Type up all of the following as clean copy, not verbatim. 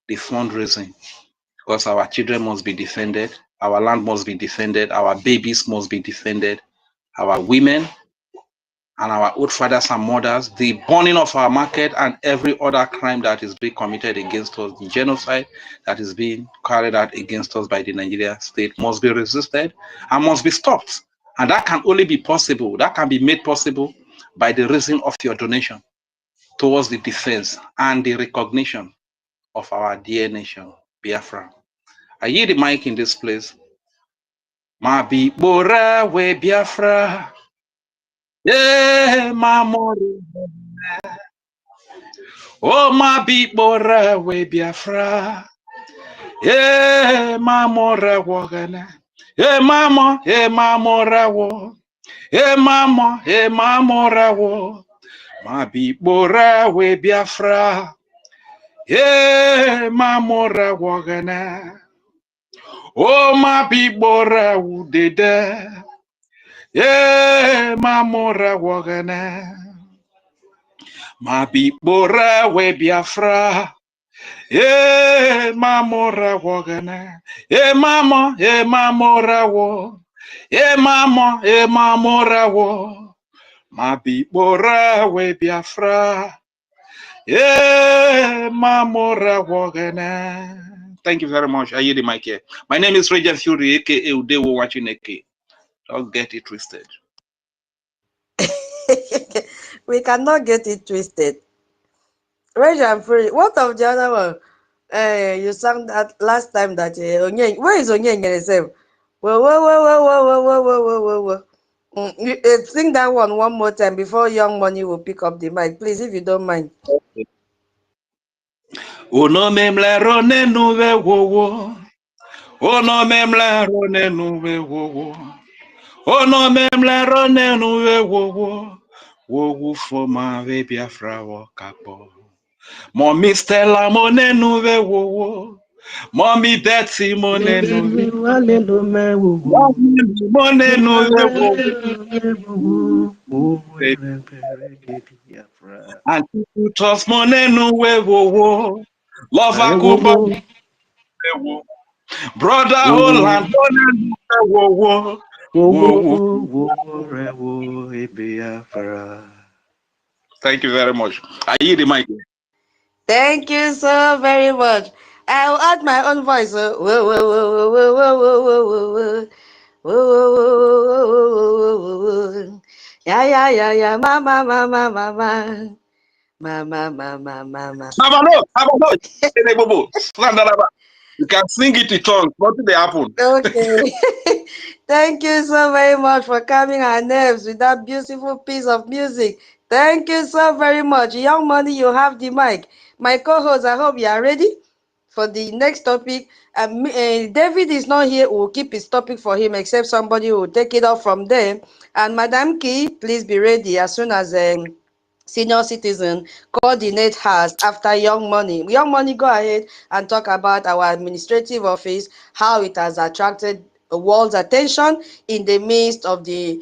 the fundraising, because our children must be defended, our land must be defended, our babies must be defended, our women and our old fathers and mothers, the burning of our market and every other crime that is being committed against us, the genocide that is being carried out against us by the Nigeria state must be resisted and must be stopped. And that can only be possible, that can be made possible by the reason of your donation towards the defense and the recognition of our dear nation, Biafra. I hear the mic in this place. Ma bi bora we Biafra. Yeah, my mother. Oh, my bi bora we Biafra. Yeah, my mother wagana. Yeah, mama, yeah, my mother wo. Yeah, mama, yeah, my mother wo. Ma bi bora we Biafra. Yeah, my mother wagana. Oh, my bi bora udede. Yeah, my mother wagana. Ma bi bora we Biafra. Yeah, my mother wagana. Yeah, mama, yeah, my mother wo. Yeah, mama, yeah, my mother wo. Ma bi bora we Biafra. Yeah, my mother wagana. Thank you very much. I hear the mic here. My name is Regent Fury, aka Udewo watching AK. Don't get it twisted. We cannot get it twisted. Regent Fury, what of the other one? You sang that last time that where is Onyenye itself? Whoa. Sing that one more time before Young Money will pick up the mic, please, if you don't mind. Okay. Ono memle rone nuwe wowo. Ono memle rone nuwe wowo. Ono memle rone nuwe wowo. Wowo for my Biafra wakapo. Mommy Stella mone nuwe wowo. Mommy Betsy mone nuwe. Mone nuwe wowo. And people trust mone nuwe wowo. Love akuba. Brother Holland, thank you very much. I hear the mic. Thank you so very much. I will add my own voice. Yeah, mama. You can sing it in tongues. What did they happen? Okay. Thank you so very much for calming our nerves with that beautiful piece of music. Thank you so very much. Young Money, you have the mic. My co-host, I hope you are ready for the next topic. David is not here. We'll keep his topic for him, except somebody will take it off from there. And Madam Key, please be ready as soon as Senior Citizen coordinate has after Young Money. Young Money, go ahead and talk about our administrative office, how it has attracted the world's attention in the midst of the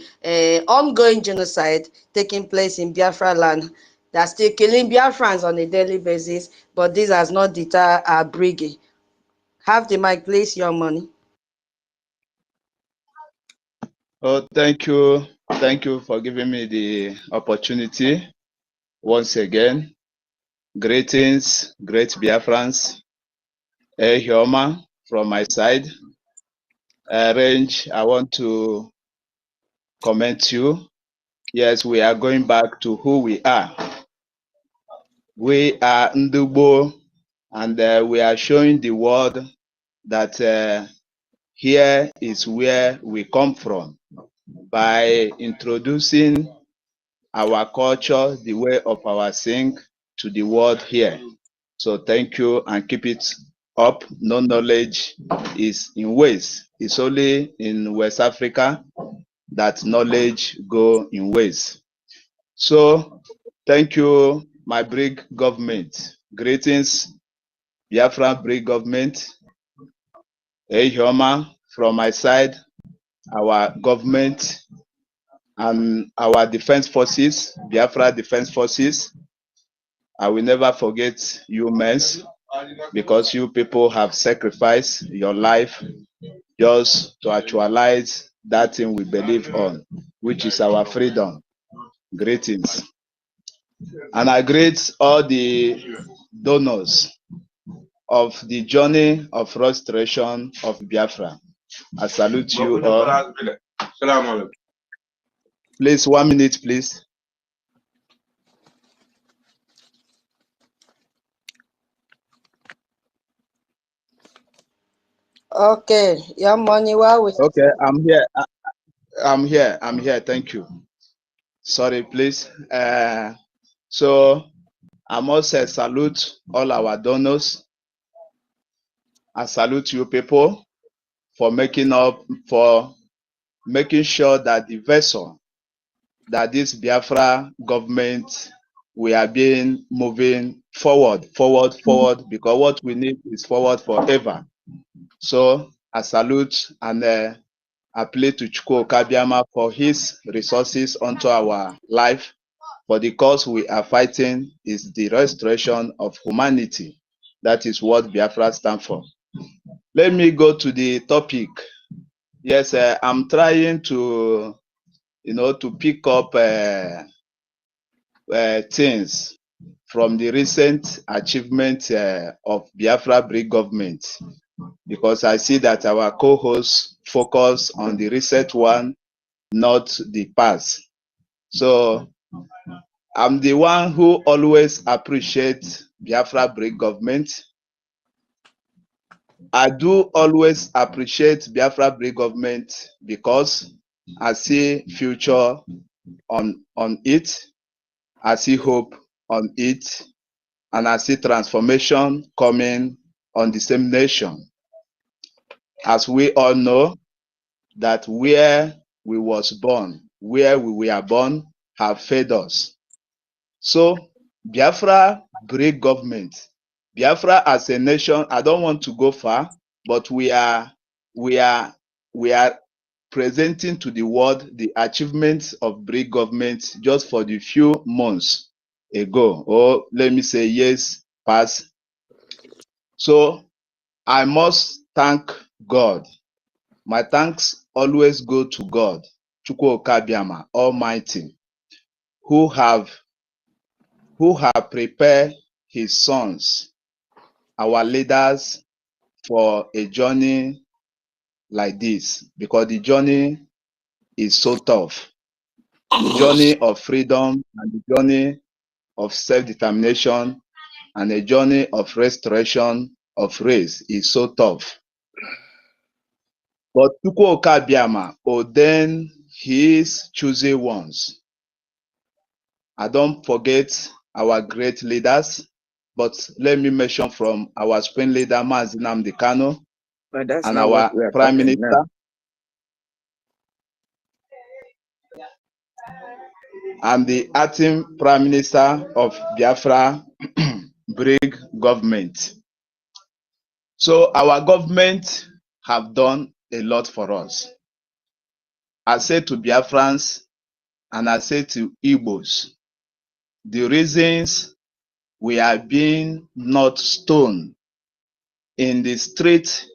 ongoing genocide taking place in Biafra land. They're still killing Biafrans on a daily basis, but this has not deterred our Brgie. Have the mic, please, Young Money. Oh, thank you. Thank you for giving me the opportunity once again. Greetings, great Biafrans. Hioma from my side. Range, I want to comment you. Yes, we are going back to who we are. We are Ndubo, and we are showing the world that here is where we come from by introducing our culture, the way of our sing to the world here. So thank you and keep it up. No knowledge is in waste. It's only in West Africa that knowledge go in waste. So thank you, my Brig government. Greetings, Biafra Brig government. Hey, Hioma, from my side, our government and our defense forces, Biafra Defense Forces. I will never forget you, men. because you people have sacrificed your life just to actualize that thing we believe on, which is our freedom. Greetings. And I greet all the donors of the journey of restoration of Biafra. I salute you all. Please, 1 minute, please. Okay, your money, well with Okay, I'm here. I'm here. Thank you. Sorry, please. So I must say salute all our donors. I salute you people for making sure that the vessel that this Biafra government, we are being moving forward, because what we need is forward forever. So I salute and I play to Chukwu Kabiama for his resources onto our life, for the cause we are fighting is the restoration of humanity. That is what Biafra stands for. Let me go to the topic. Yes, I'm trying to, to pick up things from the recent achievement of Biafra Brigade government, because I see that our co-hosts focus on the recent one, not the past. So I'm the one who always appreciates Biafra Brigade government. I do always appreciate Biafra Brigade government because I see future on it. I see hope on it, and I see transformation coming on the same nation. As we all know, that where we was born, where we were born, have fed us. So Biafra Brigade government, Biafra as a nation, I don't want to go far, but we are presenting to the world the achievements of Brigade government just for the few months ago, or let me say years past. So I must thank God. My thanks always go to God, Chukwu Kabiama, Almighty, who have prepared his sons, our leaders, for a journey like this, because the journey is so tough. The journey of freedom and the journey of self-determination and a journey of restoration of race is so tough. But Chukwu Kabiama ordained his chosen ones. I don't forget our great leaders, but let me mention from our spring leader, Nnamdi Kanu, and our Prime Minister. Now. And the acting Prime Minister of Biafra Brigade government. So our government have done a lot for us. I say to Biafrans and I say to Igbos, the reasons we are being not stoned in the street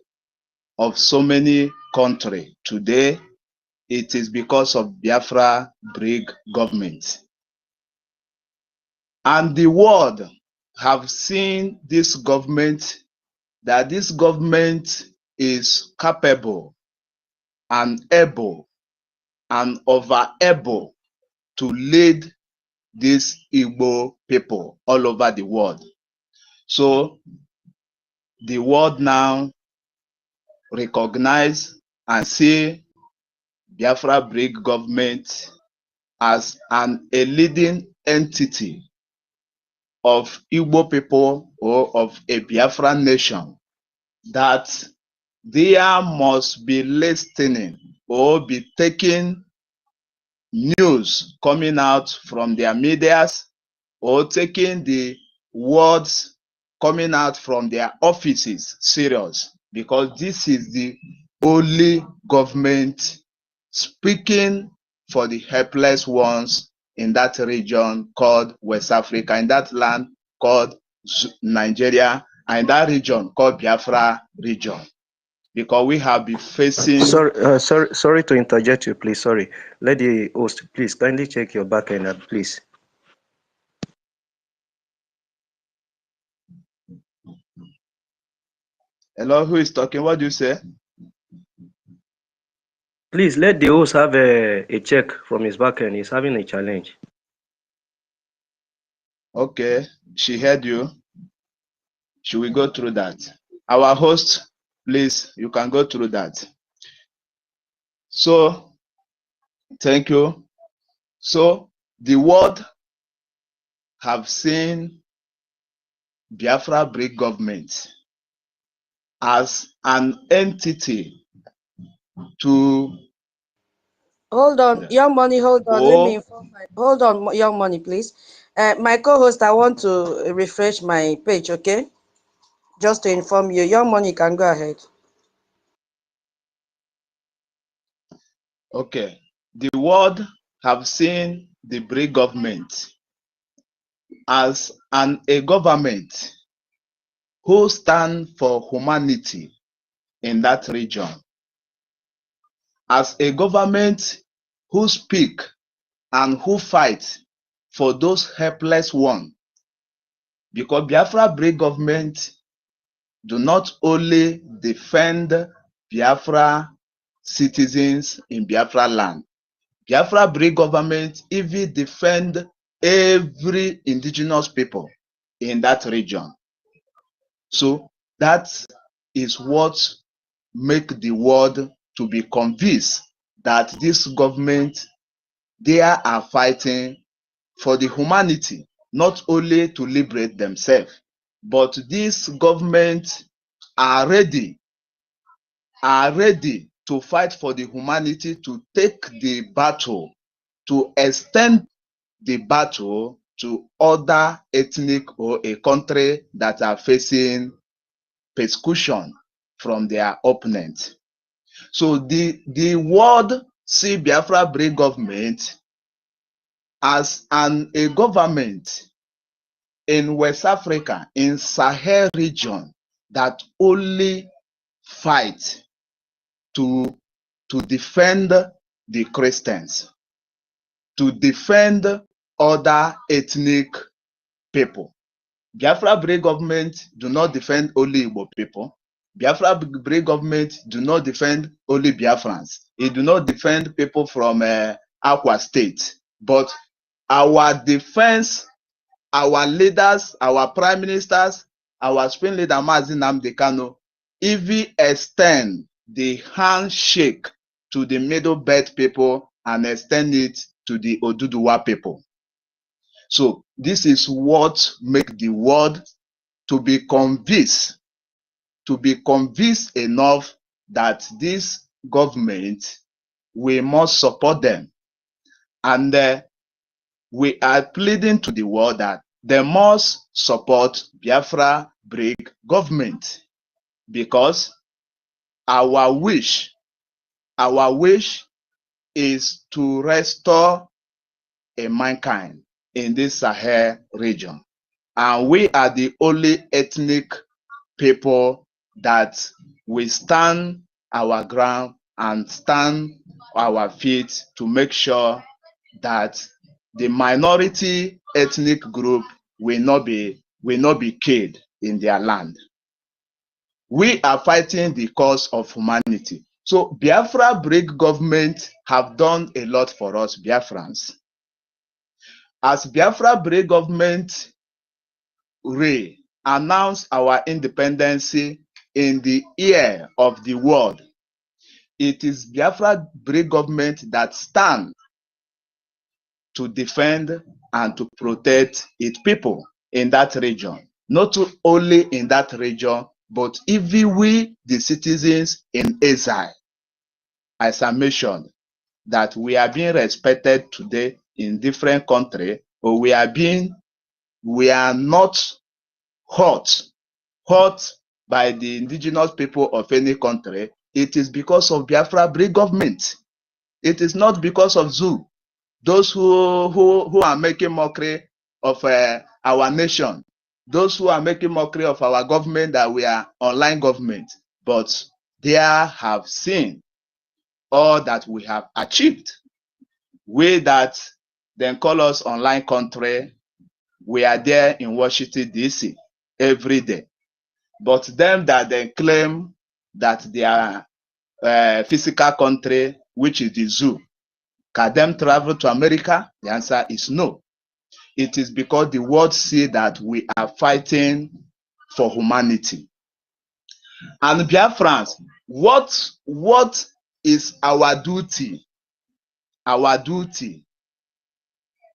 of so many countries today, it is because of Biafra Brigade government. And the world have seen this government, that this government is capable and able and able to lead these Igbo people all over the world. So the world now recognize and see Biafra Brigade government as a leading entity of Igbo people or of a Biafra nation, that there must be listening or be taking news coming out from their medias or taking the words coming out from their offices serious, because this is the only government speaking for the helpless ones in that region called West Africa, in that land called Nigeria and that region called Biafra region, because we have been facing. Sorry to interject you, please. Sorry. Let the host please kindly check your back end, please. Hello, who is talking? What do you say? Please let the host have a check from his back end. He's having a challenge. Okay, she heard you. Should we go through that? Our host, please, you can go through that. So, thank you. So, the world have seen Biafra Break government as an entity to... Hold on, Young Money, hold on. Let me inform hold on, Young Money, please. My co-host, I want to refresh my page, okay? Just to inform you. Young Money, can go ahead. Okay. The world have seen the Break government as a government who stand for humanity in that region, as a government who speak and who fight for those helpless ones. Because Biafra Break government do not only defend Biafra citizens in Biafra land. Biafra Break government even defend every indigenous people in that region. So that is what make the world to be convinced that this government, they are fighting for the humanity, not only to liberate themselves, but this government are ready to fight for the humanity, to take the battle, to extend the battle to other ethnic or a country that are facing persecution from their opponents. So the world see Biafra Break government as a government in West Africa, in Sahel region, that only fight to defend the Christians, to defend other ethnic people. Biafra Break government do not defend only Igbo people. Biafra Break government do not defend only Biafrans. It do not defend people from Akwa State. But our defense, our leaders, our prime ministers, our Supreme leader Mazi Nnamdi Kanu, even extend the handshake to the Middle Belt people and extend it to the Oduduwa people. So this is what make the world to be convinced enough that this government, we must support them. And we are pleading to the world that they must support Biafra Break government, because our wish is to restore a mankind in this Sahel region. And we are the only ethnic people that we stand our ground and stand our feet to make sure that the minority ethnic group will not be killed in their land. We are fighting the cause of humanity. So Biafra Break government have done a lot for us Biafrans. As Biafra Break government announced our independence in the ear of the world, it is Biafra Break government that stand to defend and to protect its people in that region. Not only in that region, but even we, the citizens in exile. As I mentioned, that we are being respected today in different countries, but we are not hurt by the indigenous people of any country. It is because of Biafra Break government. It is not because of Zoo. Those who are making mockery of our nation, those who are making mockery of our government that we are online government, but they have seen all that we have achieved. We that then call us online country, we are there in Washington, D.C. every day. But them that then claim that they are physical country, which is the zoo, can them travel to America? The answer is no. It is because the world see that we are fighting for humanity. And Biafrans, what is our duty? Our duty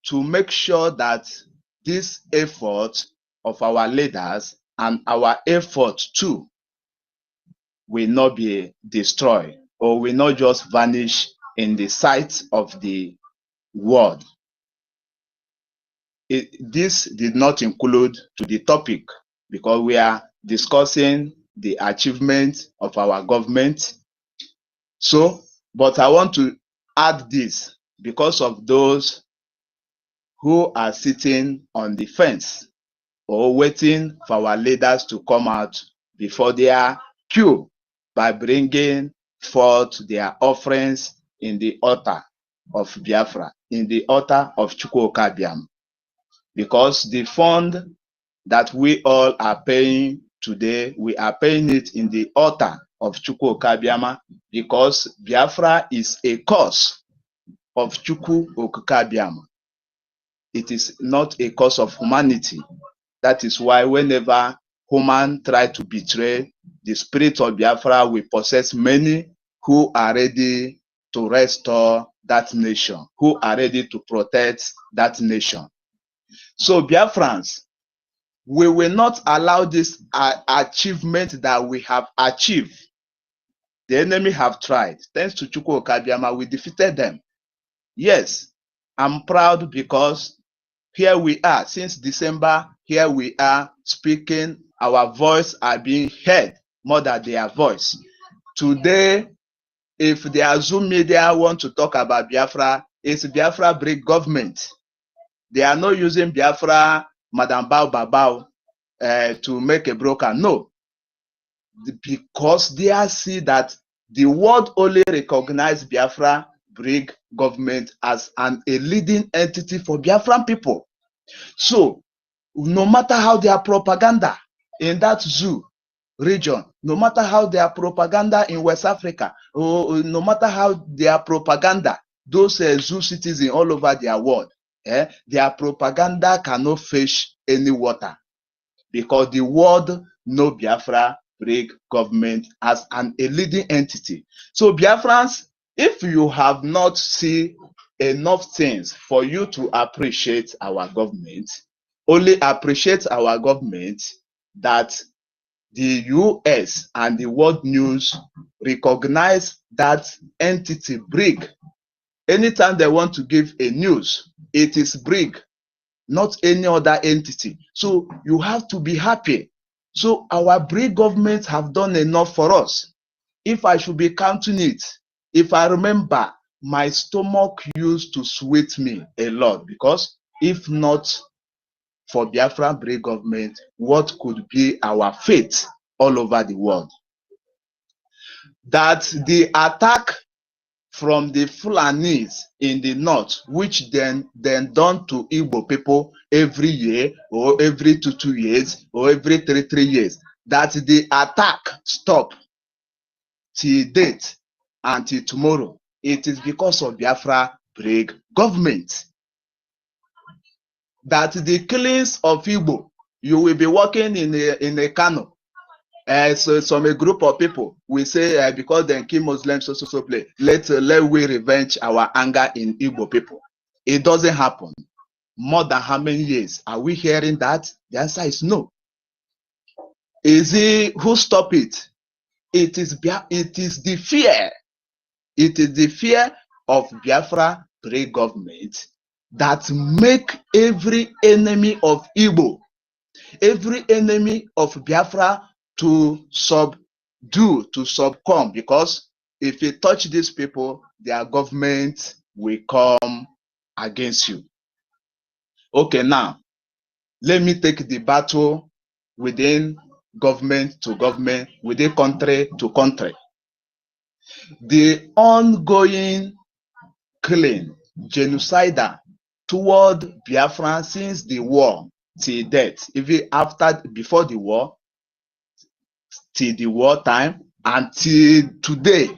to make sure that this effort of our leaders and our effort too will not be destroyed or will not just vanish in the sight of the world. This did not include to the topic because we are discussing the achievement of our government. So, but I want to add this because of those who are sitting on the fence or waiting for our leaders to come out before their queue by bringing forth their offerings in the altar of Biafra, in the altar of Chukwukabiam. Because the fund that we all are paying today, we are paying it in the altar of Chukwukabiama because Biafra is a cause of Chukwukabiama. It is not a cause of humanity. That is why whenever human try to betray, the spirit of Biafra will possess many who are ready to restore that nation, who are ready to protect that nation. So Biafrans, we will not allow this achievement that we have achieved. The enemy have tried. Thanks to Chukwukabiama, we defeated them. Yes, I'm proud because here we are since December. Here we are speaking. Our voice are being heard more than their voice. Today, if the Zoom media want to talk about Biafra, it's Biafra break government. They are not using Biafra, Madam Bao Babao, to make a broker. No, because they see that the world only recognize Biafra break government as a leading entity for Biafran people. So, no matter how their propaganda in that zoo region, no matter how their propaganda in West Africa, or no matter how their propaganda, those zoo citizens all over their world, their propaganda cannot fish any water because the world know Biafra break government as a leading entity. So Biafrans, if you have not seen enough things for you to appreciate our government, only appreciate our government that the US and the world news recognize that entity BRIG. Anytime they want to give a news, it is BRIG, not any other entity. So you have to be happy. So our BRIG government have done enough for us. If I should be counting it, if I remember, my stomach used to sweet me a lot because if not for Biafra BRIG government, what could be our fate all over the world? That the attack from the Fulanis in the north, which then done to Igbo people every year or every 2 years or every 3 years, that the attack stop till date until tomorrow. It is because of Biafra BRIG government. That the killings of Igbo, you will be working in a Kanu. So some a group of people will say because they kill Muslims, so play. Let we revenge our anger in Igbo people. It doesn't happen. More than how many years are we hearing that? The answer is no. Is it who stop it? It is the fear. It is the fear of Biafra BRIG government that make every enemy of Igbo, every enemy of Biafra to subdue, to succumb, because if you touch these people, their government will come against you. Okay, now, let me take the battle within government to government, within country to country. The ongoing killing, genocidal toward Biafra since the war till death, even after, before the war, till the war time, until today,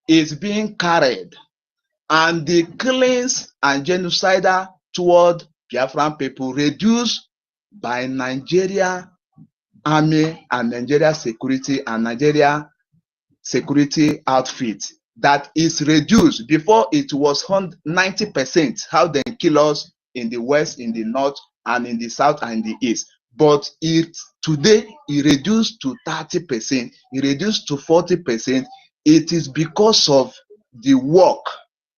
is being carried. And the killings and genocidal toward Biafran people reduced by Nigeria army and Nigeria security and Nigeria security outfit. That is reduced. Before it was 90% how they kill us in the west, in the north, and in the south and the east. But today it reduced to 30%, it reduced to 40%. It is because of the work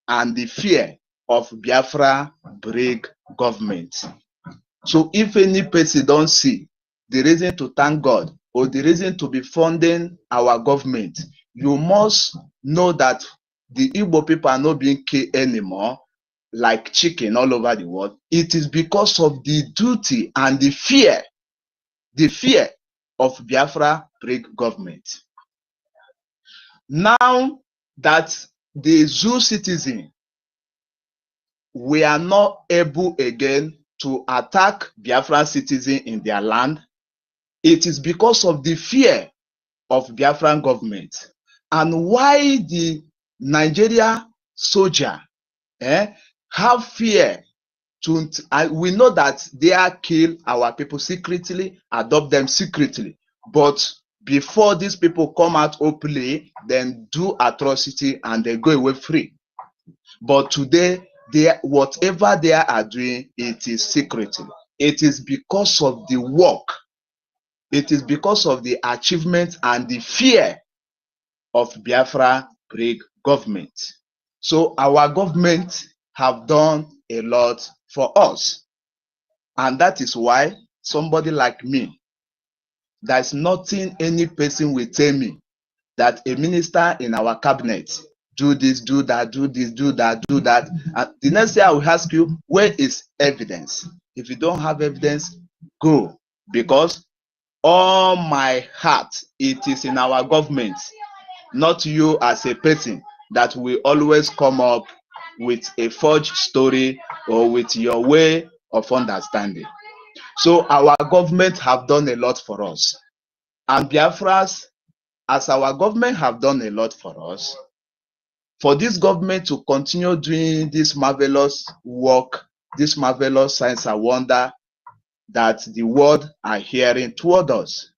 and the fear of Biafra break government. So if any person don't see the reason to thank God or the reason to be funding our government, you must know that the Igbo people are not being killed anymore like chicken all over the world. It is because of the duty and the fear of Biafra break government. Now that the Zoo citizen, we are not able again to attack Biafran citizens in their land, it is because of the fear of Biafran government. And why the Nigeria soldier have fear to, we know that they are kill our people secretly, adopt them secretly, but before these people come out openly, then do atrocity and they go away free. But today, whatever they are doing, it is secretly. It is because of the work. It is because of the achievement and the fear of Biafra break government. So our government have done a lot for us. And that is why somebody like me, there's nothing any person will tell me that a minister in our cabinet do this, do that, do this, do that, do that. And the next day I will ask you, where is evidence? If you don't have evidence, go. Because all my heart, it is in our government, not you as a person that will always come up with a forged story or with your way of understanding. So our government have done a lot for us. And Biafras, as our government have done a lot for us, for this government to continue doing this marvelous work, this marvelous signs and wonder that the world are hearing toward us,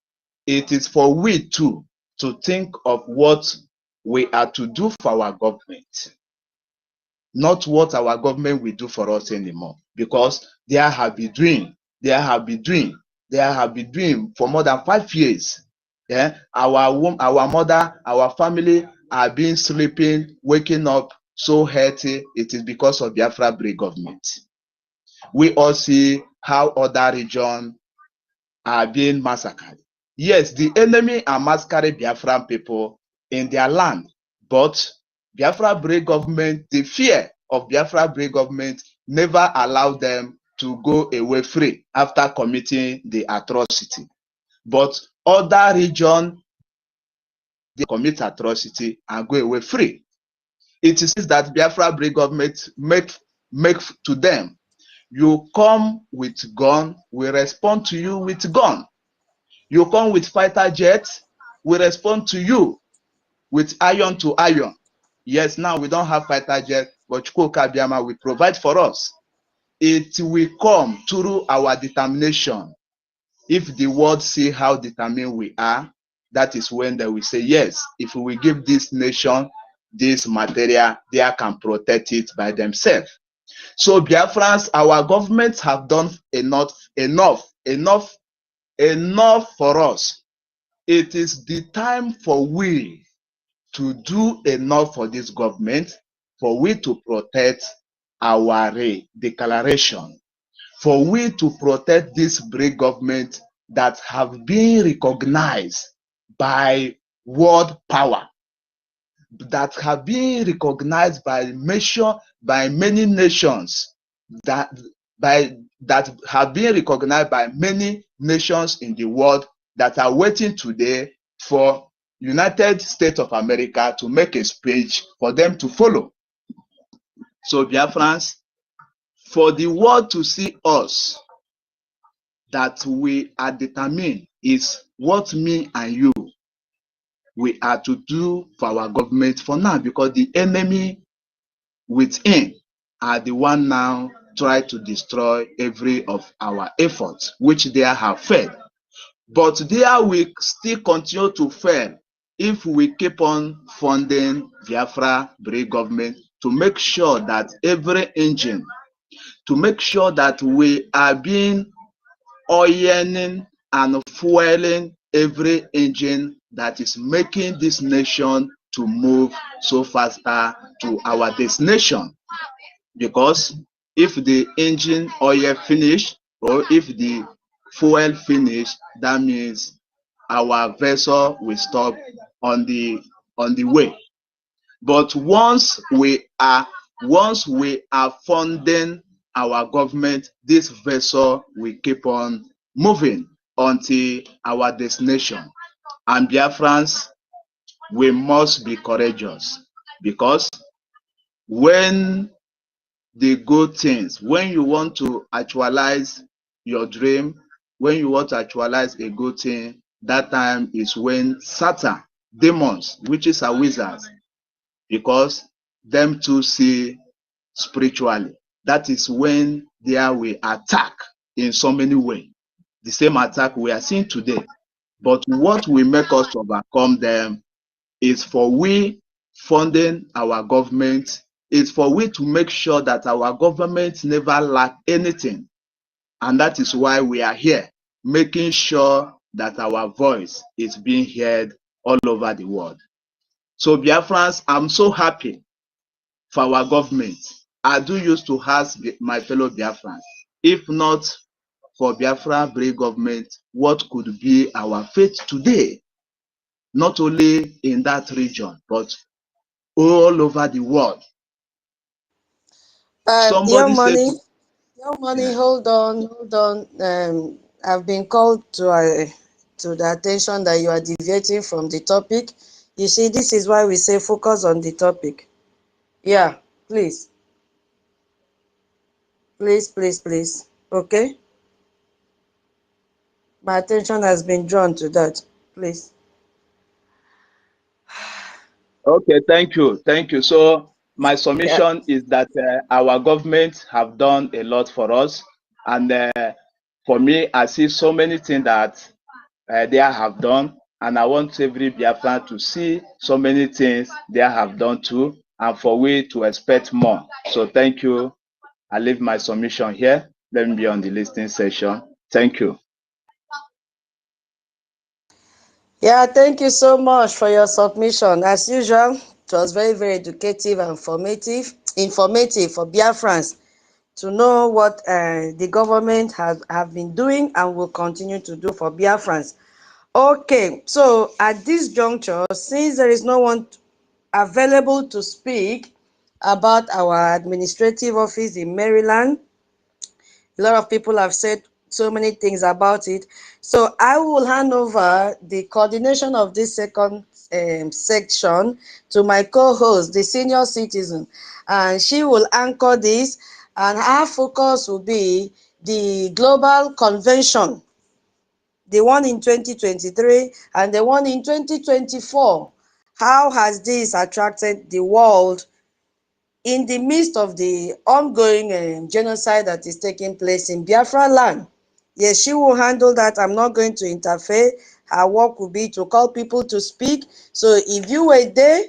it is for we too to think of what we are to do for our government, not what our government will do for us anymore, because they have been doing for more than 5 years. Yeah, our mother, our family are being sleeping, waking up so healthy. It is because of Biafra break government. We all see how other regions are being massacred. Yes, the enemy are massacring Biafran people in their land, but Biafra break government, the fear of Biafra break government never allowed them to go away free after committing the atrocity. But other regions, they commit atrocity and go away free. It is that Biafra break government make to them. You come with gun, we respond to you with gun. You come with fighter jets, we respond to you with iron to iron. Yes, now we don't have fighter jets, but Chukwuka Biama will provide for us. It will come through our determination. If the world see how determined we are, that is when they will say, yes, if we give this nation this material, they can protect it by themselves. So Biafrans, our governments have done enough for us. It is the time for we to do enough for this government, for we to protect our declaration, for we to protect this break government that have been recognized by world power, that have been recognized by many nations, that that have been recognized by many nations in the world that are waiting today for United States of America to make a speech for them to follow. So Biafrans, for the world to see us that we are determined is what me and you we are to do for our government for now, because the enemy within are the one now try to destroy every of our efforts which they have failed. But there we still continue to fail if we keep on funding Biafra Brave government to make sure that every engine, to make sure that we are being oiling and fueling every engine that is making this nation to move so faster to our destination. Because if the engine oil finish, or if the fuel finish, that means our vessel will stop on the way. But once we are funding our government, this vessel will keep on moving until our destination. And Biafrans, we must be courageous, because when the good things, when you want to actualize your dream, when you want to actualize a good thing, that time is when Satan, demons, witches and wizards, because them too see spiritually, that is when there will attack in so many ways. The same attack we are seeing today. But what will make us overcome them is for we funding our government, is for we to make sure that our government never lack anything. And that is why we are here, making sure that our voice is being heard all over the world. So Biafrans, I'm so happy for our government. I do used to ask my fellow Biafrans, if not for Biafra Brave government, what could be our fate today? Not only in that region, but all over the world. Somebody said, Young money, yeah. hold on. I've been called to the attention that you are deviating from the topic. You see, this is why we say focus on the topic. Yeah, please. Please. Okay? My attention has been drawn to that. Please. Okay, thank you. So my Yeah. submission is that our government have done a lot for us, and for me, I see so many things that they have done, and I want every Biafran to see so many things they have done too, and for we to expect more. So thank you. I leave my submission here. Let me be on the listening session. Thank you. Yeah, thank you so much for your submission. As usual, it was very, very educative and informative for Biafrans to know what the government have been doing and will continue to do for Biafrans. Okay, so at this juncture, since there is no one available to speak about our administrative office in Maryland, a lot of people have said so many things about it. So I will hand over the coordination of this second section to my co-host, the senior citizen, and she will anchor this, and our focus will be the global convention, the one in 2023 and the one in 2024. How has this attracted the world in the midst of the ongoing genocide that is taking place in Biafra land? Yes, she will handle that. I'm not going to interfere. Her work will be to call people to speak. So if you were there,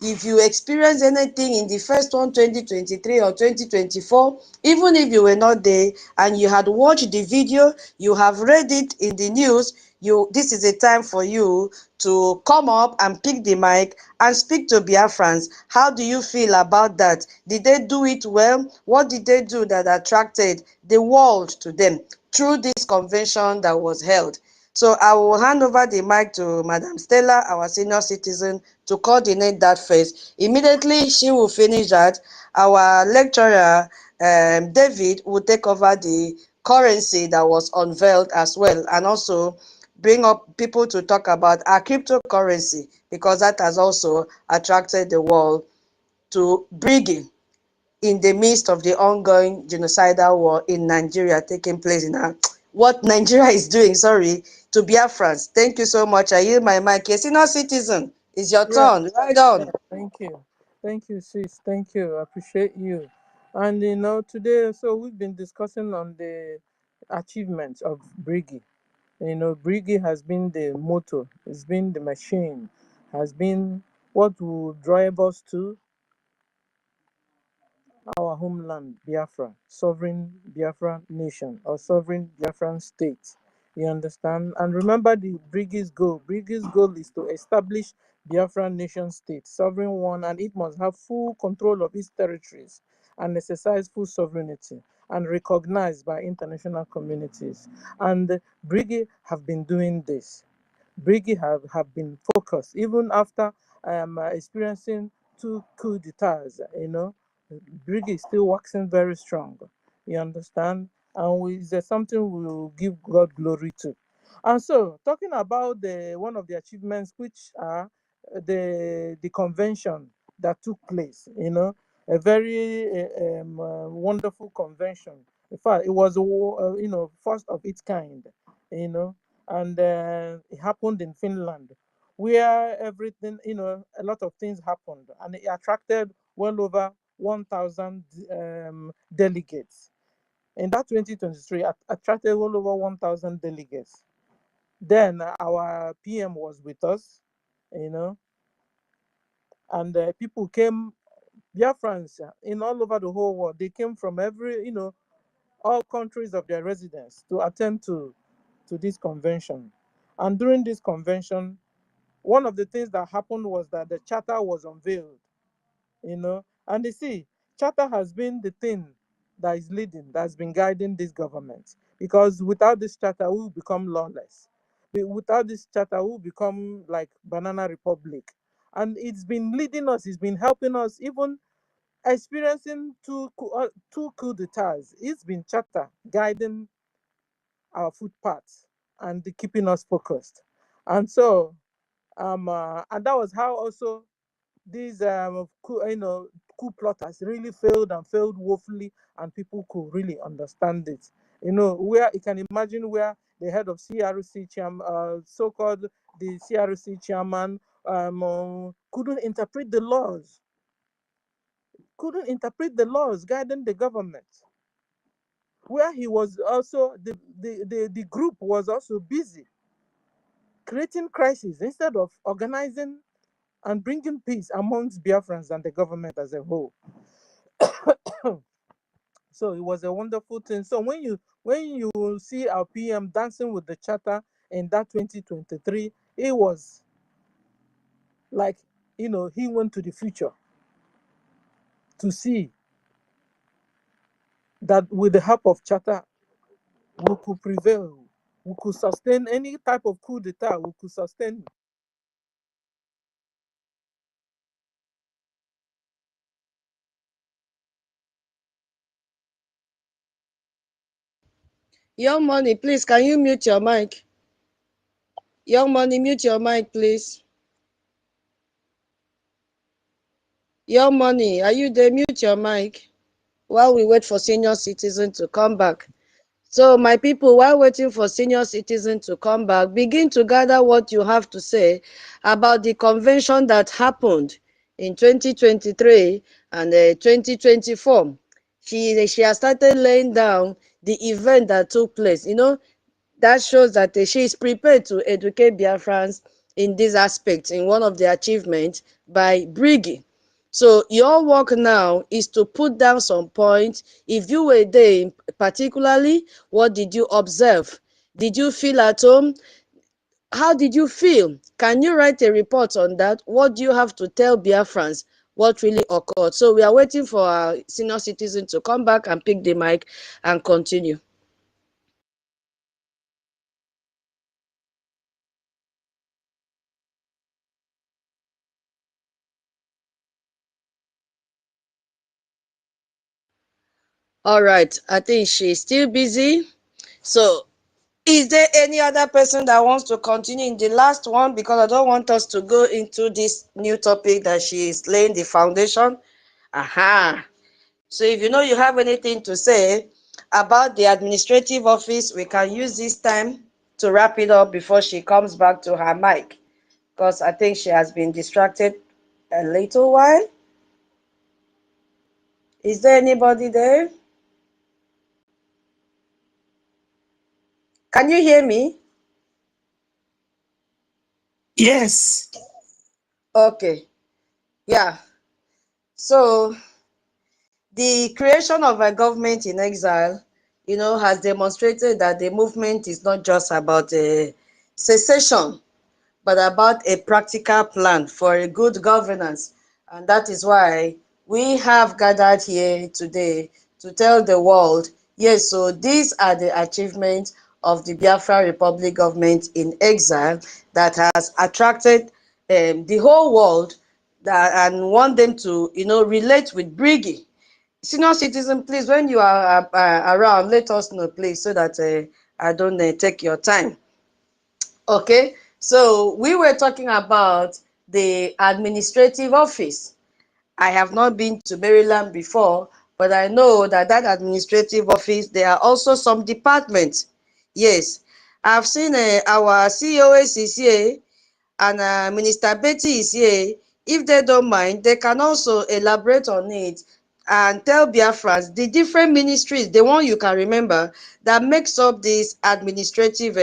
if you experienced anything in the first one, 2023 or 2024, even if you were not there and you had watched the video, you have read it in the news, this is a time for you to come up and pick the mic and speak to Biafrans. How do you feel about that? Did they do it well? What did they do that attracted the world to them through this convention that was held? So I will hand over the mic to Madam Stella, our senior citizen, to coordinate that phase. Immediately she will finish that. Our lecturer, David, will take over the currency that was unveiled as well, and also bring up people to talk about our cryptocurrency, because that has also attracted the world to Brgie in the midst of the ongoing genocidal war in Nigeria taking place in what Nigeria is doing, sorry, to Biafrans. Thank you so much. I yield my mic. Yes, senior citizen, it's your Yeah, turn. Right on. yeah, thank you. Thank you, sis. Thank you. I appreciate you. And today, so we've been discussing on the achievements of Brigi. Brigi has been the motor, it's been the machine, has been what will drive us to our homeland, Biafra, sovereign Biafra nation or sovereign Biafran state. You understand? And remember the Brigi's goal. Brigi's goal is to establish Biafran nation state, sovereign one, and it must have full control of its territories and exercise full sovereignty and recognized by international communities. And Brigi have been doing this. Brigi have been focused even after experiencing two coup d'etats, Brigi is still waxing very strong. You understand? And there's something we will give God glory to. And so, talking about the one of the achievements, which are the convention that took place, a very wonderful convention. In fact, it was first of its kind, you know, and it happened in Finland, where everything, a lot of things happened, and it attracted well over 1,000 delegates. In that 2023, attracted well over 1,000 delegates. Then our PM was with us, you know, and people came, Biafrans in all over the whole world. They came from every, all countries of their residence to attend to this convention. And during this convention, one of the things that happened was that the charter was unveiled, and you see, charter has been the thing that is leading, that's been guiding this government. Because without this charter, we will become lawless. Without this charter, we will become like Banana Republic. And it's been leading us, it's been helping us, even experiencing two coup d'etats. It's been charter guiding our footpaths and keeping us focused. And so, and that was how also these coup plotters really failed and failed woefully, and people could really understand it. Where you can imagine where the head of CRC chairman, so-called the CRC chairman, couldn't interpret the laws, guiding the government. Where he was also the group was also busy creating crisis instead of organizing and bringing peace amongst Biafrans and the government as a whole. So it was a wonderful thing. So when you see our PM dancing with the charter in that 2023, it was like he went to the future to see that with the help of charter we could prevail, we could sustain any type of coup d'etat, we could sustain. Young Money, please, can you mute your mic? Young Money, mute your mic, please. Young Money, are you there? Mute your mic while we wait for senior citizen to come back. So my people, while waiting for senior citizen to come back, begin to gather what you have to say about the convention that happened in 2023 and 2024. She has started laying down the event that took place. That shows that she is prepared to educate Biafrans in this aspect, in one of the achievements by Brigi. So your work now is to put down some points. If you were there, particularly, what did you observe? Did you feel at home? How did you feel? Can you write a report on that? What do you have to tell Biafrans? What really occurred? So we are waiting for our senior citizen to come back and pick the mic and continue. All right, I think she's still busy. So, is there any other person that wants to continue in the last one? Because I don't want us to go into this new topic that she is laying the foundation. Aha. So if you know you have anything to say about the administrative office, we can use this time to wrap it up before she comes back to her mic. Because I think she has been distracted a little while. Is there anybody there? Can you hear me? Yes. Okay. Yeah. So the creation of a government in exile, has demonstrated that the movement is not just about a secession, but about a practical plan for a good governance. And that is why we have gathered here today to tell the world, yes, so these are the achievements of the Biafra Republic government in exile that has attracted the whole world and want them to, relate with Brgie. Senior citizen, please, when you are around, let us know, please, so that I don't take your time. Okay, so we were talking about the administrative office. I have not been to Maryland before, but I know that administrative office, there are also some departments. Yes, I've seen our COS is here, and Minister Betty is here. If they don't mind, they can also elaborate on it and tell Biafrans the different ministries, the one you can remember, that makes up this administrative,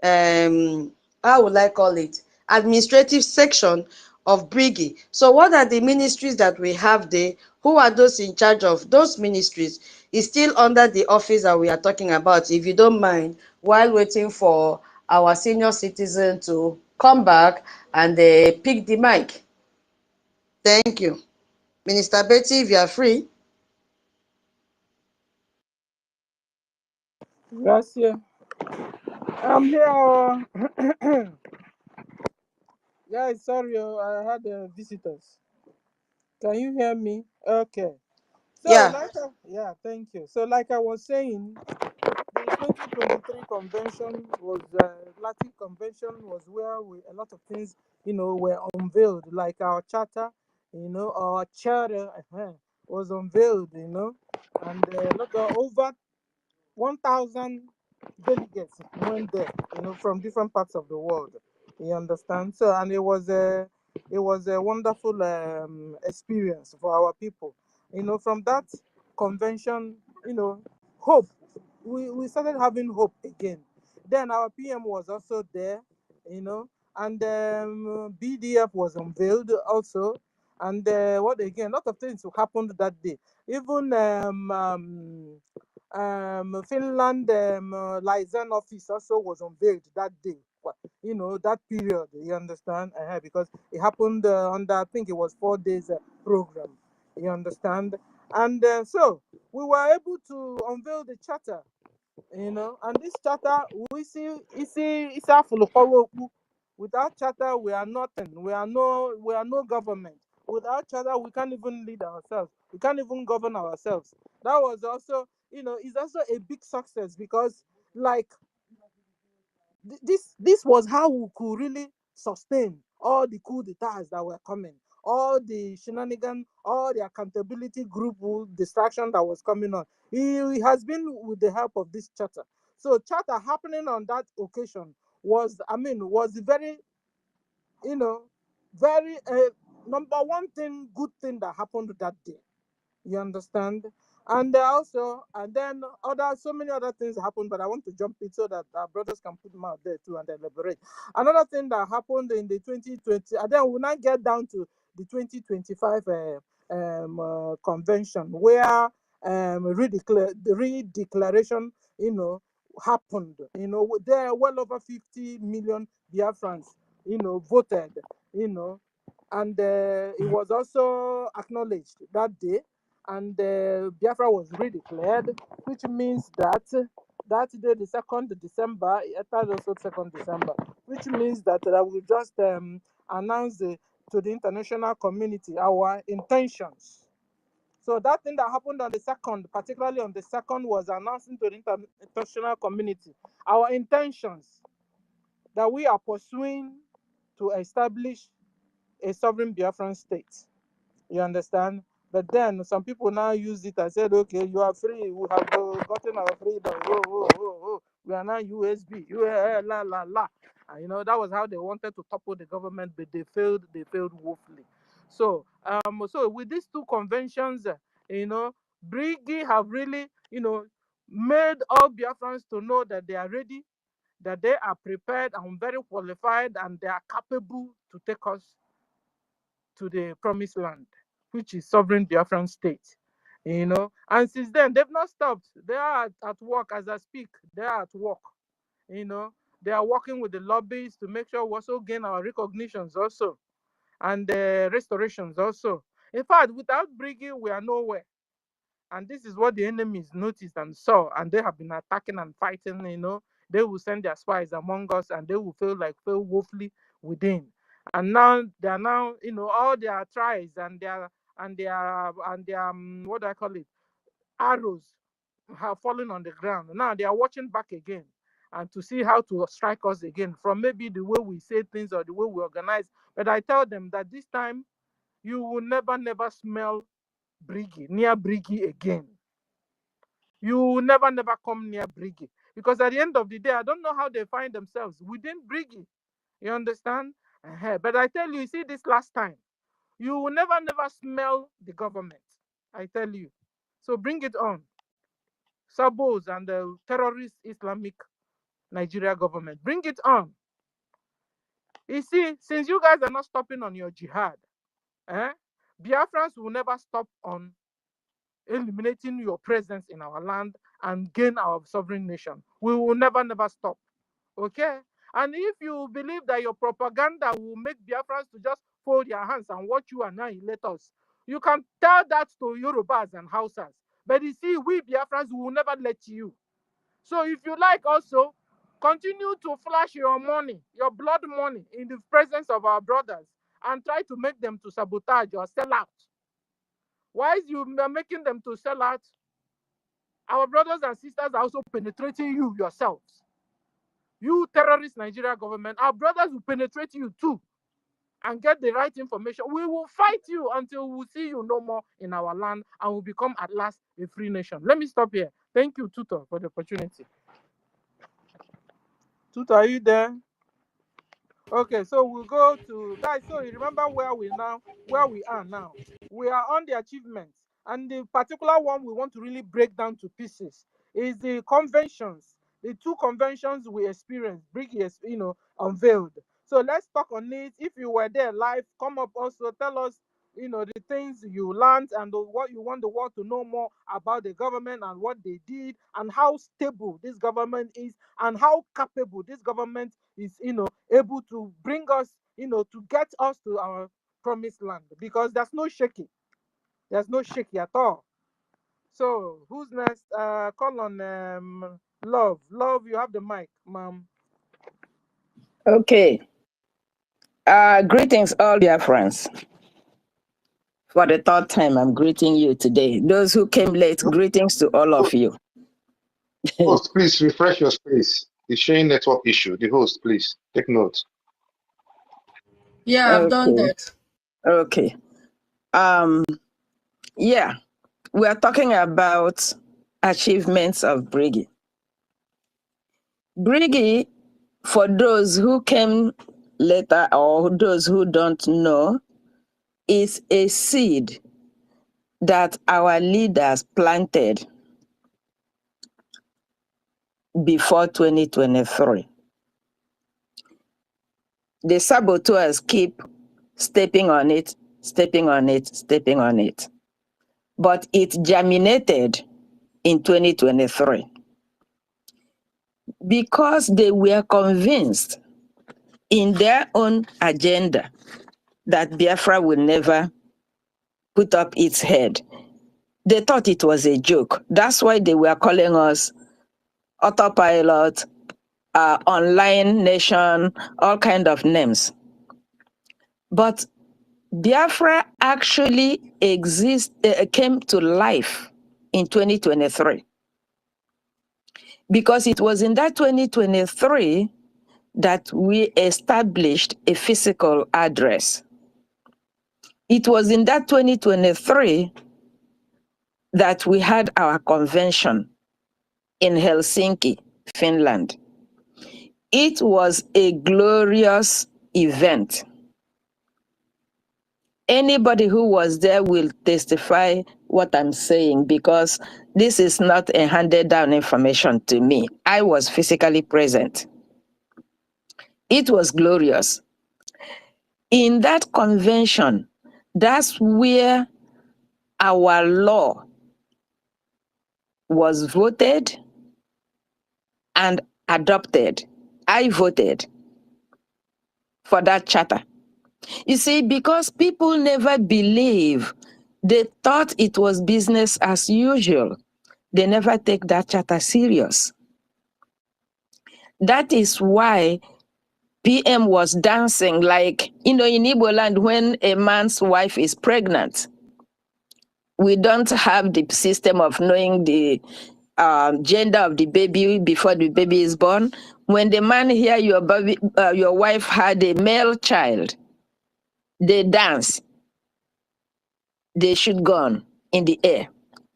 how would I call it, administrative section of Brigi. So what are the ministries that we have there? Who are those in charge of those ministries? It's still under the office that we are talking about, if you don't mind, while waiting for our senior citizen to come back and pick the mic. Thank you. Minister Betty, if you are free. Gracias. I'm here. Guys, sorry, I had visitors. Can you hear me? Okay. So, Yeah. yeah, thank you. So, like I was saying, the 2023 convention was Latin convention was where a lot of things, were unveiled, like our charter, our charter was unveiled, and a lot of over 1,000 delegates went there, from different parts of the world. You understand? So, and it was a wonderful experience for our people. From that convention, hope. We started having hope again. Then our PM was also there, and BDF was unveiled also. And what again? A lot of things happened that day. Even Finland liaison office also was unveiled that day. That period, you understand? Because it happened under, I think it was 4 days program, you understand? And so we were able to unveil the charter, and this charter, we see, it's a full of. Without charter, we are nothing. We are no government. Without charter, we can't even lead ourselves. We can't even govern ourselves. That was also, it's also a big success because, like, this was how we could really sustain all the coup d'etats that were coming, all the shenanigans, all the accountability group distraction that was coming on. It has been with the help of this charter. So charter happening on that occasion was very, very number one thing, good thing that happened that day. You understand? And then so many other things happened, but I want to jump in so that our brothers can put them out there too and elaborate. Another thing that happened in the 2020, and then we'll now get down to the 2025 convention, where the redeclaration, happened. There are well over 50 million Biafrans, voted, and it was also acknowledged that day, and Biafra was redeclared, which means that that day, the 2nd December, that also 2nd December, which means that we just announce to the international community our intentions So that thing that happened on the 2nd, particularly on the 2nd, was announcing to the international community our intentions that we are pursuing to establish a sovereign Biafran state. You understand? But then some people now use it and said, okay, you are free. We have gotten our freedom. We are now USB. La la la. And, you know, that was how they wanted to topple the government, but they failed. They failed woefully. So, so with these two conventions, you know, Brgie have really, you know, made all Biafrans to know that they are ready, that they are prepared and very qualified, and they are capable to take us to the promised land, which is sovereign Biafran state. You know, and since then they've not stopped. They are at work as I speak. They are at work. You know, they are working with the lobbies to make sure we also gain our recognitions also, and restorations also. In fact, without Brgie, we are nowhere. And this is what the enemies noticed and saw, and they have been attacking and fighting. You know, they will send their spies among us, and they will fail woefully within. And now they are now, you know, all their tries and their what do I call it, arrows have fallen on the ground. Now they are watching back again, and to see how to strike us again from maybe the way we say things or the way we organize. But I tell them that this time you will never smell near Brgie again. You will never come near Brgie, because at the end of the day, I don't know how they find themselves within Brgie. You understand? But I tell you, see, this last time, you will never smell the government. I tell you. So bring it on. Sabos and the terrorist Islamic Nigeria government. Bring it on. You see, since you guys are not stopping on your jihad, Biafrans will never stop on eliminating your presence in our land and gain our sovereign nation. We will never stop. Okay? And if you believe that your propaganda will make Biafrans to just fold their hands and watch you annihilate us, you can tell that to Yorubas and Hausas. But you see, we Biafrans will never let you. So if you like also, continue to flash your money, your blood money, in the presence of our brothers and try to make them to sabotage or sell out. While you are making them to sell out, our brothers and sisters are also penetrating you yourselves. You terrorist Nigeria government, our brothers will penetrate you too and get the right information. We will fight you until we see you no more in our land and will become at last a free nation. Let me stop here. Thank you, Tutor, for the opportunity. Tutor, are you there? Okay, so we'll go to guys. So you remember where we are now. We are on the achievements, and the particular one we want to really break down to pieces is the conventions. The two conventions we experienced, Brgie, you know, unveiled. So let's talk on it. If you were there live, come up also tell us, you know, the things you learned and what you want the world to know more about the government and what they did and how stable this government is and how capable this government is, you know, able to bring us, you know, to get us to our promised land, because there's no shaking at all. So who's next? Call on Love, you have the mic, ma'am. Okay. Greetings, all dear friends. For the third time, I'm greeting you today. Those who came late, greetings to all of you. Host, please refresh your space. It's showing network issue. The host, please take note. Yeah, I've done that. Okay. Yeah, we are talking about achievements of Brgie. Brgie, for those who came later or those who don't know, is a seed that our leaders planted before 2023. The saboteurs keep stepping on it. But it germinated in 2023 because they were convinced in their own agenda that Biafra will never put up its head. They thought it was a joke. That's why they were calling us autopilot, online nation, all kind of names. But Biafra actually came to life in 2023, because it was in that 2023 that we established a physical address. It was in that 2023 that we had our convention in Helsinki, Finland. It was a glorious event. Anybody who was there will testify what I'm saying, because this is not a handed down information to me. I was physically present. It was glorious. In that convention, that's where our law was voted and adopted. I voted for that charter. You see, because people never believe, they thought it was business as usual. They never take that charter serious. That is why PM was dancing like, in Igbo land, when a man's wife is pregnant, we don't have the system of knowing the gender of the baby before the baby is born. When the man hear your wife had a male child, they dance. They shoot gun in the air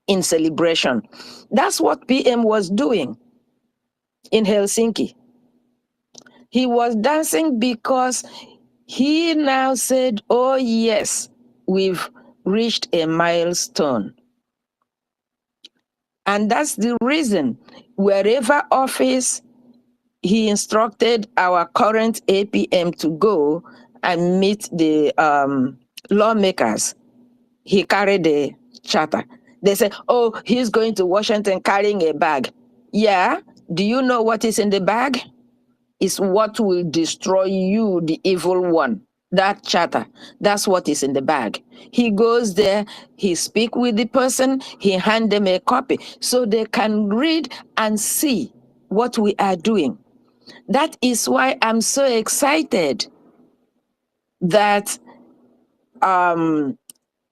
in celebration. That's what PM was doing in Helsinki. He was dancing because he now said, oh yes, we've reached a milestone. And that's the reason, wherever office he instructed our current APM to go and meet the lawmakers, he carried a charter. They said, oh, he's going to Washington carrying a bag. Yeah, do you know what is in the bag? It's what will destroy you, the evil one. That charter, that's what is in the bag. He goes there, he speaks with the person, he hands them a copy so they can read and see what we are doing. That is why I'm so excited that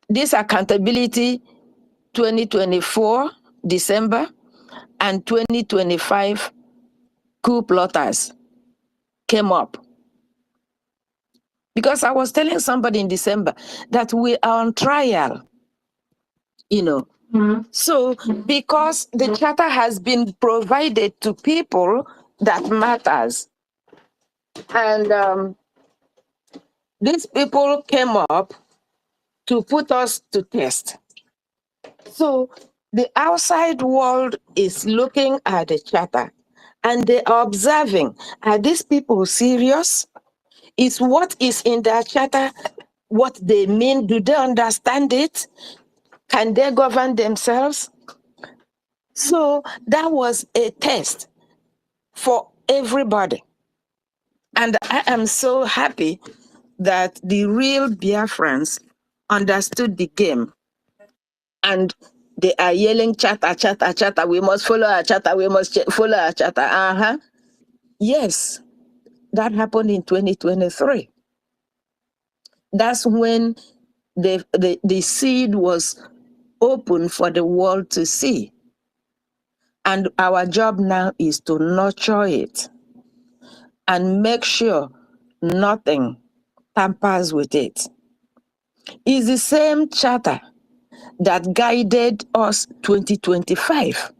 this accountability 2024 December and 2025 coup plotters came up. Because I was telling somebody in December that we are on trial, you know. So because the charter has been provided to people that matters, and these people came up to put us to test. So the outside world is looking at the charter and they are observing, are these people serious? Is what is in their charter what they mean? Do they understand it? Can they govern themselves? So that was a test for everybody. And I am so happy that the real Biafrans understood the game. And they are yelling, charter, charter, charter, we must follow our charter, we must follow our charter. Yes, that happened in 2023. That's when the seed was open for the world to see. And our job now is to nurture it and make sure nothing tampers with it. It's the same charter that guided us 2025.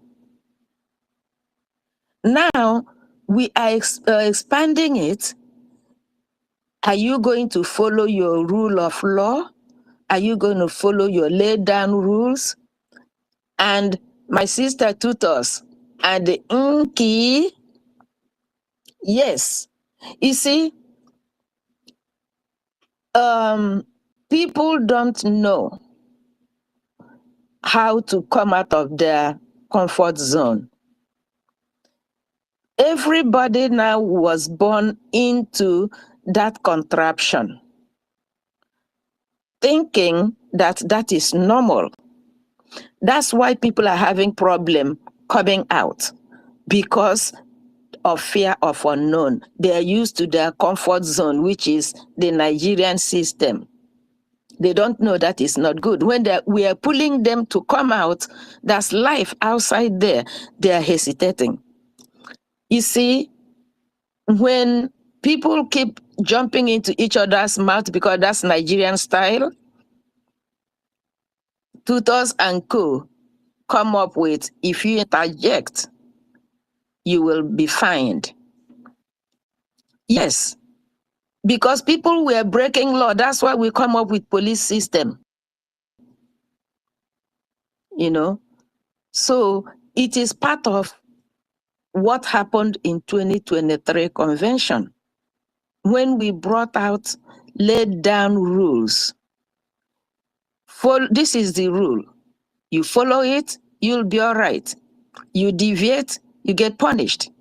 Now we are expanding it. Are you going to follow your rule of law? Are you going to follow your laid down rules? And my sister taught us, and the Nki, yes. You see, people don't know how to come out of their comfort zone. Everybody now was born into that contraption, thinking that that is normal. That's why people are having problem coming out, because of fear of unknown. They are used to their comfort zone, which is the Nigerian system. They don't know that it's not good. When we are pulling them to come out, that's life outside there. They are hesitating. You see, when people keep jumping into each other's mouth because that's Nigerian style, tutors and co come up with, if you interject, you will be fined. Yes, because people were breaking law. That's why we come up with police system. You know, so it is part of what happened in 2023 convention when we brought out laid down rules. This is the rule. You follow it, you'll be all right. You deviate, you get punished.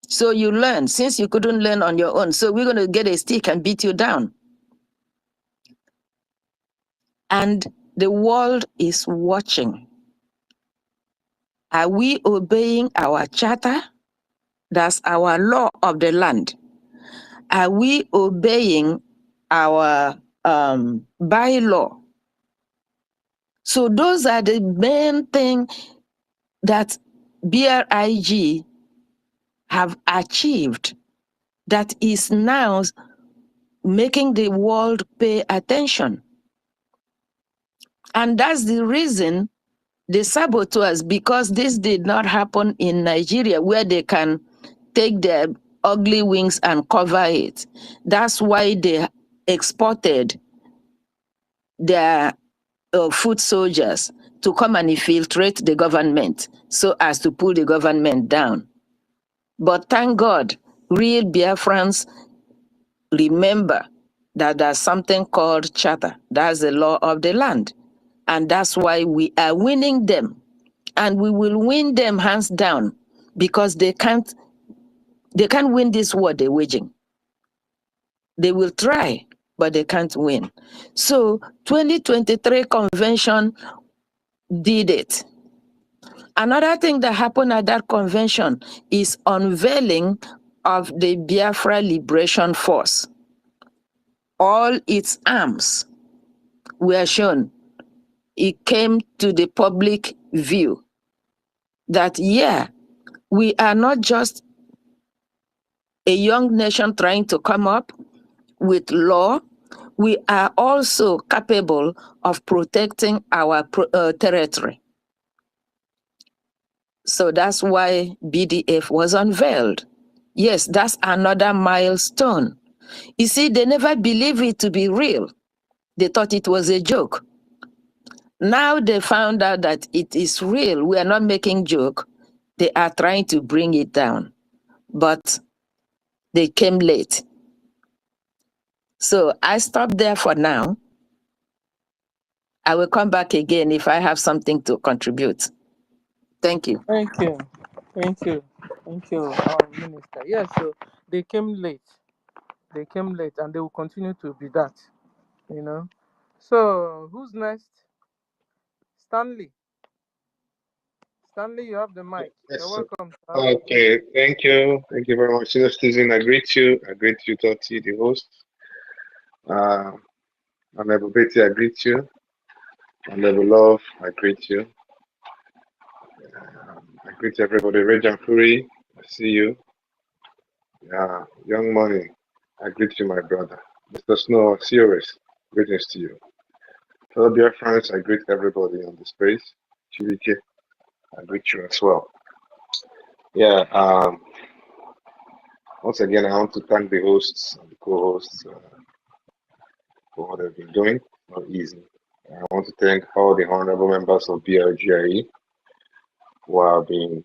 So you learn, since you couldn't learn on your own. So we're going to get a stick and beat you down. And the world is watching. Are we obeying our charter? That's our law of the land. Are we obeying our bylaw? So those are the main things that BRIG have achieved that is now making the world pay attention. And that's the reason the saboteurs, because this did not happen in Nigeria where they can take their ugly wings and cover it. That's why they exported their foot soldiers to come and infiltrate the government so as to pull the government down. But thank God, real Biafrans remember that there's something called charter. That's the law of the land. And that's why we are winning them. And we will win them hands down because they can't win this war they're waging. They will try, but they can't win. So 2023 convention did it. Another thing that happened at that convention is unveiling of the Biafra Liberation Force. All its arms were shown. It came to the public view that, yeah, we are not just a young nation trying to come up with law, we are also capable of protecting our territory. So that's why BDF was unveiled. Yes, that's another milestone. You see, they never believed it to be real. They thought it was a joke. Now they found out that it is real. We are not making joke. They are trying to bring it down. But they came late. So I stop there for now. I will come back again if I have something to contribute. Thank you. Thank you. Thank you. Thank you, our minister. Yes, so they came late. They came late and they will continue to be that, you know. So who's next? Stanley. Stanley, you have the mic. Yes, You're sir. welcome. Okay, thank you. Thank you very much. Senior citizen, I greet you. I greet you, Toti, the host. Honorable Betty, I greet you. Honorable Love, I greet you. I greet everybody. Regent Fury, I see you. Yeah, Young Money, I greet you, my brother. Mr. Snow, COS, greetings to you. Fellow dear friends, I greet everybody on the space. Chibike, I greet you as well. Yeah, once again, I want to thank the hosts and the co-hosts for what they've been doing. Not easy. I want to thank all the honorable members of BRGIE who have been,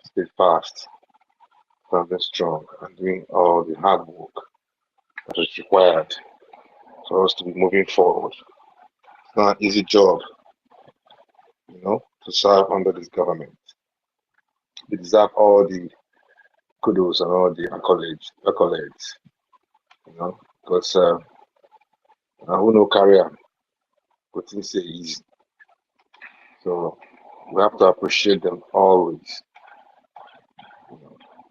steadfast, standing strong, and doing all the hard work that is required for us to be moving forward. It's not an easy job, to serve under this government. They deserve all the kudos and all the accolades, because who no career, but things say easy. So we have to appreciate them always,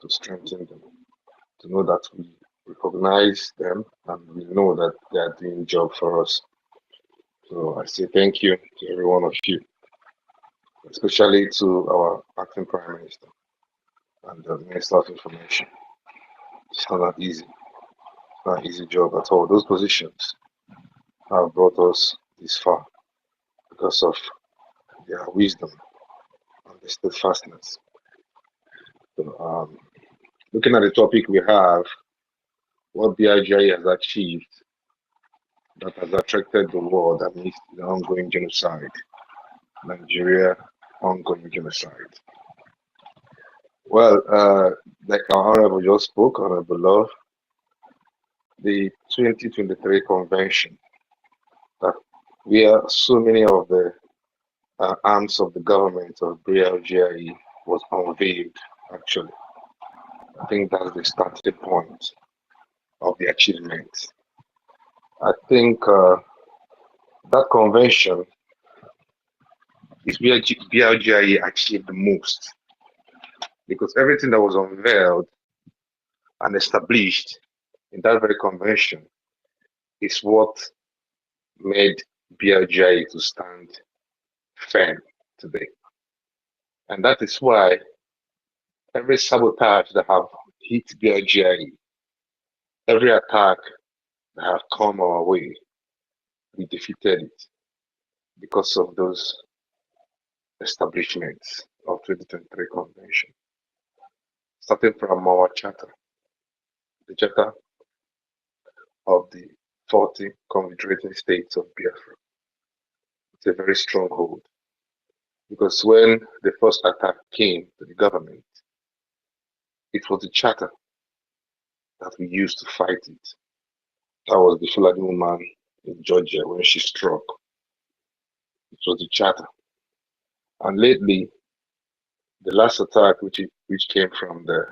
to strengthen them, to know that we recognize them, and we know that they are doing job for us. So I say thank you to every one of you, especially to our acting Prime Minister and the Minister of Information. It's not easy. It's not an easy job at all. Those positions have brought us this far because of their wisdom and the steadfastness. So, looking at the topic we have, what BIGI has achieved that has attracted the world amidst the ongoing genocide, Nigeria ongoing genocide. Well, like our Honorable just spoke, Honorable Love, the 2023 convention, that where so many of the arms of the government of BIGI was unveiled, actually. I think that's the starting point of the achievements. I think that convention is where BIGI achieved the most, because everything that was unveiled and established in that very convention is what made BIGI to stand firm today. And that is why every sabotage that have hit BIGI, every attack that have come our way, we defeated it because of those establishments of 2023 convention. Starting from our charter, the charter of the 40 confederating states of Biafra. It's a very strong hold, because when the first attack came to the government, it was the charter that we used to fight it. That was the Fulani woman in Georgia when she struck. It was the charter. And lately, the last attack, which came from the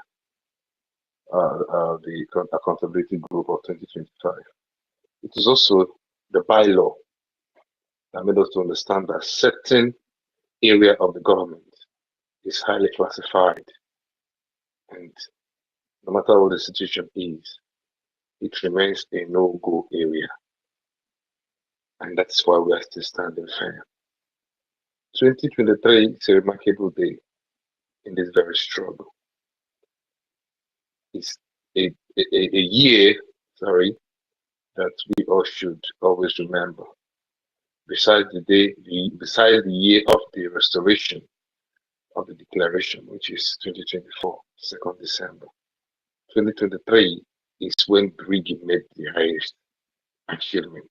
accountability group of 2025, it is also the bylaw that made us to understand that certain area of the government is highly classified, and no matter what the situation is, it remains a no-go area, and that's why we are still standing firm. 2023 is a remarkable day in this very struggle. It's a year, that we all should always remember. Besides the year of the restoration of the declaration, which is 2024, 2nd December. 2023 is when Brgie made the highest achievement.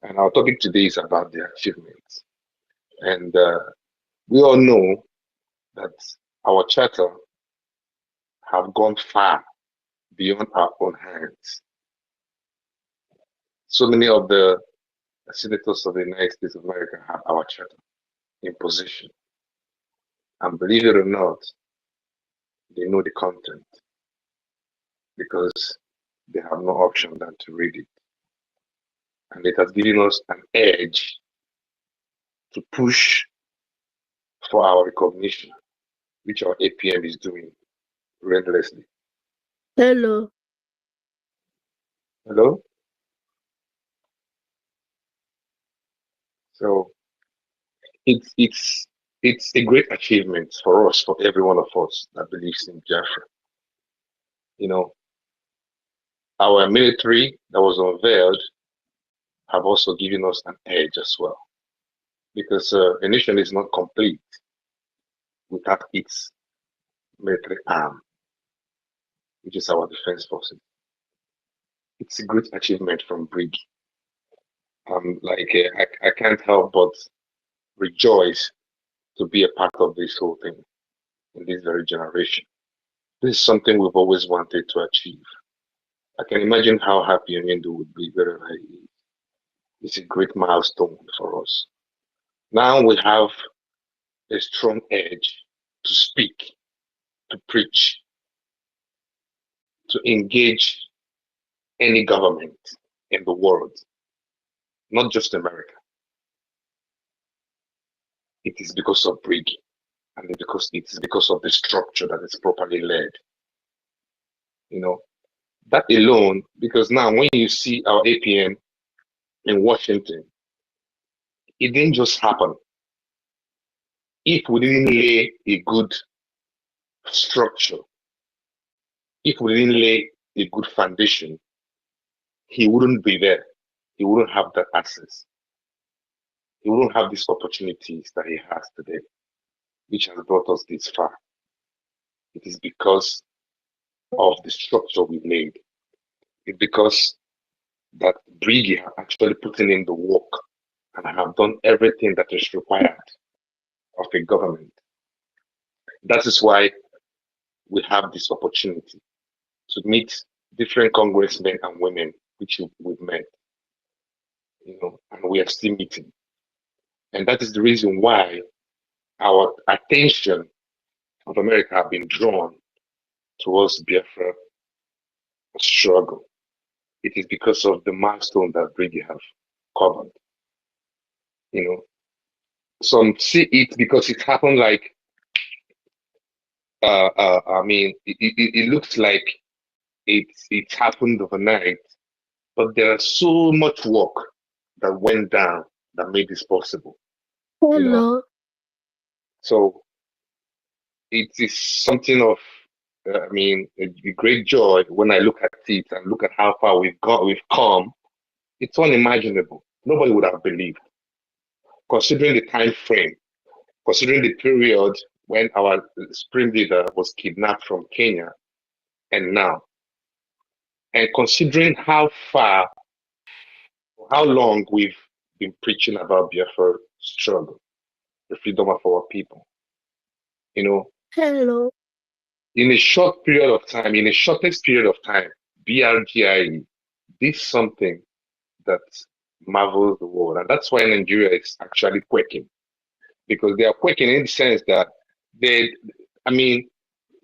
And our topic today is about the achievements. And we all know that our charter have gone far beyond our own hands. So many of the senators of the United States of America have our charter in possession. And believe it or not, they know the content because they have no option than to read it. And it has given us an edge to push for our recognition, which our APM is doing relentlessly. Hello. Hello? So it's a great achievement for us, for every one of us that believes in Biafra. You know, our military that was unveiled have also given us an edge as well, because a nation is not complete without its military arm, which is our defense forces. It's a great achievement from Brgie. I can't help but rejoice to be a part of this whole thing in this very generation. This is something we've always wanted to achieve. I can imagine how happy Nnamdi would be wherever he is. It's a great milestone for us. Now we have a strong edge to speak, to preach, to engage any government in the world, not just America. It is because of Brgie, and it is because of the structure that is properly led. You know, That alone, because now when you see our APN in Washington, it didn't just happen. If we didn't lay a good structure, if we didn't lay a good foundation, he wouldn't be there. He wouldn't have that access. He wouldn't have these opportunities that he has today, which has brought us this far. It is because of the structure we laid. It's because that Brgie have actually put in the work and have done everything that is required of a government. That is why we have this opportunity to meet different congressmen and women, which we've met, and we are still meeting. And that is the reason why our attention of America have been drawn towards Biafra struggle. It is because of the milestone that Brgie have covered. Some see it because it happened like, it looks like it happened overnight, but there is so much work that went down that made this possible. Hello. So it is something of, a great joy when I look at it and look at how far we've come. It's unimaginable. Nobody would have believed, considering the time frame, considering the period when our spring leader was kidnapped from Kenya and now, and considering how long we've been preaching about Biafra struggle, the freedom of our people. Hello. In a short period of time, in the shortest period of time, BRGIE did something that marvels the world. And that's why Nigeria is actually quaking. Because they are quaking in the sense that there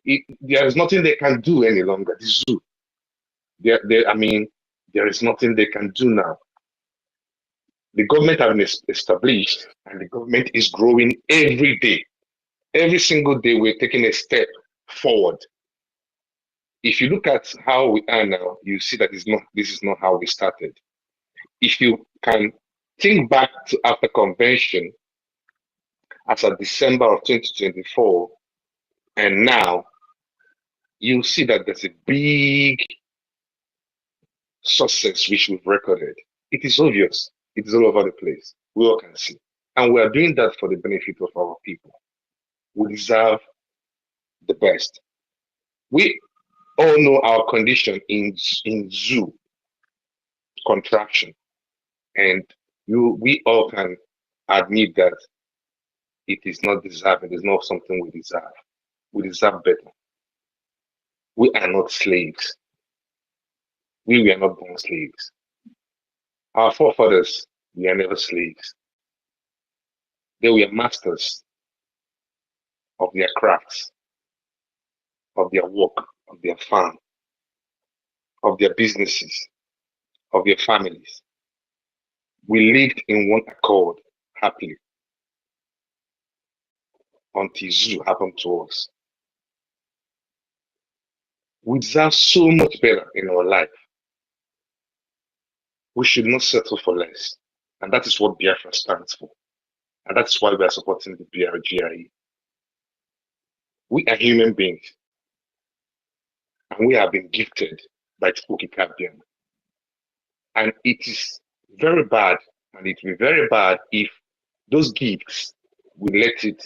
is nothing they can do any longer. The zoo. There is nothing they can do now. The government has been established and the government is growing every day. Every single day we're taking a step forward. If you look at how we are now, you see that this is not how we started. If you can think back to after convention as of December of 2024, and now you see that there's a big success which we've recorded. It is obvious. It is all over the place. We all can see. And we are doing that for the benefit of our people. We deserve the best. We all know our condition in zoo contraction. And we all can admit that it is not deserving. It's not something we deserve. We deserve better. We are not slaves. We were not born slaves. Our forefathers were never slaves. They were masters of their crafts, of their work, of their farm, of their businesses, of their families. We lived in one accord happily until zoo happened to us. We deserve so much better in our life. We should not settle for less. And that is what Biafra stands for. And that's why we are supporting the BRGIE. We are human beings. And we have been gifted by EFIK-IBIBIO. And it is very bad, and it will be very bad if those gifts, we let it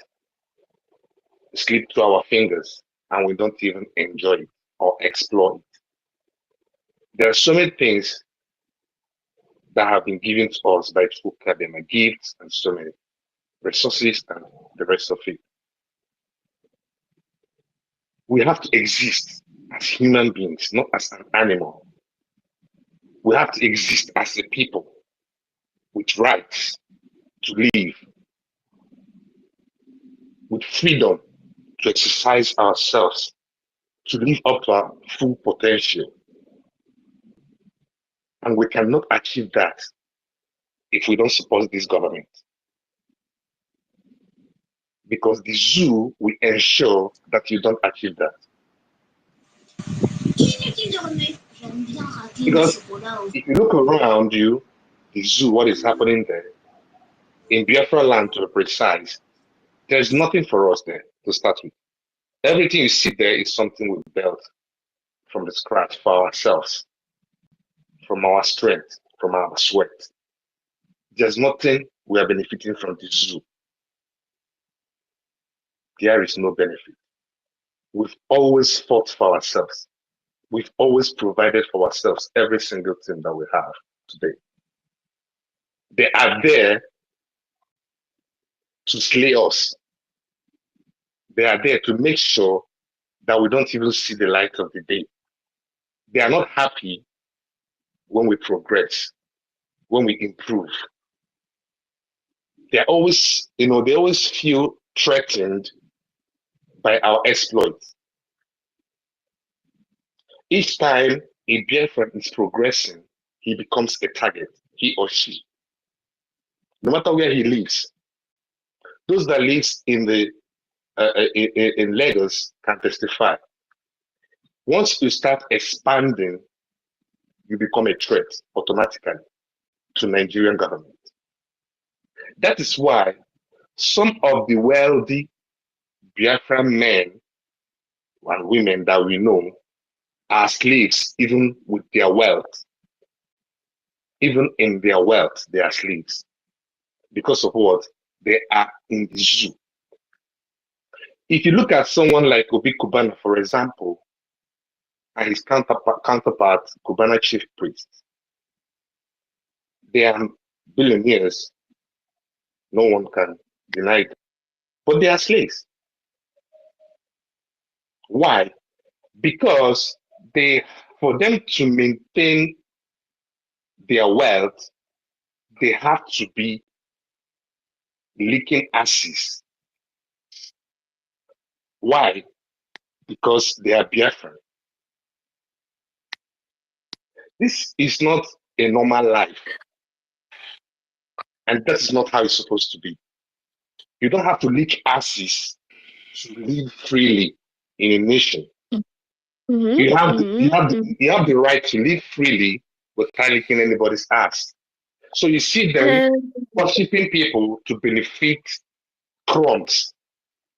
slip through our fingers and we don't even enjoy it or explore it. There are so many things that have been given to us by EFIK-IBIBIO, gifts and so many resources and the rest of it. We have to exist as human beings, not as an animal. We have to exist as a people with rights to live, with freedom to exercise ourselves, to live up to our full potential. And we cannot achieve that if we don't support this government. Because the zoo will ensure that you don't achieve that. Because if you look around you, the zoo, what is happening there, in Biafra land to be precise, there's nothing for us there to start with. Everything you see there is something we built from the scratch for ourselves, from our strength, from our sweat. There's nothing we are benefiting from the zoo. There is no benefit. We've always fought for ourselves. We've always provided for ourselves every single thing that we have today. They are there to slay us. They are there to make sure that we don't even see the light of the day. They are not happy when we progress, when we improve. They're always, they always feel threatened by our exploits. Each time a Biafran is progressing, he becomes a target, he or she. No matter where he lives. Those that live in Lagos can testify. Once you start expanding, you become a threat automatically to Nigerian government. That is why some of the wealthy Biafran men and women that we know are slaves even with their wealth. Even in their wealth, they are slaves. Because of what? They are in the zoo. If you look at someone like Obi Kubana, for example, and his counterpart, Kubana chief priest, they are billionaires. No one can deny it. But they are slaves. Why? Because for them to maintain their wealth, they have to be leaking ashes. Why? Because they are Biafran. This is not a normal life. And that's not how it's supposed to be. You don't have to leak ashes to live freely in a nation. You have the right to live freely without licking anybody's ass. So you see them worshipping people to benefit crumbs,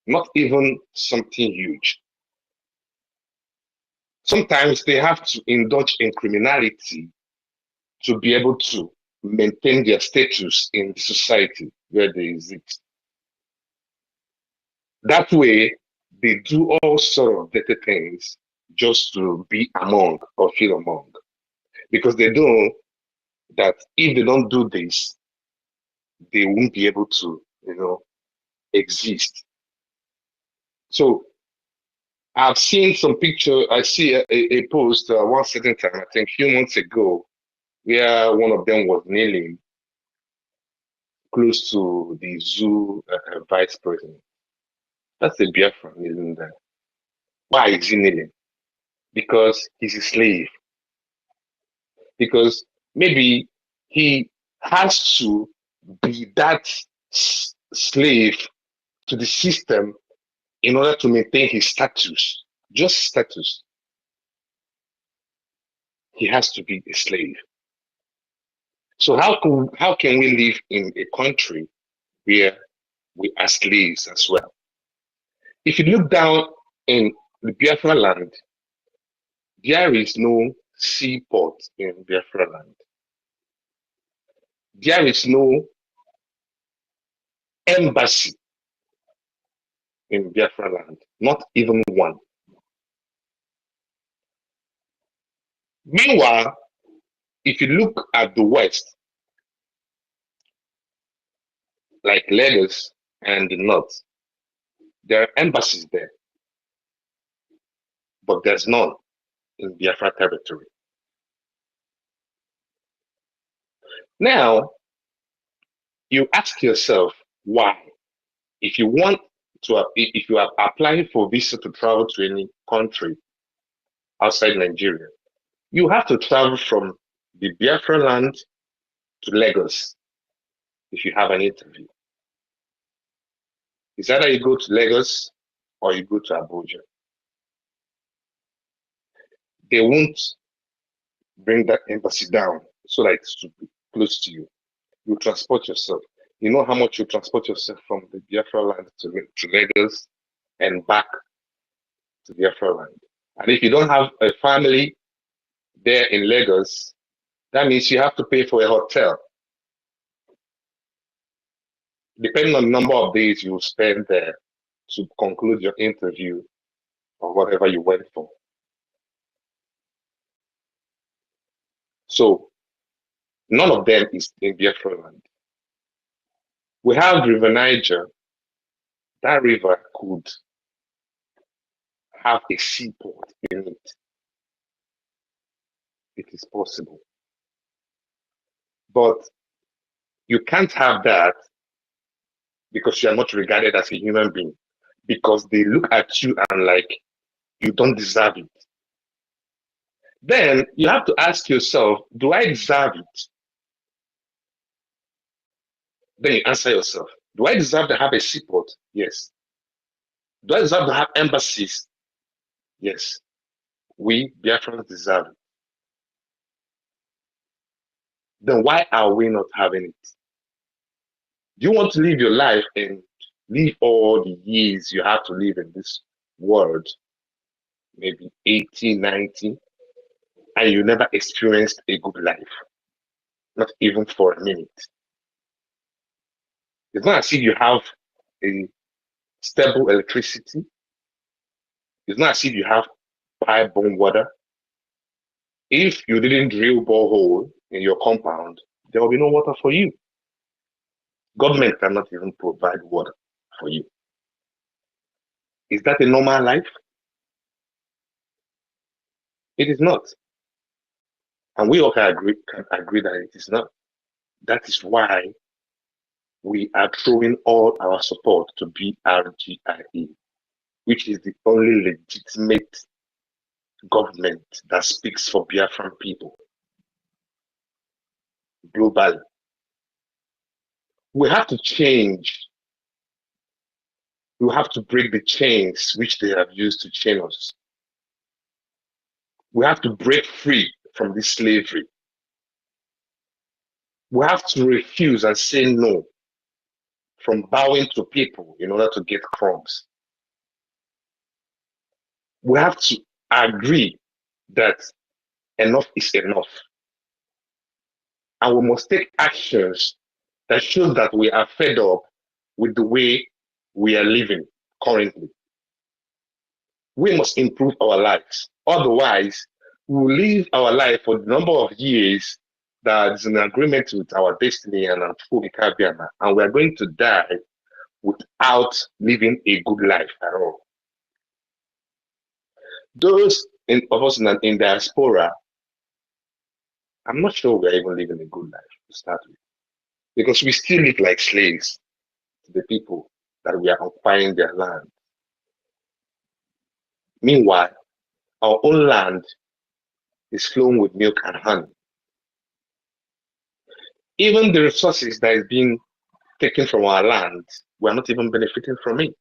not even something huge. Sometimes they have to indulge in criminality to be able to maintain their status in the society where they exist. That way, they do all sort of dirty things just to be among or feel among. Because they know that if they don't do this, they won't be able to, exist. So I've seen some picture, I see a post one certain time, I think a few months ago, where one of them was kneeling close to the zoo vice president. That's a Biafran kneeling there. Why is he kneeling? Because he's a slave. Because maybe he has to be that slave to the system in order to maintain his status, just status. He has to be a slave. So how can we live in a country where we are slaves as well? If you look down in the Biafra land, there is no seaport in Biafra land. There is no embassy in Biafra land, not even one. Meanwhile, if you look at the West, like Lagos and the North, there are embassies there, but there's none in Biafra territory. Now, you ask yourself why. If you are applying for visa to travel to any country outside Nigeria, you have to travel from the Biafra land to Lagos if you have an interview. It's either you go to Lagos or you go to Abuja. They won't bring that embassy down so that it should be close to you. You transport yourself. You know how much you transport yourself from the Biafra land to Lagos and back to Biafra land. And if you don't have a family there in Lagos, that means you have to pay for a hotel. Depending on the number of days you spend there to conclude your interview or whatever you went for. So none of them is in Biafra land. We have River Niger. That river could have a seaport in it. It is possible. But you can't have that because you are not regarded as a human being, because they look at you and like you don't deserve it. Then you have to ask yourself, do I deserve it? Then you answer yourself, do I deserve to have a seaport? Yes. Do I deserve to have embassies? Yes. We Biafrans deserve it. Then why are we not having it? Do you want to live your life and live all the years you have to live in this world, maybe 80, 90, and you never experienced a good life? Not even for a minute. It's not as if you have a stable electricity. It's not as if you have pipe-borne water. If you didn't drill borehole in your compound, there will be no water for you. Government cannot even provide water for you. Is that a normal life? It is not. And we all can agree that it is not. That is why we are throwing all our support to BRGIE, which is the only legitimate government that speaks for Biafran people globally. We have to change. We have to break the chains which they have used to chain us. We have to break free from this slavery. We have to refuse and say no from bowing to people in order to get crumbs. We have to agree that enough is enough. And we must take actions that show that we are fed up with the way we are living currently. We must improve our lives. Otherwise, we will live our life for the number of years that is in agreement with our destiny and our EFIK-IBIBIO, and we are going to die without living a good life at all. Those of us in diaspora, I'm not sure we are even living a good life to start with, because we still live like slaves to the people that we are occupying their land. Meanwhile, our own land is flowing with milk and honey. Even the resources that is being taken from our land, we are not even benefiting from it.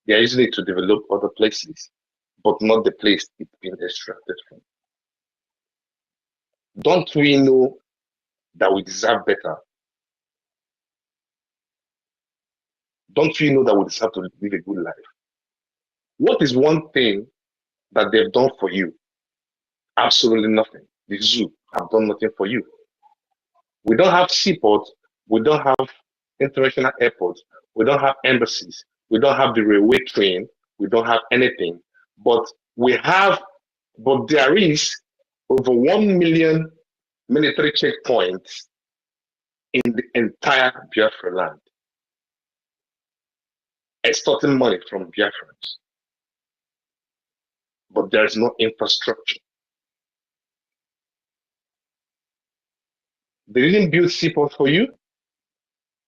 They are using it to develop other places, but not the place it's been extracted from. Don't we know that we deserve better? Don't we know that we deserve to live a good life? What is one thing that they've done for you? Absolutely nothing. The zoo have done nothing for you. We don't have seaports, we don't have international airports, we don't have embassies, we don't have the railway train, we don't have anything. But there is over 1 million military checkpoints in the entire Biafra land, extorting money from Biafrans. But there's no infrastructure. They didn't build seaports for you.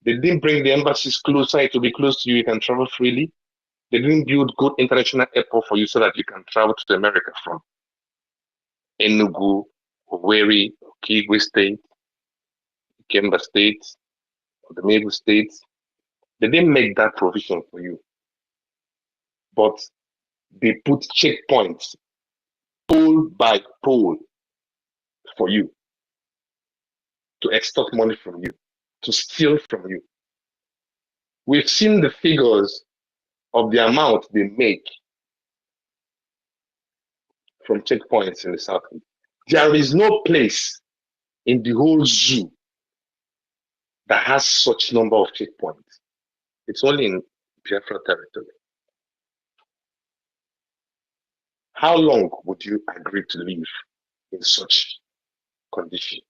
They didn't bring the embassies closer to be close to you. You can travel freely. They didn't build good international airport for you so that you can travel to America from Enugu, Owerri, Okigwe State, Kemba State, or the Middle States. They didn't make that provision for you. But they put checkpoints pole by pole for you, to extort money from you, to steal from you. We've seen the figures of the amount they make from checkpoints in the southeast. There is no place in the whole zoo that has such number of checkpoints. It's only in Biafra territory. How long would you agree to live in such condition?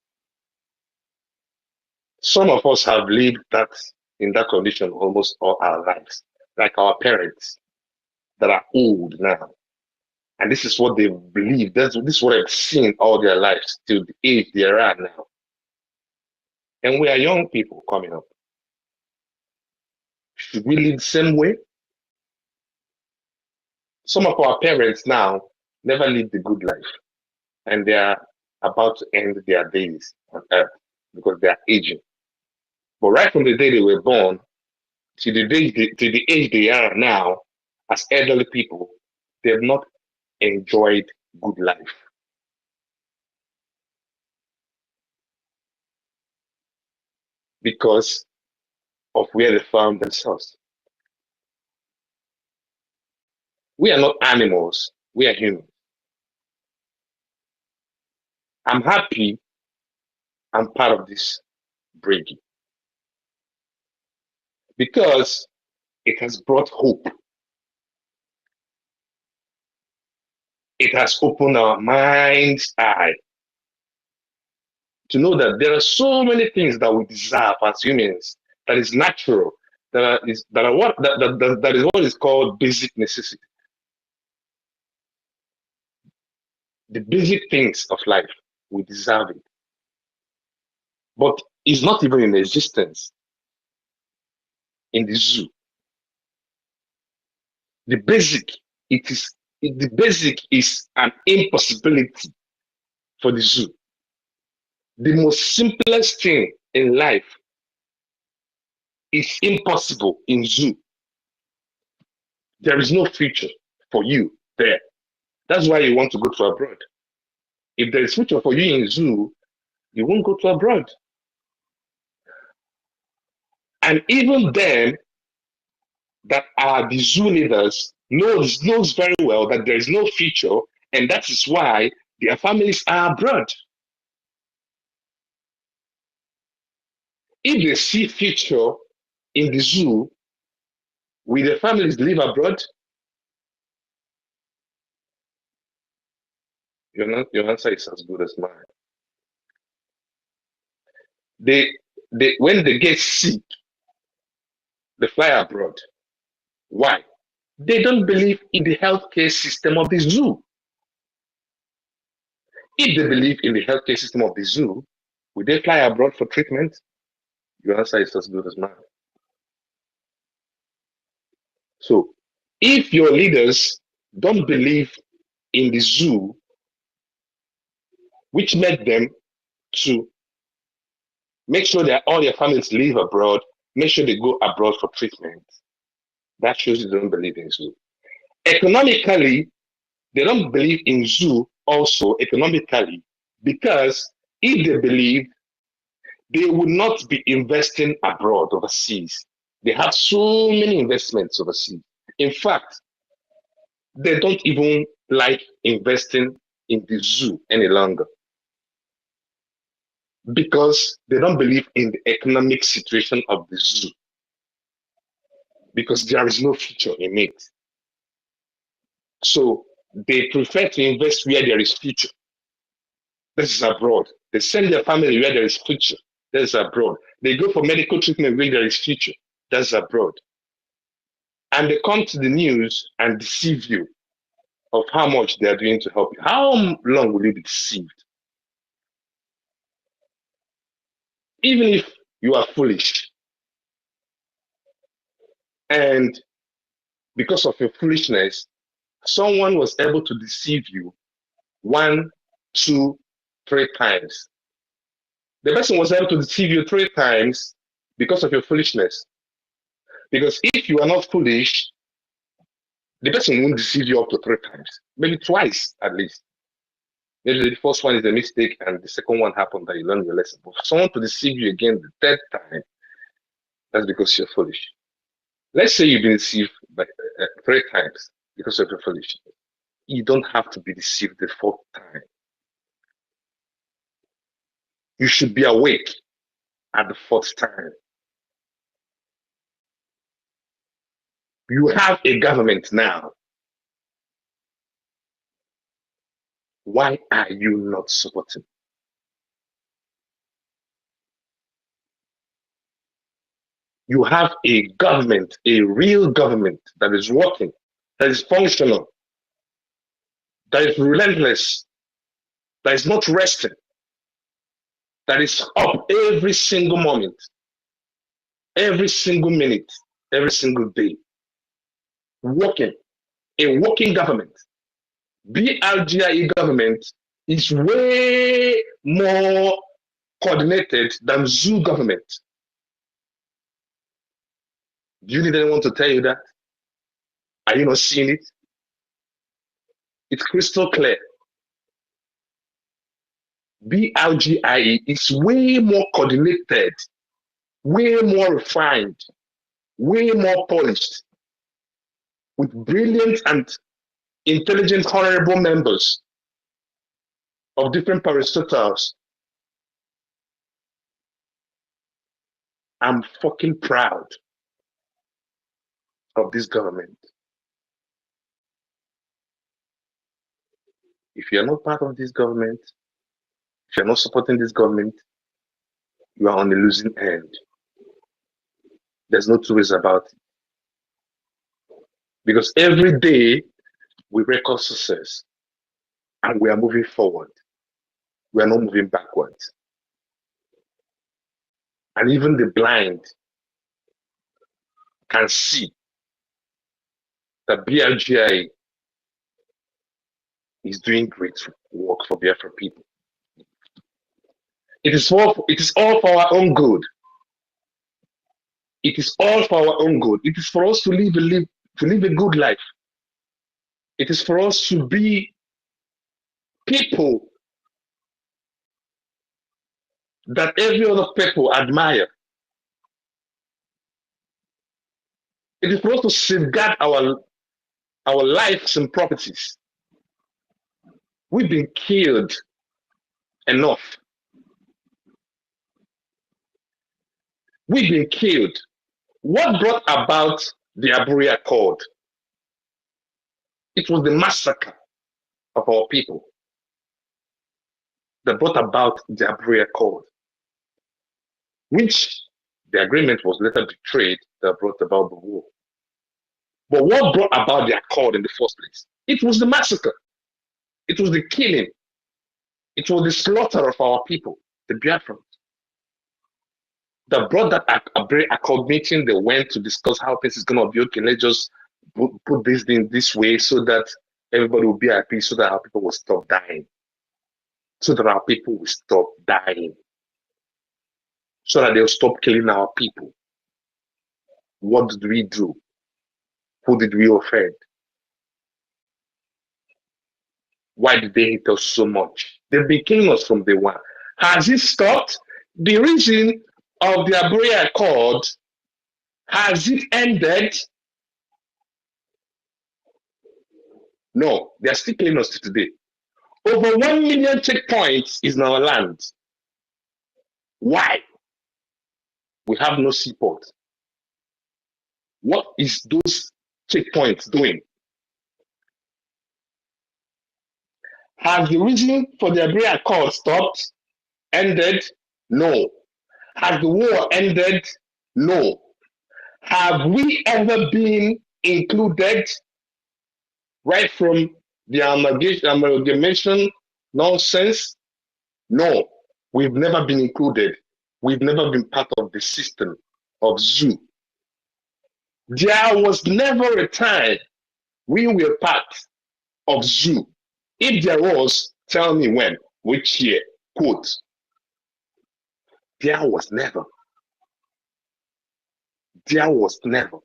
Some of us have lived in that condition almost all our lives, like our parents that are old now. And this is what they believe. This is what they've seen all their lives till the age they are at now. And we are young people coming up. Should we live the same way? Some of our parents now never lived a good life, and they are about to end their days on earth because they are aging. But right from the day they were born to the age they are now, as elderly people, they have not enjoyed good life. Because of where they found themselves. We are not animals, we are humans. I'm happy I'm part of this Brgie because it has brought hope. It has opened our mind's eye to know that there are so many things that we deserve as humans that is natural, that is what is called basic necessity. The basic things of life, we deserve it. But it's not even in existence in the zoo. The basic is an impossibility for the zoo. The most simplest thing in life is impossible in zoo. There is no future for you there. That's why you want to go to abroad. If there is future for you in zoo, you won't go to abroad. And even them that are the zoo leaders knows very well that there is no future, and that is why their families are abroad. If they see future in the zoo, will their families live abroad? Your answer is as good as mine. When they get sick, they fly abroad. Why? They don't believe in the healthcare system of the zoo. If they believe in the healthcare system of the zoo, will they fly abroad for treatment? Your answer is as good as mine. So, if your leaders don't believe in the zoo, which made them to make sure that all their families live abroad, make sure they go abroad for treatment, that shows you don't believe in zoo. Economically, they don't believe in zoo also economically, because if they believe, they would not be investing abroad overseas. They have so many investments overseas. In fact, they don't even like investing in the zoo any longer because they don't believe in the economic situation of the zoo, because there is no future in it. So they prefer to invest where there is future. This is abroad. They send their family where there is future. That is abroad. They go for medical treatment where there is future. That's abroad. And they come to the news and deceive you of how much they are doing to help you. How long will you be deceived? Even if you are foolish, and because of your foolishness, someone was able to deceive you 1, 2, 3 times. The person was able to deceive you 3 times because of your foolishness. Because if you are not foolish, the person won't deceive you up to 3 times, maybe twice at least. Maybe the first one is a mistake and the second one happened that you learn your lesson. But for someone to deceive you again the third time, that's because you're foolish. Let's say you've been deceived by 3 times because of your foolish. You don't have to be deceived the 4th time. You should be awake at the 4th time. You have a government now. Why are you not supporting? You have a government, a real government that is working, that is functional, that is relentless, that is not resting, that is up every single moment, every single minute, every single day. Working, a working government. BRGIE government is way more coordinated than zoo government. Do you need anyone to tell you that? Are you not seeing it? It's crystal clear. BRGIE is way more coordinated, way more refined, way more polished, with brilliant and intelligent, honorable members of different parastatals. I'm fucking proud of this government. If you're not part of this government, if you're not supporting this government, you are on the losing end. There's no 2 ways about it. Because every day we record success and we are moving forward. We are not moving backwards. And even the blind can see that BRGI is doing great work for Biafra people. It is all for our own good. It is all for our own good. It is for us to live a good life. It is for us to be people that every other people admire. It is for us to safeguard our lives and properties. We've been killed enough. We've been killed. What brought about the Aburi Accord? It was the massacre of our people that brought about the Aburi Accord, which the agreement was later betrayed that brought about the war. But what brought about the accord in the first place? It was the massacre. It was the killing. It was the slaughter of our people, the Biafrans, that brought that Aburi Accord meeting. They went to discuss how things is going to be okay. Let's just put this in this way so that everybody will be at peace, so that our people will stop dying. So that our people will stop dying. So that they'll stop killing our people. What did we do? Who did we offend? Why did they hate us so much? They've been killing us from day one. Has it stopped? The reason of the Aburi Accord, has it ended? No, they are still killing us today. Over 1 million checkpoints is in our land. Why? We have no seaport. What is those checkpoints doing? Has the reason for the Aburi Accord stopped? Ended? No. Has the war ended? No. Have we ever been included right from the amalgamation nonsense? No. We've never been included. We've never been part of the system of zoo. There was never a time we were part of zoo. If there was, tell me when, which year, quote. There was never. There was never.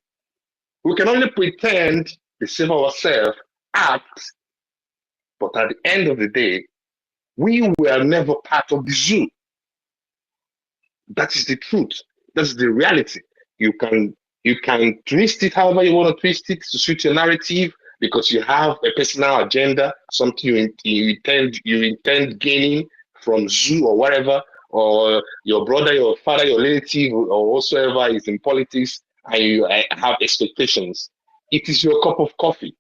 We can only pretend, deceive ourselves, act, but at the end of the day, We were never part of the zoo. That is the truth. That's the reality. You can twist it however you want to twist it to suit your narrative because you have a personal agenda, something you intend gaining from zoo or whatever, or your brother, your father, your relative, or whatsoever is in politics, and you have expectations. It is your cup of coffee.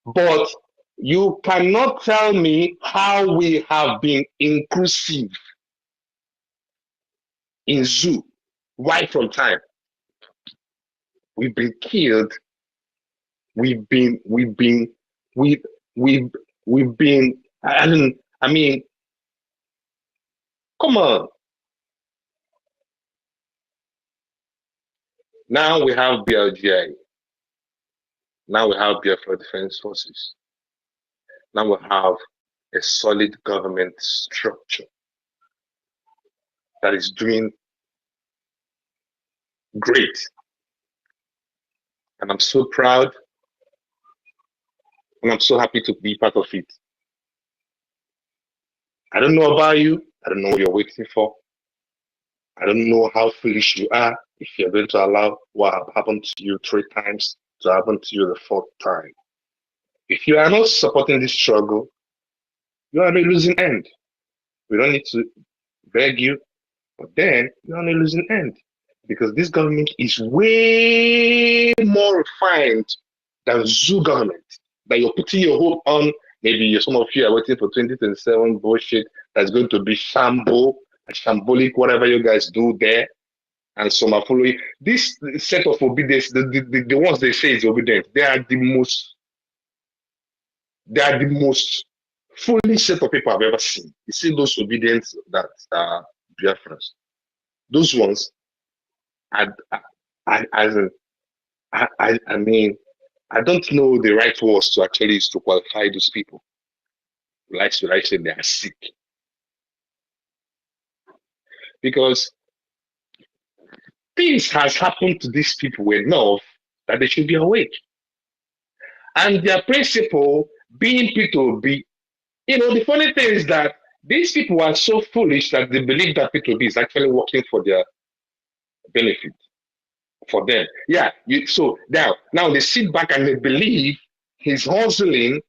But you cannot tell me how we have been inclusive in zoo right from time. We've been killed. We've been. I mean, come on. Now we have BLGI. Now we have Biafra Defense Forces. Now we have a solid government structure that is doing great. And I'm so proud. And I'm so happy to be part of it. I don't know about you. I don't know what you're waiting for. I don't know how foolish you are if you're going to allow what happened to you 3 times to happen to you the 4th time. If you are not supporting this struggle, you are on a losing end. We don't need to beg you, but then you're on a losing end because this government is way more refined than zoo government that you're putting your hope on. Maybe some of you are waiting for 2027 bullshit that's going to be shambolic, whatever you guys do there. And some are following this set of obedience. The ones they say is obedient. They are the most foolish set of people I've ever seen. You see those obedience that are BIAFRANS. Those ones, I mean, I don't know the right words to actually use to qualify those people. Like should I say they are sick? Because things has happened to these people enough that they should be awake. And their principle being P2B, you know, the funny thing is that these people are so foolish that they believe that P2B is actually working for their benefit, for them. Yeah, so now they sit back and they believe he's hustling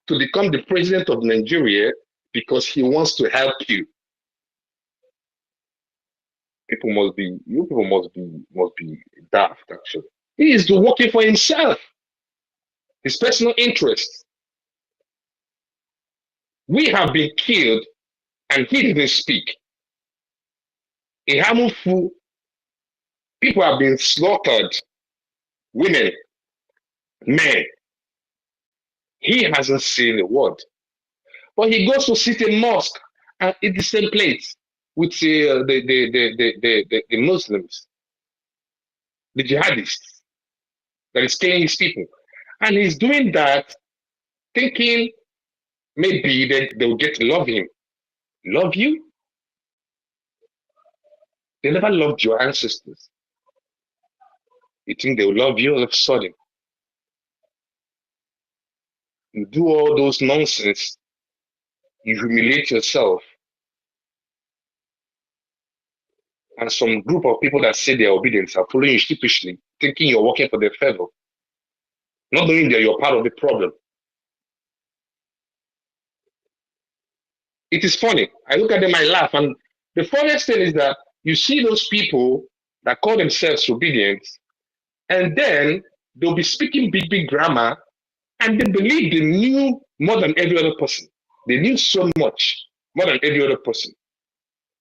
to become the president of Nigeria because he wants to help you. You people must be daft, actually. He is working for himself, his personal interests. We have been killed and he didn't speak. In Hamufu, people have been slaughtered, women, men. He hasn't seen a word. But he goes to sit in mosque and eat the same plate with the Muslims, the jihadists that is killing his people. And he's doing that thinking maybe they will get to love him. Love you? They never loved your ancestors. You think they will love you all of a sudden? You do all those nonsense, you humiliate yourself. And some group of people that say they're obedient are following you sheepishly, thinking you're working for their favor, not knowing that you're part of the problem. It is funny. I look at them, I laugh. And the funniest thing is that you see those people that call themselves obedient, and then they'll be speaking big grammar, and they believe they knew more than every other person. They knew so much more than every other person.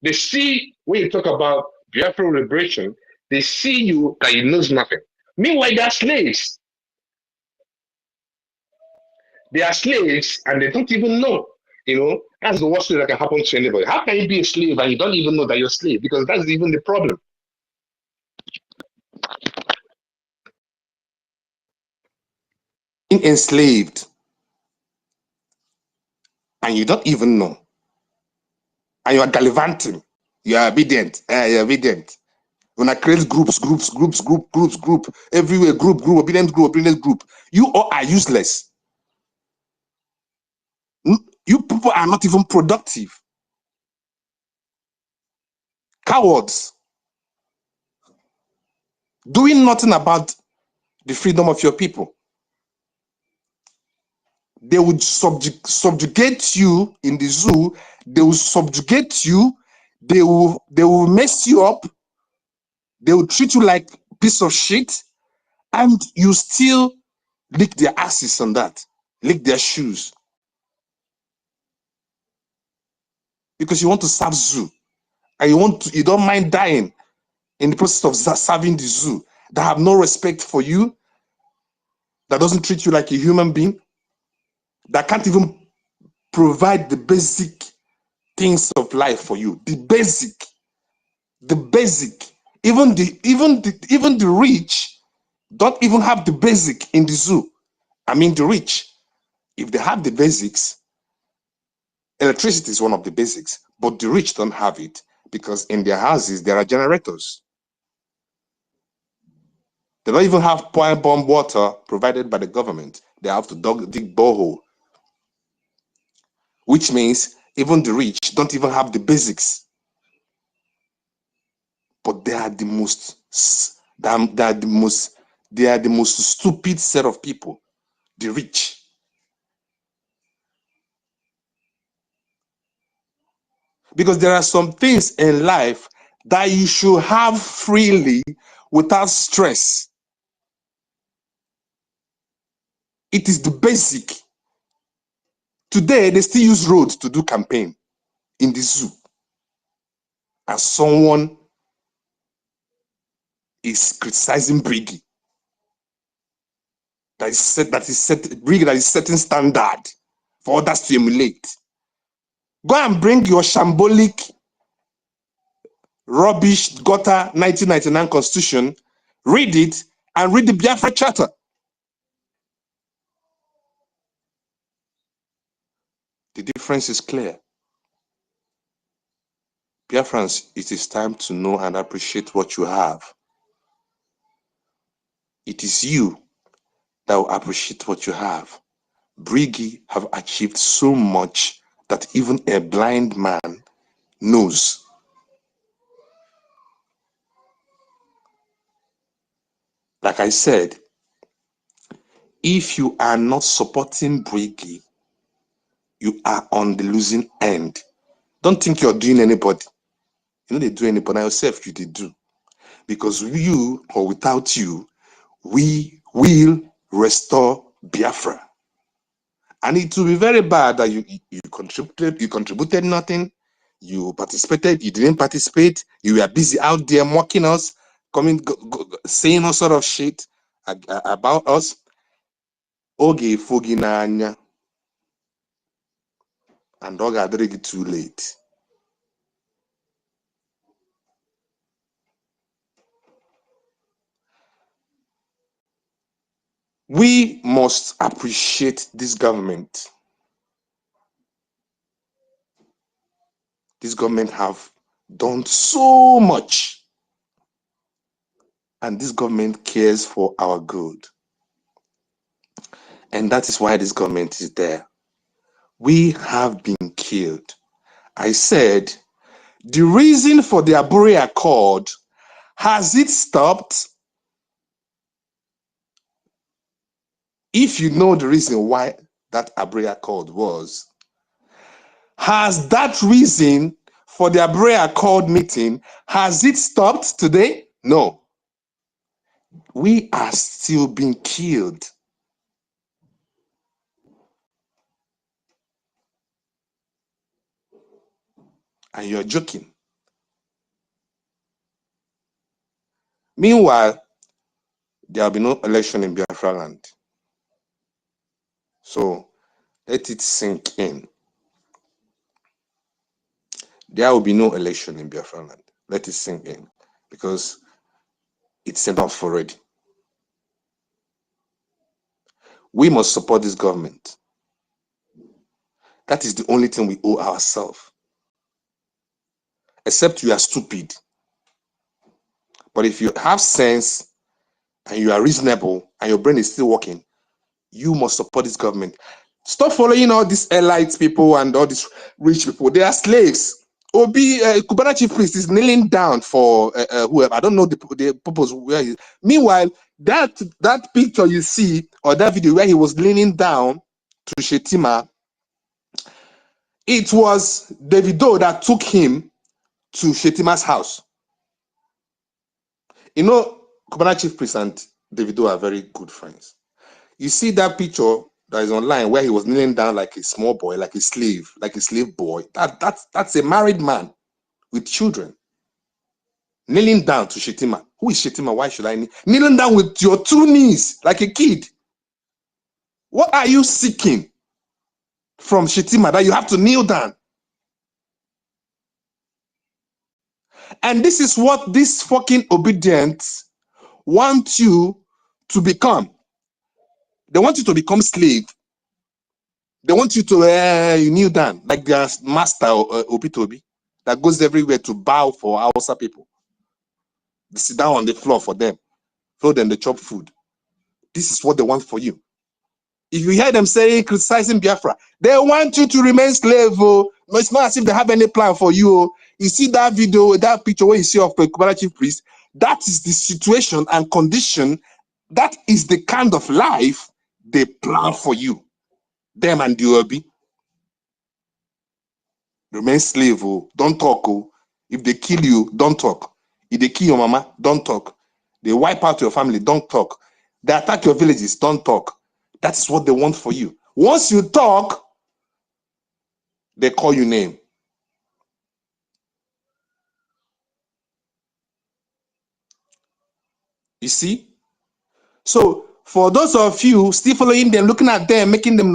They see, when you talk about Biafra liberation, they see you that you knows nothing. Meanwhile, they are slaves. They are slaves and they don't even know. You know, that's the worst thing that can happen to anybody. How can you be a slave and you don't even know that you're a slave? Because that's even the problem. Being enslaved and you don't even know. And you are gallivanting. You are obedient. You're obedient. When I create groups, everywhere, group, obedient group. You all are useless. You people are not even productive. Cowards. Doing nothing about the freedom of your people. They would subjugate you in the zoo. They will subjugate you. They will mess you up. They will treat you like a piece of shit, and you still lick their asses on that, lick their shoes, because you want to serve zoo, and you don't mind dying in the process of serving the zoo, that have no respect for you, that doesn't treat you like a human being, that can't even provide the basic things of life for you. The basic. Even the rich don't even have the basic in the zoo. I mean, the rich, if they have the basics, electricity is one of the basics, but the rich don't have it because in their houses there are generators. They don't even have point bomb water provided by the government. They have to dig borehole, which means even the rich don't even have the basics. But they are the most stupid set of people, the rich. Because there are some things in life that you should have freely without stress. It is the basic. Today, they still use roads to do campaign in the zoo. As someone is criticizing Brgie, Brgie that is setting standard for others to emulate. Go and bring your shambolic, rubbish, gutter 1999 constitution, read it, and read the Biafra Charter. The difference is clear. Biafrans, it is time to know and appreciate what you have. It is you that will appreciate what you have. Brgie have achieved so much that even a blind man knows. Like I said, if you are not supporting Brgie, you are on the losing end. Don't think you're doing anybody. You know they do anybody, yourself you did do. Because you or without you, we will restore Biafra. And it will be very bad that you contributed nothing, you participated, you didn't participate, you were busy out there mocking us, saying all sort of shit about us. Oge fogi n'anya, and oge adịrịghị too late. We must appreciate this government. This government have done so much, and this government cares for our good. And that is why this government is there. We have been killed. I said, the reason for the Abure Accord, has it stopped? If you know the reason why that Abure Accord was, has that reason for the Abure Accord meeting, has it stopped today? No. We are still being killed. And you're joking. Meanwhile, there will be no election in Biafra land. So let it sink in. There will be no election in Biafra land. Let it sink in. Because it's enough already. We must support this government. That is the only thing we owe ourselves. Except you are stupid. But if you have sense and you are reasonable and your brain is still working, you must support this government. Stop following all these elite people and all these rich people. They are slaves. Obi, Kubana chief priest is kneeling down for whoever. I don't know the purpose where he is. Meanwhile, that picture you see, or that video where he was leaning down to Shetima, it was Davido that took him to Shetima's house. You know, Kubana chief priest and Davido are very good friends. You see that picture that is online where he was kneeling down like a small boy, like a slave boy. That's a married man with children. Kneeling down to Shetima. Who is Shetima? Why should I kneel? Kneeling down with your 2 knees like a kid. What are you seeking from Shetima that you have to kneel down? And this is what these fucking obedients want you to become. They want you to become slave. They want you to you kneel down like their master Obitobi that goes everywhere to bow for Hausa people. They sit down on the floor for them. For them they chop food. This is what they want for you. If you hear them saying, criticizing Biafra, they want you to remain slave. Oh. No, it's not as if they have any plan for you. Oh. You see that video, that picture where you see of the Kubana chief priest, that is the situation and condition. That is the kind of life they plan for you. Them and the Obi. Remain slave. Oh. Don't talk. Oh. If they kill you, don't talk. If they kill your mama, don't talk. They wipe out your family, don't talk. They attack your villages, don't talk. That is what they want for you. Once you talk, they call you name. You see? So for those of you still following them, looking at them, making them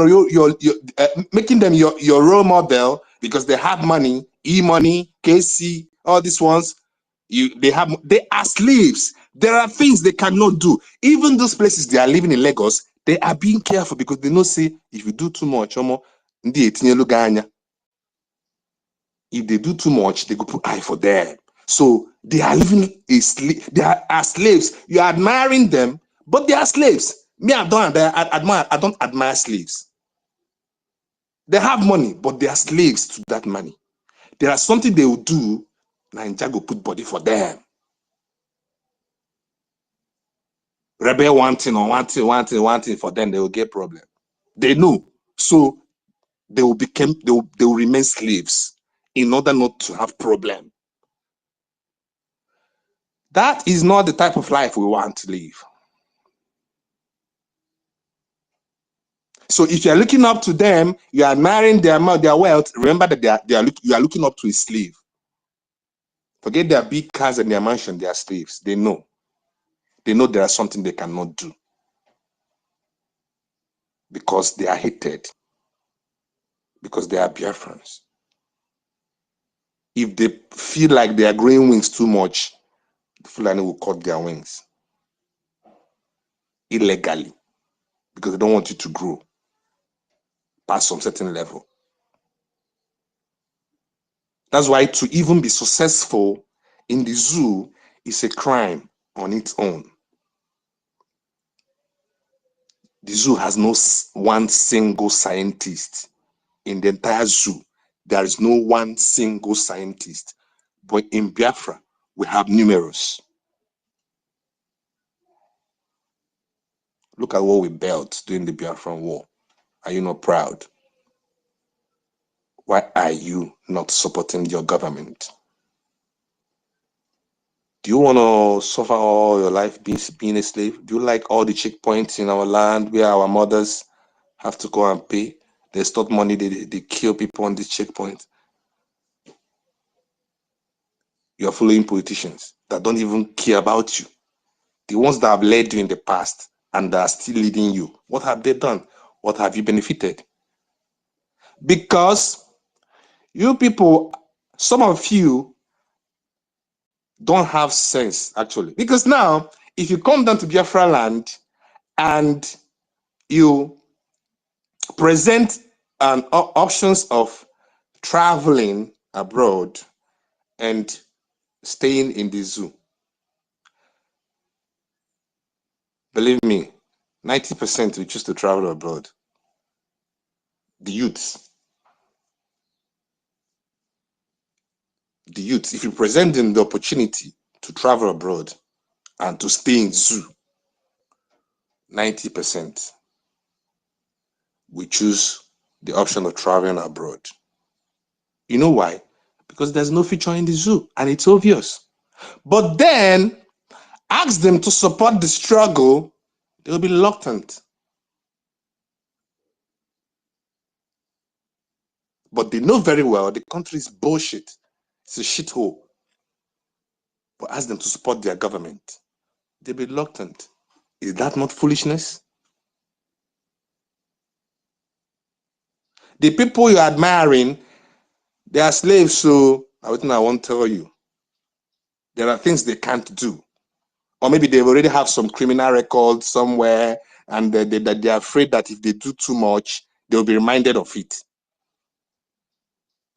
your role model because they have money, E-money, KC, all these ones, they are slaves. There are things they cannot do. Even those places they are living in Lagos, they are being careful because they know say if you do too much, if they do too much, they go put eye for them. So they are living they are as slaves. You are admiring them, but they are slaves. Me, I don't admire slaves. They have money, but they are slaves to that money. There are something they will do, Nigeria go put body for them. Rebel one thing for them, they will get problem. They know. So they will remain slaves in order not to have problem. That is not the type of life we want to live. So if you are looking up to them, you are admiring their wealth, remember that you are looking up to a slave. Forget their big cars and their mansion, they are slaves. They know. They know there is something they cannot do. Because they are hated. Because they are Biafrans. If they feel like they are growing wings too much, the Fulani will cut their wings. Illegally. Because they don't want you to grow past some certain level. That's why to even be successful in the zoo is a crime on its own. The zoo has no one single scientist in the entire zoo. There is no one single scientist. But in Biafra, we have numerous. Look at what we built during the Biafran War. Are you not proud? Why are you not supporting your government? Do you want to suffer all your life being a slave? Do you like all the checkpoints in our land where our mothers have to go and pay? They stole money, they kill people on this checkpoint. You're following politicians that don't even care about you. The ones that have led you in the past and that are still leading you. What have they done? What have you benefited? Because you people, some of you don't have sense actually. Because now, if you come down to Biafra land and you present options of traveling abroad and staying in the zoo, believe me, 90% will choose to travel abroad. The youths. The youths, if you present them the opportunity to travel abroad and to stay in zoo, 90% we choose the option of traveling abroad. You know why? Because there's no future in the zoo, and it's obvious. But then, ask them to support the struggle, they'll be reluctant. But they know very well the country is bullshit. It's a shithole. But ask them to support their government, they'll be reluctant. Is that not foolishness? The people you're admiring, they are slaves, so I won't tell you. There are things they can't do. Or maybe they already have some criminal record somewhere, and they're afraid that if they do too much, they'll be reminded of it.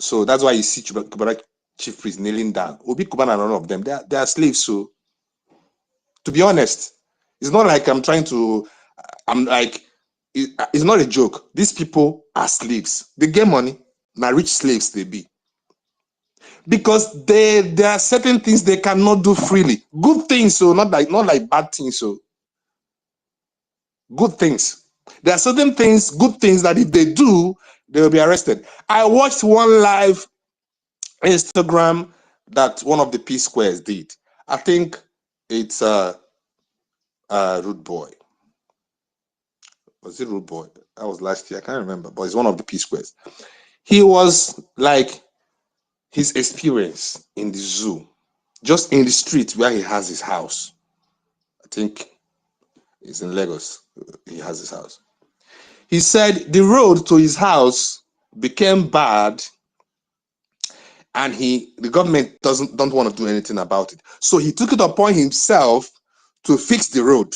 So that's why you see Chief Priest kneeling down. Obi Kuban and none of them, they are slaves. So, to be honest, it's not like I'm like, it's not a joke. These people are slaves. They get money. Now rich slaves they be. Because there are certain things they cannot do freely. Good things, so not like bad things. So good things. There are certain things, good things that if they do, they will be arrested. I watched one live Instagram that one of the P Squares did. I think it's Rude Boy. Was it Rude Boy? That was last year. I can't remember, but it's one of the P Squares. He was like his experience in the zoo, just in the street where he has his house. I think it's in Lagos. He has his house. He said the road to his house became bad, and the government don't want to do anything about it. So he took it upon himself to fix the road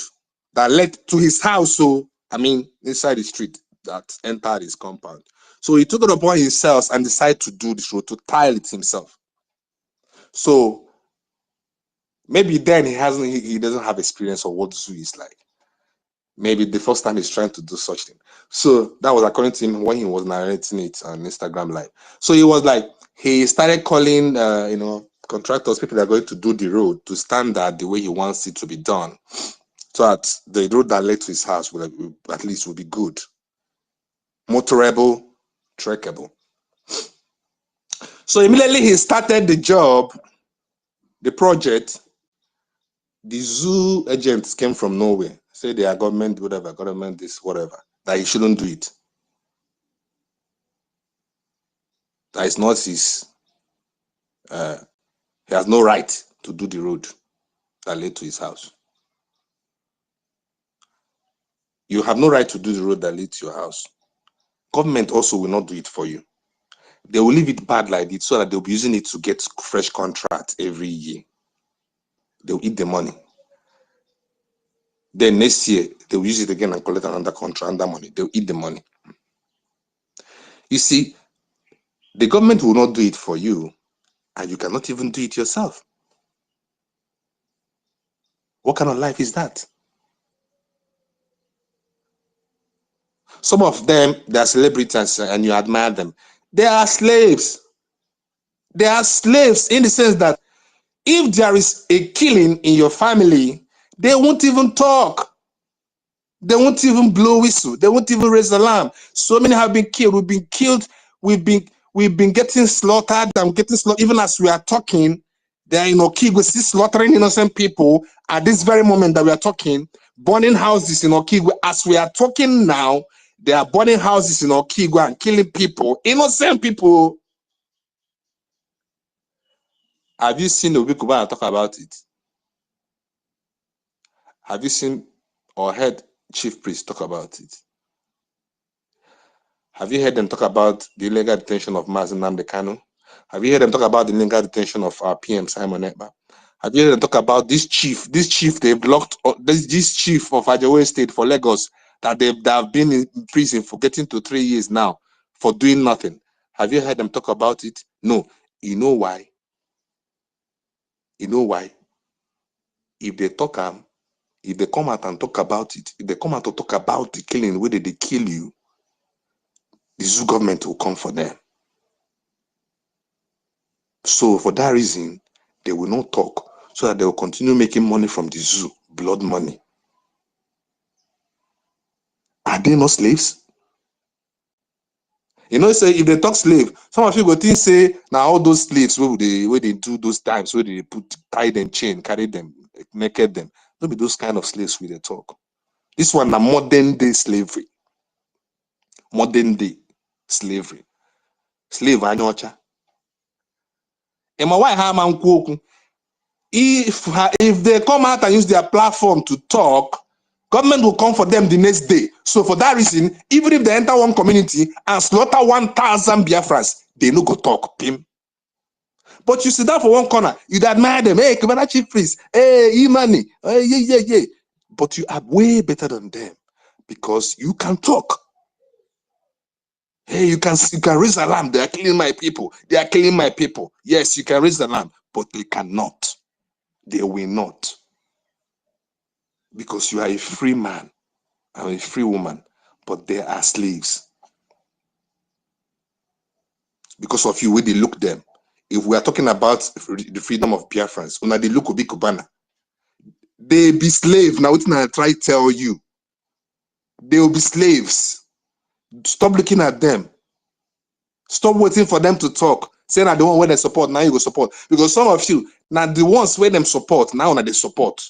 that led to his house. So inside the street that entered his compound. So he took it upon himself and decided to do this road, to tile it himself. So maybe then he doesn't have experience of what zoo is like. Maybe the first time he's trying to do such thing. So that was according to him when he was narrating it on Instagram Live. So he was like, he started calling, contractors, people that are going to do the road to standard the way he wants it to be done. So that the road that led to his house will at least be good. Motorable, trackable. So immediately he started the job, the project. The zoo agents came from nowhere. Say they are government, whatever, government this, whatever. That he shouldn't do it. That is not his, he has no right to do the road that led to his house. You have no right to do the road that leads to your house. Government also will not do it for you. They will leave it bad like it so that they'll be using it to get fresh contracts every year. They'll eat the money. Then next year, they'll use it again and collect another contract, another money. They'll eat the money. You see, the government will not do it for you, and you cannot even do it yourself. What kind of life is that? Some of them, they are celebrities and you admire them. They are slaves. They are slaves in the sense that if there is a killing in your family, they won't even talk. They won't even blow whistle. They won't even raise alarm. So many have been killed. We've been killed. We've been getting slaughtered. I'm getting slaughtered. Even as we are talking, they are in Okigwe still slaughtering innocent people at this very moment that we are talking, burning houses in Okigwe. As we are talking now, they are burning houses in Okigwe and killing people, innocent people. Have you seen Obi Kubana talk about it? Have you seen or heard Chief Priest talk about it? Have you heard them talk about the illegal detention of Nnamdi Kanu? Have you heard them talk about the illegal detention of our PM Simon Ekpa? Have you heard them talk about this chief they've locked, this chief of Ajawa State for Lagos that they have been in prison for getting to 3 years now for doing nothing? Have you heard them talk about it? No. You know why? You know why? If they come out and talk about it, if they come out to talk about the killing, where did they kill you? the zoo government will come for them. So for that reason, they will not talk, so that they will continue making money from the zoo, blood money. Are they not slaves? You know, say if they talk slave, some of you go think say now all those slaves where they do those times where they tie them chain, carry them, naked them. Don't be those kind of slaves we they talk. This one a modern day slavery. Modern day slavery. Slave anyocha. Ema why ha man kwoku? If they come out and use their platform to talk, government will come for them the next day. So for that reason, even if they enter one community and slaughter 1,000 Biafrans, they no go talk. Pim. But you sit down for one corner, you admire them. Hey, Commander Chief Priest. Hey, Imani. Hey, yeah. But you are way better than them because you can talk. Hey, you can raise alarm. They are killing my people. They are killing my people. Yes, you can raise alarm, but they cannot. They will not. Because you are a free man and a free woman, but they are slaves. Because of you, where they look them. If we are talking about the freedom of Biafrans, when they look Obi Kubana, they be slave. Now, what I try to tell you, they will be slaves. Stop looking at them. Stop waiting for them to talk. Say that the one where they support, now you go support. Because some of you, now the ones where them support, now they support.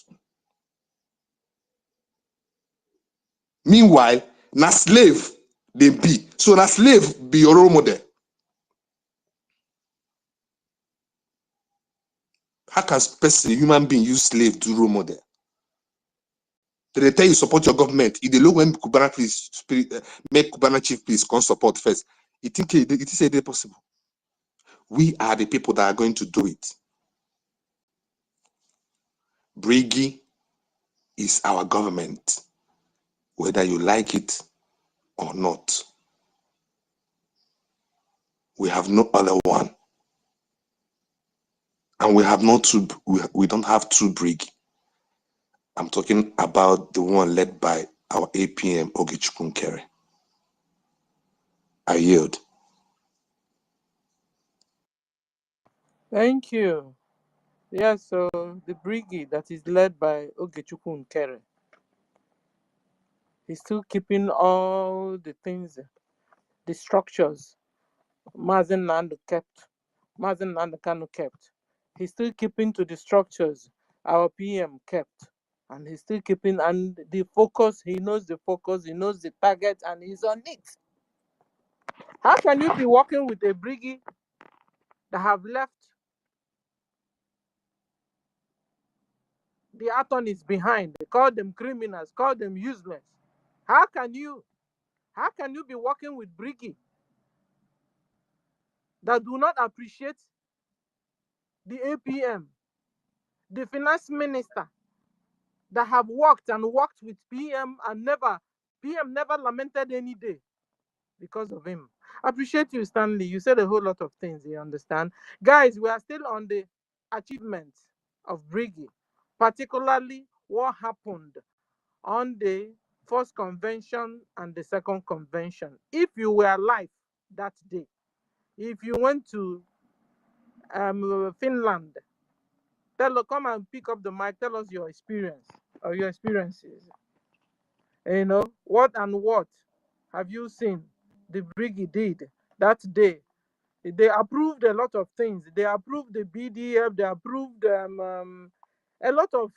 Meanwhile, na slave they be. So na slave be your role model. How can a human being use slave to role model? They tell you support your government. If they look when Kubana please make Kubana chief please come support first. You think it is possible? We are the people that are going to do it. Brgie is our government, whether you like it or not. We have no other one. And we have no two, we don't have two Brgie. I'm talking about the one led by our APM Ogechukwu. I yield. Thank you. Yeah, so the brigade that is led by Ogechukwu Nkere is still keeping all the things, the structures Mazen Nando kept, Mazen Nando Kanu kept. He's still keeping to the structures our PM kept. And he's still keeping, and the focus, he knows the focus, he knows the target, and he's on it. How can you be working with a brigade that have left the attorneys behind? They call them criminals, call them useless. How can you be working with brigade that do not appreciate the APM, the finance minister that have worked with PM and PM never lamented any day because of him? Appreciate you, Stanley. You said a whole lot of things, you understand? Guys, we are still on the achievements of Brgie, particularly what happened on the first convention and the second convention. If you were alive that day, if you went to Finland, come and pick up the mic, tell us your experience or your experiences. You know, what have you seen the Brigade did that day? They approved a lot of things. They approved the BDF, they approved a lot of,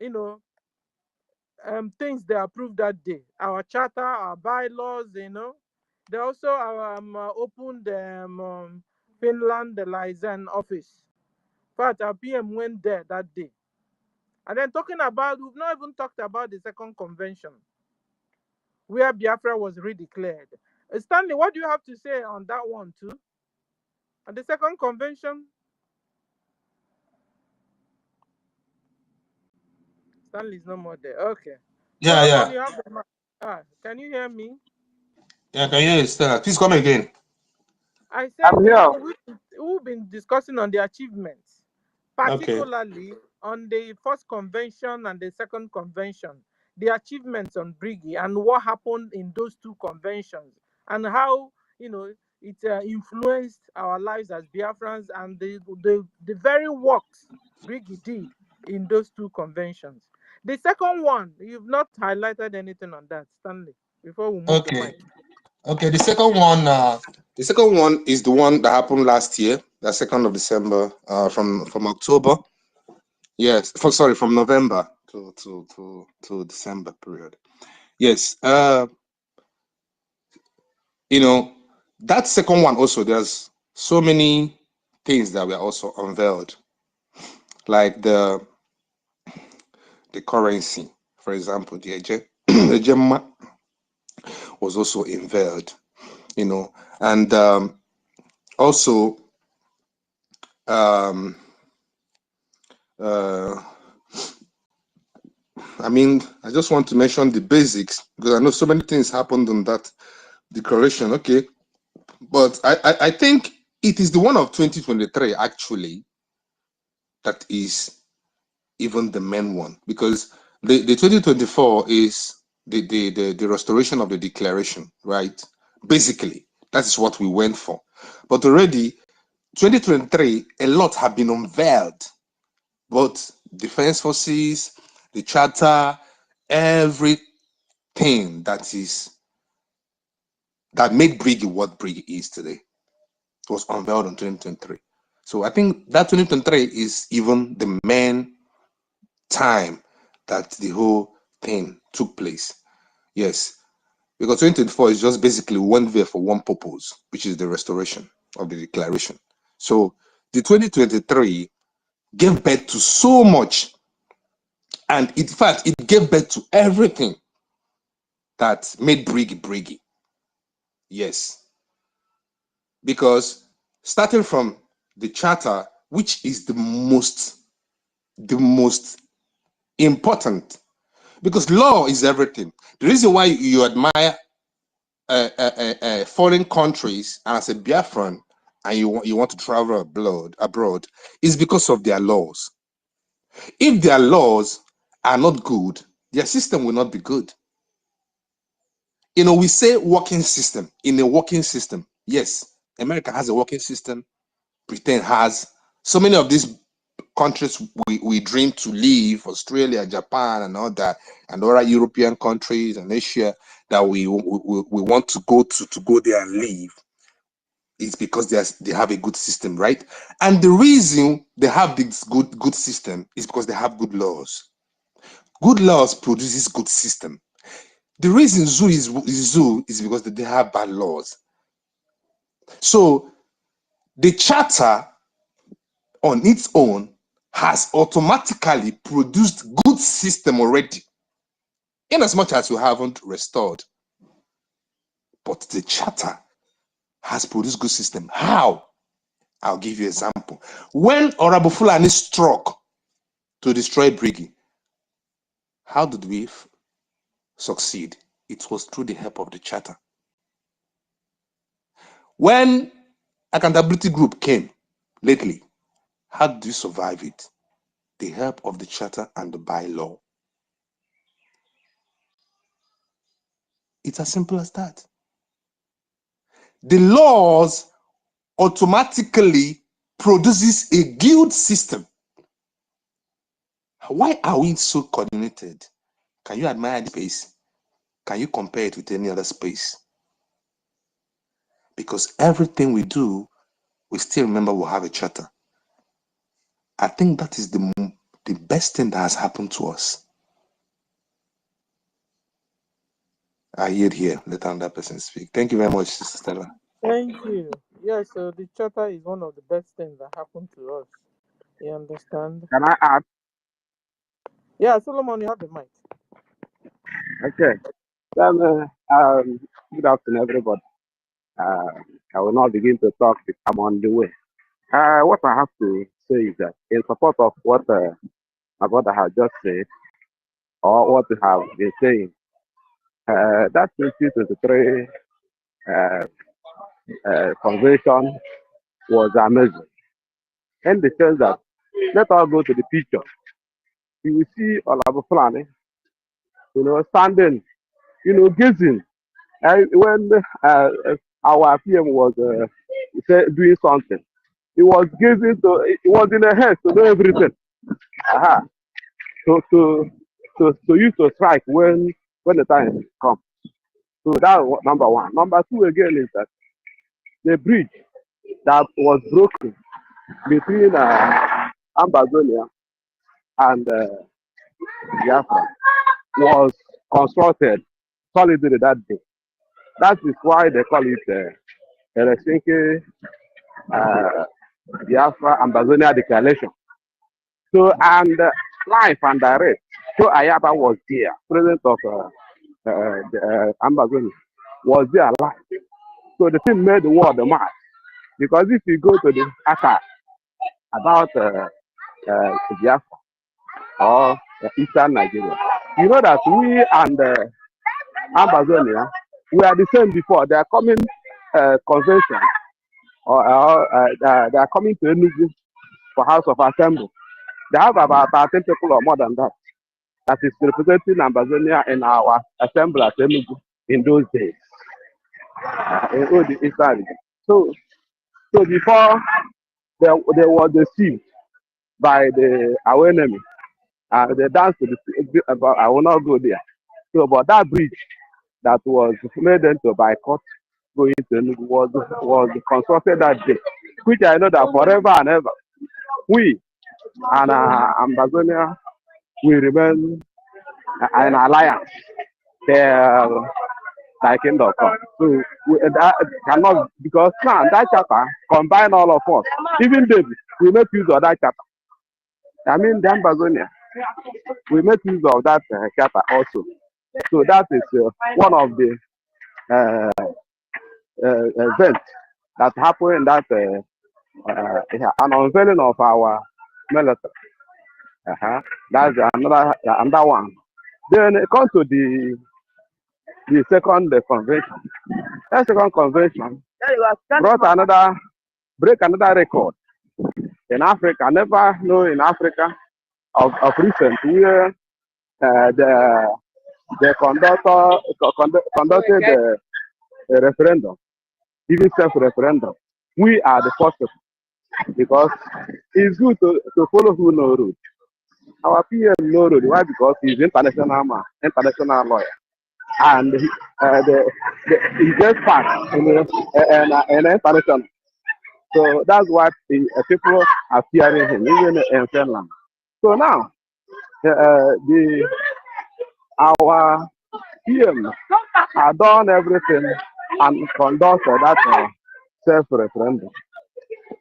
you know, things they approved that day. Our charter, our bylaws, you know. They also opened Finland liaison office. In fact, our PM went there that day. And then we've not even talked about the second convention, where Biafra was redeclared. Stanley, what do you have to say on that one too? And the second convention? Stanley's no more there. Okay. Yeah. You have the mic. Can you hear me? Yeah, can you hear Stella? Please come again. I said I'm here. we've been discussing on the achievements, particularly on the first convention and the second convention, the achievements on Brigi and what happened in those two conventions and how, it influenced our lives as Biafrans, and the very works Brgie did in those two conventions. The second one, you've not highlighted anything on that, Stanley, before we move the Okay. mic. Okay, the second one is the one that happened last year, the 2nd of December, from October. Yes, from November to December period. Yes, that second one also, there's so many things that were also unveiled, like the currency, for example, the Ejema was also unveiled, and also I just want to mention the basics, because I know so many things happened on that declaration. Okay, but I think it is the one of 2023 actually that is even the main one, because the 2024 is the restoration of the declaration, right? Basically, that is what we went for. But already 2023, a lot have been unveiled, both defense forces, the charter, everything that made Brgie what Brgie is today was unveiled in 2023. So I think that 2023 is even the main time that the whole thing took place. Yes, because 2024 is just basically one there for one purpose, which is the restoration of the declaration. So the 2023 gave birth to so much, and in fact, it gave birth to everything that made Brgie. Yes, because starting from the charter, which is the most important, because law is everything. The reason why you admire foreign countries as a Biafran and you want to travel abroad is because of their laws. If their laws are not good, their system will not be good. We say working system. In a working system, yes, America has a working system. Britain has. So many of these countries we dream to live, Australia, Japan, and all that, and other European countries and Asia that we want to go there and live, is because they have a good system, right? And the reason they have this good system is because they have good laws. Good laws produces good system. The reason zoo is because they have bad laws. So the charter on its own has automatically produced good system already, in as much as you haven't restored. But the charter has produced good system. How? I'll give you an example. When Honorable Fulani struck to destroy Brgie, how did we succeed? It was through the help of the charter. When accountability group came lately, how did we survive it? The help of the charter and the bylaw. It's as simple as that. The laws automatically produces a guild system. Why are we so coordinated? Can you admire the space? Can you compare it with any other space? Because everything we do, we still remember we'll have a charter. I think that is the best thing that has happened to us. I yield here. Let another person speak. Thank you very much, Sister Stella. Thank you. Yes, so the charter is one of the best things that happened to us. You understand? Can I add? Yeah, Solomon, you have the mic. Okay. Then, good afternoon, everybody. I will not begin to talk if I'm on the way. What I have to say is that in support of what my brother has just said, or what we have been saying, that 2023 convention was amazing. In the sense that, let us go to the picture. You will see Olabo Fulani, standing, gazing When our PM was doing something, he was giving to, it was in a hands to do everything. Uh-huh. To use to strike when the time comes. So that was number one. Number two again is that the bridge that was broken between Amazonia and Biafra was constructed solidly that day. That is why they call it Helsinki Biafra Amazonia Declaration. So, and live and direct, so Ayaba was there, president of Amazonia, was there live. So the thing made the world mad. Because if you go to the archive about Biafra or Eastern Nigeria, you know that we and Amazonia, we are the same before. They are coming convention, or they are coming to Enugu for House of Assembly. They have about 13 people or more than that. That is representing Amazonia in our assembly at Enugu in those days. In all the Eastern region. So before they were deceived by our enemy, they danced to the, I will not go there. So, but that bridge that was made them to boycott going to Enugu was constructed that day, which I know that forever and ever, we and Amazonia will remain an alliance. Like in the come. So that cannot, because now that chapter combine all of us. Even David, we make use of that chapter. I mean, the Amazonia, we make use of that chapter also. So that is one of the events that happened in that an unveiling of our military. That's another one. Then it comes to the second convention. That second convention break another record in Africa. I never know in Africa of recent where the conducted a referendum, even self-referendum. We are the first people, because it's good to follow who know road. Our PM know road. Why? Because he's international man, international lawyer. And he gets part in international. So that's why people are fearing him, even in Finland. So now, our PM have done everything and conducted that self-referendum.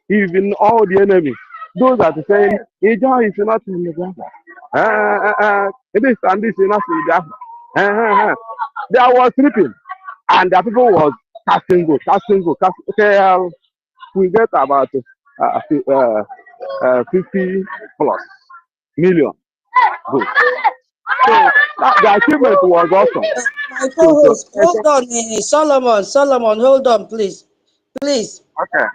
Even all the enemies, those that are saying, Ija is not in the Biafra. This and this is not in the Biafra. They was sleeping, and the people was casting vote. Okay, we get about 50 plus million votes. So the achievement was awesome. My co-host, hold on, Solomon, hold on, please. Please. Okay.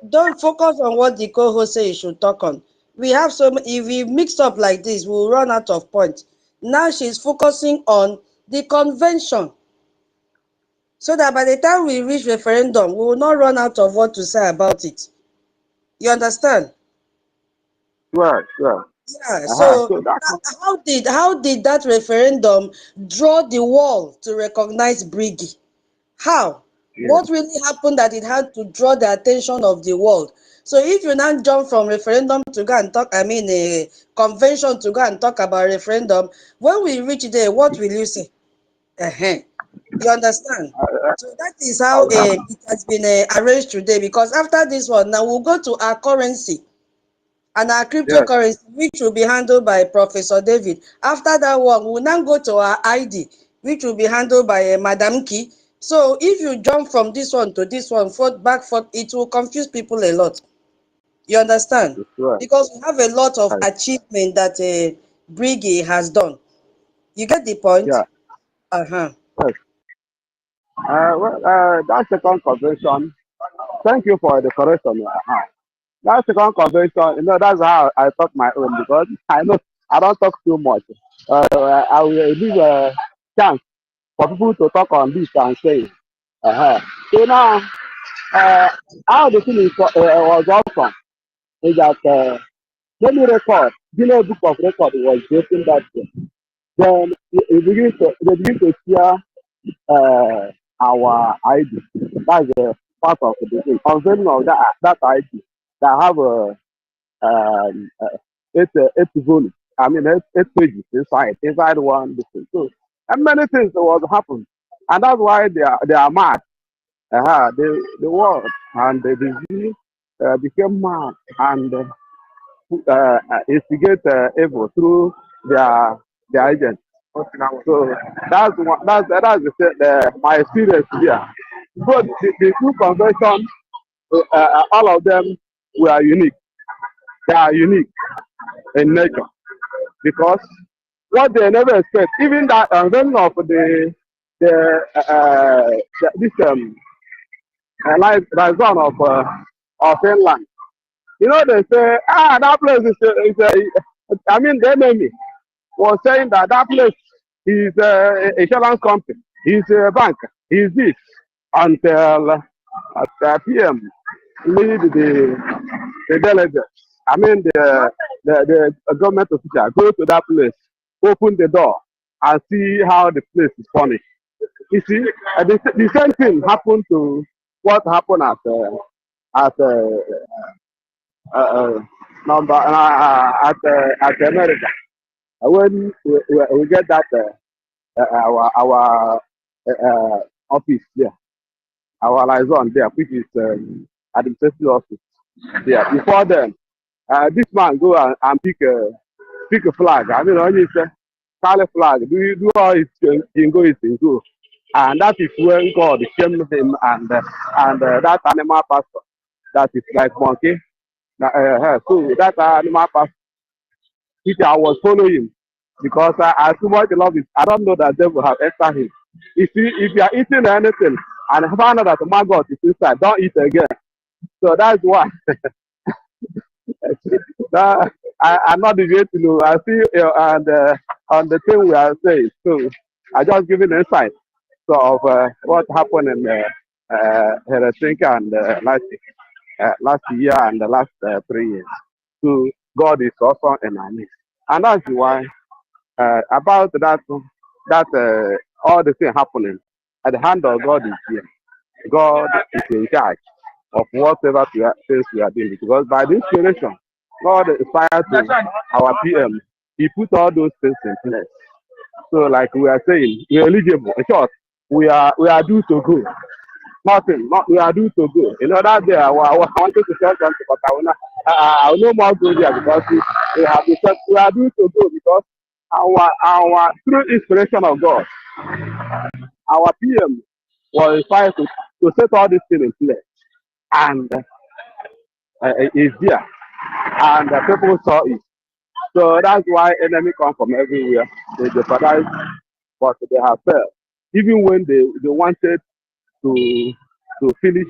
Don't focus on what the co-host says you should talk on. We have if we mix up like this, we'll run out of points. Now she's focusing on the convention, so that by the time we reach referendum, we will not run out of what to say about it. You understand? Right. Yeah. So how did that referendum draw the world to recognize Brgie? How? Yeah. What really happened that it had to draw the attention of the world? So if you now jump from referendum to go and talk, a convention to go and talk about referendum, when we reach there, what will you say? You understand? So that is how it has been arranged today, because after this one, now we'll go to our currency and our cryptocurrency, which will be handled by Professor David. After that one, we'll now go to our ID, which will be handled by Madam Key. So if you jump from this one to this one, forth, it will confuse people a lot. You understand? Right. Because we have a lot of achievement that Brgie has done. You get the point? Yeah. Yes. That second convention, thank you for the correction. That second convention, that's how I talk my own, because I know I don't talk too much. I will leave a chance for people to talk on this and say. So now, how the thing is, was awesome is that when you record, Guinness Book of Record was breaking that day. Then they begin to share our ID. That's part of the thing. Unveiling of that ID that have eight volumes. I mean, eight pages inside one thing. So, and many things was happening, and that's why they are mad. The world and the disease became mad and instigate evil through their agents. So that's my experience here. But the two conventions, all of them were unique. They are unique in nature because what they never expect, even that unveiling of this liaison of Finland. You know, they say, that place I mean, the enemy was saying that place is a insurance company, is a bank, is this, until at PM lead the delegates. I mean, the government official go to that place, open the door, and see how the place is furnished. You see, the same thing happened to what happened at America. When we get that our office there, our liaison there, which is administrative office there. Before then, this man go and pick a flag. I mean, when you say carry flag, do all his go. And that is when God shamed him and that animal pastor that is like monkey. So that animal pastor, which I was following him because I too much love it. I don't know that devil have entered him. If you are eating anything and find out that maggot is inside, don't eat again. So that's why. I'm not deviating to know. I see and on the thing we are saying. So I just giving insight of what happened in Helsinki and last year and the last 3 years. So God is also in our midst, and that's why about that all the things happening at the hand of God is here. God is in charge of whatever things we are doing, because by the inspiration God inspired to our PM, He put all those things in place. So like we are saying, we are eligible. In short, we are due to go. We are due to go. You know that day I wanted to tell something, but I will no more go there because we have to set, we are due to go because our through inspiration of God, our PM was inspired to set all these things in place, and it's there, and people saw it. So that's why enemy come from everywhere. They jeopardize, but they have failed. Even when they wanted to finish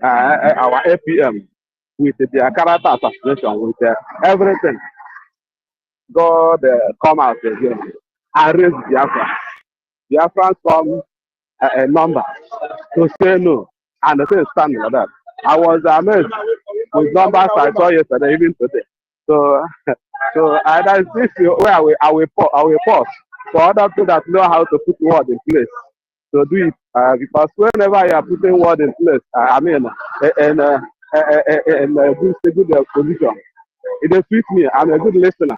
our APM with their character assassination, with everything, God come out again and raise Biafra. Biafrans come a number to say no, and the thing stand like that. I was amazed with numbers I saw yesterday, even today. So that's this where I will pause for other people that know how to put word in place to do it, because whenever you are putting word in place, I mean, in good position, it suits me. I'm a good listener.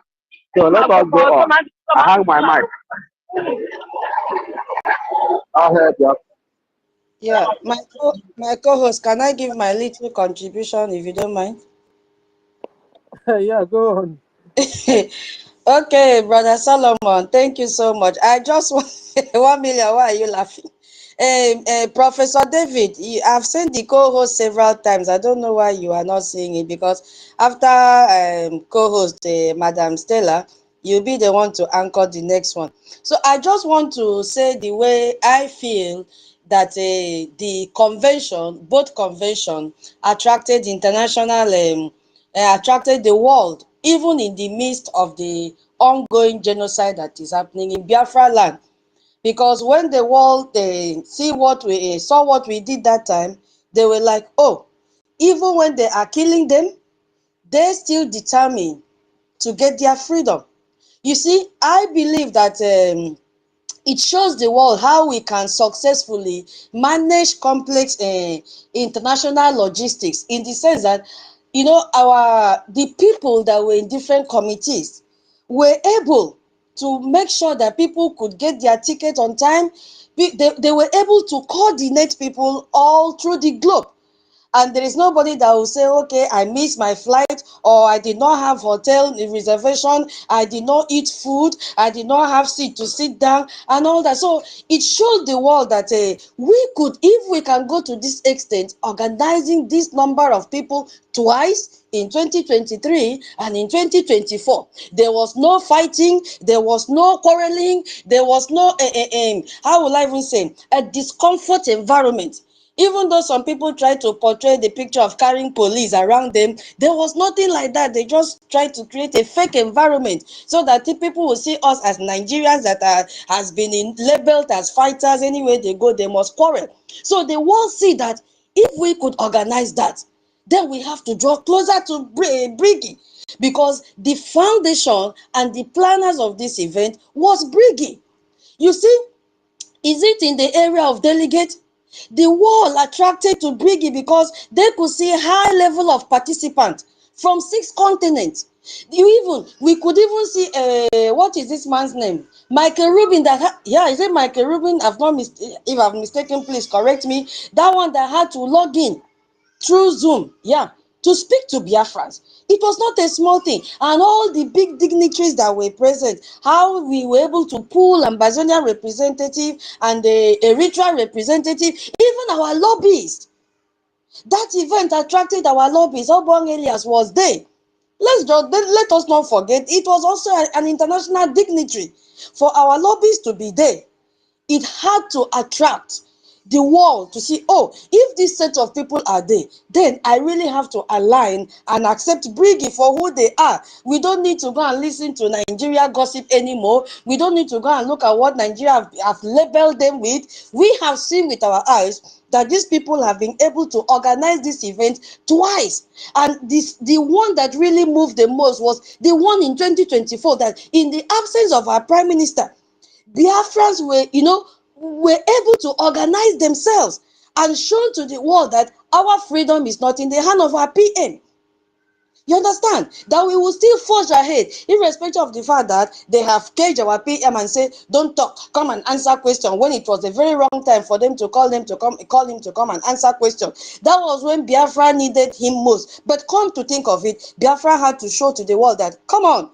So let us go on. I hang my mic. Go ahead, yeah. Yeah, my co-host, can I give my little contribution if you don't mind? Yeah, go on. Okay, Brother Solomon, thank you so much. I just want 1 million. Why are you laughing? Professor David, I've seen the co-host several times. I don't know why you are not seeing it, because after co-host Madam Stella, you'll be the one to anchor the next one. So I just want to say the way I feel that the convention, both convention, attracted international, attracted the world, even in the midst of the ongoing genocide that is happening in Biafra land. Because when the world they saw what we did that time, they were like, oh, even when they are killing them, they still determined to get their freedom. You see, I believe that it shows the world how we can successfully manage complex international logistics, in the sense that, you know, the people that were in different committees were able to make sure that people could get their ticket on time. They were able to coordinate people all through the globe. And there is nobody that will say, okay, I missed my flight, or I did not have hotel reservation, I did not eat food, I did not have seat to sit down, and all that. So it showed the world that we could, if we can go to this extent, organizing this number of people twice, in 2023 and in 2024. There was no fighting, there was no quarreling, there was no, how will I even say, a discomfort environment. Even though some people try to portray the picture of carrying police around them, there was nothing like that. They just tried to create a fake environment so that the people will see us as Nigerians that has been labeled as fighters. Anywhere they go, they must quarrel. So the world see that if we could organize that, then we have to draw closer to Brgie, because the foundation and the planners of this event was Brgie. You see, is it in the area of delegate? The world attracted to Brgie because they could see a high level of participants from 6 continents. We could even see what is this man's name? Michael Rubin. Is it Michael Rubin? If I've mistaken, please correct me. That one that had to log in through Zoom, to speak to Biafrans. It was not a small thing. And all the big dignitaries that were present, how we were able to pull Ambazonian representative and the Eritrea representative, even our lobbyists. That event attracted our lobbyists. Obong Elias was there. Let us not forget, it was also an international dignitary. For our lobbyists to be there, it had to attract the world to see, oh, if this set of people are there, then I really have to align and accept Brgie for who they are. We don't need to go and listen to Nigeria gossip anymore. We don't need to go and look at what Nigeria have labeled them with. We have seen with our eyes that these people have been able to organize this event twice. And the one that really moved the most was the one in 2024, that in the absence of our Prime Minister, Biafrans were able to organize themselves and show to the world that our freedom is not in the hand of our PM. You understand? That we will still forge ahead, irrespective of the fact that they have caged our PM and say, don't talk, come and answer question, when it was a very wrong time for them to call him to come and answer question. That was when Biafra needed him most. But come to think of it, Biafra had to show to the world that, come on,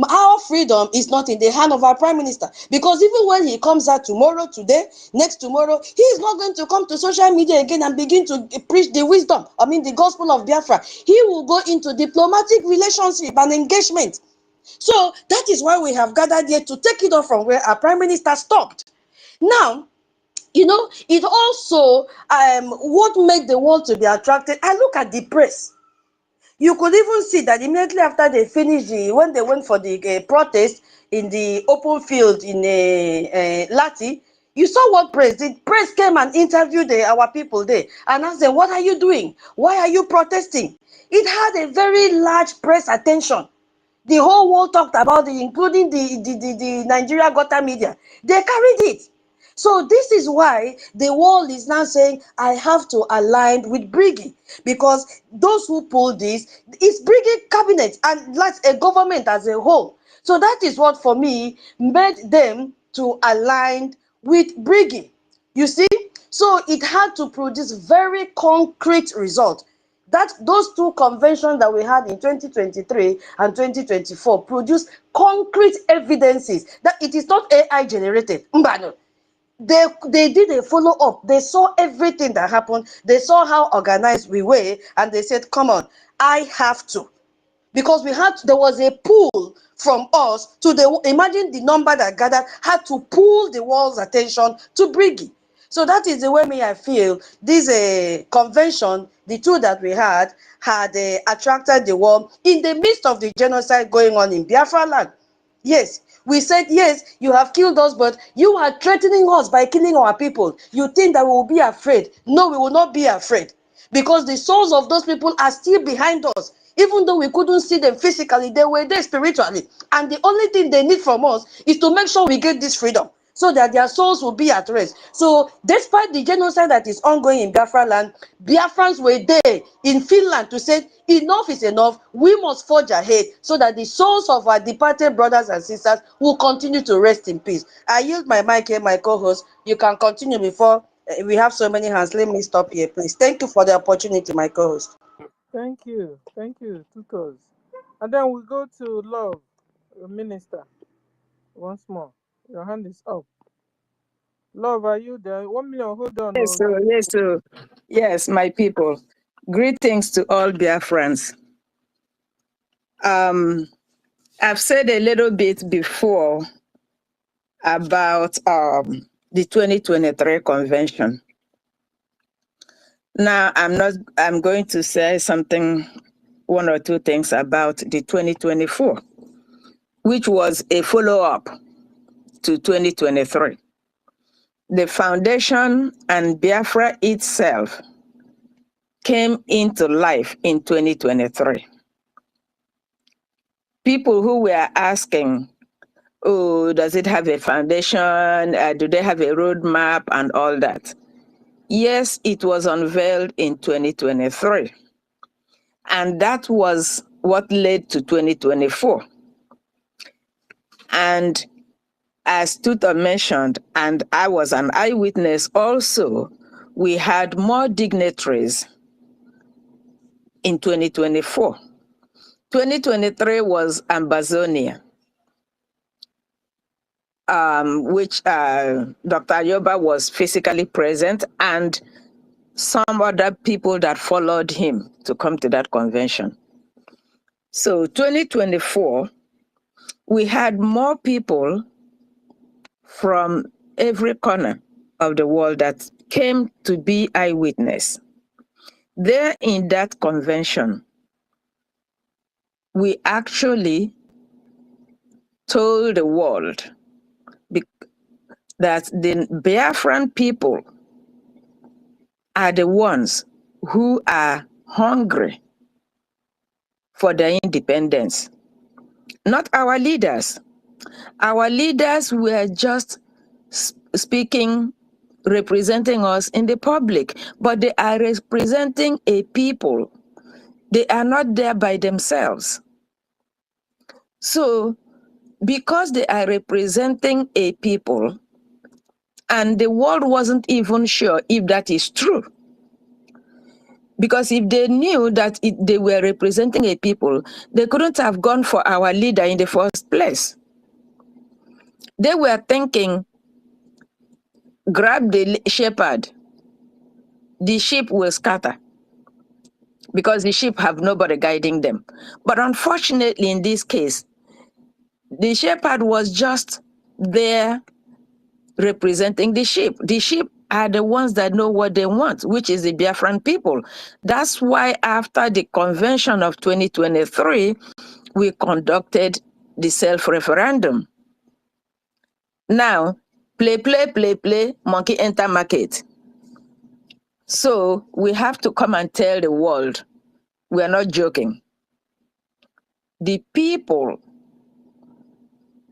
our freedom is not in the hand of our Prime Minister, because even when he comes out tomorrow, today, next tomorrow, he is not going to come to social media again and begin to preach the gospel of Biafra. He will go into diplomatic relationship and engagement. So that is why we have gathered here to take it off from where our Prime Minister stopped. Now, it also what made the world to be attracted. I look at the press. You could even see that immediately after they finished, when they went for the protest in the open field in Lati, you saw what press did. Press came and interviewed our people there and asked them, what are you doing? Why are you protesting? It had a very large press attention. The whole world talked about it, including the Nigeria Gota media. They carried it. So this is why the world is now saying, I have to align with Brgie, because those who pull this, it's Brgie cabinet and that's a government as a whole. So that is what, for me, made them to align with Brgie. You see? So it had to produce very concrete results. Those 2 conventions that we had in 2023 and 2024 produced concrete evidences that it is not AI generated. They did a follow-up. They saw everything that happened. They saw how organized we were, and they said, come on, I have to. Because there was a pull from us to imagine the number that gathered, had to pull the world's attention to Brgie. So that is the way I feel this convention, the 2 that we had attracted the world in the midst of the genocide going on in Biafra land. Yes, we said, yes, you have killed us, but you are threatening us by killing our people. You think that we will be afraid? No, we will not be afraid, because the souls of those people are still behind us. Even though we couldn't see them physically, they were there spiritually. And the only thing they need from us is to make sure we get this freedom, so that their souls will be at rest. So despite the genocide that is ongoing in Biafra land, Biafrans were there in Finland to say enough is enough. We must forge ahead so that the souls of our departed brothers and sisters will continue to rest in peace. I yield my mic here, my co-host. You can continue before we have so many hands. Let me stop here, please. Thank you for the opportunity, my co-host. Thank you, tutors. And then we go to Love, Minister. Once more, your hand is up. Love, are you there? 1 million, hold on. Yes, sir. Yes, sir. Yes, my people. Greetings to all Biafrans. I've said a little bit before about the 2023 convention. Now, I'm going to say something, one or two things about the 2024, which was a follow-up to 2023. The foundation and Biafra itself came into life in 2023. People who were asking, oh, does it have a foundation? Do they have a roadmap and all that? Yes, it was unveiled in 2023. And that was what led to 2024. And as Tutor mentioned, and I was an eyewitness also, we had more dignitaries in 2024. 2023 was Ambazonia, which Dr. Ayoba was physically present, and some other people that followed him to come to that convention. So 2024, we had more people from every corner of the world that came to be eyewitness. There in that convention, we actually told the world that the Biafran people are the ones who are hungry for their independence, not our leaders. Our leaders were just speaking, representing us in the public, but they are representing a people. They are not there by themselves. So, because they are representing a people, and the world wasn't even sure if that is true. Because if they knew that they were representing a people, they couldn't have gone for our leader in the first place. They were thinking, grab the shepherd, the sheep will scatter, because the sheep have nobody guiding them. But unfortunately, in this case, the shepherd was just there representing the sheep. The sheep are the ones that know what they want, which is the Biafran people. That's why after the convention of 2023, we conducted the self-referendum. Now, play, monkey enter market. So we have to come and tell the world, we are not joking. The people,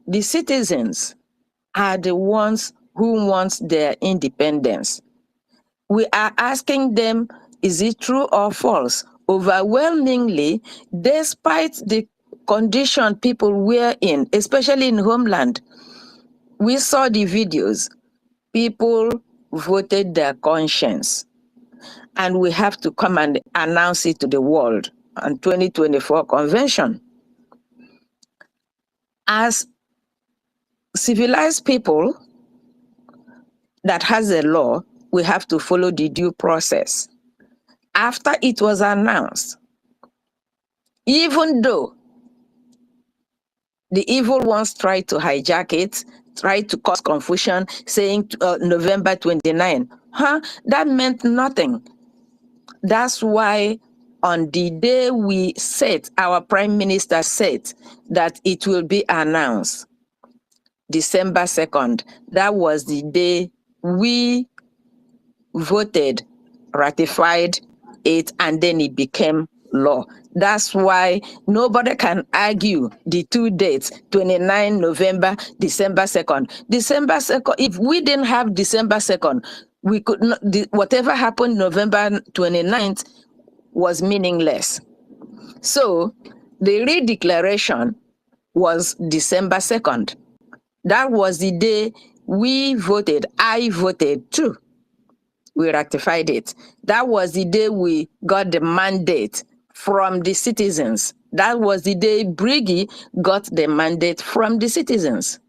the citizens, are the ones who want their independence. We are asking them, is it true or false? Overwhelmingly, despite the condition people were in, especially in homeland, we saw the videos. People voted their conscience. And we have to come and announce it to the world on 2024 convention. As civilized people that has a law, we have to follow the due process. After it was announced, even though the evil ones tried to hijack it, tried to cause confusion, saying November 29, that meant nothing. That's why on the day we said, our Prime Minister said that it will be announced, December 2nd. That was the day we voted, ratified it, and then it became law. That's why nobody can argue the 2 dates, 29 November, December 2nd. December 2nd, if we didn't have December 2nd, we could not, whatever happened November 29th was meaningless. So the redeclaration was December 2nd. That was the day we voted. I voted too. We ratified it. That was the day we got the mandate from the citizens. That was the day Brgie got the mandate from the citizens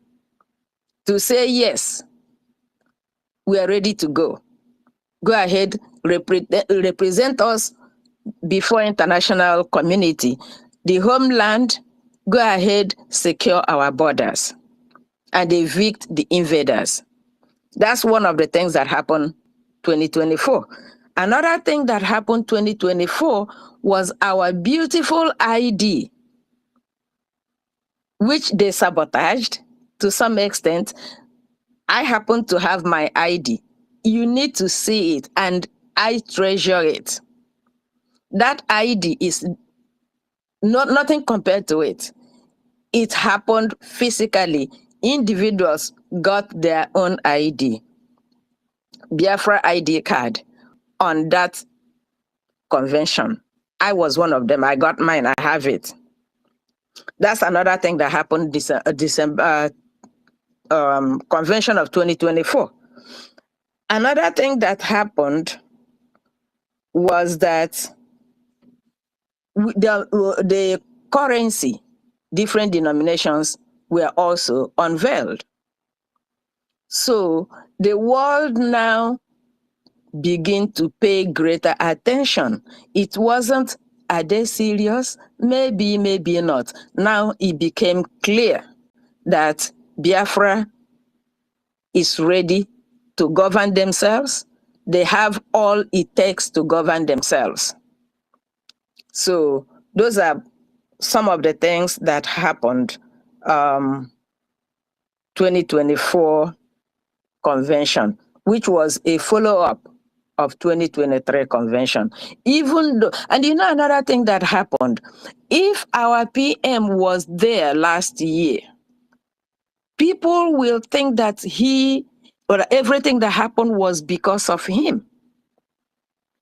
to say, yes, we are ready to go. Go ahead, represent us before international community. The homeland, go ahead, secure our borders and evict the invaders. That's one of the things that happened 2024. Another thing that happened 2024 was our beautiful ID, which they sabotaged to some extent. I happen to have my ID. You need to see it, and I treasure it. That ID is nothing compared to it. It happened physically. Individuals got their own ID, Biafra ID card, on that convention. I was one of them. I got mine. I have it. That's another thing that happened December convention of 2024. Another thing that happened was that the currency, different denominations, were also unveiled. So the world now begin to pay greater attention. It wasn't, are they serious? Maybe, maybe not. Now it became clear that Biafra is ready to govern themselves. They have all it takes to govern themselves. So those are some of the things that happened 2024 convention, which was a follow-up of 2023 convention. Even though, and you know another thing that happened, if our PM was there last year, people will think that he, or everything that happened was because of him.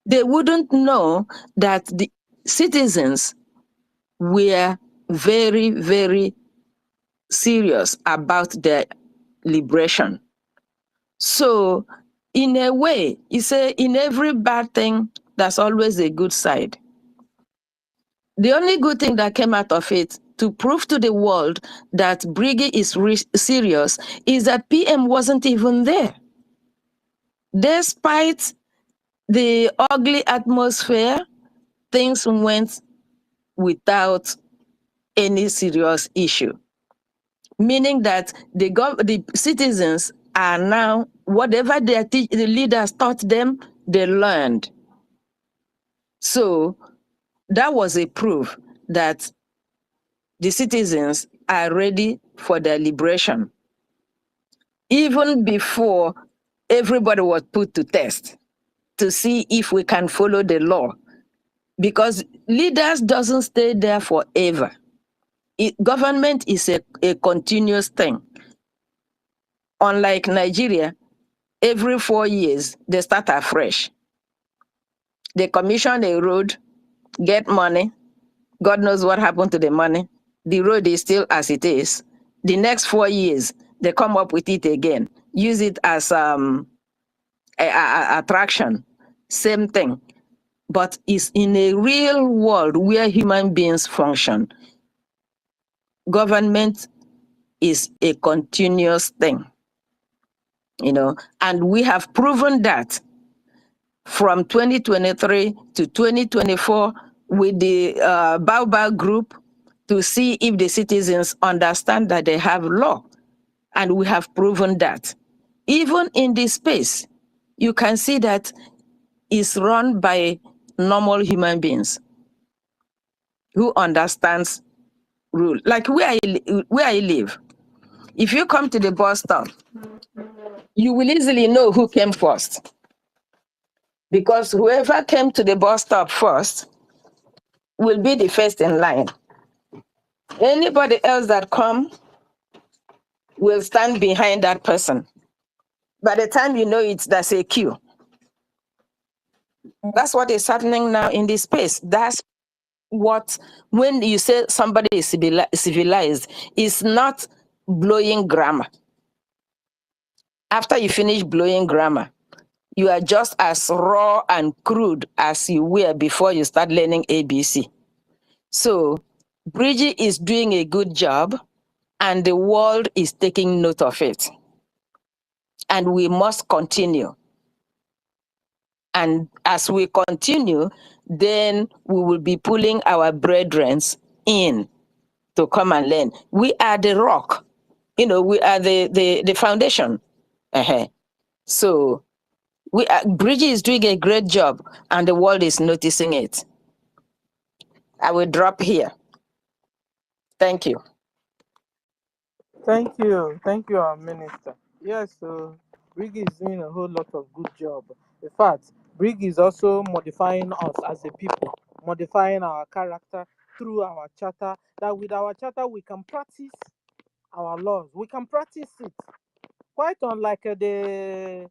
They wouldn't know that the citizens were very, very serious about their liberation. So in a way, you say in every bad thing, there's always a good side. The only good thing that came out of it, to prove to the world that Brgie is serious, is that PM wasn't even there. Despite the ugly atmosphere, things went without any serious issue. Meaning that the citizens are now, whatever the leaders taught them, they learned. So that was a proof that the citizens are ready for their liberation, even before everybody was put to test to see if we can follow the law. Because leaders doesn't stay there forever. Government is a continuous thing. Unlike Nigeria, every 4 years, they start afresh. They commission a road, get money. God knows what happened to the money. The road is still as it is. The next 4 years, they come up with it again. Use it as attraction. Same thing. But it's in a real world where human beings function. Government is a continuous thing. You know, and we have proven that from 2023 to 2024 with the Baobab group to see if the citizens understand that they have law. And we have proven that. Even in this space, you can see that it's run by normal human beings. who understands rule. Like where I live, if you come to the bus stop, you will easily know who came first. Because whoever came to the bus stop first will be the first in line. Anybody else that come will stand behind that person. By the time you know it, there's a queue. That's what is happening now in this space. That's what, when you say somebody is civilized, it's not blowing grammar. After you finish blowing grammar, you are just as raw and crude as you were before you start learning ABC. So Brgie is doing a good job and the world is taking note of it. And we must continue. And as we continue, then we will be pulling our brethren in to come and learn. We are the rock. You know, we are the foundation. So Brgie is doing a great job and the world is noticing it. I will drop here. Thank you. Thank you, our minister. Yes, so Brgie is doing a whole lot of good job. In fact, Brgie is also modifying us as a people, modifying our character through our charter. That with our charter we can practice our laws. We can practice it. Quite unlike the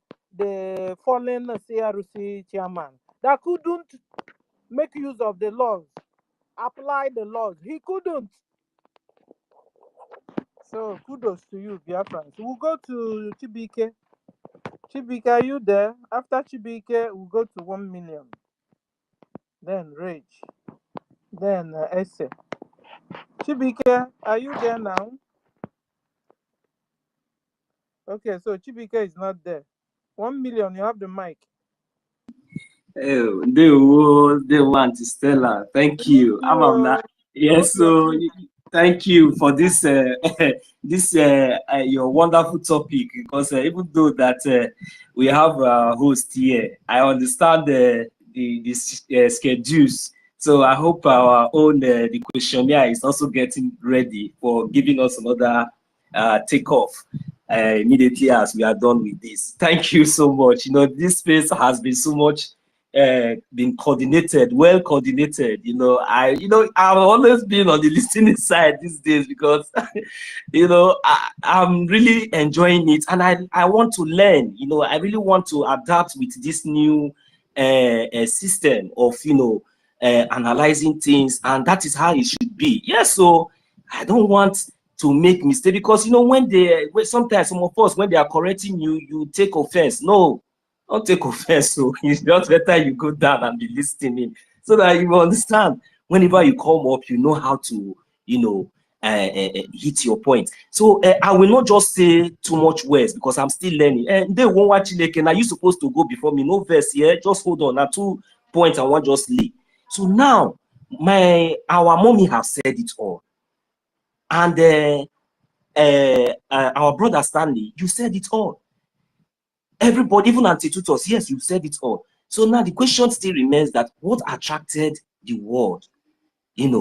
fallen CRC chairman that couldn't make use of the laws, apply the laws. He couldn't. So kudos to you, Biafrans. We'll go to Chibike. Chibike, are you there? After Chibike, we'll go to 1 million. Then Rage. Then Essay. Chibike, are you there now? Okay, so Chibike is not there. 1 million, you have the mic. Oh, they want to Stella. Thank you. Yes, so thank you for this your wonderful topic, because even though that we have a host here, I understand the schedules. So I hope our own the questionnaire is also getting ready for giving us another takeoff immediately as we are done with this. Thank you so much. You know, this space has been so much been coordinated, well coordinated. You know, I've always been on the listening side these days because I'm really enjoying it, and I want to learn. You know, I really want to adapt with this new system of analyzing things, and that is how it should be. Yes, so I don't want to make mistake, because when sometimes some of us, when they are correcting you, you take offense. No, don't take offense. So it's just better you go down and be listening, so that you understand. Whenever you come up, you know how to hit your point. So I will not just say too much words, because I'm still learning. And they won't watch it. Are you supposed to go before me? No verse here. Just hold on. Now 2 points I want just lay. So now our mommy have said it all, and our brother Stanley, you said it all. Everybody, even Antitutus, yes, you said it all. So now the question still remains that what attracted the world, during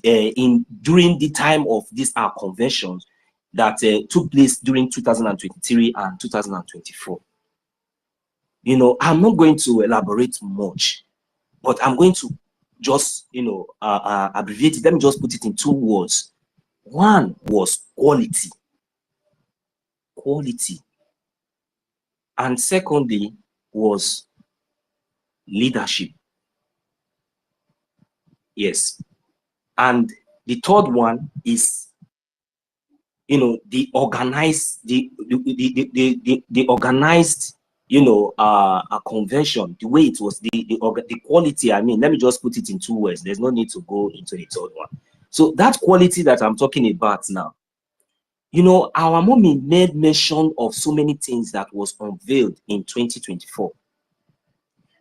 the time of these conventions that took place during 2023 and 2024. I'm not going to elaborate much, but I'm going to just abbreviate it. Let me just put it in 2 words. One was quality. And secondly was leadership. Yes. And the third one is the organized a convention, the way it was, the quality. I mean, let me just put it in 2 words. There's no need to go into the third one. So that quality that I'm talking about now, our mommy made mention of so many things that was unveiled in 2024.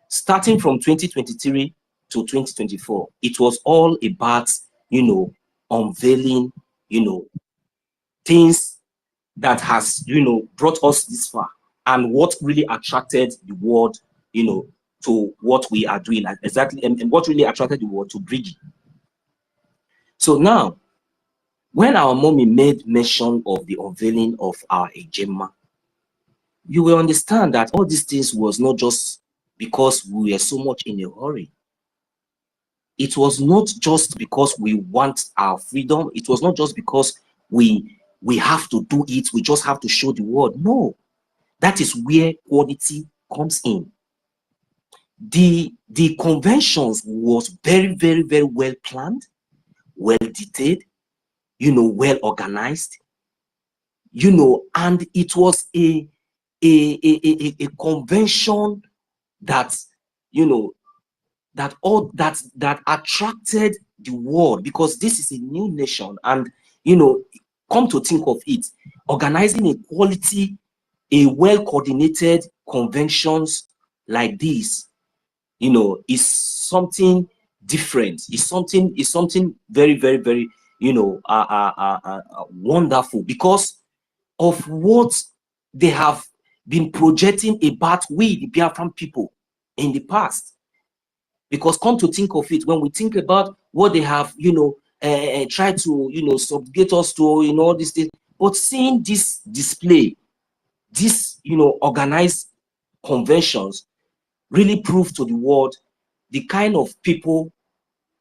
Starting from 2023 to 2024, it was all about, unveiling, things that has, brought us this far, and what really attracted the world, to what we are doing exactly, and what really attracted the world to Brgie. So now, when our mommy made mention of the unveiling of our Ejema, you will understand that all these things was not just because we were so much in a hurry. It was not just because we want our freedom. It was not just because we have to do it. We just have to show the world. No, that is where quality comes in. The conventions was very, very, very well planned, well detailed, well organized, and it was a convention that, that attracted the world, because this is a new nation. And come to think of it, organizing a quality, a well-coordinated conventions like this, is something different. It's something very, very, very, wonderful, because of what they have been projecting about we, the Biafran people, in the past. Because come to think of it, when we think about what they have, tried to, subjugate us to, all these things, but seeing this display, this, organized conventions, really prove to the world the kind of people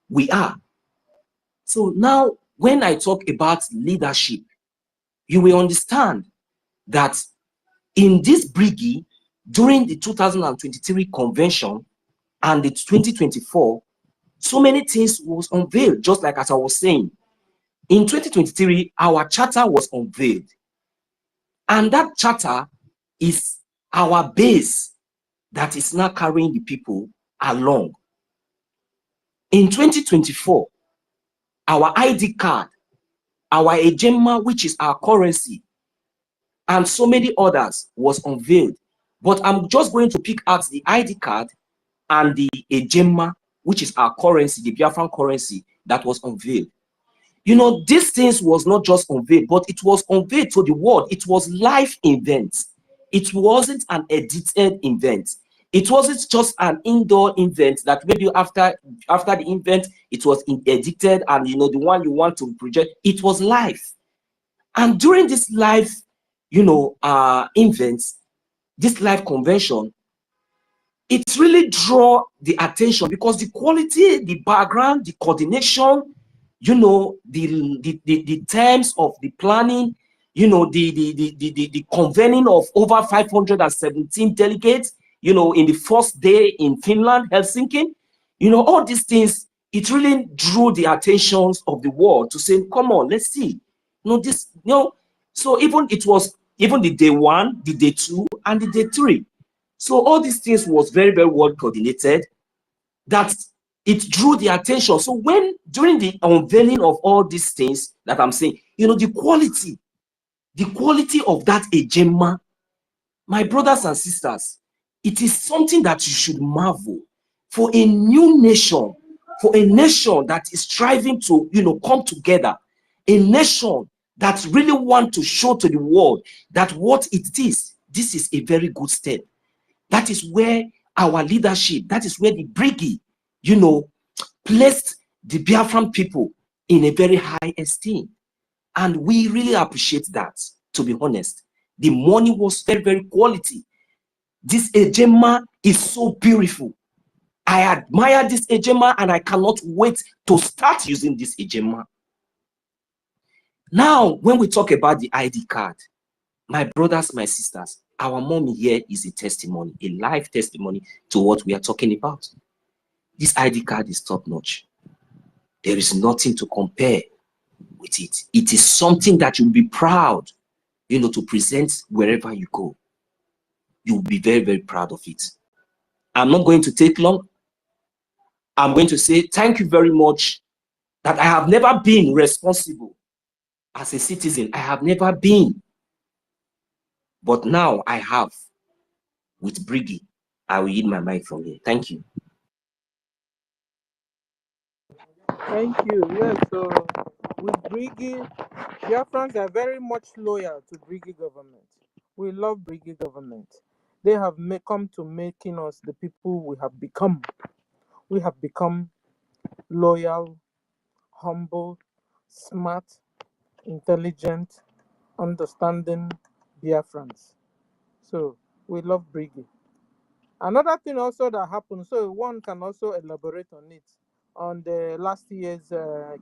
we are. So now, when I talk about leadership, you will understand that in this Brgie, during the 2023 convention and the 2024, so many things was unveiled, just like as I was saying. In 2023, our charter was unveiled. And that charter is our base that is now carrying the people along. In 2024, our ID card, our Ejema, which is our currency, and so many others was unveiled. But I'm just going to pick out the ID card and the Ejema, which is our currency, the Biafran currency, that was unveiled. These things was not just unveiled, but it was unveiled to the world. It was live event. It wasn't an edited event. It wasn't just an indoor event that maybe after the event it was edited and the one you want to project. It was live. And during this live, events, this live convention, it really draw the attention, because the quality, the background, the coordination, the terms of the planning, the convening of over 517 delegates, in the first day in Finland, Helsinki, all these things, it really drew the attentions of the world to say, come on, let's see, so it was even the day 1, the day 2, and the day 3. So all these things was very, very well coordinated, that it drew the attention. So when, during the unveiling of all these things that I'm saying, the quality of that Ejema, my brothers and sisters, it is something that you should marvel. For a new nation, for a nation that is striving to, come together, a nation that really want to show to the world that what it is, this is a very good step. That is where our leadership, that is where the Brgie, placed the Biafran people in a very high esteem. And we really appreciate that, to be honest. The money was very, very quality. This Ejema is so beautiful. I admire this Ejema and I cannot wait to start using this Ejema. Now, when we talk about the ID card, my brothers, my sisters, our mommy here is a testimony, a live testimony to what we are talking about. This ID card is top notch. There is nothing to compare with it. It is something that you'll be proud, to present wherever you go. You'll be very, very proud of it. I'm not going to take long. I'm going to say thank you very much, that I have never been responsible as a citizen. I have never been. But now I have. With Brgie, I will yield my mic from here. Thank you. Thank you. Yes, so with Brgie, Biafrans are very much loyal to Brgie government. We love Brgie government. They have come to making us the people we have become. We have become loyal, humble, smart, intelligent, understanding Biafrans. So we love Brgie. Another thing also that happened, so one can also elaborate on it, on the last year's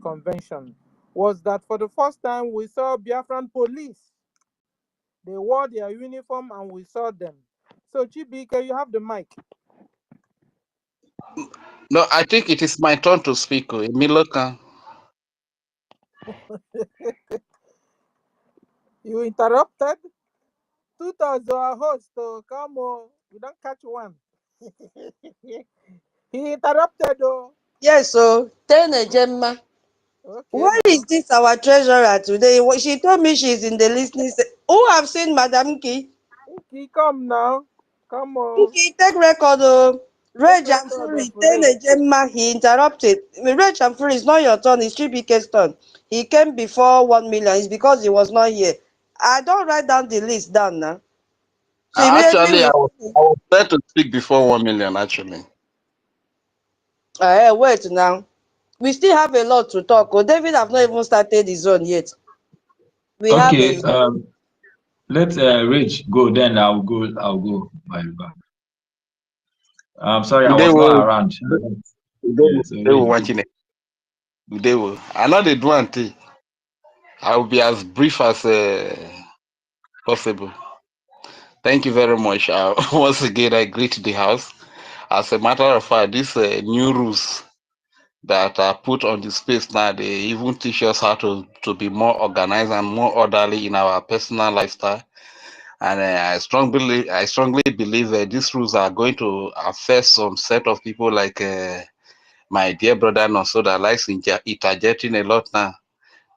convention, was that for the first time we saw Biafran police. They wore their uniform and we saw them. So Chibike, you have the mic. No, I think it is my turn to speak. Miloka. You interrupted? Two thoughts our host, oh, come on, we don't catch one. He interrupted, oh. Yes, so Tene Gemma. Okay, Where now. is this our treasurer today? She told me she's in the listening. Who have seen Madam Key? He come now. Come on. Okay, take record. Take Reg and record Fury, of Ray. Tene Gemma, he interrupted. Reg and Fury, it's not your turn, it's Chibike's turn. He came before 1 million. It's because he was not here. I don't write down the list down now. So immediately Actually, we I was there to speak before 1 million, actually. wait now. We still have a lot to talk. Oh, David have not even started his own yet. We have Okay, a let Rich go, then I'll go by back. I'm sorry, I They was not will, around. Yeah, so they will Rich, go. watching it. They will. I know they do auntie. I will be as brief as possible. Thank you very much. Once again, I greet the house. As a matter of fact, these new rules that are put on the space now, they even teach us how to be more organized and more orderly in our personal lifestyle. And I strongly believe that these rules are going to affect some set of people like my dear brother Nonso that likes interjecting a lot now.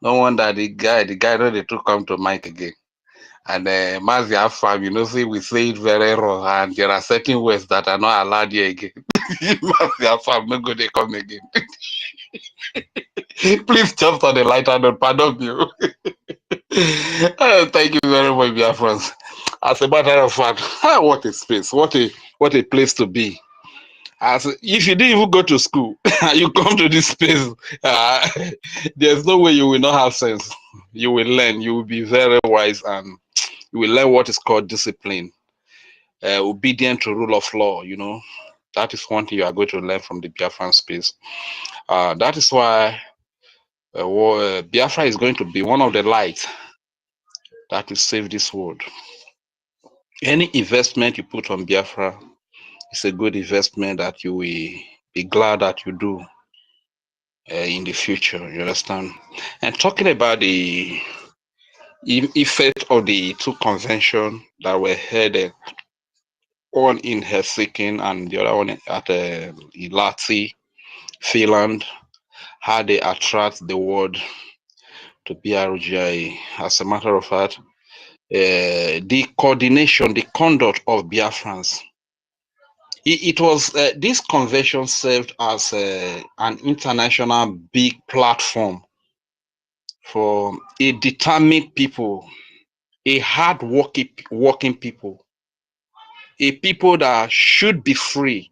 No wonder the guy know they took come to Mike again. And Mazi Afam, see, we say it very raw, and there are certain words that are not allowed here again. Mazi Afam, no go they come again. Please jump on the lighter note, pardon you. Thank you very much, dear friends. As a matter of fact, what a space, what a place to be. As if you didn't even go to school, you come to this space, there's no way you will not have sense. You will learn, you will be very wise, and you will learn what is called discipline, obedient to rule of law. That is one thing you are going to learn from the Biafran space. That is why Biafra is going to be one of the lights that will save this world. Any investment you put on Biafra is a good investment that you will be glad that you do in the future. You understand? And talking about the effect of the two conventions that were held, one in Helsinki and the other one at Ilati, Finland, how they attract the world to BRGI. As a matter of fact, the coordination, the conduct of Biafrans. It was this convention served as an international big platform for a determined people, a hard working people, a people that should be free,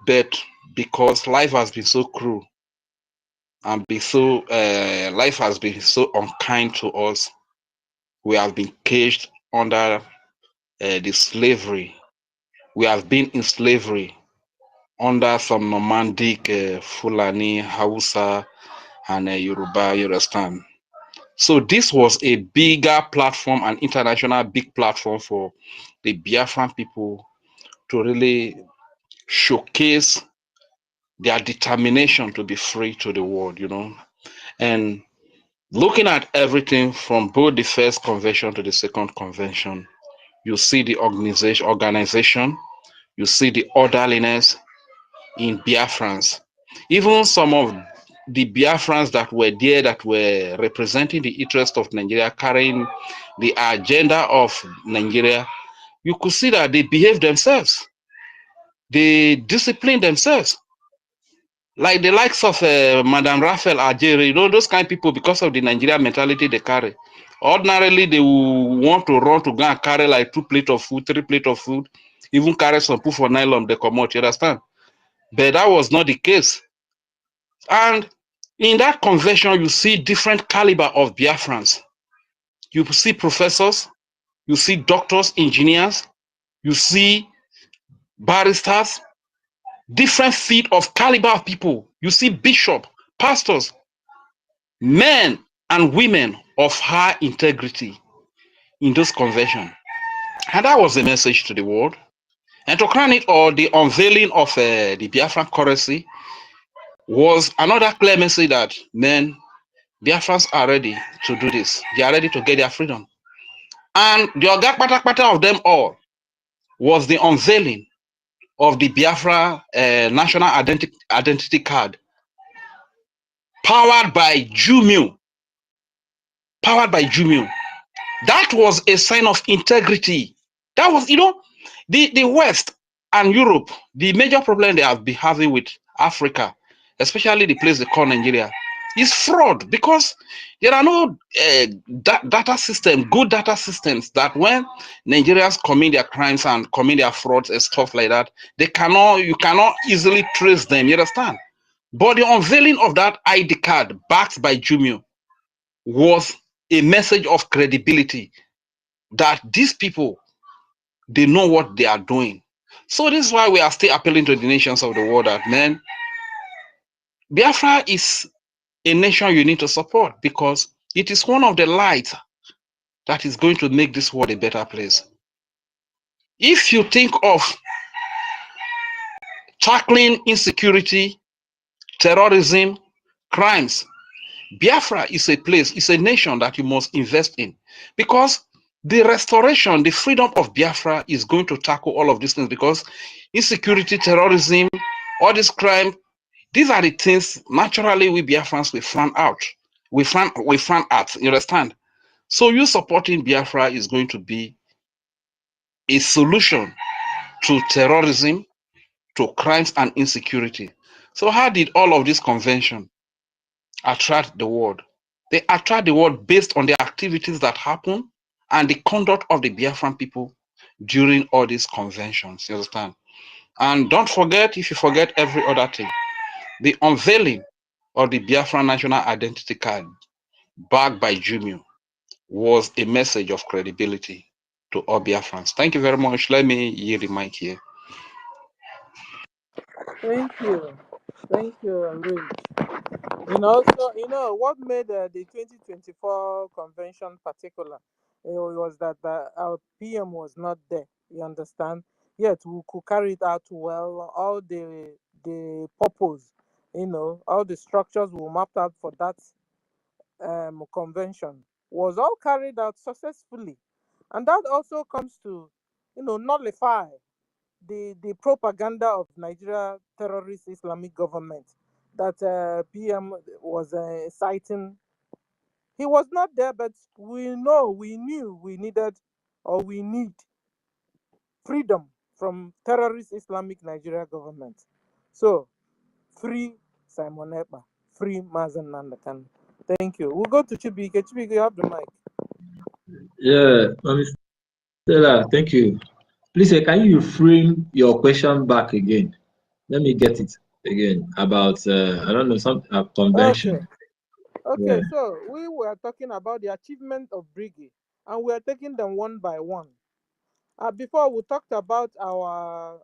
but because life has been so cruel and life has been so unkind to us, we have been caged under the slavery. We have been in slavery under some nomadic Fulani, Hausa, and Yoruba, you understand. So this was a bigger platform, an international big platform for the Biafran people to really showcase their determination to be free to the world, And looking at everything from both the first convention to the second convention, you see the organization, you see the orderliness in Biafrans. Even some of the Biafrans that were there, that were representing the interest of Nigeria, carrying the agenda of Nigeria, you could see that they behaved themselves. They disciplined themselves. Like the likes of Madame Raphael Ajere, those kind of people, because of the Nigerian mentality they carry. Ordinarily, they will want to run to go and carry like 2 plates of food, 3 plates of food, even carry some put for nylon, they come out, you understand? But that was not the case. And in that convention, you see different caliber of Biafrans. You see professors, you see doctors, engineers, you see barristers, different feet of caliber of people. You see bishop, pastors, men and women of high integrity in those conventions. And that was the message to the world. And to crown it all, the unveiling of the Biafran currency was another clear message that, men, Biafrans are ready to do this. They are ready to get their freedom. And the Oga Kpata of them all was the unveiling of the Biafra national identity card, powered by Jumio. Powered by Jumio. That was a sign of integrity. That was, the West and Europe, the major problem they have been having with Africa, especially the place they call Nigeria, is fraud, because there are no data system, good data systems, that when Nigerians commit their crimes and commit their frauds and stuff like that, you cannot easily trace them, you understand? But the unveiling of that ID card backed by Jumio was a message of credibility, that these people, they know what they are doing. So this is why we are still appealing to the nations of the world that, man, Biafra is a nation you need to support, because it is one of the lights that is going to make this world a better place. If you think of tackling insecurity, terrorism, crimes, Biafra is a place, it's a nation that you must invest in, because the restoration, the freedom of Biafra is going to tackle all of these things, because insecurity, terrorism, all this crime, these are the things naturally we Biafrans we find out. We find out, you understand? So you supporting Biafra is going to be a solution to terrorism, to crimes and insecurity. So how did all of this convention attract the world? They attract the world based on the activities that happen and the conduct of the Biafran people during all these conventions. You understand? And don't forget, if you forget every other thing, the unveiling of the Biafran National Identity Card backed by Jumio was a message of credibility to all Biafrans. Thank you very much. Let me yield the mic here. Thank you. Thank you, Rich. What made the 2024 convention particular, was that our PM was not there. You understand? Yet we could carry it out well. All the purpose, all the structures we mapped out for that convention was all carried out successfully, and that also comes to, nullify the propaganda of Nigeria terrorist Islamic government that PM was citing. He was not there, but we knew we needed, or we need, freedom from terrorist Islamic Nigeria government. So, free Simon Ekpa, free Mazen Nandakan. Thank you. We'll go to Chibike. Chibike, you have the mic. Yeah, Mr. Stella, thank you. Please, can you frame your question back again? Let me get it again about, I don't know, some convention. Okay, Yeah. so we were talking about the achievement of Brgie, and we are taking them one by one. Before, we talked about our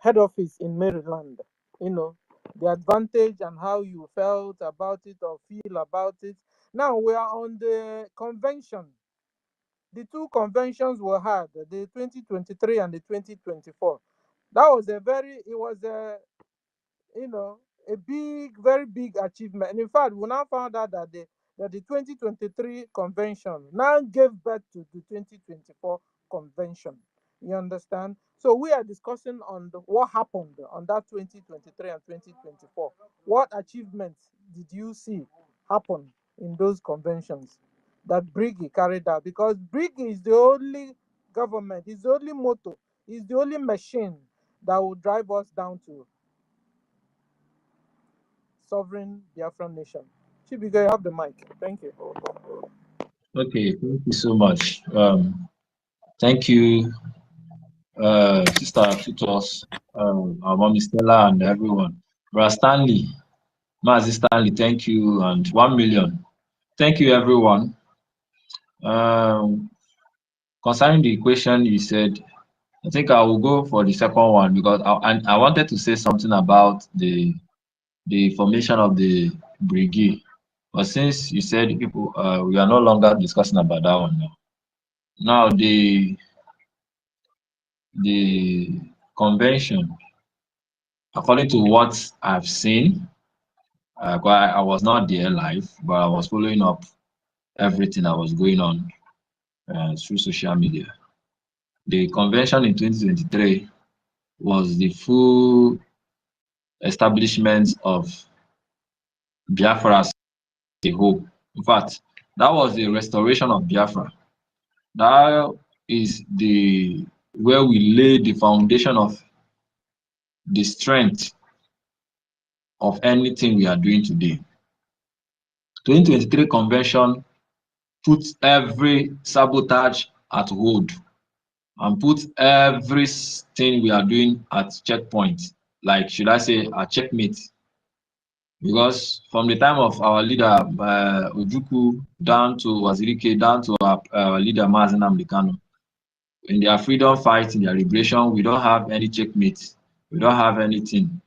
head office in Maryland, the advantage and how you felt about it or feel about it. Now we are on the convention. The two conventions were had, the 2023 and the 2024. That was you know, a very big achievement. And in fact, we now found out that the 2023 convention now gave birth to the 2024 convention. You understand? So we are discussing on what happened on that 2023 and 2024. What achievements did you see happen in those conventions that Brigi carried out? Because Brigi is the only government, is the only motor, is the only machine that will drive us down to sovereign Biafran nation. Chibiga, you have the mic. Thank you. Okay, thank you so much. Thank you, Sister Tutos, our mommy Stella, and everyone. Brother Stanley, Mazi Stanley, thank you, and 1 million. Thank you, everyone. Concerning the question you said, I think I will go for the second one because I wanted to say something about the formation of the brigade. But since you said people, we are no longer discussing about that one now. Now the convention, according to what I've seen, I was not there live, but I was following up everything that was going on through social media. The convention in 2023 was the full establishment of Biafra as a whole. In fact, that was the restoration of Biafra. That is where we laid the foundation of the strength of anything we are doing today. 2023 convention put every sabotage at hold and put everything we are doing at checkpoint, like should I say a checkmate. Because from the time of our leader Ojukwu down to Wazirike, down to our leader Nnamdi Kanu, in their freedom fight, in their liberation, we don't have any checkmate. We don't have anything.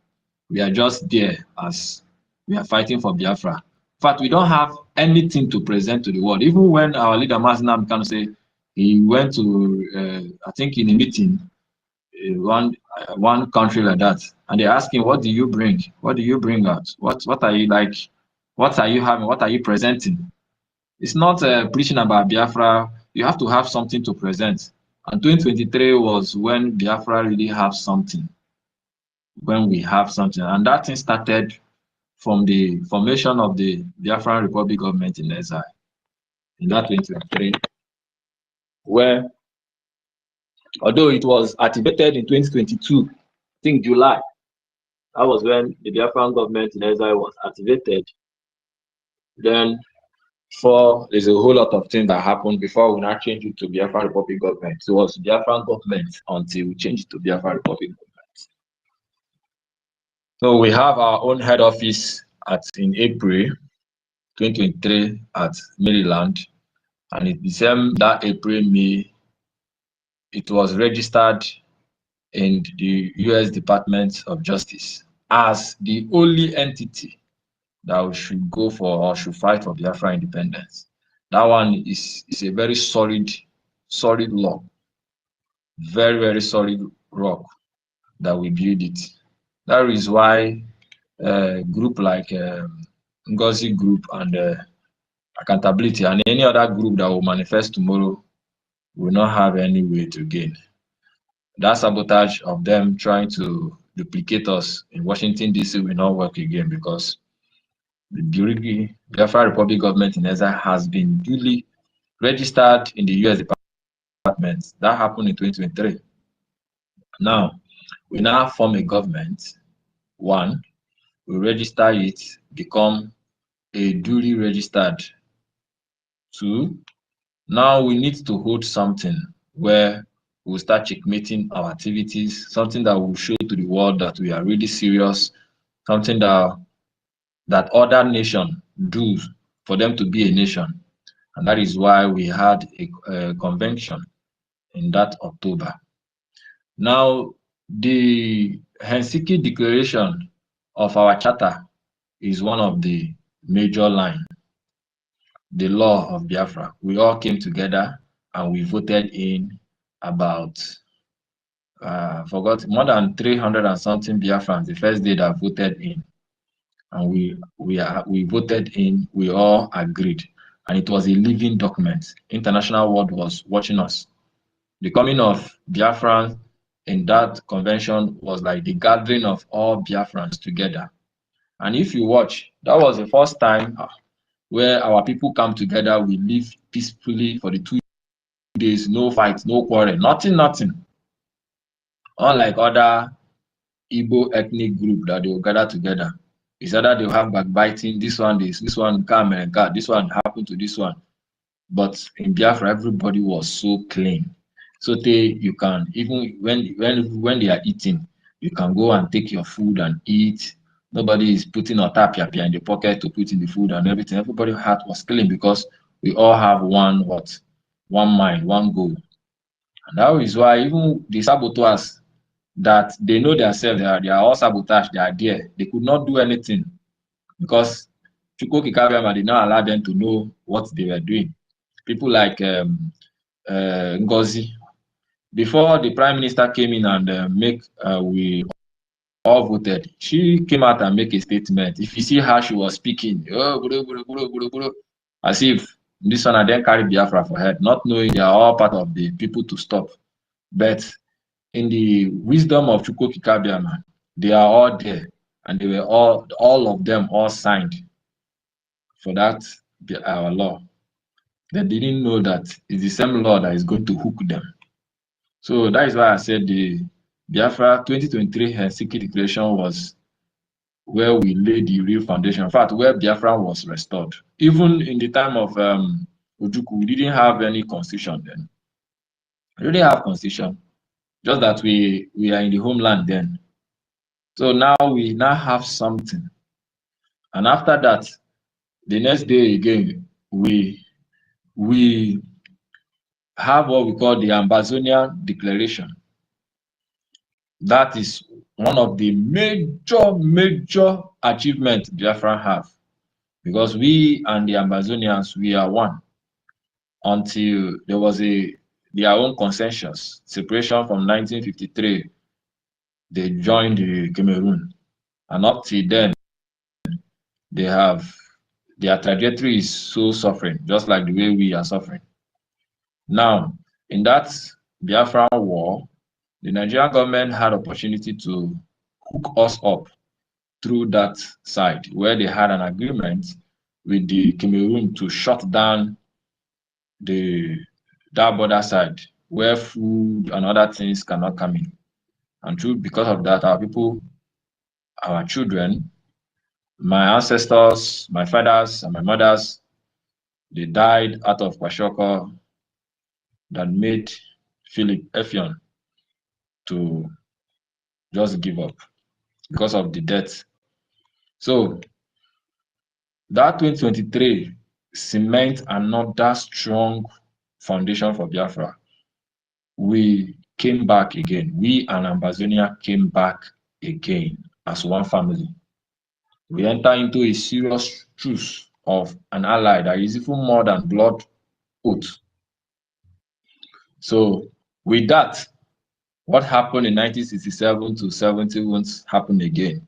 We are just there as we are fighting for Biafra. In fact, we don't have anything to present to the world. Even when our leader Nnamdi Kanu say he went to, I think in a meeting, one country like that, and they ask him, what do you bring? What do you bring out? What are you like? What are you having? What are you presenting? It's not preaching about Biafra. You have to have something to present. And 2023 was when Biafra really have something. When we have something. And that thing started from the formation of the Biafran Republic government in exile in that 2023, where although it was activated in 2022, I think July, that was when the Biafran government in exile was activated. Then there's a whole lot of things that happened before we now changed it to Biafran Republic government. So it was Biafran government until we changed it to Biafran Republic government. So we have our own head office in April 2023 at Maryland, and it became that April, May, it was registered in the U.S. Department of Justice as the only entity that we should go for or should fight for Biafra independence. That one is a very solid law, very, very solid rock that we build it. That is why a group like NGOZI group and accountability and any other group that will manifest tomorrow will not have any way to gain. That sabotage of them trying to duplicate us in Washington, D.C. will not work again because the Biafra Republic government in exile has been duly registered in the U.S. Department. That happened in 2023. Now, we now form a government. One, we register it, become a duly registered. Two, now we need to hold something where we'll start checkmating our activities, something that will show to the world that we are really serious, something that other nations do for them to be a nation. And that is why we had a convention in that October. Now, the Helsinki Declaration of our charter is one of the major lines. The law of Biafra. We all came together and we voted in about, more than 300 and something Biafrans the first day that voted in. And we voted in, we all agreed. And it was a living document. International world was watching us. The coming of Biafrans in that convention was like the gathering of all Biafrans together. And if you watch, that was the first time where our people come together, we live peacefully for the 2 days, no fight, no quarrel, nothing. Unlike other Igbo ethnic group that they will gather together. It's either they'll have backbiting, this one come and God, this one happened to this one. But in Biafra, everybody was so clean. So you can, even when they are eating, you can go and take your food and eat. Nobody is putting a tapia in the pocket to put in the food and everything. Everybody's heart was clean because we all have one mind, one goal. And that is why even the saboteurs that they know themselves, they are all sabotage, they are there. They could not do anything because EFIK-IBIBIO did not allow them to know what they were doing. People like NGOZI, before the Prime Minister came in and we all voted, she came out and make a statement. If you see how she was speaking, as if this one then carry Biafra for head, not knowing they are all part of the people to stop. But in the wisdom of EFIK-IBIBIO, they are all there, and they were all of them all signed for that our law. They didn't know that it's the same law that is going to hook them. So that is why I said the Biafra 2023 Helsinki Declaration was where we laid the real foundation. In fact, where Biafra was restored. Even in the time of Ojukwu, we didn't have any constitution then. We didn't have constitution, just that we are in the homeland then. So now we have something. And after that, the next day again, we have what we call the Amazonian Declaration. That is one of the major achievements Biafra have, because we and the Amazonians, we are one until there was their own consensus separation from 1953. They joined the Cameroon, and up till then, their trajectory is so suffering, just like the way we are suffering. Now, in that Biafran war, the Nigerian government had opportunity to hook us up through that side, where they had an agreement with the Cameroon to shut down that border side, where food and other things cannot come in. And because of that, our people, our children, my ancestors, my fathers and my mothers, they died out of kwashiorkor that made Philip Effiong to just give up because of the death. So that 2023 cement another strong foundation for Biafra. We came back again. We and Ambazonia came back again as one family. We enter into a serious truce of an ally that is even more than blood oath. So with that, what happened in 1967 to 70 won't happen again.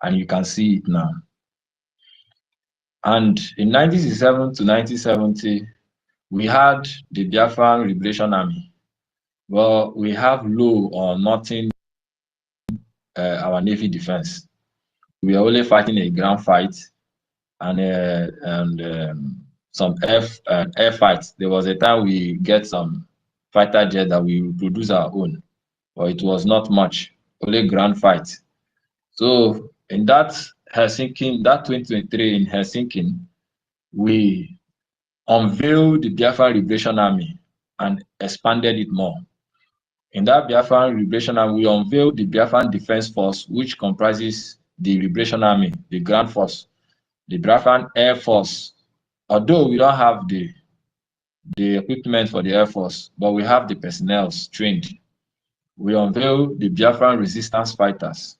And you can see it now. And in 1967 to 1970, we had the Biafran Liberation Army. Well, we have low or nothing our Navy defense. We are only fighting a ground fight and some air fights. There was a time we get some fighter jet that we produce our own, but it was not much, only ground fight. So in that Helsinki, that 2023 in Helsinki, we unveiled the Biafran Liberation Army and expanded it more. In that Biafran Liberation Army, we unveiled the Biafran Defense Force, which comprises the Liberation Army, the Ground Force, the Biafran Air Force. Although we don't have the equipment for the Air Force, but we have the personnel trained. We unveiled the Biafran Resistance Fighters,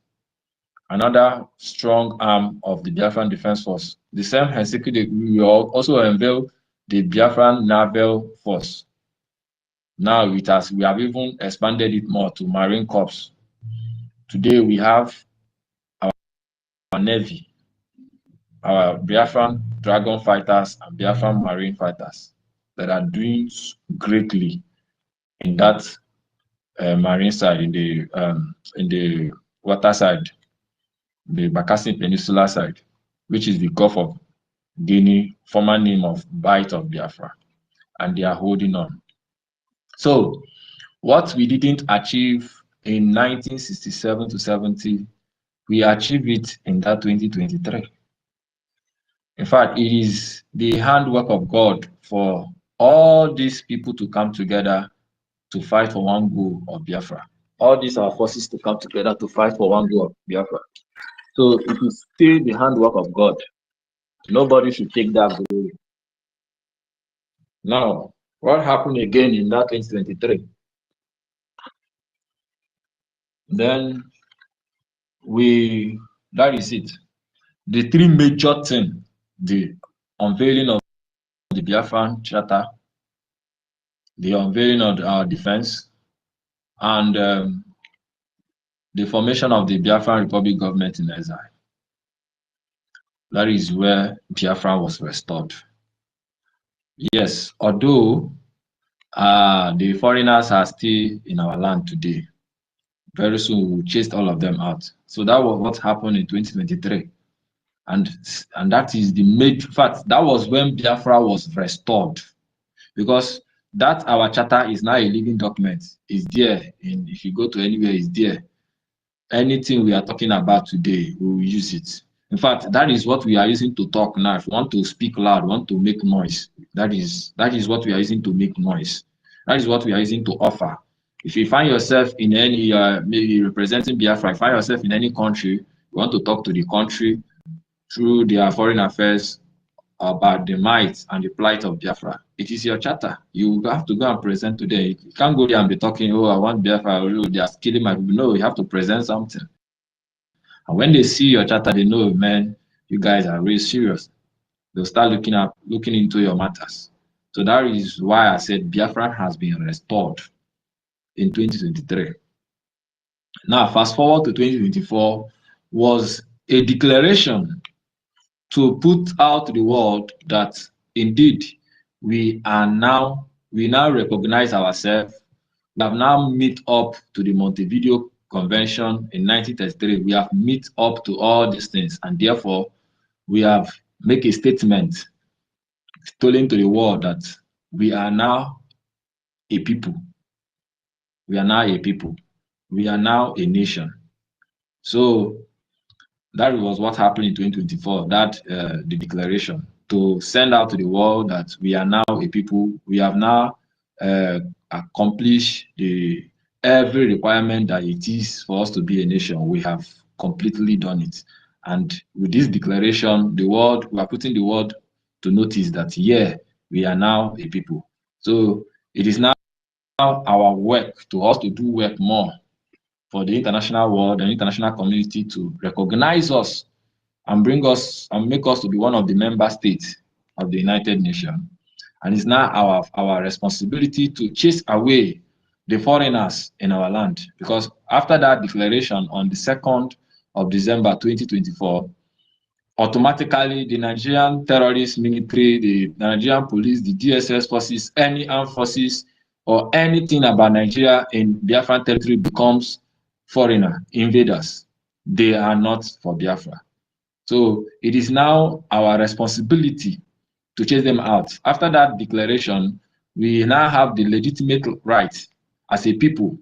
another strong arm of the Biafran Defense Force. The same Helsinki, we also unveiled the Biafran Naval Force. Now we have even expanded it more to Marine Corps. Today we have our Navy, our Biafran Dragon Fighters and Biafran Marine Fighters that are doing greatly in that marine side, in the water side, the Bakassi Peninsula side, which is the Gulf of Guinea, former name of Bight of Biafra, and they are holding on. So what we didn't achieve in 1967 to 70, we achieved it in that 2023. In fact, it is the handwork of God for all these people to come together to fight for one goal of Biafra. All these are forces to come together to fight for one goal of Biafra. So it is still the handwork of God. Nobody should take that glory. Now, what happened again in that 2023? Then that is it. The three major things, the unveiling of the Biafran Charter, the unveiling of our defense, and the formation of the Biafran Republic government in exile. That is where Biafra was restored. Yes, although the foreigners are still in our land today, very soon we'll chase all of them out. So that was what happened in 2023. And that is the major fact. That was when Biafra was restored. Because that our charter is now a living document. It's there. And if you go to anywhere, it's there. Anything we are talking about today, we will use it. In fact, that is what we are using to talk now. If you want to speak loud, want to make noise, that is what we are using to make noise. That is what we are using to offer. If you find yourself in any, maybe representing Biafra, find yourself in any country, you want to talk to the country through their foreign affairs about the might and the plight of Biafra, it is your charter. You have to go and present today. You can't go there and be talking, oh, I want Biafra, oh, they are killing my people. No, you have to present something. And when they see your charter, they know, man, you guys are really serious. They'll start looking into your matters. So that is why I said Biafra has been restored in 2023. Now, fast forward to 2024 was a declaration to put out to the world that indeed we now recognize ourselves. We have now met up to the Montevideo Convention in 1933. We have met up to all these things, and therefore we have made a statement telling to the world that we are now a people. We are now a people. We are now a nation. So that was what happened in 2024, the declaration to send out to the world that we are now a people. We have now accomplished every requirement that it is for us to be a nation. We have completely done it. And with this declaration, we are putting the world to notice that, yeah, we are now a people. So it is now our work to us to do work more for the international world and international community to recognize us and bring us and make us to be one of the member states of the United Nations. And it's now our responsibility to chase away the foreigners in our land. Because after that declaration on the 2nd of December 2024, automatically the Nigerian terrorist military, the Nigerian police, the DSS forces, any armed forces, or anything about Nigeria in Biafran territory becomes foreigner invaders. They are not for Biafra. So it is now our responsibility to chase them out. After that declaration, we now have the legitimate right as a people,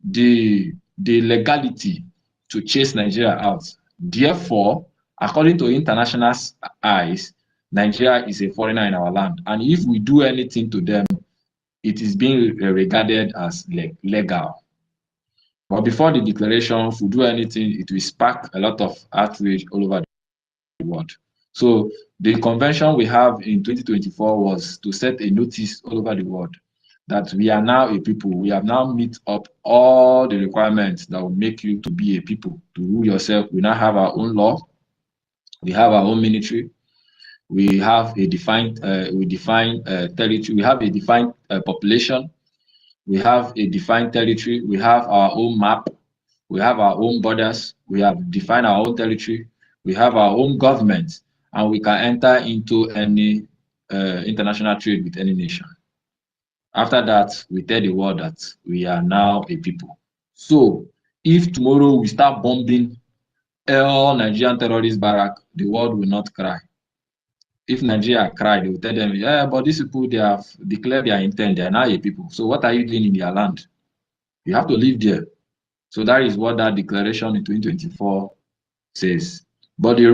the legality to chase Nigeria out. Therefore, according to international eyes, Nigeria is a foreigner in our land. And if we do anything to them, it is being regarded as legal. But before the declaration, if we do anything, it will spark a lot of outrage all over the world. So the convention we have in 2024 was to set a notice all over the world that we are now a people. We have now met up all the requirements that will make you to be a people, to rule yourself. We now have our own law. We have our own military. We have a defined, territory. We have a defined population. We have a defined territory. We have our own map. We have our own borders. We have defined our own territory. We have our own government, and we can enter into any international trade with any nation. After that, we tell the world that we are now a people. So if tomorrow we start bombing all Nigerian terrorist barracks, the world will not cry. If Nigeria cry, they will tell them, yeah, but these people, they have declared their intent, they are now a people. So what are you doing in their land? You have to live there. So that is what that declaration in 2024 says. But the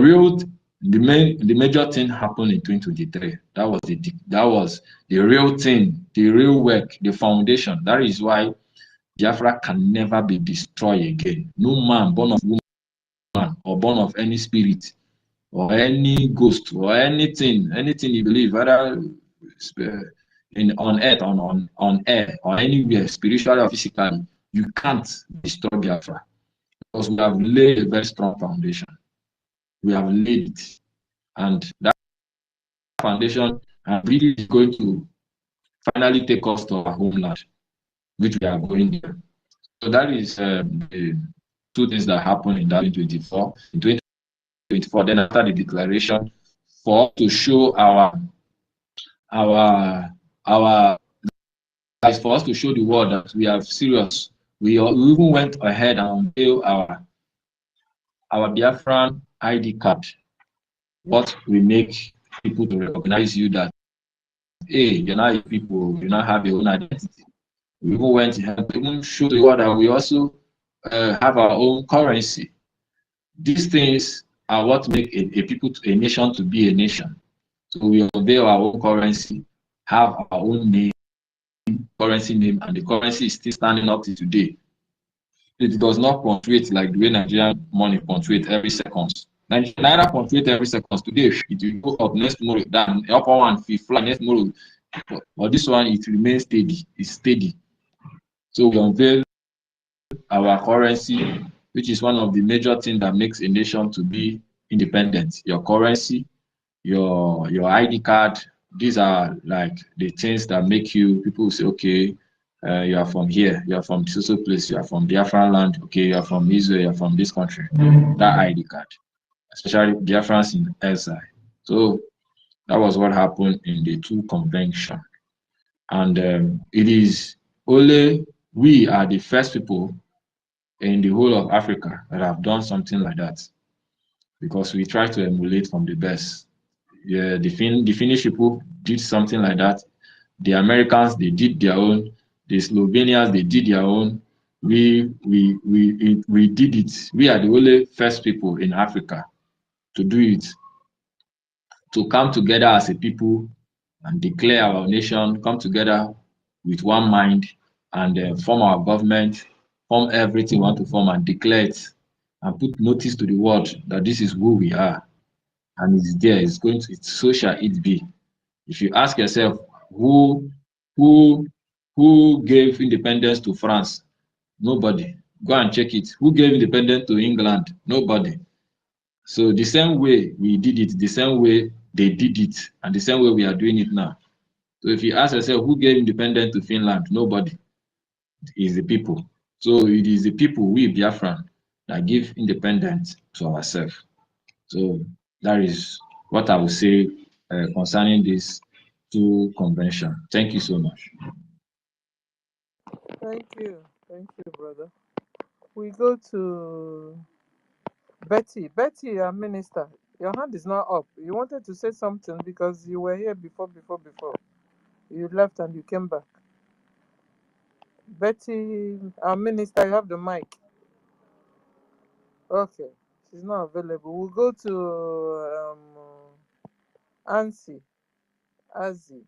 major thing happened in 2023. That was the real thing, the real work, the foundation. That is why Biafra can never be destroyed again. No man born of woman or born of any spirit or any ghost or anything you believe, whether on earth, on air, or anywhere, spiritually or physically, you can't destroy Biafra because we have laid a very strong foundation. We have laid it, and that foundation really is going to finally take us to our homeland, which we are going there. So that is the two things that happened in that 2024. In 2024, then after the declaration, for us to show our for us to show the world that we are serious. We even went ahead and unveiled our Biafran ID card. What we make people to recognize you that, hey, you're not people, you not have your own identity. We even went ahead to even show the world that we also have our own currency. These things are what make a nation to be a nation. So we unveil our own currency, have our own name, currency name, and the currency is still standing up to today. It does not fluctuate like the way Nigerian money fluctuates every second. Naira fluctuates every second. Today it will go up, next tomorrow down, upper one will fly, next tomorrow. But this one, it remains steady. It's steady. So we unveil our currency, which is one of the major things that makes a nation to be independent. Your currency, your ID card. These are like the things that make people say, okay, you are from here, you are from this place, you are from Biafran land, okay, you are from Israel, you are from this country. That ID card, especially Biafrans in exile. So that was what happened in the two convention. And it is only we are the first people in the whole of Africa that have done something like that, because we try to emulate from the best. Yeah, the Finnish people did something like that. The Americans, they did their own. The Slovenians, they did their own. We did it. We are the only first people in Africa to do it, to come together as a people and declare our nation, come together with one mind and form our government, form everything we want to form and declare it and put notice to the world that this is who we are. And it's there, so shall it be. If you ask yourself, who gave independence to France? Nobody. Go and check it. Who gave independence to England? Nobody. So the same way we did it, the same way they did it, and the same way we are doing it now. So if you ask yourself, who gave independence to Finland? Nobody. It is the people. So it is the people, we Biafran, that give independence to ourselves. So that is what I would say concerning this two convention. Thank you so much. Thank you, brother. We go to Betty. Betty, our minister, your hand is not up. You wanted to say something because you were here before. You left and you came back. Betty, our minister, you have the mic. Okay, she's not available. We'll go to Ansi. Azzy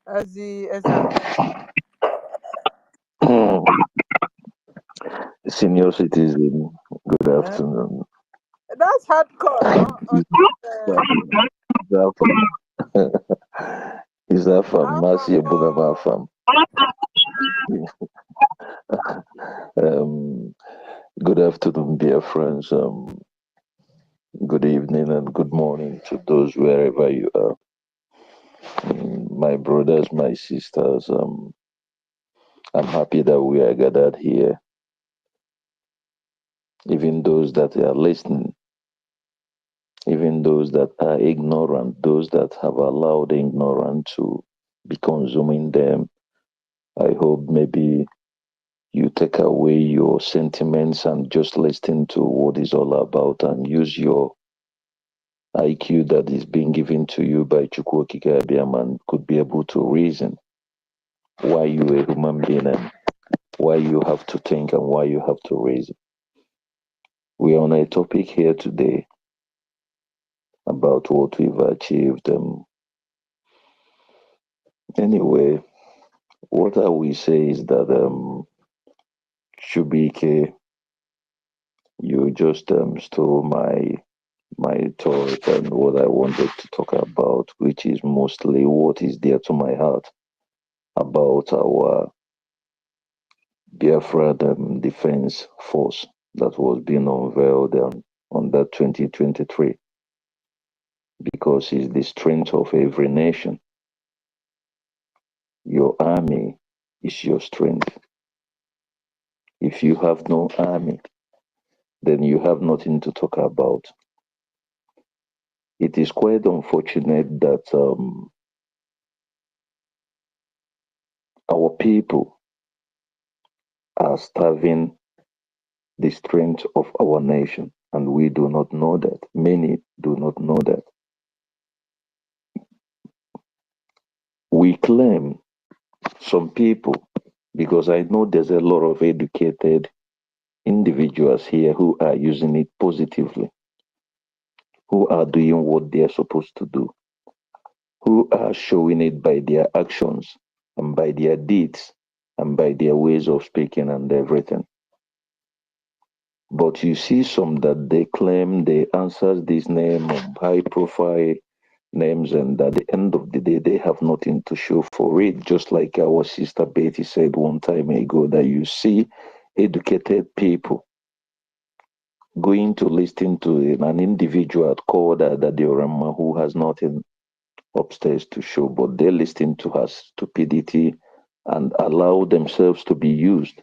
Ezan. Senior citizen, good afternoon. That's hardcore. Is that from Mercy Bugama farm? Good afternoon, dear friends. Good evening and good morning to those wherever you are. My brothers, my sisters, I'm happy that we are gathered here. Even those that are listening, even those that are ignorant, those that have allowed ignorance to be consuming them, I hope maybe you take away your sentiments and just listen to what it's all about and use your IQ that is being given to you by EFIK-IBIBIO and could be able to reason why you are a human being and why you have to think and why you have to reason. We're on a topic here today about what we've achieved. Anyway, what I will say is that Shubike, you just stole my thought and what I wanted to talk about, which is mostly what is dear to my heart about our Biafra Defense Force that was being unveiled on that 2023, because it's the strength of every nation. Your army is your strength. If you have no army, then you have nothing to talk about. It is quite unfortunate that our people are starving the strength of our nation, and we do not know that. Many do not know that. We claim, some people, because I know there's a lot of educated individuals here who are using it positively, who are doing what they're supposed to do, who are showing it by their actions and by their deeds and by their ways of speaking and everything. But you see some that they claim they answer this name of high profile names, and at the end of the day they have nothing to show for it. Just like our sister Betty said one time ago, that you see educated people going to listen to an individual called Diorama who has nothing upstairs to show, but they listen to her stupidity and allow themselves to be used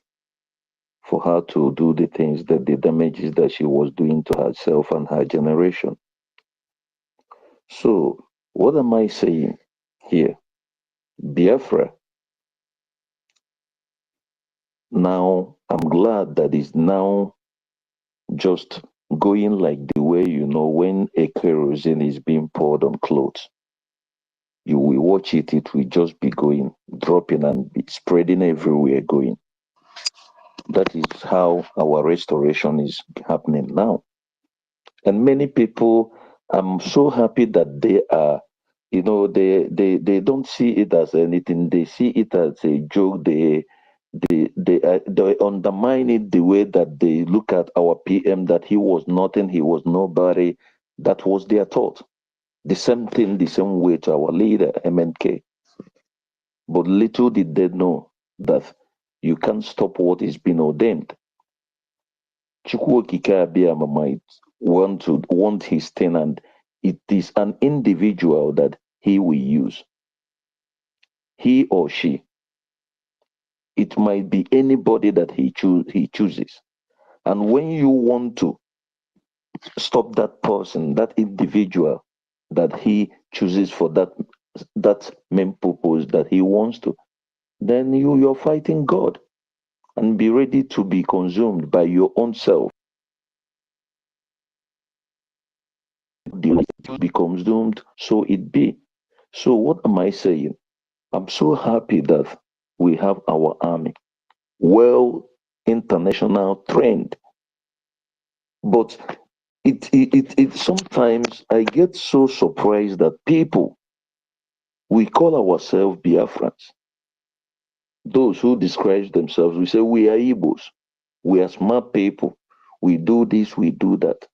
for her to do the things, that the damages that she was doing to herself and her generation. So what am I saying here? Biafra, now I'm glad that it's now just going like the way, when a kerosene is being poured on clothes. You will watch it, it will just be going, dropping and be spreading everywhere going. That is how our restoration is happening now. And many people, I'm so happy that they are, they don't see it as anything. They see it as a joke. They undermine it the way that they look at our PM, that he was nothing, he was nobody. That was their thought. The same thing, the same way to our leader, MNK. But little did they know that you can't stop what is being ordained. Chukwuokike Abiyama might want his thing, and it is an individual that he will use. He or she. It might be anybody that he chooses. And when you want to stop that person, that individual that he chooses for that main purpose that he wants to, then you're fighting God. And be ready to be consumed by your own self. Be consumed, so it be. So what am I saying? I'm so happy that we have our army, well international trained. But it sometimes I get so surprised that people, we call ourselves Biafrans. Those who describe themselves, we say we are Igbos, we are smart people, we do this, we do that.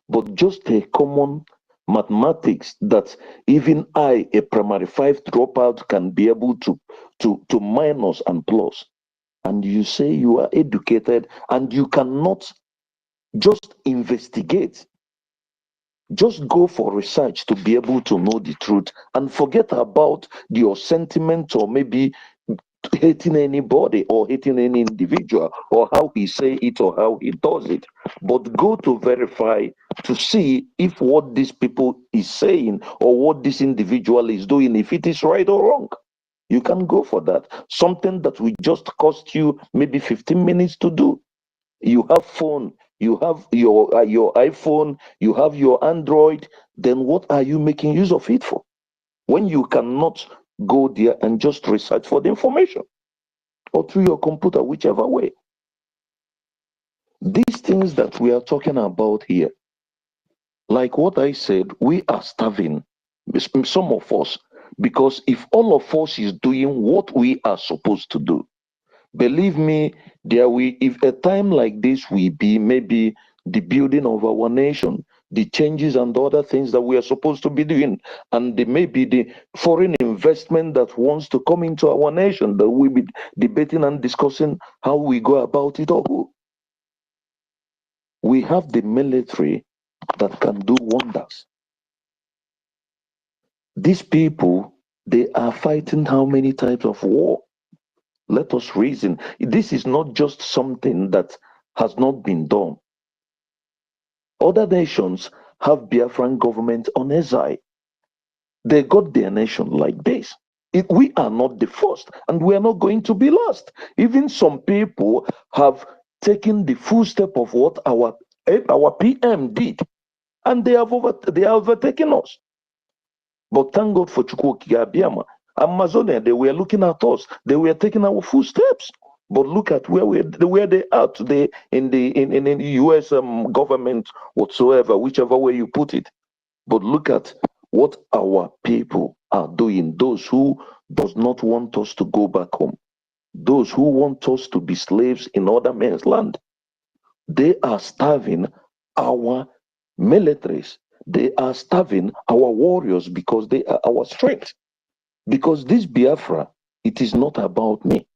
But just a common mathematics that even I, a primary 5 dropout, can be able to minus and plus. And you say you are educated and you cannot just investigate. Just go for research to be able to know the truth and forget about your sentiment or maybe hating anybody or hating any individual or how he say it or how he does it, but go to verify to see if what these people is saying or what this individual is doing, if it is right or wrong. You can go for that. Something that will just cost you maybe 15 minutes to do. You have phone, you have your iPhone, you have your Android, then what are you making use of it for? When you cannot go there and just research for the information, or through your computer, whichever way. These things that we are talking about here, like what I said, we are starving, some of us, because if all of us is doing what we are supposed to do, believe me, there will, if a time like this will be maybe the building of our nation, the changes and other things that we are supposed to be doing, and maybe the foreign investment that wants to come into our nation, that we'll be debating and discussing how we go about it all. We have the military that can do wonders. These people, they are fighting how many types of war? Let us reason. This is not just something that has not been done. Other nations have Biafran government on exile. They got their nation like this. We are not the first, and we are not going to be last. Even some people have taken the full step of what our PM did, and they have overtaken us. But thank God for Chukwuokike Amazonia, they were looking at us. They were taking our footsteps. But look at where they are today in the US government whatsoever, whichever way you put it. But look at what our people are doing. Those who does not want us to go back home. Those who want us to be slaves in other men's land. They are starving our militaries. They are starving our warriors because they are our strength. Because this Biafra, it is not about me.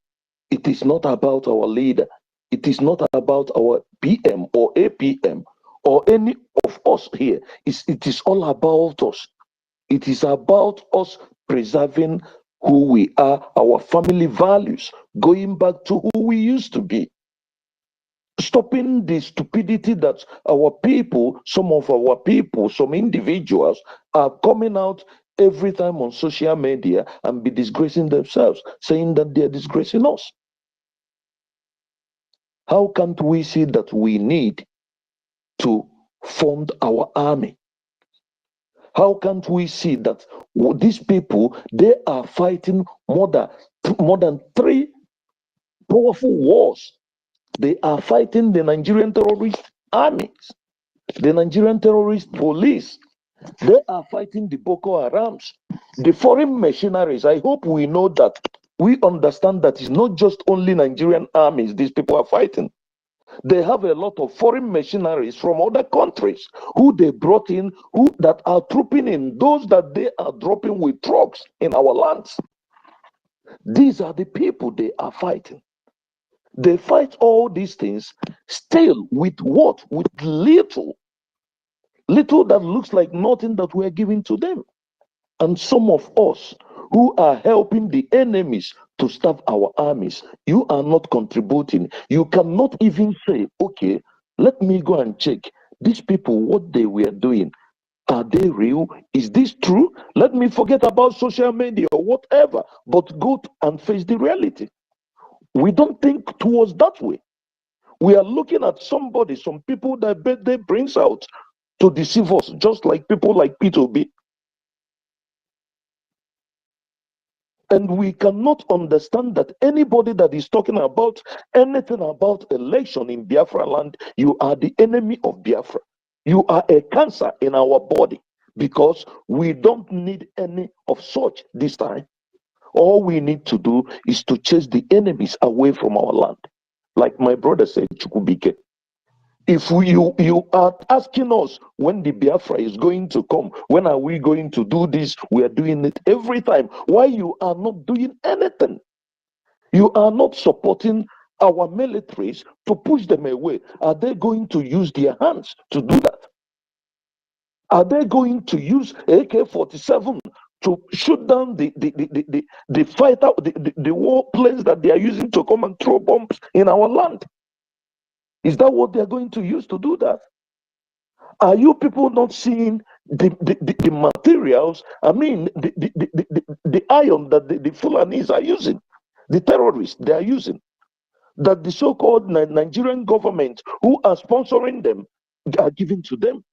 It is not about our leader. It is not about our PM or APM or any of us here. It is all about us. It is about us preserving who we are, our family values, going back to who we used to be. Stopping the stupidity that our people, some of our people, some individuals are coming out every time on social media and be disgracing themselves, saying that they're disgracing us. How can't we see that we need to fund our army? How can't we see that these people, they are fighting more than 3 powerful wars? They are fighting the Nigerian terrorist armies, the Nigerian terrorist police. They are fighting the Boko Harams, the foreign mercenaries. I hope we know that. We understand that it's not just only Nigerian armies these people are fighting. They have a lot of foreign mercenaries from other countries who they brought in, who that are trooping in, those that they are dropping with trucks in our lands. These are the people they are fighting. They fight all these things still with what? With little that looks like nothing that we're giving to them. And some of us who are helping the enemies to starve our armies, you are not contributing. You cannot even say, okay, let me go and check these people, what they were doing. Are they real? Is this true? Let me forget about social media or whatever, but go and face the reality. We don't think towards that way. We are looking at somebody, some people that they brings out to deceive us, just like people like P2B. And we cannot understand that anybody that is talking about anything about election in Biafra land, you are the enemy of Biafra. You are a cancer in our body, because we don't need any of such this time. All we need to do is to chase the enemies away from our land. Like my brother said, Chukubike. If you are asking us when the Biafra is going to come, when are we going to do this? We are doing it every time. Why you are not doing anything? You are not supporting our militaries to push them away. Are they going to use their hands to do that? Are they going to use AK-47 to shoot down the fighter, the war planes that they are using to come and throw bombs in our land? Is that what they're going to use to do that? Are you people not seeing the materials? I mean, the iron that the Fulanis are using, the terrorists they are using, that the so-called Nigerian government who are sponsoring them are giving to them?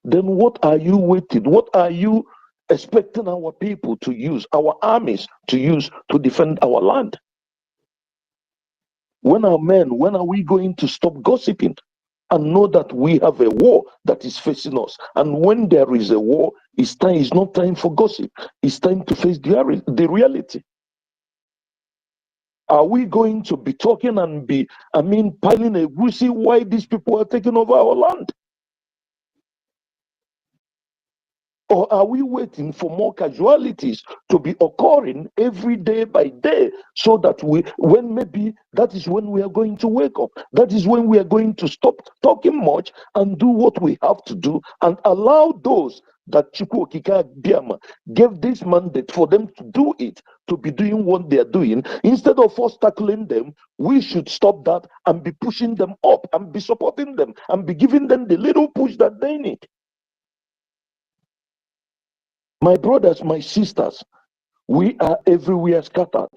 Then what are you waiting? What are you expecting our people to use, our armies to use to defend our land? When are we going to stop gossiping and know that we have a war that is facing us? And when there is a war, it's not time for gossip. It's time to face the reality. Are we going to be talking and piling a goosey why these people are taking over our land? Or are we waiting for more casualties to be occurring every day by day so that that is when we are going to wake up? That is when we are going to stop talking much and do what we have to do and allow those that Chukwu Okike Abịama gave this mandate for them to do it, to be doing what they are doing. Instead of us tackling them, we should stop that and be pushing them up and be supporting them and be giving them the little push that they need. My brothers, my sisters, we are everywhere scattered.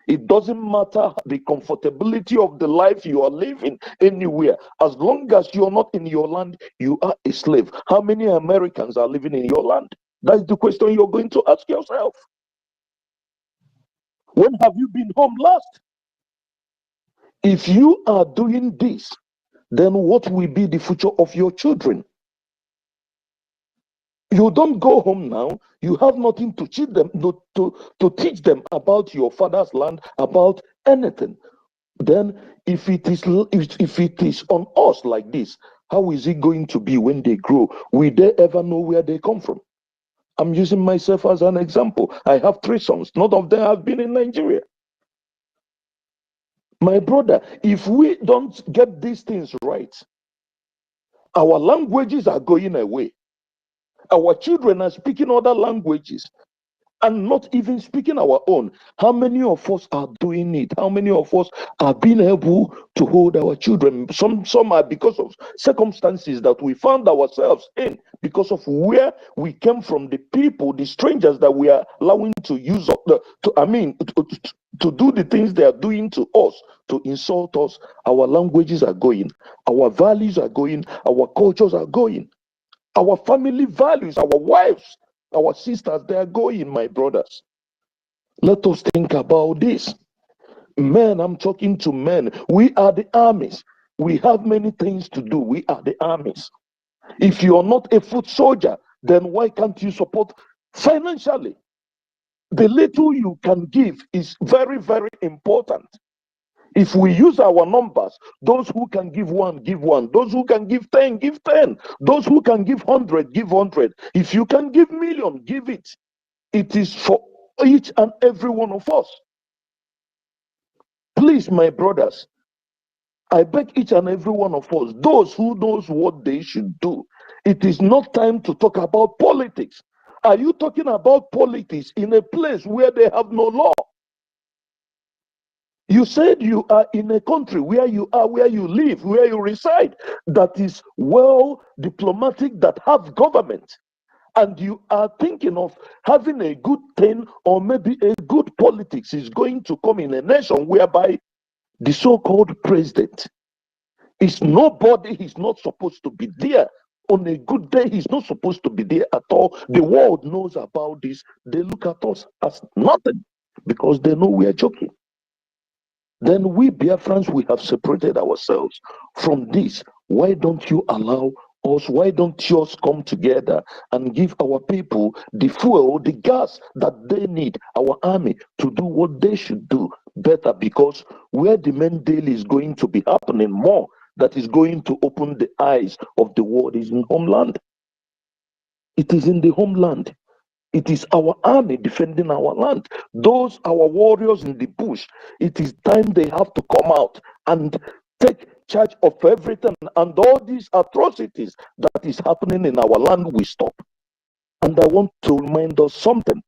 It doesn't matter the comfortability of the life you are living anywhere. As long as you're not in your land, you are a slave. How many Americans are living in your land? That's the question you're going to ask yourself. When have you been home last? If you are doing this, then what will be the future of your children? You don't go home now. You have nothing to teach them, to teach them about your father's land, about anything. Then, if it is on us like this, how is it going to be when they grow? Will they ever know where they come from? I'm using myself as an example. I have 3 sons. None of them have been in Nigeria. My brother, if we don't get these things right, our languages are going away. Our children are speaking other languages and not even speaking our own. How many of us are doing it? How many of us are being able to hold our children? Some are because of circumstances that we found ourselves in, because of where we came from, the people, the strangers that we are allowing to use to do the things they are doing to us, to insult us. Our languages are going, our values are going, our cultures are going. Our family values, our wives, our sisters, they are going, my brothers. Let us think about this. Men, I'm talking to men. We are the armies. We have many things to do. We are the armies. If you are not a foot soldier, then why can't you support financially? The little you can give is very, very important. If we use our numbers, those who can give 1, give 1. Those who can give 10, give 10. Those who can give 100, give 100. If you can give million, give it. It is for each and every one of us. Please, my brothers, I beg each and every one of us, those who knows what they should do, it is not time to talk about politics. Are you talking about politics in a place where they have no law? You said you are in a country where you are, where you live, where you reside, that is well diplomatic, that have government. And you are thinking of having a good thing, or maybe a good politics is going to come in a nation whereby the so-called president is nobody. He's not supposed to be there. On a good day, he's not supposed to be there at all. The world knows about this. They look at us as nothing because they know we are joking. Then we Biafrans, we have separated ourselves from this. Why don't you allow us? Why don't you come together and give our people the fuel, the gas that they need, our army, to do what they should do better? Because where the main deal is going to be happening more, that is going to open the eyes of the world, is in homeland. It is in the homeland. It is our army defending our land. Those our warriors in the bush, it is time they have to come out and take charge of everything, and all these atrocities that is happening in our land will stop. And I want to remind us something,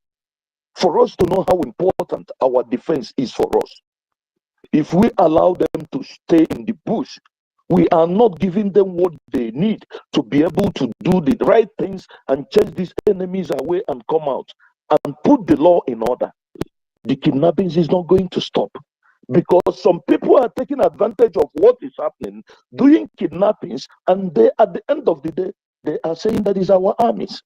for us to know how important our defense is for us. If we allow them to stay in the bush, we are not giving them what they need to be able to do the right things and chase these enemies away and come out and put the law in order. The kidnappings is not going to stop, because some people are taking advantage of what is happening, doing kidnappings, and they, at the end of the day, they are saying that is our armies.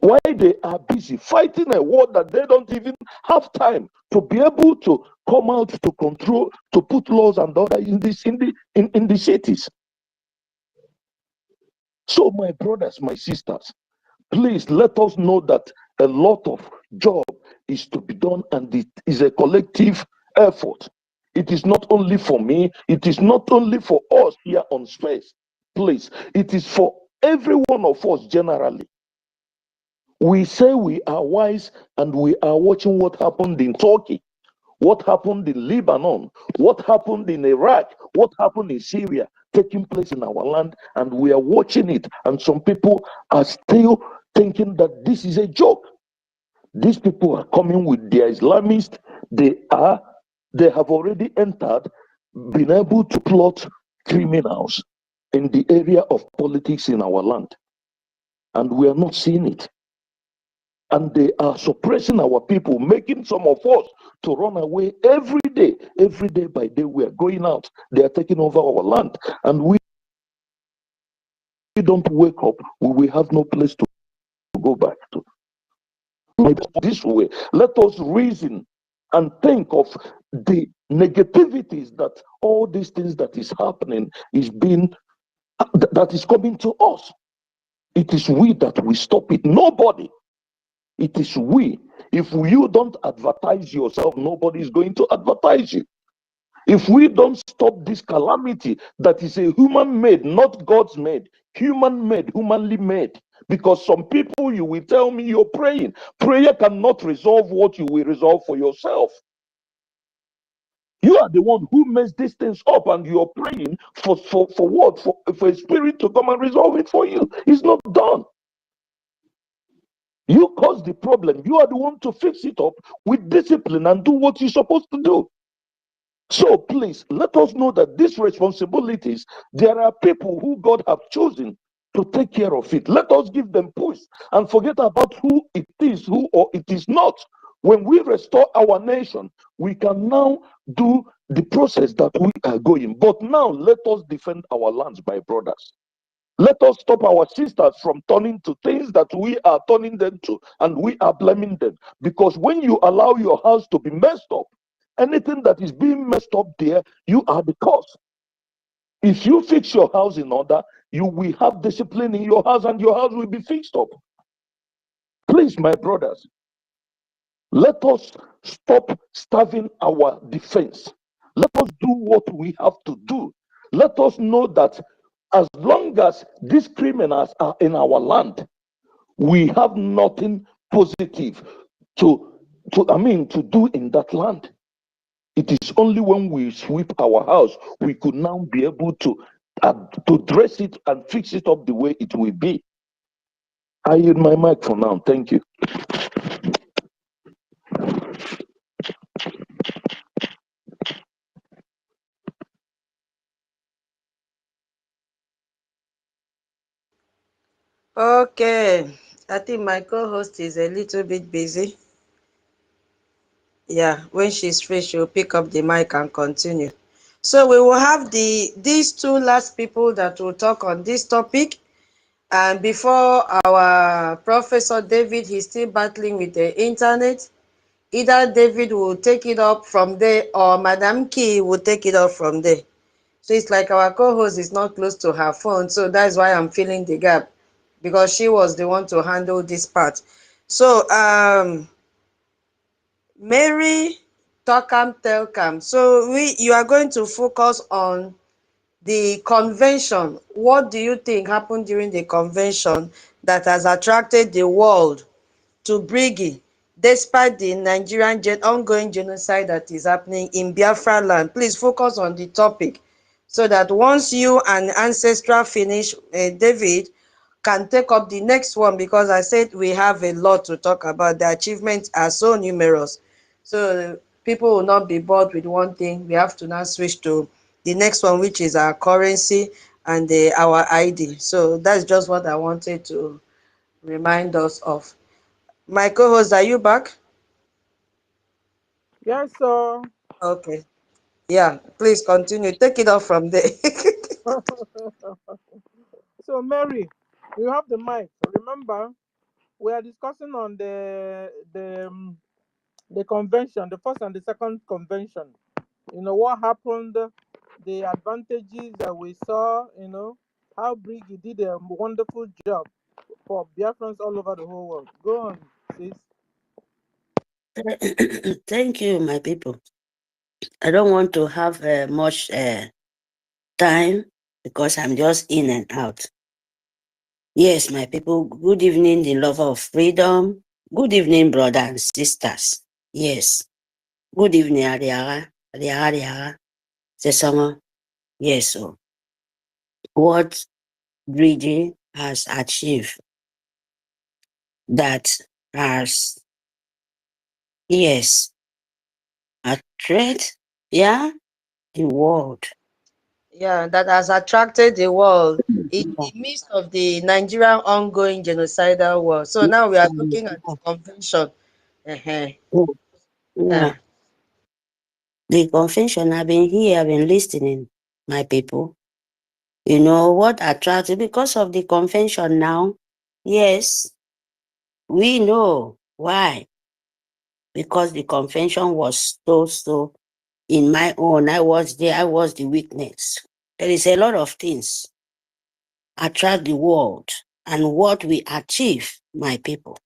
Why they are busy fighting a war that they don't even have time to be able to come out to control, to put laws and order in the cities. So, my brothers, my sisters, please let us know that a lot of job is to be done, and it is a collective effort. It is not only for me, it is not only for us here on space. Please, it is for every one of us generally. We say we are wise, and we are watching what happened in Turkey, what happened in Lebanon, what happened in Iraq, what happened in Syria, taking place in our land, and we are watching it. And some people are still thinking that this is a joke. These people are coming with their Islamists. They have already entered, been able to plot criminals in the area of politics in our land, and we are not seeing it. And they are suppressing our people, making some of us to run away every day by day. We are going out. They are taking over our land, and we don't wake up. We will have no place to go back to. This way, let us reason and think of the negativities that all these things that is happening that is coming to us. It is we that will stop it. Nobody. It is we. If you don't advertise yourself, nobody is going to advertise you. If we don't stop this calamity that is a human made, not God's made, human made, humanly made. Because some people, you will tell me you're praying. Prayer cannot resolve what you will resolve for yourself. You are the one who messed these things up, and you're praying for what? For a spirit to come and resolve it for you. It's not done. You caused the problem. You are the one to fix it up with discipline and do what you're supposed to do. So please, let us know that these responsibilities, there are people who God have chosen to take care of it. Let us give them push and forget about who it is, who or it is not. When we restore our nation, we can now do the process that we are going. But now let us defend our lands, my brothers. Let us stop our sisters from turning to things that we are turning them to, and we are blaming them. Because when you allow your house to be messed up, anything that is being messed up there, you are the cause. If you fix your house in order, you will have discipline in your house, and your house will be fixed up. Please, my brothers, let us stop starving our defense. Let us do what we have to do. Let us know that as long as these criminals are in our land, we have nothing positive to do in that land. It is only when we sweep our house we could now be able to dress it and fix it up the way it will be. I yield my mic for now. Thank you. Okay, I think my co-host is a little bit busy. Yeah, when she's free, she'll pick up the mic and continue. So we will have these two last people that will talk on this topic. And before our Professor David, he's still battling with the internet. Either David will take it up from there, or Madam Key will take it up from there. So it's like our co-host is not close to her phone, so that's why I'm filling the gap, because she was the one to handle this part. So Mary, Tokam, Telkam. So you are going to focus on the convention. What do you think happened during the convention that has attracted the world to Brgie, despite the Nigerian ongoing genocide that is happening in Biafra land? Please focus on the topic, so that once you and Ancestral finish, David can take up the next one, because I said we have a lot to talk about. The achievements are so numerous. So people will not be bored with one thing. We have to now switch to the next one, which is our currency and our ID. So that's just what I wanted to remind us of. My co-host, are you back? Yes, sir. Okay. Yeah, please continue. Take it off from there. So, Mary, you have the mic. Remember, we are discussing on the convention, the first and the second convention. You know what happened, the advantages that we saw, you know, how Brgie did a wonderful job for Biafrans all over the whole world. Go on, sis. Thank you, my people. I don't want to have much time because I'm just in and out. Yes, my people, good evening, the lover of freedom. Good evening, brothers and sisters. Yes. Good evening, Ariara. Ariara. Sesama. Yes, so what Brgie has achieved that has, yes, attracted, yeah, the world. Yeah, that has attracted the world in the midst of the Nigerian ongoing genocidal war. So now we are looking at the convention. Yeah. The convention, I've been here, I've been listening, my people. You know what attracted because of the convention now? Yes, we know why. Because the convention was so in my own, I was there, I was the witness. There is a lot of things attract the world and what we achieve, my people,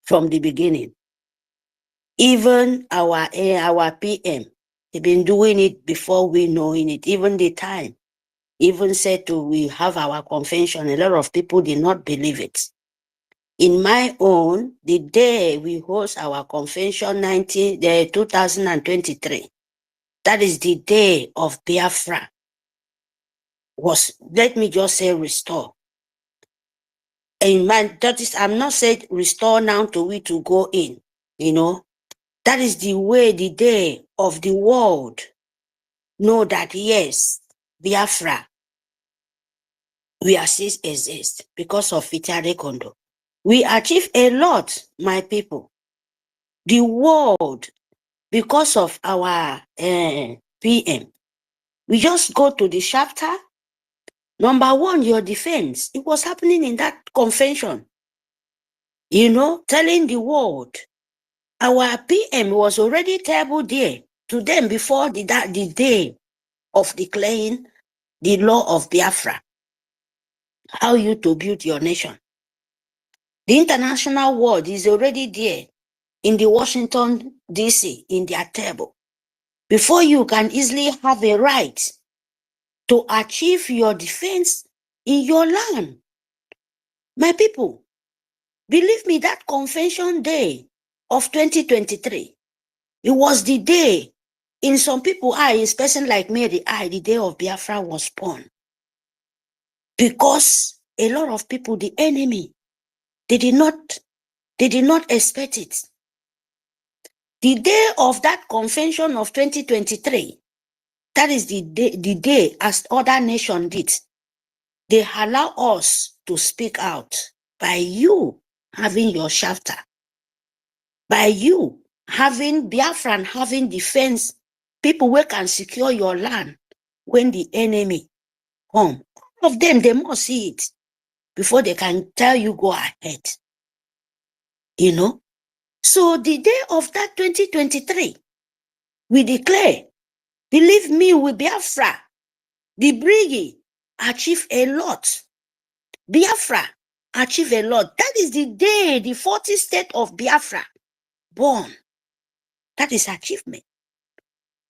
from the beginning. Even our PM, they've been doing it before we knowing it, even the time. Even said to we have our convention, a lot of people did not believe it. In my own, the day we host our convention 2023, that is the day of Biafra. Was, let me just say, restore. And man, that is, I'm not saying restore now to we to go in, you know. That is the way, the day of the world know that yes, Biafra, we are still exist because of Fitare Kondo. We achieve a lot, my people. The world, because of our PM, we just go to the chapter. Number one, your defense. It was happening in that convention. You know, telling the world, our PM was already table there to them before the day of declaring the law of Biafra. How you to build your nation. The international world is already there in the Washington, D.C., in their table. Before you can easily have a right to achieve your defense in your land. My people, believe me, that convention day of 2023, it was the day, in some people's eyes, person like me, the day of Biafra was born. Because a lot of people, the enemy, they did not expect it. The day of that convention of 2023, that is the day as other nations did. They allow us to speak out by you having your chapter, by you having Biafran, having defense, people who can secure your land when the enemy come. All of them, they must see it before they can tell you go ahead. You know? So the day of that 2023, we declare, believe me, with Biafra, the Brgie achieve a lot. Biafra achieve a lot. That is the day the 40th state of Biafra born. That is achievement.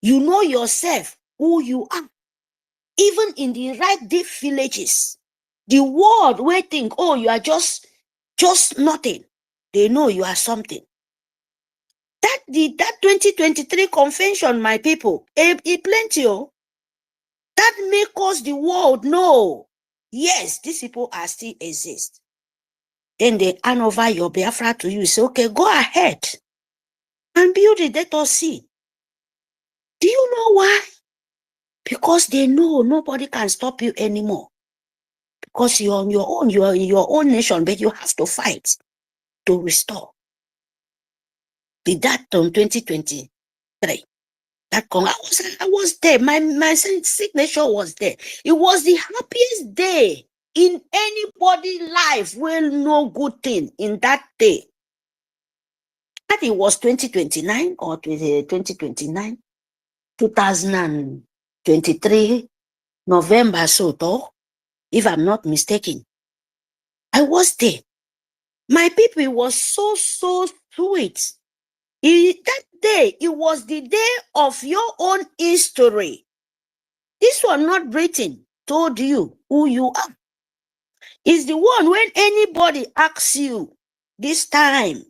You know yourself, who you are. Even in the right deep villages, the world will think, oh, you are just nothing. They know you are something. That 2023 convention, my people, it plenty. That make us the world know, yes, these people are still exist. Then they hand over your Biafra to you. Say, okay, go ahead and build it. Let us see. Do you know why? Because they know nobody can stop you anymore. Because you're on your own, you're in your own nation, but you have to fight to restore. That on 2023. I was there. My signature was there. It was the happiest day in anybody's life. Well, no good thing in that day. That it was 2029 or 2029, 2023, November, so though, if I'm not mistaken. I was there. My people was so sweet. That day, it was the day of your own history. This one not Britain told you who you are. It's the one when anybody asks you this time,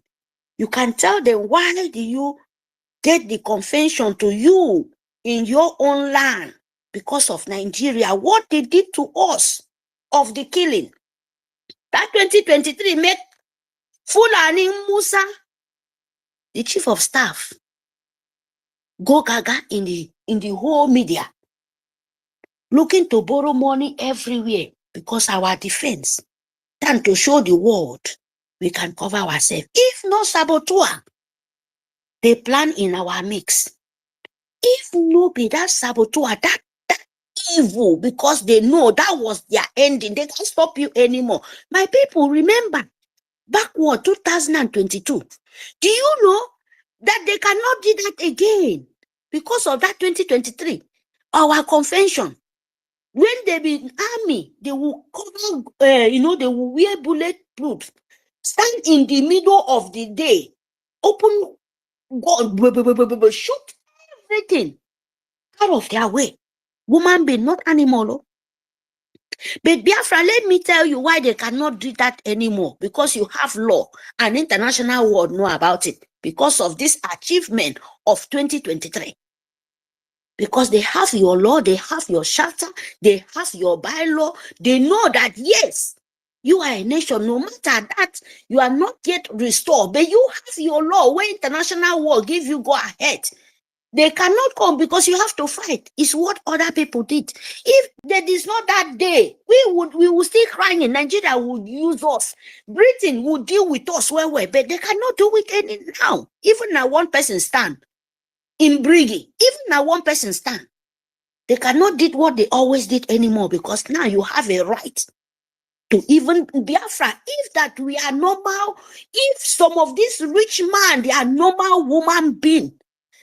you can tell them, why do you get the convention to you in your own land? Because of Nigeria, what they did to us of the killing. That 2023 make Fulani Musa, the chief of staff, go gaga in the whole media, looking to borrow money everywhere because our defense, than to show the world we can cover ourselves. If no saboteur, they plan in our mix. If no be that saboteur, that evil, because they know that was their ending, they can't stop you anymore. My people, remember, backward 2022. Do you know that they cannot do that again because of that 2023? Our convention, when they be in army, they will cover, they will wear bulletproof, stand in the middle of the day, open, God, shoot everything out of their way. Woman be not animal. But Biafra, let me tell you why they cannot do that anymore. Because you have law and international world know about it. Because of this achievement of 2023. Because they have your law, they have your charter, they have your bylaw. They know that, yes, you are a nation. No matter that, you are not yet restored. But you have your law where international world give you go ahead. They cannot come because you have to fight. It's what other people did. If there is not that day, we would still crying. Nigeria would use us. Britain would deal with us well, but they cannot do it any now. Even now one person stand in Brgie. Even now one person stand. They cannot do what they always did anymore because now you have a right to even Biafra. If that we are normal, if some of this rich man, they are normal woman being.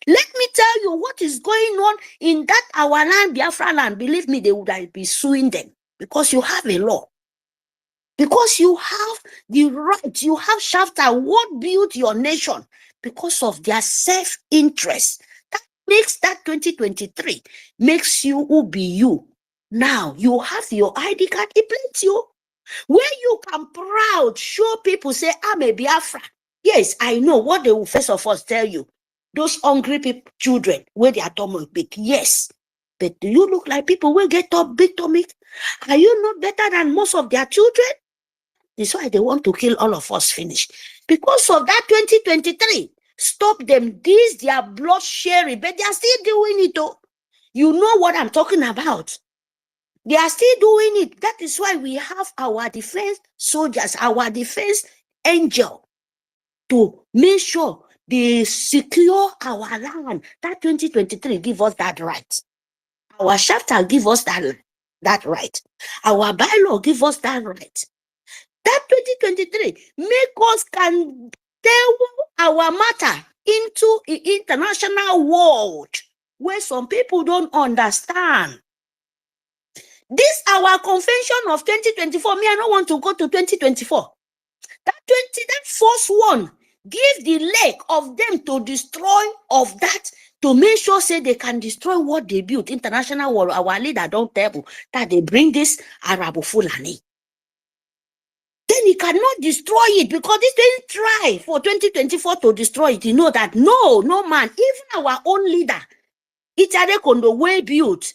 Let me tell you what is going on in that our land, Biafra land. Believe me, they would be suing them because you have a law. Because you have the right, you have chapter what built your nation because of their self-interest. That makes that 2023, makes you who be you. Now, you have your ID card, it plates you. Where you can proud, show people, say, I'm a Biafra. Yes, I know what they will first of all tell you. Those hungry people, children, where they are tummy big, yes. But do you look like people will get up big tummy? Are you not better than most of their children? That's why they want to kill all of us finish. Because of that 2023, stop them. This their blood sharing, but they are still doing it though. You know what I'm talking about. They are still doing it. That is why we have our defense soldiers, our defense angel to make sure they secure our land. That 2023 give us that right. Our chapter give us that right. Our bylaw give us that right. That 2023 make us can tell our matter into the international world where some people don't understand. This our convention of 2024. Me, I don't want to go to 2024. That first one, give the leg of them to destroy of that, to make sure say they can destroy what they built. International world, our leader don't tell that they bring this Arab Fulani. Then he cannot destroy it because this didn't try for 2024 to destroy it. You know that no man, even our own leader, Itare Kondo way built.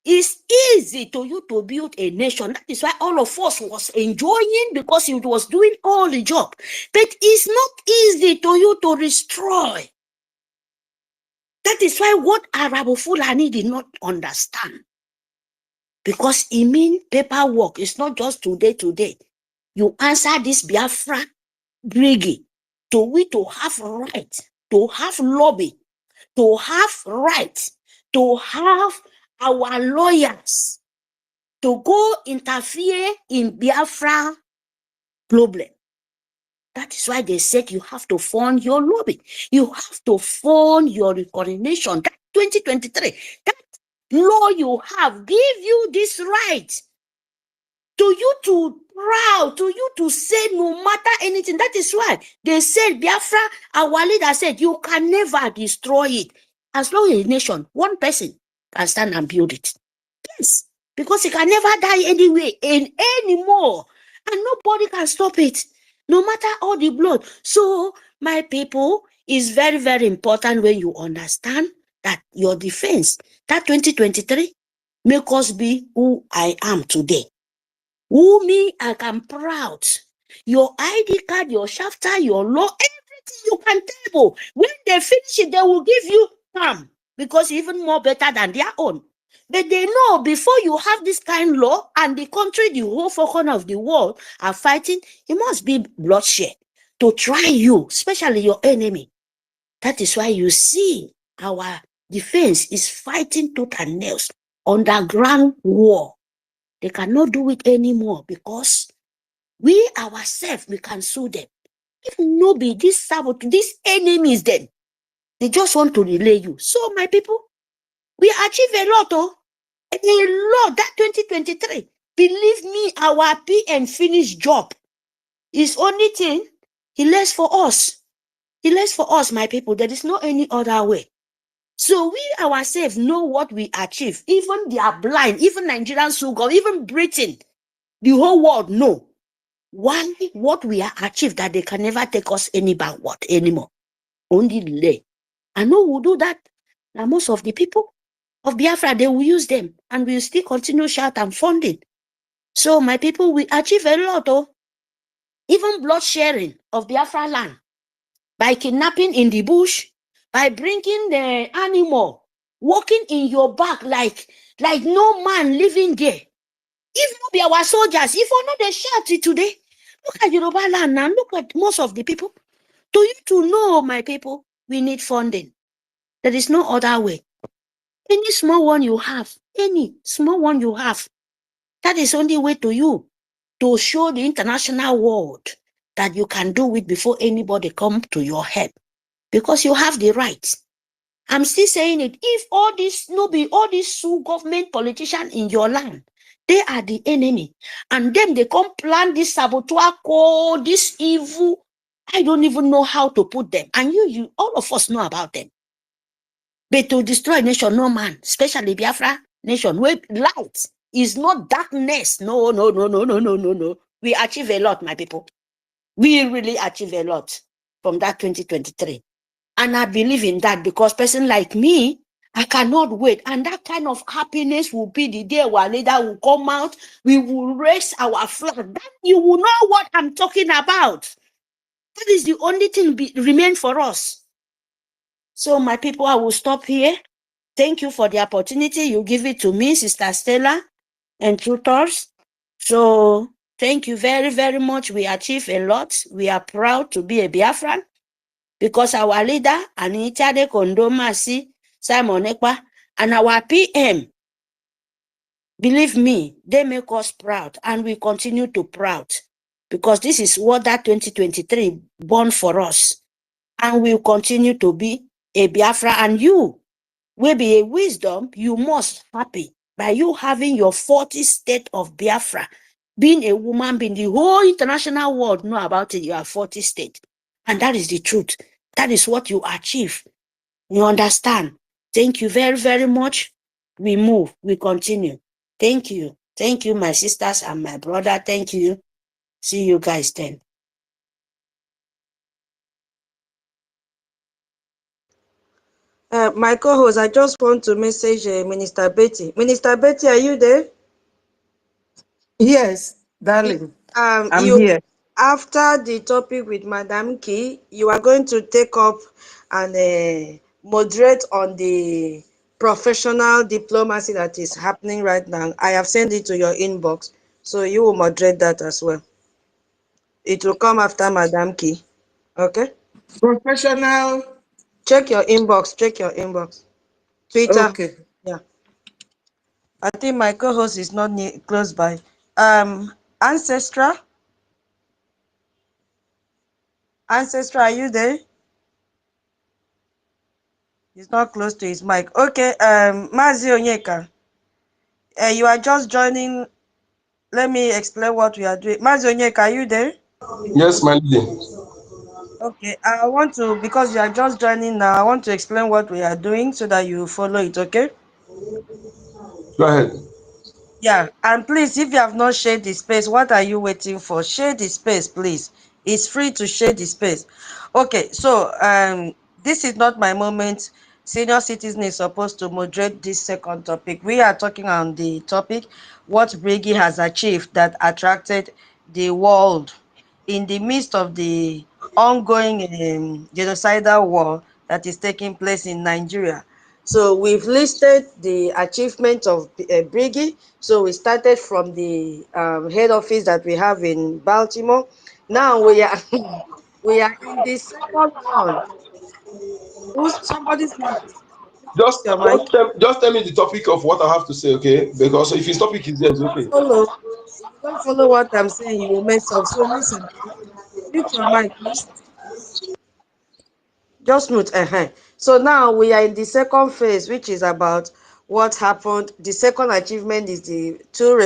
It's easy to you to build a nation. That is why all of us was enjoying because it was doing all the job. But it's not easy to you to destroy. That is why what Arab Fulani did not understand. Because it means paperwork. It's not just today. You answer this Biafra Brgie to we to have right, to have lobby, to have right, to have our lawyers to go interfere in Biafra problem. That is why they said you have to fund your lobby. You have to fund your reconciliation. That 2023, that law you have give you this right to you to proud, to you to say no matter anything. That is why they said, Biafra, our leader said, you can never destroy it. As long as a nation, one person can stand and build it. Yes, because it can never die anyway, anymore. And nobody can stop it, no matter all the blood. So, my people, is very, very important when you understand that your defense, that 2023, make us be who I am today. Who me, I am proud. Your ID card, your shafter, your law, everything you can table. When they finish it, they will give you palm, because even more better than their own. But they know before you have this kind of law and the country, the whole 4 corners of the world are fighting, it must be bloodshed to try you, especially your enemy. That is why you see our defense is fighting tooth and nails, underground war. They cannot do it anymore because we ourselves, we can sue them. If no be this sabotage, these enemies then, they just want to relay you. So my people, we achieve a lot, a lot. That 2023, believe me, our PM finished job. Is only thing he left for us. He left for us, my people. There is no any other way. So we ourselves know what we achieve. Even they are blind, even Nigerians who go, even Britain, the whole world know why what we are achieved, that they can never take us any backward anymore. Only lay. I know we'll do that. Now most of the people of Biafra, they will use them and we'll still continue shout and funding. So my people, we achieve a lot, even blood sharing of Biafra land, by kidnapping in the bush, by bringing the animal, walking in your back like no man living there. If not be our soldiers, if we're not they shout it today, look at Yoruba land now, look at most of the people. To you to know, my people, we need funding. There is no other way. Any small one you have, any small one you have, that is only way to you to show the international world that you can do it before anybody come to your help. Because you have the right. I'm still saying it. If all this all these government politicians in your land, they are the enemy, and then they come plan this saboteur code, this evil. I don't even know how to put them. And you, all of us know about them. But to destroy a nation, no man, especially Biafra nation, where light is not darkness. No. We achieve a lot, my people. We really achieve a lot from that 2023. And I believe in that, because person like me, I cannot wait. And that kind of happiness will be the day our leader will come out. We will raise our flag. Then you will know what I'm talking about. That is the only thing remain for us. So my people, I will stop here. Thank you for the opportunity you give it to me, Sister Stella and tutors. So thank you very, very much. We achieved a lot. We are proud to be a Biafran, because our leader, Anitade Kondomasi, Simon Ekpa, and our PM, believe me, they make us proud, and we continue to proud, because this is what that 2023 born for us, and we'll continue to be a Biafra. And you will be a wisdom, you must happy by you having your 40 state of Biafra, being a woman, being the whole international world know about it. You are 40 state, and that is the truth. That is what you achieve. You understand? Thank you very, very much. We move. We continue. Thank you. Thank you, my sisters and my brother. Thank you. See you guys then. My co-host, I just want to message Minister Betty. Minister Betty, are you there? Yes, darling. I'm here. After the topic with Madam Key, you are going to take up and moderate on the professional diplomacy that is happening right now. I have sent it to your inbox, so you will moderate that as well. It will come after Madam Key. Okay? Professional. Check your inbox. Check your inbox. Twitter. Okay. Yeah. I think my co-host is not close by. Ancestral. Ancestor, are you there? He's not close to his mic. Okay, Mazi Onyeka, you are just joining. Let me explain what we are doing. Mazi Onyeka, are you there? Yes, my lady. Okay, I want to, because you are just joining now, I want to explain what we are doing so that you follow it, okay? Go ahead. Yeah, and please, if you have not shared the space, what are you waiting for? Share the space, please. It's free to share the space. Okay, so this is not my moment. Senior citizen is supposed to moderate this second topic. We are talking on the topic, what Brgie has achieved that attracted the world in the midst of the ongoing genocidal war that is taking place in Nigeria. So we've listed the achievement of Brgie. So we started from the head office that we have in Baltimore. Now we are we are in the second one. Somebody's mic. Just, Your mic. just tell me the topic of what I have to say, okay? Because if his topic is there, it's okay. Follow. If you don't follow what I'm saying, you will mess up. So listen. Mute your mic, please. Just mute. So now we are in the second phase, which is about what happened. The second achievement is the two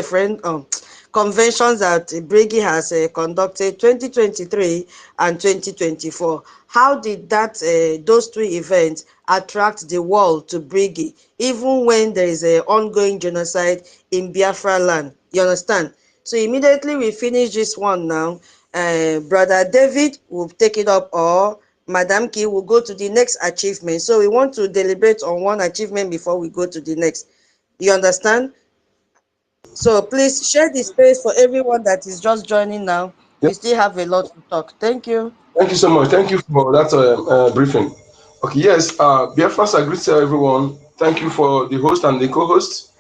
conventions that Brgie has conducted, 2023 and 2024. How did that those two events attract the world to Brgie, even when there is an ongoing genocide in Biafra land? You understand? So immediately we finish this one now, Brother David will take it up, or Madam Key will go to the next achievement. So we want to deliberate on one achievement before we go to the next. You understand? So please share the space for everyone that is just joining now. Yep. We still have a lot to talk. Thank you. Thank you so much. Thank you for that briefing. Okay, yes, BIAFRANS, I greet everyone. Thank you for the host and the co-host.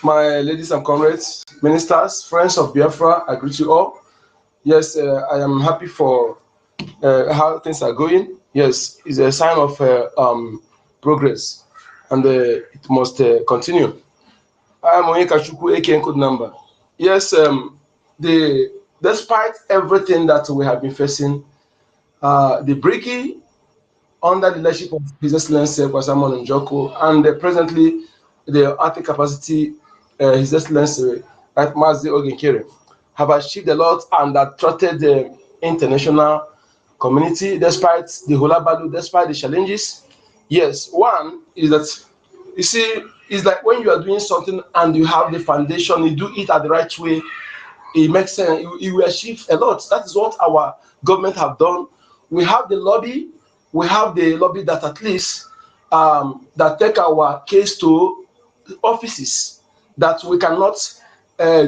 My ladies and comrades, ministers, friends of Biafra, I greet you all. Yes, I am happy for how things are going. Yes, it's a sign of progress, and it must continue. I am Onyeka Chukwu, aka code number. Yes, despite everything that we have been facing, the Brgie, under the leadership of His Excellency Kwasamon Njoko, and presently the acting capacity, His Excellency Mazi Ogenkere, have achieved a lot and attracted the international community despite the hulabaloo, despite the challenges. Yes, one is that, you see, it's like when you are doing something and you have the foundation, you do it at the right way, it makes sense, you will achieve a lot. That is what our government have done. We have the lobby that at least that take our case to offices that we cannot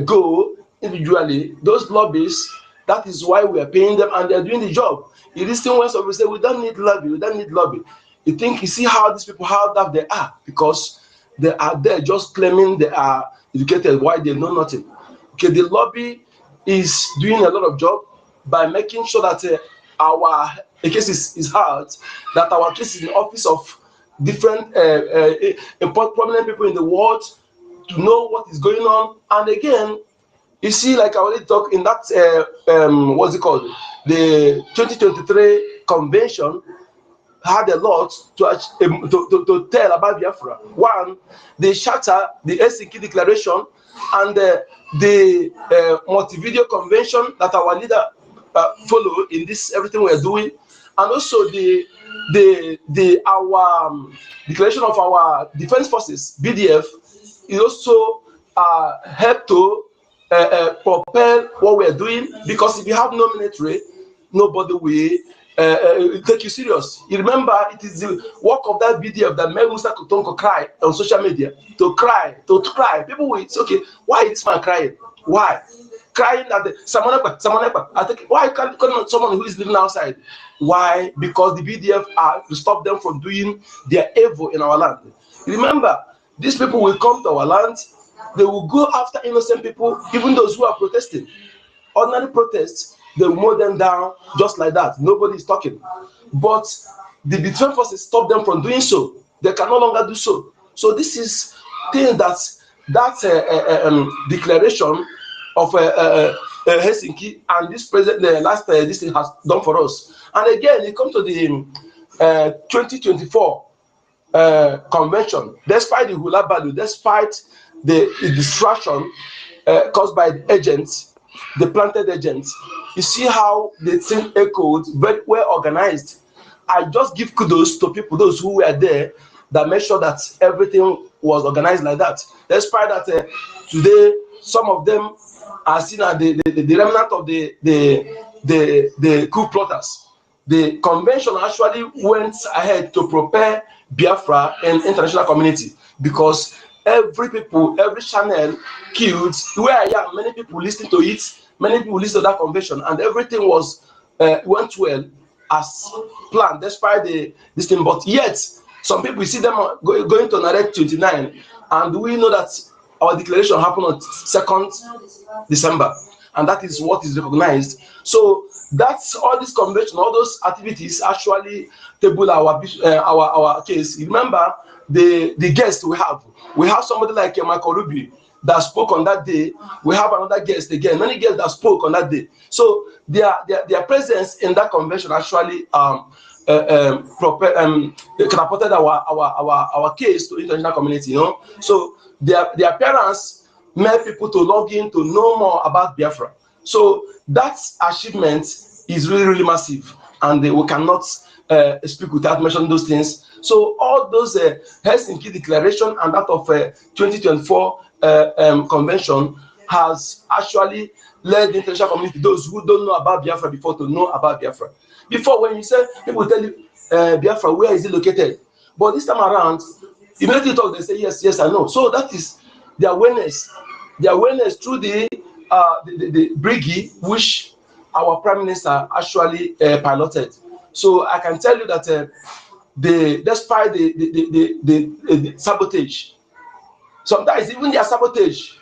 go individually. Those lobbies, that is why we are paying them and they're doing the job. You listen when somebody say we don't need lobby, you think, you see how these people, how that they are, because they are there just claiming they are educated while they know nothing. Okay, the lobby is doing a lot of job by making sure that our case is heard, that our case is in the office of different important prominent people in the world to know what is going on. And again, you see, like I already talked in that what's it called, the 2023 convention had a lot to tell about Biafra. One, the charter, the EKID declaration, and the multi-video convention that our leader follow in this everything we are doing, and also our declaration of our defense forces, BDF, is also help to propel what we are doing, because if you have no military, nobody will take you serious. You remember, it is the work of that BDF that made Musa Kutonko cry on social media, to cry. People will say, okay, why is this man crying? Why? Crying at the someone. I think, why can't someone who is living outside? Why? Because the BDF are to stop them from doing their evil in our land. Remember, these people will come to our land, they will go after innocent people, even those who are protesting. Ordinary protests, they will mow them down just like that. Nobody is talking. But the defense forces stop them from doing so. They can no longer do so. So this is thing that declaration of Helsinki, and this president, the last this thing has done for us. And again, it comes to the 2024 convention. Despite the hula value, despite the distraction caused by the agents, the planted agents, you see how the thing echoed, very well organized. I just give kudos to people, those who were there, that made sure that everything was organized like that. Despite that, today some of them are seen as the remnant of the coup plotters. The convention actually went ahead to prepare Biafra and international community, because every channel killed where I am, many people listening to it, many people listened to that convention, and everything was went well as planned, despite this thing. But yet, some people see them going to narrate 29, and we know that our declaration happened on 2nd December, and that is what is recognized. So that's all this convention, all those activities actually table our case. Remember the guest we have somebody like Michael Ruby that spoke on that day. We have another guest again, many guests that spoke on that day. So their presence in that convention actually catapulted our case to international community, you know. So their appearance made people to log in to know more about Biafra. So that achievement is really, really massive, and we cannot speak without mentioning those things. So all those Helsinki Declaration and that of 2024 convention has actually led the international community, those who don't know about Biafra before, to know about Biafra. Before, when you say, people tell you Biafra, where is it located? But this time around, immediately talk, they say yes, yes, I know. So that is the awareness through the Brgie, which our Prime Minister actually piloted. So I can tell you that despite the sabotage, sometimes even their sabotage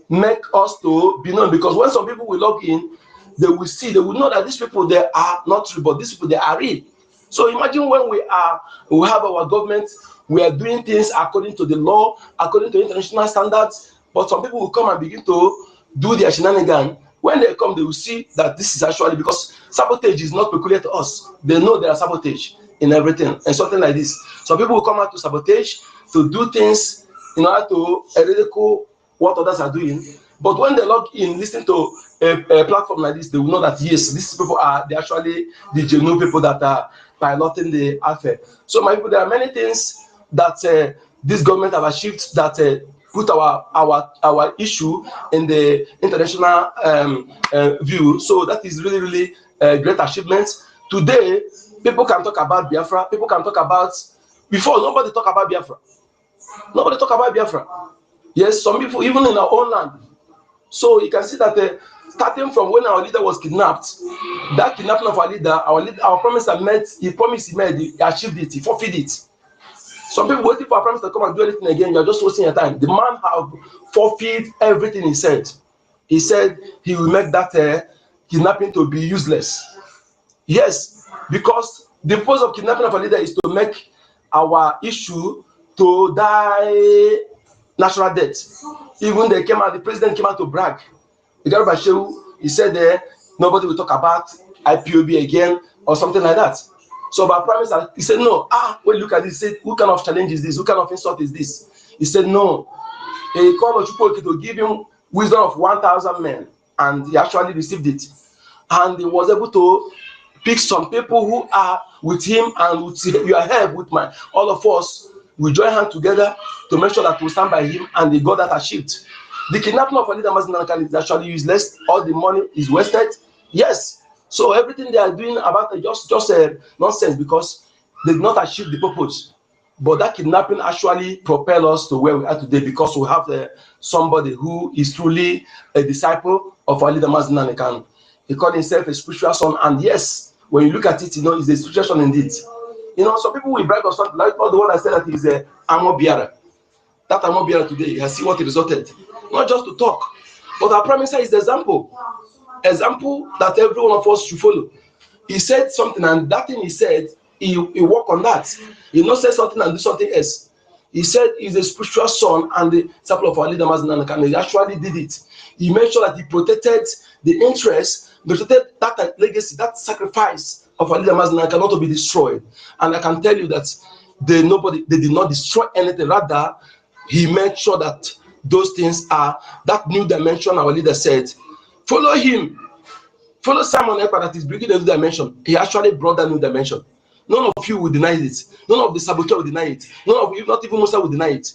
make us to be known, because when some people will log in, they will know that these people, they are not real, but these people, they are real. So imagine when we have our government, we are doing things according to the law, according to international standards, but some people will come and begin to do their shenanigans. When they come, they will see that this is actually, because sabotage is not peculiar to us. They know there are sabotage in everything, and something like this. Some people will come out to sabotage, to do things in order to ridicule what others are doing. But when they log in, listen to a platform like this, they will know that yes, these people are actually the genuine people that are piloting the affair. So my people, there are many things that this government have achieved that put our issue in the international view. So that is really, really a great achievement. Today, people can talk about Biafra. People can talk about, before, nobody talk about Biafra. Nobody talk about Biafra. Yes, some people, even in our own land. So you can see that starting from when our leader was kidnapped, that kidnapping of our leader, our promise he made, he achieved it, he forfeited it. Some people waiting for a promise to come and do anything again. You are just wasting your time. The man have forfeited everything he said. He said he will make that kidnapping to be useless. Yes, because the purpose of kidnapping of a leader is to make our issue to die natural death. Even the president came out to brag. He said nobody will talk about IPOB again or something like that. So by promise, he said no. When you look at this, he said, who kind of challenge is this? Who kind of insult is this? He said no. He called to give him wisdom of 1,000 men, and he actually received it. And he was able to pick some people who are with him and with your help, with all of us. We join hands together to make sure that we stand by him, and they got that achieved. The kidnapping of Alida Mazinankan is actually useless. All the money is wasted. Yes. So everything they are doing about just nonsense, because they did not achieve the purpose. But that kidnapping actually propelled us to where we are today, because we have somebody who is truly a disciple of Alida Mazinankan. He called himself a spiritual son, and yes, when you look at it, it's a spiritual son indeed. Some people will brag or something like the one I said that is a Amobiara. That Amobiara today, I see what it resulted. Not just to talk, but our Prime Minister is the example that every one of us should follow. He said something, and that thing he said, he worked on that. He not say something and do something else. He said he's a spiritual son and the disciple of our leader, Mazen Kanu. He actually did it. He made sure that he protected the interest, protected that legacy, that sacrifice of our leader, Mazen Kanu, not to be destroyed. And I can tell you that they did not destroy anything. Rather, he made sure that those things are that new dimension. Our leader said, follow him. Follow Simon Ekpa that is bringing the new dimension. He actually brought that new dimension. None of you will deny it. None of the saboteur will deny it. None of you, not even Musa, will deny it.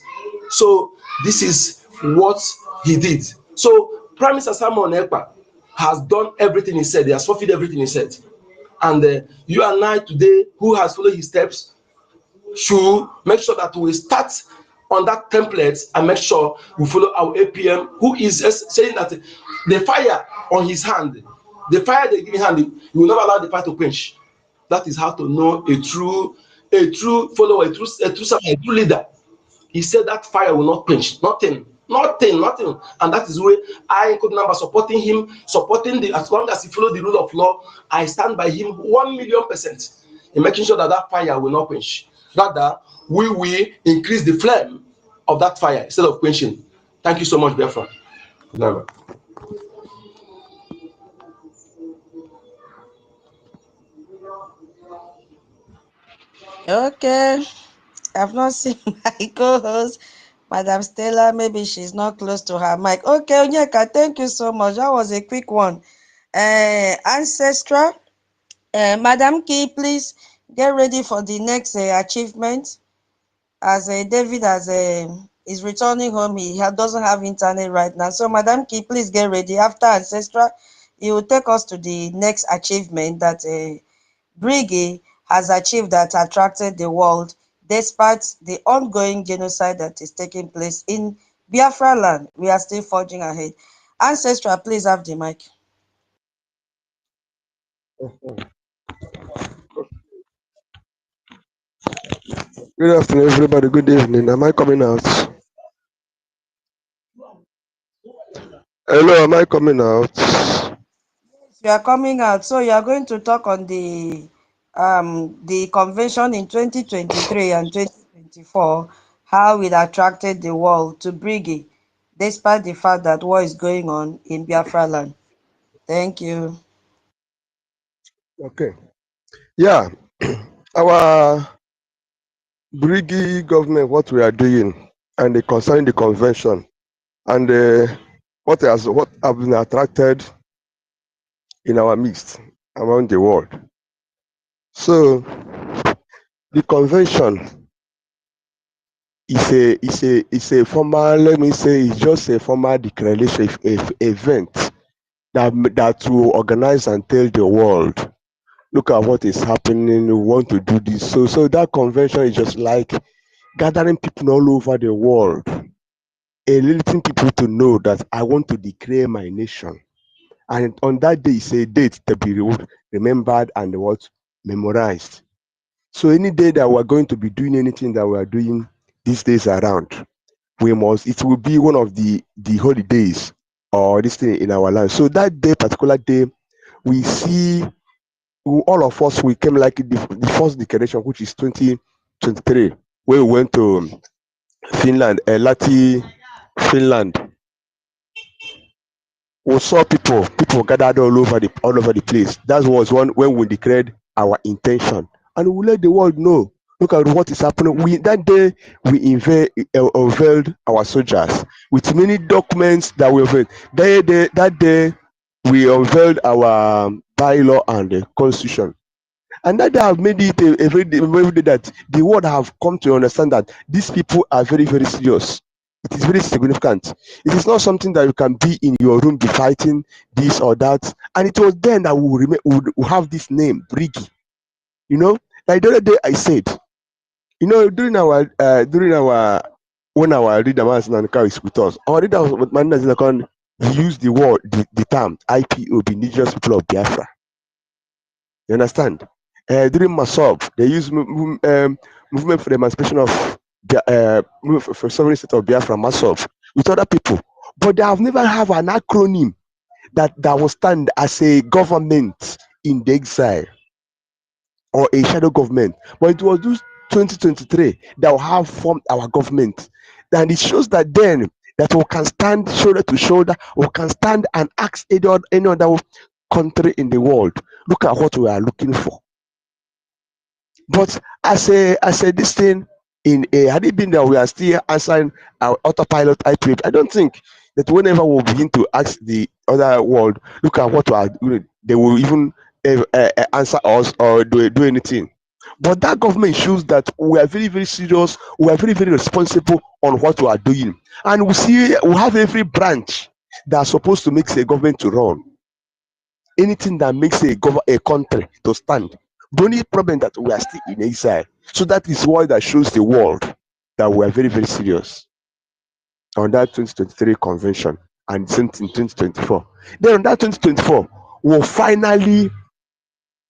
So this is what he did. So Prime Minister Simon Ekpa has done everything he said. He has fulfilled everything he said. And you and I today, who has followed his steps, should make sure that we start on that template and make sure we follow our APM, who is saying that the fire on his hand, the fire they give him hand, he will never allow the fire to quench. That is how to know a true follower, a true leader. He said that fire will not quench. Nothing. And that is where I could number supporting him, as long as he follow the rule of law, I stand by him 1,000,000% in making sure that that fire will not quench. Rather, we will increase the flame of that fire instead of quenching. Thank you so much, Biafra. Okay. I've not seen my co-host, Madam Stella. Maybe she's not close to her mic. Okay, Onyeka, thank you so much. That was a quick one. Ancestral. Madam Key, please get ready for the next achievement. As David is returning home, he doesn't have internet right now. So, Madam Key, please get ready. After Ancestral, he will take us to the next achievement that Brgie has achieved that attracted the world despite the ongoing genocide that is taking place in Biafra land. We are still forging ahead. Ancestral, please have the mic. Good afternoon, everybody. Good evening. Am I coming out? Hello, am I coming out? You are coming out, so you are going to talk on the convention in 2023 and 2024, how it attracted the world to Brgie, despite the fact that war is going on in Biafra land. Thank you. Okay. Yeah, our Brigi government, what we are doing, and concerning the convention, and what have been attracted in our midst around the world. So the convention is a formal, let me say, it's just a formal declaration event that will organize and tell the world, look at what is happening, we want to do this. So that convention is just like gathering people all over the world, enlisting people to know that I want to declare my nation. And on that day, it's a date to be remembered and what memorized. So any day that we're going to be doing anything that we are doing these days around, it will be one of the holidays or this thing in our life. So that day, particular day, we see all of us, we came like the first declaration, which is 2023, where we went to Finland, Finland. We saw people gathered all over the place. That was when we declared our intention, and we let the world know. Look at what is happening. That day we unveiled our soldiers with many documents that we unveiled. That day we unveiled our bylaw and the constitution. And that have made it every day that the world have come to understand that these people are very, very serious. It is very significant. It is not something that you can be in your room, be fighting this or that. And it was then that we will have this name, Brigi. You know, like the other day I said, you know, when our leader Nanka is with us, our leader he used the term IPO, indigenous people of Biafra. You understand? During Masop, they use movement for the emancipation of for sovereign state of Biafra, Masop, with other people. But they have never have an acronym that will stand as a government in the exile or a shadow government. But it was 2023 that will have formed our government. And it shows that then that we can stand shoulder to shoulder, we can stand and ask any other country in the world, look at what we are looking for. But as a this thing in a had it been that we are still answering our autopilot IPA, I don't think that whenever we begin to ask the other world, look at what we are doing, they will even answer us or do anything. But that government shows that we are very, very serious, we are very, very responsible on what we are doing. And we have every branch that's supposed to make a government to run. Anything that makes a country to stand. The only problem that we are still in exile. So that is why that shows the world that we are very, very serious on that 2023 convention and same in 2024. Then on that 2024, we'll finally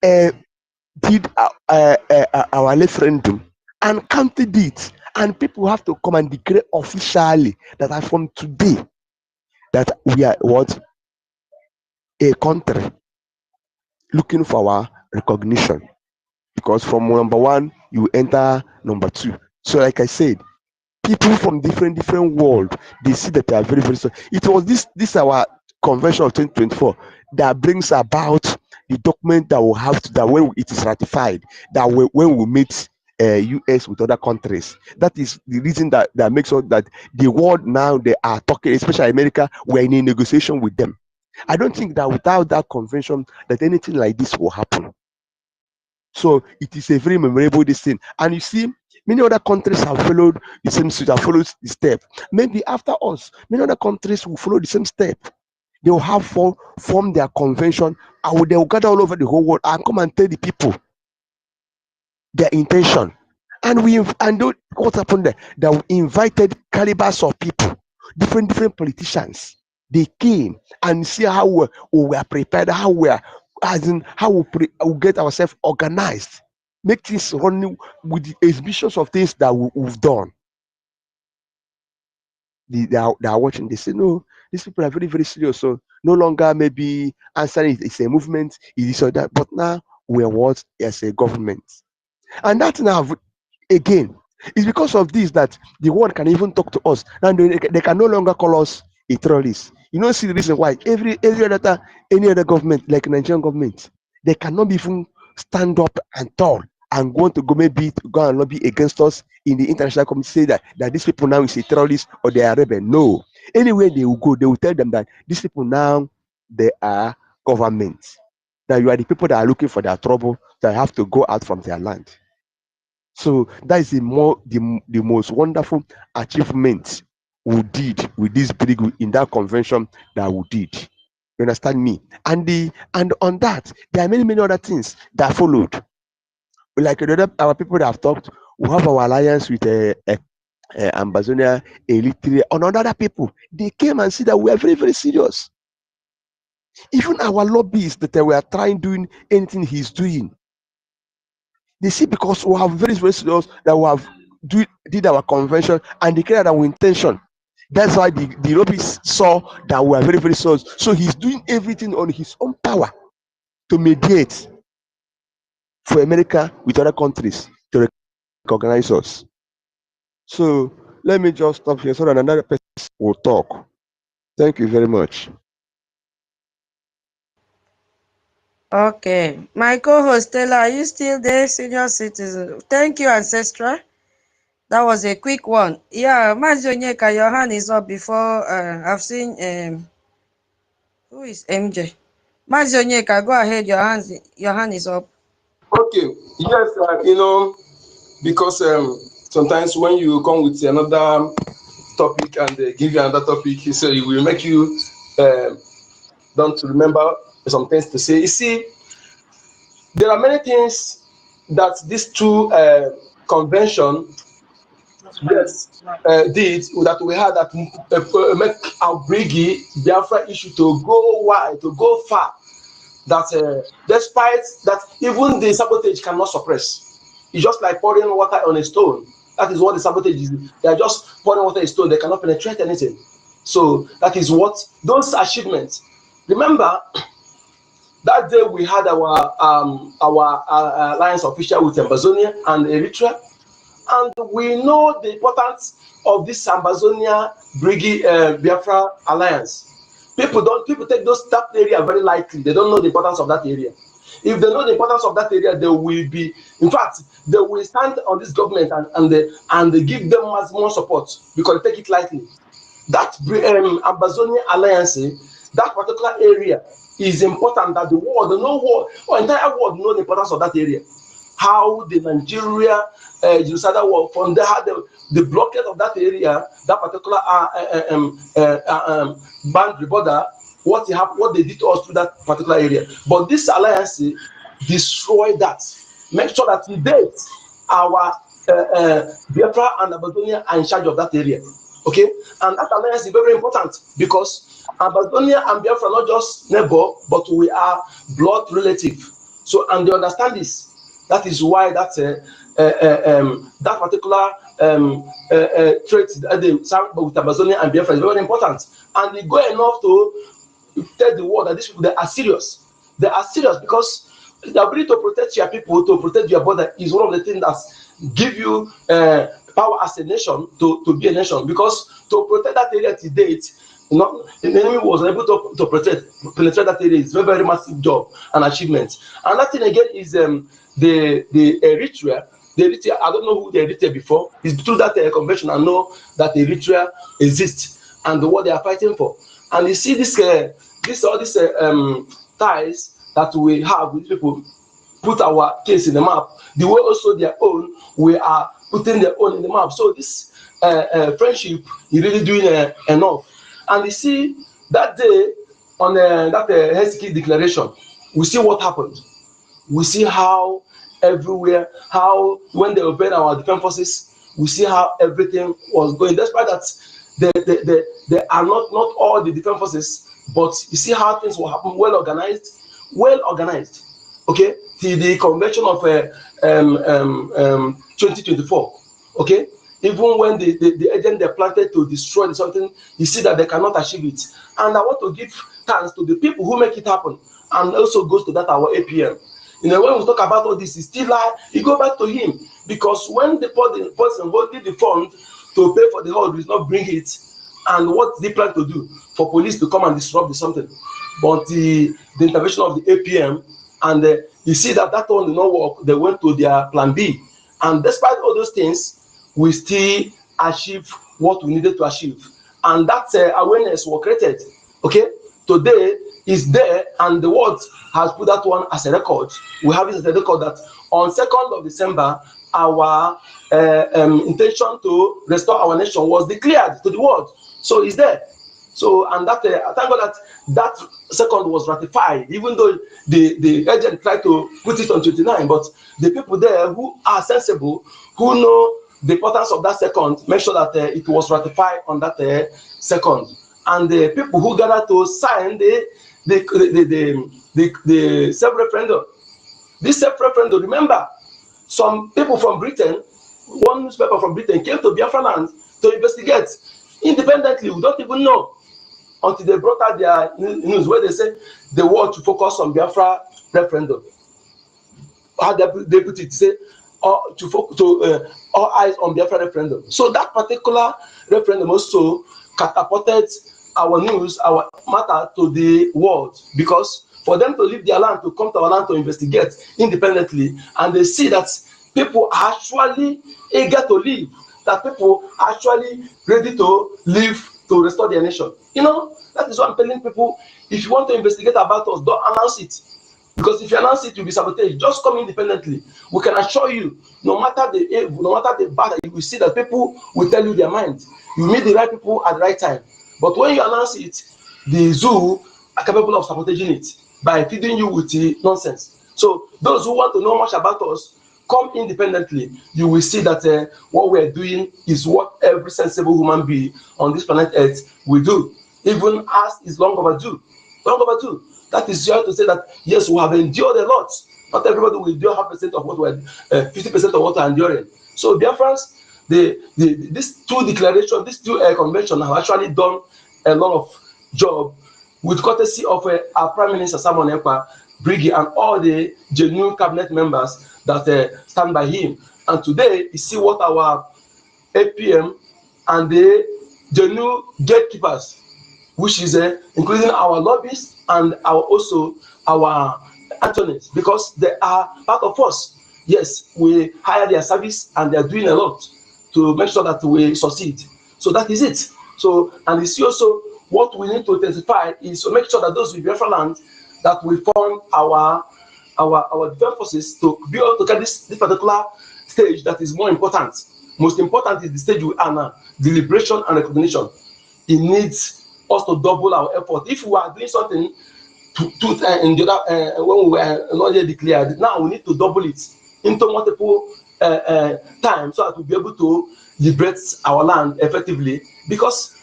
did our referendum and counted it, and people have to come and declare officially that from today that we are what a country looking for our recognition, because from number one you enter number two. So like I said, people from different world, they see that they are very, very strong. It was this our convention of 2024 that brings about the document that will have to, that when it is ratified, that when we meet US with other countries, that is the reason that makes us that the world now they are talking, especially America, we're in a negotiation with them. I don't think that without that convention that anything like this will happen. So it is a very memorable thing. And you see, many other countries have followed the same suit, have followed the step. Maybe after us, many other countries will follow the same step. They will have formed their convention, and they will gather all over the whole world and come and tell the people their intention. And what happened there? That we invited calibers of people, different politicians. They came and see how we were prepared, how we get ourselves organized, make things running with the exhibitions of things that we've done. They are watching. They say, no, these people are very, very serious. So no longer maybe answering it's a movement, it is or that, but now we are what as a government. And that now again is because of this that the world can even talk to us, and they can no longer call us a terrorist. You know, see the reason why any other government like Nigerian government, they cannot even stand up and tall and want to go and lobby against us in the international community, say that these people now is a terrorist or they are rebel. No, anywhere they will go, they will tell them that these people now they are government. That you are the people that are looking for their trouble, that have to go out from their land. So that is the most wonderful achievement we did with this big in that convention that we did. You understand me? And on that, there are many other things that followed. Like our people that have talked, we have our alliance with Ambazonia, Eritrea, and other people. They came and said that we are very, very serious. Even our lobbyists that we are trying doing anything he's doing, they see, because we have very, very serious that we have did our convention and declared our intention. That's why the lobbyists saw that we are very, very serious. So he's doing everything on his own power to mediate for America with other countries to recognize us. So let me just stop here so that another person will talk. Thank you very much. Okay, my co-host Stella, are you still there, senior citizen? Thank you, Ancestra. That was a quick one. Yeah, Mazonyeka, your hand is up before. I've seen who is MJ? Mazonyeka, go ahead. Your hand is up. Okay. Yes, because sometimes when you come with another topic and they give you another topic, so it will make you don't remember some things to say. You see, there are many things that these two convention did that we had that make our Brgie Biafra issue to go wide, to go far. That despite that, even the sabotage cannot suppress. It's just like pouring water on a stone. That is what the sabotage is. They are just pouring water on a stone. They cannot penetrate anything. So that is what those achievements. Remember that day we had our alliance official with Ambazonia and Eritrea. And we know the importance of this Ambazonia Brgie Biafra alliance. People take that area very lightly. They don't know the importance of that area. If they know the importance of that area, they will be, in fact, they will stand on this government and they give them much more support because they take it lightly. That Ambazonia alliance, that particular area is important that the world, the whole world, or entire world know the importance of that area. How the Nigeria genocidal war from there had the blockade of that area, that particular boundary border, what they did to us through that particular area. But this alliance destroyed that. Make sure that today our Biafra and Ambazonia are in charge of that area. Okay, and that alliance is very important because Ambazonia and Biafra are not just neighbor, but we are blood relative. So, and they understand this. That is why that that particular trait with Ambazonia and Biafra is very important. And they go enough to tell the world that these people, they are serious. They are serious because the ability to protect your people, to protect your border is one of the things that give you power as a nation to be a nation. Because to protect that area to date, the enemy was able to penetrate that area. It's a very, very massive job and achievement. And that thing again is the Eritrea. The Eritrea, I don't know who the Eritrea before. It's through that convention I know that Eritrea exists and what they are fighting for. And you see all these ties that we have with people, put our case in the map. The way also their own, we are putting their own in the map. So this friendship is really doing enough. And you see that day on that Helsinki declaration, we see what happened. We see how everywhere, how when they obeyed our defense forces, we see how everything was going. Despite that, they are not all the defense forces, but you see how things will happen, well organized. Okay, the convention of 2024. Okay, even when the agent they planted to destroy something, you see that they cannot achieve it. And I want to give thanks to the people who make it happen, and also goes to that our APM. You know, when we talk about all this, it's still like you go back to him, because when the person holding the fund to pay for the hall does not bring it, and what they plan to do for police to come and disrupt something, but the intervention of the APM, and you see that one did not work. They went to their plan B, and despite all those things, we still achieve what we needed to achieve, and that awareness was created. Okay, today is there, and the world has put that one as a record. We have it as a record that on 2nd of December, our intention to restore our nation was declared to the world. So it's there. So, and that thank God that second was ratified, even though the agent tried to put it on 29, but the people there who are sensible, who know the importance of that second, make sure that it was ratified on that second. And the people who gathered to sign the self-referendum. This self-referendum, remember, some people from Britain, one newspaper from Britain came to Biafra land to investigate independently. We don't even know until they brought out their news where they said they want to focus on Biafra referendum. How they put it, say all eyes on Biafra referendum. So that particular referendum also catapulted our news, our matter to the world, because for them to leave their land to come to our land to investigate independently, and they see that people are actually eager to live, that people are actually ready to live to restore their nation. You know, that is what I'm telling people. If you want to investigate about us, don't announce it. Because if you announce it, you'll be sabotaged. Just come independently. We can assure you, no matter the evil, no matter the bad, you will see that people will tell you their mind. You meet the right people at the right time. But when you announce it, the zoo are capable of sabotaging it by feeding you with nonsense. So those who want to know much about us, come independently. You will see that what we are doing is what every sensible human being on this planet Earth will do. Even us is long overdue. Long overdue. That is just to say that yes, we have endured a lot. Not everybody will endure 50% of what we're 50% of what we're enduring. So Biafrans, these two declarations, these two conventions have actually done a lot of job with courtesy of our Prime Minister Ekpa, Brgie, and all the genuine cabinet members that stand by him. And today, you see what our APM and the new gatekeepers, which is including our lobbyists and also our attorneys, because they are part of us. Yes, we hire their service and they are doing a lot to make sure that we succeed. So that is it. So, and you see also what we need to intensify is to make sure that those with Biafra land, that we form our defense forces to be able to get this particular stage that is more important. Most important is the stage we are now, deliberation and recognition. It needs us to double our effort. If we are doing something in the other, when we were not yet declared, now we need to double it into multiple times so that we'll be able to liberate our land effectively. Because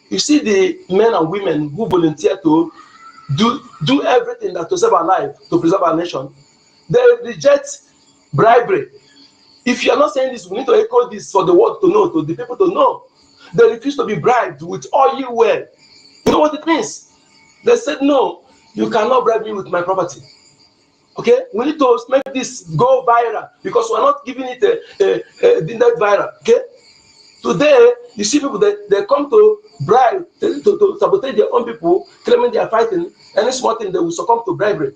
you see the men and women who volunteer to do everything that to save our life, to preserve our nation, they reject bribery. If you are not saying this, we need to echo this for the world to know, to the people to know. They refuse to be bribed with all you wear. You know what it means? They said, no, you cannot bribe me with my property. Okay, we need to make this go viral because we're not giving it a viral. Okay, today you see people that they come to bribe, to sabotage their own people, claiming they are fighting. Any small thing they will succumb to bribery.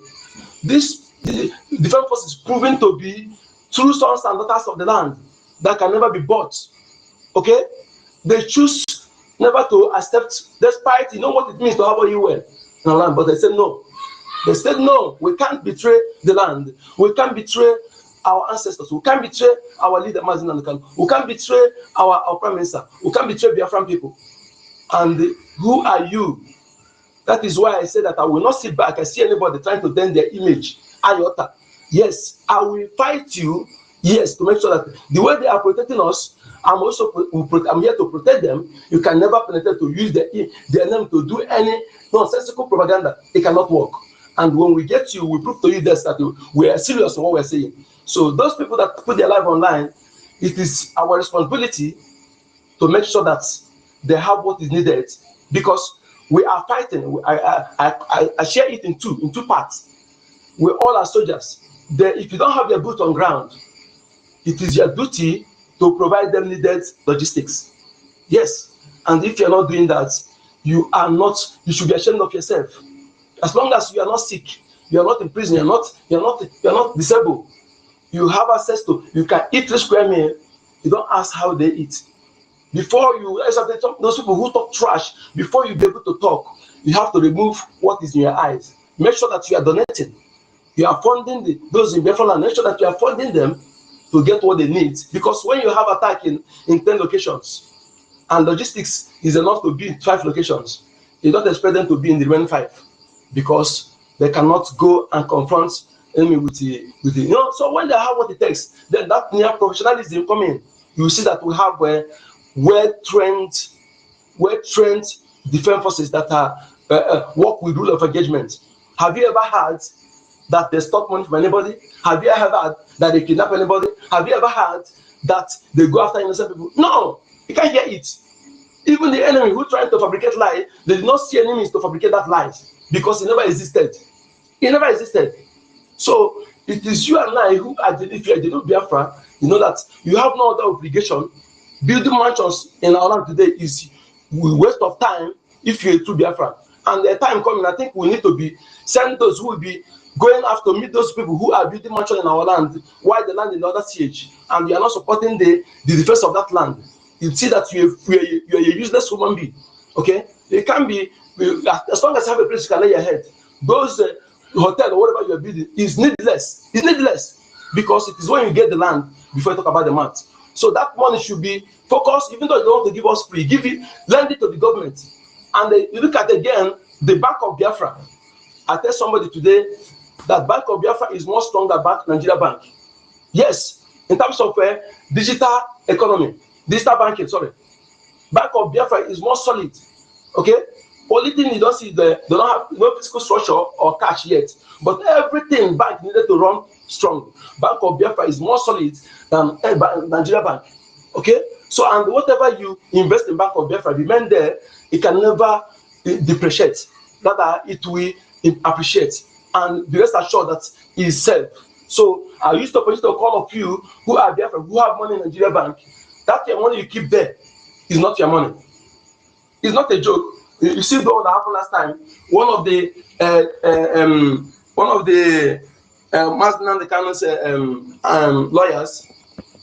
This the defense force is proven to be true sons and daughters of the land that can never be bought. Okay, they choose never to accept, despite you know what it means to have a UN in the land, but they said no. They said no, we can't betray the land. We can't betray our ancestors. We can't betray our leader, Mazin and Kanu. We can't betray our prime minister. We can't betray Biafran people. And who are you? That is why I say that I will not sit back and see anybody trying to bend their image. Iota. Yes, I will fight you. Yes, to make sure that the way they are protecting us, I'm here to protect them. You can never penetrate to use their name to do any nonsensical propaganda. It cannot work. And when we get you, we prove to you that we are serious in what we're saying. So those people that put their life online, it is our responsibility to make sure that they have what is needed, because we are fighting. I share it in two parts. We all are soldiers. If you don't have your boot on ground, it is your duty to provide them needed logistics. Yes, and if you're not doing that, you should be ashamed of yourself. As long as you are not sick, you are not in prison, you're not disabled, you have access to, you can eat 3 square meal. You don't ask how they eat. Before you, those people who talk trash, before you be able to talk, you have to remove what is in your eyes. Make sure that you are donating. You are funding those in Biafra land. Make sure that you are funding them to get what they need. Because when you have attack in 10 locations, and logistics is enough to be in 5 locations, you don't expect them to be in the remaining 5, because they cannot go and confront enemy with the So when they have what it takes, then that near professionalism come in. You see that we have well-trained defense forces that are work with rule of engagement. Have you ever heard that they stop money from anybody? Have you ever heard that they kidnap anybody? Have you ever heard that they go after innocent people? No, you can't hear it. Even the enemy who tried to fabricate lies, they did not see any means to fabricate that lies, because it never existed. It never existed. So it is you and I who are, if you are the new Biafra, you know that you have no other obligation. Building mansions in our land today is a waste of time if you're a true Biafra. And the time coming, I think we need to be send those who will be going after meet those people who are building mansions in our land while the land is under siege, and we are not supporting the defense of that land. You see that you're a useless human being. Okay, it can be, as long as you have a place you can lay your head. Those hotel or whatever you're building is needless. It's needless, because it is when you get the land before you talk about the math. So that money should be focused. Even though you don't want to give us free, lend it to the government. And you look at again the Bank of Biafra. I tell somebody today that Bank of Biafra is more stronger than Nigeria Bank. Yes, in terms of digital economy, digital banking. Sorry, Bank of Biafra is more solid. Okay, only thing you don't see, they don't have no physical structure or cash yet, but everything bank needed to run strong. Bank of Biafra is more solid than Nigeria Bank. Okay, so and whatever you invest in Bank of Biafra, remain there. It can never depreciate. Rather, it will appreciate. And be rest assured that it is safe. So I used to call of you who are there, who have money in Nigeria bank. That your money you keep there is not your money. It's not a joke. You see the one that happened last time. One of the Nnamdi Kanu's lawyers,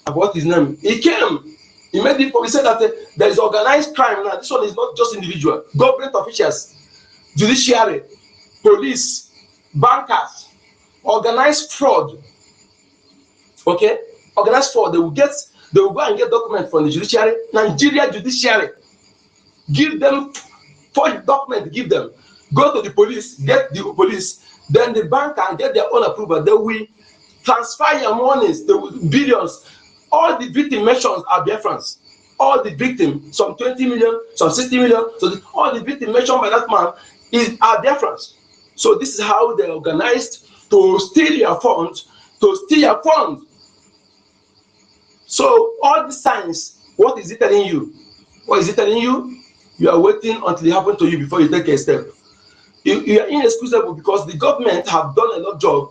about his name, he came. He made it. He said that there is organized crime now. This one is not just individual. Government officials, judiciary, police, bankers, organized fraud. Okay, organized fraud. They will go and get documents from the judiciary, Nigeria judiciary. Give them forged document. Give them. Go to the police. Get the police. Then the bank can get their own approval. They will transfer your monies. They will billions. All the victim mentions are Biafrans. All the victims, some 20 million, some 60 million. So all the victims mentioned by that man are Biafrans. So this is how they organized to steal your funds. So all the signs, what is it telling you? What is it telling you? You are waiting until it happens to you before you take a step. You are inexcusable because the government have done a lot of job.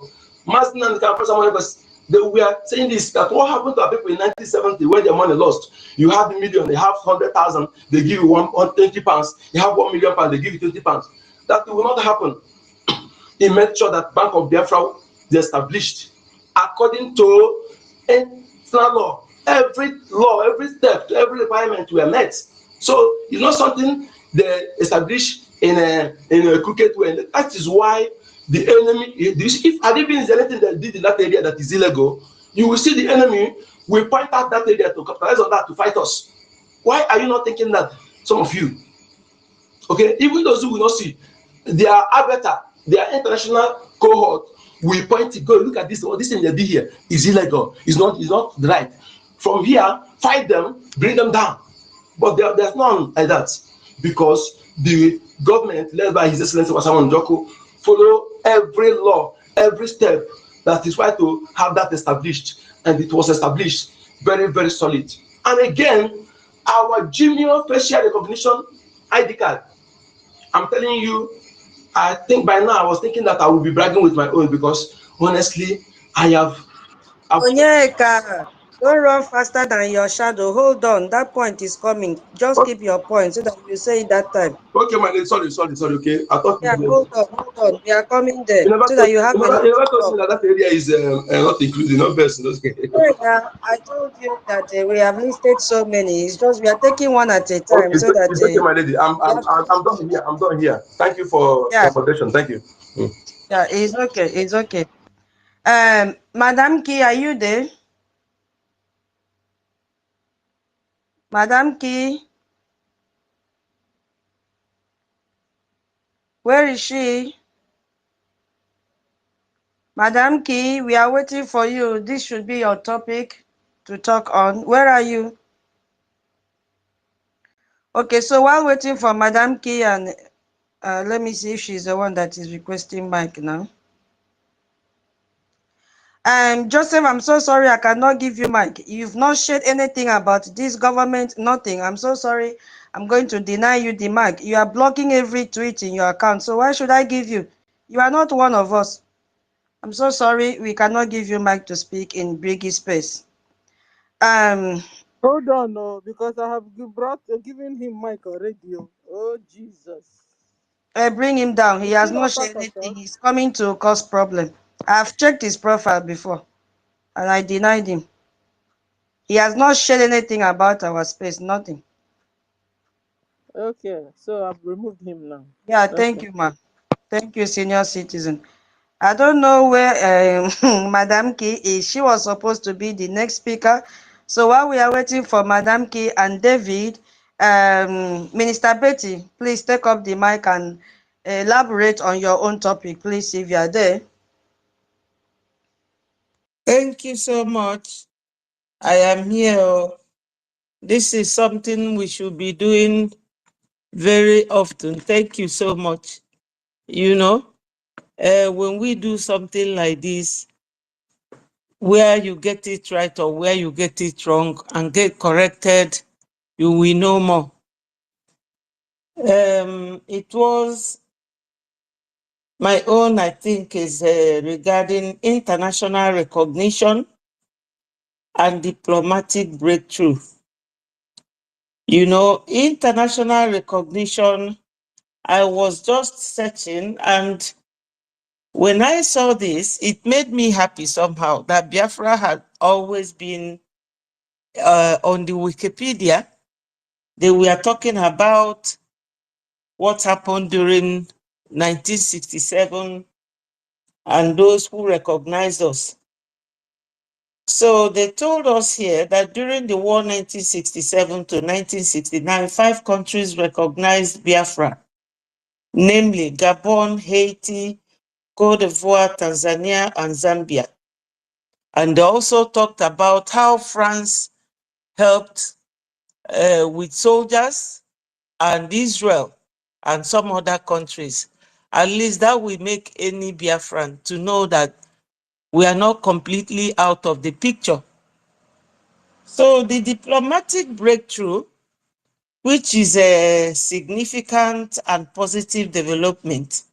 They were saying this, that what happened to our people in 1970 when their money lost? You have a million, they have 100,000, they give you 120 pounds. You have 1 million pounds, they give you 20 pounds. That will not happen. He made sure that Bank of Biafra is established according to international law. Every law, every step, every requirement were met. So it's not something they established in a crooked way. That is why the enemy, if had it been anything that did in that area that is illegal, you will see the enemy will point out that area to capitalize on that to fight us. Why are you not thinking that? Some of you, okay, even those who will not see, their arbiter, their international cohort will point to go look at this. Oh, this thing they did here is illegal. It's not right. From here, fight them, bring them down. But there's none like that because the government led by His Excellency Wasaman Njoko follow every law, every step that is why to have that established, and it was established very, very solid. And again, our junior facial recognition ID card. I'm telling you, I think by now I was thinking that I would be bragging with my own because honestly, Onyeka, don't run faster than your shadow. Hold on, that point is coming. Just keep your point so that you say it that time. Okay, my name. Sorry. Okay, I thought. Yeah, hold on. We are coming there so that you have you never told me that area is not included, not best. Yeah, I told you that we have listed so many. It's just we are taking one at a time Okay, so that. it's okay, my lady. I'm done here. I'm done here. Thank you for the accommodation. Thank you. Yeah, it's okay. It's okay. Madam Key, are you there? Madam Key, where is she? Madam Key, we are waiting for you. This should be your topic to talk on. Where are you? Okay, so while waiting for Madam Key, and let me see if she's the one that is requesting mic now. Joseph, I'm so sorry I cannot give you mic. You've not shared anything about this government, nothing. I'm so sorry. I'm going to deny you the mic. You are blocking every tweet in your account. So why should I give you? You are not one of us. I'm so sorry. We cannot give you mic to speak in Brgie space. Hold on, no, because I have given him mic already. Oh, Jesus. Bring him down. He has not shared anything. He's coming to cause problem. I've checked his profile before and I denied him. He has not shared anything about our space, nothing. Okay, so I've removed him now. Yeah, thank you, ma'am. Thank you, senior citizen. I don't know where Madam Key is. She was supposed to be the next speaker. So while we are waiting for Madam Key and David, Minister Betty, please take up the mic and elaborate on your own topic, please, if you are there. Thank you so much. I am here. This is something we should be doing very often. Thank you so much. You know, when we do something like this, where you get it right or where you get it wrong and get corrected, you will know more. It was My own, I think, is regarding international recognition and diplomatic breakthrough. You know, international recognition, I was just searching, and when I saw this, it made me happy somehow that Biafra had always been on the Wikipedia. They were talking about what happened during 1967 and those who recognized us. So they told us here that during the war 1967 to 1969, 5 countries recognized Biafra, namely Gabon, Haiti, Cote d'Ivoire, Tanzania, and Zambia. And they also talked about how France helped with soldiers and Israel and some other countries. At least that will make any Biafran to know that we are not completely out of the picture. So the diplomatic breakthrough, which is a significant and positive development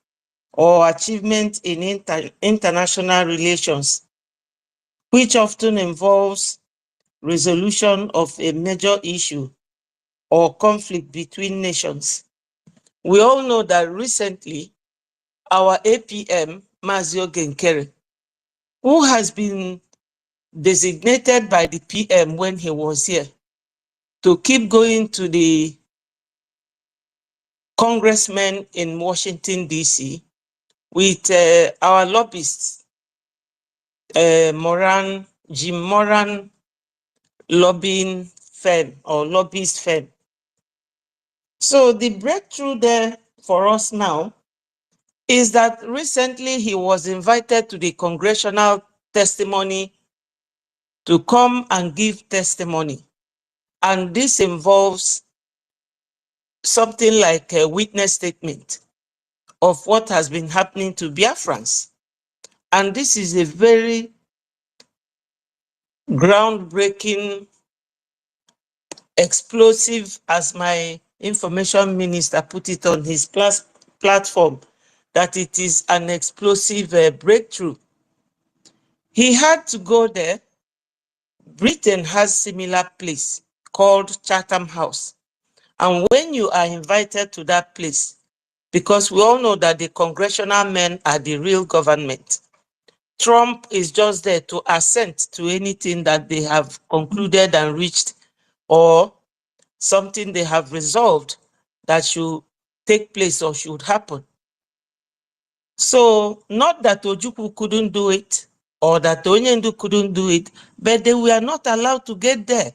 or achievement in international relations, which often involves resolution of a major issue or conflict between nations. We all know that recently our APM, Mazio Genkere, who has been designated by the PM when he was here to keep going to the congressmen in Washington, D.C. with our lobbyists, Jim Moran lobbying firm or lobbyist firm. So the breakthrough there for us now is that recently he was invited to the congressional testimony to come and give testimony. And this involves something like a witness statement of what has been happening to Biafrans. And this is a very groundbreaking, explosive, as my information minister put it on his platform, that it is an explosive breakthrough. He had to go there. Britain has similar place called Chatham House. And when you are invited to that place, because we all know that the congressional men are the real government, Trump is just there to assent to anything that they have concluded and reached or something they have resolved that should take place or should happen. So not that Ojukwu couldn't do it or that Onyendu couldn't do it, but they were not allowed to get there.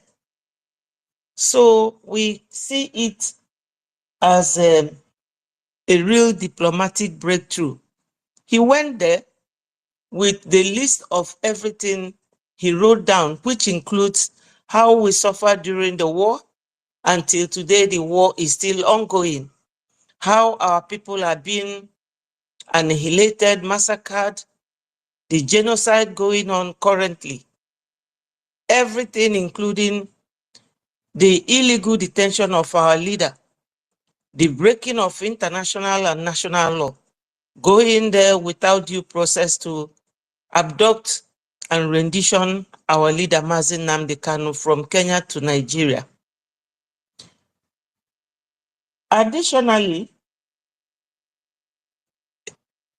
So we see it as a real diplomatic breakthrough. He went there with the list of everything he wrote down, which includes how we suffered during the war. Until today, the war is still ongoing. How our people are being annihilated, massacred, the genocide going on currently. Everything, including the illegal detention of our leader, the breaking of international and national law, going there without due process to abduct and rendition our leader, Nnamdi Kanu, from Kenya to Nigeria. Additionally,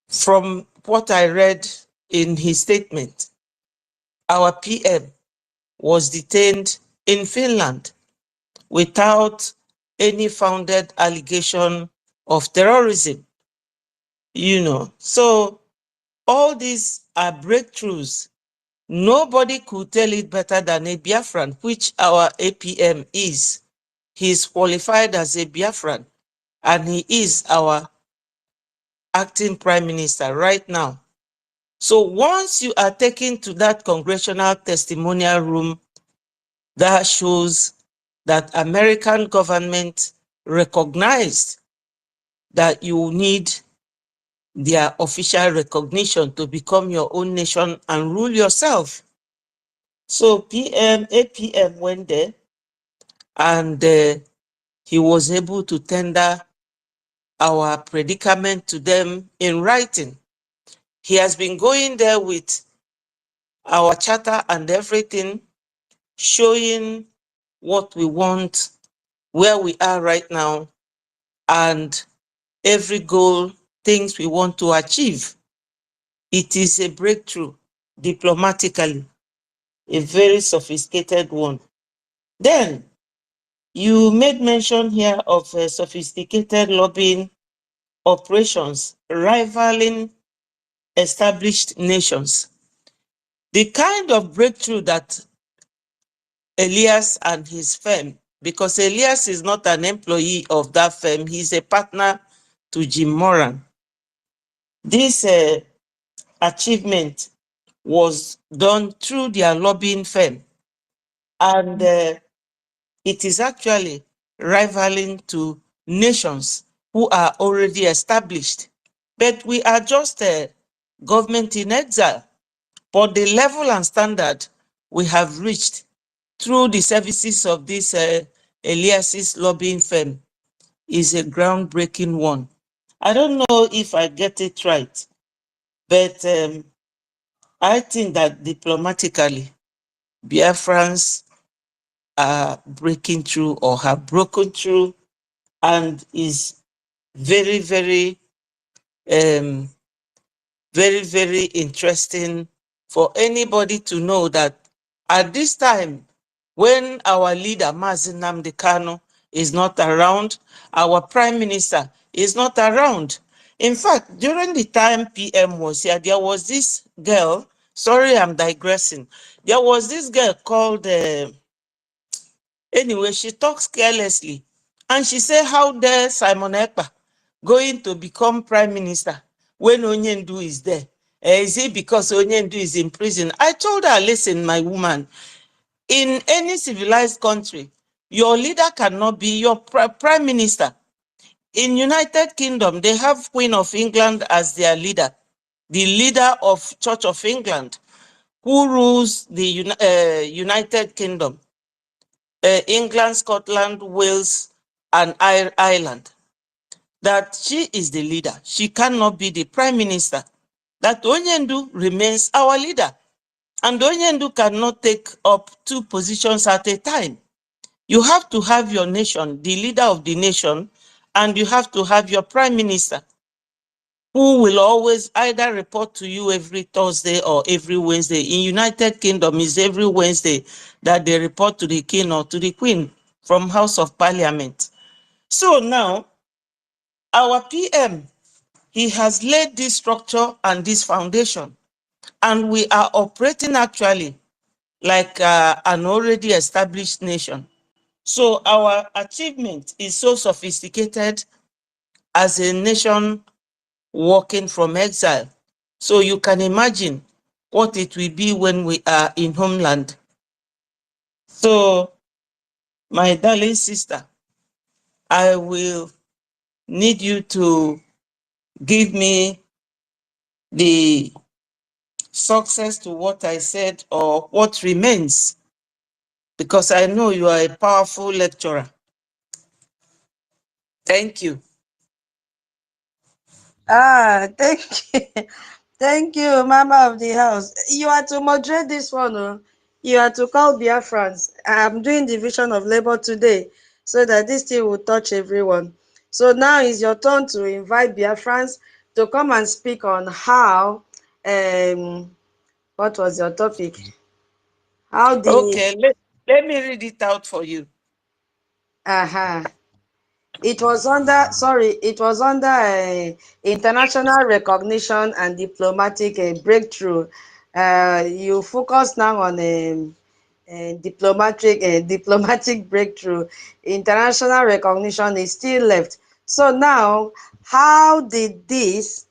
from what I read in his statement, our PM was detained in Finland without any founded allegation of terrorism. You know, so all these are breakthroughs. Nobody could tell it better than a Biafran, which our APM is. He is qualified as a Biafran, and he is our acting prime minister right now. So once you are taken to that congressional testimonial room, that shows that American government recognized that you need their official recognition to become your own nation and rule yourself. So APM went there and he was able to tender our predicament to them in writing. He has been going there with our charter and everything, showing what we want, where we are right now, and every goal, things we want to achieve. It is a breakthrough diplomatically, a very sophisticated one. Then, you made mention here of sophisticated lobbying operations rivaling established nations. The kind of breakthrough that Elias and his firm, because Elias is not an employee of that firm, he's a partner to Jim Moran. This achievement was done through their lobbying firm, and it is actually rivaling to nations who are already established. But we are just a government in exile. But the level and standard we have reached through the services of this Elias's lobbying firm is a groundbreaking one. I don't know if I get it right, but I think that diplomatically, Biafrans are breaking through or have broken through, and is very, very, very interesting for anybody to know that at this time, when our leader, Nnamdi Kanu, is not around, our prime minister is not around. In fact, during the time PM was here, there was this girl, sorry, I'm digressing. There was this girl called, anyway, she talks carelessly. And she said, how dare Simon Ekpa going to become prime minister when Onyendu is there? Is it because Onyendu is in prison? I told her, listen, my woman, in any civilized country, your leader cannot be your prime minister. In United Kingdom, they have Queen of England as their leader, the leader of Church of England, who rules the United Kingdom, England, Scotland, Wales, and Ireland. That she is the leader. She cannot be the prime minister. That Onyendu remains our leader. And Onyendu cannot take up two positions at a time. You have to have your nation, the leader of the nation, and you have to have your prime minister, who will always either report to you every Thursday or every Wednesday. In United Kingdom, it's every Wednesday that they report to the king or to the queen from House of Parliament. So now, our PM, he has laid this structure and this foundation, and we are operating actually like an already established nation. So our achievement is so sophisticated as a nation working from exile. So you can imagine what it will be when we are in homeland. So, my darling sister, I will need you to give me the success to what I said or what remains, because I know you are a powerful lecturer. Thank you. Thank you. Thank you, Mama of the house. You are to moderate this one. Oh. You are to call Biafrans. I'm doing division of labor today so that this thing will touch everyone. So now is your turn to invite Biafrans to come and speak on how, what was your topic? How the... Okay, let me read it out for you. It was under, international recognition and diplomatic breakthrough. You focus now on diplomatic breakthrough. International recognition is still left. So now, how did these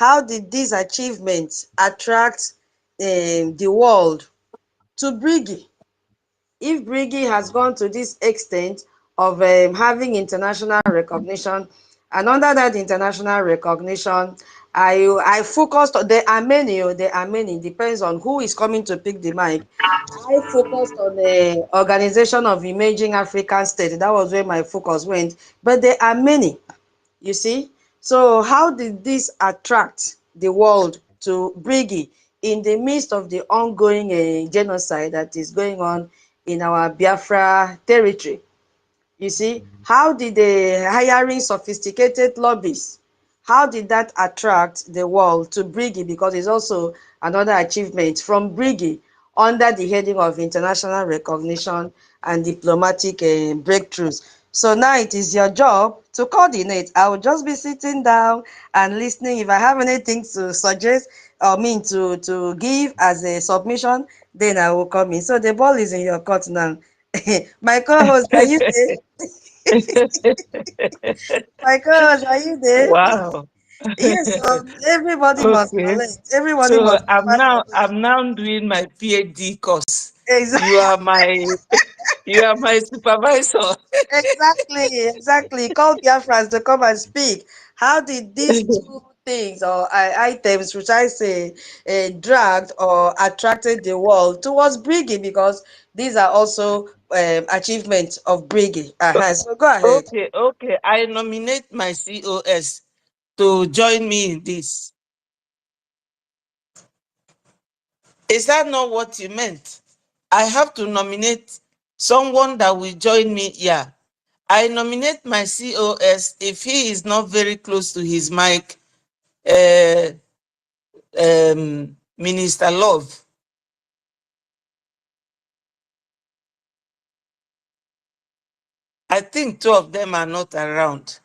achievements attract the world to Brgie? If Brgie has gone to this extent of having international recognition, and under that international recognition, I focused, there are many, depends on who is coming to pick the mic. I focused on the Organization of Emerging African States. That was where my focus went, but there are many. You see? So how did this attract the world to Brgie in the midst of the ongoing genocide that is going on in our Biafra territory? You see, how did the hiring sophisticated lobbies, how did that attract the world to Brgie? Because it's also another achievement from Brgie under the heading of international recognition and diplomatic breakthroughs. So now it is your job to coordinate. I will just be sitting down and listening. If I have anything to suggest or mean to give as a submission, then I will come in. So the ball is in your court now. My co-host, are you there? My co-host, are you there? Wow. Yes, everybody must Okay. collect. Everybody So must collect. I'm now doing my PhD course. Exactly. You are my supervisor. Exactly. Call Biafrans to come and speak. How did these two things or items, which I say, dragged or attracted the world towards Brigi? Because these are also achievements of Brigi. So go ahead. Okay. I nominate my COS to join me in this. Is that not what you meant? I have to nominate someone that will join me here. I nominate my COS if he is not very close to his mic, Minister Love. I think two of them are not around.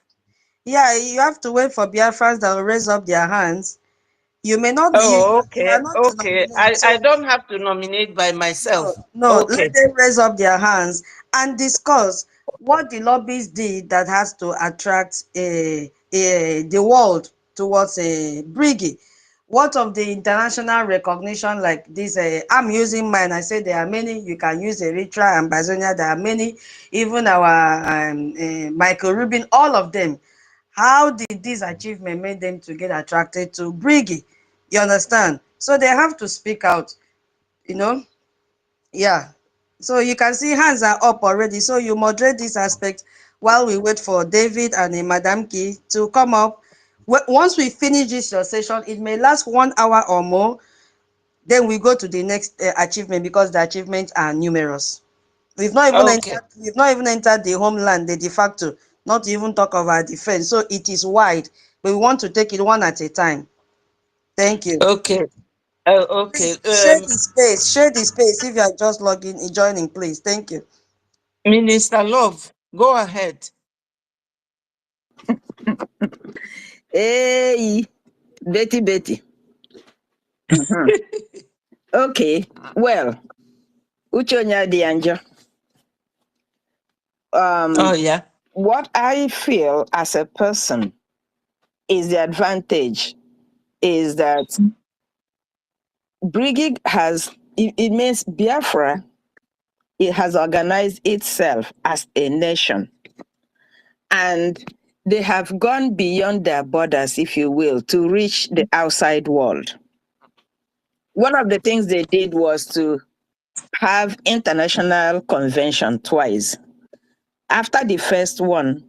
Yeah, you have to wait for Biafrans that will raise up their hands. You may not, Oh, you are okay. not to nominate. I So don't have to nominate by no, myself. no, let Okay. them raise up their hands and discuss what the lobbies did that has to attract the world towards a Brigi. What of the international recognition like this? I'm using mine. I say there are many. You can use Eritrea and Bazonia. There are many. Even our Michael Rubin, all of them. How did this achievement make them to get attracted to Brigi? You understand? So they have to speak out, you know? Yeah. So you can see hands are up already. So you moderate this aspect while we wait for David and Madam Key to come up. Once we finish this your session, it may last 1 hour or more. Then we go to the next achievement because the achievements are numerous. We've not even Okay. entered. We've not even entered the homeland, the de facto. Not to even talk of our defense. So it is wide, but we want to take it one at a time. Thank you. Okay. Okay. Please share the space. Share the space if you are just logging, joining, please. Thank you. Minister Love, go ahead. Hey, Betty. Okay, well, Uchonya Dianja. Oh, yeah. What I feel as a person is the advantage is that Brigi has, it means Biafra, it has organized itself as a nation. And they have gone beyond their borders, if you will, to reach the outside world. One of the things they did was to have international convention twice. After the first one,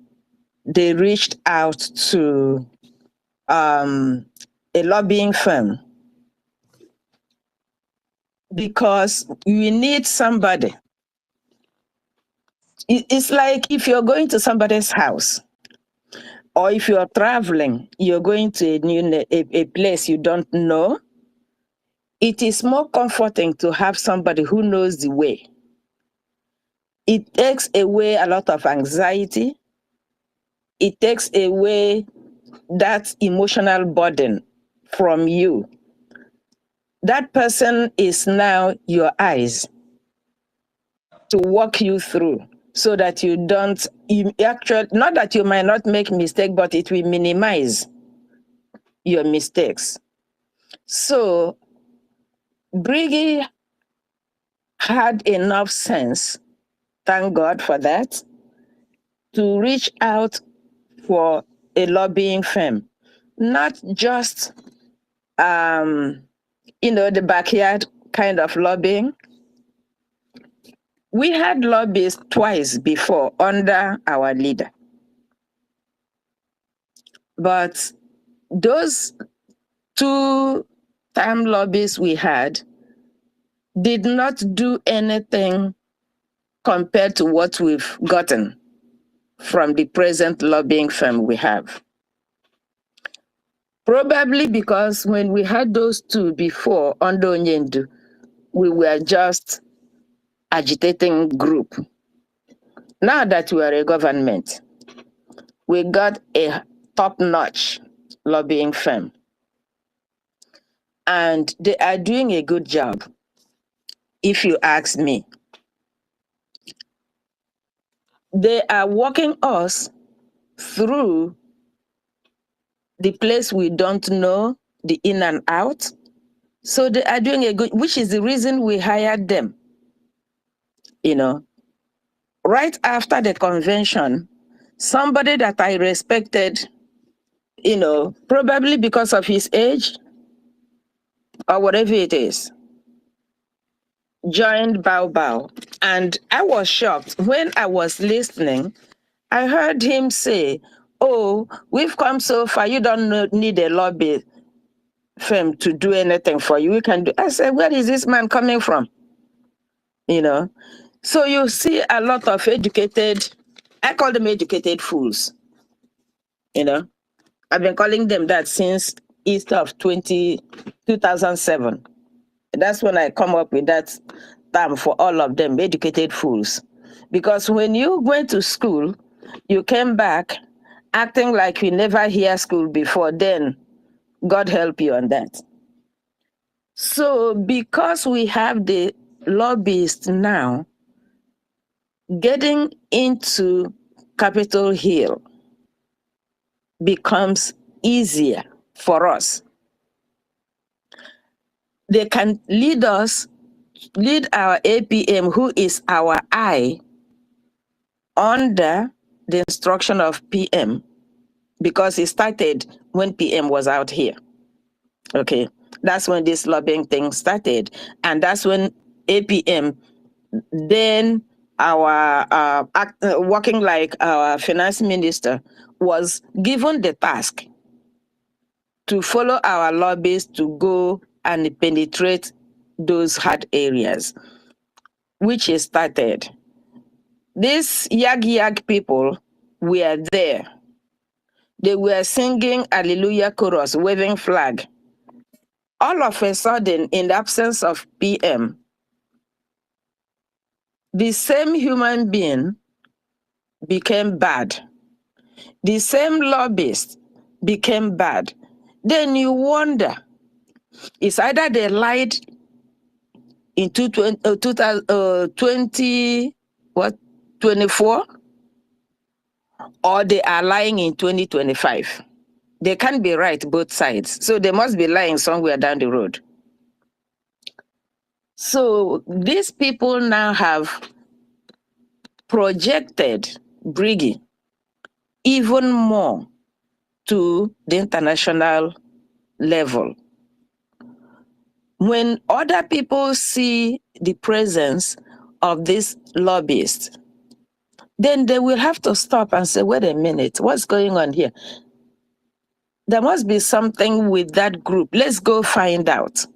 they reached out to a lobbying firm because we need somebody. It's like if you're going to somebody's house or if you're traveling, you're going to a place you don't know. It is more comforting to have somebody who knows the way. It takes away a lot of anxiety. It takes away that emotional burden from you. That person is now your eyes to walk you through so that you don't, actually, not that you might not make mistake, but it will minimize your mistakes. So Brigi had enough sense, thank God for that, to reach out for a lobbying firm, not just the backyard kind of lobbying. We had lobbies twice before under our leader. But those 2-time lobbies we had did not do anything compared to what we've gotten from the present lobbying firm we have. Probably because when we had those 2 before under Onyendu, we were just agitating group. Now that we are a government, we got a top-notch lobbying firm. And they are doing a good job, if you ask me. They are walking us through the place we don't know, the in and out. So they are doing a good, which is the reason we hired them. You know, right after the convention, somebody that I respected, you know, probably because of his age or whatever it is, joined Bao Bao. And I was shocked. When I was listening, I heard him say, oh, we've come so far, you don't need a lobby firm to do anything for you. We can do. I said, where is this man coming from? You know? So you see a lot of educated, I call them educated fools. You know? I've been calling them that since Easter of 2007. That's when I come up with that term for all of them, educated fools. Because when you went to school, you came back acting like you never hear school before, then God help you on that. So because we have the lobbyists now, getting into Capitol Hill becomes easier for us. They can lead us, lead our APM, who is our eye, under the instruction of PM, because it started when PM was out here. Okay, that's when this lobbying thing started. And that's when APM, then our working like our finance minister, was given the task to follow our lobbies to go and penetrate those hard areas, which is started. These Yag people were there. They were singing Hallelujah chorus, waving flag. All of a sudden, in the absence of PM, the same human being became bad. The same lobbyist became bad. Then you wonder, it's either they lied in 2024 or they are lying in 2025. They can't be right both sides. So they must be lying somewhere down the road. So these people now have projected Brgie even more to the international level. When other people see the presence of these lobbyists, then they will have to stop and say, wait a minute, what's going on here? There must be something with that group. Let's go find out.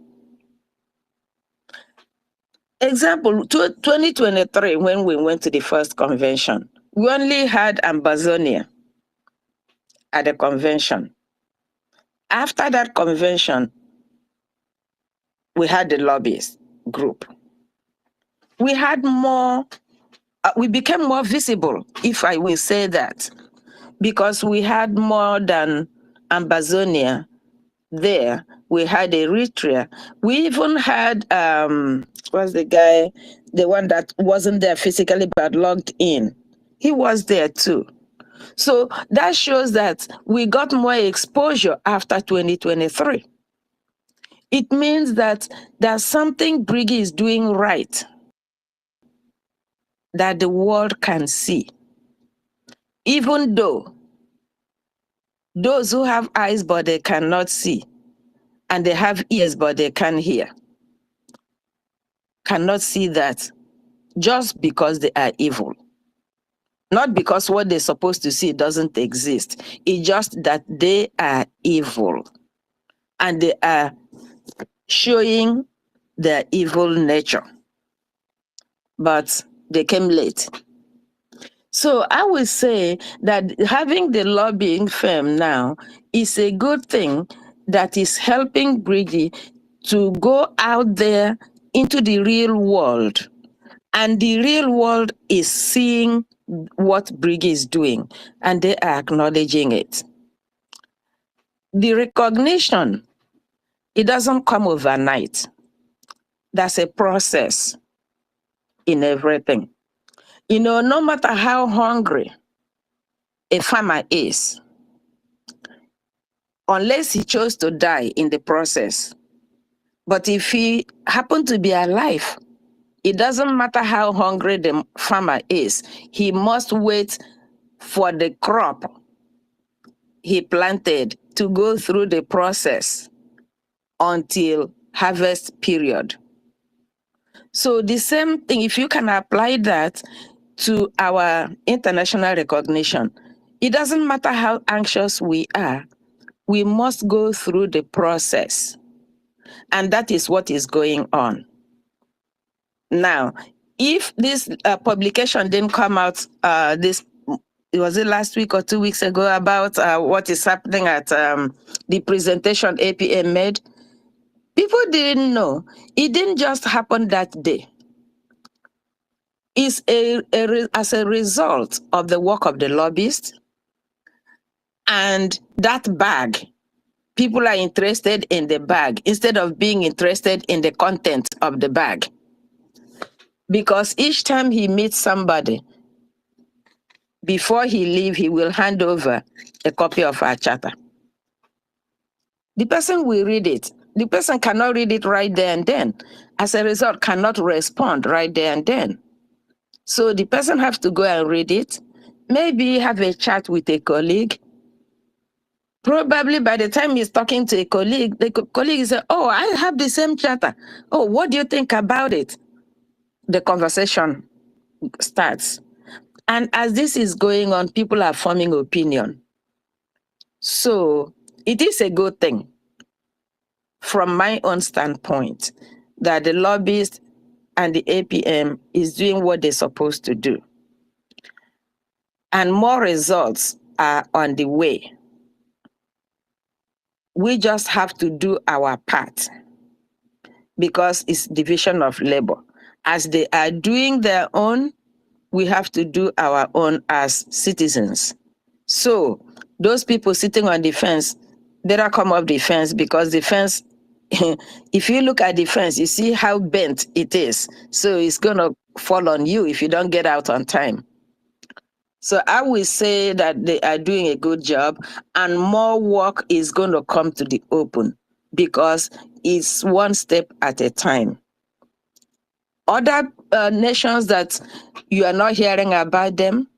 Example, 2023, when we went to the first convention, we only had Ambazonia at the convention. After that convention, we had the lobbyist group. We had more, we became more visible, if I will say that, because we had more than Ambazonia there. We had Eritrea. We even had, what's the guy, the one that wasn't there physically but logged in. He was there too. So that shows that we got more exposure after 2023. It means that there's something Brgie is doing right that the world can see. Even though those who have eyes but they cannot see, and they have ears but they can't hear, cannot see that just because they are evil. Not because what they're supposed to see doesn't exist. It's just that they are evil. And they are showing their evil nature. But they came late. So I would say that having the lobbying firm now is a good thing that is helping Brgie to go out there into the real world. And the real world is seeing what Brgie is doing, and they are acknowledging it. The recognition, it doesn't come overnight. That's a process in everything. You know, no matter how hungry a farmer is, unless he chose to die in the process, but if he happened to be alive, it doesn't matter how hungry the farmer is, he must wait for the crop he planted to go through the process until harvest period. So the same thing, if you can apply that to our international recognition, it doesn't matter how anxious we are, we must go through the process. And that is what is going on. Now, if this publication didn't come out was it last week or 2 weeks ago about what is happening at the presentation APM made, people didn't know. It didn't just happen that day. It's as a result of the work of the lobbyists and that bag. People are interested in the bag instead of being interested in the content of the bag. Because each time he meets somebody, before he leaves, he will hand over a copy of our charter. The person will read it. The person cannot read it right there and then. As a result, cannot respond right there and then. So the person has to go and read it, maybe have a chat with a colleague. Probably by the time he's talking to a colleague, the colleague says, oh, I have the same charter. Oh, what do you think about it? The conversation starts. And as this is going on, people are forming opinion. So it is a good thing from my own standpoint that the lobbyists and the APM is doing what they're supposed to do. And more results are on the way. We just have to do our part because it's division of labor. As they are doing their own, we have to do our own as citizens. So those people sitting on the fence, better come off the fence because the fence, if you look at the fence, you see how bent it is. So it's going to fall on you if you don't get out on time. So I will say that they are doing a good job and more work is going to come to the open because it's one step at a time. Other nations that you are not hearing about them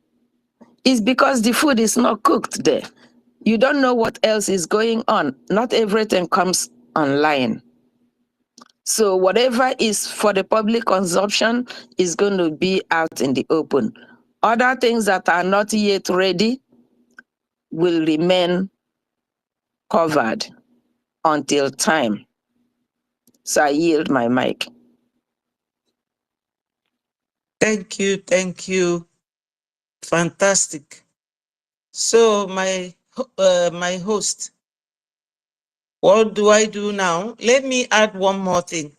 is because the food is not cooked there. You don't know what else is going on. Not everything comes online. So whatever is for the public consumption is going to be out in the open. Other things that are not yet ready will remain covered until time. So I yield my mic. Thank you, thank you. Fantastic. So my host, what do I do now? Let me add one more thing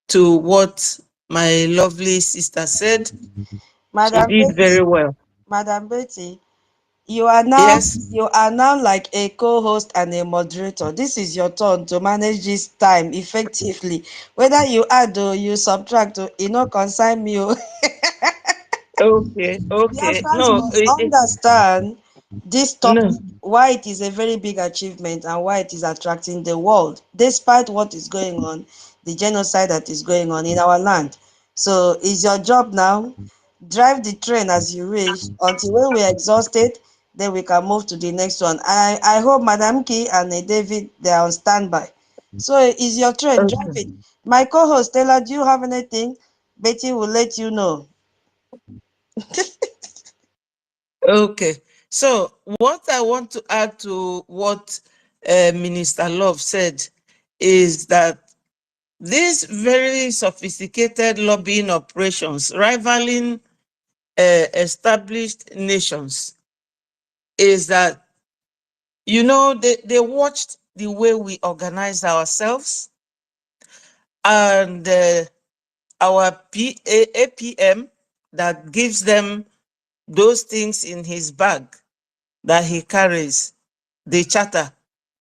to what my lovely sister said. She Madam did very Betty, well. Madam Betty, you are Yes. now like a co-host and a moderator. This is your turn to manage this time effectively. Whether you add or you subtract, it no concern me. Okay, okay. Biafrans No, must understand this no. topic, why it is a very big achievement and why it is attracting the world, despite what is going on, the genocide that is going on in our land. So it's your job now. Drive the train as you wish until when we are exhausted, then we can move to the next one. I hope Madam Key and David, they are on standby. So it's your train, drive Okay. it. My co-host, Stella, do you have anything? Betty will let you know. Okay. So what I want to add to what Minister Love said is that these very sophisticated lobbying operations rivaling established nations is that, you know, they watched the way we organize ourselves, and our APM that gives them those things in his bag that he carries, the charter,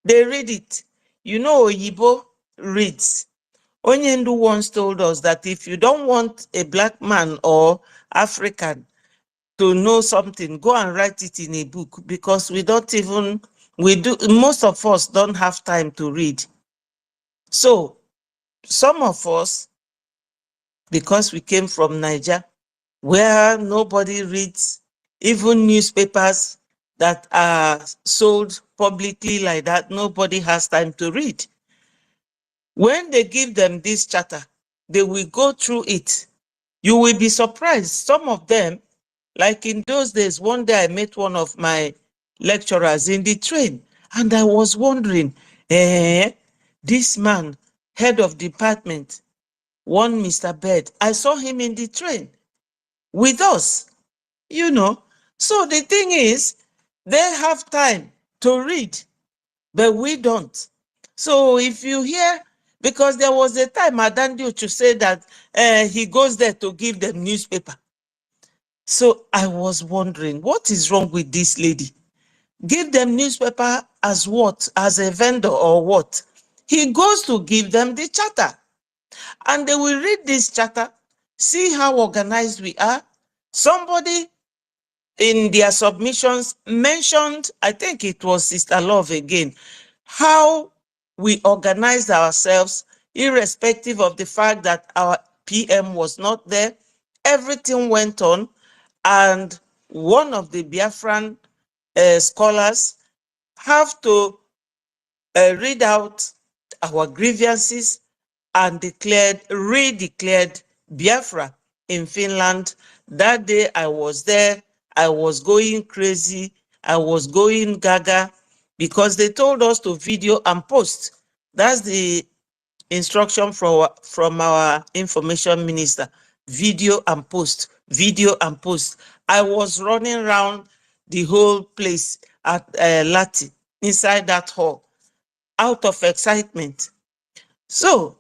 they read it. You know, Oyibo reads. Onyendu once told us that if you don't want a black man or African to know something, go and write it in a book, because most of us don't have time to read. So some of us, because we came from Niger, where nobody reads, even newspapers that are sold publicly like that, nobody has time to read. When they give them this charter, they will go through it. You will be surprised. Some of them, like in those days, one day I met one of my lecturers in the train, and I was wondering, this man, head of department, one Mr. Bird, I saw him in the train with us, you know. So the thing is, they have time to read, but we don't. So if you hear, because there was a time Adandi Uchu said that he goes there to give them newspaper. So I was wondering, what is wrong with this lady? Give them newspaper as what? As a vendor or what? He goes to give them the charter. And they will read this charter, see how organized we are. Somebody in their submissions mentioned, I think it was Sister Love again, how we organized ourselves irrespective of the fact that our PM was not there. Everything went on, and one of the Biafran scholars have to read out our grievances and redeclared Biafra in Finland. That day I was there, I was going crazy, I was going gaga, because they told us to video and post. That's the instruction from our information minister. Video and post, video and post. I was running around the whole place at Lati, inside that hall, out of excitement. So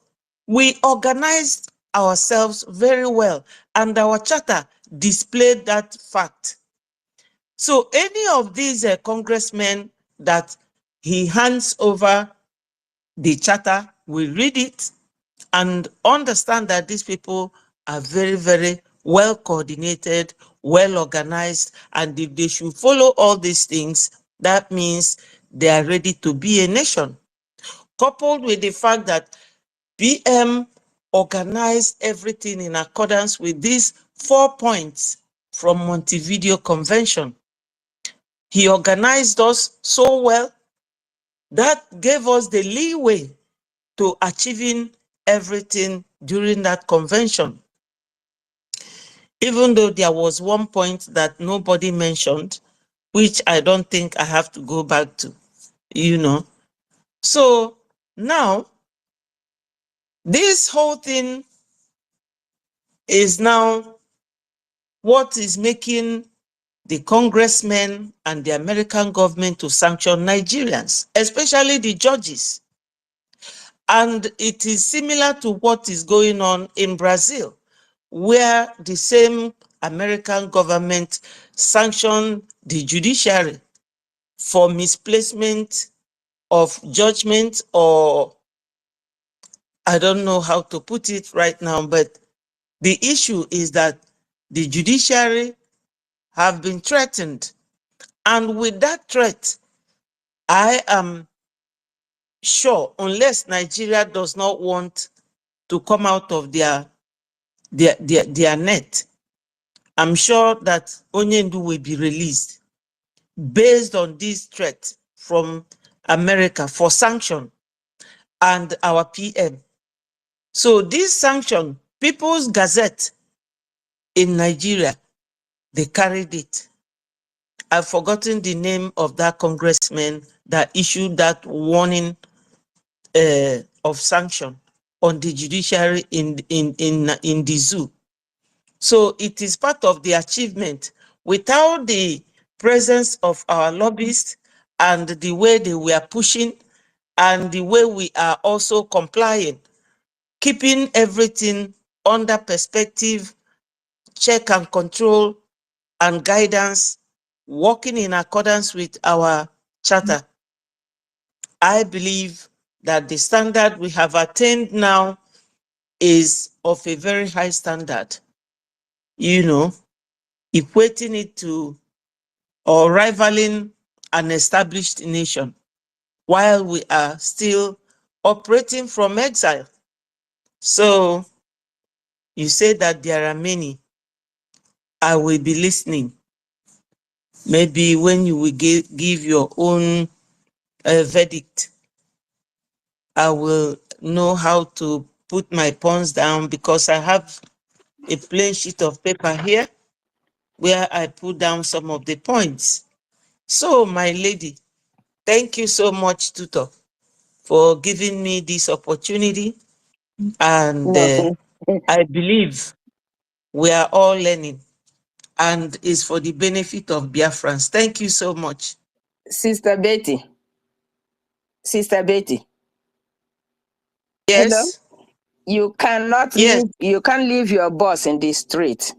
we organized ourselves very well, and our charter displayed that fact. So any of these congressmen that he hands over the charter will read it and understand that these people are very, very well coordinated, well organized, and if they should follow all these things, that means they are ready to be a nation. Coupled with the fact that PM organized everything in accordance with these 4 points from Montevideo Convention. He organized us so well that gave us the leeway to achieving everything during that convention. Even though there was one point that nobody mentioned, which I don't think I have to go back to, you know. So now, this whole thing is now what is making the congressmen and the American government to sanction Nigerians, especially the judges. And it is similar to what is going on in Brazil, where the same American government sanctioned the judiciary for misplacement of judgment, or I don't know how to put it right now, but the issue is that the judiciary have been threatened. And with that threat, I am sure, unless Nigeria does not want to come out of their net, I'm sure that Onyendu will be released based on this threat from America for sanction and our PM. So this sanction, People's Gazette in Nigeria, they carried it. I've forgotten the name of that congressman that issued that warning of sanction on the judiciary in the zoo. So it is part of the achievement. Without the presence of our lobbyists and the way they were pushing and the way we are also complying, keeping everything under perspective, check and control and guidance, working in accordance with our charter, I believe that the standard we have attained now is of a very high standard, you know, equating it to or rivaling an established nation while we are still operating from exile. So you say that there are many. I will be listening. Maybe when you will give your own verdict, I will know how to put my pawns down because I have a plain sheet of paper here where I put down some of the points. So, my lady, thank you so much, Tutor, for giving me this opportunity. And Okay. I believe we are all learning and is for the benefit of Biafrans. Thank you so much. Sister Betty. Sister Betty. Hello? Yes? You cannot Yes. you can't leave your boss in the street.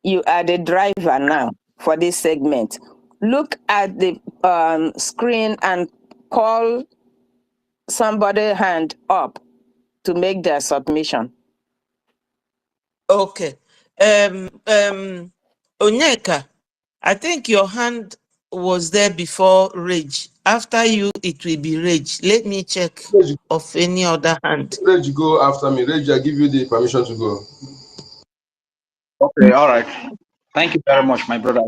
You are the driver now for this segment. Look at the screen and call somebody hand up to make their submission. Okay. Onyeka, I think your hand was there before Rage. After you, it will be Rage. Let me check of any other hand. Rage, go after me. Rage, I give you the permission to go. Okay, all right. Thank you very much, my brother.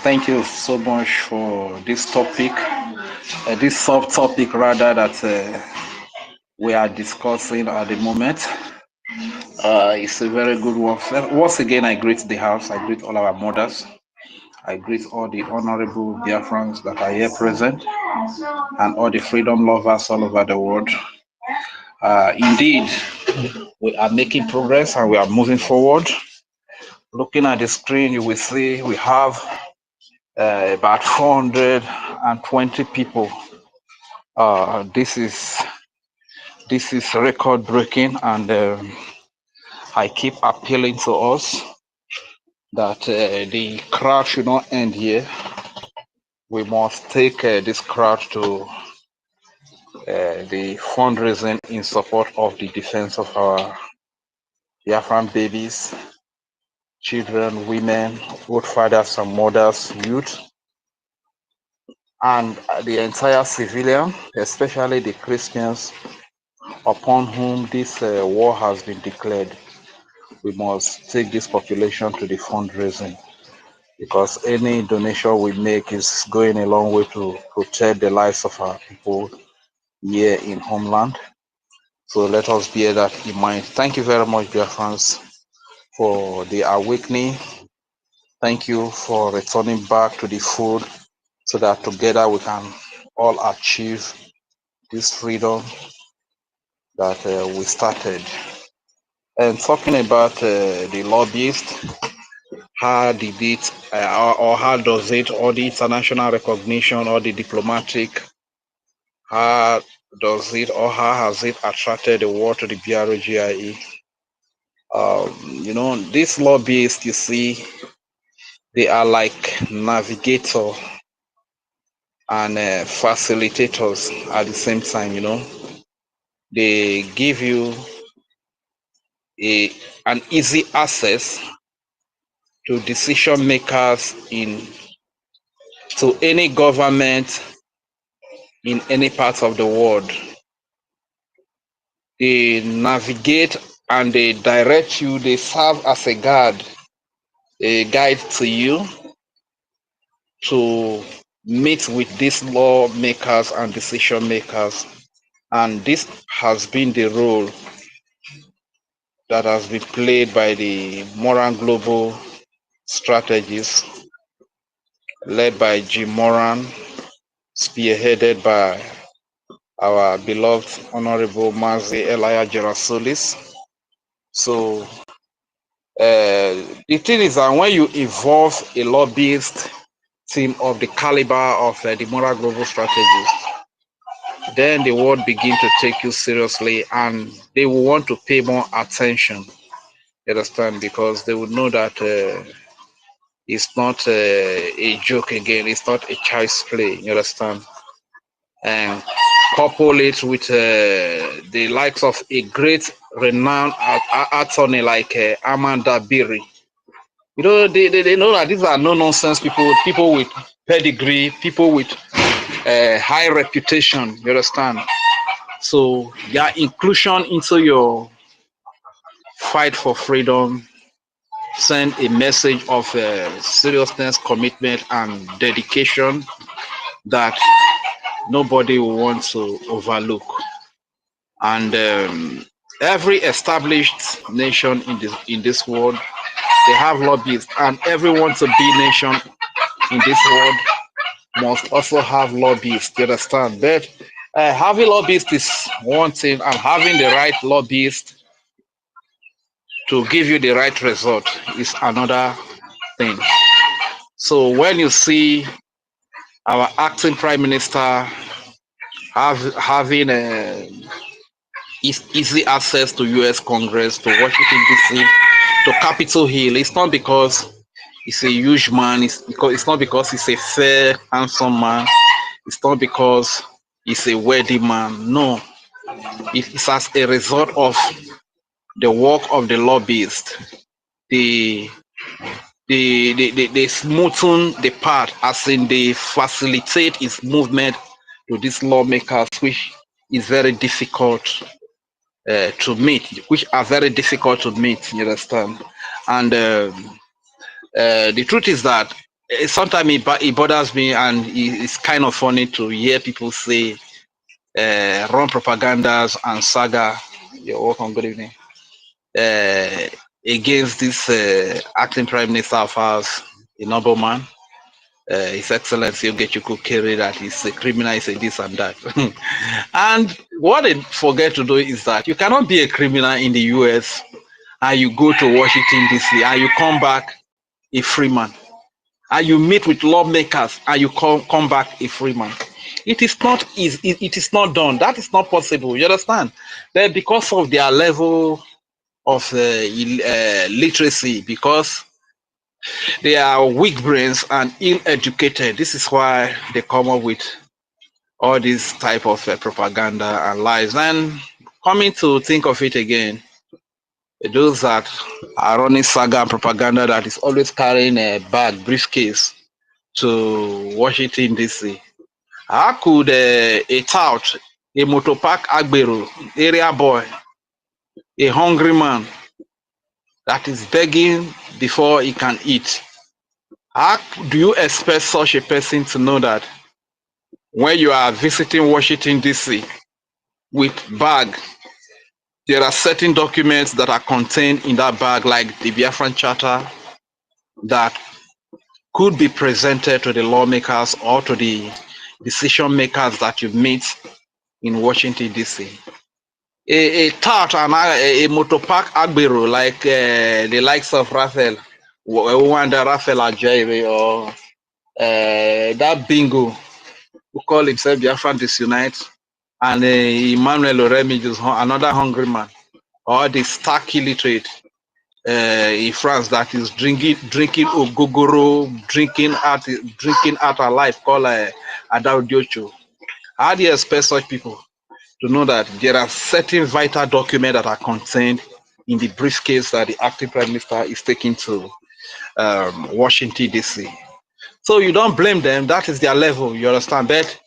Thank you so much for this topic, this subtopic rather that we are discussing at the moment. It's a very good one. Once again, I greet the house. I greet all our mothers. I greet all the honorable Biafrans that are here present and all the freedom lovers all over the world. Indeed, we are making progress and we are moving forward. Looking at the screen, you will see we have about 420 people. This is record breaking, and I keep appealing to us that the crowd should not end here. We must take this crowd to the fundraising in support of the defense of our Biafran babies, children, women, both fathers and mothers, youth, and the entire civilian, especially the Christians upon whom this war has been declared. We must take this population to the fundraising, because any donation we make is going a long way to protect the lives of our people here in homeland. So let us bear that in mind. Thank you very much, dear friends, for the awakening. Thank you for returning back to the fold so that together we can all achieve this freedom that we started. And talking about the lobbyists, how did it, or how does it, or the international recognition, or the diplomatic, how does it, or how has it attracted the world to the BRGIE? You know, these lobbyists, you see, they are like navigator and facilitators at the same time. You know, they give you an easy access to decision makers to any government in any part of the world. They navigate and they direct you, they serve as a guide to you to meet with these lawmakers and decision makers. And this has been the role that has been played by the Moran Global Strategies, led by Jim Moran, spearheaded by our beloved Honorable Mazi Elia Gerasulis. So the thing is that when you involve a lobbyist team of the caliber of the Moran Global Strategies, then the world begin to take you seriously and they will want to pay more attention. You understand? Because they would know that it's not a joke again, it's not a child's play. You understand? And couple it with the likes of a great renowned attorney like Amanda Berry. You know, they know that these are no nonsense people with pedigree, people with high reputation. You understand? So their inclusion into your fight for freedom send a message of seriousness, commitment, and dedication that nobody will want to overlook. And every established nation in this world, they have lobbyists, and everyone to be nation in this world must also have lobbyists. You understand? But having lobbyists is one thing, and having the right lobbyist to give you the right result is another thing. So when you see our acting prime minister having easy access to US Congress, to Washington DC, to Capitol Hill, it's not because he's a huge man, it's not because he's a fair, handsome man, it's not because he's a wealthy man. No, it's as a result of the work of the lobbyists. They smoothen the path, as in they facilitate its movement to these lawmakers, which is very difficult to meet, which are very difficult to meet. You understand? And the truth is that sometimes it bothers me, and it's kind of funny to hear people say wrong propagandas and saga. You're welcome. Good evening. Against this acting prime minister of ours, a noble man, His Excellency Ogechukwu Kere, that he's a criminal, he's a this and that. And what they forget to do is that you cannot be a criminal in the US and you go to Washington DC and you come back a free man, and you meet with lawmakers and you come back a free man. It is not easy. It is not done. That is not possible. You understand? That because of their level of literacy, because they are weak brains and ill-educated. This is why they come up with all this type of propaganda and lies. And coming to think of it again, those that are running saga and propaganda that is always carrying a bag, briefcase to Washington DC. How could a tout, a motopark agbero, area boy, a hungry man that is begging before he can eat, how do you expect such a person to know that when you are visiting Washington DC with bag, there are certain documents that are contained in that bag, like the Biafran Charter, that could be presented to the lawmakers or to the decision makers that you meet in Washington DC? A tart and a motopark agbero, like the likes of Raphael, Wanda Raphael Ajayi, or that bingo who call himself Biafran Disunite, and Emmanuel Oremi, another hungry man, or the stark illiterate in France that is drinking ogogoro, drinking out a life called Adao Diocho. How do you expect such people to know that there are certain vital documents that are contained in the briefcase that the acting prime minister is taking to Washington DC? So you don't blame them. That is their level. You understand? But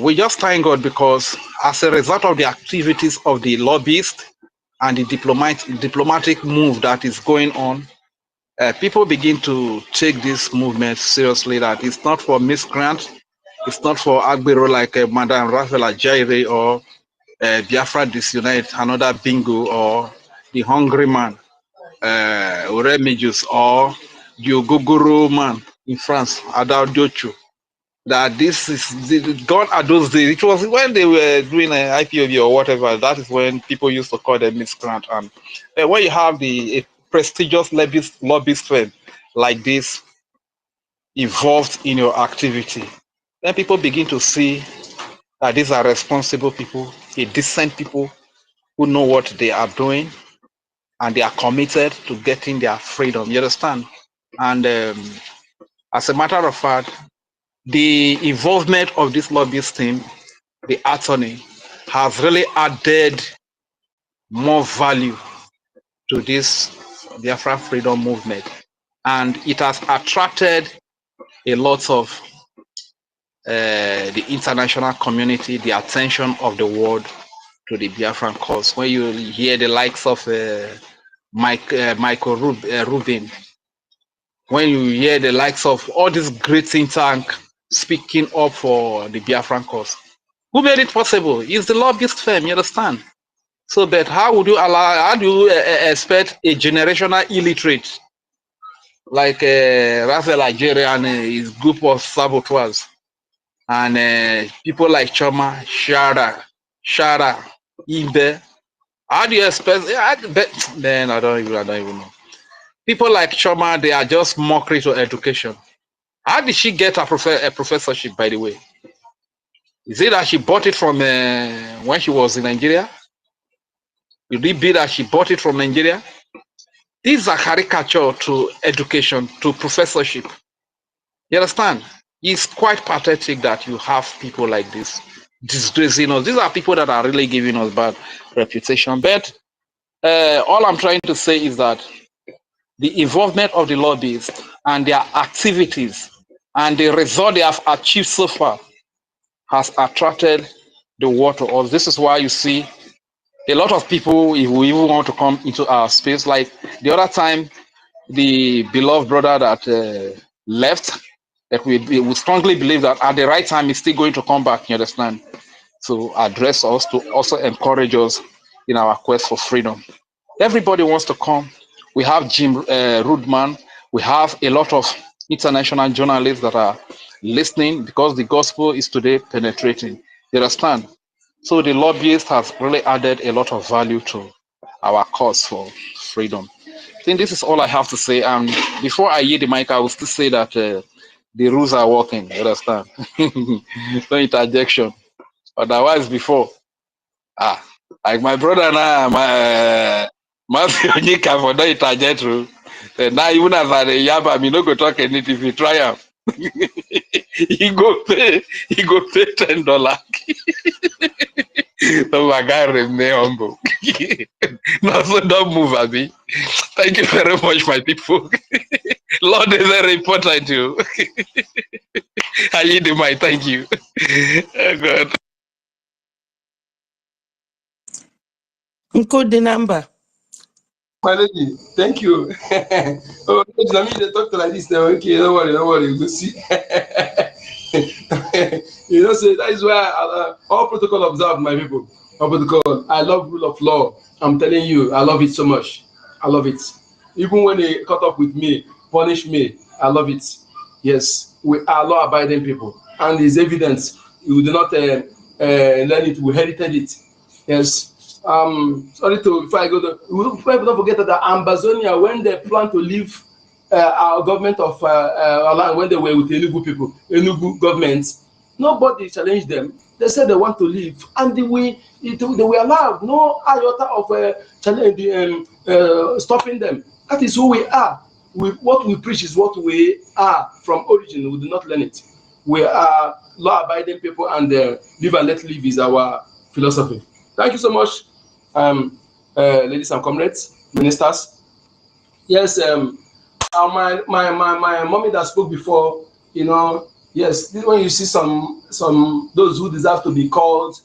we just thank God, because as a result of the activities of the lobbyists and the diplomatic move that is going on, people begin to take this movement seriously, that it's not for miscreant, it's not for Agbero like Madam Raphael Ajayi or Biafra Disunite, another bingo, or the hungry man, Remedios, or the Ogogoro man in France, Adao Diochu, that this is gone are those days. It was when they were doing an IPOB or whatever. That is when people used to call them miscreant. And when you have a prestigious lobbyist firm like this involved in your activity, then people begin to see that these are responsible people, decent people who know what they are doing, and they are committed to getting their freedom. You understand? And as a matter of fact, the involvement of this lobbyist team, the attorney, has really added more value to this Biafra freedom movement. And it has attracted a lot of the international community, the attention of the world to the Biafran cause. When you hear the likes of Michael Rubin, when you hear the likes of all these great think tank speaking up for the Biafran cause, who made it possible? It's the lobbyist firm, you understand? So, but how do you expect a generational illiterate like Raphael Nigeria and his group of saboteurs and people like Choma, Shara, Ibe? How do you expect? Then I don't even know. People like Choma, they are just mockery to education. How did she get a professorship, by the way? Is it that she bought it from when she was in Nigeria? Did it be that she bought it from Nigeria? These are caricature to education, to professorship. You understand? It's quite pathetic that you have people like this disgracing us. These are people that are really giving us bad reputation. But all I'm trying to say is that the involvement of the lobbyists and their activities and the result they have achieved so far has attracted the world to us. This is why you see a lot of people, if we even want to come into our space, like the other time, the beloved brother that left, that we strongly believe that at the right time he's still going to come back, you understand, to address us, to also encourage us in our quest for freedom. Everybody wants to come. We have Jim Rudman. We have a lot of international journalists that are listening because the gospel is today penetrating. You understand? So the lobbyist has really added a lot of value to our cause for freedom. I think this is all I have to say. And before I yield the mic, I will still say that the rules are working. You understand? No interjection. Otherwise, before, like my brother now, my Matthew Onyeka for no interject rule. Now even as I yab, I no go talk anything. If you try him, he go pay $10. So my guy remain humble. No, so don't move, Abi. Thank you very much, my people. Lord is very important too. I need the mic. Thank you. Oh, God. Encode the number. My lady, thank you. Oh, I mean, they talk like this now. Okay, don't worry, we'll see. You know, so that is why all protocol observed, my people. All protocol. I love rule of law. I'm telling you, I love it so much. I love it. Even when they cut up with me, punish me, I love it. Yes, we are law-abiding people, and it's evidence. You do not learn it. We inherited it. Yes. Sorry to before I go to, don't forget that Ambazonia, when they plan to leave our government of our land, when they were with Enugu people, Enugu government, nobody challenged them. They said they want to leave, and they were allowed. No iota of challenge, stopping them. That is who we are. What we preach is what we are from origin. We do not learn it. We are law-abiding people, and live and let live is our philosophy. Thank you so much, ladies and comrades, ministers. Yes, my mommy that spoke before, you know, yes, when you see some those who deserve to be called,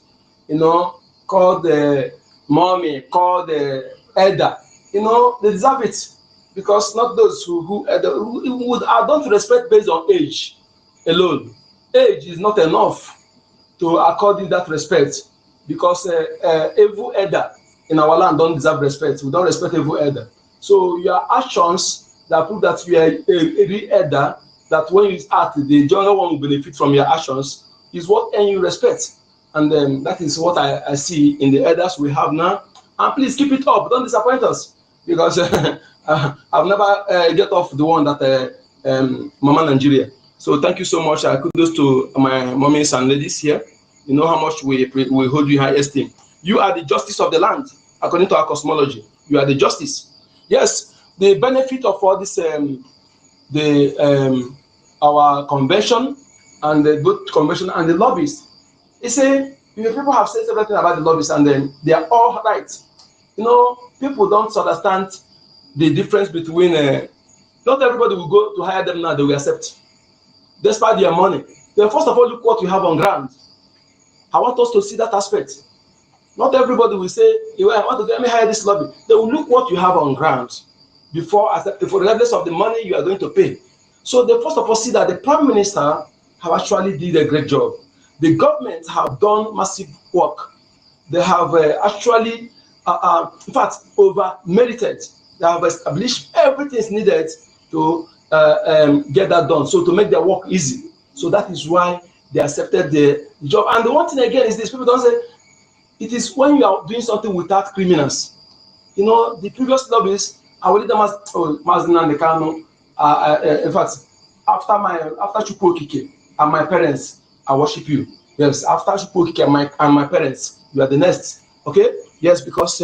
you know, called the mommy, called the elder, you know, they deserve it, because not those who would don't respect based on age alone. Age is not enough to accord you that respect, because evil elder in our land don't deserve respect. We don't respect every elder. So your actions that prove that you are a real elder, that when you act, the younger one will benefit from your actions, is what earn you respect. And then that is what I see in the elders we have now. And please keep it up. Don't disappoint us, because I've never get off the one that Mama Nigeria. So thank you so much. Kudos to my mommies and ladies here. You know how much we hold you in high esteem. You are the justice of the land, according to our cosmology. You are the justice. Yes, the benefit of all this, our convention and the both convention and the lobbies. It's people have said everything about the lobbies, and then they are all right. You know, people don't understand the difference between. Not everybody will go to hire them now; they will accept, despite their money. Then first of all, look what you have on ground. I want us to see that aspect. Not everybody will say, I want to let me hire this lobby. They will look what you have on ground before regardless of the money you are going to pay. So they first of all see that the Prime Minister have actually did a great job. The government have done massive work. They have actually, in fact, over-merited. They have established everything is needed to get that done, so to make their work easy. So that is why they accepted the job. And the one thing again is this, people don't say, it is when you are doing something without criminals. You know, the previous lobbies, I will lead them as Nnamdi Kanu. In fact, after Chukwokike and my parents, I worship you. Yes, after Chukwokike and my parents, you are the next. Okay? Yes, because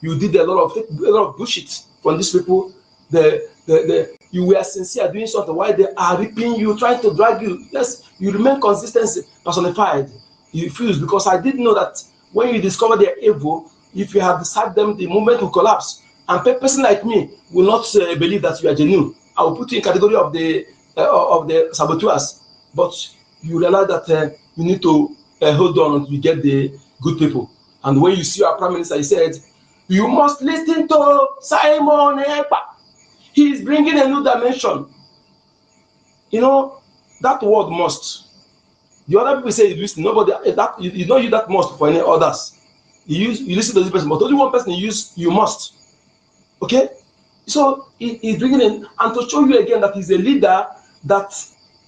you did a lot of bullshit from these people. You were sincere doing something while they are ripping you, trying to drag you. Yes, you remain consistency personified. You fuse, because I didn't know that when you discover their evil, if you have decided them, the movement will collapse. And a person like me will not believe that you are genuine. I will put you in category of the saboteurs. But you realize that you need to hold on until you get the good people. And when you see our Prime Minister, he said, you must listen to Simon Ekpa. He is bringing a new dimension. You know, that word must. The other people say you listen. Nobody that you don't use that must for any others. You listen to this person, but only one person you use you must. Okay, so he's bringing in, and to show you again that he's a leader, that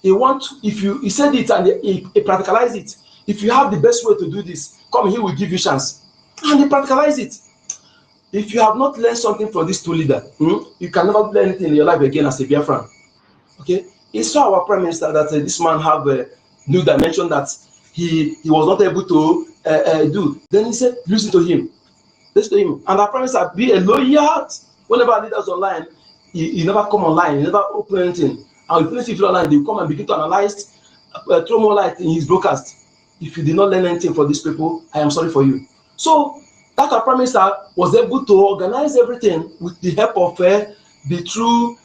he wants. If he said it and he practicalize it. If you have the best way to do this, come, he will give you chance, and he practicalize it. If you have not learned something from these two leaders, you can never learn anything in your life again as a Biafran. Okay, he saw our Prime Minister that this man have a new dimension that he was not able to do. Then he said, listen to him. Listen to him. And our Prime Minister, be a lawyer. Whenever leaders online, he never come online, he never open anything. And if you feel online, they come and begin to analyze, throw more light in his broadcast. If you did not learn anything for these people, I am sorry for you. So that our Prime Minister was able to organize everything with the help of the true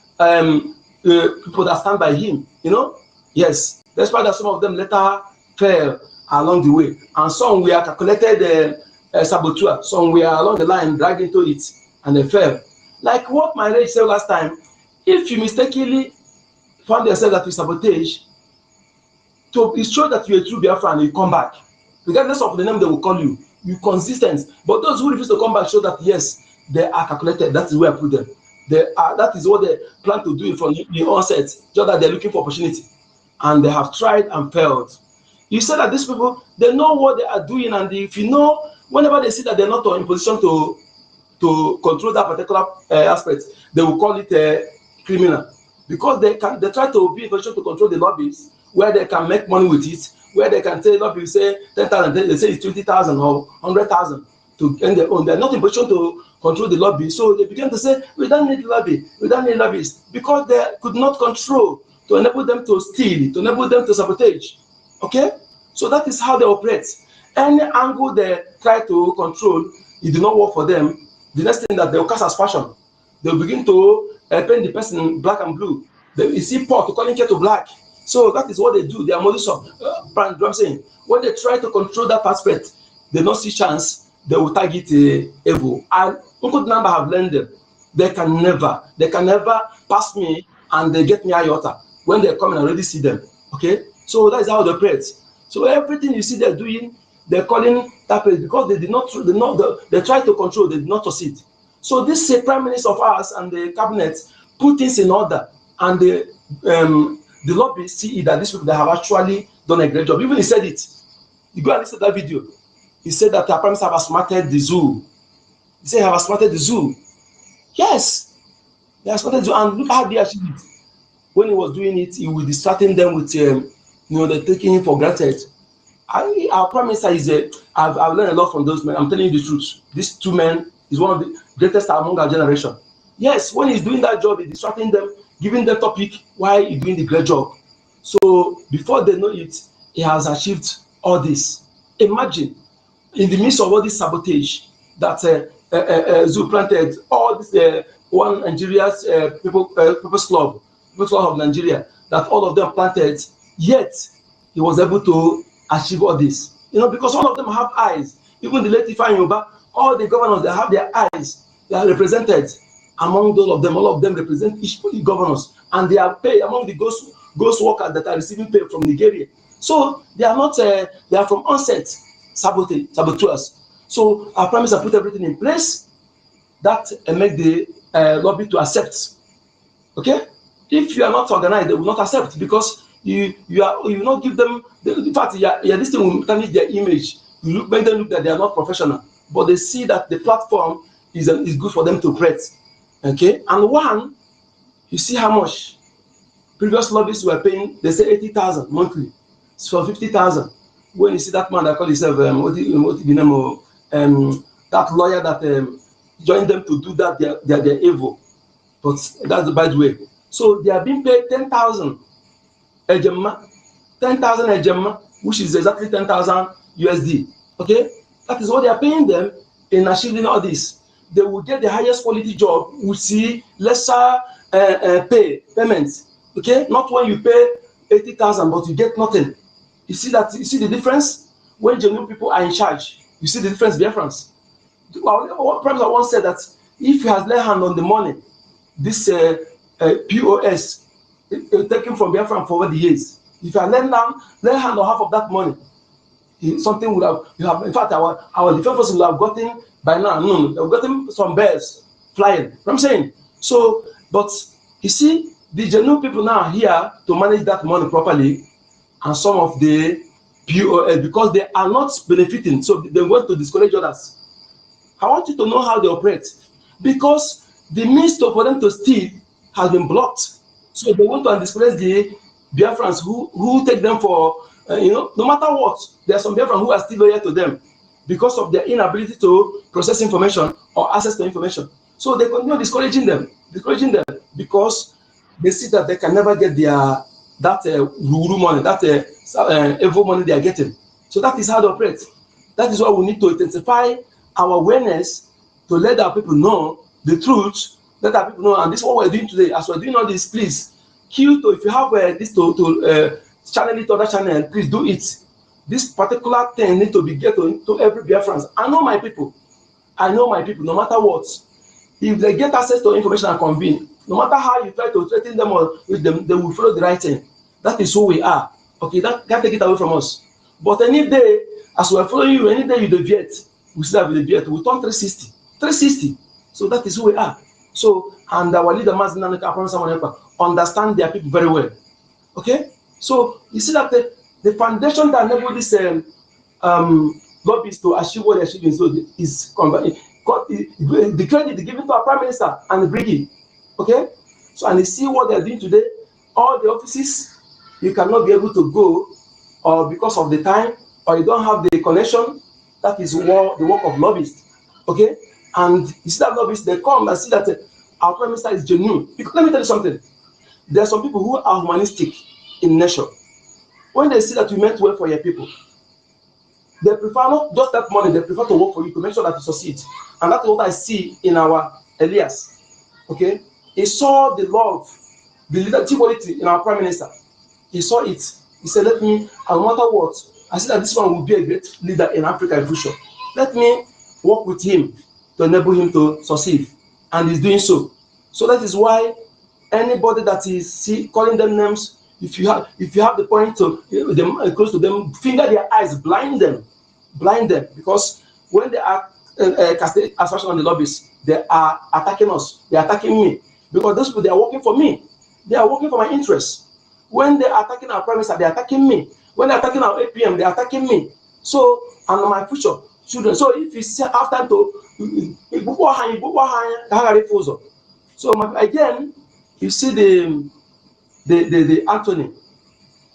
people that stand by him. You know, yes. That's why that some of them later fell along the way, and some were calculated saboteur, some were along the line dragged into it, and they fell. Like what my rage said last time, if you mistakenly found yourself that you sabotage, to show that you're a true Biafran, you come back. Regardless of the name they will call you, you're consistent. But those who refuse to come back show that yes, they are calculated. That is where I put them. That is what they plan to do from the onset, just that they're looking for opportunity. And they have tried and failed. You said that these people, they know what they are doing, and if you know, whenever they see that they're not in position to control that particular aspect, they will call it criminal, because they try to be in position to control the lobbies, where they can make money with it, where they can say lobby say 10,000, they say it's 20,000 or 100,000 to end their own. They're not in position to control the lobby, so they begin to say we don't need lobby, we don't need lobbies, because they could not control, to enable them to steal, to enable them to sabotage. Okay, so that is how they operate. Any angle they try to control, it did not work for them. The next thing that they will cast as fashion, they will begin to paint the person black and blue. You see Paul to calling to black. So that is what they do. They are modus of brand. I'm saying when they try to control that aspect, they don't see chance. They will target evil. And Uncle Number have learned them. They can never pass me and they get me iota. When they come and already see them. Okay, so that is how they operate. So everything you see they're doing, they're calling that place because they did not, they tried to control, they did not succeed. So this prime minister of ours and the cabinet put things in order, and the lobbyists see that these people, they have actually done a great job. Even he said it. You go and listen to that video. He said that the prime minister have smarted the zoo. He said, have smarted the zoo. Yes, they have smarted the zoo, and look how they achieved it. When he was doing it, he was distracting them with, they're taking him for granted. Our prime minister is I've learned a lot from those men. I'm telling you the truth. These two men is one of the greatest among our generation. Yes, when he's doing that job, he's distracting them, giving them topic while he's doing the great job. So before they know it, he has achieved all this. Imagine, in the midst of all this sabotage that Zoo planted, all this one Nigeria's People's Club of Nigeria, that all of them planted, yet he was able to achieve all this. Because all of them have eyes. Even the late EFIK-IBIBIO, all the governors, they have their eyes. They are represented among all of them. All of them represent each governors, and they are paid among the ghost workers that are receiving pay from Nigeria. So they are not, they are from onset saboteurs. So our prime minister put everything in place that make the lobby to accept. Okay? If you are not organized, they will not accept, because you will not give them. In fact, this thing will tarnish their image. You make them look that they are not professional, but they see that the platform is good for them to operate. Okay, and one, you see how much previous lobbyists were paying. They say 80,000 monthly, so 50,000. When you see that man that call himself that lawyer that joined them to do that, they're evil. But that's the bad way. So they are being paid 10,000 a gemma, 10,000 a gemma, which is exactly 10,000 USD. Okay, that is what they are paying them in achieving all this. They will get the highest quality job. We see lesser payments. Okay, not when you pay 80,000, but you get nothing. You see that? You see the difference when genuine people are in charge. You see the difference, BIAFRANS. One professor once said that if you have laid hand on the money, this POS taken from BIAFRANS for over the years, if you have laid hand on half of that money, something would have. In fact, our defense forces would have gotten by now. No, they've gotten some birds flying. I'm saying so, but you see, the genuine people now are here to manage that money properly, and some of the POS, because they are not benefiting, so they want to discourage others. I want you to know how they operate, because the means for them to steal has been blocked. So they want to discourage the BIAFRANS who take them for, no matter what, there are some BIAFRANS who are still loyal to them because of their inability to process information or access to information. So they continue discouraging them because they see that they can never get that ruru money, that evil money they are getting. So that is how they operate. That is why we need to intensify our awareness to let our people know the truth, let our people know. And this is what we're doing today. As we're doing all this, please, if you have this to channel it to other channel, please do it. This particular thing need to be get to every BIAFRANS. I know my people, no matter what. If they get access to information and convene, no matter how you try to threaten them or with them, they will follow the right thing. That is who we are. Okay, that can't take it away from us. But any day, as we're following you, any day you deviate, we still have the deviate. We turn 360. So that is who we are. So, and our leader, Ekpa, understand their people very well. Okay? So you see that the foundation that enabled this lobbyists to achieve what they're achieving is the credit is given to our prime minister and Brgie. Okay, so and you see what they're doing today. All the offices you cannot be able to go, or because of the time, or you don't have the connection. That is the work of lobbyists. Okay, and you see that lobbyists, they come and see that our prime minister is genuine. Because let me tell you something. There are some people who are humanistic in nature. When they see that you meant well for your people, they prefer not just that money, they prefer to work for you to make sure that you succeed. And that's what I see in our Elias. Okay? He saw the love, the leadership quality in our prime minister. He saw it. He said, let me, no matter what, I see that this one will be a great leader in Africa in future. Let me work with him to enable him to succeed. And he's doing so. So that is why anybody that is calling them names, if you have the point to them close to them, finger their eyes, blind them. blind them, because when they are casting aspersion on the lobbyists, they are attacking us, they are attacking me, because those people, they are working for me, they are working for my interests. When they are attacking our prime minister, they are attacking me. When they are attacking our APM, they are attacking me. So, and my future children. So if you have time to, so again, you see the Anthony.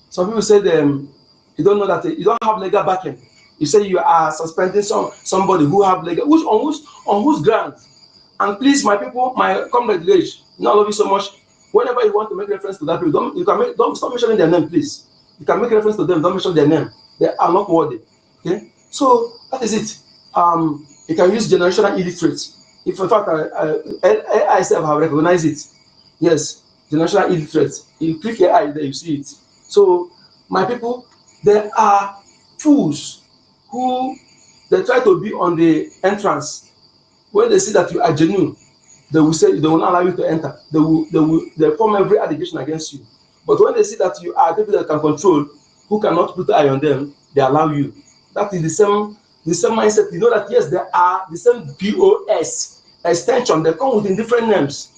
Some people say you don't know that you don't have legal backing. You say you are suspending somebody who have legal, on whose grounds. And please, my people, my comrade village, not love you so much. Whenever you want to make reference to that people, don't stop mentioning their name, please. You can make reference to them, don't mention their name. They are not worthy. Okay, so that is it. You can use generational illiterates. If in fact I self have recognized it. Yes, generational illiterates. You click AI, there you see it. So my people, there are fools who they try to be on the entrance. When they see that you are genuine, they will say they will not allow you to enter. They form every allegation against you. But when they see that you are people that can control, who cannot put the eye on them, they allow you. That is the same mindset. You know that yes, there are the same BOS extension. They come with different names,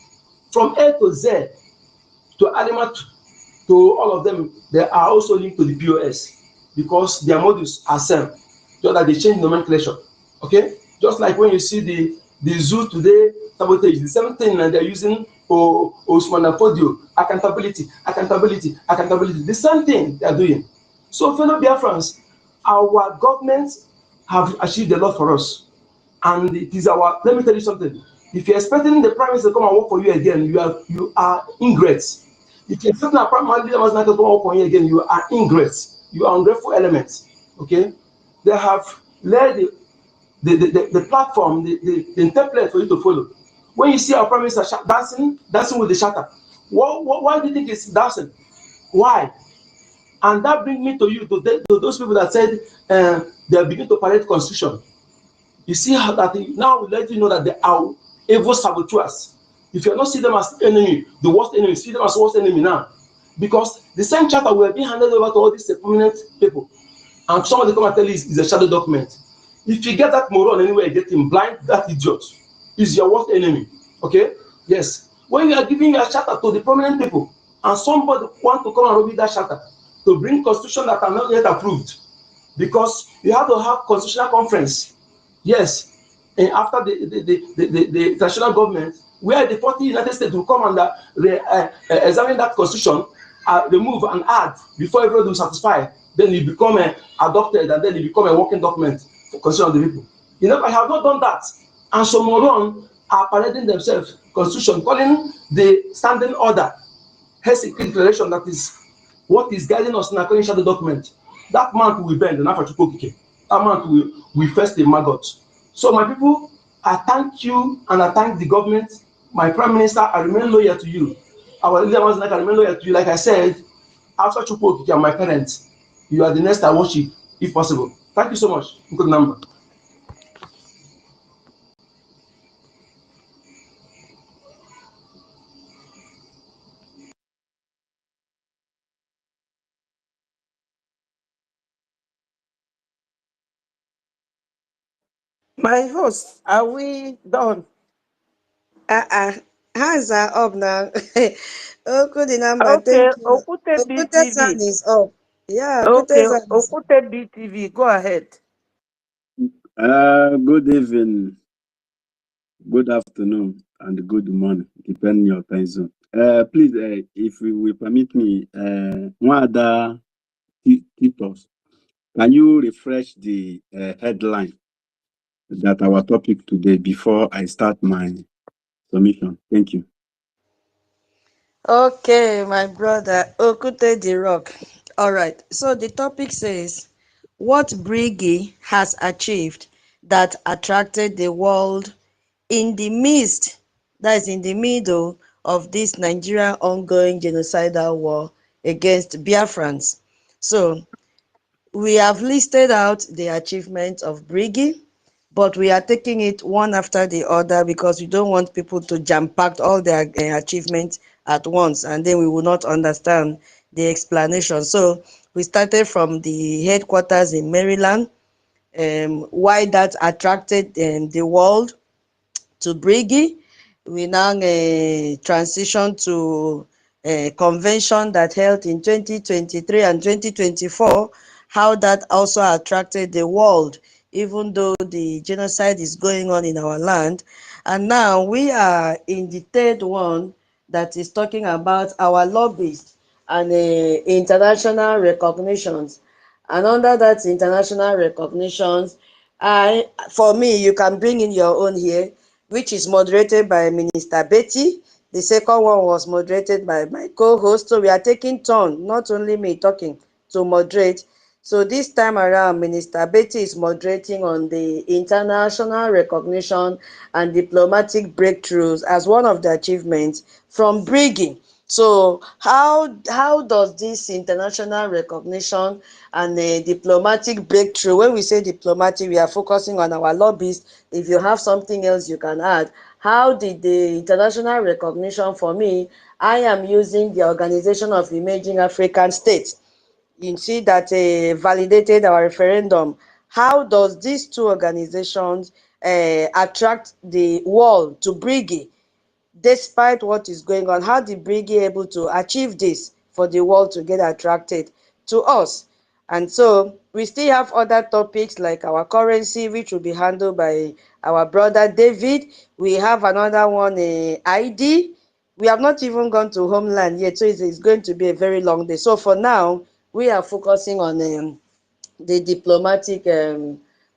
from A to Z to Alima to all of them. They are also linked to the BOS because their modules are same. Just that they change nomenclature. Okay, just like when you see the zoo today sabotage, the same thing, and they're using Osman Fodio, accountability, the same thing they are doing. So fellow Biafrans, our governments have achieved a lot for us, and it is our, let me tell you something, if you're expecting the prime minister to come and work for you again, you are ingrates. If you're expecting a prime minister to come and work for you again, you are ingrates, you are ungrateful elements. Okay, they have led the platform, the template for you to follow. When you see our prime minister dancing with the shatter, why do you think it's dancing? Why? And that brings me to those people that said they are beginning to parade constitution. You see how that now we let you know that they are evil saboteurs. If you are not see them as enemy, the worst enemy, see them as worst enemy now, because the same charter will be handed over to all these prominent people, and somebody come and tell you it's a shadow document. If you get that moron anywhere, you get him blind, that idiot is your worst enemy. Okay? Yes. When you are giving your charter to the prominent people, and somebody want to come and read that charter to bring constitution that are not yet approved, because you have to have constitutional conference. Yes. And after the national government, where the 40 United States will come and examine that constitution, remove and add before everybody will satisfy. Then it become adopted, and then it become a working document for constitution of the people. You know, I have not done that. And some moron are parading themselves constitution, calling the standing order EKID declaration that is what is guiding us in a current shadow document. That man will bend, and after that man will first the maggot. So my people, I thank you and I thank the government. My prime minister, I remain loyal to you. Our leader, I remain loyal to you. Like I said, after Chukwu Okike and my parents, you are the next I worship, if possible. Thank you so much. Good number. My host, are we done? Hands are up now. Oku the number, Okay, thank you. Okute Okute's BTV. hand is up. Yeah, Okay, Okute's hand is up. Okute BTV, go ahead. Good evening, good afternoon, and good morning, depending on your time zone. Please, if you will permit me, one other tips. Can you refresh the headline that our topic today before I start my submission? Thank you. Okay, my brother, Okute the Rock. All right, so the topic says, what Brgie has achieved that attracted the world in the midst, that is in the middle of this Nigerian ongoing genocidal war against Biafrans. So we have listed out the achievements of Brgie, but we are taking it one after the other because we don't want people to jam-pack all their achievements at once, and then we will not understand the explanation. So we started from the headquarters in Maryland, why that attracted the world to Brgie. We now transition to a convention that held in 2023 and 2024, how that also attracted the world, even though the genocide is going on in our land. And now we are in the third one that is talking about our lobbyists and international recognitions. And under that international recognitions, for me, you can bring in your own here, which is moderated by Minister Betty. The second one was moderated by my co-host. So we are taking turn, not only me talking, to moderate. So this time around, Minister Betty is moderating on the international recognition and diplomatic breakthroughs as one of the achievements from Brgie. So how does this international recognition and a diplomatic breakthrough, when we say diplomatic, we are focusing on our lobbyists. If you have something else you can add, how did the international recognition, for me, I am using the Organization of Emerging African States. You see that validated our referendum. How does these two organizations attract the world to Brgie? Despite what is going on, how did Brgie able to achieve this for the world to get attracted to us? And so we still have other topics like our currency, which will be handled by our brother David. We have another one, ID. We have not even gone to homeland yet, so it's going to be a very long day. So for now, we are focusing on the diplomatic,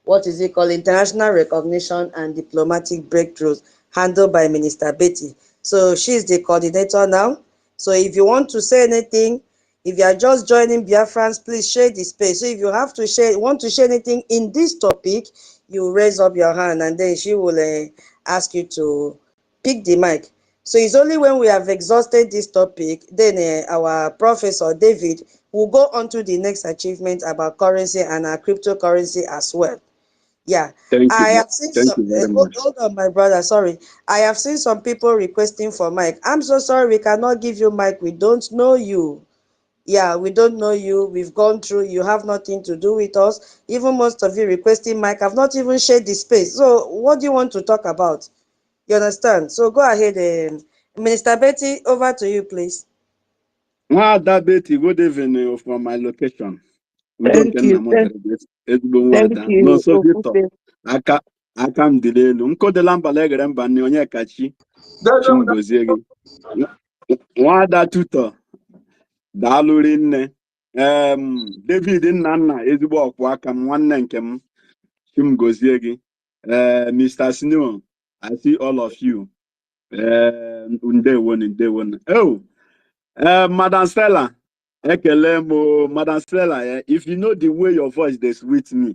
what is it called, international recognition and diplomatic breakthroughs handled by Minister Betty. So she's the coordinator now. So if you want to say anything, if you are just joining BIAFRANS, please share the space. So if you have to share, want to share anything in this topic, you raise up your hand and then she will ask you to pick the mic. So it's only when we have exhausted this topic, then our professor David will go on to the next achievement about currency and our cryptocurrency as well. Yeah, Thank I you. have seen Thank some. you very much. Hold on, my brother. Sorry, I have seen some people requesting for mic. I'm so sorry, we cannot give you mic. We don't know you. Yeah, we don't know you. We've gone through. You have nothing to do with us. Even most of you requesting mic have not even shared the space. So, what do you want to talk about? You understand? So, go ahead, Minister Betty. Over to you, please. Nwada Betty, good evening from my location. Thank you. Thank you. No so Victor. Aka m dị n'elu. Nkodela mbala egere mba ni onye kachi. Chimgozie gị. Nwada Tutor. Daalụ rinne. David Nnanna ezigbo ọkwụ aka m nwanne nke m. Chimgozie gị. Mr. Snow, I see all of you. Ndewo. Oh, Madam Stella. Madam Stella, if you know the way your voice is with me,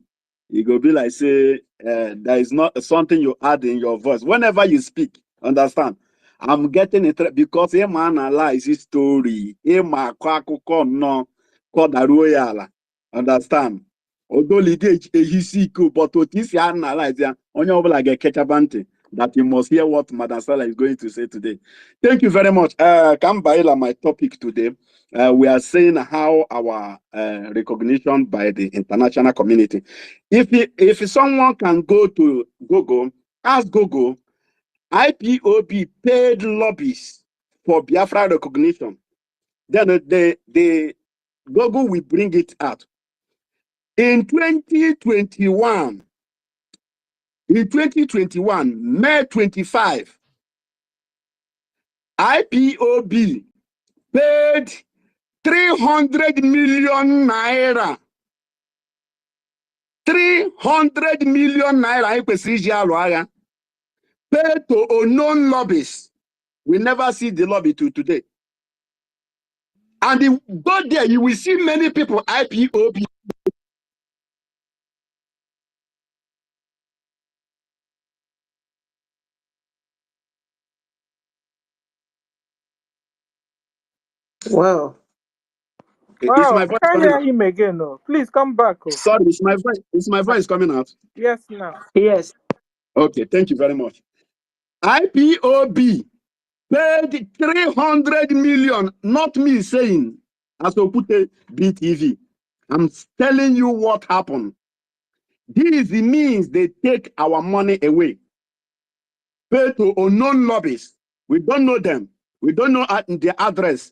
it go be like say there is not something you add in your voice whenever you speak. Understand? I'm getting it because him analyze his story. Him no understand? Although he sick, but what is analyze only get catch up that you must hear what Madam Stella is going to say today. Thank you very much. Kambaila, my topic today. We are saying how our recognition by the international community. If someone can go to Google, ask Google, IPOB paid lobbies for Biafra recognition. Then the Google will bring it out. In 2021, May 25, IPOB paid 300 million naira. 300 million naira paid to unknown lobbies. We never see the lobby to today. And you go there, you will see many people IPOB. Wow. Is my Wow, voice I can't coming hear out? him again. No. Please come back. Oh. Sorry, is my voice coming out? Yes, now. Yes. Okay, thank you very much. IPOB paid 300 million, not me saying, as to put a BTV. I'm telling you what happened. This means they take our money away. Pay to unknown lobbies. We don't know them. We don't know their address.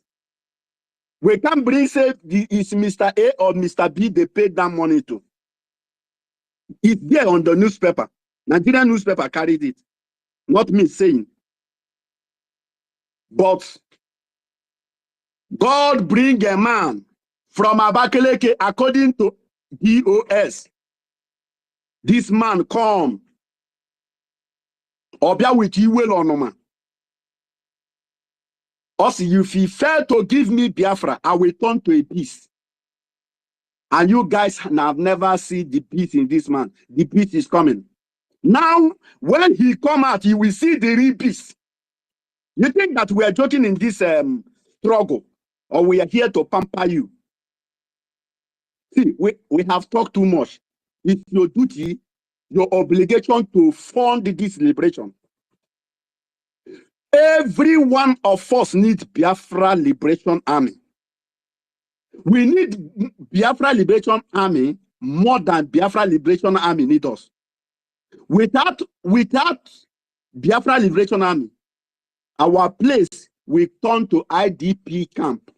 We can't bring say it's Mr. A or Mr. B they paid that money to. It's there on the newspaper. Nigerian newspaper carried it. Not me saying. But God bring a man from Abakaleke according to BOS. This man come. Obia with you will on man. Also, if he fail to give me Biafra, I will turn to a beast. And you guys have never seen the beast in this man. The beast is coming. Now, when he come out, he will see the real beast. You think that we are joking in this struggle, or we are here to pamper you? See, we have talked too much. It's your duty, your obligation to fund this liberation. Every one of us needs Biafra Liberation Army. We need Biafra Liberation Army more than Biafra Liberation Army need us. Without Biafra Liberation Army, our place will turn to IDP camp.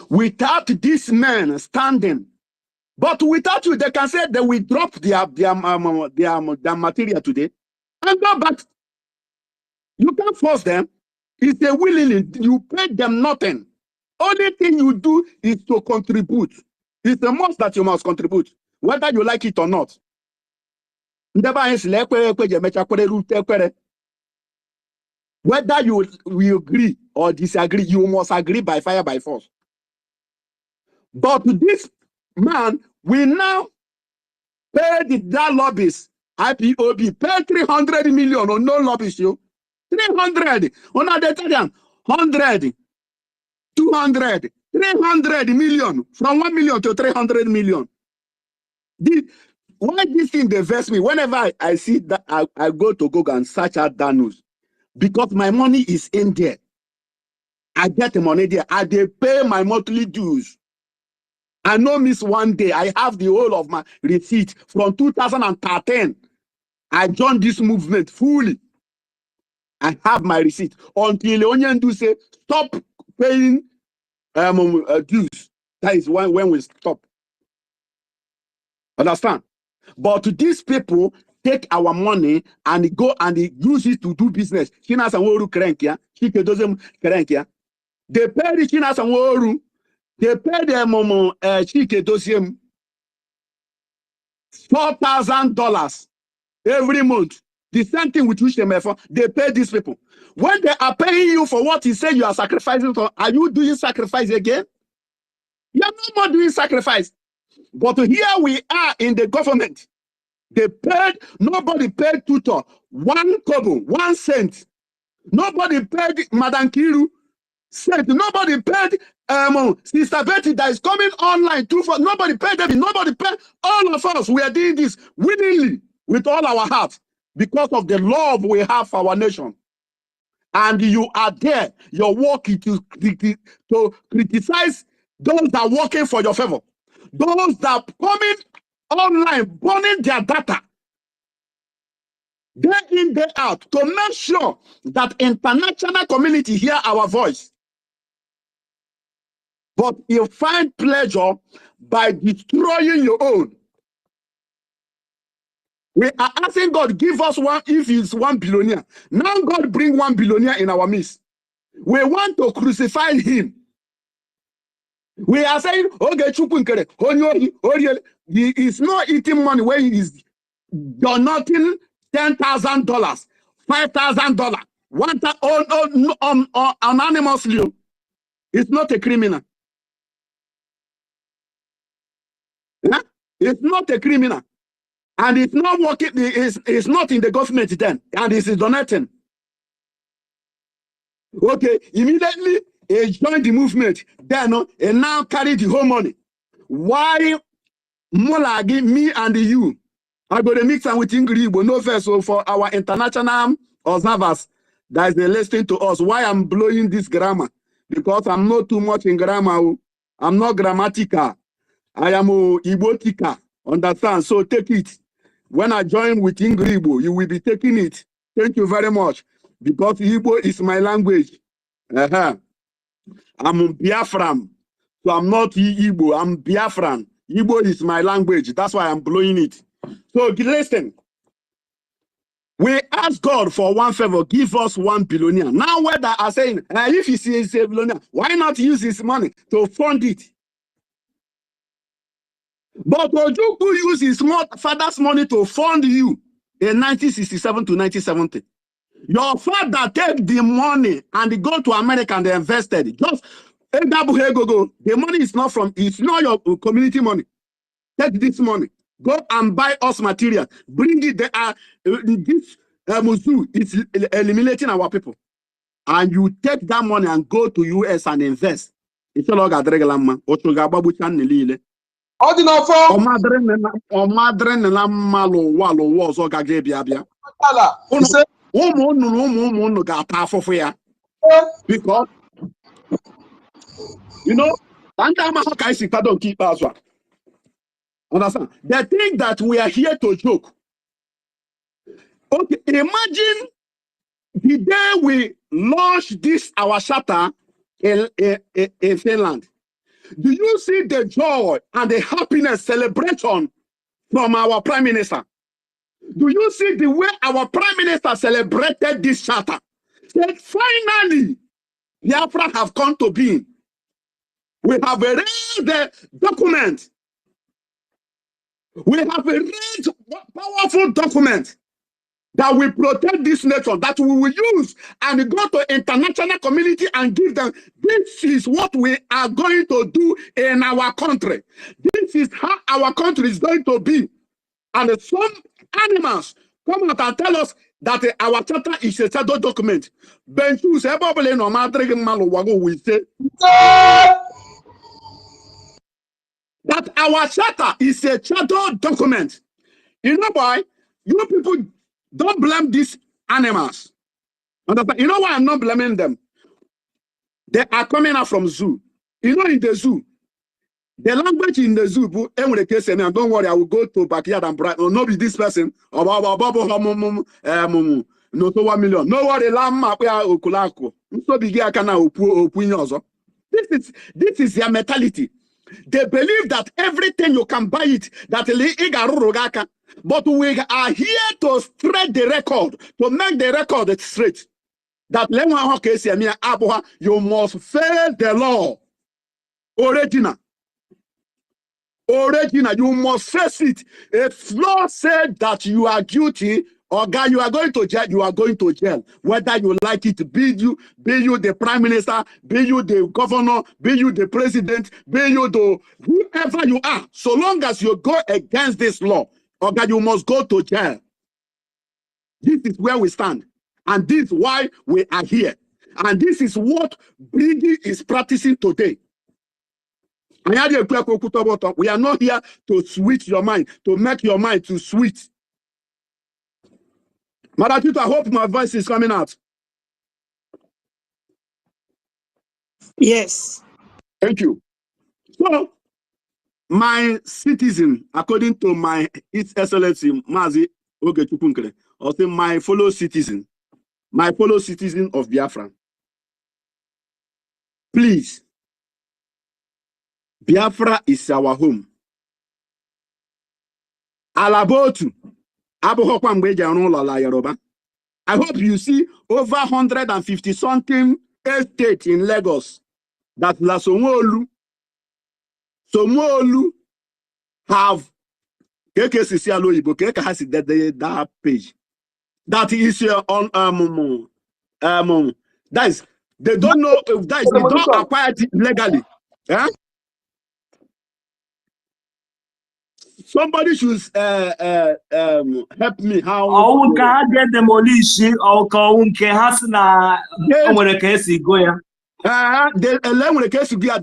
Without these men standing, but without you, they can say they will drop their material today and go back. You can't force them. It's a willingly. You pay them nothing. Only thing you do is to contribute. It's the most that you must contribute, whether you like it or not. Whether you agree or disagree, you must agree by fire, by force. But this man will now pay the lobbies, IPOB, pay 300 million on no lobbies, you. 300 on a Italian 100 200 300 million from 1 million to 300 million. Why this thing diverts me? Whenever I see that, I go to Google and search out that news because my money is in there. I get the money there. I they pay my monthly dues. I no miss one day. I have the whole of my receipt from 2013. I joined this movement fully. I have my receipt until the onion do say stop paying dues. That is when we stop. Understand? But these people take our money and go and they use it to do business. They pay the China Sanworu. They pay them $4,000 every month. The same thing with which they pay these people. When they are paying you for what you say you are sacrificing for, are you doing sacrifice again? You are no more doing sacrifice. But here we are in the government. They paid, nobody paid tutor 1 kobo, 1 cent. Nobody paid Madam Kiru cent. Nobody paid Sister Betty that is coming online. Nobody paid them. Nobody paid. All of us, we are doing this willingly with all our heart because of the love we have for our nation. And you are there. You're working to criticize those that are working for your favor. Those that are coming online, burning their data, day in, day out, to make sure that international community hear our voice. But you find pleasure by destroying your own. We are asking God, give us one if he's 1 billionaire. Now God bring 1 billionaire in our midst. We want to crucify him. We are saying, okay, he is not eating money where he is donating $10,000, $5,000, anonymously. It's not a criminal. Yeah? It's not a criminal. And it's not working, it's not in the government then, and it's donating. Okay, immediately he joined the movement, then and now carry the whole money. Why Molagi, me and you, I go to mix and with English, but no first. So for our international observers that is listening to us, why I'm blowing this grammar? Because I'm not too much in grammar. I'm not grammatical. I am Ibotica. Understand? So take it. When I join with Igbo, you will be taking it. Thank you very much. Because Igbo is my language. I'm Biafran. So I'm not Igbo, I'm Biafran. Igbo is my language. That's why I'm blowing it. So listen. We ask God for one favor, give us 1 billionaire. Now whether are saying, if he sees a billionaire, why not use his money to fund it? But Ojukwu use his father's money to fund you in 1967 to 1970. Your father take the money and go to America and they invested. Just the money is not from, it's not your community money. Take this money. Go and buy us material. Bring it there. This Musu is eliminating our people. And you take that money and go to US and invest. It's a lot of man. Because you know, understand? They think that we are here to joke. Okay, imagine the day we launch this our charter in Finland. Do you see the joy and the happiness celebration from our Prime Minister? Do you see the way our Prime Minister celebrated this charter? Said finally, Biafra have come to being. We have erased the document. We have a rich, powerful document that will protect this nation, that we will use and go to international community and give them, this is what we are going to do in our country. This is how our country is going to be. And some animals come out and tell us that our charter is a shadow document. We say that our charter is a shadow document. You know why? You people don't blame these animals. You know why I'm not blaming them? They are coming out from zoo. You know, in the zoo, the language in the zoo, don't worry, I will go to backyard and bright. No, not be this person. No, to 1 million. No worry, this is their mentality. They believe that everything you can buy it, that but we are here to straight the record, to make the record straight. That you must fail the law. Original, you must face it. If law said that you are guilty, or God, you are going to jail, you are going to jail. Whether you like it, be you the prime minister, be you the governor, be you the president, be you the whoever you are. So long as you go against this law, or God, you must go to jail. This is where we stand. And this is why we are here. And this is what Brgie is practicing today. We are not here to switch your mind, to make your mind to switch. Madam, I hope my voice is coming out. Yes. Thank you. So, my citizen, according to my His Excellency Mazi Ogechukunkele, or say my fellow citizen of Biafra, please, Biafra is our home. Alabotu, I hope you see over 150 something estates in Lagos that La Somolu have that page. That is on that is they don't know if that is they don't acquire it legally. Yeah? Somebody should help me how get demolition or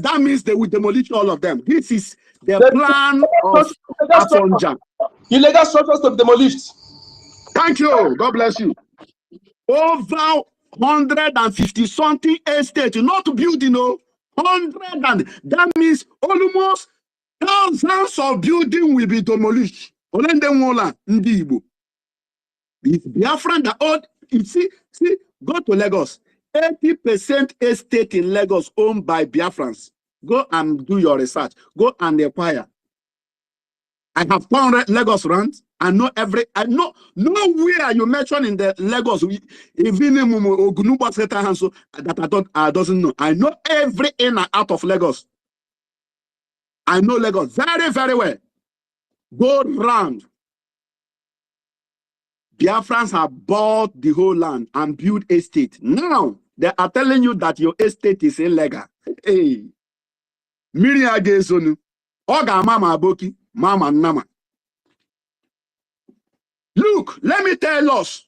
that means they will demolish all of them. This is the plan of Afonja. Illegal structures to be demolished. Thank you. God bless you. Over 150 something estate, not building, 100, and that means almost Thousands of buildings will be demolished. It's Biafran that old. You see, go to Lagos. 80% estate in Lagos owned by Biafrans. Go and do your research. Go and acquire. I have found Lagos runs. I know nowhere you mention in the Lagos, even that I doesn't know. I know every in and out of Lagos. I know Lagos very, very well. Go round. Biafrans have bought the whole land and built estate. Now they are telling you that your estate is illegal. Hey, Miria Gesonu, Oga Mama Aboki, Mama Nama. Look, let me tell us.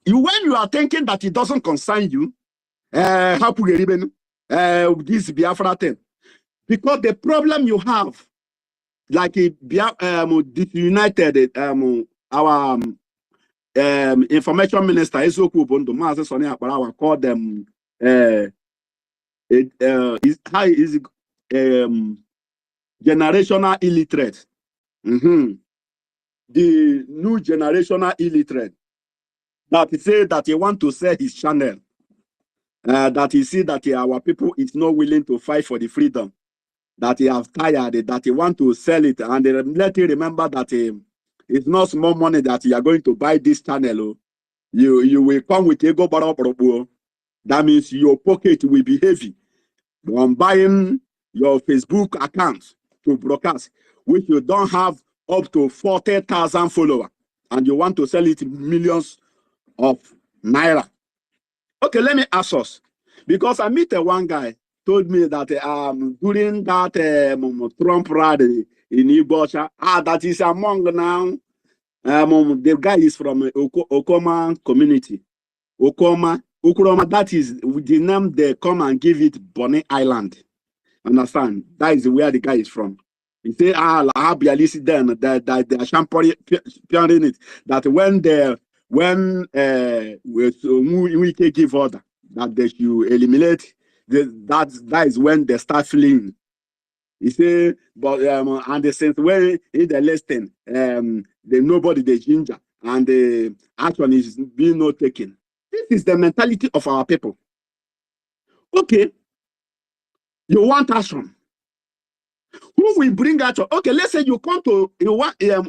When you are thinking that it doesn't concern you, this Biafra thing, because the problem you have, like disunited our information minister Ezoku Bondo Mazi Soni Akparawa called them generational illiterate. The new generational illiterate that he said that he want to sell his channel, that he see that our people is not willing to fight for the freedom, that he have tired, that he want to sell it, and let you remember that it's not small money that you are going to buy this channel. You will come with ego baro. That means your pocket will be heavy on buying your Facebook account to broadcast, which you don't have up to 40,000 followers, and you want to sell it millions of naira. Okay, let me ask us, because I met one guy told me that during that Trump rally in EKID, that is among now. The guy is from Okoma community. Okroma, that is the name they come and give it Bonny Island. Understand? That is where the guy is from. He say, I have then that they are championing it. That we can give order that they should eliminate, that is when they start fleeing. He say, but and since when in the listing, nobody the ginger and the action is being not taken. This is the mentality of our people. Okay, you want action. Who will bring action? Okay, let's say you come to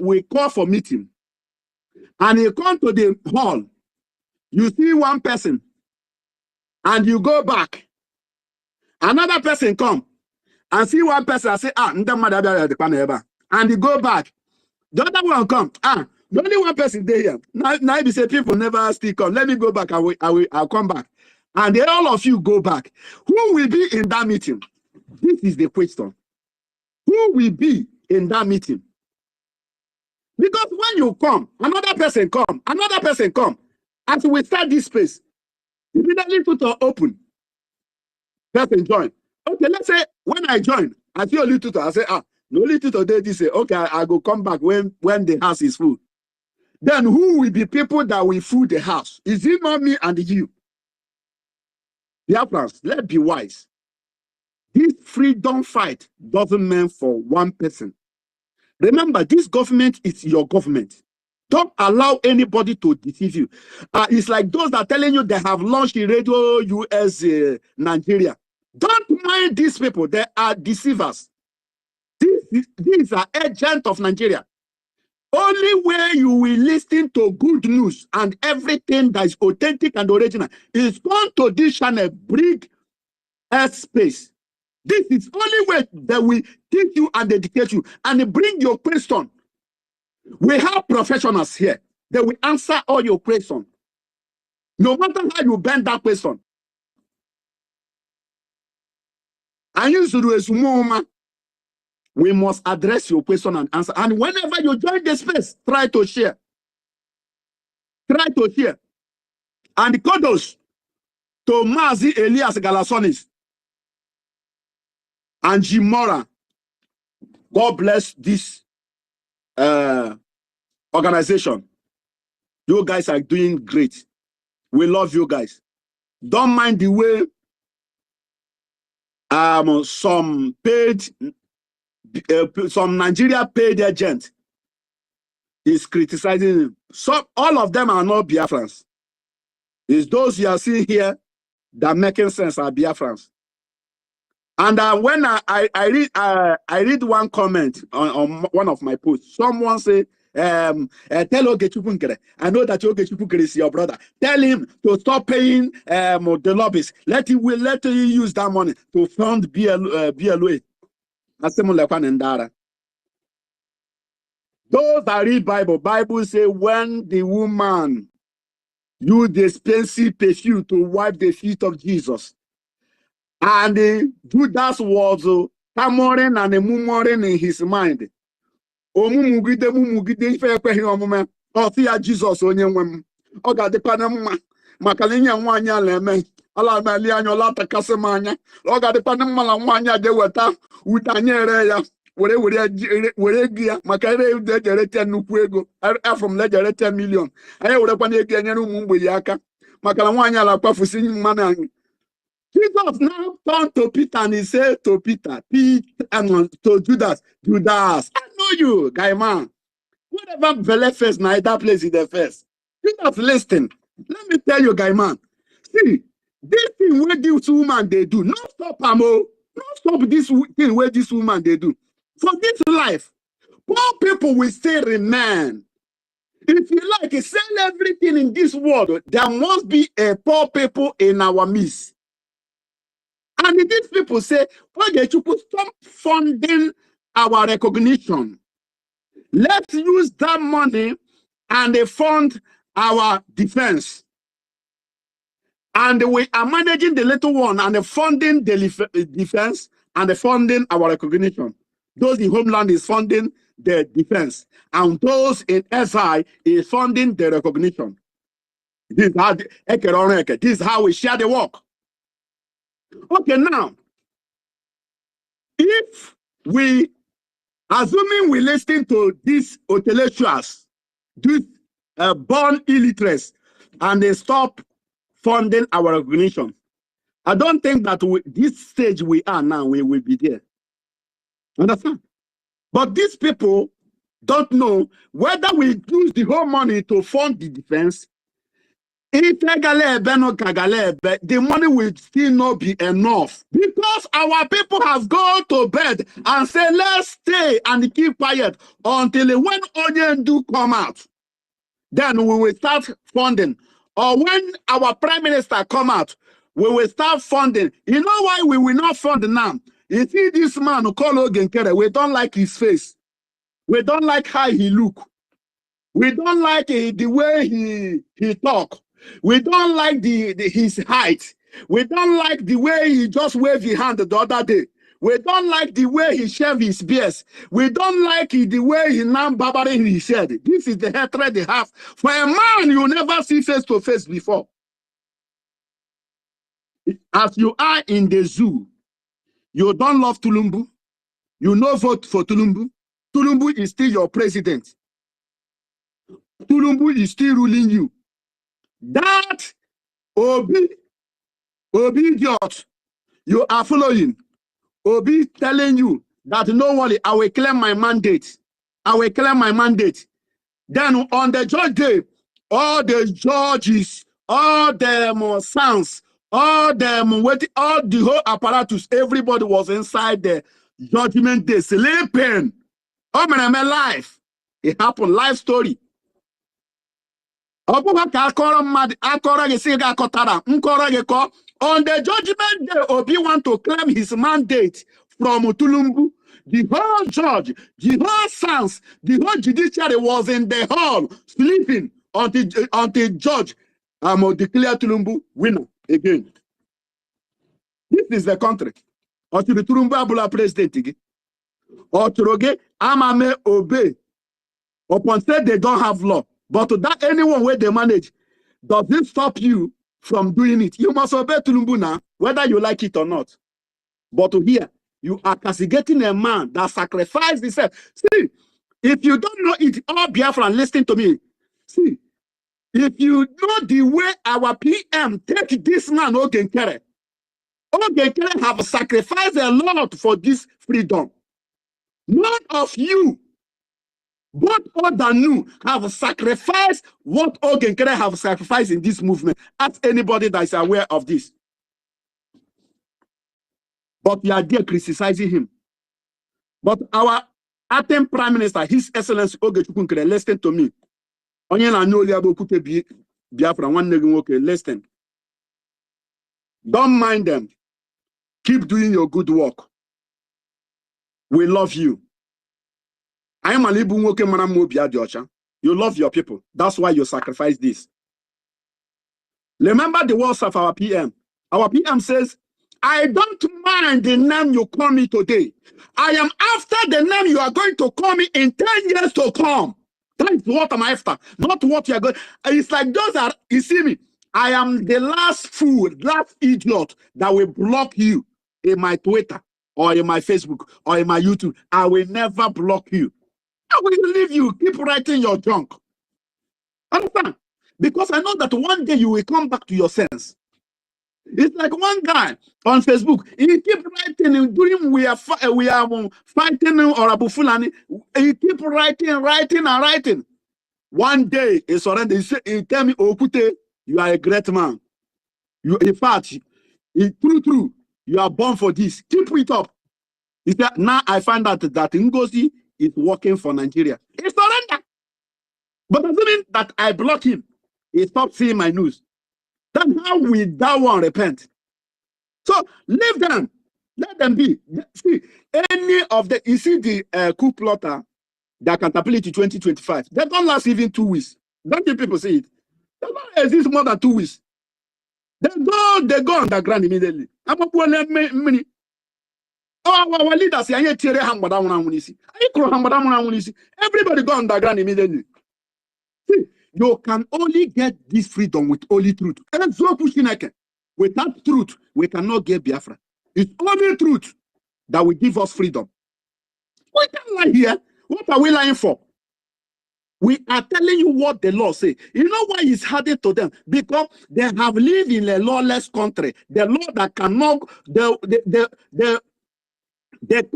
we call for meeting, and you come to the hall. You see one person, and you go back. Another person come and see one person and say, and you go back. The other one come. The only one person there here. Now you say people never still come. Let me go back. I'll come back. And then all of you go back. Who will be in that meeting? This is the question. Who will be in that meeting? Because when you come, another person come, another person come. As we start this space, immediately put it open. Person join. Okay, let's say when I join, I see only tutor. I say, no only tutor there. This say, okay, I go come back when the house is full. Then who will be people that will fill the house? Is it not me and you? Biafrans, let's be wise. This freedom fight doesn't mean for one person. Remember, this government is your government. Don't allow anybody to deceive you. It's like those that are telling you they have launched in radio US Nigeria. Don't mind these people. They are deceivers. These are agents of Nigeria. Only where you will listen to good news and everything that is authentic and original is going to this channel, bring a space. This is only way that we teach you and educate you and bring your question. We have professionals here. They will answer all your questions. No matter how you bend that question. And you should do a small. We must address your question and answer. And whenever you join the space, try to share. Try to share. And kudos to Mazi Elias Galasonis and Jimora. God bless this organization. You guys are doing great. We love you guys. Don't mind the way some paid some Nigeria paid agent is criticizing him. So all of them are not Biafrans. It's those you are seeing here that making sense are Biafrans. And when I read one comment on one of my posts, someone say, tell Ogechukwu, I know that Ogechukwu is your brother. Tell him to stop paying the lobbies. Let him use that money to fund BLA. Those that read Bible say when the woman used the expensive perfume to wipe the feet of Jesus, and Judas was clamoring and murmuring in his mind. Jesus onye nwe m ọ ga-adịkwana mma maka na inye nwaanyị a na-eme ala mali anya ọla takasị m anya ọ ga-adịkwana mma na nwaanyị a ga-eweta ute anya ere ya were ego ya maka ere ude ejerete nnukwu ego afọ m lejere 10 million anyị werekwana ego enyere ụmụ mgbei aka maka na nwaanyị ala kpafusi mmanụ anyị. Jesus now turned to Peter and he said to Peter, to Judas, I know you, guy man. Whatever vele first, now that place is the first. Judas, listen. Let me tell you, guy man. See, this thing where this woman they do, not stop amo, not stop this thing where this woman they do. For this life, poor people will still remain. If you like, sell everything in this world, there must be a poor people in our midst. And these people say, why don't you stop funding our recognition? Let's use that money and they fund our defense. And we are managing the little one and the funding the defense and the funding our recognition. Those in homeland is funding the defense. And those in SI is funding the recognition. This is how we share the work. Okay, now, if we, assuming we listen to these intellectuals, these born illiterates, and they stop funding our recognition, I don't think that this stage we are now, we will be there. Understand? But these people don't know whether we use the whole money to fund the defense. If the money will still not be enough because our people have gone to bed and say, let's stay and keep quiet until when onion do come out. Then we will start funding. Or when our prime minister come out, we will start funding. You know why we will not fund now? You see this man who call Ogenkere, we don't like his face. We don't like how he look. We don't like the way he talk. We don't like his height. We don't like the way he just waved his hand the other day. We don't like the way he shaved his beard. We don't like the way he now barbering his head. This is the hatred they have. For a man you never see face to face before. As you are in the zoo, you don't love Tulumbu. You no vote for Tulumbu. Tulumbu is still your president. Tulumbu is still ruling you. That Obi idiot you are following, Obi telling you that no worry, I will claim my mandate. I will claim my mandate. Then on the judge day, all the judges, all the sons, all the whole apparatus, everybody was inside the judgment day sleeping. Oh man, my life. It happened, life story. On the judgment day, Obi want to claim his mandate from Tulumbu. The whole judge, the whole sons, the whole judiciary was in the hall sleeping until judge declare Tulumbu winner again. This is the country. Or to the Tulumbu Abula president. Or to Roge Amame obey. Upon say they don't have law. But that anyone where they manage, does it stop you from doing it? You must obey Tulumbu now, whether you like it or not. But here, you are castigating a man that sacrificed himself. See, if you don't know it, all Biafran, listen to me. See, if you know the way our PM take this man, Ogenkere have sacrificed a lot for this freedom. None of you, both old and new, have sacrificed what Ogenkere have sacrificed in this movement. Ask anybody that is aware of this. But you are there criticizing him. But our acting Prime Minister, His Excellency Ogechukwunkere, listen to me. Onye na nyoli abokute Biafra one nigga listen. Don't mind them. Keep doing your good work. We love you. I am a libu nwoke mara mma obi adi ocha. You love your people. That's why you sacrifice this. Remember the words of our PM. Our PM says, I don't mind the name you call me today. I am after the name you are going to call me in 10 years to come. That is what I'm after. Not what you are going. It's like those are, you see me. I am the last fool, last idiot that will block you in my Twitter or in my Facebook or in my YouTube. I will never block you. I will leave you. Keep writing your junk. Understand? Because I know that one day you will come back to your sense. It's like one guy on Facebook. He keep writing during we are fighting or Abu Fulani. He keep writing. One day he surrender. He tell me, Okute, you are a great man. You, in fact, true. You are born for this. Keep it up. He said, now I find out that NGOZI is working for Nigeria. He surrender. But assuming that I block him, he stopped seeing my news. That's how we that one repent. So leave them. Let them be. See, any of the, you see the coup plotter, the accountability 2025, they don't last even 2 weeks. Don't you people see it? They don't exist more than 2 weeks. They go underground immediately. I'm a poor many. Oh, our leaders say, everybody go underground immediately. See, you can only get this freedom with only truth. Without truth, we cannot get Biafra. It's only truth that will give us freedom. We can't lie here. What are we lying for? We are telling you what the law says. You know why it's harder to them? Because they have lived in a lawless country. The law that cannot, the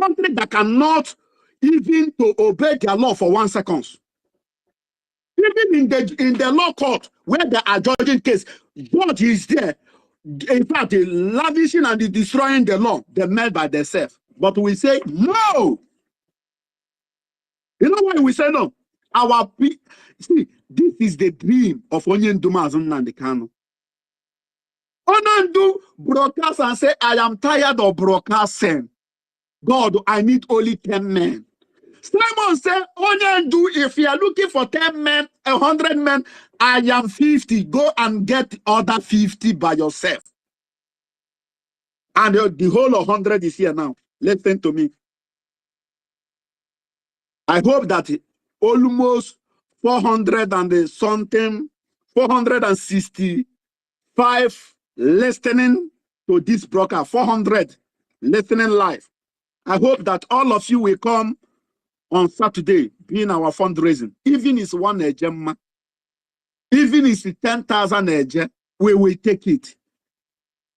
country that cannot even to obey their law for 1 second. Even in the law court where they are judging case, judge is there. In fact, the lavishing and the destroying the law, they made by themselves. But we say no. You know why we say no? See, this is the dream of Onyenduma Nnamdi Kanu. Onandu broadcast and say, I am tired of broadcasting. God, I need only 10 men. Simon said, Onyandu, if you are looking for 10 men, 100 men, I am 50. Go and get other 50 by yourself. And the whole 100 is here now. Listen to me. I hope that almost 400 and something, 465 listening to this broadcast, 400 listening live. I hope that all of you will come on Saturday, being our fundraising. Even if it's 1 Ejema, even if it's 10,000 Eje, we will take it.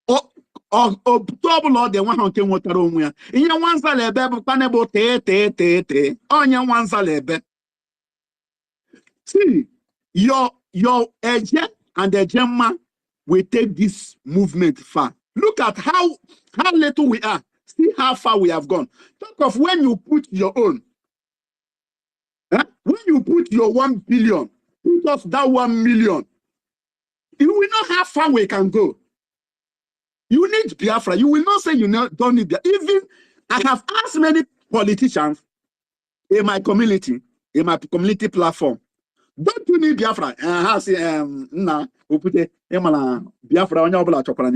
Double all the 100 water on where. In your one salebe, panebo te. On your one salebe. See, your Eje and the Ejema will take this movement far. Look at how little we are. See how far we have gone. Talk of when you put your own. When you put your 1 billion, put us that 1 million, you will know how far we can go. You need Biafra. You will not say you don't need Biafra. Even I have asked many politicians in my community platform, don't you need Biafra? I say, nah, we put it Biafra on your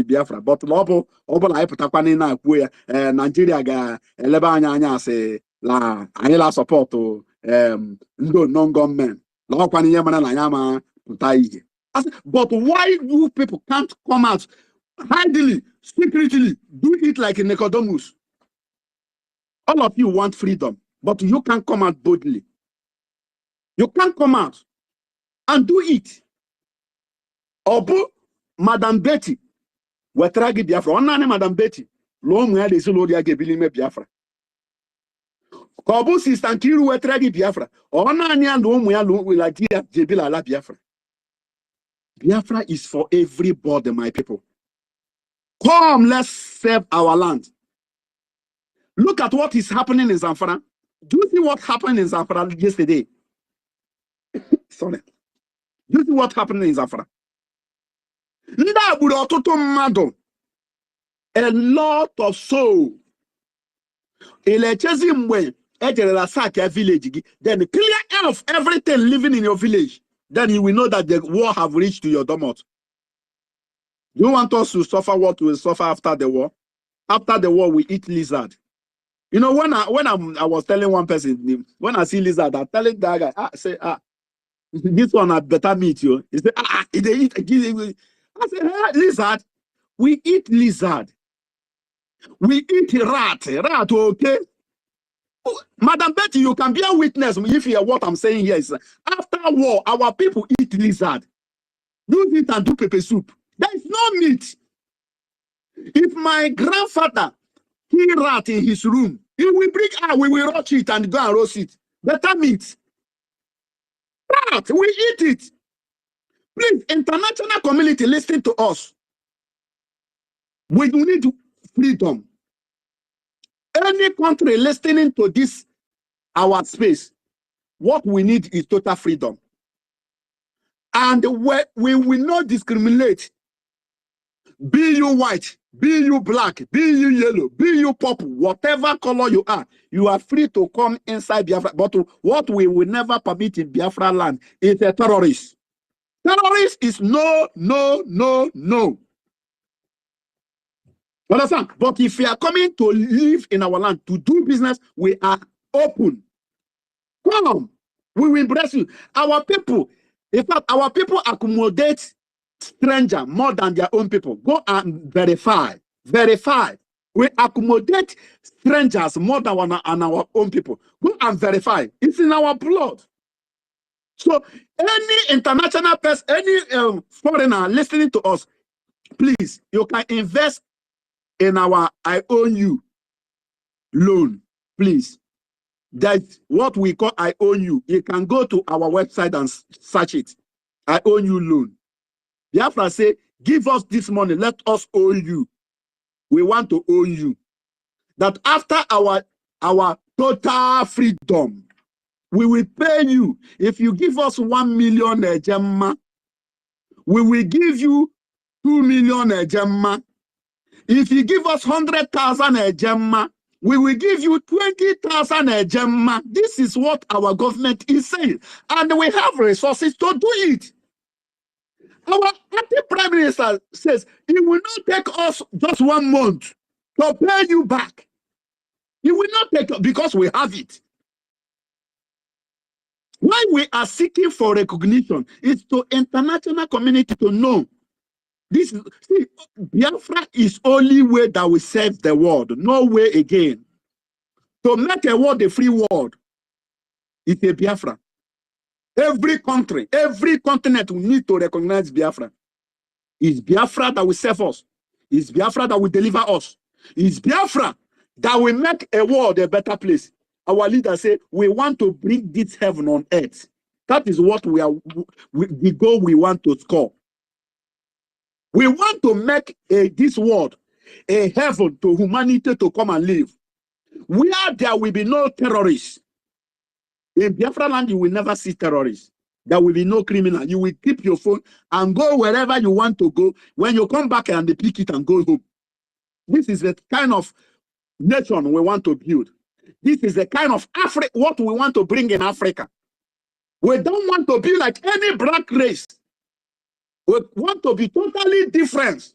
Biafra, but Lobo, I put up Nigeria ga Eleba say la Anila support to non-government. But why you people can't come out hidely, secretly, do it like a Nicodemus? All of you want freedom, but you can't come out boldly. You can't come out and do it. Obu, Madam Betty, wetragi Biafra. Onane Madam Betty, lo mwede isi lo diage bilime Biafra. Kobu sister Nkiru wetregi Biafra. Ona anya no mu ya lo like Jebila la Biafra. Biafra is for everybody, my people. Come, let's save our land. Look at what is happening in Zamfara. Do you see what happened in Zamfara yesterday? Sorry. Do you see what happened in Zamfara? A lot of soul. Village. Then clear off everything living in your village. Then you will know that the war have reached to your domot. You want us to suffer what we will suffer after the war? After the war, we eat lizard. You know, when I was telling one person, when I see lizard, I telling that guy, this one I better meet you. He said, they eat. I said, lizard. We eat lizard. We eat rat. Rat, okay? Oh, Madam Betty, you can be a witness if you hear what I'm saying here. Is after war, our people eat lizard. Do it and do pepper soup. There is no meat. If my grandfather he rat in his room, he will bring we will roast it and go and roast it. Better meat. Rat, we eat it. Please, international community, listen to us. We need freedom. Any country listening to this, our space, what we need is total freedom. And we will not discriminate. Be you white, be you black, be you yellow, be you purple, whatever color you are free to come inside Biafra. But what we will never permit in Biafra land is a terrorist. Terrorist is no, no, no, no. Understand? But if we are coming to live in our land, to do business, we are open. Come, we will embrace you. Our people, in fact, our people accommodate stranger more than their own people. Go and verify. Verify. We accommodate strangers more than our own people. Go and verify. It's in our blood. So any international person, any foreigner listening to us, please, you can invest in our I own you loan, please. That's what we call I own you. You can go to our website and search it. I own you loan. Biafra say, give us this money, let us own you. We want to own you. That after our total freedom, we will pay you. If you give us 1 million Gemma, we will give you 2 million Gemma. If you give us 100,000 Gemma, we will give you 20,000 Gemma. This is what our government is saying. And we have resources to do it. Our anti-prime minister says it will not take us just 1 month to pay you back. It will not take, because we have it. Why we are seeking for recognition is to international community to know this. See, Biafra is only way that we save the world. No way again. To make a world a free world is a Biafra. Every country, every continent will need to recognize Biafra. It's Biafra that will save us. It's Biafra that will deliver us. It's Biafra that will make a world a better place. Our leaders say, we want to bring this heaven on earth. That is what the goal we want to score. We want to make this world a heaven to humanity to come and live. Where there will be no terrorists. In Biafra land, you will never see terrorists. There will be no criminal. You will keep your phone and go wherever you want to go. When you come back and they pick it and go home. This is the kind of nation we want to build. This is the kind of what we want to bring in Africa. We don't want to be like any black race. We want to be totally different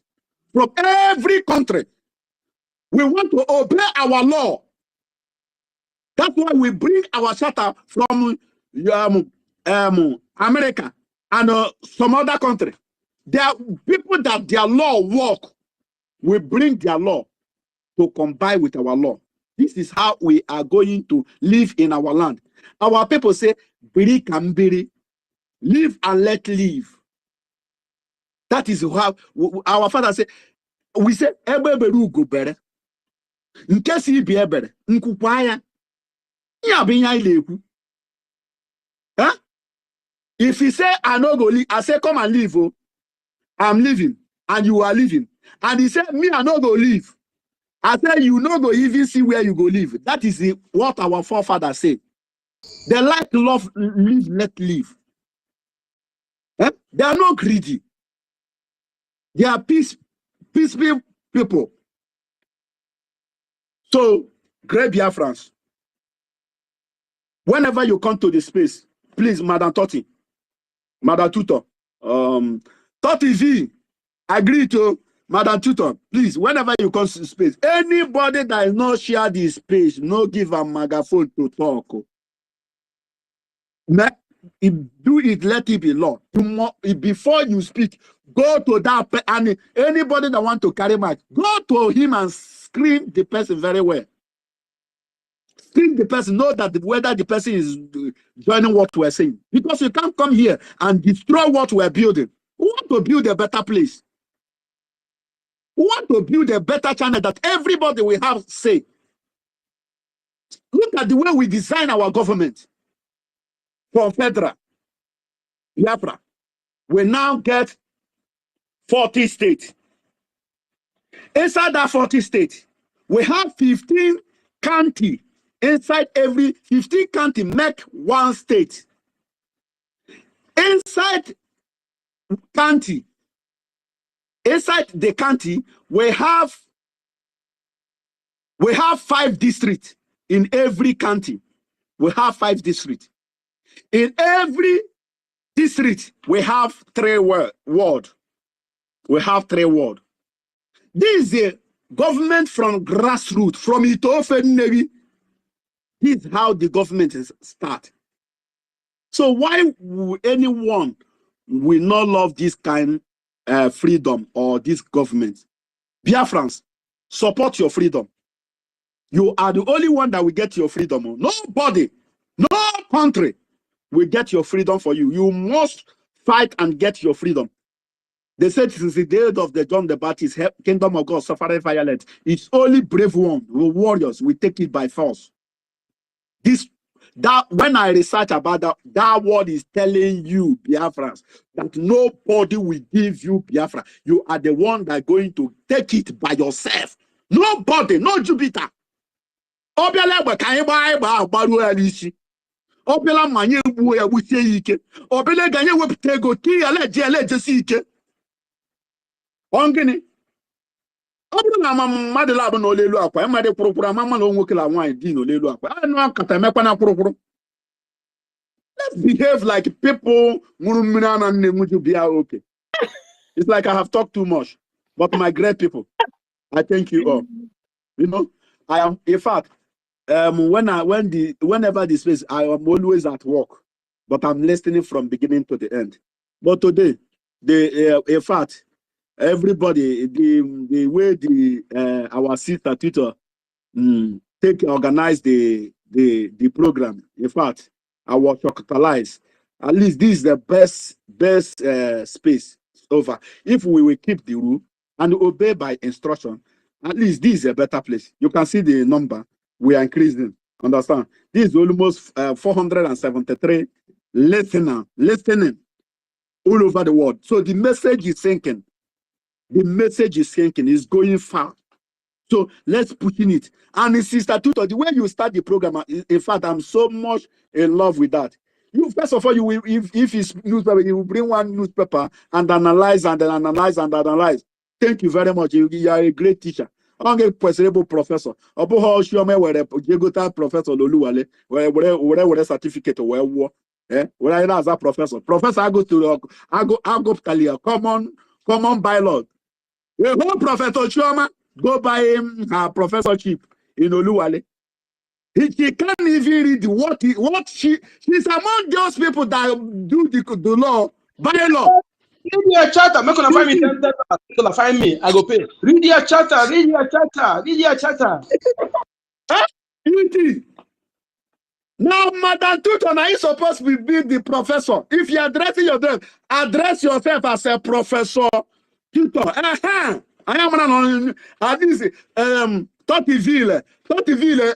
from every country. We want to obey our law. That's why we bring our charter from America and some other country. There are people that their law work. We bring their law to combine with our law. This is how we are going to live in our land. Our people say, "Biri kambiri, live and let live." That is how our father say. We say, "Ebe beru go bere." In case he be ebere, nkukwaya. Huh? If he say I no go leave, I say come and leave. Oh, I'm leaving, and you are leaving. And he said, me, I no go leave. I said, you no go even see where you go live. That is what our forefathers say. They like love, live, let live. Eh? They are not greedy. They are peaceful people. So, great Biafrans, whenever you come to the space, please, Madam Toti, Madam Tutor, Toti V, agree to Madam Tutor, please, whenever you come to the space, anybody that is not share this space, no give a megaphone to talk. Do it, let it be law. Before you speak, go to that and anybody that want to carry mic, go to him and screen the person very well. Screen the person, know that whether the person is joining what we're saying. Because you can't come here and destroy what we're building. We want to build a better place. We want to build a better channel that everybody will have say. Look at the way we design our government. From federal, Biafra, we now get 40 states. Inside that 40 states, we have 15 county. Inside every 15 county make one state. Inside the county, we have 5 districts in every county. We have 5 districts. In every district, we have 3 wards. We have 3 wards. This is a government from grassroots, from Itofen Navy. This is how the government is start. So why would anyone will not love this kind of freedom or this government? Biafrans, support your freedom. You are the only one that will get your freedom. Nobody, no country will get your freedom for you. You must fight and get your freedom. They said since the day of the John the Baptist, kingdom of God suffered violence. It's only brave one, warriors, will take it by force. When I research about that word is telling you, Biafrans, that nobody will give you Biafra. You are the one that is going to take it by yourself. Nobody, no Jupiter. Obela manye bu ya butie ike. Obele ganye wepụta ego ki ala jesi ike. Ongini. Obulu na mmadụ labụ na olelu akwa, mmadụ kwụrụkwụrụ amama na onwoke la nwanyị di na olelu akwa. Anu akata mekwa na kwụrụkwụrụ. Let's behave like people nwuru mmiri ana nne nwuju bia okay. It's like I have talked too much. But my great people, I thank you all. You know, I am, in fact, whenever this space, I am always at work, but I'm listening from beginning to the end. But today, in fact, everybody, the way our sister tutor organize the program. In fact, I was hospitalized. At least this is the best space over. If we will keep the rule and obey by instruction, at least this is a better place. You can see the number. We are increasing. Understand? This is almost 473 listening all over the world. So the message is sinking. The message is sinking. It's going far. So let's put in it. And Sister Tutor, the way you start the program, in fact, I'm so much in love with that. You first of all, you will, if it's newspaper, you will bring one newspaper and analyze and then analyze and analyze. Thank you very much. You are a great teacher. I'm a possible professor. Obo show me where Jegota professor Loluwale, where certificate or where I as a professor. Professor I go Talia, common bylaw. The whole Professor Chioma go buy him her professorship in Oluwale. She can't even read what she's among those people that do the law by law. Read your charter. Make gonna find me 10 dollars. Gonna find me. I go pay. Read your charter. Read your charter. Read your charter. Huh? Now, Madam Tutor, are you supposed to be the professor? If you're addressing yourself, address yourself as a professor. Tutor. I am at least Totiville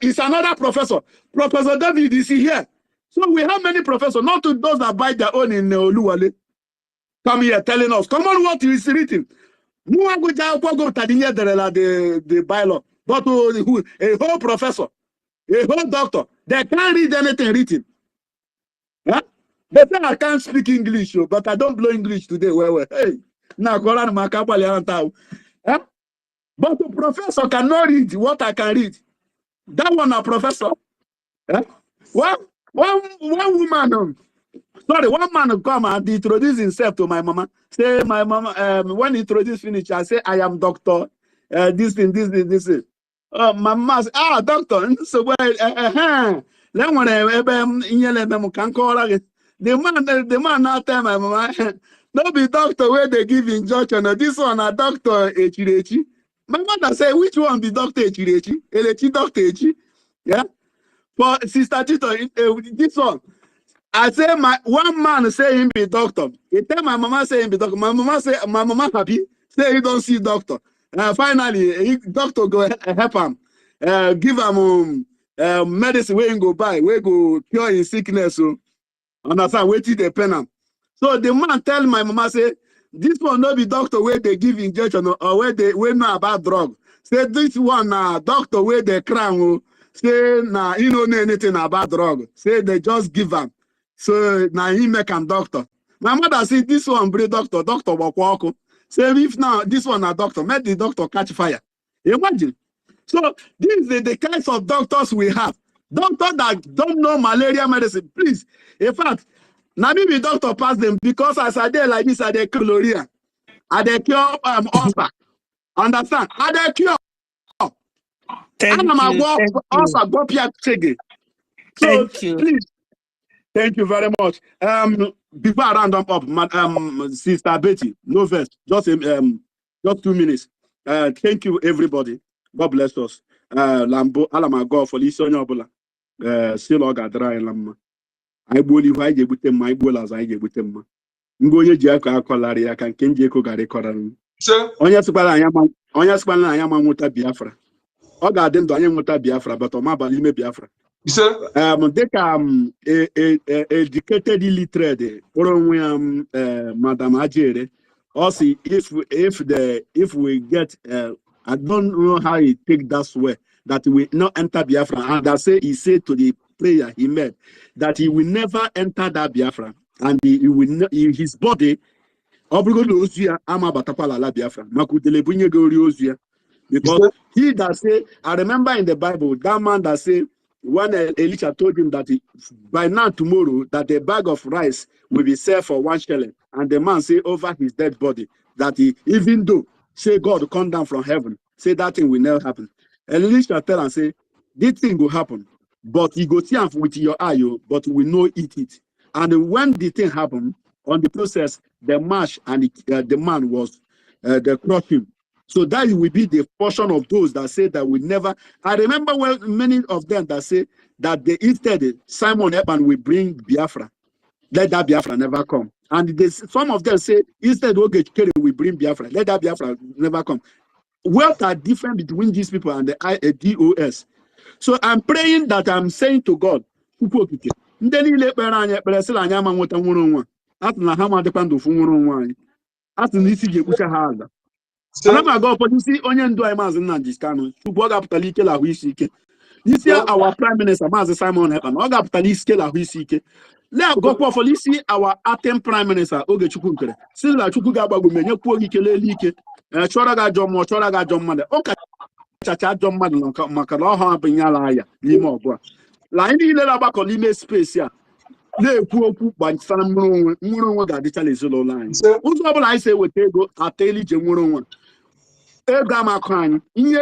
is another professor. Professor David is here. So we have many professors, not to those that buy their own in Oluwale. Come here telling us, come on, what is written. The bylaw, but a whole professor, a whole doctor, they can't read anything written. Huh? They say I can't speak English, but I don't blow English today. Well, hey, now huh? But the professor cannot read what I can read. That one, a professor. Huh? One woman. Sorry, one man come and introduce himself to my mama. Say, my mama, when he introduce finish, I say, I am doctor. This thing. My mama say, doctor. So, the man now tell my mama, no be doctor where they give injunction. This one a doctor Echirechi. My mother say, which one be doctor Echirechi? Elechi doctor Echi. Yeah. For Sister Tito, this one. I say one man say him be doctor. He tell my mama say him be doctor. My mama happy. Say he don't see doctor. Finally, doctor go help him. Give him medicine where he go buy, where go cure his sickness. So understand wait till they pen him. So the man tell my mama say this one no be doctor where they give injection or where they know about drug. Say this one doctor where they crown. Say he don't know anything about drug. Say they just give him. So now he make him doctor. My mother say this one bring doctor walk. Say if now this one a doctor, make the doctor catch fire. Imagine. So these are the kinds of doctors we have. Doctors that don't know malaria medicine. Please, in fact, now maybe doctor pass them because as I dey like this, I dey chlorine. I dey cure ulcer. Understand? I dey cure. Thank you. Please. Thank you very much. Before I round up, Sister Betty, no verse, just 2 minutes. Thank you, everybody. God bless us. Lambo, Alama God for this Sonya still Oga dry Lama. I believe I get with them, my bolas, I get with them. Ngoye Jaka Colari, I can Kenjeko Gare Koran. Sir, Onya Spana, I am Muta Biafra. Oga dem do I am Muta Biafra, but Omaba Lime Biafra. sir. They can educated illiterate Madam Ajere. Also, if we get I don't know how he take that way that we not enter Biafra, and that say he said to the prayer he made that he will never enter that Biafra, and he will not, his body Biafra. Because he that say, I remember in the Bible, that man that say, when Elisha told him that by now tomorrow that the bag of rice will be sold for 1 shilling, and the man say over his dead body that he, even though say God come down from heaven, say that thing will never happen. Elisha tell and say, this thing will happen, but you go see with your eye, but we know eat it. And when the thing happened, on the process, the marsh and the man was they crushed him. So that will be the portion of those that say that we never. I remember when many of them that say that they instead Simon Ekpa will bring Biafra. Let that Biafra never come. And some of them say instead OGOJA will bring Biafra. Let that Biafra never come. What are different between these people and the DOS? So I'm praying that I'm saying to God, I'm go for this onye ndu Maazị Nnamdi Kanu. Chukwu ga-apụtali ike lahụ isi ike. This year our Prime Minister Maazị Simon Ekpa, ọ ga-apụtali ike lahụ isi ike. Let go for this our acting Prime Minister Ogechukwu nkere. Si la Chukwu ga-agbagbu menye kwuo ike lele ike. Chọrọ ga jọ mmụọ, chọrọ ga jọ mmadụ. Ọ kacha jọ mmadụ maka na ọ ha binyala ya n'ime ọgụ a. La ndị ile agbakọ n'ime space a. Na-ekwu okwu gbasara nwere onwe ga-adịchala ezinụlọ anyị. Ụzọ ọbụla anyị si eweta ego ateli je nwere onwe. Ego amakọ anyị ihe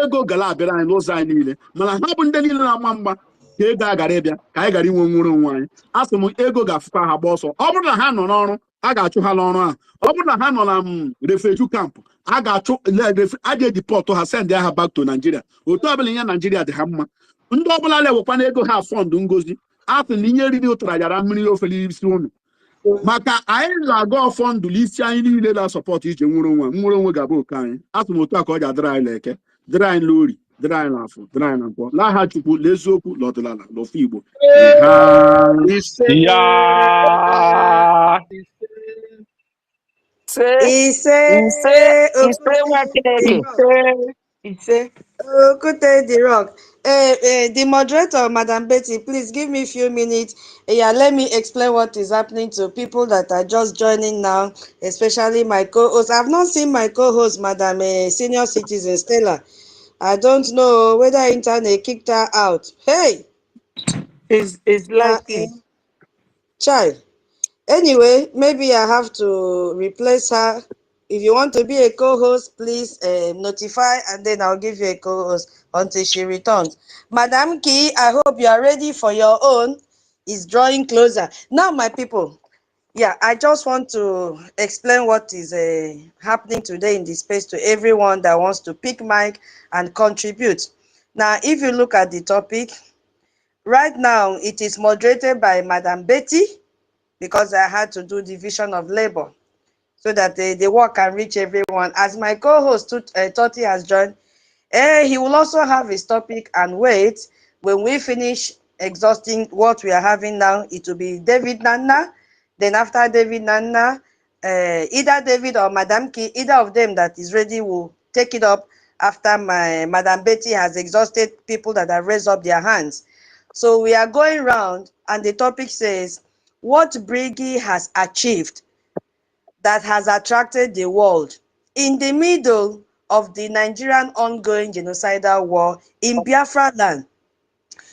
ego gara abịara anyị n'ụzọ anyị niile mana ha bụ ndị niile na-agba mgba ka ego agara ịbịa ka anyị gara inwe nwere onwe anyị. Asị m ego ga-afụkwa ha gba ọsọ. Ọ bụrụ na ha nọ n'ọrụ a ga-achụ ha n'ọrụ ahụ. Ọ bụrụ na ha nọ na refugee camp a ga-achụ aje deport ha send ha back to Nigeria. Otu ọbụla ihe Nigeria dị ha mma. Ndị ọbụla lewekwa na ego ha fọndụ ngozi asị na ihe riri ụtara yara mmiri ofeli isi unu maka anyị ga-aga ọfọndụ isi anyị niile na sọpọtụ ije nwere onwe ga-abụ oke anyị. Atụ m otu a ka ọ ji adịrị anyị leke dịrị anyị lori dịrị n'afọ dịrị na nkwọ n'aha Chukwu n'eziokwu n'ọdịnala n'ofe Igbo Okute the rock. The moderator, Madam Betty, please give me a few minutes. Yeah, let me explain what is happening to people that are just joining now, especially my co-host. I've not seen my co-host, Madam Senior Citizen Stella. I don't know whether internet kicked her out. Hey! It's likely. Child. Anyway, maybe I have to replace her. If you want to be a co-host, please notify and then I'll give you a co-host until she returns. Madam Key, I hope you are ready for your own. It's drawing closer. Now, my people, yeah, I just want to explain what is happening today in this space to everyone that wants to pick mic and contribute. Now, if you look at the topic, right now it is moderated by Madam Betty, because I had to do division of labor so that the work can reach everyone. As my co-host, Toti, has joined, he will also have his topic and wait. When we finish exhausting what we are having now, it will be David Nana. Then after David Nana, either David or Madam Key, either of them that is ready will take it up after my Madam Betty has exhausted people that have raised up their hands. So we are going round and the topic says, what Brgie has achieved that has attracted the world in the middle of the Nigerian ongoing genocidal war in Biafra land.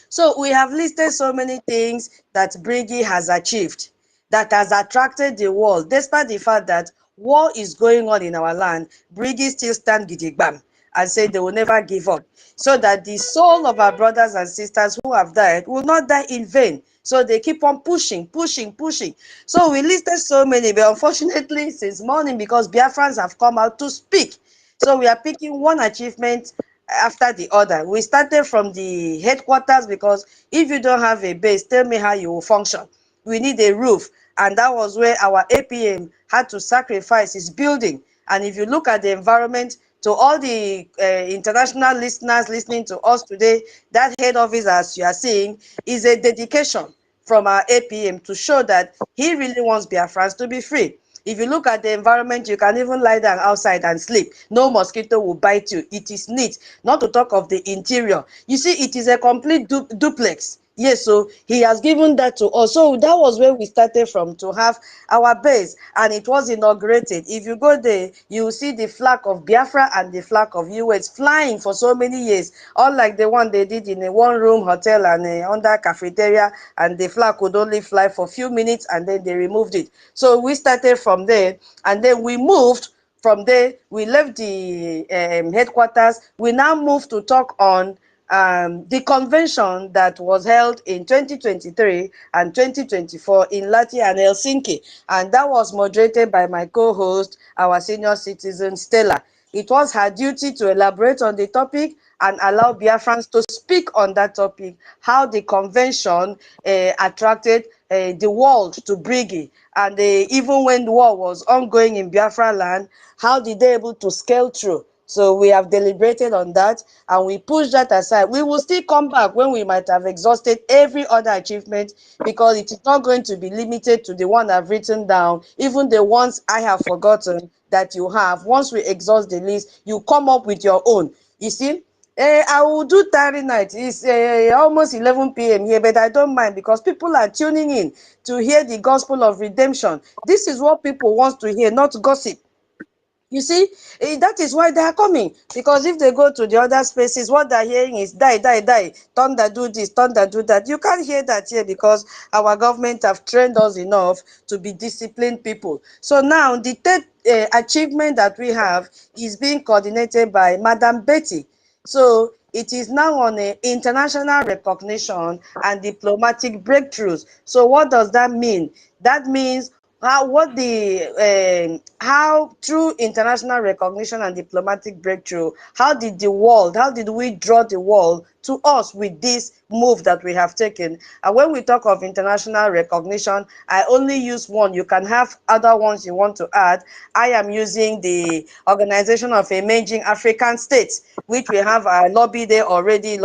So we have listed so many things that Brgie has achieved that has attracted the world, despite the fact that war is going on in our land. Brgie still stand gidigbam and say they will never give up, so that the soul of our brothers and sisters who have died will not die in vain. So they keep on pushing. So we listed so many, but unfortunately since morning, because Biafrans have come out to speak, so we are picking one achievement after the other. We started from the headquarters, because if you don't have a base, tell me how you will function. We need a roof, and that was where our APM had to sacrifice his building. And if you look at the environment, to all the international listeners listening to us today, that head office, as you are seeing, is a dedication from our APM to show that he really wants Biafrans to be free. If you look at the environment, you can even lie down outside and sleep. No mosquito will bite you. It is neat, not to talk of the interior. You see, it is a complete duplex. Yes, so he has given that to us. So that was where we started from, to have our base, and it was inaugurated. If you go there, you will see the flag of Biafra and the flag of US flying for so many years, unlike the one they did in a one-room hotel and under cafeteria, and the flag could only fly for a few minutes and then they removed it. So we started from there, and then we moved from there. We left the headquarters. We now moved to talk on the convention that was held in 2023 and 2024 in Latvia and Helsinki, and that was moderated by my co-host, our senior citizen Stella. It was her duty to elaborate on the topic and allow Biafrans to speak on that topic, how the convention attracted the world to Brgie, and even when the war was ongoing in Biafra land, how did they able to scale through? So we have deliberated on that and we push that aside. We will still come back when we might have exhausted every other achievement, because it is not going to be limited to the one I've written down, even the ones I have forgotten that you have. Once we exhaust the list, you come up with your own. You see, I will do Saturday night. It's almost 11 p.m. here, but I don't mind, because people are tuning in to hear the gospel of redemption. This is what people want to hear, not gossip. You see, that is why they are coming. Because if they go to the other spaces, what they're hearing is die, die, die. Thunder do this, thunder do that. You can't hear that here, because our government have trained us enough to be disciplined people. So now the third achievement that we have is being coordinated by Madam Betty. So it is now on international recognition and diplomatic breakthroughs. So what does that mean? That means how through international recognition and diplomatic breakthrough, how did we draw the world to us with this move that we have taken? And when we talk of international recognition, I only use one. You can have other ones you want to add. I am using the Organization of Emerging African States, which we have a lobby there already.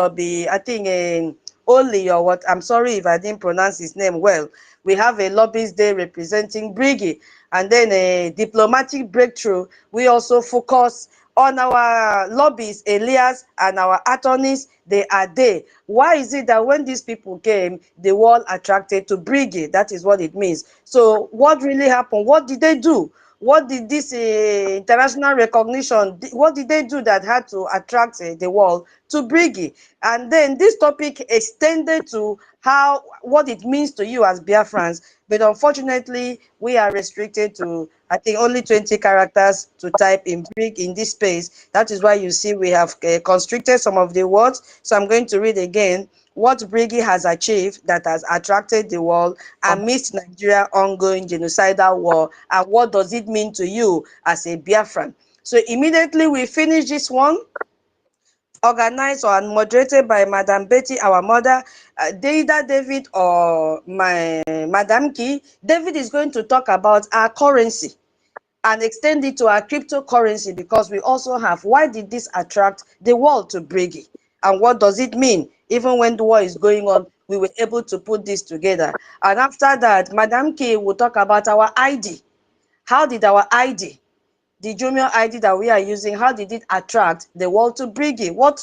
I think only or what? I'm sorry if I didn't pronounce his name well. We have a lobbyist there representing Brgie. And then a diplomatic breakthrough, we also focus on our lobbies, Elias, and our attorneys. They are there. Why is it that when these people came, they were attracted to Brgie? That is what it means. So what really happened? What did they do? What did this international recognition, what did they do that had to attract the world to Brgie? And then this topic extended to what it means to you as Biafrans, but unfortunately we are restricted to, I think, only 20 characters to type in this space. That is why you see we have constricted some of the words. So I'm going to read again what Brgie has achieved that has attracted the world amidst Nigeria's ongoing genocidal war, and what does it mean to you as a Biafran. So immediately we finish this one, organized and moderated by Madam Betty, our mother, Deida David, or my Madam Key. David is going to talk about our currency and extend it to our cryptocurrency, because we also have, why did this attract the world to Brgie? And what does it mean? Even when the war is going on, we were able to put this together. And after that, Madam K will talk about our ID. How did our ID, the junior ID that we are using, how did it attract the world to Brgie? What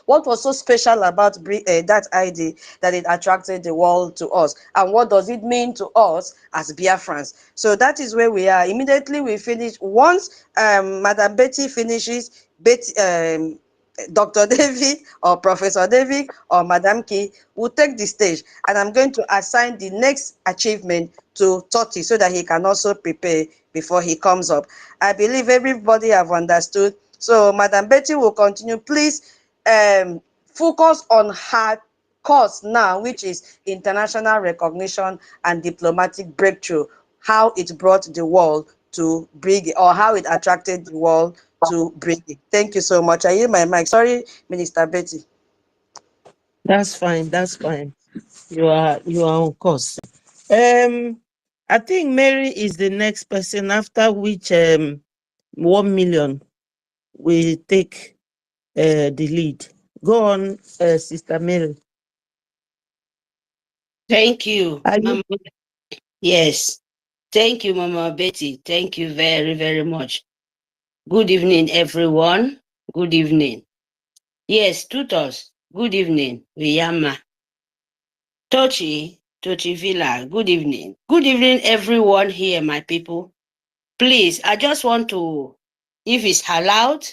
was so special about that ID that it attracted the world to us? And what does it mean to us as Biafrans? So that is where we are. Immediately we finish. Once Madam Betty finishes, Dr. David or Professor David or Madam Key will take the stage, and I'm going to assign the next achievement to Totti so that he can also prepare before he comes up. I believe everybody have understood. So Madam Betty will continue. Please focus on her course now, which is international recognition and diplomatic breakthrough, how it brought the world to Brgie, or how it attracted the world to Brgie. Thank you so much. I yield my mic. Sorry, Minister Betty. That's fine. That's fine. You are on course. I think Mary is the next person, after which 1 million will take the lead. Go on, Sister Mary. Thank you, Mama. Yes. Thank you, Mama Betty. Thank you very, very much. Good evening, everyone. Good evening. Yes, tutors. Good evening. Wiyama. Tochi Villa. Good evening. Good evening, everyone here, my people. Please, I just want to, if it's allowed,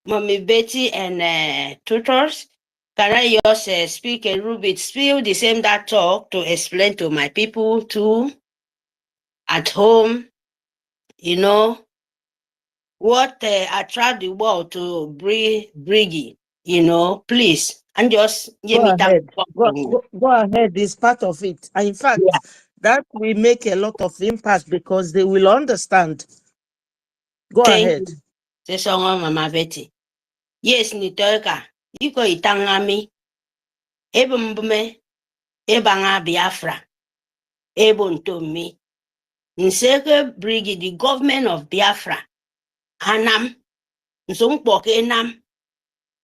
Mommy Betty and tutors, can I just speak a little bit, still the same that talk to explain to my people too at home, you know, what attract the world to Brgie, you know, please. And just Go ahead. Go ahead. It's part of it. And in fact, that will make a lot of impact because they will understand. Go ahead. Say song, Mama Betty. Yes, Nitoka. Iko itangami. Ebo mbume. Ebanga Biafra. Ebo ntomi. Nseke Brigi, the government of Biafra. Anam. Nsongpoke enam.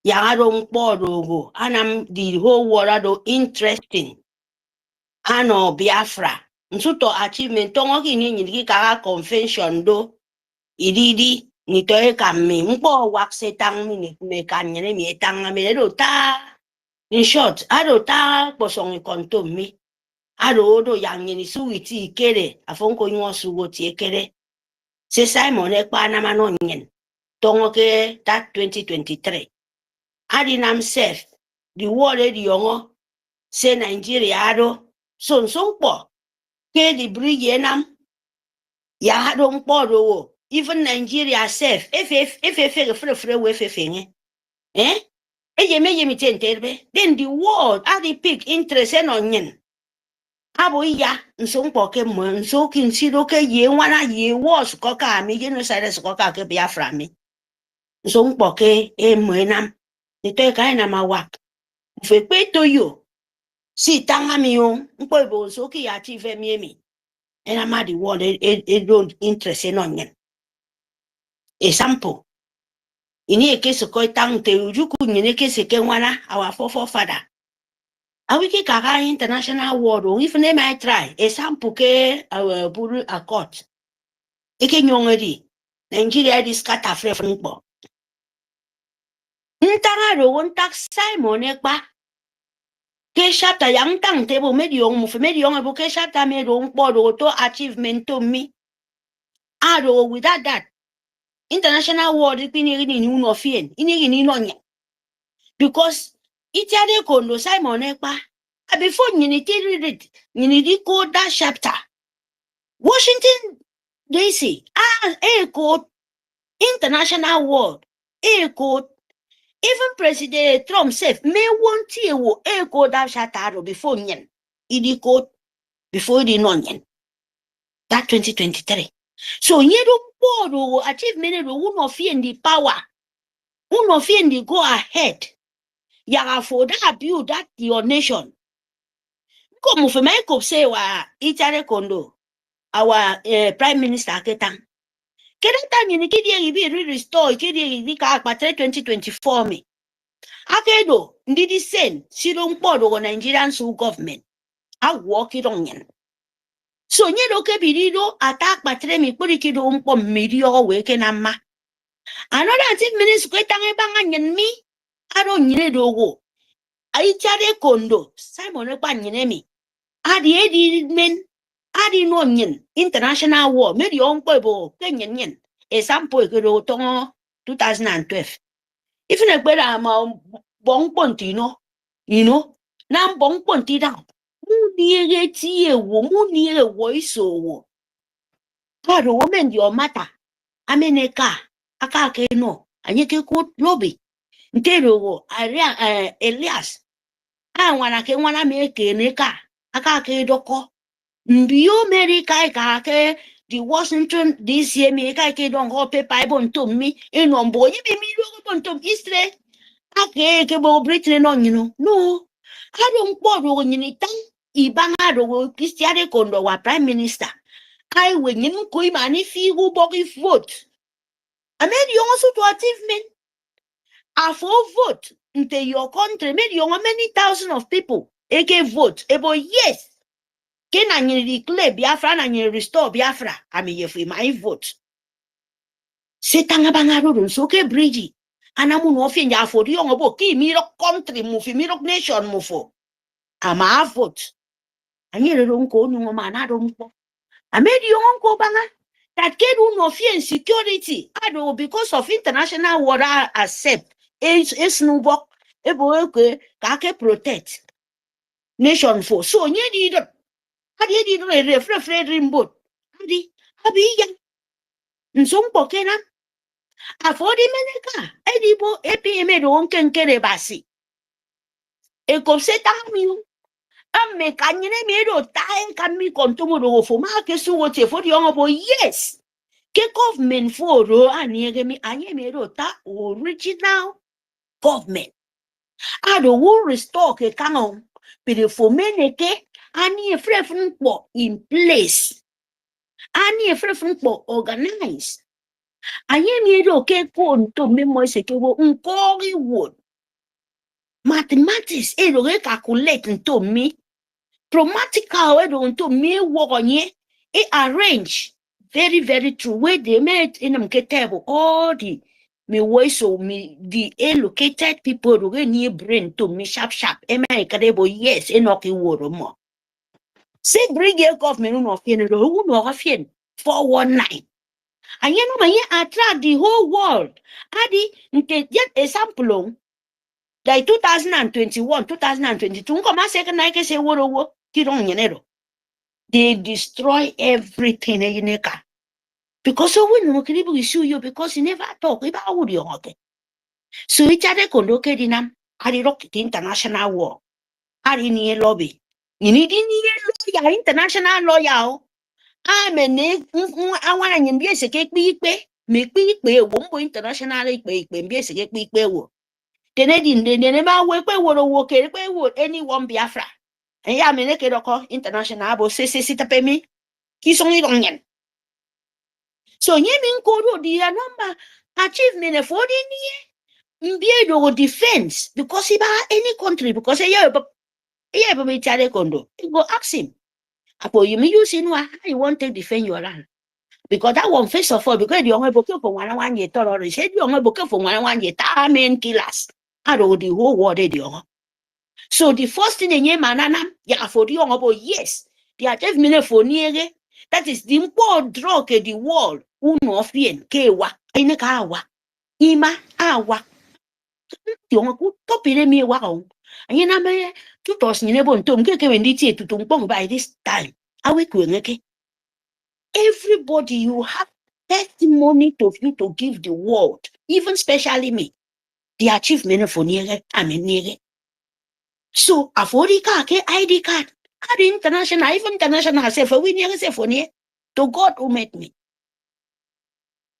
Yangado mkpodogo. Anam, the whole world are interesting. Ano Biafra. Nsuto achievement. Tongo kini nyingi kaka convention do. Ididi. Nitoe kami. Mkpo wakse tang mi me kanyene mi etanga mi do ta. In short, ado ta posong konto mi. Ado odo yang ni suwiti ikere. Afonko yungo suwoti ikere. Se Simon Ekpa namano nyen. Tongo ke that 2023. Adi namself. The world edi yongo. Se Nigeria ado. Son po. Ke di Brgie nam. Ya ado mpo do. Even Nigeria self. If eh? Then the world are the big interest in onion. abo ya nso mpoke mo nso kinsiro ke ye wana ye was koka mi genocide koka ke Biafra mi nso mpoke e moenam ni to ka na mawak fe peto yo si tanga mi o mpo bo nso ki ya chive mi emi ena ma di word e don't interest no nyen example ini ekese ko tang te ujuku nyene kese ke wana our forefather awiki kaka international word o if name I try example ke buru accord ike nyongeri Nigeria di scatter frefnpo ntanga ro ntak Simon Ekpa ke chapter yang tang tebo mediong mu mediong abo ke chapter me ro npo ro to achievement to mi aro without that international word pini ni uno fien ini ni nonya because itiade kondo Simon Ekpa before nyini read nyini ko that chapter Washington DC code international word code even President Trump said may want you code that chapter before nyen idi code before the nonyen that 2023 so nyedo bodo achievement ro uno fien the power uno fien the go ahead yaga for that build that your nation como fe mai ko say wa itare kondo our prime minister ketang kedata ni kidi bi restore kidi bi ka pa 2024 me akedo ndidi sen siro mpodo go Nigerian sub government a work it on yen so nyedo ke birido attack pa 3 mi pori kido mpo mmiri o we ke na ma another thing minister ketang e banga nyen mi aro nyire dogo aitare kondo Simon Ekpa nyine mi adi edi men adi no nyen international war me di on po kenyen nyen example ke do to 2012 if na gbera ma bon ponti no you know na bon ponti da mu ni ere ti ewo mu ni ere wo isowo karo wo men di o mata ameneka aka ke no anye ke ko lobby ntero wo area Elias wana ke wana me ke neka aka ke doko mbio America ka ke the Washington DC me ka ke don ho paper bon to mi enombo yi bi mi lo bon to Israel ake ke bo Britain no nyino no ado mpodo nyini tan ibanga do Christiane Kondo wa prime minister kai we nyin ko imani fi go bogi vote amedi yon so to achievement afo vote into your country made you many thousands of people eke vote ebo yes can I declare Biafra and you restore Biafra? I mean, if we my vote. Setanga bangaro so ke Brgie. And I'm no fin ya for the young book, miro country move, miro nation move. I'm a vote. And you don't go no man, I don't go. I made your uncle banga that get no fear and security. I do because of international water accept. It's no book. A boy kake protect nation for so you need adi di refresh rimbo adi abi ya nsompo kena afodi meneka edibo epm do nkenkere basi ekopseta mi amme kanyene mi do taen kami kontumo do fo ma ke suwo te fo di ongo yes ke government for ro aniege mi anye mi do ta original government ado will restore ke kanon pide fo meneke ani efrefun po in place ani efrefun po organize anye mi do ke konto memo se ke wo nkori wo mathematics e do calculate nto mi practical e do nto mi wo onye e arrange very very true where they made in am ke table all the me way so me the allocated people do ni brain to me sharp e ma ikadebo yes e no ki wo mo say bring your government no fien do who no fien 419 and you know my attract the whole world adi nke get example like 2021 2022 come second night say wo kiron yenero they destroy everything in eka because so when no kiribu issue you because you never talk about what you okay so it ade kondo ke dinam adi rock the international war adi ni lobby you need ni ya international lawyer. I'm a nwanyi ndị ese ke ikpe me ikpe ewo mbo international ikpe mbi ese ke ikpe ewo tenedi ndene ma we pe woro wo ke pe wo anyone Biafra and ya me ne ke doko international bo se tapemi ki son ironyen so nye mi nkodo di number achievement for the ni mbi do defense because iba any country because yeah be tare kondo you go ask him apo you me use in how you want to defend your land. Because that one, first of all, because the only book for 1 year terrorists, the only book for 1 year main killers, I know the whole world. So the first thing in Yemanana, yeah, for the honorable, yes, they are 12 minutes for near that is the important drug the world, Unofien, Kewa, Inekawa, Ima, Awa, the only top in me wow. And you know, 2000 never to get when DT to Tumpong by this time. Are we going okay? Everybody, you have testimony to you to give the world, even especially me, the achievement for near near. So, Africa, ID card, international, even international, say for we near say for near to God who made me.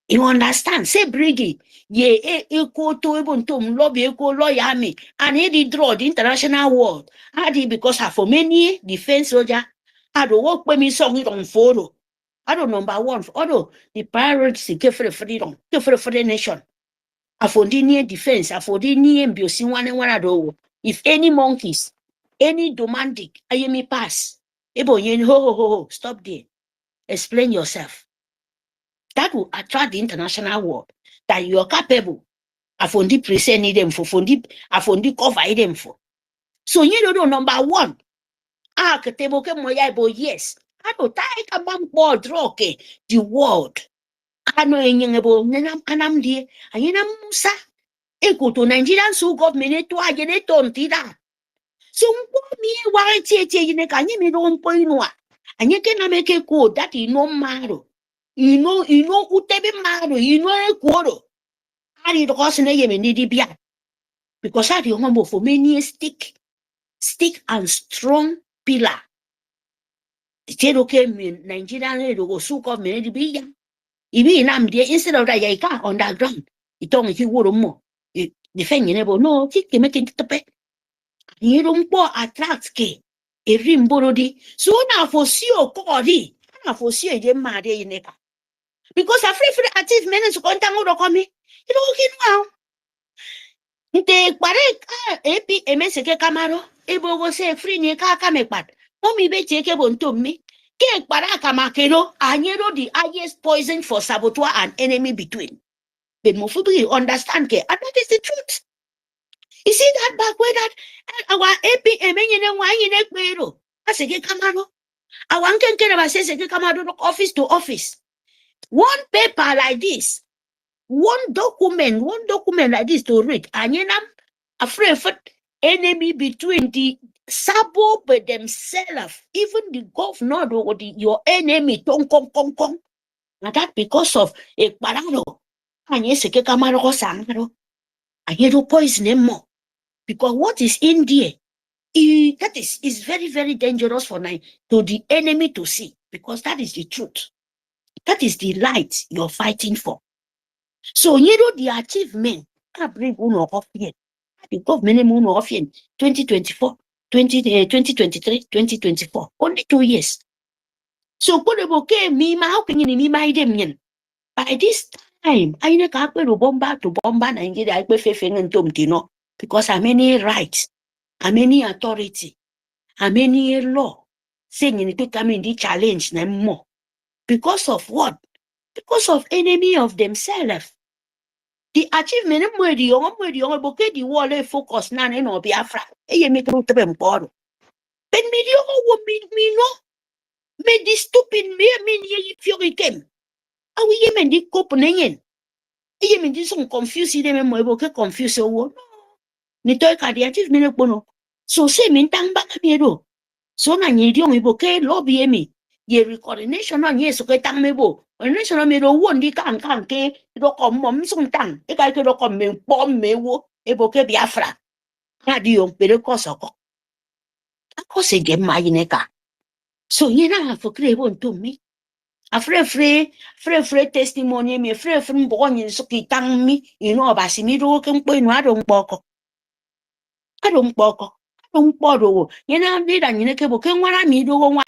You understand? Say Brgie, ye equal to even to lobby equal lawyer me, and he draw the international world. I did because for many defense soldier, I don't work when me song it on photo. I don't number one, although the priority give for the freedom, give for the nation. I for the near defense, I for the near embossing one do. If any monkeys, any domantic, I me pass. Ebo yen ho, stop there. Explain yourself. That will attract the international world that you are capable. I for the present them for I for the cover them for. So you don't know number one. Ketebo ke moya ebo yes. I don't take a bump board roke the world. Kanu enyengebo Nnamdi ayina Musa eko to Nigerian so government to agene to ntida so mpo mi wa tie yine ka nyi mi do mpo inu a anye ke na meke ko that ino maro ino utebe maro ino ekworo ari do kose na yeme ndidi bia because I the humble for many stick and strong pillar the ke Nigerian do go so government bi ya Ibi Nnamdi instead of that yaika underground. Itong if you would more. Defend you never know, kick make it to pay. You don't attract ke a rim borodi. So now for see or cody, now for see a gem mad in neka. Because a free achievement to contact or come. You don't get now. Te parek AP MSK Camaro, able go say free neka kamepat. Mommy be take a bon to me. Ke paraka makero, anyero the highest poison for saboteur and enemy between. But Mufubi understand ke, and that is the truth. You see that back where that our APM and why in Ekpa I say Camaro. I want to get about says Camaro office to office. One paper like this, one document like this to read, and you know, afraid for enemy between the sabo by themselves, even the governor or your enemy, kong. Now that because of a parano, and yes, a Camaro Sangaro, and you do poison him more. Because what is in there, that is very, very dangerous for to the enemy to see. Because that is the truth. That is the light you're fighting for. So you know the achievement. I bring uno off here. The government uno off here 2024, 2023, 2024. Only 2 years. So how can you me them? By this time, I know to bomba Nigeria, I prefer because I'm any rights. How many authority? How many law? Saying you need to come in the challenge them more. Because of what? Because of enemy of themselves. The achievement of the world focus na no Biafra. Me to them poro. But me no. Me the stupid me if you came. Are we yemen the cope nenyen? Me this some confuse them mo eboke confuse wo. Ni to ka the achievement bono. So say me tang ba me do. So na nyi di omo ke lobby me. Ye recoordination na yes ke tang me bo. Recoordination me do won di kan ke do kom mom sung tang. E ka ke do kom me pom me wo e bo ke Biafra. Na di on pere ko soko. Ako se ge ma yine ka. So you know for crave to me. A free testimony me free born so kitang me, you know, basimiro can point I don't boko. I don't boko. I don't borrow. You know, did and you know, can one I need one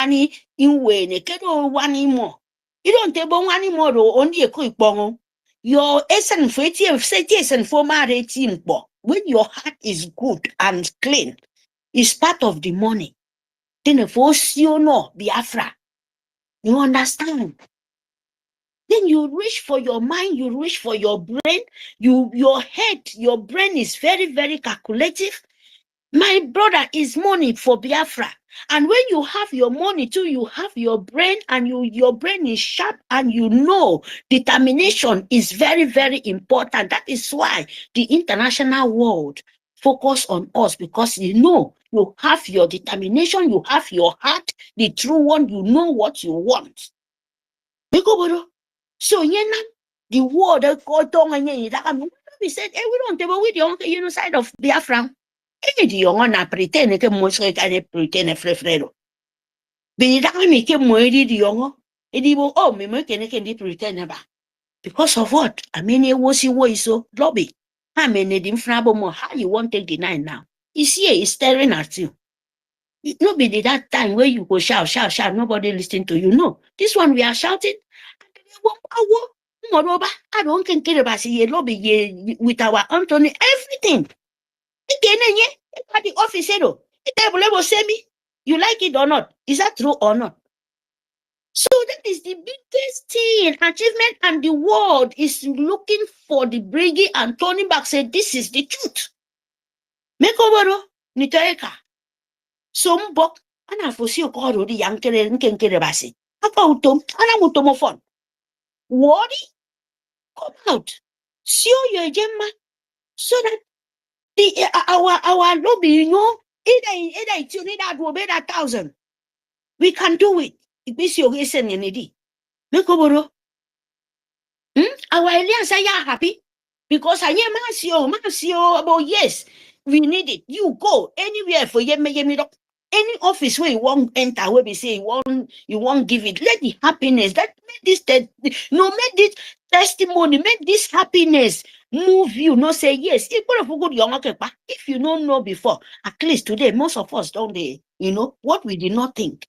in way, a kettle one more. You don't table one more, only a quick bongo. Your essence for of cities and for my 18 bo. When your heart is good and clean, is part of the money. Then a force you know, Biafra. You understand? Then you reach for your mind, you reach for your brain, your head, your brain is very, very calculative. My brother is money for Biafra. And when you have your money too, you have your brain, and your brain is sharp, and you know determination is very, very important. That is why the international world focus on us, because you know you have your determination, you have your heart, the true one, you know what you want. So the word that God we said, hey, we don't table with the side of Biafra. Hey, the young na pretend que most can pretend a frefredo. Be that I make him worried the young. It will oh me can pretend about. Because of what? I mean it was so lobby. I mean it in frabo how you won't take the nine now. He's here, he's staring at you. It no be that time where you go shout, nobody listening to you. No. This one we are shouting. Moreover, I don't care about ye lobby with our Anthony, everything. Again, at the office, you like it or not? Is that true or not? So that is the biggest thing, achievement, and the world is looking for the Brgie and turning back, say this is the truth. Make over Nitoeka. Some book, and I foresee a call the young Kerebasi. About them, and I'm automophone. Worry, come out. Show your gemma so that the our lobby, you know, either you need that will be 1,000. We can do it. It is your reason in it. Make over. Our alliance are happy because I am Masio, about yes, we need it. You go anywhere for any office where you won't enter, where we say you won't give it. Let the happiness that make this testimony, make this happiness move you. No say yes. If you don't know before, at least today, most of us don't they, you know, what we did not think.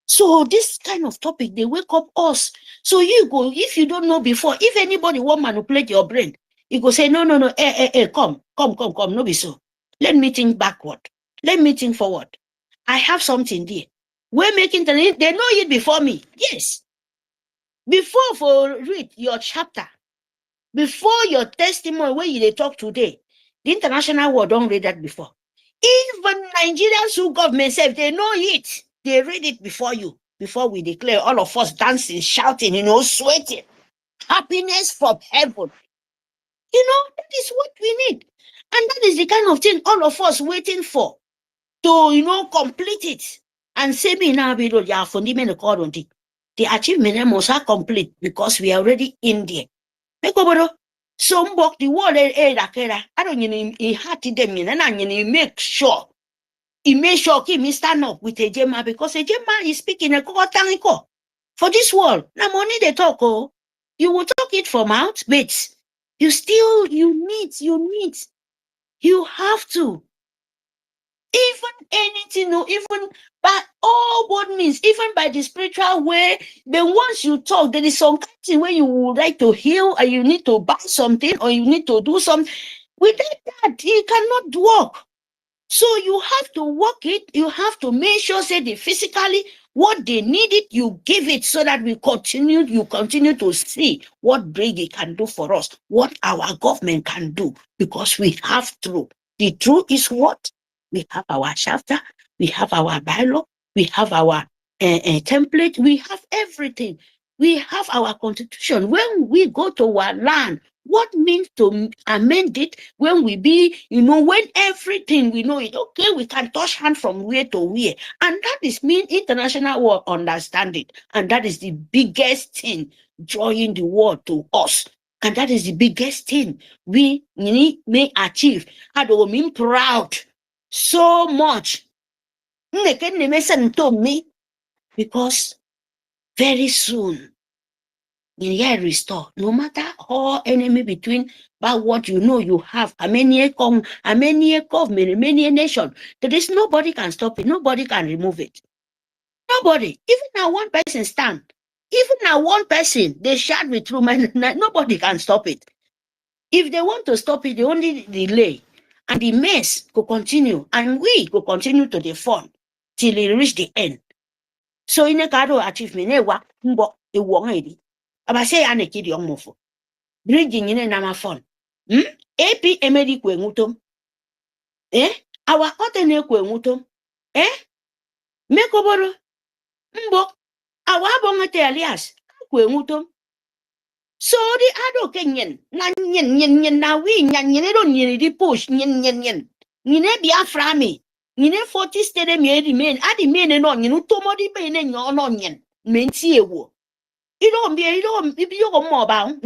So this kind of topic, they wake up us. So you go, if you don't know before, if anybody want manipulate your brain, you go say, no, come, no be so. Let me think backward. Let me think forward. I have something there. We're making, they know it before me. Yes. Before for read your chapter, before your testimony, where you they talk today, the international world don't read that before. Even Nigerians who government say they know it. They read it before you, before we declare, all of us dancing, shouting, you know, sweating. Happiness from heaven. You know, that is what we need. And that is the kind of thing all of us waiting for. To, you know, complete it. And say me now, the achievement must complete because we are already in there. So the world I don't know, and make sure. He made sure he stand up with a Ejema because Ejema is speaking a Kokotaniko. For this world, now money they talk, oh, you will talk it from out, but you still, you have to. Even anything, no, even by all what means, even by the spiritual way, then once you talk, there is some kind of way you would like to heal, or you need to buy something, or you need to do something. Without that, it cannot work. So you have to work it. You have to make sure, say, they physically, what they need it, you give it so that you continue to see what Brgie can do for us, what our government can do, because we have truth. The truth is what? We have our chapter, we have our bylaw, we have our template, we have everything. We have our constitution. When we go to our land, what means to amend it when we be, you know, when everything we know it, okay, we can touch hand from where to where. And that is mean international world understand it. And that is the biggest thing drawing the world to us. And that is the biggest thing we may achieve. I don't mean proud so much. To me, because very soon you restore. No matter how enemy between but what you know you have, many nation. There is nobody can stop it, nobody can remove it. Nobody, even now one person stand, even now one person, they shout with true man, nobody can stop it. If they want to stop it, they only delay. And the mess could continue, and we could continue to the fun till it reach the end. So in a caro achievement, a wong lady. Aba say an EKID young mofo. Bridging in a nama fun. AP emedi kwengutom. Our otene kwengutom. Mekoboro. Mbo. Our bongate alias. Kwengutom. So the ado kenyen. Nyen na we nyen don't di push nyen. Nine Biafra me. Nine 40 stede me remain. Adi me no nyen. Utomodi be ne nyen. Menti ewo. You don't more about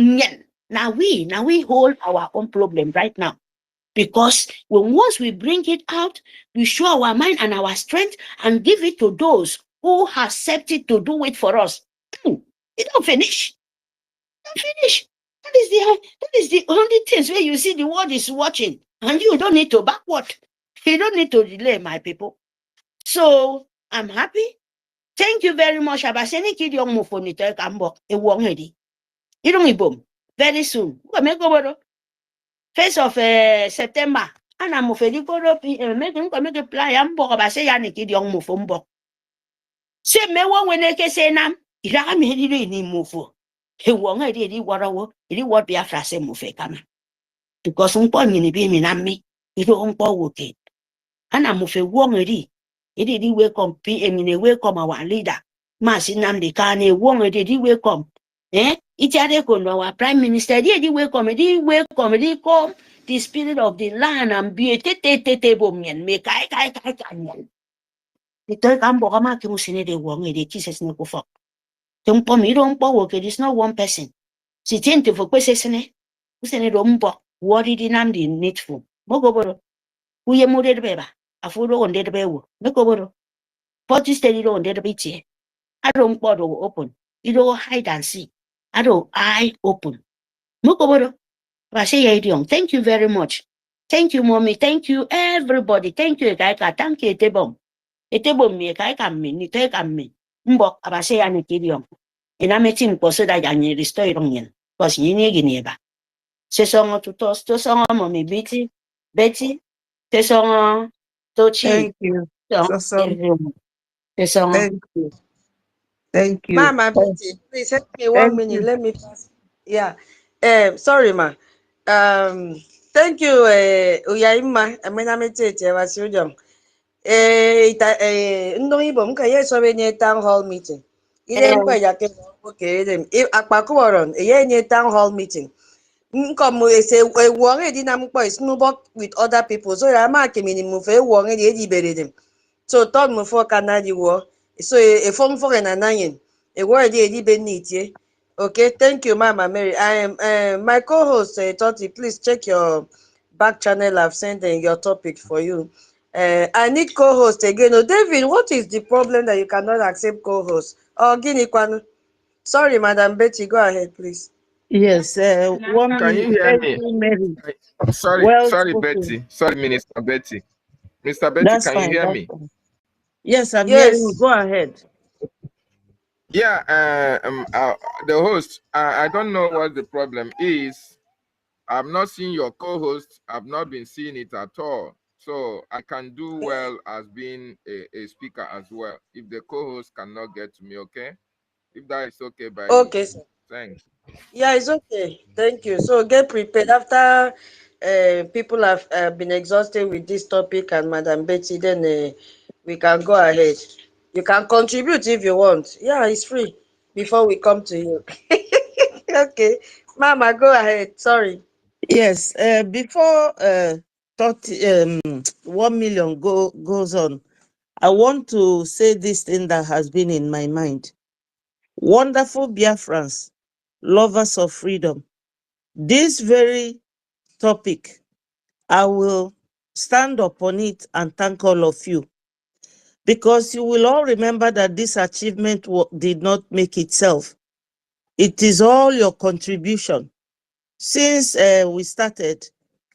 now we hold our own problem right now. Because once we bring it out, we show our mind and our strength and give it to those who have accepted to do it for us. It don't finish. Don't finish. That is the only things where you see the world is watching. And you don't need to backward. You don't need to delay, my people. So I'm happy. Thank you very much. Abaseni kid young mufonito kambo e wong edi. You don't boom very soon. First of September. And I'm mufedi koro make a plan. I'm bo abase yani kid young mufombo. Se me wong weneke se nam. Ira me ni mufo. He wong edi warawo. Edi what Biafra se mufe kama. Because unpo ni bi mi nami. Iro unpo woke. And I'm mufe wong edi. Edi welcome PM welcome our leader. Mas Nnamdi Kanu wong edi welcome. It's our prime minister. He welcome. Come the spirit of the land and be a me kai. The third Ambogama Kimusine de Wong, the Jesus no for. Don't me don't work. It is not one person. She tend to for Quesesene. Who send it on what did Nnamdi needful? Mogoboro. Who ye mooded beba. A photo on dead bewo. Mogoboro. 40 steady on dead bitch. I don't bother open. You don't hide and see. I don't eye open. Mogoboro. Thank you very much. Thank you, mommy. Thank you, everybody. Thank you, Gaika. Thank you, Etebom. Etebom me, Gaika me, ni take me. Mbok, Abashe and Ekidium. And I'm a team so that I restore it on yen. Because you need neighbor. Se song to toss to song, mommy, Betty, te song to chi. Thank you. Thank you. Thank you. Mama, Betty, please help me 1 minute. Let me pass. Yeah. Sorry, ma. Thank you, Uyaima. Amenamete, Wasujum. Ndong Igbo m ka ya esobe nye town hall meeting. Ile mkpa ya ke okay them. If akpakuoron, ye nye town hall meeting. Nkom ese wore di na mkpa is no with other people. So ya ma ke minimum fe wore di edibere them. So third mo for Canada war. So a form for an anayin. A word di edibe nitie. Okay, thank you, Mama Mary. I am my co-host, Toti. Please check your back channel. I've sent your topic for you. I need co-host again. Oh, David, what is the problem that you cannot accept co-host? Oh, Guinea Kwanu. Sorry, Madam Betty. Go ahead, please. Yes, 1 Can minute. you hear Thank me? you, Mary. Sorry, Well sorry, spoken. Betty. Sorry, Minister Betty. Mr. Betty, That's can you fine. hear That's me? fine. Yes, I'm hearing you. Yes. Go ahead. Yeah, the host, I don't know what the problem is. I've not seen your co-host. I've not been seeing it at all. So I can do well as being a speaker as well. If the co-host cannot get to me, okay? If that is okay by you. Okay, sir. Thanks. Yeah, it's okay. Thank you. So get prepared. After people have been exhausted with this topic and Madam Betty, then we can go ahead. You can contribute if you want. Yeah, it's free before we come to you. Okay. Mama, go ahead. Sorry. Yes, before 1 million goes on, I want to say this thing that has been in my mind. Wonderful Biafrans, lovers of freedom. This very topic, I will stand upon it and thank all of you. because you will all remember that this achievement did not make itself. It is all your contribution. Since we started,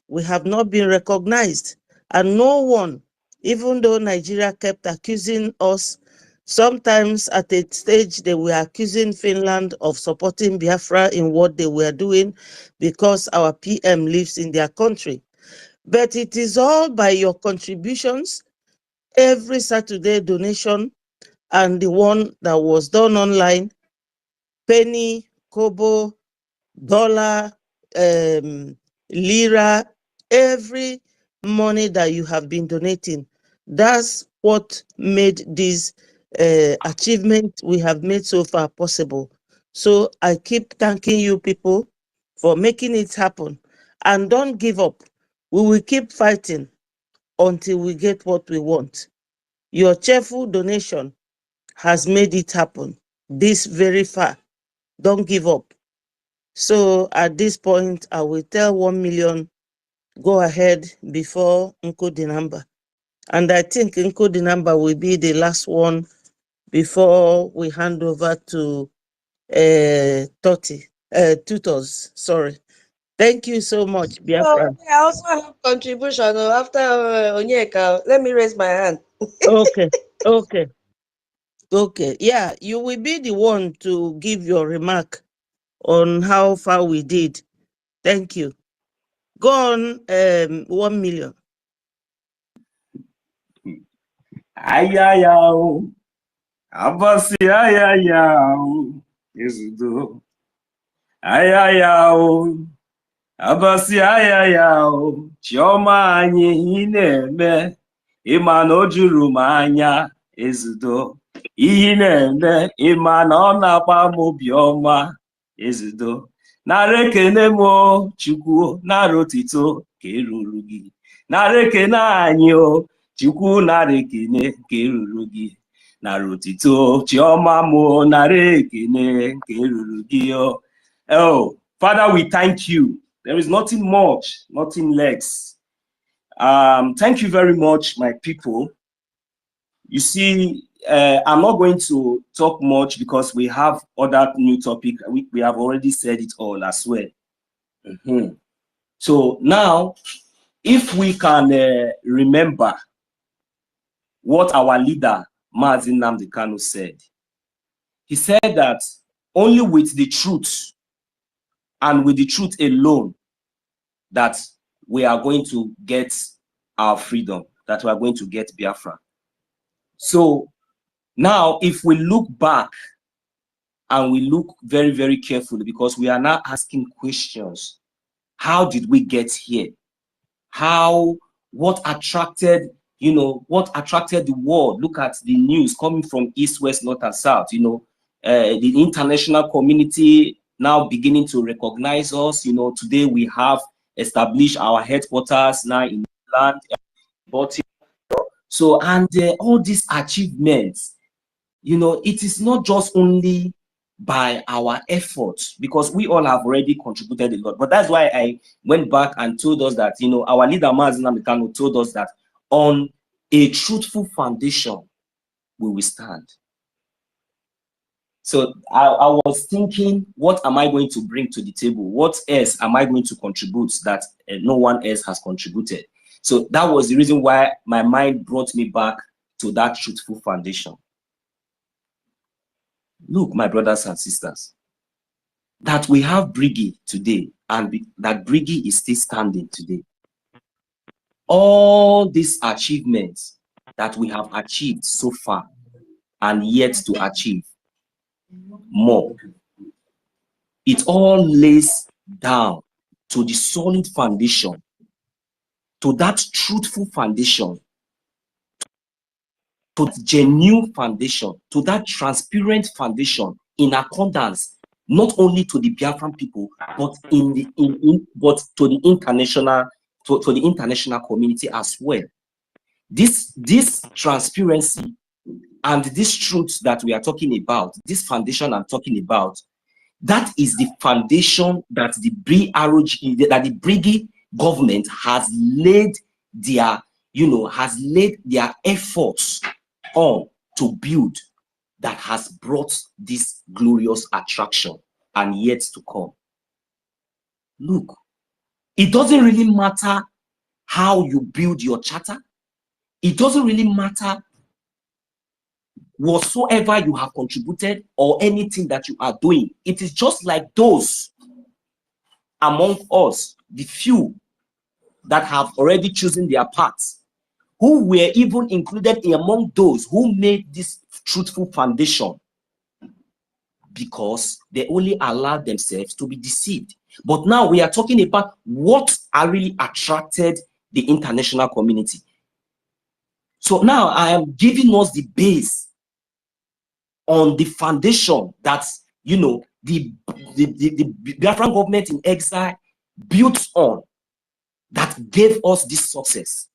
we have not been recognized, and no one, even though Nigeria kept accusing us, sometimes at a stage they were accusing Finland of supporting Biafra in what they were doing because our PM lives in their country. But it is all by your contributions, every Saturday donation, and the one that was done online, penny, kobo, dollar, lira, every money that you have been donating. That's what made this achievement we have made so far possible. So I keep thanking you people for making it happen. And don't give up. We will keep fighting until we get what we want. Your cheerful donation has made it happen this very far. Don't give up. So at this point, I will tell 1 million, go ahead before Nkodi number. And I think Nkodi number will be the last one before we hand over to tutors. Sorry. Thank you so much, Biafra. I also have contribution after Onyeka. Let me raise my hand. Okay, okay, okay. Yeah, you will be the one to give your remark on how far we did. Thank you. Go on, 1 million. Ayayao, abasi ayayao, Yesudo. Ayayao, abasi ayayao, chioma anyị na-eme, ịma na o juru m anya, Yesudo. Ihe na-eme, ịma na ọ na-agba m obiọma, Yesudo. Nara ekene m Chukwu, nara otito ka eruru gị. Nara ekene anyị o, Chukwu nara ekene ka eruru gị. Nara otito chioma m, nara ekene ka eruru gị o. Oh, Father, we thank you. There is nothing much, nothing less. Thank you very much, my people. You see, I'm not going to talk much because we have other new topic. We have already said it all as well. So now, if we can remember what our leader, Nnamdi Kanu, said. He said that only with the truth and with the truth alone that we are going to get our freedom, that we are going to get Biafra. So now, if we look back and we look very, very carefully, because we are now asking questions. How did we get here? What attracted, what attracted the world? Look at the news coming from east, west, north, and south. The international community now beginning to recognize us. Today we have established our headquarters now in land. So, and all these achievements, it is not just only by our efforts, because we all have already contributed a lot. But that's why I went back and told us that, our leader, Nnamdi Kanu, told us that on a truthful foundation, we will stand. So I was thinking, what am I going to bring to the table? What else am I going to contribute that no one else has contributed? So that was the reason why my mind brought me back to that truthful foundation. Look, my brothers and sisters, that we have Brgie today, and that Brgie is still standing today. All these achievements that we have achieved so far and yet to achieve more, it all lays down to the solid foundation, to that truthful foundation, to the genuine foundation, to that transparent foundation, in accordance not only to the Biafran people, but but to the international, to the international community as well. This transparency and this truth that we are talking about, this foundation I'm talking about, that is the foundation that the Brgie government has laid their, has laid their efforts on to build that has brought this glorious attraction and yet to come. Look, it doesn't really matter how you build your charter. It doesn't really matter whatsoever you have contributed or anything that you are doing. It is just like those among us, the few that have already chosen their paths, who were even included among those who made this truthful foundation, because they only allowed themselves to be deceived. But now we are talking about what are really attracted the international community. So now I am giving us the base on the foundation that, you know, the Biafran government in exile built on, that gave us this success.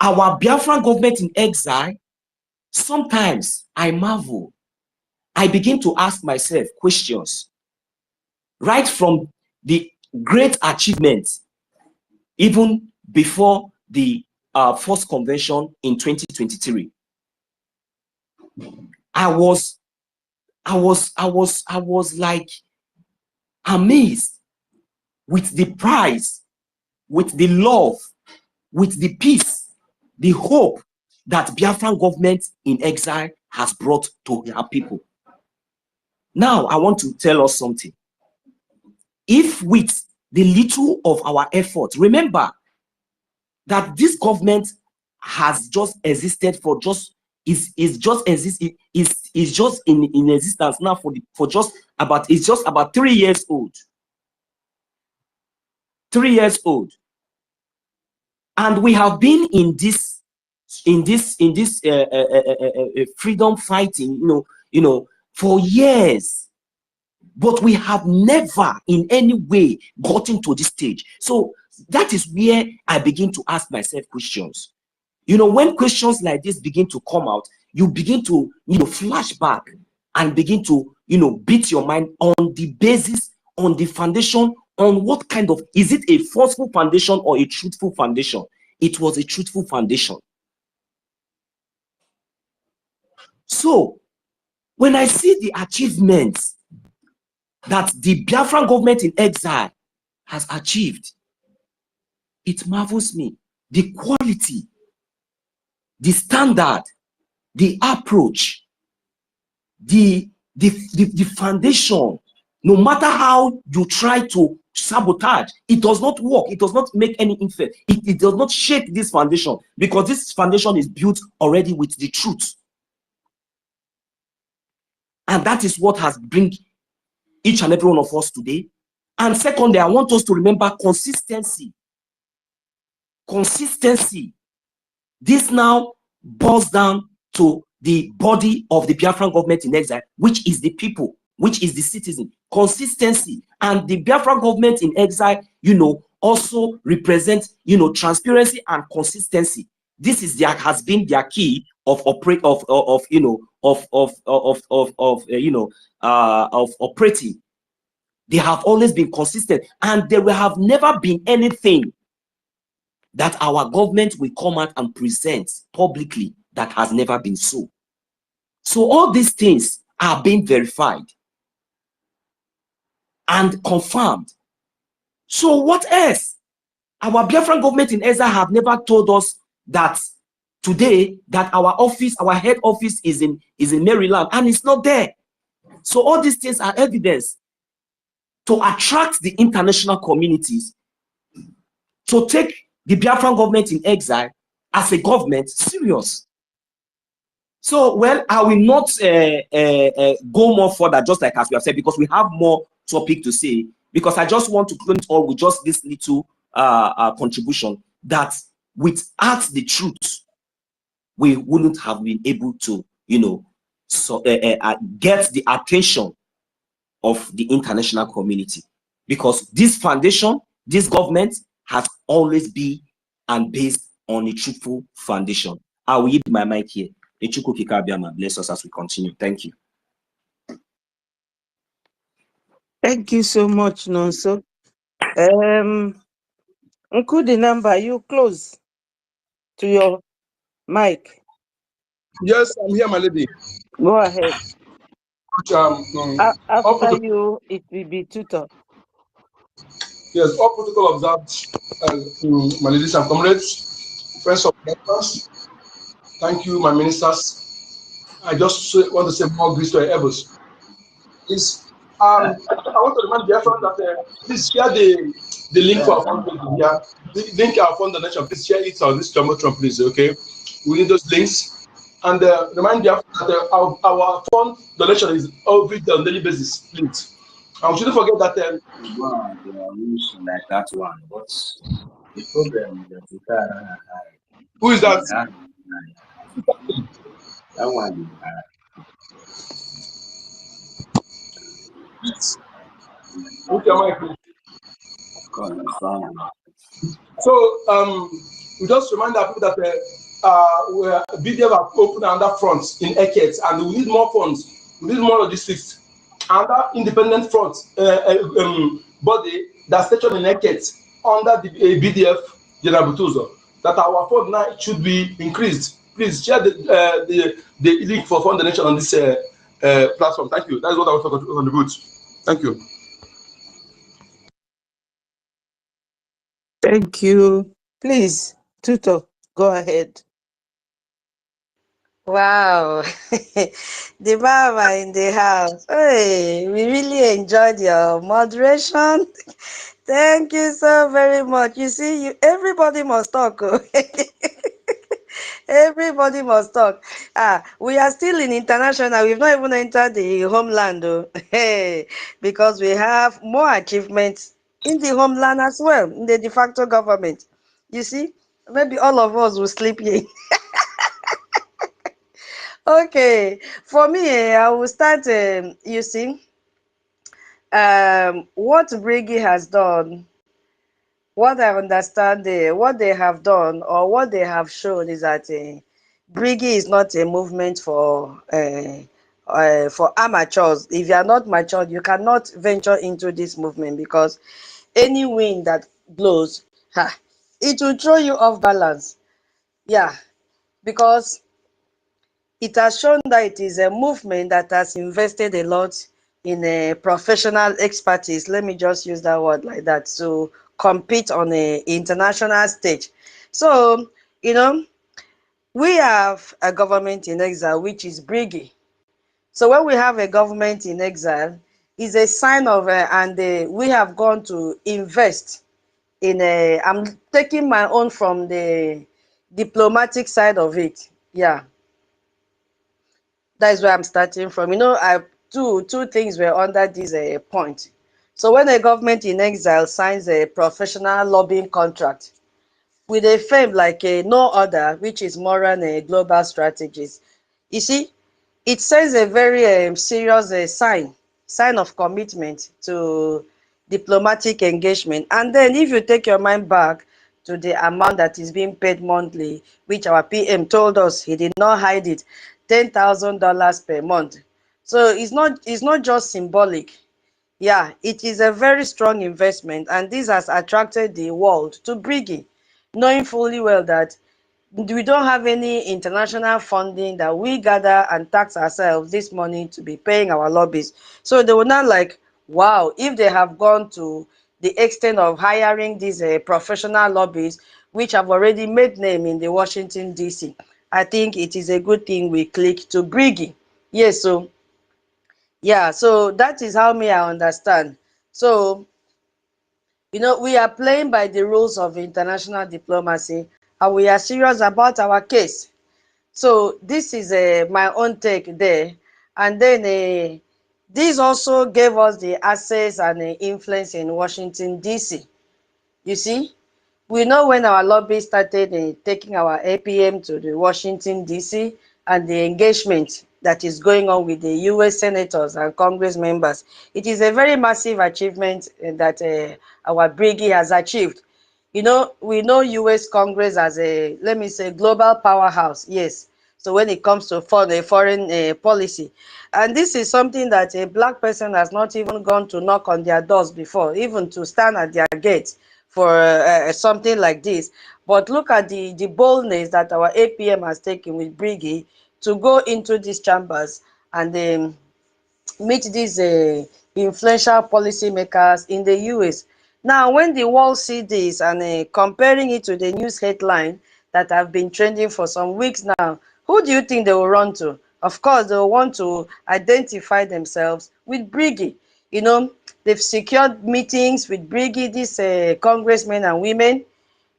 Our Biafran government in exile, sometimes I marvel. I begin to ask myself questions, right from the great achievements, even before the first convention in 2023. I was like amazed with the prize, with the love, with the peace, the hope that Biafran government in exile has brought to our people. Now, I want to tell us something. If with the little of our effort, remember that this government has just existed for just is just in existence now it's just about 3 years old. 3 years old, and we have been in this freedom fighting, you know, for years, but we have never in any way gotten to this stage. So that is where I begin to ask myself questions. You know, when questions like this begin to come out, you begin to, you know, flash back and begin to, you know, beat your mind on the basis, on the foundation, on what kind of, is it a forceful foundation or a truthful foundation? It was a truthful foundation. So when I see the achievements that the Biafran government in exile has achieved, it marvels me. The quality, the standard, the approach, the foundation, no matter how you try to sabotage, it does not work. It does not make any effect. It does not shake this foundation, because this foundation is built already with the truth. And that is what has bring each and every one of us today. And secondly, I want us to remember consistency. Consistency. This now boils down to the body of the Biafran government in exile, which is the people, which is the citizen. Consistency. And the Biafran government in exile, you know, also represents, you know, transparency and consistency. This is has been their key of operating. They have always been consistent, and there will have never been anything that our government will come out and present publicly that has never been so. So all these things are being verified and confirmed. So what else? Our Biafran government in exile have never told us that today that our office, our head office is in Maryland, and it's not there. So all these things are evidence to attract the international communities to take the Biafran government in exile as a government serious. So, well, I will not go more further, just like as we have said, because we have more topic to say, because I just want to close all with just this little contribution, that without the truth, we wouldn't have been able to, you know, get the attention of the international community, because this foundation, this government has always been and based on a truthful foundation. I will yield my mic here. Bless us as we continue. Thank you. Thank you so much, Nonso. Uncle the number, you close to your Mike. Yes, I'm here, my lady. Go ahead. After All you, it will be tutor. yes, all protocol observed, my ladies and comrades, friends of members. Thank you, my ministers. I just want to say more grace to our elbows. I want to remind Biafran that please share the link for our fundraising here. The link our fund donation. Please share it on this Jumbotron, please. Okay, we need those links. And remind Biafran that our fund donation is every day on daily basis, please. And we shouldn't forget that. There are rules like that one, but the problem is that Who is that? That one is Okay, so we just remind our people that BDF have opened another front in EKID, and we need more funds. We need more logistics. Another independent front body that's stationed in EKID under the BDF General Butuzo, that our fund now should be increased. Please share the link for fund donation on this platform. Thank you. That's what I want to contribute. Thank you. Thank you. Please, tutor, go ahead. Wow, the Baba in the house. Hey, we really enjoyed your moderation. Thank you so very much. You see, everybody must talk. Everybody must talk. We are still in international. We've not even entered the homeland, hey, because we have more achievements in the homeland as well, in the de facto government. You see, maybe all of us will sleep here. Okay, for me, I will start. You see, what Brgie has done, what I understand, what they have done, or what they have shown is that Brgie is not a movement for amateurs. If you are not matured, you cannot venture into this movement, because any wind that blows, it will throw you off balance. Yeah, because it has shown that it is a movement that has invested a lot in a professional expertise. Let me just use that word like that, to compete on an international stage. So, you know, we have a government in exile, which is Brgie. So when we have a government in exile, it's a sign of, we have gone to invest in a, I'm taking my own from the diplomatic side of it. Yeah. That is where I'm starting from. You know, two things were under this point. So when a government in exile signs a professional lobbying contract with a firm like no other, which is Moran Global Strategies, you see, it sends a very serious sign of commitment to diplomatic engagement. And then if you take your mind back to the amount that is being paid monthly, which our PM told us, he did not hide it, $10,000 per month. So it's not just symbolic. Yeah, it is a very strong investment, and this has attracted the world to Brgie, knowing fully well that we don't have any international funding that we gather and tax ourselves this money to be paying our lobbies. So they were not like, wow, if they have gone to the extent of hiring these professional lobbies, which have already made name in the Washington, D.C., I think it is a good thing we click to Brgie. Yes, so, yeah, so that is how I understand. So, you know, we are playing by the rules of international diplomacy, and we are serious about our case. So this is my own take there. And then this also gave us the access and influence in Washington, D.C. You see, we know when our lobby started taking our APM to the Washington, D.C., and the engagement that is going on with the U.S. senators and Congress members. It is a very massive achievement that our Brgie has achieved. You know, we know U.S. Congress as a, let me say, global powerhouse, yes. So when it comes to foreign policy, and this is something that a black person has not even gone to knock on their doors before, even to stand at their gates something like this. But look at the boldness that our APM has taken with Brgie to go into these chambers and meet these influential policymakers in the US. Now, when the world see this and comparing it to the news headline that have been trending for some weeks now, who do you think they will run to? Of course, they will want to identify themselves with Brgie. You know, they've secured meetings with Brgie, these congressmen and women.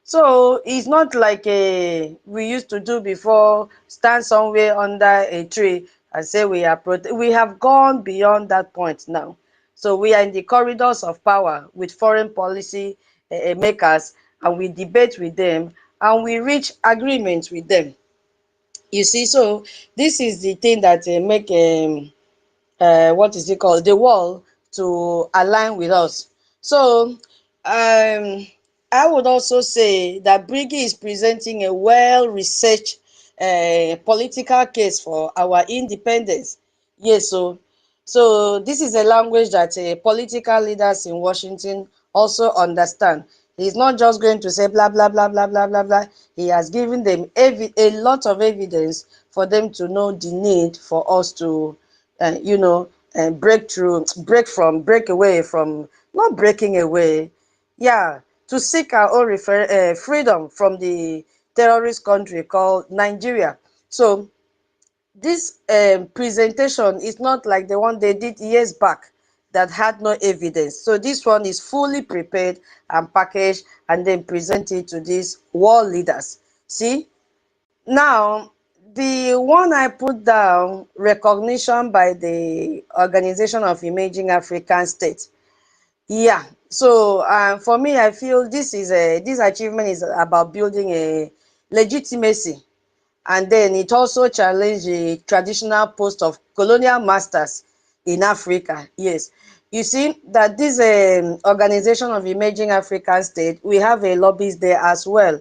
So it's not like we used to do before, stand somewhere under a tree and say we are we have gone beyond that point now. So we are in the corridors of power with foreign policy makers, and we debate with them and we reach agreements with them. You see, so this is the thing that make what is it called, the wall to align with us. So I would also say that Brigi is presenting a well-researched political case for our independence. Yes, so this is a language that political leaders in Washington also understand. He's not just going to say blah blah blah blah blah blah blah. He has given them a lot of evidence for them to know the need for us to break away from, not breaking away, yeah, to seek our own freedom from the terrorist country called Nigeria. So this presentation is not like the one they did years back that had no evidence. So this one is fully prepared and packaged and then presented to these world leaders. See? Now, the one I put down, recognition by the Organization of Emerging African States. Yeah, so for me, I feel this achievement is about building a legitimacy, and then it also challenged the traditional post of colonial masters in Africa. Yes, you see that this Organization of Emerging African States, we have a lobbyist there as well.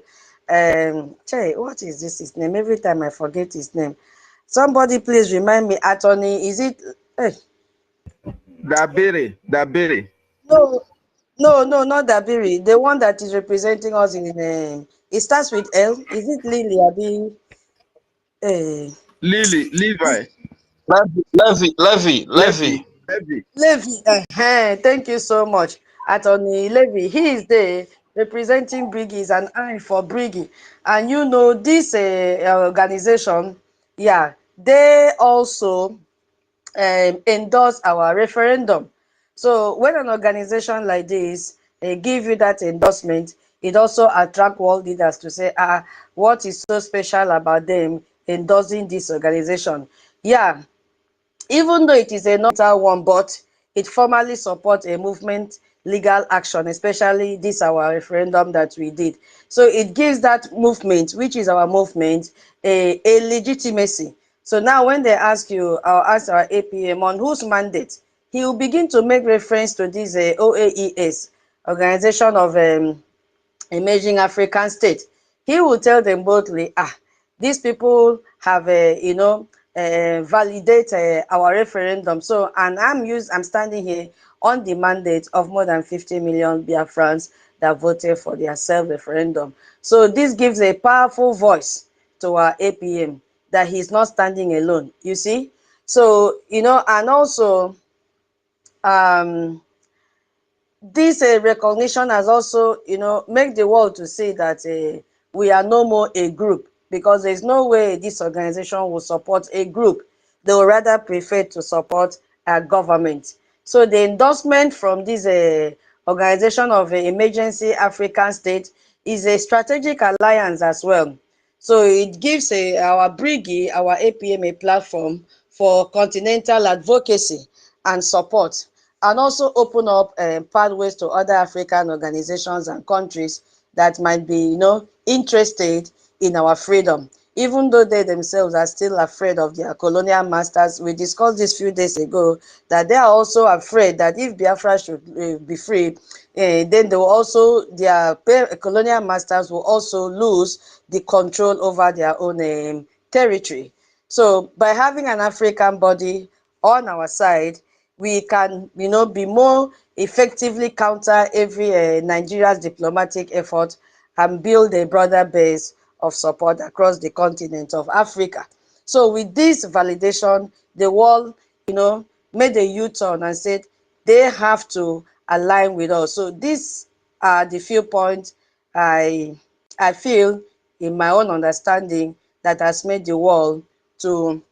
What is this his name? Every time I forget his name. Somebody please remind me, attorney, is it Dabiri. No, not Dabiri. The one that is representing us in it starts with L. Is it Lily? Abi? Levi. Levy. Levy. Thank you so much, Attorney Levy. He is there representing Brigi, is an eye for Brigi. And you know, this organization, yeah, they also endorse our referendum. So when an organization like this give you that endorsement, it also attract world leaders to say, what is so special about them endorsing this organization? Yeah, even though it is a not one, but it formally supports a movement, legal action, especially this our referendum that we did. So it gives that movement, which is our movement, a legitimacy. So now when they ask you, I'll ask our APM on whose mandate, he will begin to make reference to this OAES, Organization of Emerging African States. He will tell them boldly, these people have validate our referendum. So, and I'm standing here on the mandate of more than 50 million Biafrans that voted for their self-referendum. So this gives a powerful voice to our APM that he's not standing alone, you see. So, and also this recognition has also, make the world to see that we are no more a group, because there's no way this organization will support a group. They will rather prefer to support a government. So the endorsement from this Organization of Emergency African States is a strategic alliance as well. So it gives our Brigi, our APM, a platform for continental advocacy and support, and also open up pathways to other African organizations and countries that might be, interested in our freedom, even though they themselves are still afraid of their colonial masters. We discussed this few days ago that they are also afraid that if Biafra should be free, then they will also, their colonial masters will also lose the control over their own territory. So by having an African body on our side, we can, be more effectively counter every Nigeria's diplomatic effort and build a broader base of support across the continent of Africa. So with this validation, the world, made a U-turn and said they have to align with us. So these are the few points I feel, in my own understanding, that has made the world to,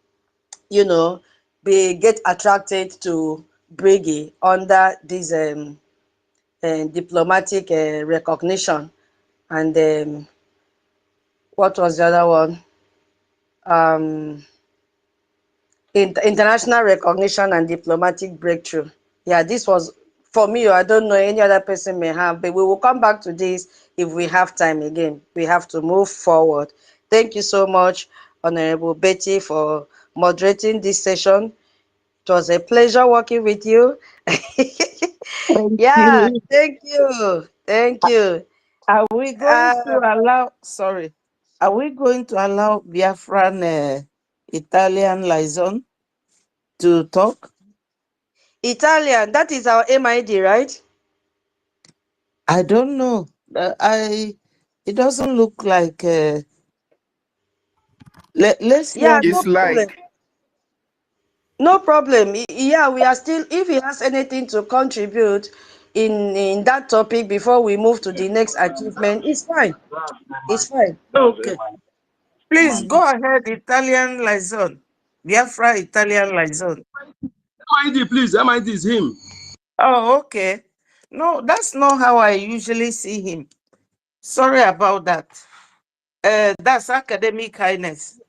get attracted to Brgie under this diplomatic recognition. And what was the other one? International recognition and diplomatic breakthrough. Yeah, this was for me. I don't know, any other person may have, but we will come back to this if we have time again. We have to move forward. Thank you so much, Honorable Betty, for moderating this session. It was a pleasure working with you. Yeah, You. thank you. Thank you. Are we going to allow, sorry, are we going to allow Biafran Italian liaison to talk? Italian, that is our MID, right? I don't know. It doesn't look like, let's Yeah, hear. no problem. No problem. Yeah, we are still, if he has anything to contribute in that topic before we move to the next achievement, it's fine. It's fine. Okay. Please go ahead, Italian liaison. Biafra Italian liaison. MID, please. MID is him. Oh, okay. No, that's not how I usually see him. Sorry about that. That's academic highness.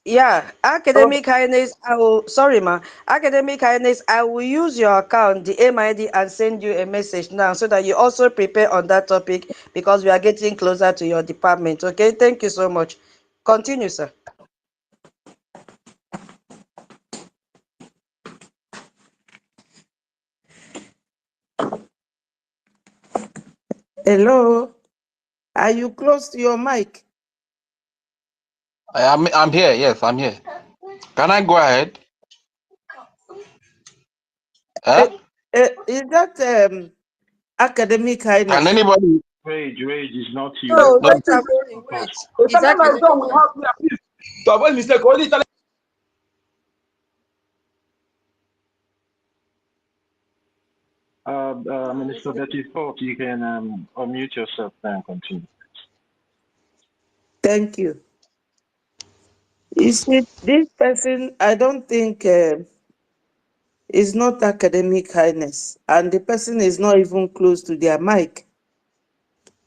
Yeah, Academic Highness, Academic Highness, I will use your account, the MID, and send you a message now so that you also prepare on that topic, because we are getting closer to your department. Okay, thank you so much. Continue, sir. Hello, are you close to your mic? I'm here. Yes, I'm here. Can I go ahead? Is that academic highness? Can anybody? Rage is not you. No, No. not Amori, wait. Is Italian Academic liaison will help me, please. To avoid mistake, only Italian. Minister Betty thought you can unmute yourself and continue. Thank you. You see, this person, I don't think is not academic highness, and the person is not even close to their mic.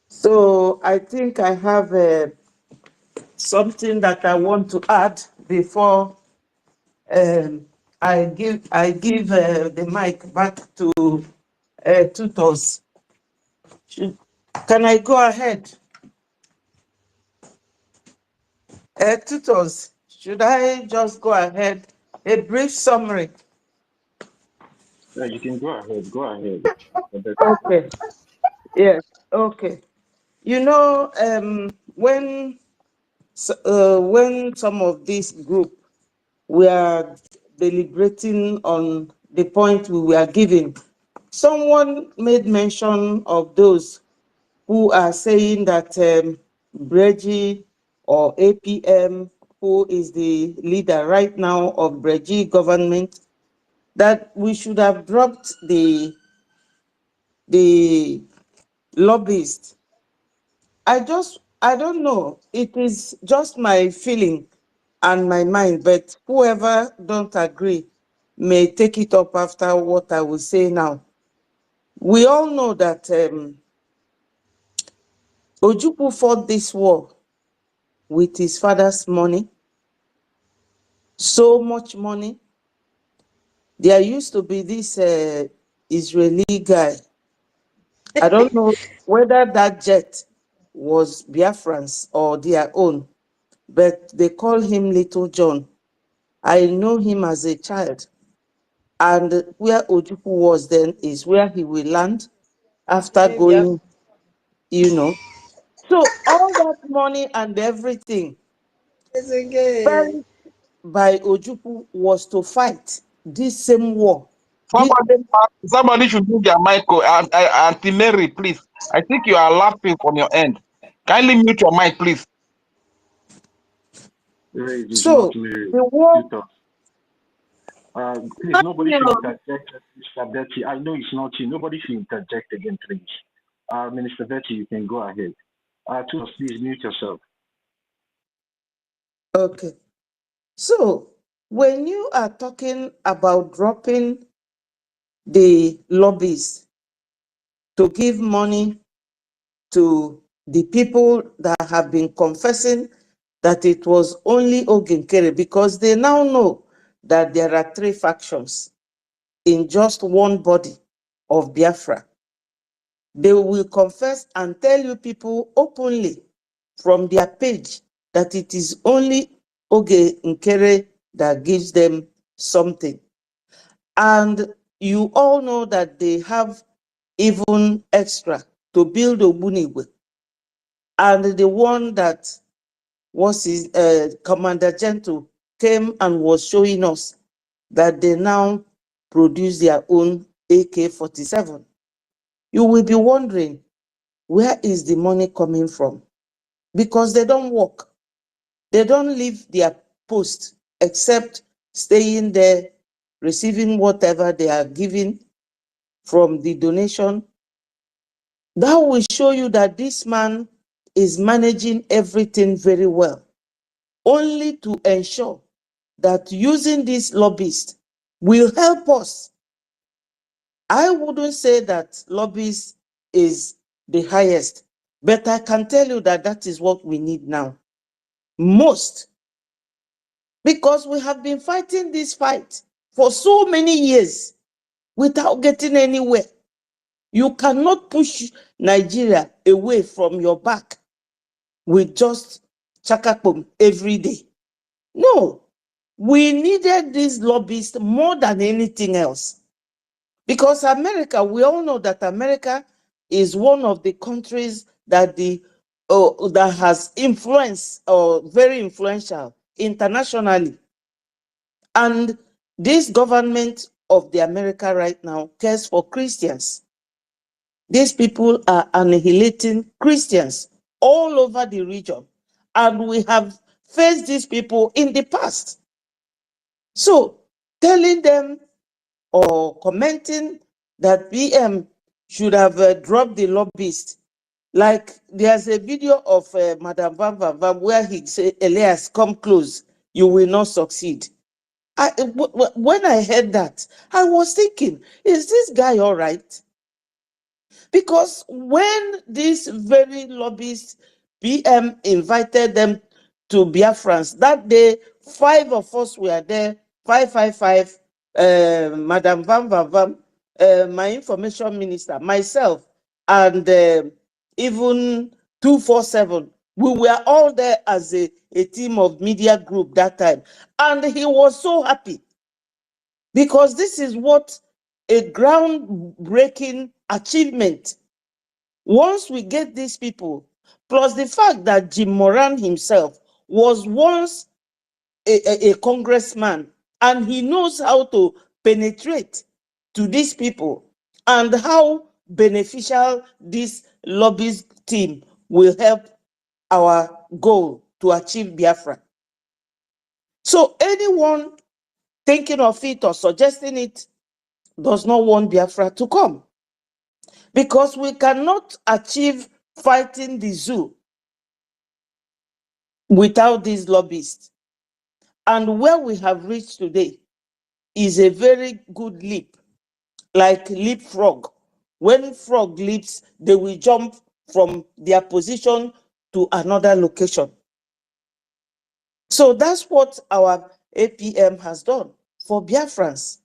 So I think I have something that I want to add before I give the mic back to tutors. Can I go ahead? Tutors, should I just go ahead? A brief summary. You can go ahead. Go ahead. Okay. Yes. Okay. You know, when some of this group were deliberating on the point we were giving, someone made mention of those who are saying that Brgie or APM, who is the leader right now of Brgie government, that we should have dropped the lobbyist. I don't know. It is just my feeling and my mind, but whoever don't agree may take it up after what I will say now. We all know that Ojukwu fought this war with his father's money, so much money. There used to be this Israeli guy. I don't know whether that jet was Biafrans or their own, but they call him Little John. I know him as a child. And where Ojukwu was then is where he will land after going, you know. So all that money and everything spent by Ojukwu was to fight this same war Somebody should mute their mic. Auntie Mary, please. I think you are laughing from your end. Kindly mute your mic, please. It is So not me. the war. Please, nobody should interject. Mr. Betty, I know it's not you. Nobody should interject again, please. Minister Betty, you can go ahead. Please mute yourself. Okay. So when you are talking about dropping the lobbies to give money to the people that have been confessing that it was only Oginkere, because they now know that there are 3 factions in just one body of Biafra. They will confess and tell you people openly from their page that it is only Oginkere that gives them something. And you all know that they have even extra to build Ogbunigwe. And the one that was his Commander Gentle came and was showing us that they now produce their own AK-47. You will be wondering, where is the money coming from? Because they don't work. They don't leave their post except staying there, receiving whatever they are given from the donation. That will show you that this man is managing everything very well, only to ensure that using these lobbyists will help us. I wouldn't say that lobbyists is the highest, but I can tell you that that is what we need now. Most. Because we have been fighting this fight for so many years without getting anywhere. You cannot push Nigeria away from your back with just chakapum every day. No, we needed these lobbyists more than anything else. Because America, we all know that America is one of the countries that that has influence or very influential internationally. And this government of the America right now cares for Christians. These people are annihilating Christians all over the region. And we have faced these people in the past. So telling them or commenting that BM should have dropped the lobbyist, like there's a video of Madam Van Van Van where he said, Elias, come close, you will not succeed. When I heard that, I was thinking, is this guy all right? Because when this very lobbyist BM invited them to BIAFRANS, that day, 5 of us were there, 555, Madam Van Van Van, my information minister, myself, and even 247. We were all there as a team of media group that time. And he was so happy because this is what a groundbreaking achievement. Once we get these people, plus the fact that Jim Moran himself was once a congressman, and he knows how to penetrate to these people and how beneficial this lobbyist team will help our goal to achieve Biafra. So anyone thinking of it or suggesting it does not want Biafra to come. Because we cannot achieve fighting the zoo without these lobbyists. And where we have reached today is a very good leap, like leapfrog. When frog leaps, they will jump from their position to another location. So that's what our APM has done for Biafrans.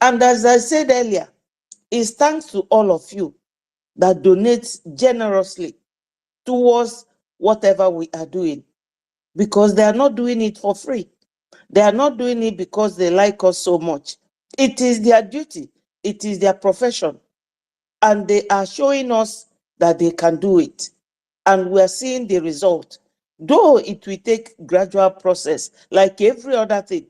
And as I said earlier, it's thanks to all of you that donate generously towards whatever we are doing, because they are not doing it for free. They are not doing it because they like us so much. It is their duty. It is their profession. And they are showing us that they can do it. And we are seeing the result. Though it will take gradual process, like every other thing.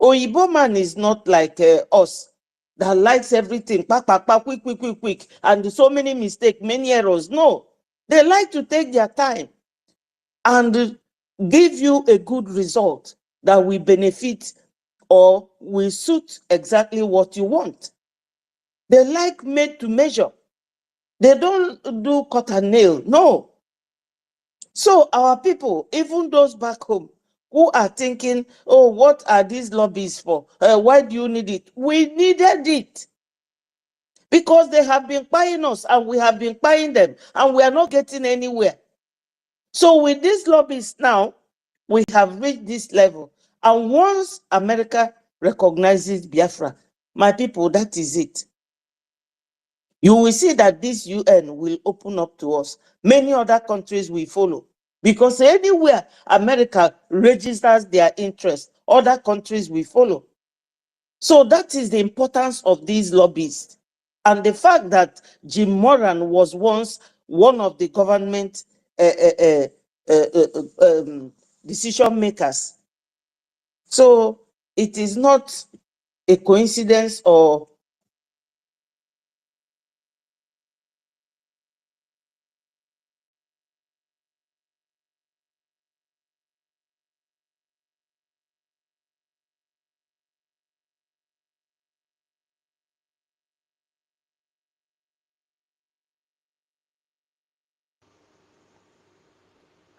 Oyibo man is not like us. that likes everything, quick, and so many mistakes, many errors. No, they like to take their time and give you a good result that will benefit or will suit exactly what you want. They like made to measure. They don't do cut and nail. No. So our people, even those back home who are thinking, oh, what are these lobbies for? Why do you need it? We needed it because they have been buying us and we have been buying them and we are not getting anywhere. So with these lobbies now, we have reached this level. And once America recognizes Biafra, my people, that is it. You will see that this UN will open up to us. Many other countries will follow. Because anywhere America registers their interest, other countries will follow. So that is the importance of these lobbies. And the fact that Jim Moran was once one of the government decision makers. So it is not a coincidence or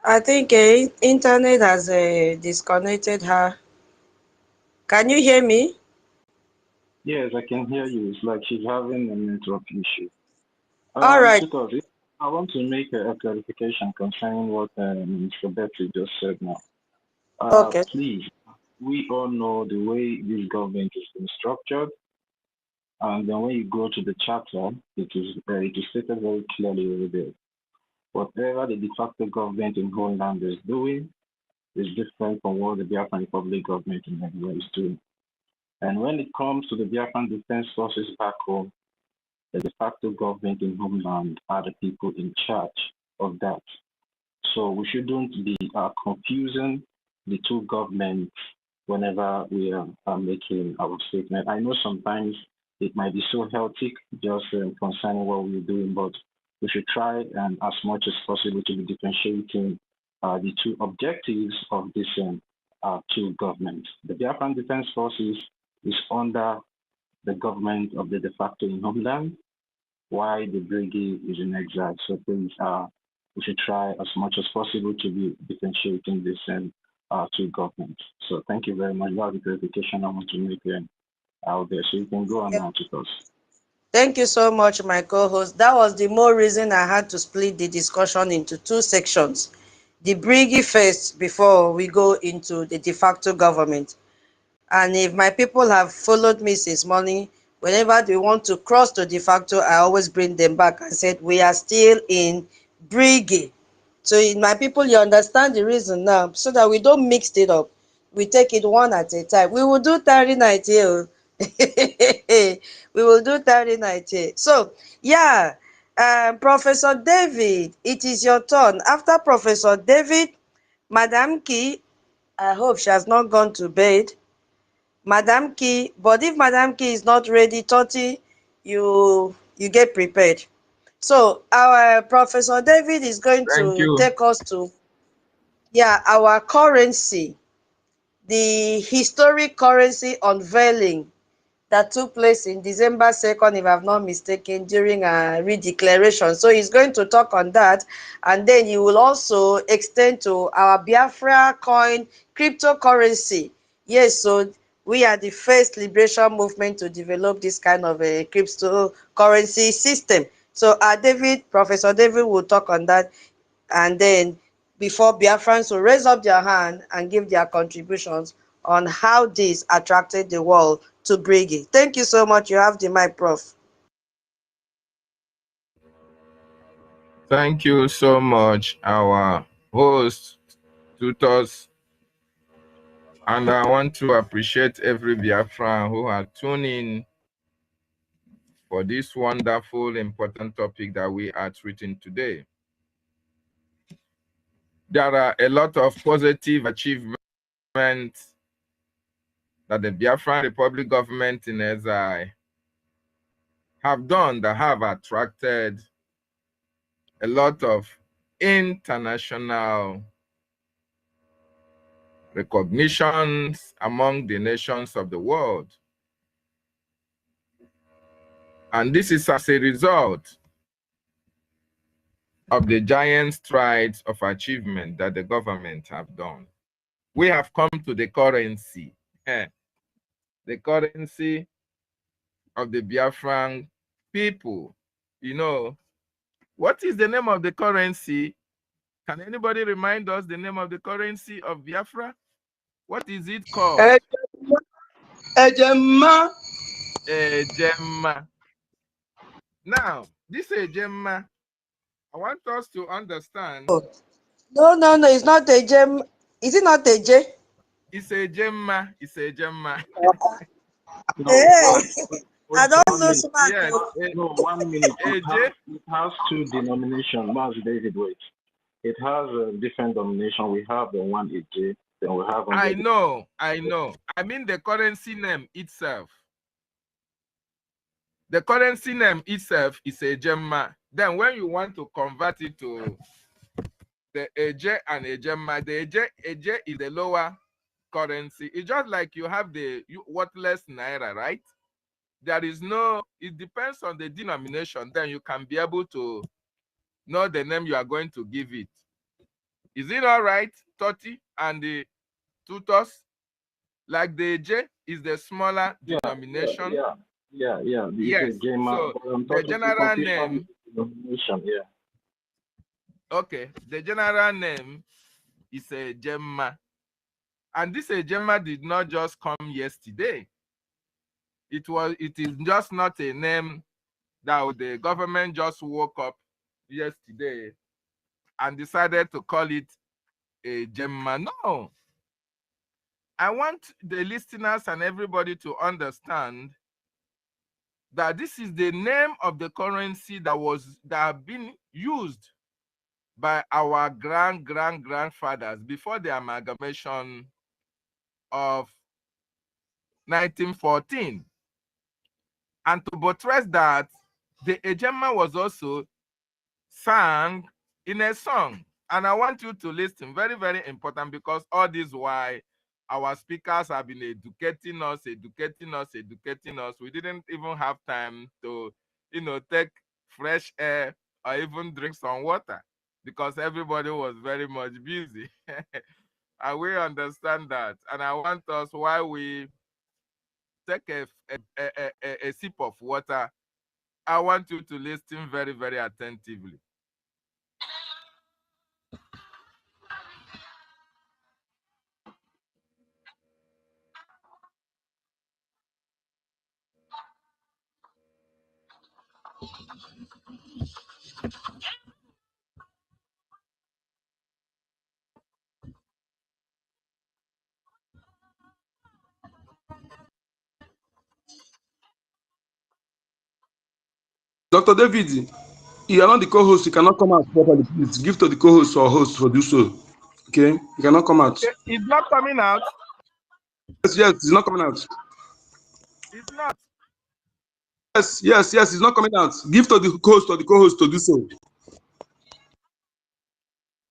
I think internet has disconnected her. Can you hear me? Yes, I can hear you. It's like she's having a network issue. All right. I want to make a clarification concerning what Mr. Betty just said now. Okay. Please, we all know the way this government is being structured. And then when you go to the charter, it is stated very clearly over there. Whatever the de facto government in Homeland is doing is different from what the Biafran Republic government in Nigeria is doing. And when it comes to the Biafran Defense Forces back home, the de facto government in Homeland are the people in charge of that. So we shouldn't be confusing the two governments whenever we are making our statement. I know sometimes it might be so healthy just concerning what we're doing, but we should try and as much as possible to be differentiating the two objectives of these two governments. The Biafran Defense Forces is under the government of the de facto in Homeland, while the Brgie is in exile. So please, we should try as much as possible to be differentiating these two governments. So thank you very much. That was the clarification I want to make out there. So you can go on now to us. Thank you so much, my co-host. That was the more reason I had to split the discussion into two sections. The Brigi first before we go into the de facto government. And if my people have followed me since morning, whenever they want to cross to de facto, I always bring them back and said, we are still in Brigi. So my people, you understand the reason now, so that we don't mix it up. We take it one at a time. We will do 30 night here. We will do 30 night here. So, yeah, Professor David, it is your turn. After Professor David, Madam Key, I hope she has not gone to bed. Madam Key, but if Madam Key is not ready, 30, you get prepared. So our Professor David is going to take us to, our currency, the historic currency unveiling that took place in December 2nd, if I'm not mistaken, during a redeclaration. So he's going to talk on that. And then he will also extend to our Biafra coin cryptocurrency. Yes, so we are the first liberation movement to develop this kind of a cryptocurrency system. So Professor David will talk on that. And then before Biafrans will raise up their hand and give their contributions on how this attracted the world to Brigi. Thank you so much. You have the mic, Prof. Thank you so much, our host, tutors, and I want to appreciate every Biafran who has tuned in for this wonderful, important topic that we are treating today. There are a lot of positive achievements that the Biafran Republic government in exile have done that have attracted a lot of international recognitions among the nations of the world. And this is as a result of the giant strides of achievement that the government have done. We have come to the currency, the currency of the Biafran people. You know, what is the name of the currency? Can anybody remind us the name of the currency of Biafra? What is it called? Ejema. Ejema. Now, this Ejema, I want us to understand. No, it's not a gem. Is it not a J? It's a Gemma. It's a Gemma. No, Hey, I don't one lose minute. my Yes. No, 1 minute. AJ? It has two denominations. That's David, wait. It has a different denomination. We have the one AJ, then we have. I know. I mean the currency name itself. The currency name itself is a Gemma. Then when you want to convert it to the AJ and a Gemma, the AJ is the lower currency. It's just like you have the worthless Naira, right? There is no, it depends on the denomination. Then you can be able to know the name you are going to give it. Is it all right, Toti and the tutors? Like the J is the smaller denomination. Yeah. Yes. So the general name. Yeah. Okay. The general name is a Gemma. And this Gemma did not just come yesterday. It is just not a name that the government just woke up yesterday and decided to call it a Gemma. No. I want the listeners and everybody to understand that this is the name of the currency that have been used by our grandfathers before the amalgamation of 1914. And to buttress that, the Ejema was also sung in a song. And I want you to listen, very, very important, because all this while our speakers have been educating us. We didn't even have time to, take fresh air or even drink some water because everybody was very much busy. And we understand that. And I want us, while we take a sip of water, I want you to listen very, very attentively. Dr. David, you are not the co-host. You cannot come out properly. Please give to the co-host or host to do so. Okay? You cannot come out. It's not coming out. Yes, it's not coming out. It's not. Yes, it's not coming out. Give to the host or the co-host to do so.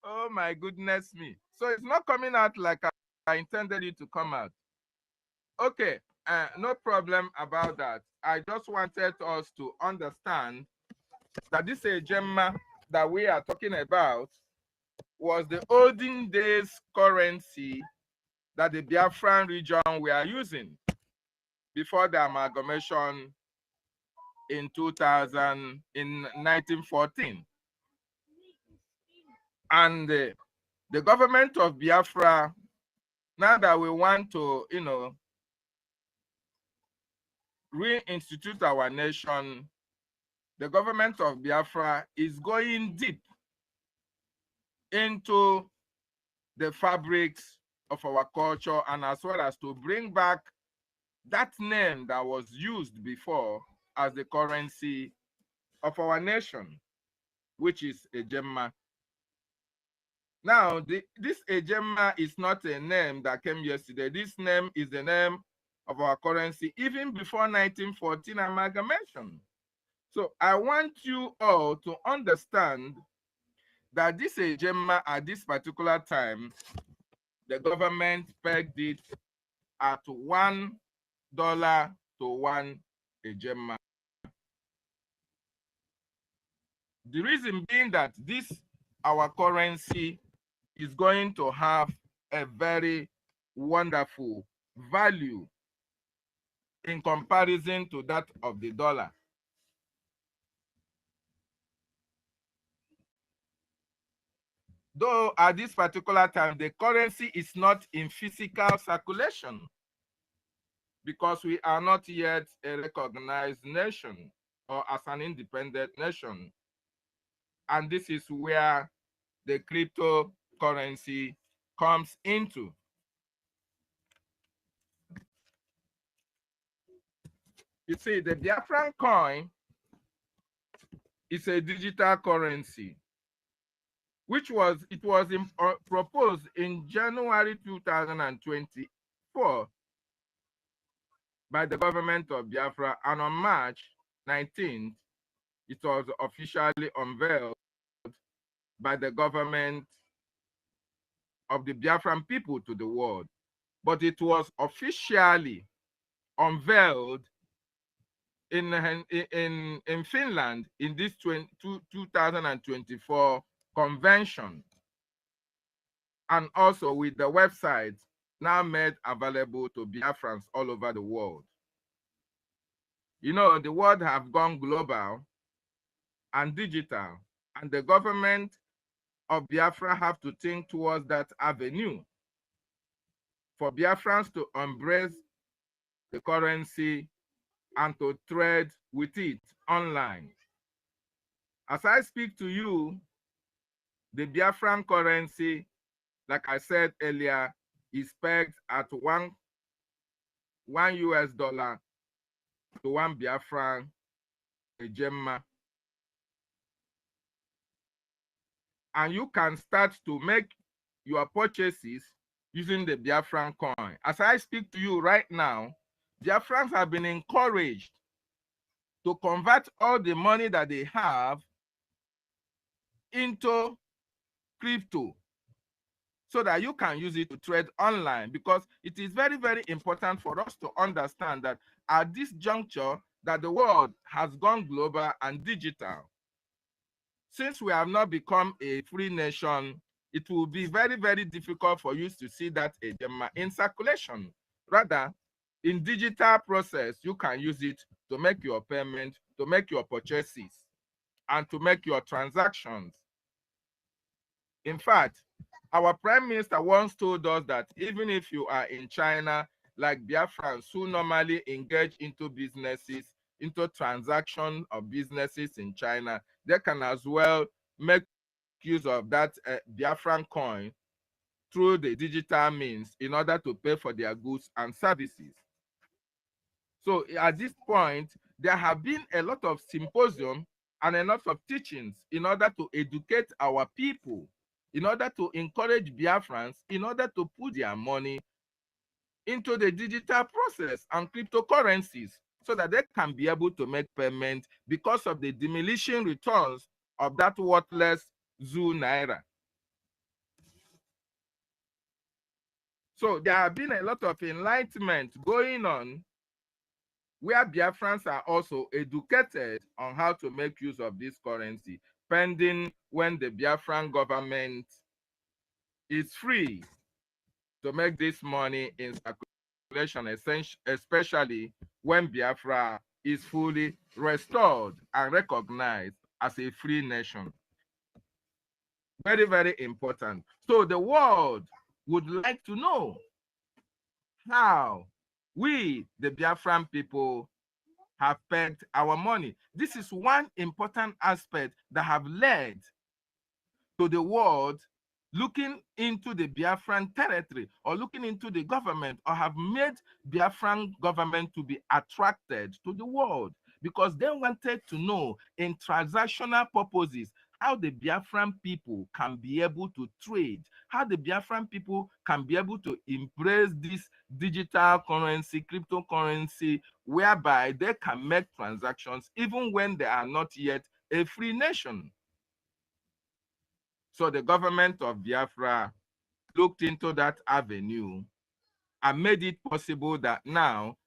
Oh my goodness me. So it's not coming out like I intended it to come out. Okay, no problem about that. I just wanted us to understand that this Gemma that we are talking about was the olden days currency that the Biafran region were using before the amalgamation in 1914. And the government of Biafra, now that we want to, reinstitute our nation, the government of Biafra is going deep into the fabrics of our culture, and as well as to bring back that name that was used before as the currency of our nation, which is Ejema. Now, this Ejema is not a name that came yesterday. This name is the name of our currency even before 1914 amalgamation. So I want you all to understand that this Ejema at this particular time, the government pegged it at $1 to 1 Ejema. The reason being that this, our currency, is going to have a very wonderful value in comparison to that of the dollar. Though at this particular time, the currency is not in physical circulation because we are not yet a recognized nation or as an independent nation. And this is where the cryptocurrency comes into. You see, the Biafran coin is a digital currency, which was proposed in January 2024 by the government of Biafra, and on March 19th, it was officially unveiled by the government of the Biafran people to the world. But it was officially unveiled in Finland in this 2024 convention, and also with the website now made available to Biafrans all over the world. You know, the world have gone global and digital, and the government of Biafra have to think towards that avenue for Biafrans to embrace the currency and to trade with it online. As I speak to you, the Biafran currency, like I said earlier, is pegged at one US dollar to 1 Biafran Ejema. And you can start to make your purchases using the Biafran coin. As I speak to you right now, Biafrans have been encouraged to convert all the money that they have into crypto so that you can use it to trade online, because it is very, very important for us to understand that at this juncture that the world has gone global and digital. Since we have not become a free nation, it will be very, very difficult for you to see that Ejema in circulation. Rather, in digital process, you can use it to make your payment, to make your purchases, and to make your transactions. In fact, our Prime Minister once told us that even if you are in China, like Biafrans who normally engage into businesses, into transaction of businesses in China, they can as well make use of that Biafran coin through the digital means in order to pay for their goods and services. So at this point, there have been a lot of symposium and a lot of teachings in order to educate our people, in order to encourage Biafrans, in order to put their money into the digital process and cryptocurrencies so that they can be able to make payment because of the diminishing returns of that worthless zoo naira. So there have been a lot of enlightenment going on where Biafrans are also educated on how to make use of this currency, pending when the Biafran government is free to make this money in circulation, especially when Biafra is fully restored and recognized as a free nation. Very, very important. So the world would like to know how we, the Biafran people, have pegged our money. This is one important aspect that have led to the world looking into the Biafran territory or looking into the government, or have made Biafran government to be attracted to the world, because they wanted to know in transactional purposes how the Biafran people can be able to trade, how the Biafran people can be able to embrace this digital currency, cryptocurrency, whereby they can make transactions even when they are not yet a free nation. So the government of Biafra looked into that avenue and made it possible that now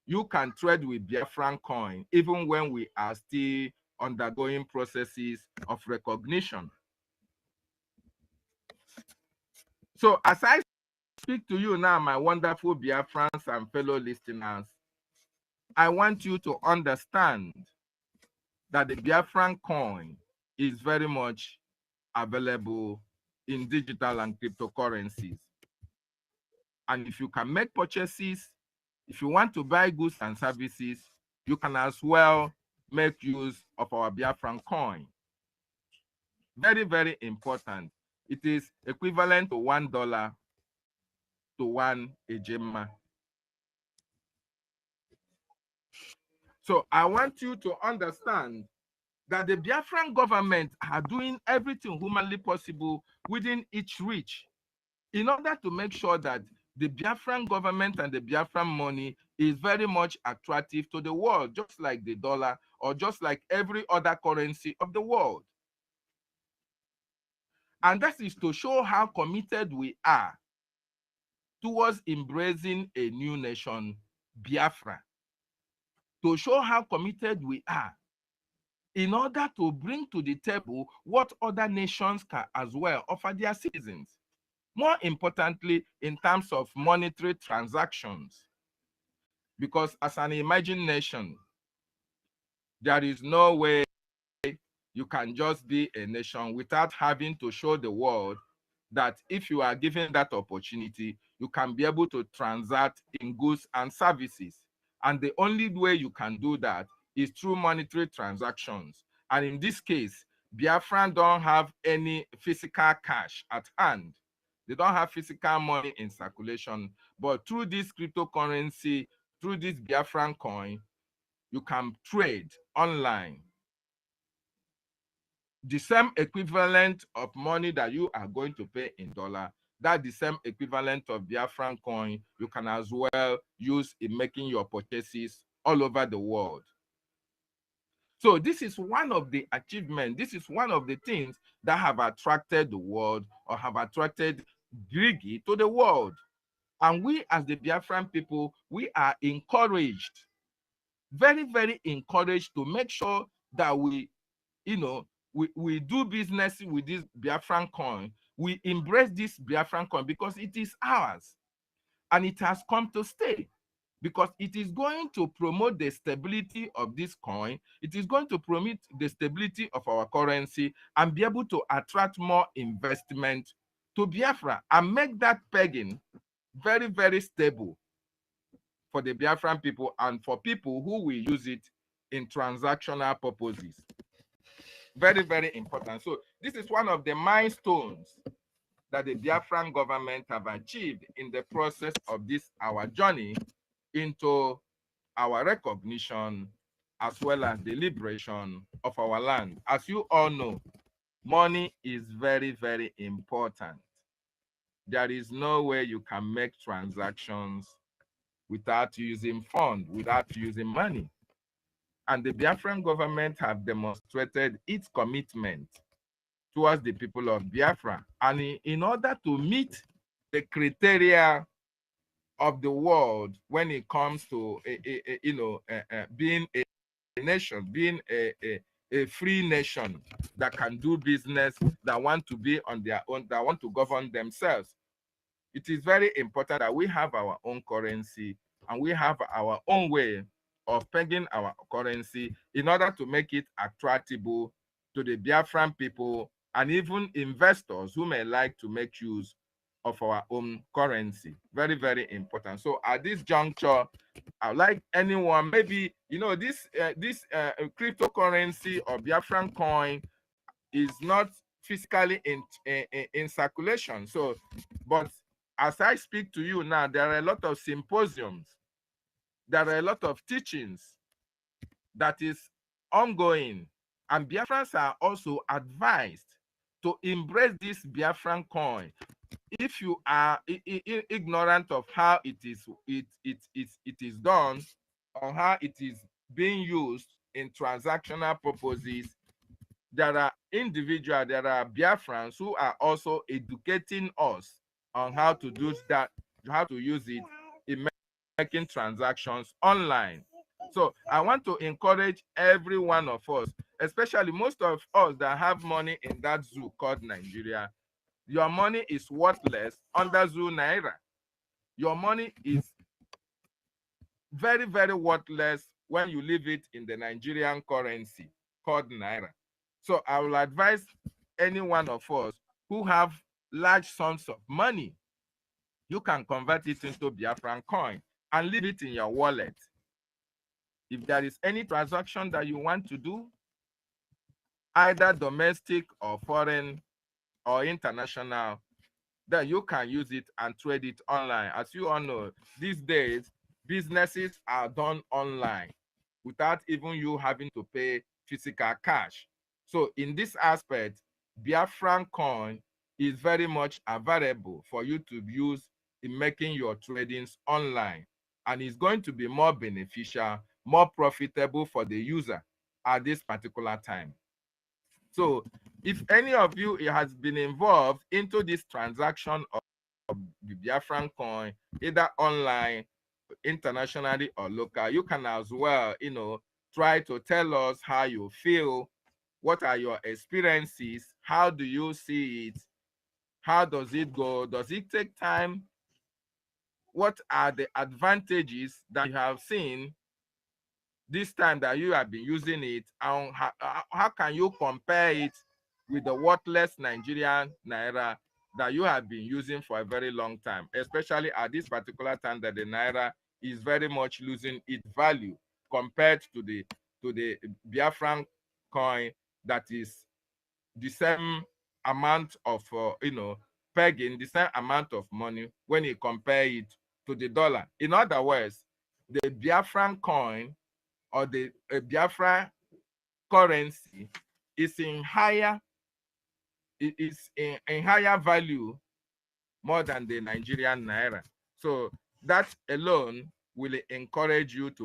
you can trade with Biafran coin even when we are still undergoing processes of recognition. So as I speak to you now, my wonderful Biafrans and fellow listeners, I want you to understand that the Biafran coin is very much available in digital and cryptocurrencies. And if you can make purchases, if you want to buy goods and services, you can as well make use of our Biafran coin. Very, very important. It is equivalent to $1 to 1 ejema. So I want you to understand that the Biafran government are doing everything humanly possible within its reach in order to make sure that the Biafran government and the Biafran money is very much attractive to the world, just like the dollar or just like every other currency of the world. And that is to show how committed we are towards embracing a new nation, Biafra. To show how committed we are in order to bring to the table what other nations can as well offer their citizens. More importantly, in terms of monetary transactions, because as an emerging nation, there is no way you can just be a nation without having to show the world that if you are given that opportunity, you can be able to transact in goods and services. And the only way you can do that is through monetary transactions. And in this case, Biafran don't have any physical cash at hand. They don't have physical money in circulation, but through this cryptocurrency, through this Biafran coin, you can trade online. The same equivalent of money that you are going to pay in dollar, that's the same equivalent of Biafran coin you can as well use in making your purchases all over the world. So this is one of the achievements, this is one of the things that have attracted the world or have attracted Brgie to the world. And we as the Biafran people, we are encouraged, very, very encouraged to make sure that we, we do business with this Biafran coin. We embrace this Biafran coin because it is ours and it has come to stay, because it is going to promote the stability of this coin. It is going to promote the stability of our currency and be able to attract more investment to Biafra and make that pegging very, very stable for the Biafran people and for people who will use it in transactional purposes. Very, very important. So this is one of the milestones that the Biafran government have achieved in the process of this, our journey into our recognition as well as the liberation of our land. As you all know, money is very, very important. There is no way you can make transactions without using funds, without using money. And the Biafran government have demonstrated its commitment towards the people of Biafra. And in order to meet the criteria of the world when it comes to being a nation, being a free nation that can do business, that want to be on their own, that want to govern themselves, it is very important that we have our own currency and we have our own way of pegging our currency in order to make it attractable to the Biafran people and even investors who may like to make use of our own currency. Very, very important. So at this juncture, I'd like anyone, maybe, this cryptocurrency or Biafran coin is not physically in circulation. So, but as I speak to you now, there are a lot of symposiums, there are a lot of teachings that is ongoing And Biafrans are also advised to embrace this Biafran coin. If you are ignorant of how it is done, or how it is being used in transactional purposes, there are individuals, there are Biafrans who are also educating us on how to do that, how to use it in making transactions online. So I want to encourage every one of us, especially most of us that have money in that zoo called Nigeria. Your money is worthless under zoo Naira. Your money is very, very worthless when you leave it in the Nigerian currency called Naira. So I will advise any one of us who have large sums of money, you can convert it into Biafran coin and leave it in your wallet. If there is any transaction that you want to do, either domestic or foreign or international, then you can use it and trade it online. As you all know, these days, businesses are done online without even you having to pay physical cash. So in this aspect, Biafran coin is very much available for you to use in making your tradings online. And it's going to be more beneficial, more profitable for the user at this particular time. So if any of you has been involved into this transaction of the Biafran coin, either online, internationally or local, you can as well, try to tell us how you feel, what are your experiences, how do you see it, how does it go, does it take time, what are the advantages that you have seen this time that you have been using it, and how can you compare it with the worthless Nigerian Naira that you have been using for a very long time, especially at this particular time that the Naira is very much losing its value compared to the Biafran coin that is the same amount of pegging, the same amount of money when you compare it to the dollar. In other words, the Biafran coin or the Biafra currency is in higher value more than the Nigerian Naira. So that alone will encourage you to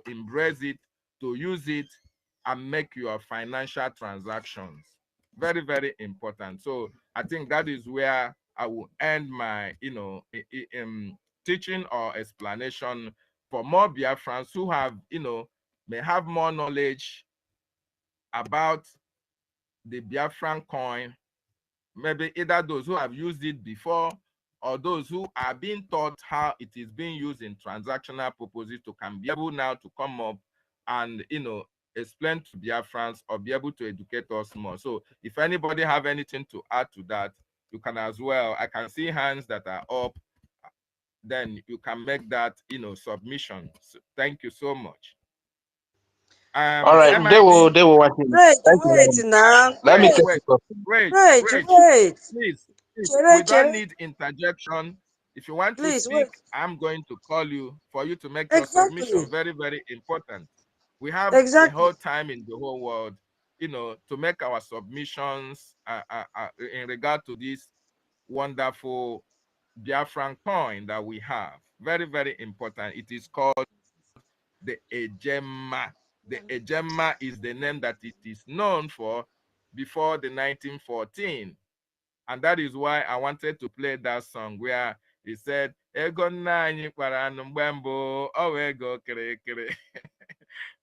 embrace it, to use it, and make your financial transactions. Very, very important. So I think that is where I will end my teaching or explanation. For more Biafrans who have may have more knowledge about the Biafran coin, maybe either those who have used it before or those who are being taught how it is being used in transactional purposes, to can be able now to come up and explain to Biafrans or be able to educate us more. So if anybody have anything to add to that, you can as well. I can see hands that are up. Then you can make that submission. So thank you so much. All right, MID, they will watch it. Wait now. Let me wait, please, we don't Chere. need interjection. If you want to Please, speak, wait. I'm going to call you for you to make your Exactly. submission. Very, very important. We have the Exactly. whole time in the whole world, to make our submissions in regard to this wonderful Biafran coin that we have. Very, very important. It is called the Ejema. The Ejema is the name that it is known for before the 1914. And that is why I wanted to play that song where he said, Ego nanyi kwara numбембо, oh ego kere kere.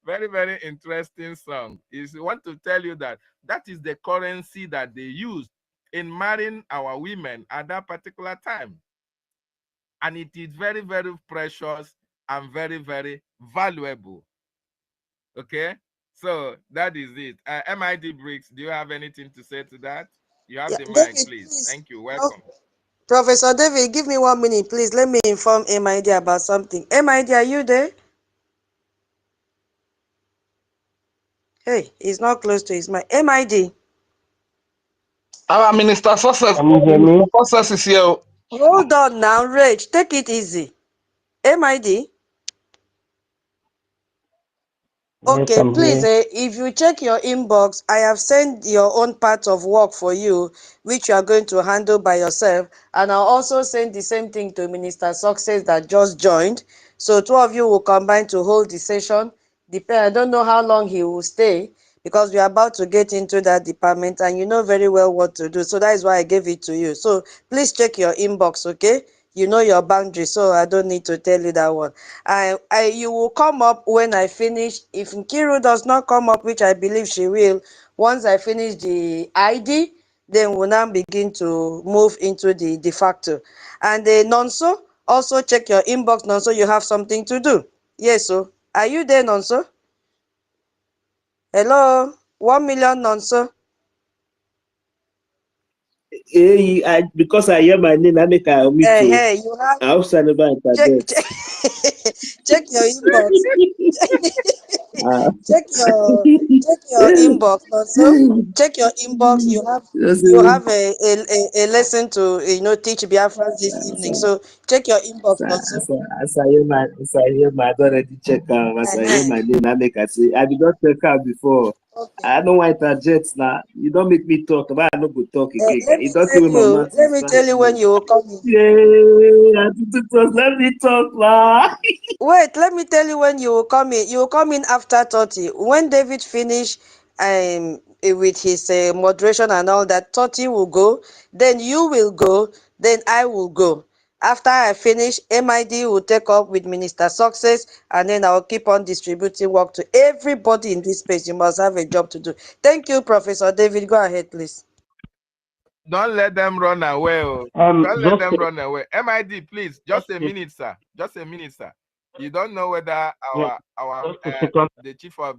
Very, very interesting song. Is want to tell you that is the currency that they used in marrying our women at that particular time. And it is very, very precious and very, very valuable. Okay, so that is it. MID Briggs, do you have anything to say to that? You have the mic, David, please. please. Thank you. Welcome. Professor David, give me 1 minute, please. Let me inform MID about something. MID, are you there? Hey, he's not close to his mic. MID. Our Minister Success is here. Hold on now, Rage. Take it easy. MID. Okay, I'm please, here. if you check your inbox, I have sent your own part of work for you, which you are going to handle by yourself. And I'll also send the same thing to Minister Success that just joined. So two of you will combine to hold the session. I don't know how long he will stay because we are about to get into that department and you know very well what to do. So that is why I gave it to you. So please check your inbox, okay? You know your boundary, so I don't need to tell you that one. You will come up when I finish. If Nkiru does not come up, which I believe she will, once I finish the ID, then we'll now begin to move into the de facto. And the Nonso, also check your inbox, Nonso, you have something to do. Yes, so are you there, Nonso? Hello, 1 million Nonso. Hey, because I hear my name, I make I omit to. Hey, you have I hope I never internet. check your inbox. Ah. check your inbox also. Check your inbox. Just, You have a lesson to teach Biafrans this evening. So check your inbox also. as I hear my I don't already check as I hear my name, I make I say I did not check out before. Okay. I don't want interjet now. You don't make me talk, but I no go talk again. You don't tell me my mouth Let is me fine. tell you when you will come in. Yeah, let me talk now. Wait, let me tell you when you will come in. You will come in after 30. When David finish with his moderation and all that, 30 will go. Then you will go. Then I will go. After I finish, MID will take up with Minister Success, and then I will keep on distributing work to everybody in this space. You must have a job to do. Thank you, Professor David. Go ahead, please. Don't let them run away. Don't let them run away. MID, please, just a minute, sir. Just a minute, sir. You don't know whether the chief of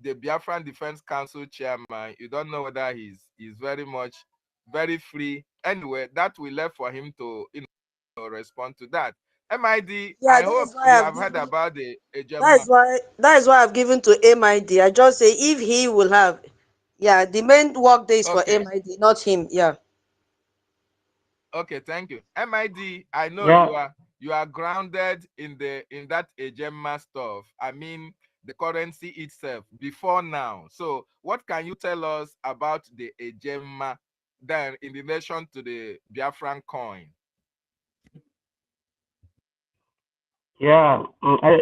the Biafran Defense Council chairman, you don't know whether he's very free. Anyway, that we left for him to respond to that. MID, Yeah, I hope you have heard about the Ejema. That is why I've given to MID. I just say if he will have, yeah, the main work day is for MID, not him. Yeah. Okay, thank you. MID, I know you are grounded in that Ejema stuff. I mean the currency itself before now. So what can you tell us about the Ejema then in relation to the Biafran coin? Yeah,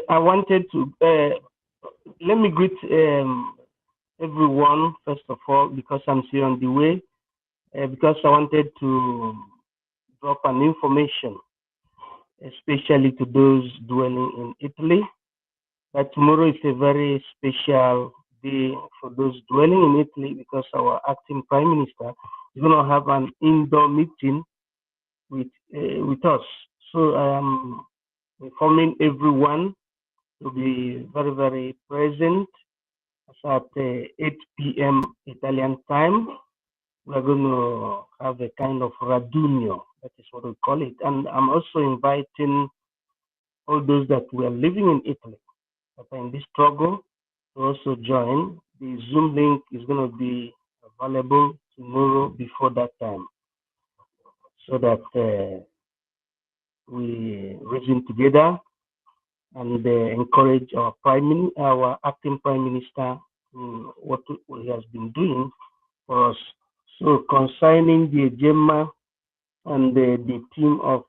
I wanted to let me greet everyone first of all because I'm still on the way. Because I wanted to drop an information, especially to those dwelling in Italy, that tomorrow is a very special day for those dwelling in Italy because our acting prime minister is going to have an indoor meeting with us. So I am informing everyone to be very, very present at 8 p.m. Italian time. We're going to have a kind of radunio, that is what we call it. And I'm also inviting all those that were living in Italy that are in this struggle to also join. The Zoom link is going to be available tomorrow before that time so that we reason together and encourage our acting prime minister in what he has been doing for us. So concerning the Gemma and the theme of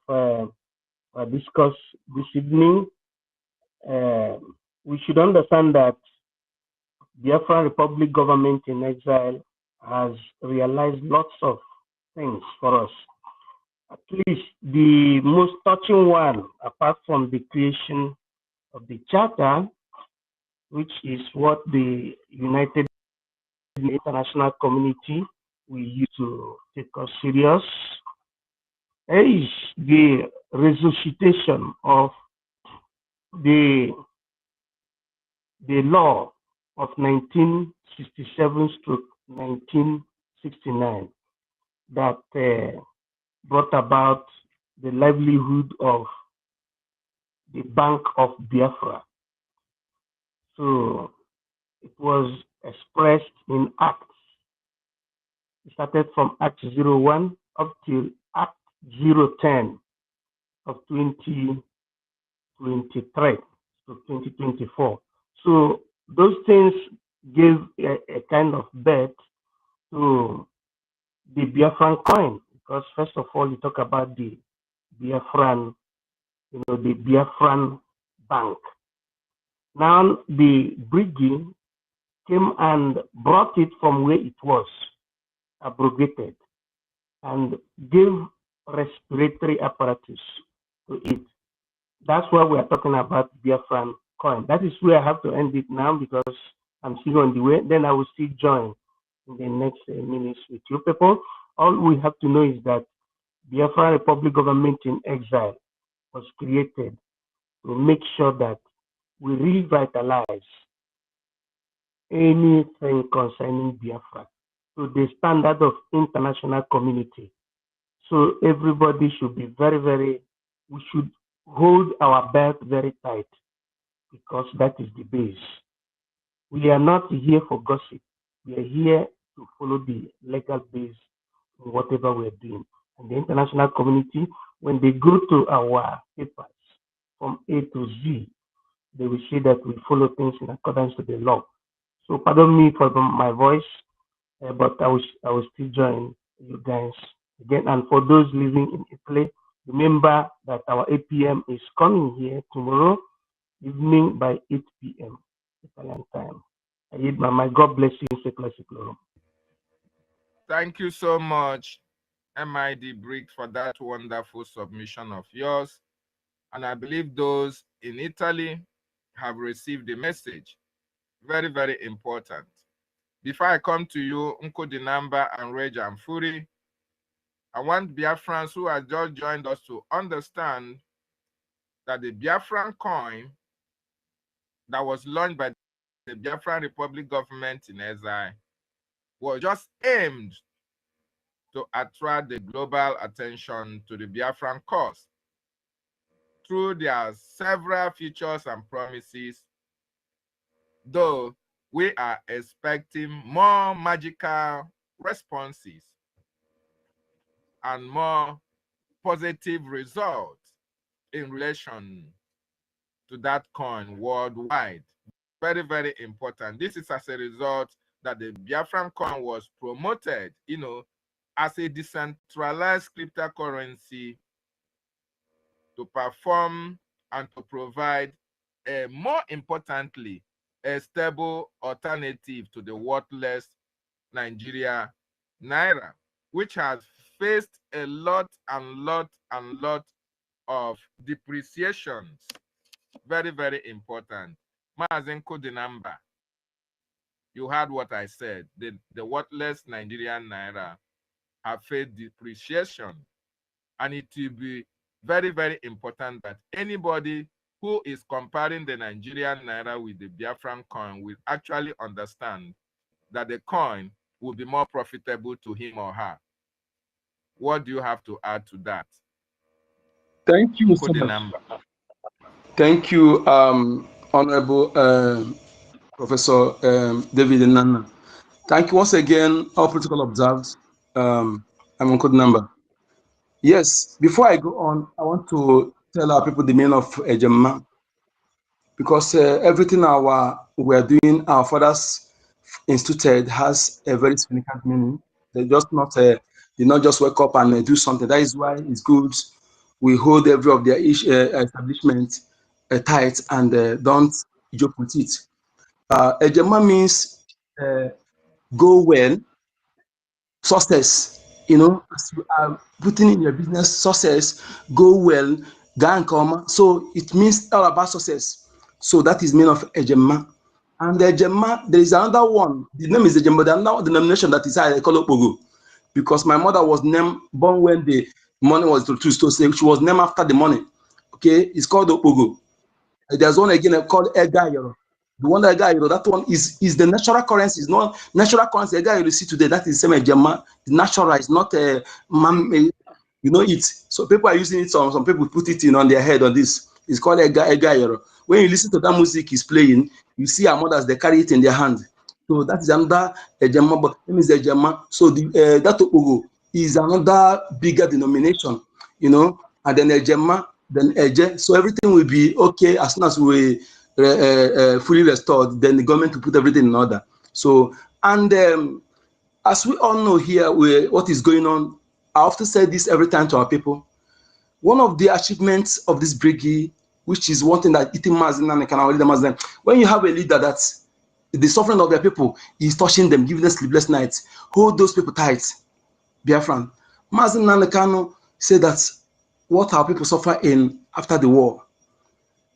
discuss this evening, we should understand that the Biafran Republic government in exile has realized lots of things for us. At least the most touching one, apart from the creation of the charter, which is what the United international community will use to take us serious, is the resuscitation of the law of 1967-1969 that brought about the livelihood of the Bank of Biafra. So it was expressed in acts. It started from Act 01 up till Act 010 of 2023, to 2024. So those things gave a kind of bet to the Biafran coin, because first of all, you talk about the Biafran, the Biafran bank. Now the Brgie came and brought it from where it was, abrogated, and gave respiratory apparatus to it. That's why we are talking about Biafran coin. That is where I have to end it now, because I'm still on the way. Then I will still join in the next minutes with you people. All we have to know is that Biafra Republic Government in Exile was created to make sure that we revitalize anything concerning Biafra to the standard of international community. So everybody should be we should hold our belt very tight, because that is the base. We are not here for gossip. We are here to follow the legal base in whatever we're doing. And the international community, when they go to our papers from A to Z, they will see that we follow things in accordance with the law. So pardon me for my voice, but I will still join you guys again. And for those living in Italy, remember that our APM is coming here tomorrow evening by 8 p.m. Italian time. I need my God bless you. Thank you so much, MID Brick, for that wonderful submission of yours. And I believe those in Italy have received the message. Very, very important. Before I come to you, Unko Dinamba and Rage and Fury, I want Biafrans who have just joined us to understand that the Biafran coin that was launched by the Biafran Republic government in exile was just aimed to attract the global attention to the Biafran cause. Through their several features and promises, though we are expecting more magical responses and more positive results in relation to that coin worldwide. Very, very important. This is as a result that the Biafran coin was promoted, as a decentralized cryptocurrency to perform and to provide, more importantly, a stable alternative to the worthless Nigeria Naira, which has faced a lot of depreciations. Very, very important. Mazenko Dinamba, you heard what I said. The worthless Nigerian Naira have faced depreciation, and it will be very, very important that anybody who is comparing the Nigerian Naira with the Biafran coin will actually understand that the coin will be more profitable to him or her. What do you have to add to that? Thank you so much. Thank you, Honorable Professor David Nana. Thank you once again, all protocol observed. I'm on code number. Yes, before I go on, I want to tell our people the meaning of Ejema, because everything we're doing, our fathers instituted, has a very significant meaning. They not just wake up and do something. That is why it's good we hold every of their establishment tight and don't joke with it. Ejema means go well, success. As you are putting in your business, success, go well, and come. So it means all about success. So that is meaning of Ejema. And the Ejema, there is another one. The name is Ejema. There is another denomination that is I call Opogo, because my mother was born when the money was introduced. So she was named after the money. Okay, it's called Opogo. There's one again called Egayoro. The one that that one is the natural currency. It's not natural currency. Egayoro you see today, that is the same Ejema. It's natural. It's not a man-made. It. So people are using it. Some people put it in on their head on this. It's called Egayoro. When you listen to that music is playing, you see our mothers, they carry it in their hand. So that is another Ejema, but it means Ejema. So that Opogo is another bigger denomination, and then Ejema, then Eje. So everything will be okay as soon as we fully restored, then the government will put everything in order. So, and as we all know here, what is going on, I often say this every time to our people. One of the achievements of this Brgie, which is one thing that eating when you have a leader that's the suffering of their people is touching them, giving them sleepless nights, hold those people tight. Biafran. Mazen Kanu said that what our people suffer in after the war,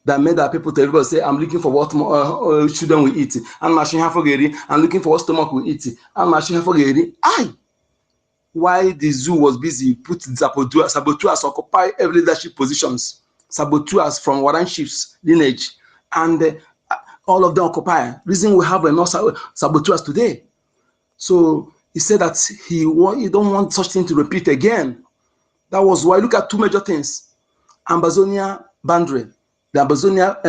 that made our people to everybody say, I'm looking for what children will eat. I'm looking for what stomach will eat. Why the zoo was busy, put saboteurs occupy every leadership positions, saboteurs from Warren Chief's lineage, and all of them occupy. Reason we have enough saboteurs today. So he said that he don't want such thing to repeat again. That was why. Look at two major things: Ambazonia boundary, the Ambazonia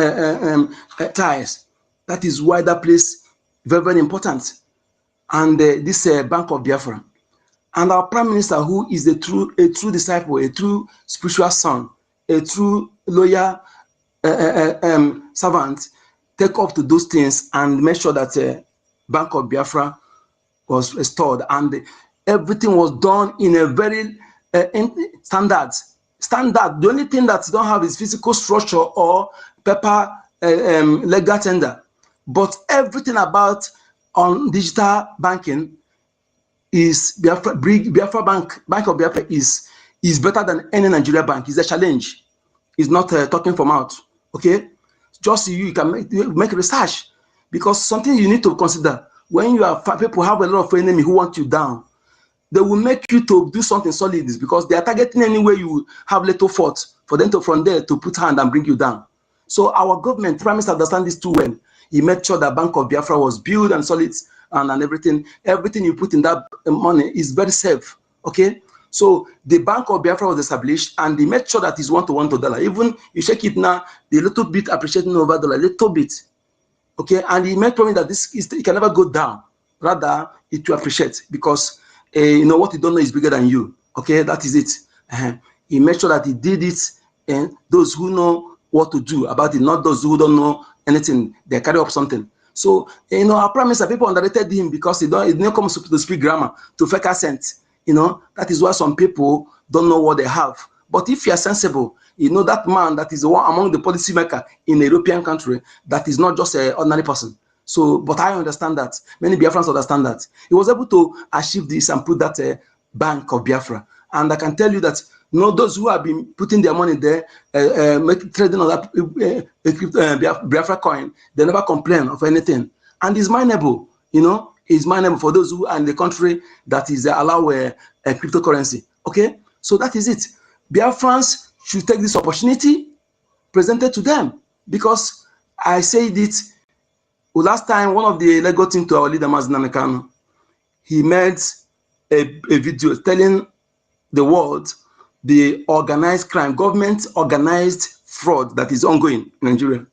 ties. That is why that place very, very important. And this Bank of Biafra. And our Prime Minister, who is a true disciple, a true spiritual son, a true loyal servant, take up to those things and make sure that Bank of Biafra was restored, and everything was done in a very standard. The only thing that don't have is physical structure or paper legal tender, but everything about on digital banking is Biafra Bank of Biafra is better than any Nigeria bank. It's a challenge. It's not talking from out. Okay, just you can make research, because something you need to consider when you are people have a lot of enemy who want you down. They will make you to do something solid, because they are targeting anywhere you have little fault for them to from there to put hand and bring you down. So our government, Prime Minister, understand this too well. He made sure that Bank of Biafra was built and solid, and everything you put in that money is very safe. Okay, so the Bank of Biafra was established, and they made sure that it's $1 to $1. Even you check it now, the little bit appreciating over dollar, little bit. Okay, and he made promise that it can never go down. Rather, it will appreciate, because you know what you don't know is bigger than you. Okay, that is it. He made sure that he did it, and those who know what to do about it, not those who don't know anything, they carry up something. So, you know, our Prime Minister, people underrated him because he didn't come to speak grammar, to fake accent. You know, that is why some people don't know what they have. But if you are sensible, you know that man that is the one among the policymaker in a European country, that is not just an ordinary person. So, but I understand that. Many Biafrans understand that. He was able to achieve this and put that Bank of Biafra. And I can tell you that, you know, those who have been putting their money there, trading on that Biafra coin, they never complain of anything. And it's mineable, you know, it's mineable for those who are in the country that is allow a cryptocurrency. Okay, so that is it. Biafrans should take this opportunity presented to them, because I said it last time. One of the Lego team to our leader, Nnamdi Kanu, he made a video telling the world the organized crime, government organized fraud that is ongoing in Nigeria.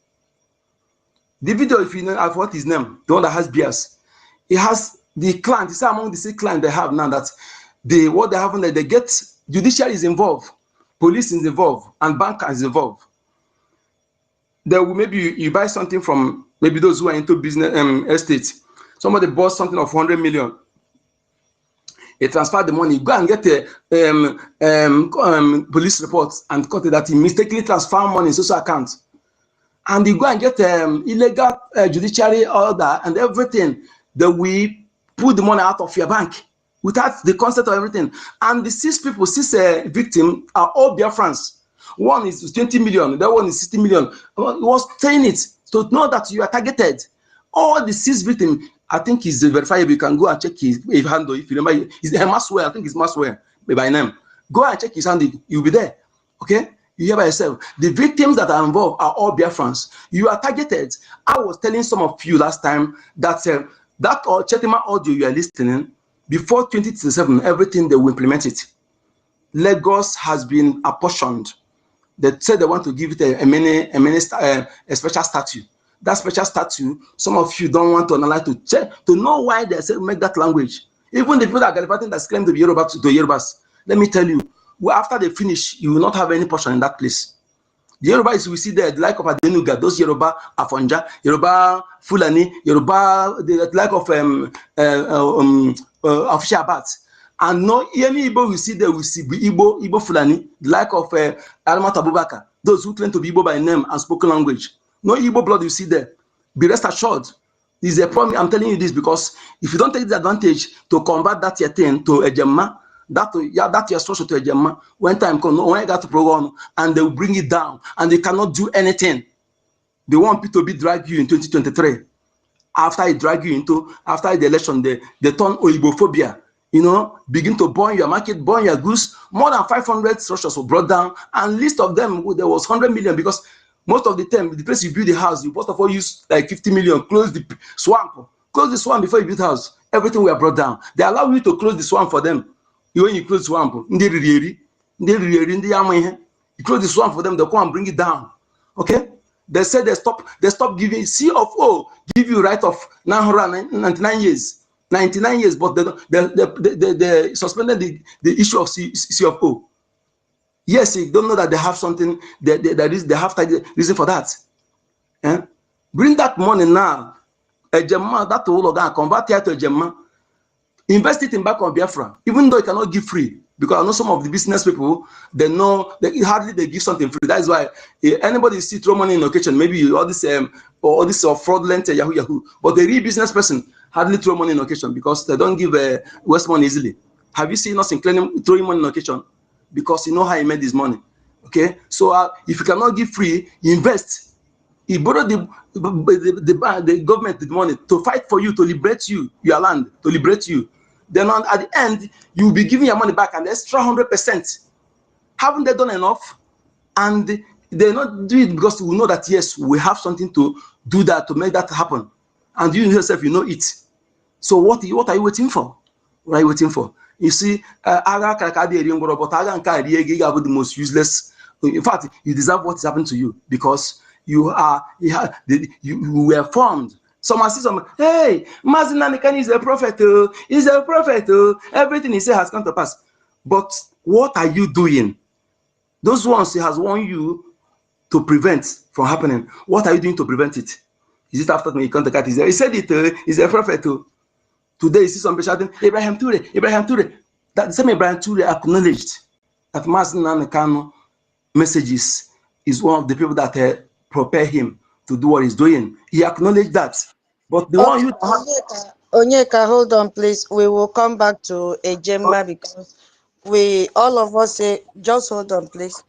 The video, if you know, I've what his name, the one that has bias, he has the client. It's among the 6 clients they have now that what they have, they get judiciary is involved, police is involved, and bank is involved. There will maybe you buy something from maybe those who are into business estates. Somebody bought something of 100 million. He transferred the money, go and get a police report and cut it that he mistakenly transferred money in social account. And you go and get illegal judiciary order and everything, that we put the money out of your bank without the consent of everything. And the 6 victims are all Biafrans. One is 20 million, that one is 60 million. He was saying it to know that you are targeted. All the 6 victims, I think is verifiable. You can go and check his handle. If you remember, it's Maswell. I think it's Maswell by name. Go and check his handle. You'll be there. Okay? You hear by yourself. The victims that are involved are all Biafrans. You are targeted. I was telling some of you last time that that Chetima audio you are listening, before 2027, everything they will implement it. Lagos has been apportioned. They said they want to give it a special statue. That special statue, some of you don't want to analyze to check to know why they say make that language. Even the people that are gallivanting that claim to be Yoruba to Yorubas, let me tell you, after they finish, you will not have any portion in that place. The Yorubas we see there, the like of Adenuga, those Yoruba Afonja, Yoruba Fulani, Yoruba, the like of official bats. And no any Igbo we see there, we see Igbo Fulani, the like of Almat Abubakar, those who claim to be Igbo by name and spoken language. No Igbo blood you see there. Be rest assured. This is a problem. I'm telling you this because if you don't take the advantage to convert that your thing to a Gemma, that your structure to a Gemma, when time comes, when you got to program and they will bring it down and they cannot do anything. They want people to drag you in 2023. After they drag you into, after the election, they turn Oibophobia, begin to burn your market, burn your goods. More than 500 structures were brought down, and list of them, there was 100 million because most of the time, the place you build the house, you first of all use like 50 million, close the swamp before you build the house. Everything were brought down. They allow you to close the swamp for them. When you close the swamp, you close the swamp for them, they come and bring it down. Okay? They said they stop giving CFO, give you right of 99 years. 99 years, but they suspended the issue of CFO. Yes, you don't know that they have something, they have reason for that. Bring that money now. A Gemma, that will convert it to a Gemma. Invest it in back on Biafra, even though you cannot give free. Because I know some of the business people, they know hardly they give something free. That is why anybody see throw money in occasion, maybe all this fraudulent Yahoo. But the real business person hardly throw money in occasion because they don't give West money easily. Have you seen us in throwing money in occasion? Because you know how he made his money. Okay, so if you cannot give free, invest. He borrowed the government the money to fight for you, to liberate you, your land, to liberate you. Then at the end, you will be giving your money back an extra 100%. Haven't they done enough? And they not do it because we know that yes, we have something to do that to make that happen. And you yourself, you know it. So what are you waiting for? What are you waiting for? You see, the most useless. In fact, you deserve what is happening to you because you were formed. Some say, hey, Mazinanikan is a prophet. He's a prophet. Everything he said has come to pass. But what are you doing? Those ones he has warned you to prevent from happening. What are you doing to prevent it? Is it after me? He said it. He's a prophet. Today, you see some people shouting, Abraham Ture. That the same Abraham Ture acknowledged that Mazinanikan Kanu messages is one of the people that prepare him to do what he's doing. He acknowledged that. But the one you Onyeka, hold on, please. We will come back to Ejema because all of us say, just hold on, please.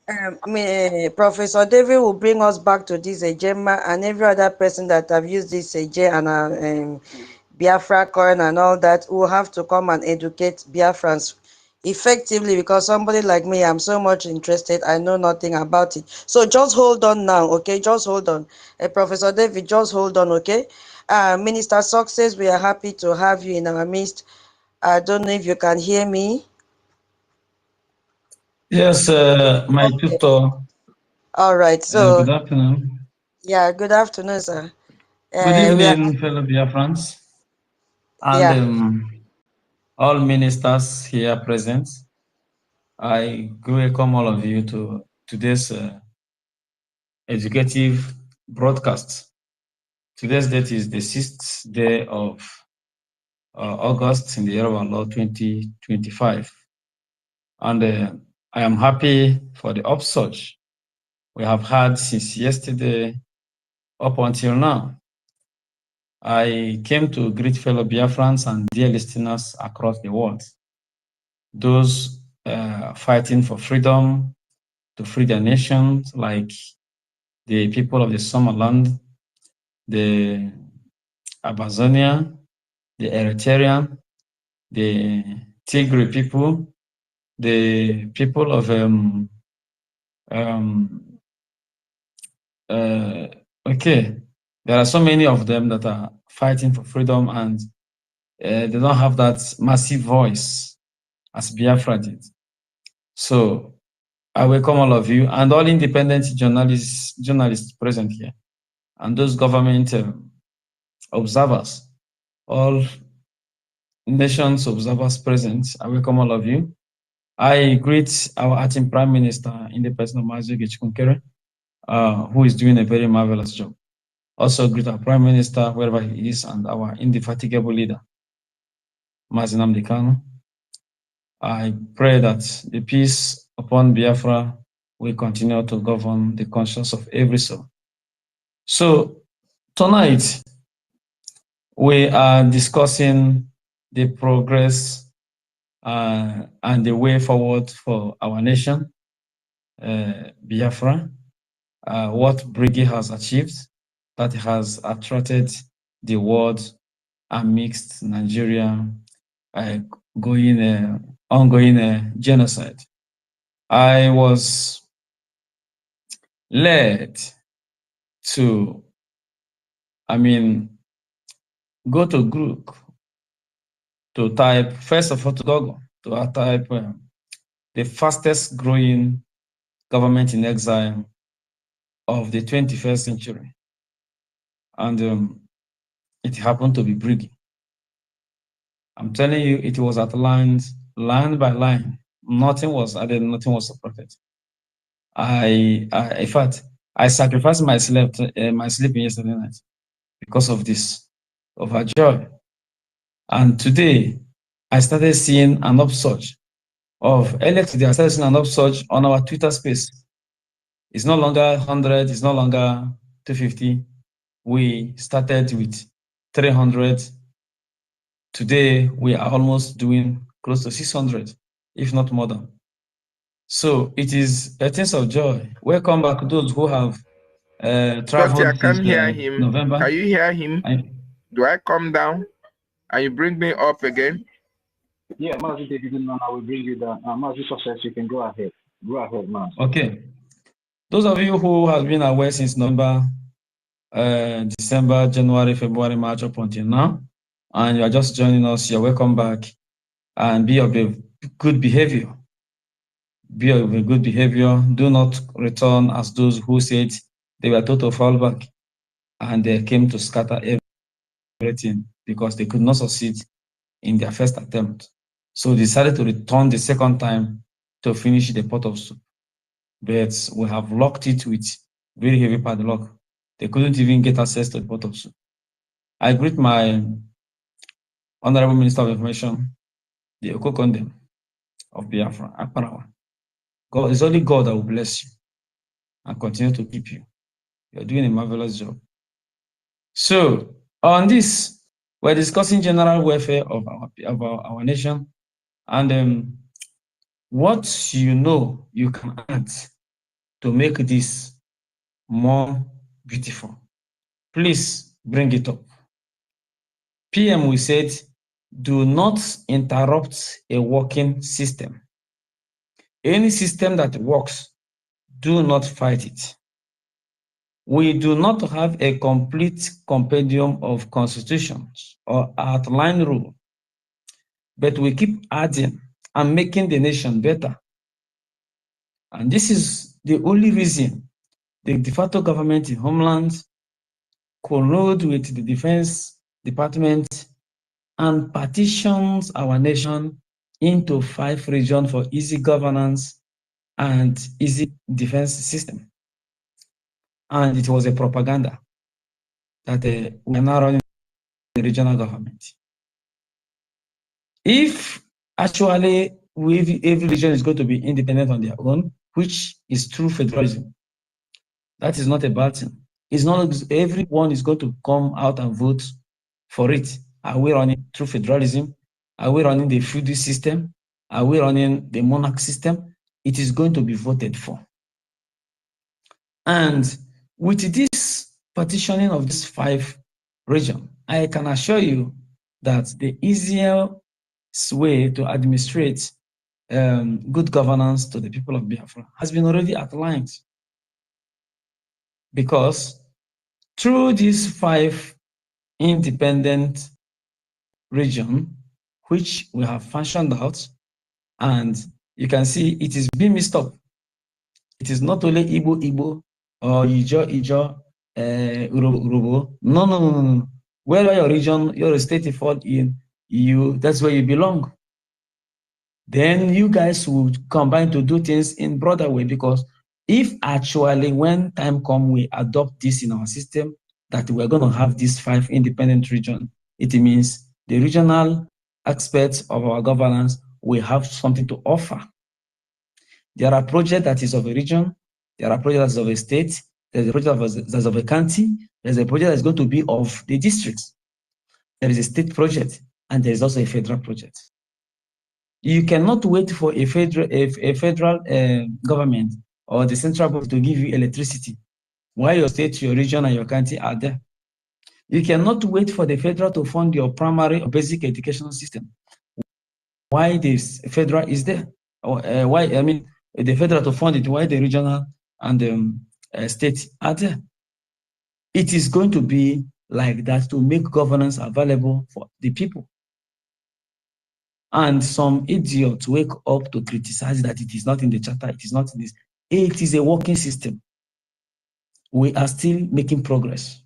Okay. Professor David will bring us back to this Ejema and every other person that have used this Eje and BIAFRACOIN and all that will have to come and educate Biafrans effectively because somebody like me, I'm so much interested. I know nothing about it. So just hold on now, okay? Just hold on. Professor David, just hold on, okay? Minister Success, we are happy to have you in our midst. I don't know if you can hear me. Yes, my tutor. All right, so good afternoon. Yeah, good afternoon, sir. Good evening, fellow BIAFRANS, and all ministers here present. I welcome all of you to today's educative broadcast. Today's date is the 6th day of August in the year of our Lord 2025. And I am happy for the upsurge we have had since yesterday up until now. I came to greet fellow Biafrans and dear listeners across the world. Those fighting for freedom, to free their nations, like the people of the Somaliland, the Amazonia, the Eritrean, the Tigray people, the people of okay, there are so many of them that are fighting for freedom and they don't have that massive voice as Biafra did. So I welcome all of you and all independent journalists present here, and those government observers, all nations observers present. I welcome all of you. I greet our acting Prime Minister in the person of Mazi Gichikunkere, who is doing a very marvelous job. Also greet our Prime Minister wherever he is and our indefatigable leader, Mazi Nnamdi Kanu. I pray that the peace upon Biafra will continue to govern the conscience of every soul. So tonight, we are discussing the progress and the way forward for our nation, Biafra, what Brgie has achieved that has attracted the world amidst Nigeria ongoing genocide. I was led to, go to Google to type, first of all, to Google, to type the fastest growing government in exile of the 21st century. And it happened to be Brgie. I'm telling you, it was outlined line by line. Nothing was added, nothing was subtracted. In fact, I sacrificed my sleeping yesterday night because of this, of our joy. And today, I started seeing an upsurge earlier today, I started seeing an upsurge on our Twitter space. It's no longer 100, it's no longer 250. We started with 300. Today, we are almost doing close to 600, if not more than. So it is a sense of joy. Welcome back to those who have traveled I can't hear since him. November. Can you hear him? Do I come down and you bring me up again? Yeah, Mazi, if you didn't know, I will bring you down. Mazi Success, you can go ahead. Go ahead, Mazi. Okay. Those of you who have been aware since November, December, January, February, March, up until now, and you are just joining us, you're welcome back, and be of a good behavior. Be of a good behavior. Do not return as those who said they were told to fall back and they came to scatter everything because they could not succeed in their first attempt. So they decided to return the second time to finish the pot of soup. But we have locked it with very heavy padlock. They couldn't even get access to the pot of soup. I greet my Honorable Minister of Information, the Okokondem of Biafra, Akparawa. God, it's only God that will bless you and continue to keep you. You're doing a marvelous job. So on this, we're discussing general welfare of our nation and what you can add to make this more beautiful. Please bring it up. PM, we said, do not interrupt a working system. Any system that works, do not fight it. We do not have a complete compendium of constitutions or outline rule, but we keep adding and making the nation better. And this is the only reason the de facto government in Homeland colluded with the Defense Department and partitions our nation into 5 regions for easy governance and easy defense system. And it was a propaganda that we are now running the regional government. If actually every region is going to be independent on their own, which is true federalism, that is not a bad thing. It's not everyone is going to come out and vote for it. Are we running true federalism? Are we running the feudal system? Are we running the monarch system? It is going to be voted for. And with this partitioning of these 5 regions, I can assure you that the easier way to administrate good governance to the people of Biafra has been already outlined. Because through these 5 independent regions, which we have fashioned out, and you can see it is being mixed up. It is not only Igbo, or Ijo, Urobo. No. Wherever your region, your state you fall in, that's where you belong. then you guys would combine to do things in broader way, because if actually when time comes we adopt this in our system, that we're going to have these 5 independent regions, it means the regional aspects of our governance will have something to offer. There are projects that is of a region, there are projects that is of a state, there's a project that's of a county, there's a project that's going to be of the districts. There is a state project, and there is also a federal project. You cannot wait for a federal government or the central government to give you electricity while your state, your region, and your county are there. You cannot wait for the federal to fund your primary or basic education system while the federal is there. Or the federal to fund it while the regional and the state are there. It is going to be like that to make governance available for the people. And some idiots wake up to criticize that it is not in the charter, it is not in this. It is a working system. We are still making progress.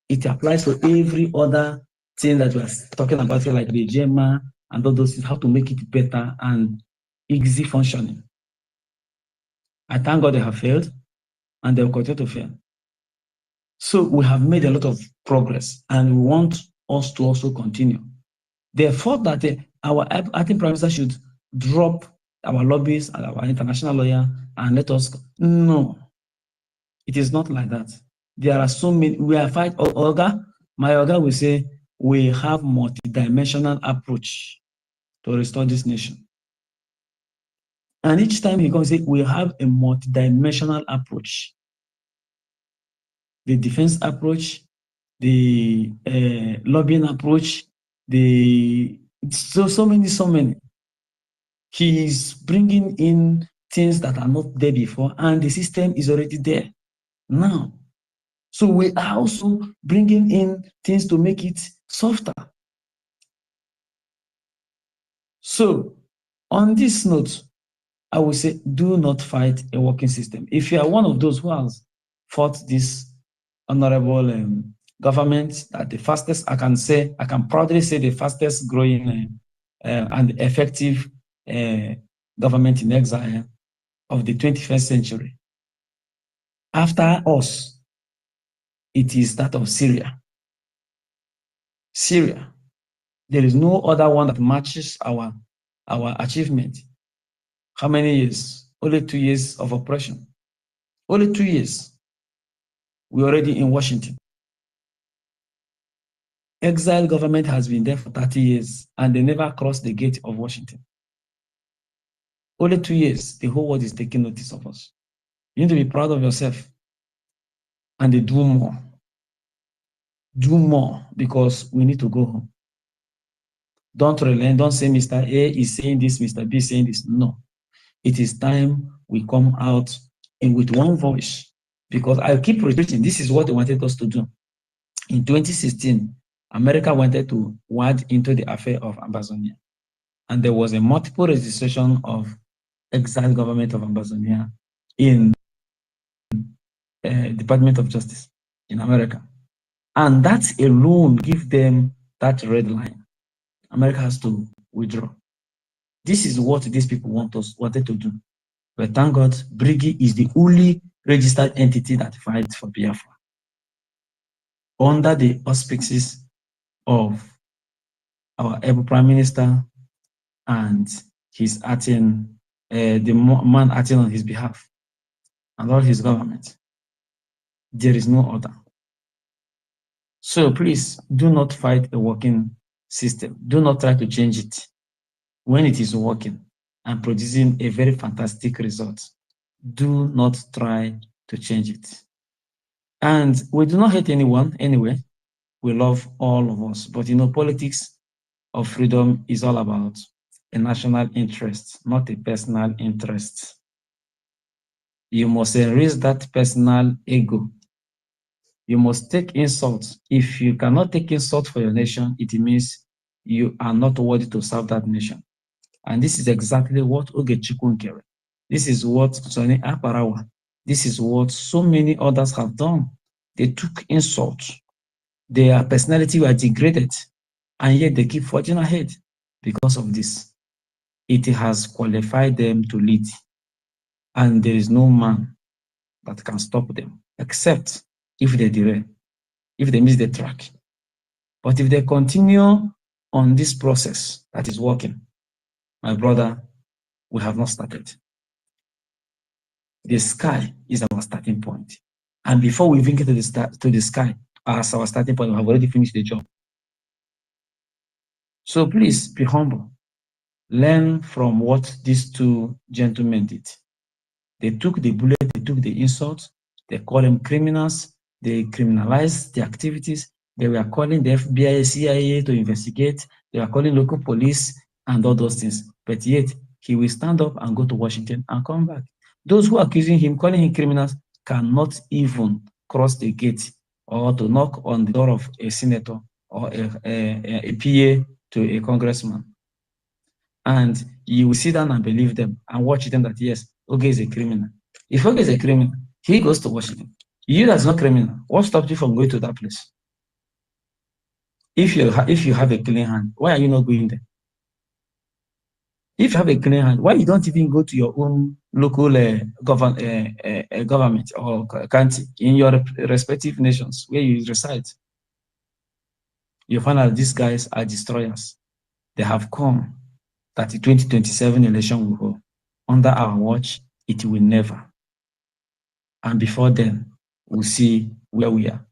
It applies to every other thing that we are talking about here, like the GMA and all those things, how to make it better and easy functioning. I thank God they have failed, and they will continue to fail. So we have made a lot of progress, and we want us to also continue. They thought that our acting prime minister should drop our lobbyists and our international lawyer and let us. No, it is not like that. There are so many. We are fighting. My Oga will say we have multidimensional approach to restore this nation. And each time he comes, say we have a multidimensional approach. The defense approach, the lobbying approach, so many. He is bringing in things that are not there before, and the system is already there now. So we are also bringing in things to make it softer. So on this note, I will say, do not fight a working system. If you are one of those who has fought this honorable government, that the fastest, I can proudly say the fastest growing and effective government in exile of the 21st century. After us, it is that of Syria. Syria. There is no other one that matches our achievement. How many years? Only 2 years of oppression. Only 2 years. We're already in Washington. Exile government has been there for 30 years, and they never crossed the gate of Washington. Only 2 years, the whole world is taking notice of us. You need to be proud of yourself. And they do more. Do more, because we need to go home. Don't relent, don't say Mr. A is saying this, Mr. B is saying this. No. It is time we come out with one voice, because I keep repeating, this is what they wanted us to do. In 2016, America wanted to wade into the affair of Amazonia, and there was a multiple registration of exiled government of Amazonia in Department of Justice in America. And that alone give them that red line. America has to withdraw. This is what these people wanted to do. But thank God, Brgie is the only registered entity that fights for Biafra, under the auspices of our able Prime Minister and his acting, the man acting on his behalf, and all his government. There is no other. So please, do not fight a working system. Do not try to change it when it is working and producing a very fantastic result. Do not try to change it. And we do not hate anyone anyway. We love all of us. But politics of freedom is all about a national interest, not a personal interest. You must erase that personal ego. You must take insult. If you cannot take insult for your nation, it means you are not worthy to serve that nation. And this is exactly what OGOJA, this is what Sonny Aparawa, this is what so many others have done. They took insult. Their personality were degraded, and yet they keep forging ahead because of this. it has qualified them to lead. And there is no man that can stop them, except if they derail, if they miss the track. But if they continue on this process that is working, my brother, we have not started. The sky is our starting point. And before we even get to the sky as our starting point, we have already finished the job. So please be humble. Learn from what these two gentlemen did. They took the bullet, they took the insult, they called them criminals, they criminalized the activities, they were calling the FBI, CIA to investigate, they were calling local police and all those things. But yet, he will stand up and go to Washington and come back. Those who are accusing him, calling him criminals, cannot even cross the gate or to knock on the door of a senator or a PA to a congressman. And you will sit down and believe them and watch them that, yes, Oge is a criminal. If Oge is a criminal, he goes to Washington. You that's not criminal, what stops you from going to that place? If you have a clean hand, why are you not going there? If you have a clean hand, why you don't even go to your own local government or country in your respective nations where you reside? You find out these guys are destroyers. They have come that the 2027 election will go. Under our watch, it will never. And before then, we'll see where we are.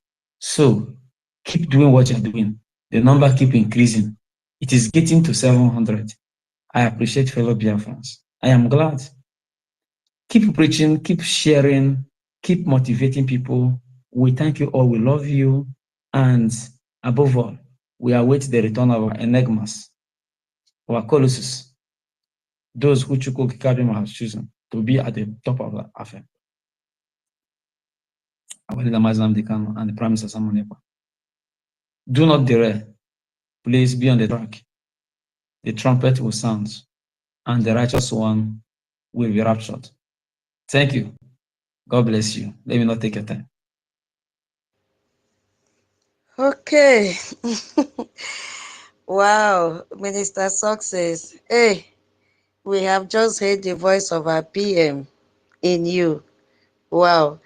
So keep doing what you're doing. The number keep increasing. It is getting to 700. I appreciate fellow Biafrans. I am glad. Keep preaching, keep sharing, keep motivating people. We thank you all. We love you. And above all, we await the return of our enigmas, our colossus, those who Chukwu Okike-Abịama has chosen to be at the top of the affair. Our leader, Nnamdi Kanu, and the Prime Minister, Ekpa. Do not derail. Please be on the track. The trumpet will sound, and the righteous one will be raptured. Thank you. God bless you. Let me not take your time. Okay. Wow, Minister Success. Hey, we have just heard the voice of our PM in you. Wow.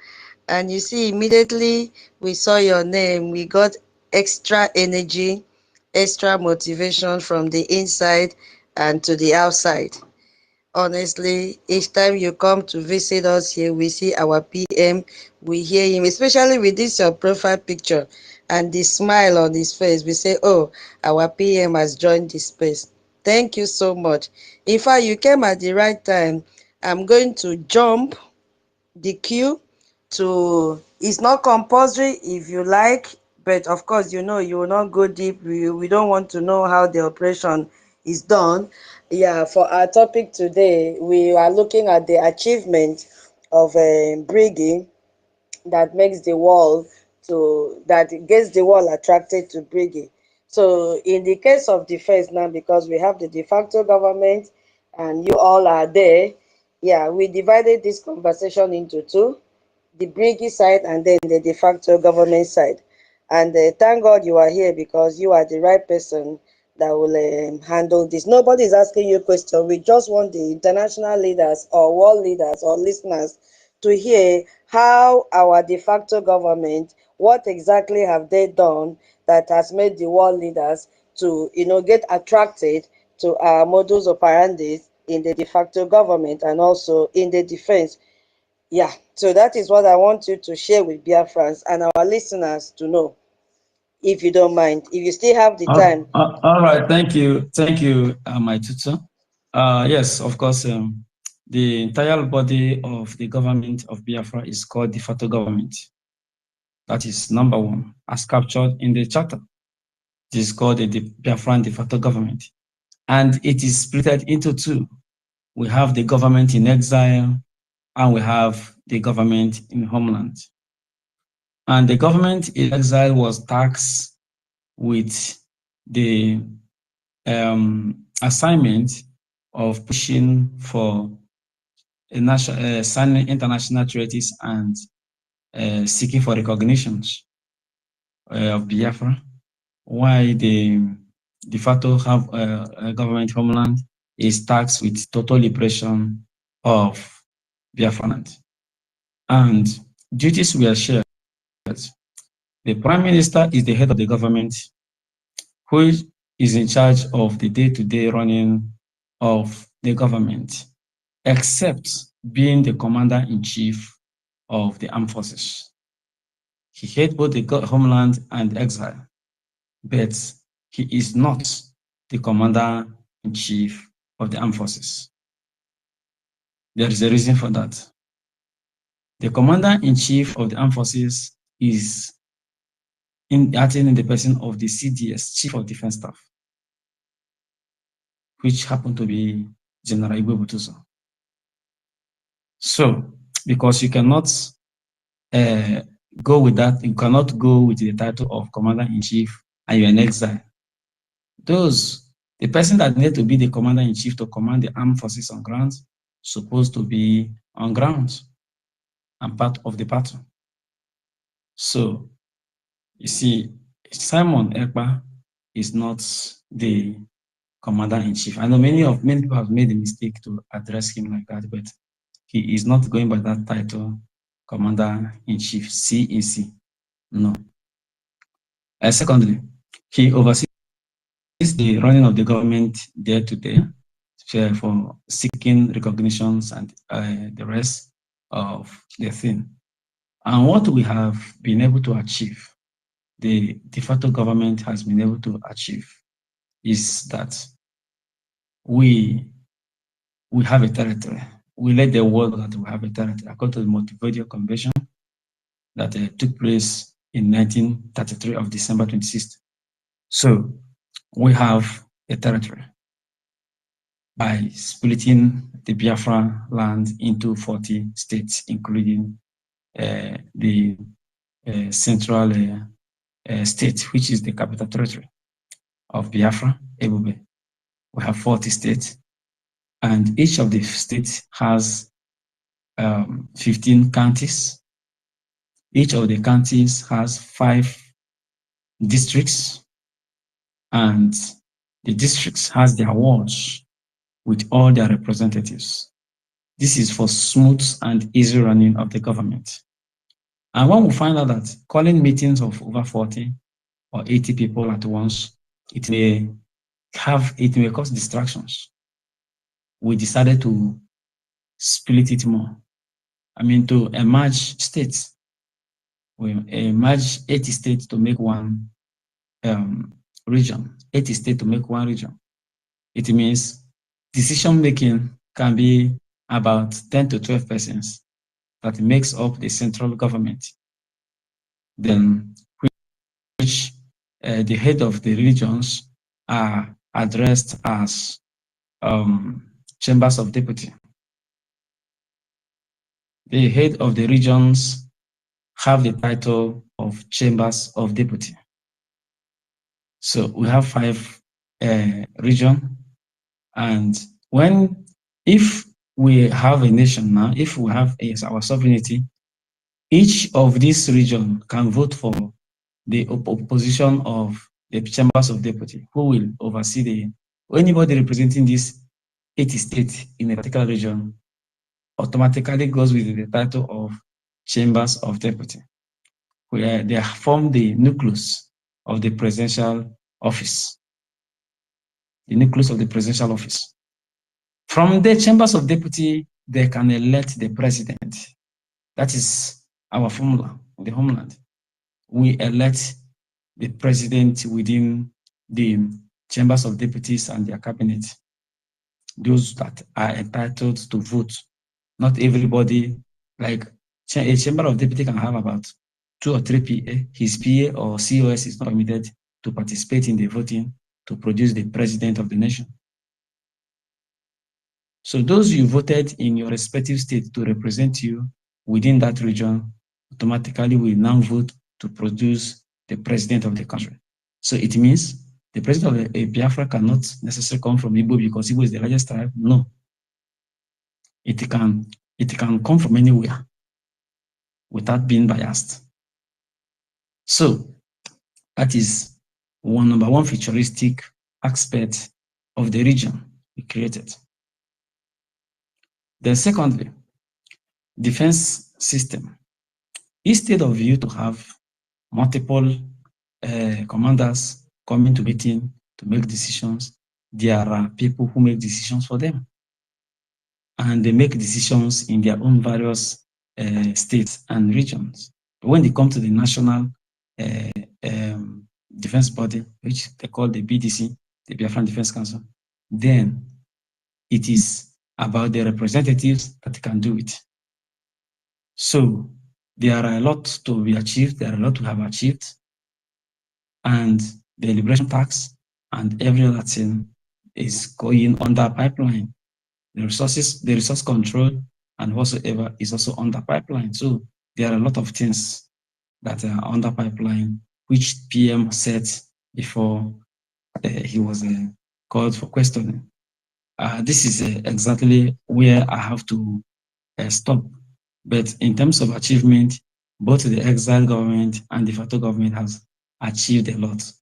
And you see, immediately we saw your name, we got extra energy, extra motivation from the inside and to the outside. Honestly, each time you come to visit us here, we see our PM, we hear him, especially with this your profile picture and the smile on his face. We say, oh, our PM has joined this space. Thank you so much. In fact, you came at the right time. I'm going to jump the queue to, it's not compulsory if you like, but of course, you know, you will not go deep. We don't want to know how the operation is done. Yeah, for our topic today, we are looking at the achievement of Brgie that makes the world that gets the world attracted to Brgie. So in the case of defense now, because we have the de facto government and you all are there, yeah, we divided this conversation into two, the Brgie side and then the de facto government side. And thank God you are here because you are the right person that will handle this. Nobody is asking you a question. We just want the international leaders or world leaders or listeners to hear how our de facto government, what exactly have they done that has made the world leaders to, you know, get attracted to our modus operandi in the de facto government and also in the defense. Yeah, so that is what I want you to share with Biafrans and our listeners to know, if you don't mind, if you still have the time. All right, thank you, my tutor. Yes, of course, the entire body of the government of Biafra is called de facto government. That is number one, as captured in the charter. It is called the Biafran de facto government. And it is split into two. We have the government in exile, and we have the government in homeland. And the government in exile was tasked with the assignment of pushing for signing international treaties and seeking for recognitions of Biafra. Why the de facto have a government homeland is tasked with total liberation of Biafran. And duties were shared. The Prime Minister is the head of the government, who is in charge of the day-to-day running of the government, except being the commander-in-chief of the armed forces. He heads both the homeland and exile, but he is not the commander-in-chief of the armed forces. There is a reason for that. The commander-in-chief of the armed forces is acting in the person of the CDS, Chief of Defense Staff, which happened to be General Igwe. So, because you cannot go with that, you cannot go with the title of Commander-in-Chief and you're in exile. The person that needs to be the Commander-in-Chief to command the armed forces on ground, supposed to be on ground and part of the battle. So, you see, Simon Ekpa is not the Commander-in-Chief. I know many people have made the mistake to address him like that, but he is not going by that title, Commander-in-Chief, CEC. No. Secondly, he oversees the running of the government day to day for seeking recognitions and the rest of the thing. And what we have been able to achieve, the de facto government has been able to achieve, is that we have a territory. We let the world know that we have a territory according to the Montevideo Convention that took place in 1933 of December 26th. So we have a territory by splitting the Biafra land into 40 states, including the central state, which is the capital territory of Biafra, Ebube. We have 40 states, and each of the states has 15 counties. Each of the counties has 5 districts, and the districts has their wards with all their representatives. This is for smooth and easy running of the government. And when we find out that calling meetings of over 40 or 80 people at once, it may cause distractions. We decided to split it more. I mean, to emerge states. We emerge 80 states to make one region. 80 states to make one region. It means decision making can be about 10 to 12 persons that makes up the central government. Then, which the head of the regions are addressed as chambers of deputy. The head of the regions have the title of chambers of deputy. So we have 5 regions, and if we have a nation now, if we have our sovereignty, each of these regions can vote for the opposition of the chambers of deputy, who will oversee anybody representing this 80 states in a particular region automatically goes with the title of chambers of deputy, where they form the nucleus of the presidential office. The nucleus of the presidential office. From the chambers of deputy, they can elect the president. That is our formula in the homeland. We elect the president within the chambers of deputies and their cabinet. Those that are entitled to vote. Not everybody, like a chamber of deputy can have about 2 or 3 PA. His PA or COS is not permitted to participate in the voting to produce the president of the nation. So those you voted in your respective state to represent you within that region automatically will now vote to produce the president of the country. So it means the president of a Biafra cannot necessarily come from Igbo because Igbo is the largest tribe. No. It can come from anywhere without being biased. So that is number one futuristic aspect of the region. we created. Then secondly, defense system. Instead of you to have multiple commanders coming to meeting to make decisions, there are people who make decisions for them. And they make decisions in their own various states and regions. But when they come to the national defense body, which they call the BDC, the Biafran Defense Council, then it is about the representatives that can do it. So there are a lot to be achieved, there are a lot to have achieved, and the liberation tax and every other thing is going under pipeline. The resource control and whatsoever is also under pipeline. So there are a lot of things that are under pipeline, which PM said before he was called for questioning. This is exactly where I have to stop. But in terms of achievement, both the exile government and the de facto government has achieved a lot,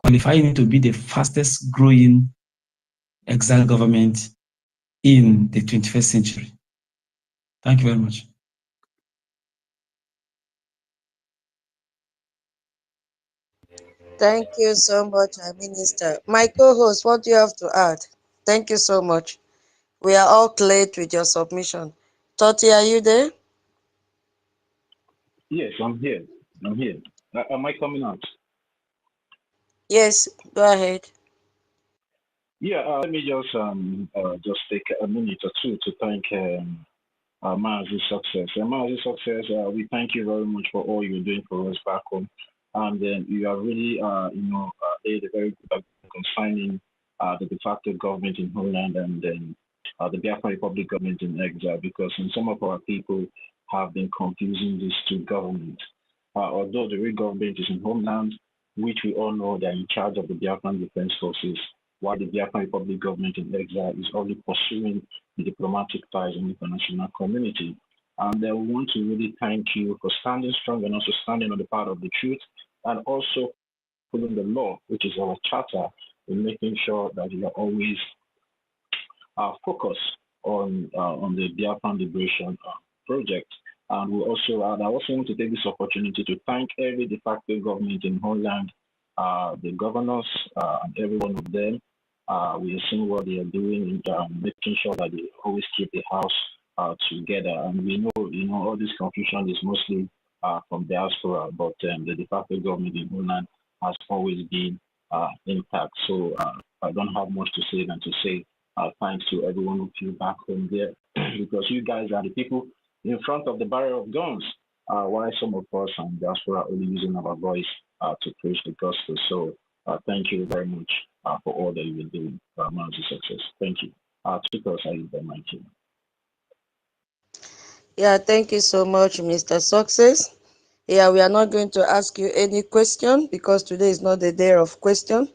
qualifying it to be the fastest growing exile government in the 21st century. Thank you very much. Thank you so much, Minister. My co-host, what do you have to add? Thank you so much. We are all clear with your submission. Toti, are you there? Yes, I'm here. I'm here. Am I coming out? Yes, go ahead. Yeah, let me just take a minute or two to thank Mazi Success. Mazi Success, we thank you very much for all you're doing for us back home. And you are really, laid a very good concerning the de facto government in Holland and then the Biafra Republic government in exile, because some of our people have been confusing these two governments. Although the real government is in Homeland, which we all know they are in charge of the Biafran Defense Forces, while the Biafran Republic government in exile is only pursuing the diplomatic ties in the international community. And we want to really thank you for standing strong and also standing on the part of the truth and also following the law, which is our charter, in making sure that you are always focused on the Biafran Liberation Project. And we also, I also want to take this opportunity to thank every de facto government in Holland, the governors, and every one of them. We are seeing what they are doing, making sure that they always keep the house together. And we know, all this confusion is mostly from diaspora, but the de facto government in Holland has always been intact. So I don't have much to say than to say thanks to everyone of you back home there, because you guys are the people in front of the barrel of guns, while some of us and diaspora are only using our voice to preach the gospel. So thank you very much for all that you are doing for Man's success. Thank you. Because I use the mic. Yeah, thank you so much, Mr. Success. Yeah, we are not going to ask you any question because today is not the day of question.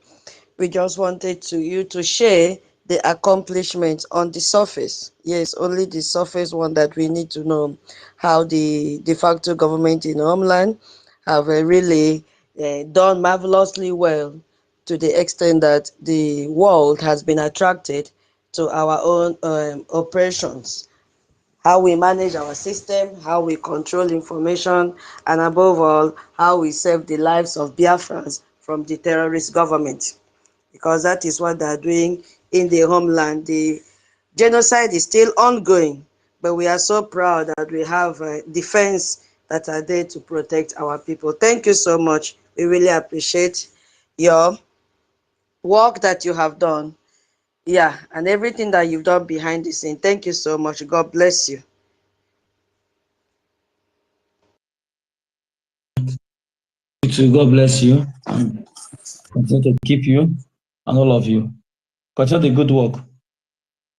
We just wanted you to share the accomplishments on the surface. Yes, only the surface one that we need to know how the de facto government in Homeland have really done marvelously well, to the extent that the world has been attracted to our own operations, how we manage our system, how we control information, and above all, how we save the lives of Biafrans from the terrorist government. Because that is what they are doing in the homeland. The genocide is still ongoing, but we are so proud that we have defense that are there to protect our people. Thank you so much. We really appreciate your work that you have done. Yeah, and everything that you've done behind the scene. Thank you so much. God bless you. God bless you and continue to keep you and all of you. Continue the good work.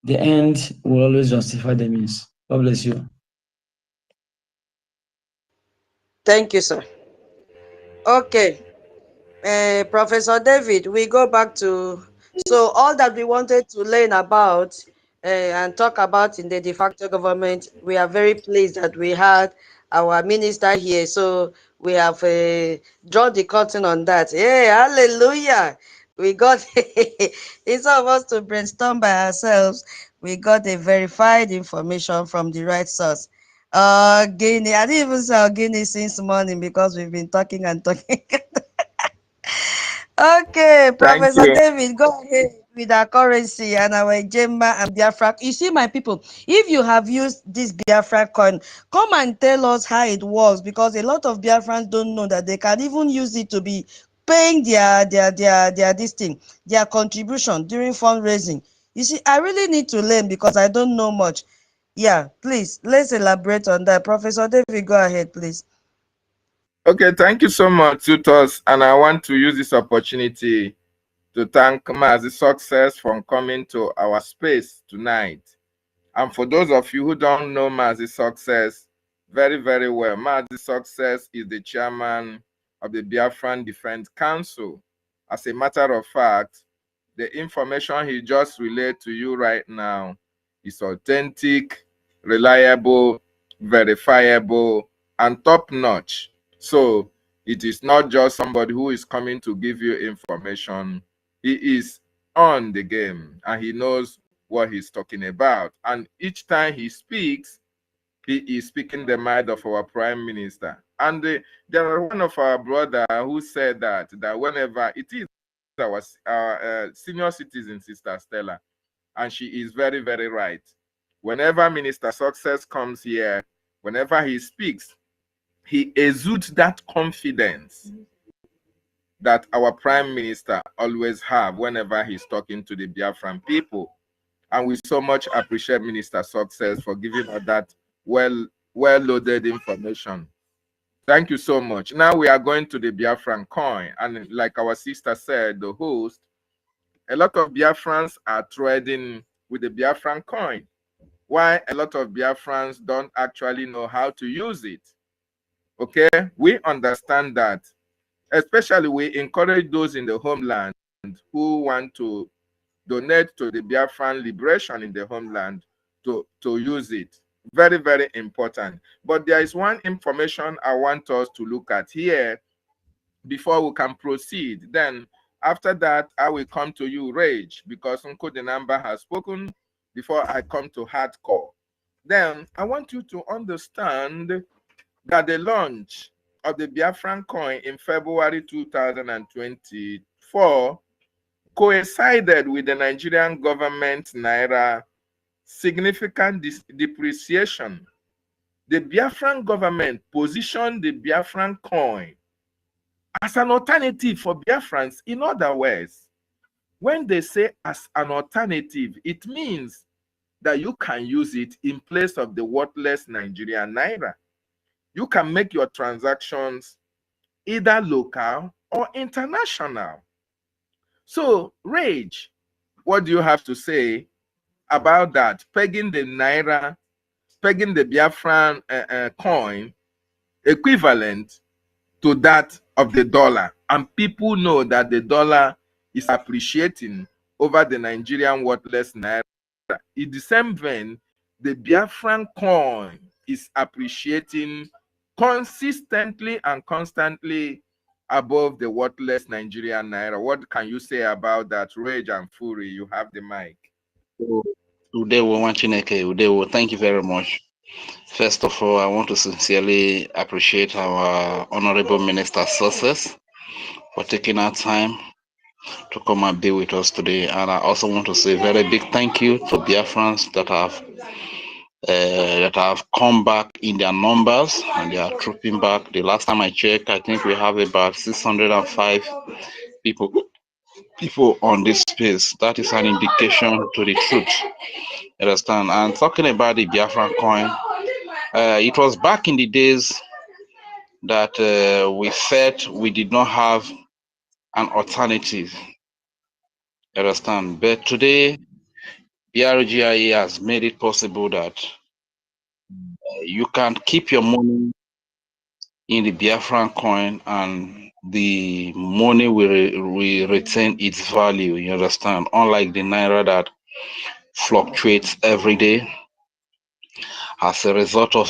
The end will always justify the means. God bless you. Thank you, sir. Okay. Professor David, we go back to, so all that we wanted to learn about and talk about in the de facto government, we are very pleased that we had our minister here. So we have drawn the curtain on that. Hey, hallelujah. we got instead of us to brainstorm by ourselves, we got a verified information from the right source. Guinea, I didn't even say Guinea since morning because we've been talking and talking. Okay, Thank Professor you. David, go ahead with our currency and our Gemma and Biafra. You see, my people, if you have used this Biafra coin, come and tell us how it works, because a lot of Biafrans don't know that they can even use it to be paying their this thing, their contribution during fundraising. You see, I really need to learn because I don't know much. Yeah, please, let's elaborate on that. Professor David, go ahead, please. Okay, thank you so much, tutors. And I want to use this opportunity to thank Mazi Success for coming to our space tonight. And for those of you who don't know Mazi Success very, very well, Mazi Success is the chairman of the Biafran Defense Council. As a matter of fact, the information he just relayed to you right now is authentic, reliable, verifiable, and top-notch. So it is not just somebody who is coming to give you information. He is on the game and he knows what he's talking about. And each time he speaks, he is speaking the mind of our Prime Minister. And there are one of our brother who said that whenever it is our senior citizen, Sister Stella, and she is very, very right. Whenever Minister Success comes here, whenever he speaks, he exudes that confidence that our Prime Minister always have whenever he's talking to the Biafran people. And we so much appreciate Minister Success for giving us that well-loaded information. Thank you so much. Now we are going to the Biafran coin. And like our sister said, the host, a lot of Biafrans are trading with the Biafran coin. Why a lot of Biafrans don't actually know how to use it. Okay, we understand that. Especially we encourage those in the homeland who want to donate to the Biafran liberation in the homeland to use it. Very, very important. But there is one information I want us to look at here before we can proceed. Then after that, I will come to you, Rage, because Uncle the number has spoken before I come to hardcore. Then I want you to understand that the launch of the Biafran coin in February 2024 coincided with the Nigerian government Naira significant depreciation. The Biafran government positioned the Biafran coin as an alternative for Biafrans. In other words, when they say as an alternative, it means that you can use it in place of the worthless Nigerian Naira. You can make your transactions either local or international. So, Rage, what do you have to say about that? Pegging the Naira, pegging the Biafran coin equivalent to that of the dollar. And people know that the dollar is appreciating over the Nigerian worthless Naira. In the same vein, the Biafran coin is appreciating consistently and constantly above the worthless Nigerian Naira. What can you say about that? Rage and Fury, you have the mic. Udewo, thank you very much. First of all, I want to sincerely appreciate our Honorable Minister Success for taking our time to come and be with us today. And I also want to say a very big thank you to Biafrans that have come back in their numbers and they are trooping back. The last time I checked, I think we have about 605 people on this space. That is an indication to the truth. You understand? And talking about the Biafran coin, it was back in the days that we said we did not have an alternative. You understand? But today, BRGIE has made it possible that you can keep your money in the Biafran coin and the money will retain its value. You understand? Unlike the Naira that fluctuates every day as a result of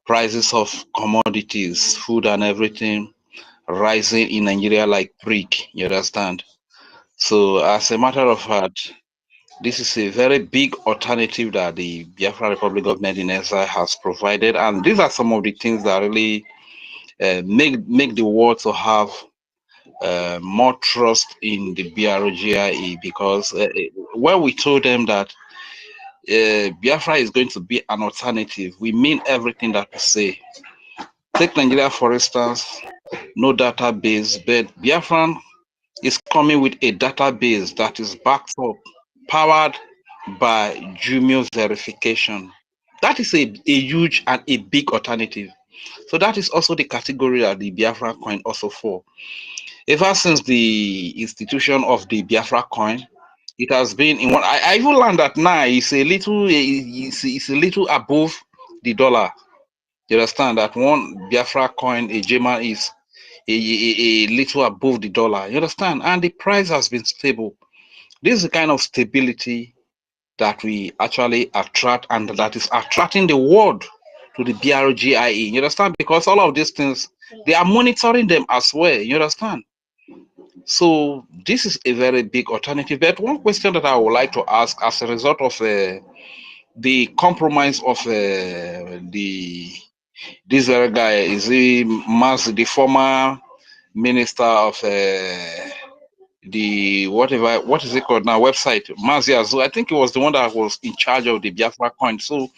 prices of commodities, food and everything rising in Nigeria like brick. You understand? So as a matter of fact, this is a very big alternative that the Biafra Republic government in exile has provided, and these are some of the things that really make the world to have more trust in the BRGIE, because when we told them that Biafra is going to be an alternative, we mean everything that we say. Take Nigeria for instance, no database, but Biafran is coming with a database that is backed up, powered by Jumio verification. That is a huge and a big alternative. So that is also the category that the Biafra coin also for. Ever since the institution of the Biafra coin, it has been in one. I even learned that now it's a little above the dollar. You understand that one Biafra coin, a German, is a little above the dollar. You understand? And the price has been stable. This is the kind of stability that we actually attract, and that is attracting the world to the BRGIE. You understand? Because all of these things, they are monitoring them as well. You understand? So this is a very big alternative. But one question that I would like to ask, as a result of the compromise of this very guy, is he the former minister of what is it called now, website, Maziazu? I think he was the one that was in charge of the Biafra coin. So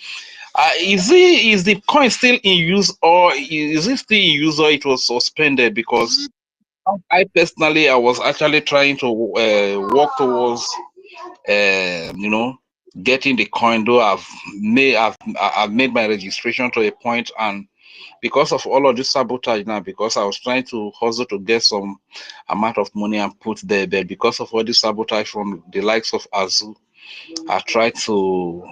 is the coin still in use, or is it still in use, or it was suspended? Because I personally, I was actually trying to work towards getting the coin, though I've made my registration to a point, and because of all of this sabotage now, because I was trying to hustle to get some amount of money and put there, but because of all this sabotage from the likes of Azu, I tried to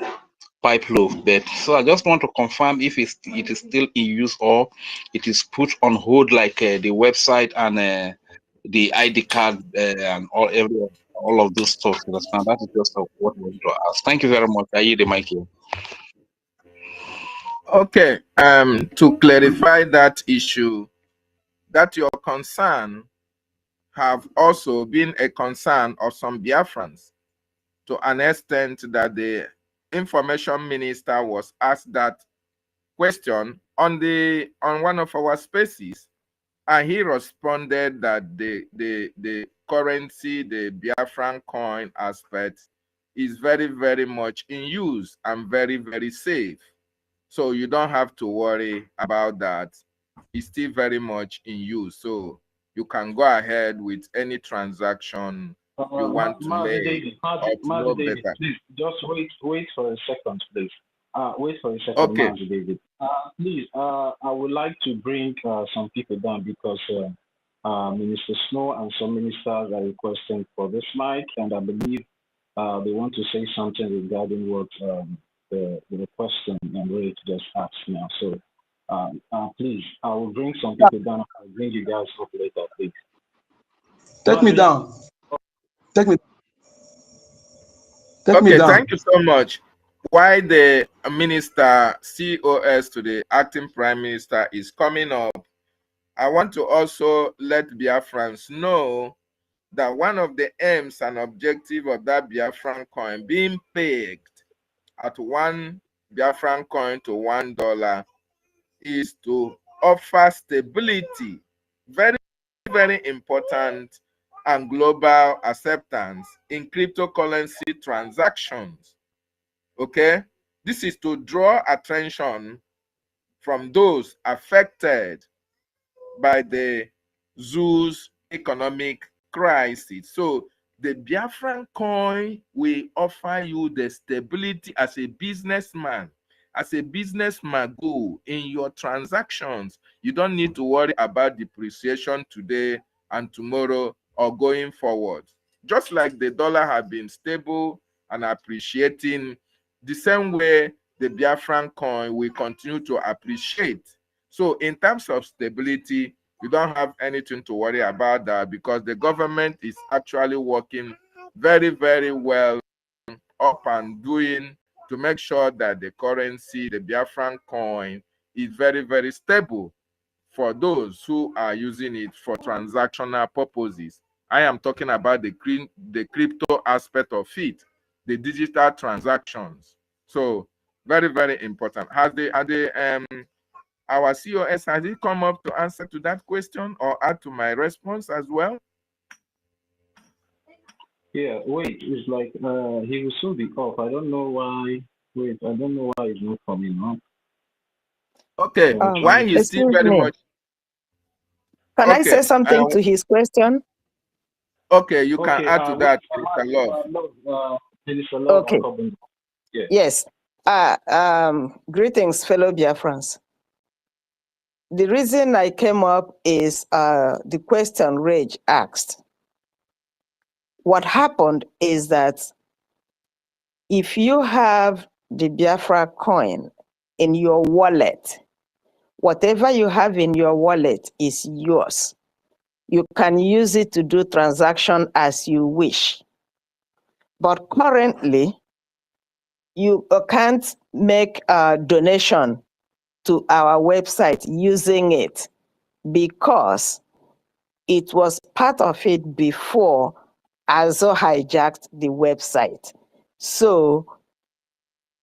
pipe low. But so I just want to confirm if it is still in use, or it is put on hold, like the website and the ID card and all of those stuff. You understand? That is just what I want to ask. Thank you very much. I yield the mic here. Okay, to clarify that issue, that your concern have also been a concern of some Biafrans, to an extent that the information minister was asked that question on one of our spaces, and he responded that the currency, the Biafran coin aspect, is very, very much in use and very, very safe. So you don't have to worry about that. It's still very much in use. So you can go ahead with any transaction you want to make. David, please just wait for a second, please. Wait for a second, okay. David. Please, I would like to bring some people down, because Minister Snow and some ministers are requesting for this mic, and I believe they want to say something regarding what the question and Ray just asked now. So please, I will bring some people down. I'll bring you guys up later, please. Take me down. Take me. Take okay, me down. Thank you so much. Why the minister COS to the acting prime minister is coming up, I want to also let Biafrans know that one of the aims and objective of that Biafran coin being pegged at one Biafran coin to $1 is to offer stability, very, very important, and global acceptance in cryptocurrency transactions. Okay, this is to draw attention from those affected by the zoo's economic crisis. So the Biafran coin will offer you the stability as a businessman. As a businessman, go in your transactions. You don't need to worry about depreciation today and tomorrow or going forward. Just like the dollar has been stable and appreciating, the same way the Biafran coin will continue to appreciate. So in terms of stability, you don't have anything to worry about that, because the government is actually working very, very well up and doing to make sure that the currency, the Biafran coin, is very, very stable for those who are using it for transactional purposes. I am talking about the crypto aspect of it, the digital transactions. So very, very important. Our COS, has he come up to answer to that question or add to my response as well? Yeah, wait, it's like he will soon be off. I don't know why. Wait, I don't know why he's not coming up. Okay, why he's still excuse very me. much. Can I Okay, say something to his question? Okay, you can Okay, add to that, Mr. Love. Okay. Yeah. Yes. Greetings, fellow Biafrans. The reason I came up is the question Rage asked. What happened is that if you have the Biafra coin in your wallet, whatever you have in your wallet is yours. You can use it to do transaction as you wish. But currently, you can't make a donation to our website using it because it was part of it before Azo hijacked the website. So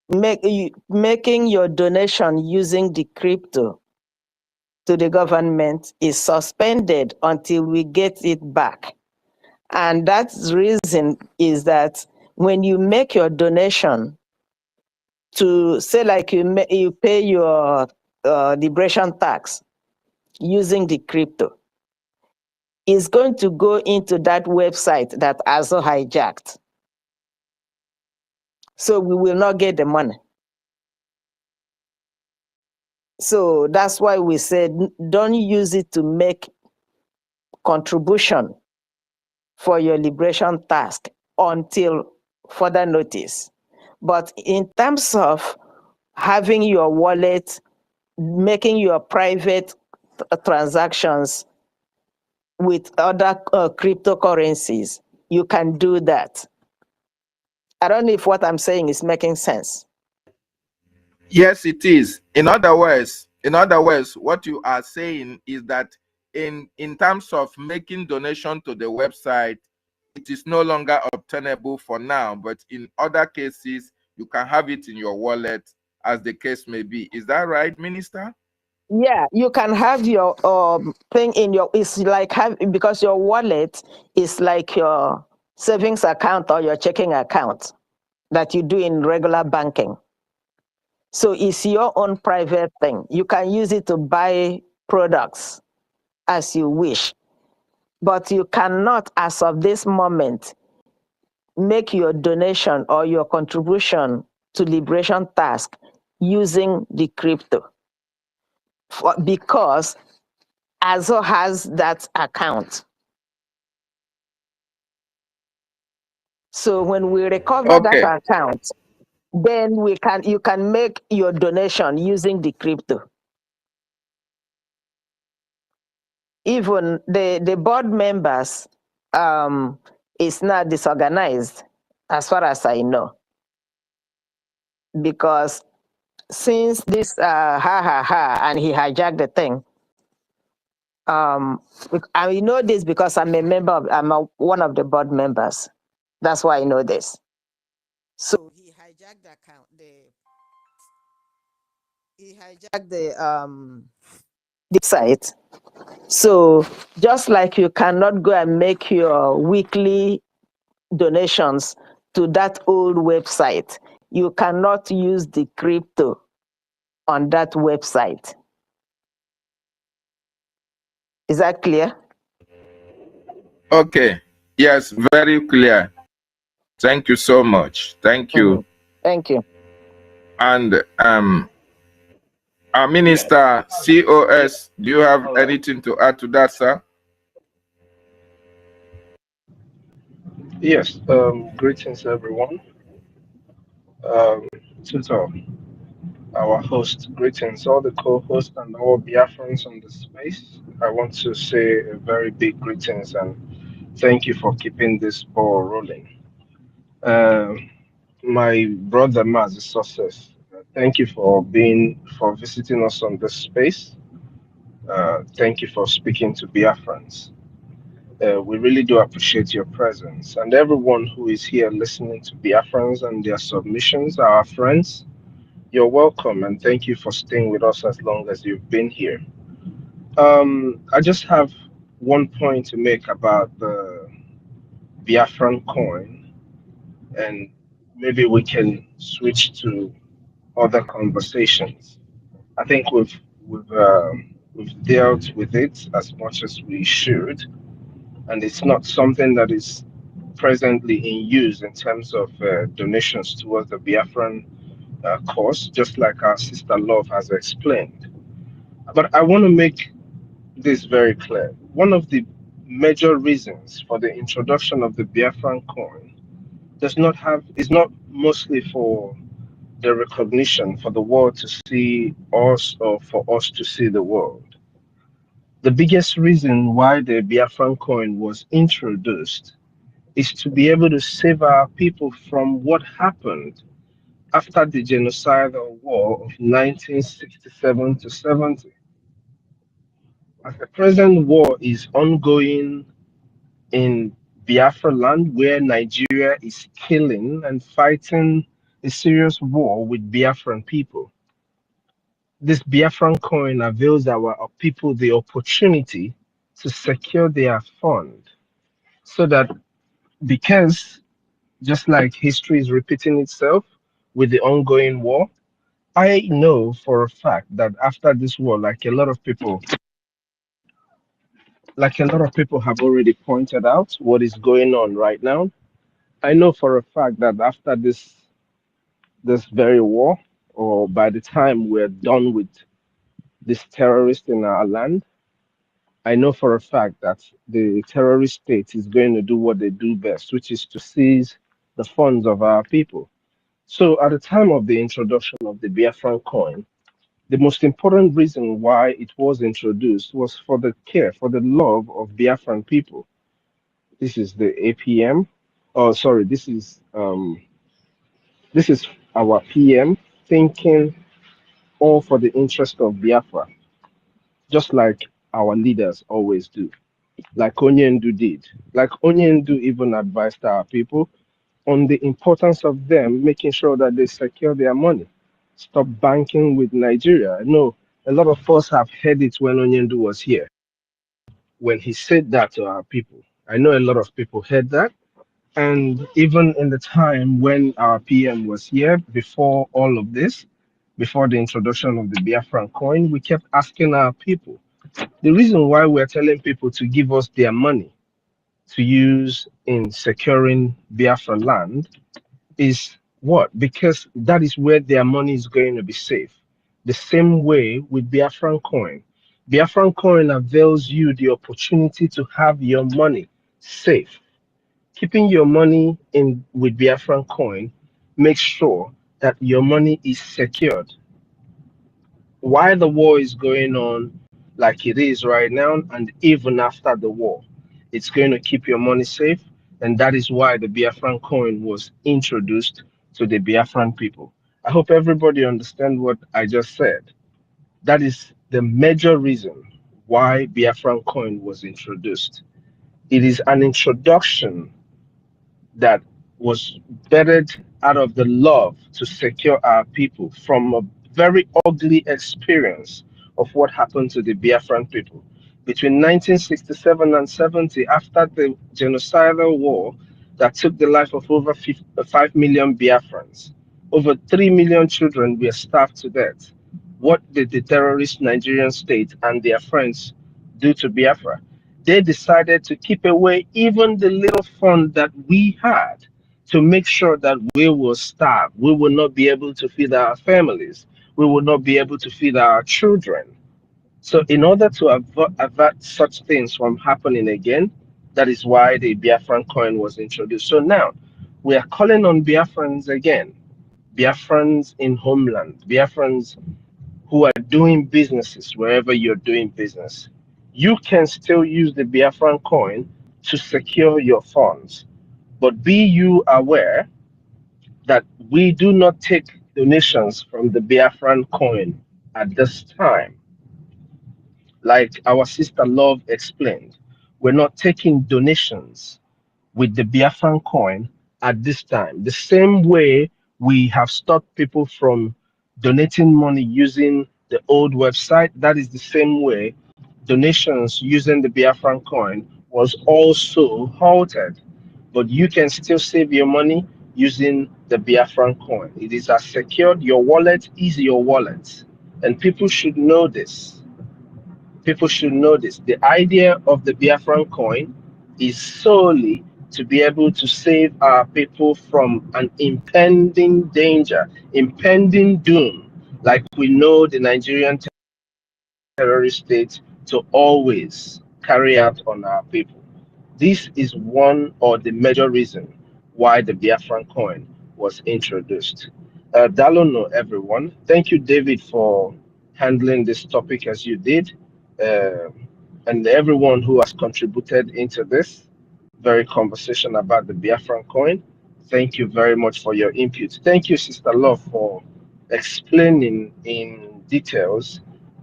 making your donation using the crypto to the government is suspended until we get it back. And that's the reason is that when you make your donation to say like you pay your liberation tax using the crypto, is going to go into that website that Azo hijacked. So we will not get the money. So that's why we said don't use it to make contribution for your liberation task until further notice. But in terms of having your wallet, making your private transactions with other cryptocurrencies, you can do that. I don't know if what I'm saying is making sense. Yes, it is. In other words, what you are saying is that in terms of making donation to the website, it is no longer obtainable for now, but in other cases, you can have it in your wallet as the case may be. Is that right, Minister? Yeah, you can have your thing in your, it's like because your wallet is like your savings account or your checking account that you do in regular banking. So it's your own private thing. You can use it to buy products as you wish. But you cannot, as of this moment, make your donation or your contribution to Liberation Task using the crypto. Because Azo has that account. So when we recover that account, then you can make your donation using the crypto. Even the board members is not disorganized, as far as I know. Because since this and he hijacked the thing, I know this because I'm a member of, one of the board members. That's why I know this. So he hijacked the account. He hijacked the site. So just like you cannot go and make your weekly donations to that old website, you cannot use the crypto on that website. Is that clear? Okay. Yes, very clear. Thank you so much. Thank you. Thank you. And our Minister, COS, do you have anything to add to that, sir? Yes, greetings everyone. Tutor, our host, greetings, all the co-hosts and all Biafrans on the space. I want to say a very big greetings and thank you for keeping this ball rolling. My brother Maz is success. Thank you for visiting us on this space. Thank you for speaking to Biafrans. We really do appreciate your presence. And everyone who is here listening to Biafrans and their submissions, our friends, you're welcome. And thank you for staying with us as long as you've been here. I just have one point to make about the Biafran coin, and maybe we can switch to other conversations. I think we've dealt with it as much as we should, and it's not something that is presently in use in terms of donations towards the Biafran cause, just like our sister Love has explained. But I want to make this very clear. One of the major reasons for the introduction of the Biafran coin is not mostly for the recognition for the world to see us or for us to see the world. The biggest reason why the Biafran coin was introduced is to be able to save our people from what happened after the genocidal war of 1967 to 70. As the present war is ongoing in Biafra land, where Nigeria is killing and fighting a serious war with Biafran people, this Biafran coin avails our people the opportunity to secure their fund so that, because just like history is repeating itself with the ongoing war, I know for a fact that after this war, like a lot of people have already pointed out what is going on right now. I know for a fact that after this very war, or by the time we're done with this terrorist in our land, I know for a fact that the terrorist state is going to do what they do best, which is to seize the funds of our people. So at the time of the introduction of the Biafran coin, the most important reason why it was introduced was for the care, for the love of Biafran people. This is the APM. Oh, sorry, this is our PM thinking all for the interest of Biafra, just like our leaders always do, like Onyendu did. Like Onyendu even advised our people on the importance of them making sure that they secure their money. Stop banking with Nigeria. I know a lot of us have heard it when Onyendu was here, when he said that to our people. I know a lot of people heard that. And even in the time when our PM was here, before all of this, before the introduction of the Biafran coin, we kept asking our people. The reason why we're telling people to give us their money to use in securing Biafra land is what? Because that is where their money is going to be safe. The same way with Biafran coin. Biafran coin avails you the opportunity to have your money safe. Keeping your money in with Biafran coin makes sure that your money is secured. While the war is going on like it is right now, and even after the war, it's going to keep your money safe. And that is why the Biafran coin was introduced to the Biafran people. I hope everybody understands what I just said. That is the major reason why Biafran coin was introduced. It is an introduction that was birthed out of the love to secure our people from a very ugly experience of what happened to the Biafran people. Between 1967 and 70, after the genocidal war that took the life of over 5 million Biafrans, over 3 million children were starved to death. What did the terrorist Nigerian state and their friends do to Biafra? They decided to keep away even the little fund that we had to make sure that we will starve. We will not be able to feed our families. We will not be able to feed our children. So, in order to avert such things from happening again, that is why the Biafran coin was introduced. So now we are calling on Biafrans again, Biafrans in homeland, Biafrans who are doing businesses wherever you're doing business. You can still use the Biafran coin to secure your funds. But be you aware that we do not take donations from the Biafran coin at this time. like our sister Love explained, we're not taking donations with the Biafran coin at this time. The same way we have stopped people from donating money using the old website, that is the same way donations using the Biafran coin was also halted. But you can still save your money using the Biafran coin. It is as secured. Your wallet is your wallet. And people should know this. People should know this. The idea of the Biafran coin is solely to be able to save our people from an impending danger, impending doom, like we know the Nigerian terrorist state to always carry out on our people. This is one or the major reason why the Biafran coin was introduced. Dalono, everyone. Thank you, David, for handling this topic as you did, uh, and everyone who has contributed into this very conversation about the Biafran coin. Thank you very much for your input. Thank you, Sister Love, for explaining in details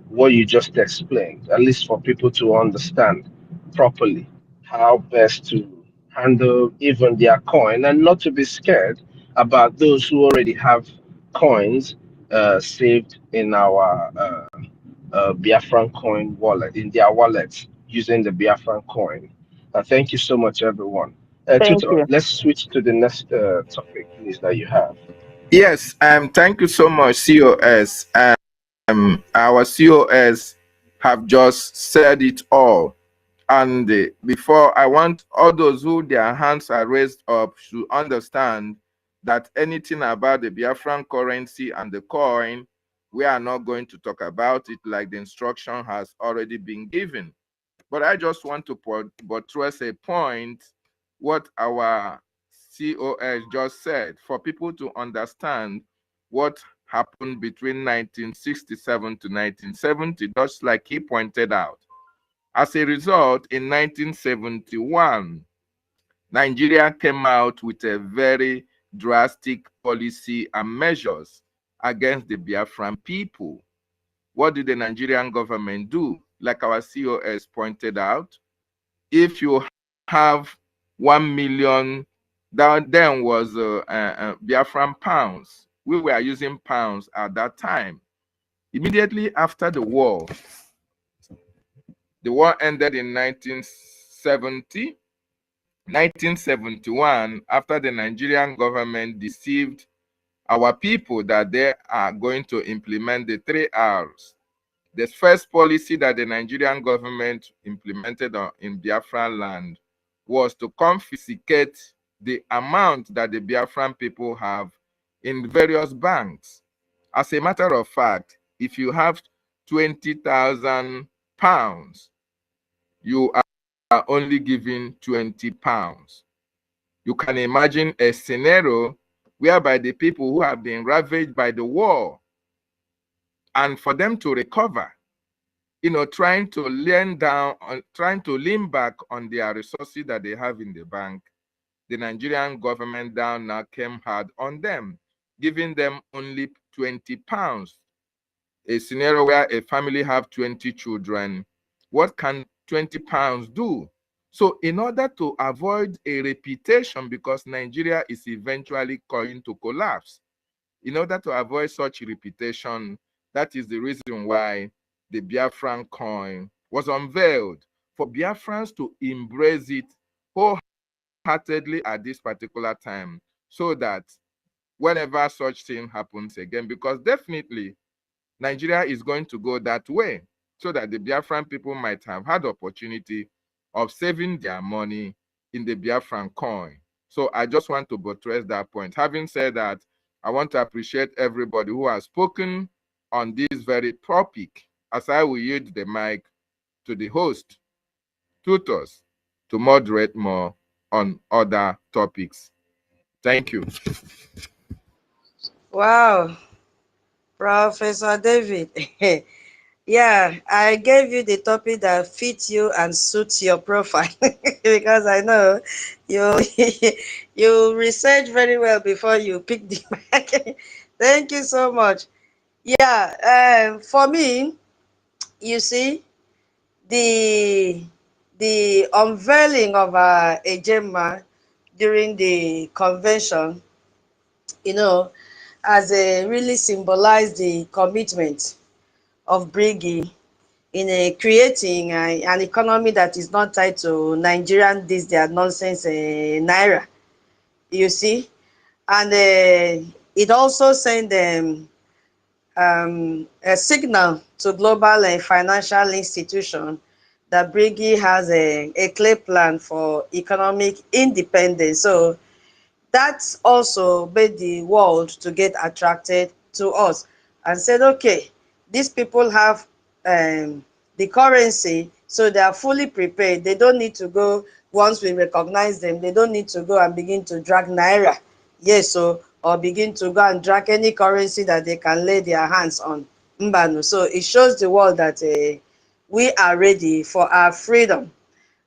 what you just explained, at least for people to understand properly how best to handle even their coin and not to be scared about those who already have coins saved in our Biafran coin wallet, in their wallets using the Biafran coin. Thank you so much, everyone. Thank Tutor, you. let's switch to the next topic, please, that you have. Yes, thank you so much, COS. Our COS have just said it all. And before, I want all those who their hands are raised up to understand that anything about the Biafran currency and the coin, we are not going to talk about it, like the instruction has already been given. But I just want to buttress a point, what our COS just said, for people to understand what happened between 1967 to 1970, just like he pointed out. As a result, in 1971, Nigeria came out with a very drastic policy and measures against the Biafran people. What did the Nigerian government do? Like our COS pointed out, if you have 1 million, that then was Biafran pounds. We were using pounds at that time. Immediately after the war ended in 1970. 1971, after the Nigerian government deceived our people that they are going to implement the 3 R's. The first policy that the Nigerian government implemented in Biafran land was to confiscate the amount that the Biafran people have in various banks. As a matter of fact, if you have 20,000 pounds, you are only given 20 pounds. You can imagine a scenario whereby the people who have been ravaged by the war, and for them to recover, trying to lean back on their resources that they have in the bank, the Nigerian government now came hard on them, giving them only 20 pounds. A scenario where a family have 20 children, what can 20 pounds do? So in order to avoid a reputation, because Nigeria is eventually going to collapse, in order to avoid such reputation, that is the reason why the Biafran coin was unveiled, for Biafrans to embrace it wholeheartedly at this particular time, so that whenever such thing happens again, because definitely Nigeria is going to go that way, so that the Biafran people might have had opportunity of saving their money in the Biafran coin. So I just want to buttress that point. Having said that, I want to appreciate everybody who has spoken on this very topic, as I will yield the mic to the host, tutors, to moderate more on other topics. Thank you. Wow, Professor David. Yeah, I gave you the topic that fits you and suits your profile because I know you you research very well before you pick the mic. Thank you so much. Yeah, for me, you see, the unveiling of Ejema during the convention, as a really symbolized the commitment of Brgie in creating an economy that is not tied to Nigerian this their nonsense naira. You see, and it also sent a signal to global financial institution that Brigi has a clear plan for economic independence. So that's also made the world to get attracted to us and said, okay, these people have the currency, so they are fully prepared. They don't need to go, once we recognize them, they don't need to go and begin to drag naira. Yes, so, or begin to go and drag any currency that they can lay their hands on. Mbanu. So it shows the world that we are ready for our freedom.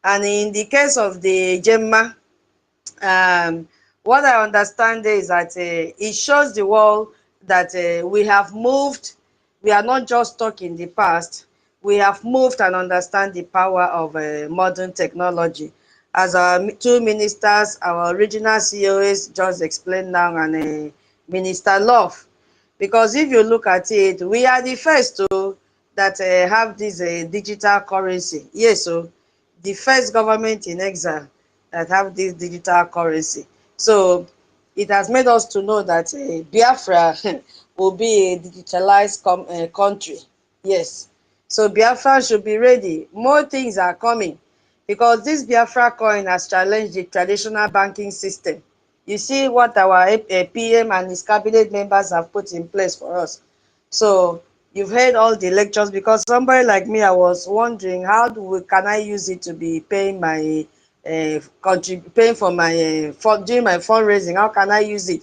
And in the case of the Gemma, what I understand is that it shows the world that we have moved. We are not just stuck in the past. We have moved and understand the power of modern technology. As our two ministers, our original COS just explained now, and Minister Love. Because if you look at it, we are the first to that have this digital currency. Yes, so the first government in exile that have this digital currency. So it has made us to know that Biafra will be a digitalized country. Yes. So Biafra should be ready. More things are coming because this Biafra coin has challenged the traditional banking system. You see what our PM and his cabinet members have put in place for us. So you've heard all the lectures, because somebody like me, I was wondering can I use it to be paying my paying for my doing my fundraising. How can I use it,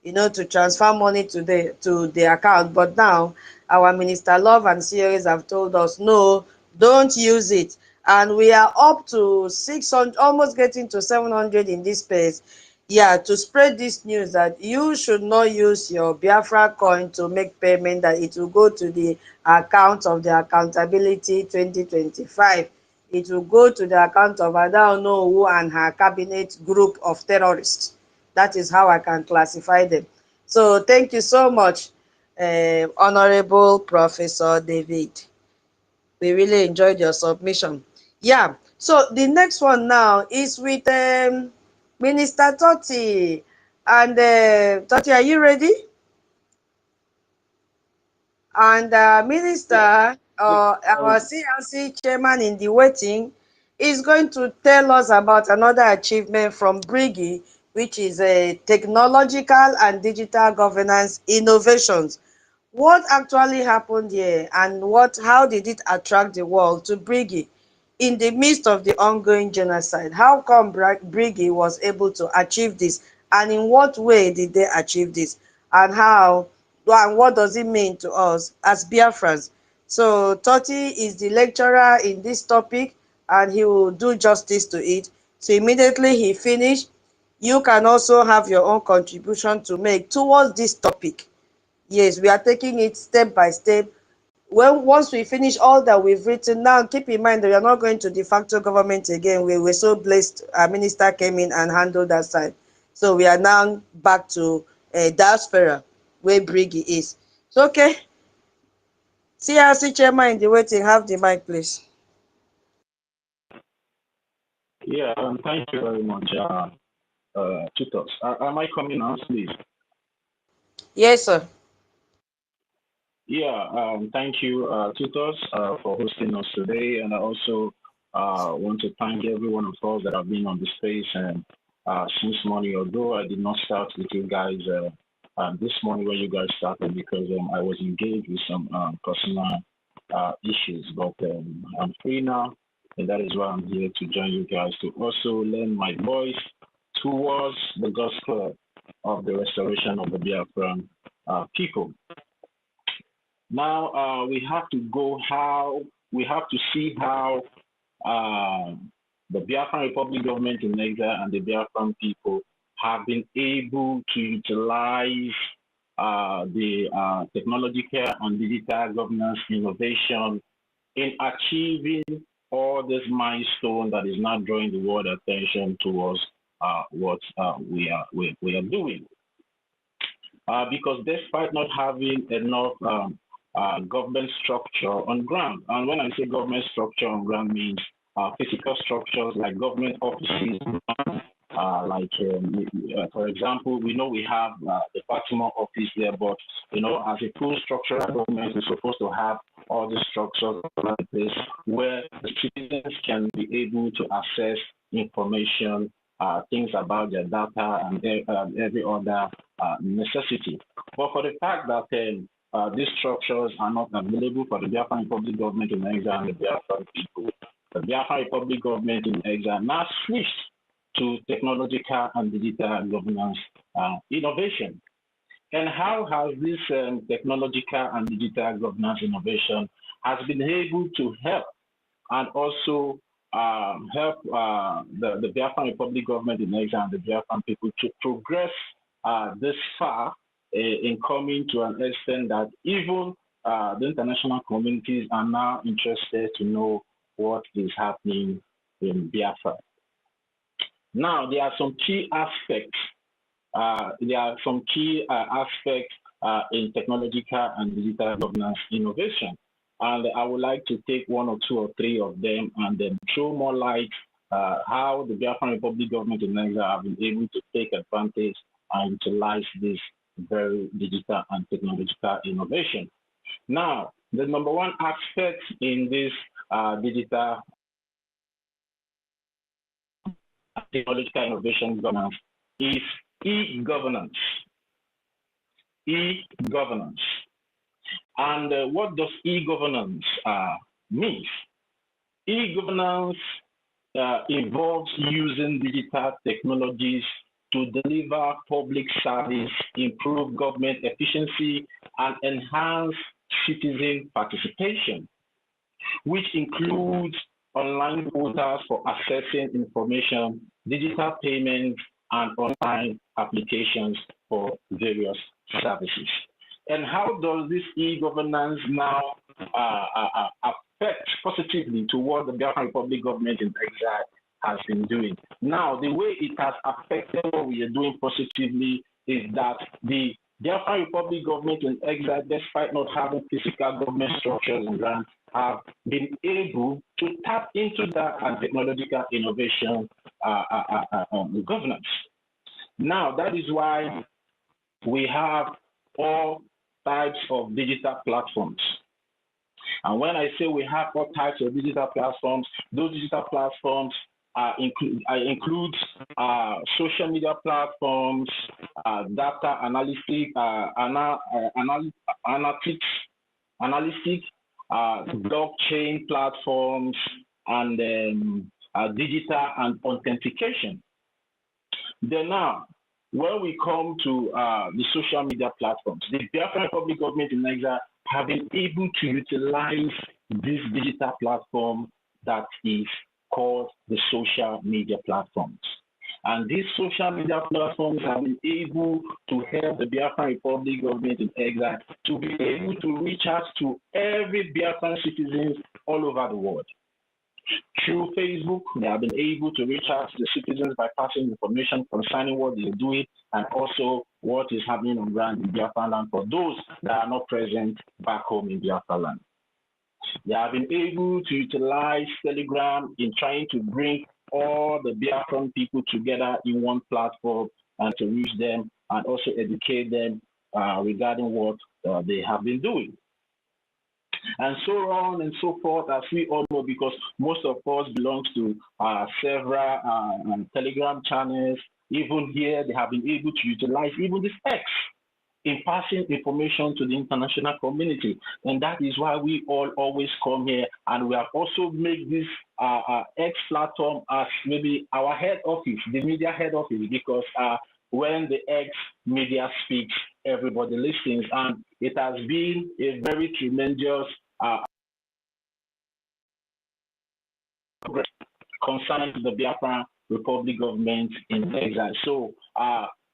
to transfer money to the account? But now our Minister Love and COS have told us, no, don't use it. And we are up to 600, almost getting to 700 in this space. Yeah, to spread this news that you should not use your Biafra coin to make payment, that it will go to the account of the Accountability 2025. It will go to the account of I don't know who and her cabinet group of terrorists. That is how I can classify them. So thank you so much, Honorable Professor David. We really enjoyed your submission. Yeah, so the next one now is with Minister Totti. And Totti, are you ready? And Minister, our CLC chairman in the waiting, is going to tell us about another achievement from Brigi, which is a technological and digital governance innovations. What actually happened here, and how did it attract the world to Brigi in the midst of the ongoing genocide? How come Brigi was able to achieve this, and in what way did they achieve this, and what does it mean to us as Biafrans? So Totti is the lecturer in this topic, and he will do justice to it. So immediately he finished, you can also have your own contribution to make towards this topic. Yes, we are taking it step by step. Once we finish all that we've written, now keep in mind that we are not going to de facto government again. We were so blessed our minister came in and handled that side. So we are now back to diaspora, where Brigi is. So, okay. CRC chairman in the waiting, have the mic, please. Yeah, thank you very much, tutors. Am I coming out, please? Yes, sir. Yeah, thank you, tutors, for hosting us today. And I also want to thank every one of us that have been on the space and since morning, although I did not start with you guys this morning when you guys started, because I was engaged with some personal issues, but I'm free now, and that is why I'm here to join you guys to also lend my voice towards the gospel of the restoration of the Biafran people. Now we have to see how the Biafran Republic government in exile and the Biafran people have been able to utilize the technological and digital governance innovation in achieving all this milestone that is now drawing the world attention towards what we are doing. Because despite not having enough government structure on ground, and when I say government structure on ground means physical structures like government offices, for example, we know we have the Fatima office there, but as a full structural government, we're supposed to have all the structures like this where the citizens can be able to access information, things about their data and every other necessity. But for the fact that these structures are not available for the Biafran Republic government in exile and the Biafran people, the Biafran Republic government in exile now switched to technological and digital governance innovation. And how has this technological and digital governance innovation has been able to help and also help the Biafran Republic government in exile and the Biafran people to progress this far in coming to an extent that even the international communities are now interested to know what is happening in Biafra. Now, there are some key aspects. In technological and digital governance innovation. And I would like to take one or two or three of them and then throw more light how the Biafran Republic government in Nigeria have been able to take advantage and utilize this very digital and technological innovation. Now, the number one aspect in this digital technological innovation governance is e-governance. E-governance. And what does e-governance mean? E-governance involves using digital technologies to deliver public service, improve government efficiency, and enhance citizen participation, which includes online portals for accessing information, digital payments, and online applications for various services. And how does this e-governance now affect positively to what the Biafran Republic government in exile has been doing? Now, the way it has affected what we are doing positively is that the Biafran Republic government in exile, despite not having physical government structures and grants, have been able to tap into that and technological innovation governance. Now, that is why we have all types of digital platforms. And when I say we have all types of digital platforms, those digital platforms include social media platforms, data analytics, blockchain platforms, and digital and authentication. Then now, when we come to the social media platforms, the Biafran Republic government in Nigeria have been able to utilize this digital platform that is called the social media platforms. And these social media platforms have been able to help the Biafran Republic government in exile to be able to reach out to every Biafran citizen all over the world. Through Facebook, they have been able to reach out to the citizens by passing information concerning what they're doing and also what is happening on ground in Biafra land for those that are not present back home in Biafra land. They have been able to utilize Telegram in trying to bring all the Biafran people together in one platform and to reach them and also educate them regarding what they have been doing. And so on and so forth, as we all know, because most of us belong to several Telegram channels. Even here, they have been able to utilize even this X in passing information to the international community. And that is why we all always come here. And we have also made this X platform as maybe our head office, the media head office, because when the X media speaks, everybody listens. And it has been a very tremendous progress concerning the Biafran Republic government in exile. So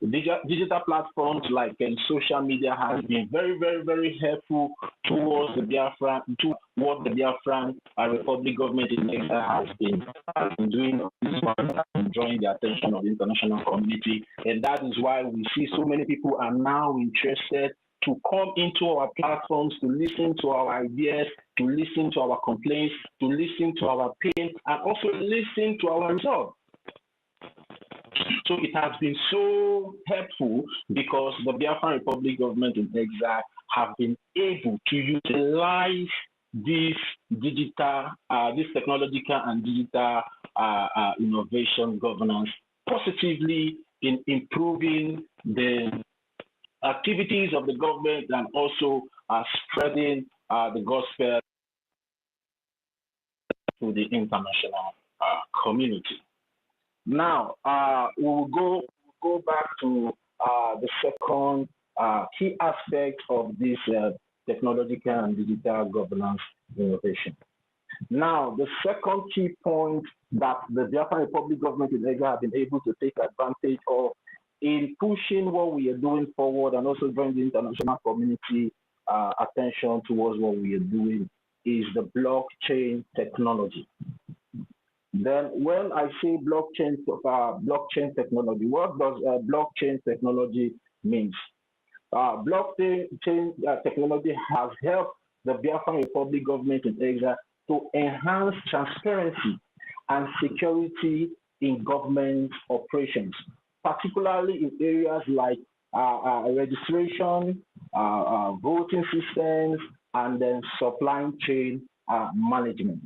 Digital platforms like social media has been very, very, very helpful towards the Biafran, to what the Biafran Republic government in exile has been doing, drawing the attention of the international community, and that is why we see so many people are now interested to come into our platforms, to listen to our ideas, to listen to our complaints, to listen to our pain, and also listen to our results. So it has been so helpful because the Biafran Republic government in exile have been able to utilize this digital, this technological and digital innovation governance positively in improving the activities of the government and also spreading the gospel to the international community. Now, we will go back to the second key aspect of this technological and digital governance innovation. Now, the second key point that the Biafran Republic government in exile have been able to take advantage of in pushing what we are doing forward and also drawing the international community attention towards what we are doing is the blockchain technology. Then when I say blockchain technology, what does blockchain technology mean? Blockchain technology has helped the Biafran Republic government in exile to enhance transparency and security in government operations, particularly in areas like registration, voting systems, and then supply chain management.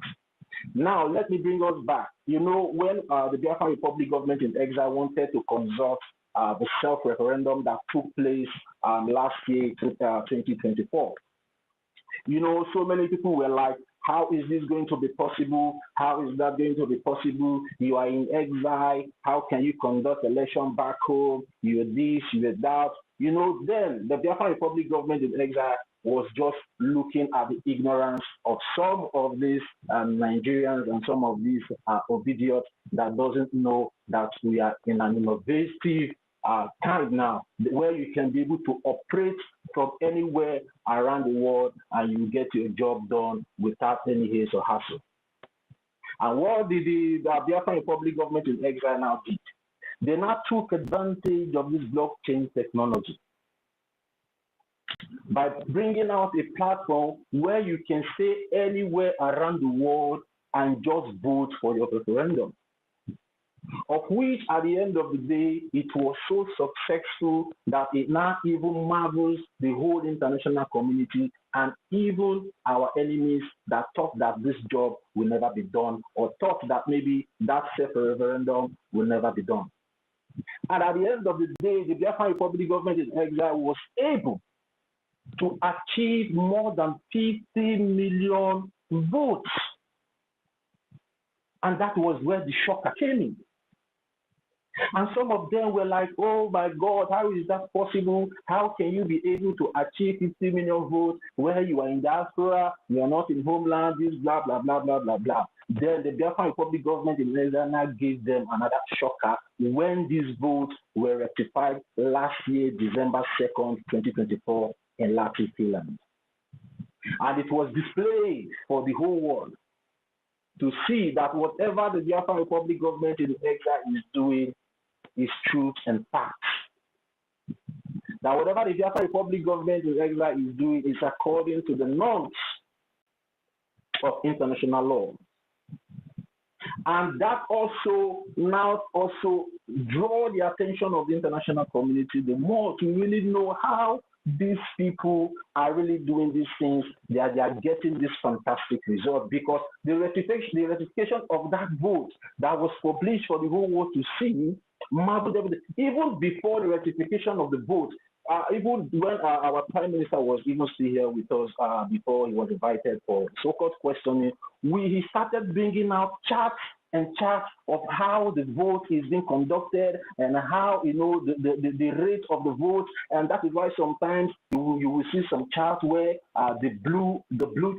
Now, let me bring us back. You know, when the Biafran Republic government in exile wanted to conduct the self-referendum that took place last year, 2024, you know, so many people were like, how is this going to be possible? How is that going to be possible? You are in exile. How can you conduct election back home? You're this, you're that. You know, then the Biafran Republic government in exile was just looking at the ignorance of some of these Nigerians and some of these idiots that doesn't know that we are in an innovative time now where you can be able to operate from anywhere around the world and you get your job done without any haste or hassle. And what did the Biafran Republic government in exile now did? They now took advantage of this blockchain technology by bringing out a platform where you can stay anywhere around the world and just vote for your referendum. Of which, at the end of the day, it was so successful that it now even marvels the whole international community and even our enemies that thought that this job will never be done or thought that maybe that self-referendum will never be done. And at the end of the day, the Biafran Republic government in exile was able to achieve more than 50 million votes. And that was where the shocker came in. And some of them were like, oh my God, how is that possible? How can you be able to achieve 50 million votes where you are in diaspora, you are not in homeland, this blah, blah, blah, blah, blah, blah. Then the Biafran Republic government in Nigeria gave them another shocker when these votes were rectified last year, December 2nd, 2024 in Finland. And it was displayed for the whole world to see that whatever the Biafran Republic government in exile is doing is truth and facts. That whatever the Biafran Republic government in exile is doing is according to the norms of international law. And that also now also draw the attention of the international community the more to really know how these people are really doing these things, they are getting this fantastic result, because the ratification of that vote that was published for the whole world to see, marveled everything. Even before the ratification of the vote, even when our Prime Minister was even still here with us before he was invited for so-called questioning, he started bringing out charts and charts of how the vote is being conducted and how, you know, the rate of the vote. And that is why sometimes you will see some charts where the blue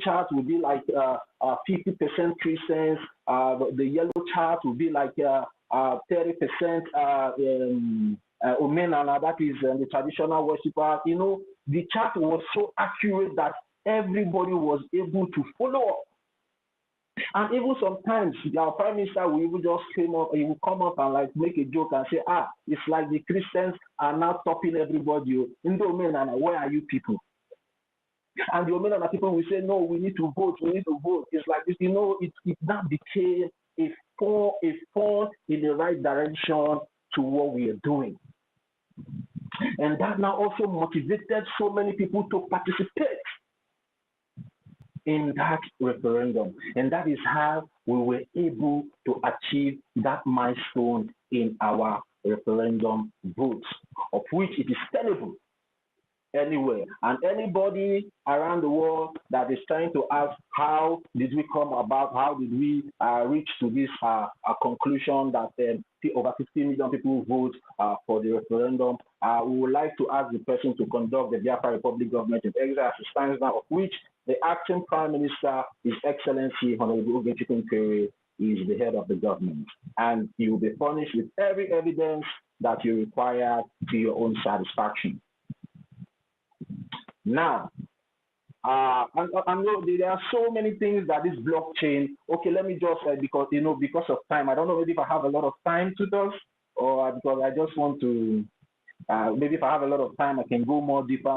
chart will be like 50% Christians, the yellow chart will be like 30% Omenana, that is the traditional worshippers. You know, the chart was so accurate that everybody was able to follow up. And even sometimes our prime minister will even just he will come up and like make a joke and say, it's like the Christians are now stopping everybody. In the Omenana, where are you people? And the Omenana people will say, no, we need to vote, we need to vote. It's like this, you know, it now became a fall in the right direction to what we are doing. And that now also motivated so many people to participate in that referendum. And that is how we were able to achieve that milestone in our referendum votes, of which it is tenable anywhere. And anybody around the world that is trying to ask how did we come about, how did we reach to this conclusion that over 50 million people vote for the referendum, we would like to ask the person to conduct the Biafra Republic government in exile as it stands now, of which the acting Prime Minister, His Excellency Honorable OGOJA, is the head of the government. And he will be furnished with every evidence that you require to your own satisfaction. Now, I know there are so many things that this blockchain. Okay, let me just because of time, I don't know maybe if I have a lot of time to talk, or because I just want to. Maybe if I have a lot of time, I can go more deeper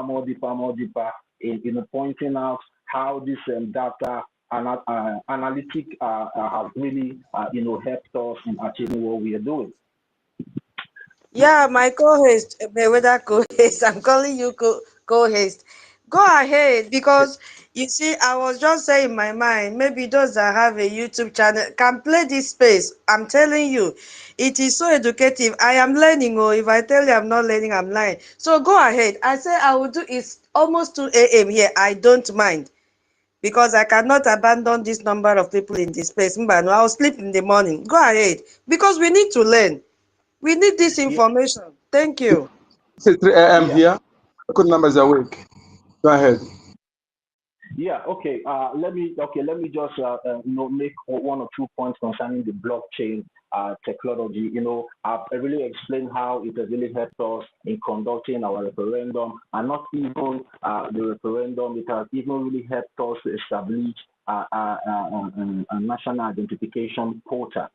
in pointing out how this data analytic have really helped us in achieving what we are doing. Yeah, my co-host, whether co-host, I'm calling you co-host. Go ahead, because you see, I was just saying in my mind, maybe those that have a YouTube channel can play this space. I'm telling you, it is so educative. I am learning, or if I tell you I'm not learning, I'm lying. So go ahead. I say I will do, it's almost 2 a.m. here. I don't mind, because I cannot abandon this number of people in this space. I'll sleep in the morning. Go ahead, because we need to learn. We need this information. Thank you. It's 3 a.m. here. Good numbers awake. Go ahead. Yeah. Okay. Let me just make 1 or 2 points concerning the blockchain technology. I've really explained how it has really helped us in conducting our referendum, and not even the referendum. It has even really helped us to establish a national identification portal,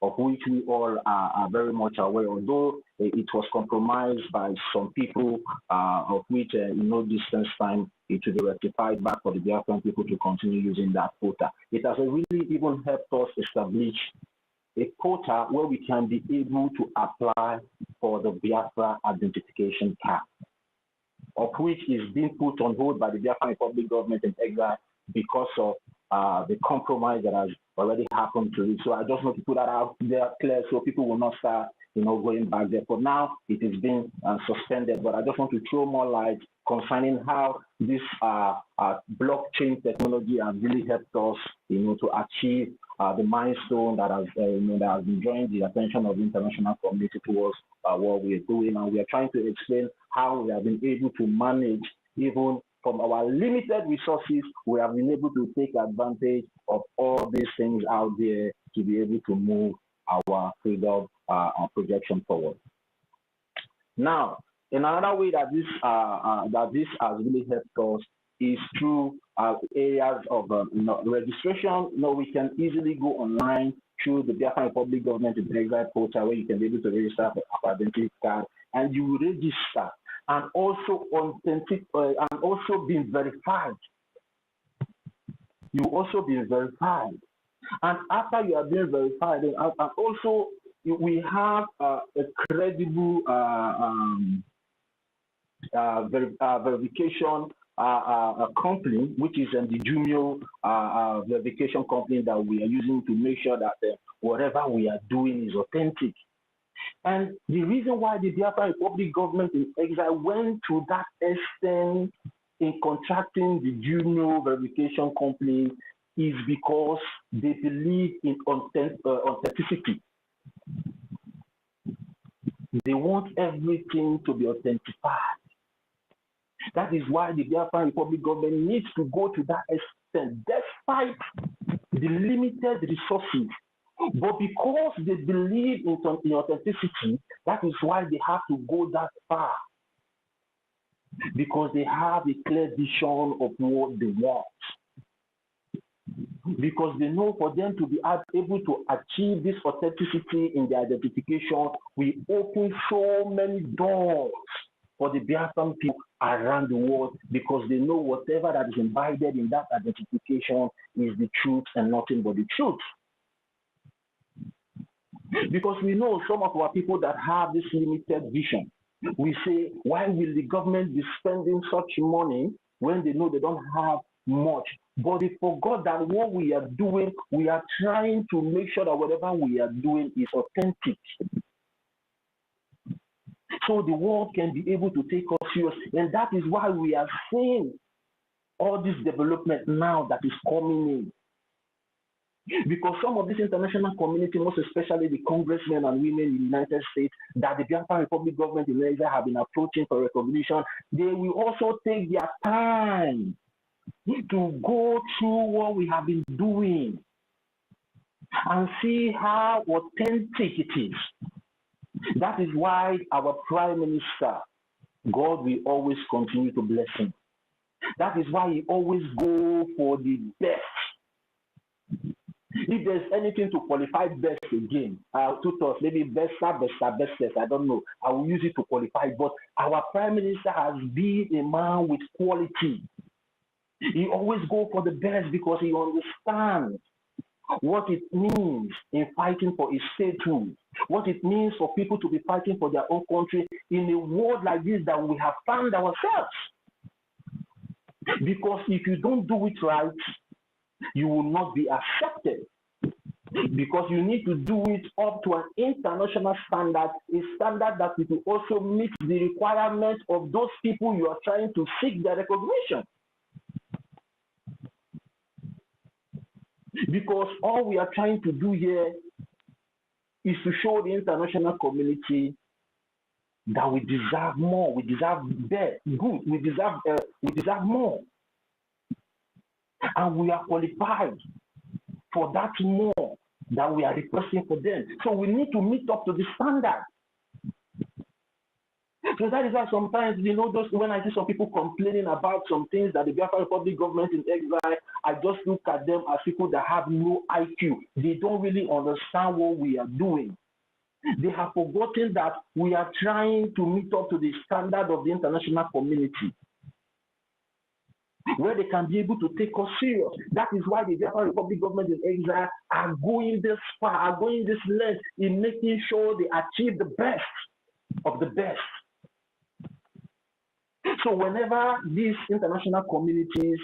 of which we all are very much aware, although it was compromised by some people, of which, distance time, it will be rectified back for the Biafran people to continue using that quota. It has really even helped us establish a quota where we can be able to apply for the Biafra identification card, of which is being put on hold by the Biafran Republic government in exile because of the compromise that has already happened to it. So I just want to put that out there clear so people will not start, going back there. For now, it is being suspended, but I just want to throw more light concerning how this blockchain technology has really helped us, to achieve the milestone that has, that has been drawing the attention of the international community towards what we are doing, and we are trying to explain how we have been able to manage, even from our limited resources, we have been able to take advantage of all these things out there to be able to move our freedom projection forward. Now, in another way that this has really helped us is through areas of registration. We can easily go online through the Biafran Republic government in exile portal, where you can be able to register for our identity card, and you will register and also authentic and also being verified. You also be verified, and after you are being verified, and also we have a credible verification company, which is the junior verification company that we are using to make sure that whatever we are doing is authentic. And the reason why the Biafran Republic government in exile went to that extent in contracting the junior verification company is because they believe in authenticity. They want everything to be authentified. That is why the Biafran Republic government needs to go to that extent, despite the limited resources, But because they believe in authenticity, that is why they have to go that far. Because they have a clear vision of what they want. Because they know for them to be able to achieve this authenticity in their identification, we open so many doors for the Biafran people around the world, because they know whatever that is embedded in that identification is the truth and nothing but the truth. Because we know some of our people that have this limited vision. We say, why will the government be spending such money when they know they don't have much? But they forgot that what we are doing, we are trying to make sure that whatever we are doing is authentic. So the world can be able to take us serious. And that is why we are seeing all this development now that is coming in. Because some of this international community, most especially the congressmen and women in the United States, that the Biafran Republic government in Nigeria have been approaching for recognition, they will also take their time to go through what we have been doing and see how authentic it is. That is why our Prime Minister, God will always continue to bless him. That is why he always go for the best. If there's anything to qualify best again, to us, maybe best, I don't know. I will use it to qualify. But our Prime Minister has been a man with quality. He always go for the best because he understands what it means in fighting for his statehood, what it means for people to be fighting for their own country in a world like this that we have found ourselves. Because if you don't do it right, you will not be accepted. Because you need to do it up to an international standard, a standard that will also meet the requirements of those people you are trying to seek their recognition. Because all we are trying to do here is to show the international community that we deserve more, we deserve better, good, we deserve more. And we are qualified for that more that we are requesting for them. So we need to meet up to the standard. So that is why sometimes, you know, when I see some people complaining about some things that the Biafra Republic government in exile, I just look at them as people that have no IQ. They don't really understand what we are doing. They have forgotten that we are trying to meet up to the standard of the international community, where they can be able to take us serious. That is why the Biafra Republic government in exile are going this far, are going this length in making sure they achieve the best of the best. So whenever these international communities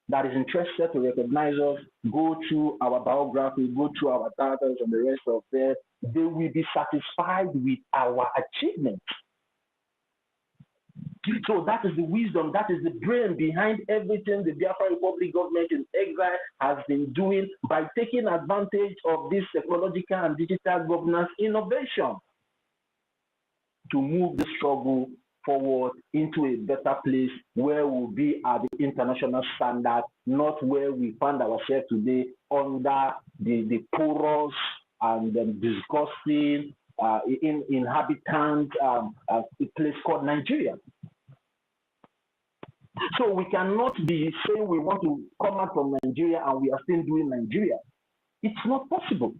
that is interested to recognize us go through our biography, go through our titles and the rest of them, they will be satisfied with our achievements. So that is the wisdom, that is the brain behind everything the Biafra Republic government in exile has been doing by taking advantage of this technological and digital governance innovation to move the struggle forward into a better place where we'll be at the international standard, not where we find ourselves today under the porous and disgusting inhabitant a place called Nigeria. So we cannot be saying we want to come out from Nigeria and we are still doing Nigeria. It's not possible.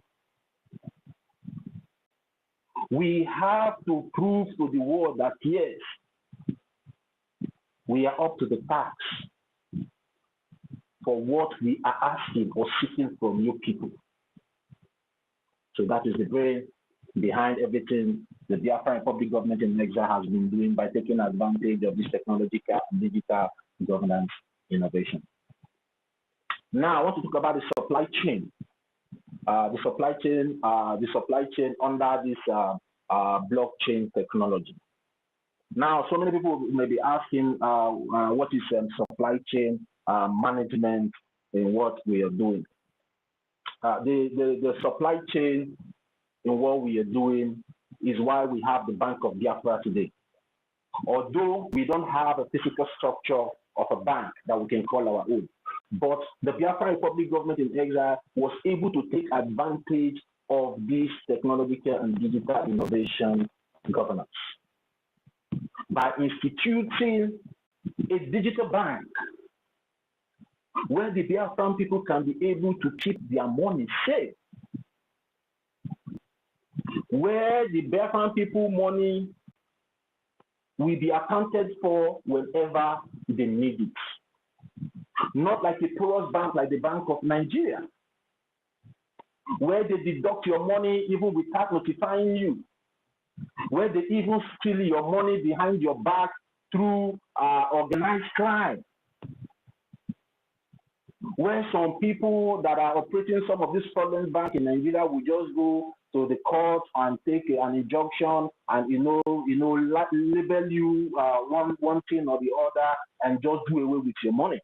We have to prove to the world that yes, we are up to the task for what we are asking or seeking from you people. So that is the brain behind everything the Biafra Republic government in exile has been doing by taking advantage of this technological and digital governance innovation. Now I want to talk about the supply chain. The supply chain under this blockchain technology. Now, so many people may be asking, what is supply chain management in what we are doing? The supply chain in what we are doing is why we have the Bank of Biafra today. Although we don't have a physical structure of a bank that we can call our own, But the Biafra Republic government in exile was able to take advantage of this technological and digital innovation governance by instituting a digital bank where the Biafran people can be able to keep their money safe, where the Biafran people money will be accounted for whenever they need it. Not like a porous bank like the Bank of Nigeria, where they deduct your money even without notifying you, where they even steal your money behind your back through organized crime, where some people that are operating some of these fraudulent banks in Nigeria will just go to the court and take an injunction and label you one thing or the other and just do away with your money.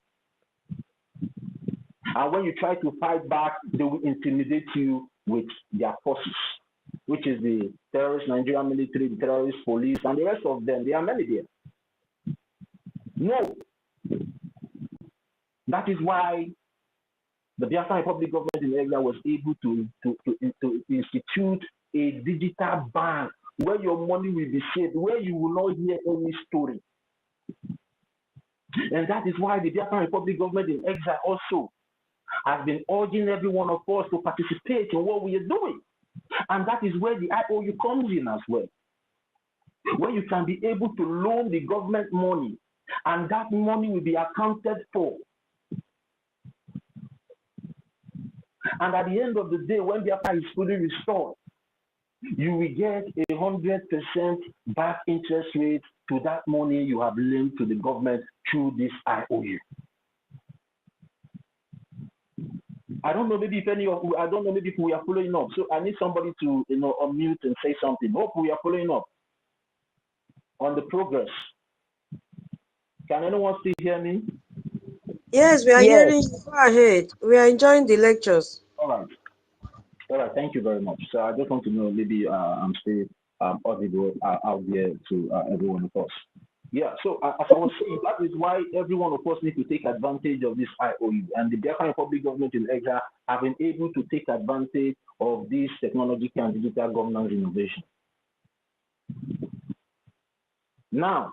And when you try to fight back, they will intimidate you with their forces, which is the terrorist Nigerian military, the terrorist police, and the rest of them. There are many there. No. That is why the Biafra Republic government in exile was able to institute a digital bank where your money will be saved, where you will not hear any story. And that is why the Biafra Republic government in exile also has been urging every one of us to participate in what we are doing. And that is where the IOU comes in as well, where you can be able to loan the government money, and that money will be accounted for. And at the end of the day, when Biafra is fully restored, you will get 100% back interest rate to that money you have lent to the government through this IOU. I don't know, maybe if any of I don't know, maybe if we are following up. So I need somebody to unmute and say something. Hope we are following up on the progress. Can anyone still hear me? Yes, we are hearing you. Go ahead. We are enjoying the lectures. All right. All right. Thank you very much. So I just want to know, maybe I'm still audible out there to every one of us. Yeah, so as I was saying, that is why every one of us needs to take advantage of this IOU. And the Biafran Republic government in exile have been able to take advantage of this technological and digital governance innovation. Now,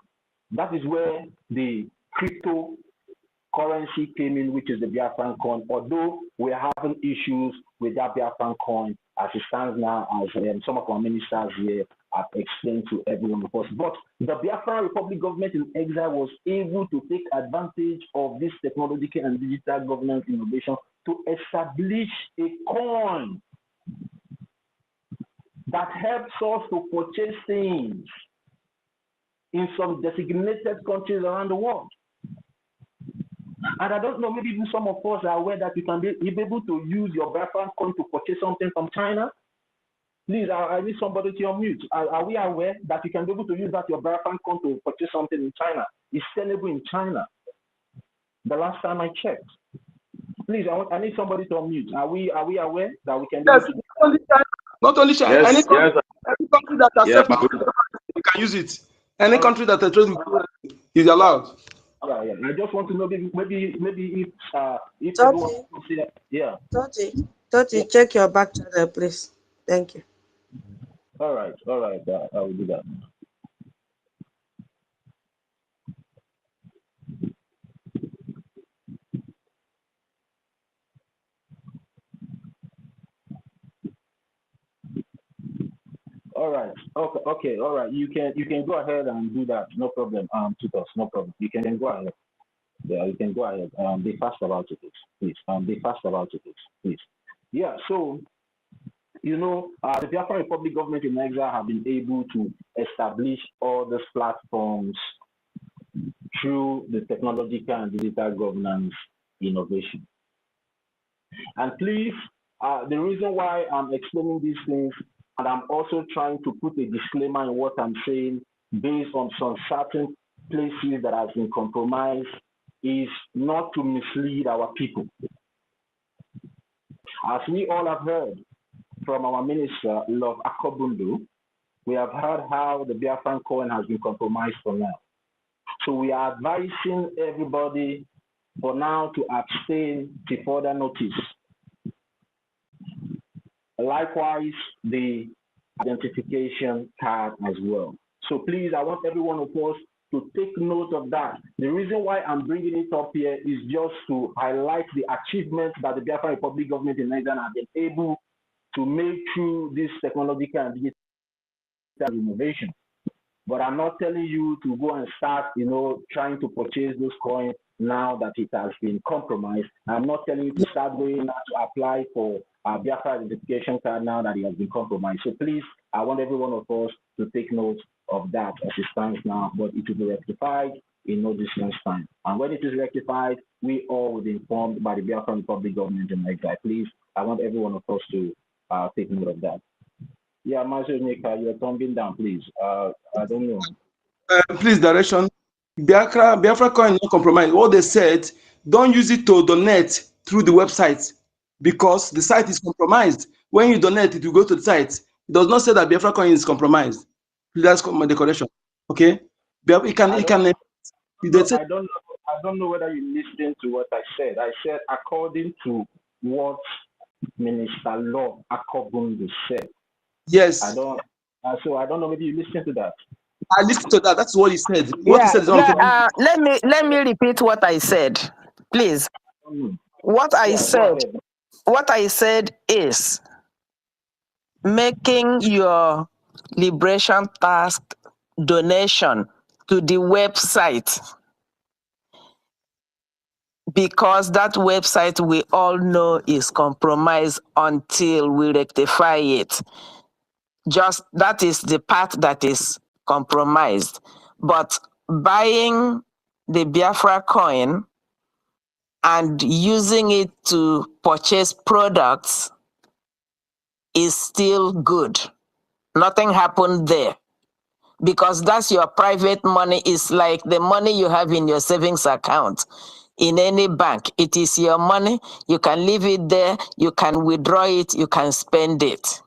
that is where the cryptocurrency came in, which is the Biafran coin. Although we are having issues with that Biafran coin as it stands now, as some of our ministers here have explained to everyone of us. But the Biafran Republic government in exile was able to take advantage of this technological and digital governance innovation to establish a coin that helps us to purchase things in some designated countries around the world. And I don't know, maybe even some of us are aware that you can be able to use your Biafran coin to purchase something from China. Please, I need somebody to unmute. Are we aware that you can be able to use that your Biafran coin to purchase something in China? It's sellable in China. The last time I checked. Please, I need somebody to unmute. Are we aware that we can do yes, not only China, yes, any country that accepts you can use it. Any country that trades is allowed. Yeah. I just want to know maybe if Toti, yeah. Toti, check your back channel, please. Thank you. All right. I will do that. All right. Okay. All right. You can go ahead and do that. No problem. Tutos, no problem. You can go ahead. Yeah, you can go ahead. Be fast about it, please. Be fast about it, please. Yeah. So, the Biafran Republic government in exile have been able to establish all these platforms through the technological and digital governance innovation. And please, the reason why I'm explaining these things, and I'm also trying to put a disclaimer in what I'm saying based on some certain places that have been compromised, is not to mislead our people. As we all have heard from our minister, Lord Akobundu, we have heard how the Biafran coin has been compromised for now. So we are advising everybody for now to abstain to further notice. Likewise, the identification card as well. So please, I want every one of us to take note of that. The reason why I'm bringing it up here is just to highlight the achievements that the Biafra Republic government in Nigeria have been able to make through this technological and digital innovation. But I'm not telling you to go and start, trying to purchase those coins now that it has been compromised. I'm not telling you to start going now to apply for a Biafra identification card now that it has been compromised. So please, I want every one of us to take note of that as it stands now, but it will be rectified in no distant time. And when it is rectified, we all will be informed by the Biafra Republic government in Nigeria. Please, I want every one of us to take note of that. Yeah, Master Nika, you're thumbing down, please. I don't know. Please, direction. Biafra coin no compromise. What they said, don't use it to donate through the website because the site is compromised. When you donate, it will go to the site. It does not say that Biafra coin is compromised. Please, that's the correction. Okay? I don't know whether you listened to what I said. I said according to what Minister Law Akobundu said. Yes. So I don't know whether you listened to that. I listened to that. That's what he said. What Yeah, he said is let me repeat what I said, please. What I said is making your liberation task donation to the website, because that website we all know is compromised until we rectify it. Just that is the part that is compromised. But buying the Biafra coin and using it to purchase products is still good. Nothing happened there, because that's your private money. It's like the money you have in your savings account in any bank. It is your money. You can leave it there. You can withdraw it. You can spend it.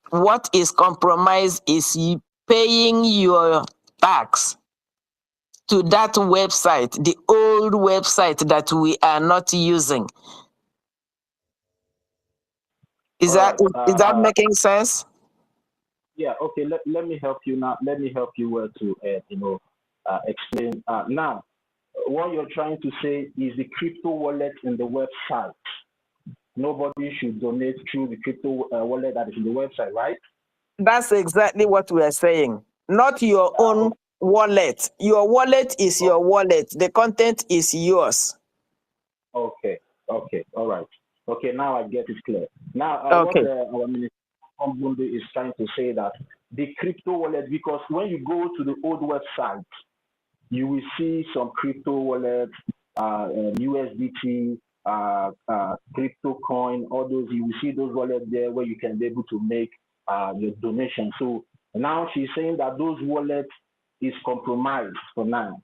What is compromised is you paying your tax to that website, the old website that we are not using. Is that making sense? Yeah, okay, let me help you now. Let me help you where to explain. Now, what you're trying to say is the crypto wallet in the website. Nobody should donate through the crypto wallet that is in the website, right? That's exactly what we are saying. Not your own wallet. Your wallet is your wallet. The content is yours. Okay, all right. Okay, now I get it clear. Now, what our Minister Ombundu is trying to say that the crypto wallet, because when you go to the old website, you will see some crypto wallets, USDT, crypto coin, all those. You will see those wallets there where you can be able to make your donation. So now she's saying that those wallets is compromised for now.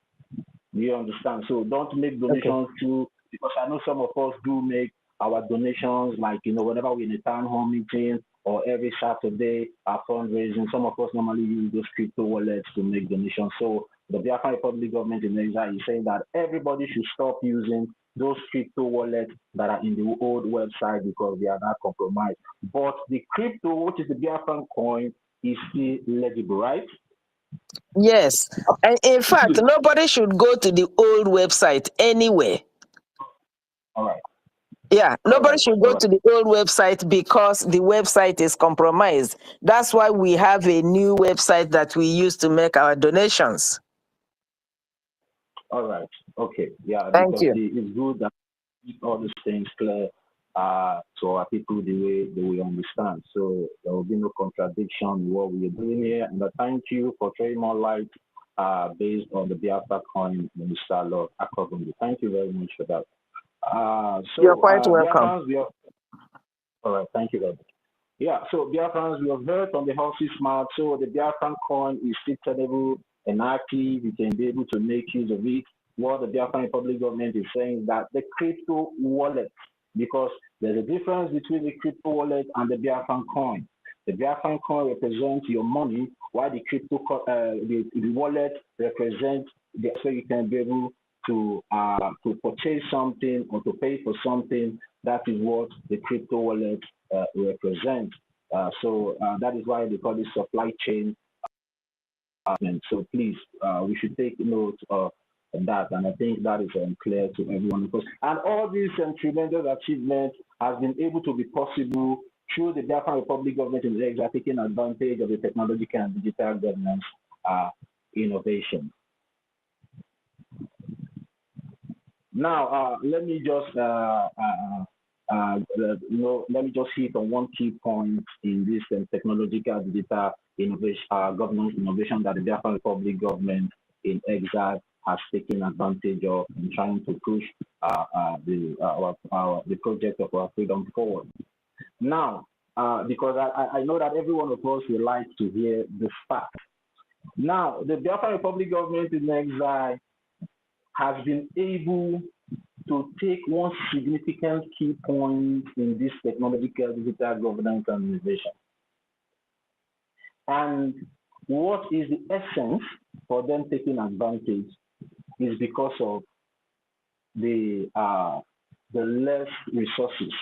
Do you understand? So don't make donations to, because I know some of us do make our donations, like, whenever we're in a town hall meeting or every Saturday, our fundraising. Some of us normally use those crypto wallets to make donations. So the Biafra Republic government in Nigeria is saying that everybody should stop using those crypto wallets that are in the old website because they are not compromised. But the crypto, which is the Biafran coin, is still legible, right? Yes. And in fact, nobody should go to the old website anyway. All right. Yeah, nobody should go to the old website because the website is compromised. That's why we have a new website that we use to make our donations. All right. Okay. Yeah. Thank you. It's good that all these things clear to our people the way that we understand. So there will be no contradiction in what we are doing here. And I thank you for sharing more light based on the Biafra coin, Minister Lord Akobundu. Thank you very much for that. You're quite welcome. All right. Thank you very much. Yeah. So Biafrans, we have heard from the horse's mouth. So the Biafran coin is still tenable and active. You can be able to make use of it. What the Biafran Republic government is saying is that the crypto wallet, because there's a difference between the crypto wallet and the Biafran coin. The Biafran coin represents your money, while the crypto the wallet represents so you can be able to purchase something or to pay for something. That is what the crypto wallet represents. So that is why they call it supply chain. So please, we should take note of that, and I think that is clear to everyone. And all these tremendous achievements has been able to be possible through the Biafran Republic government in exile taking advantage of the technological and digital governance innovation. Now, let me just hit on one key point in this technological digital innovation, governance innovation that the Biafran Republic government in exile has taken advantage of in trying to push the project of our freedom forward. Now, because I know that every one of us would like to hear the fact. Now, the Biafran Republic government in exile has been able to take one significant key point in this technological digital governance and innovation. And what is the essence for them taking advantage is because of the less resources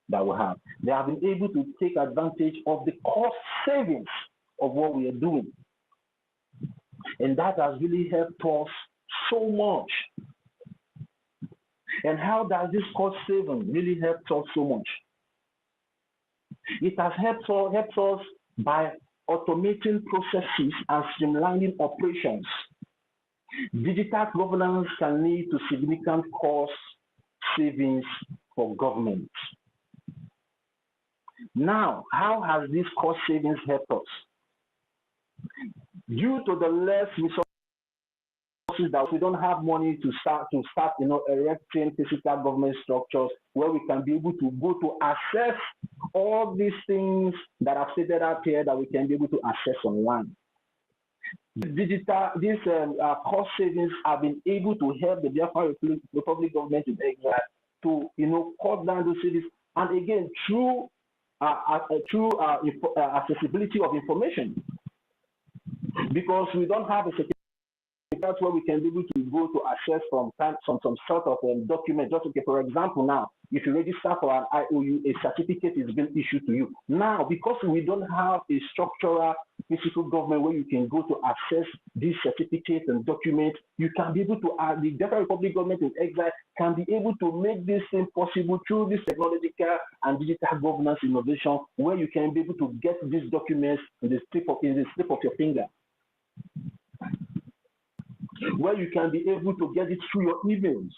that we have. They have been able to take advantage of the cost savings of what we are doing. And that has really helped us so much. And how does this cost saving really help us so much? It has helped us by automating processes and streamlining operations. Digital governance can lead to significant cost savings for government. Now, how has this cost savings helped us? Due to the less resources that we don't have money to start erecting physical government structures where we can be able to go to access all these things that are stated out here that we can be able to access online. These cost savings have been able to help the Biafran Republic government in exile to cut down those savings, and again through accessibility of information, because we don't have a certificate where we can be able to go to access from some sort of document. Just okay, for example, now if you register for an IOU, a certificate is being issued to you. Now, because we don't have a structural physical government where you can go to access these certificates and documents, you can be able to, the Biafran Republic government in exile can be able to make this thing possible through this technological and digital governance innovation, where you can be able to get these documents in the slip of your finger, where you can be able to get it through your emails.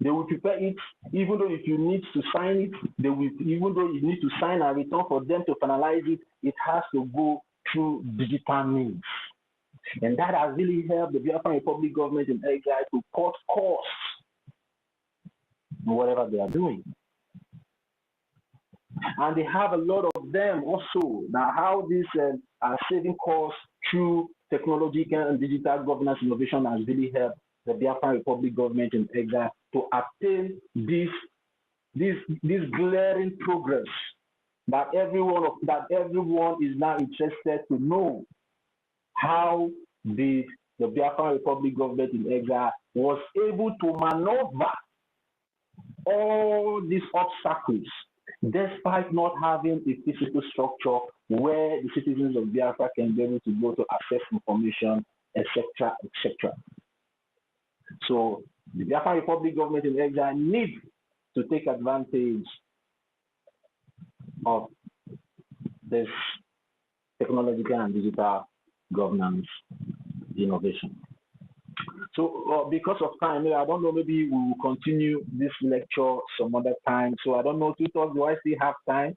They will prepare it, even though if you need to sign it, even though you need to sign and return for them to finalize it, it has to go through digital means. And that has really helped the Biafran Republic government in exile to cut costs in whatever they are doing. And they have a lot of them also. Now, how this saving costs through technological and digital governance innovation has really helped the Biafran Republic government in exile to attain this glaring progress that everyone is now interested to know. How the Biafran Republic government in exile was able to maneuver all these obstacles despite not having a physical structure where the citizens of Biafra can be able to go to access information, etc., etc. So the Biafran Republic government in exile needs to take advantage of this technological and digital governance innovation. So because of time, I don't know, maybe we will continue this lecture some other time. So I don't know, tutors, do I still have time?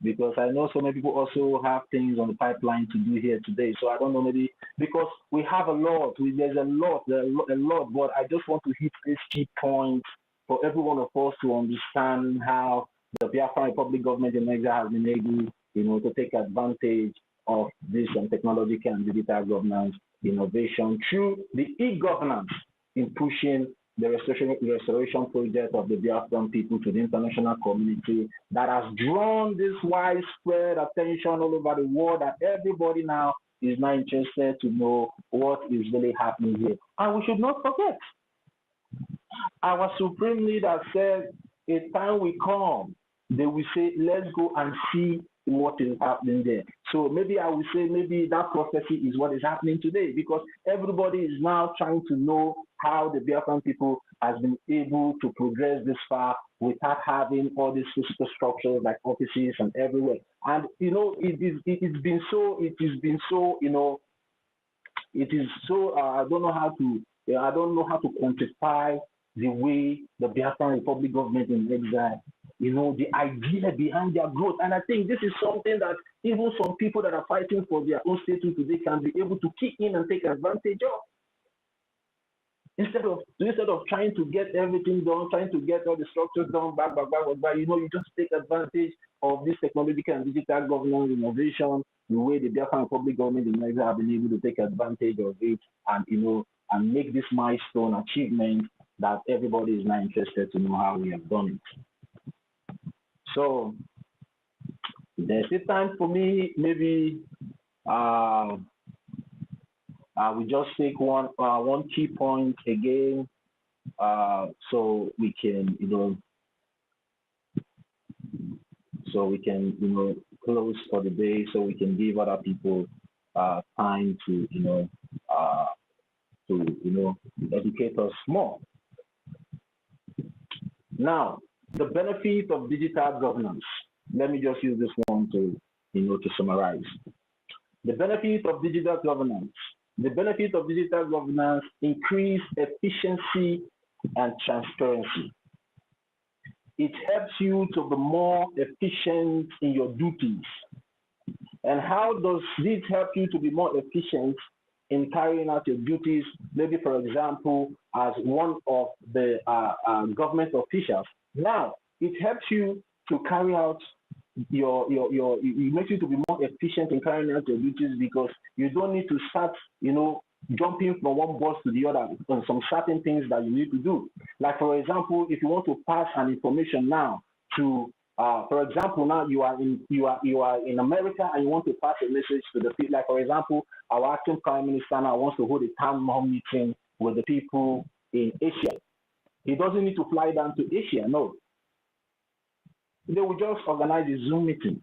Because I know so many people also have things on the pipeline to do here today. So I don't know, maybe because we have a lot, there's a lot, but I just want to hit these key points for every one of us to understand how the Biafran Republic government in exile has been able, to take advantage of this technological and digital governance innovation through the e-governance in pushing the restoration project of the Biafran people to the international community that has drawn this widespread attention all over the world, that everybody now is not interested to know what is really happening here. And we should not forget, our supreme leader said, a time will come, they will say, let's go and see what is happening there. So maybe I will say, maybe that prophecy is what is happening today, because everybody is now trying to know how the Biafran people has been able to progress this far without having all these physical structures like offices and everywhere. And you know, it has been so, you know, it is so, I don't know how to quantify the way the Biafran Republic government in exile, you know, the idea behind their growth. And I think this is something that even some people that are fighting for their own status today can be able to kick in and take advantage of. Instead of trying to get everything done, trying to get all the structures done, you know, you just take advantage of this technological and digital governance innovation, the way the Biafran Republic government in Nigeria have been able to take advantage of it, and you know, and make this milestone achievement that everybody is now interested to know how we have done it. So there's still time for me, maybe we just take one key point again, so we can, you know, close for the day, so we can give other people time to, educate us more. Now, the benefit of digital governance. Let me just use this one to, to summarize. The benefit of digital governance. The benefit of digital governance increase efficiency and transparency. It helps you to be more efficient in your duties. And how does this help you to be more efficient in carrying out your duties? Maybe, for example, as one of the government officials. Now, it helps you to carry out it makes you to be more efficient in carrying out your duties, because you don't need to start, jumping from one boss to the other on some certain things that you need to do. Like, for example, if you want to pass an information now to, for example, now you are in America and you want to pass a message to the people. Like, for example, our acting prime minister now wants to hold a town hall meeting with the people in Asia. He doesn't need to fly down to Asia, no. They will just organize a Zoom meeting,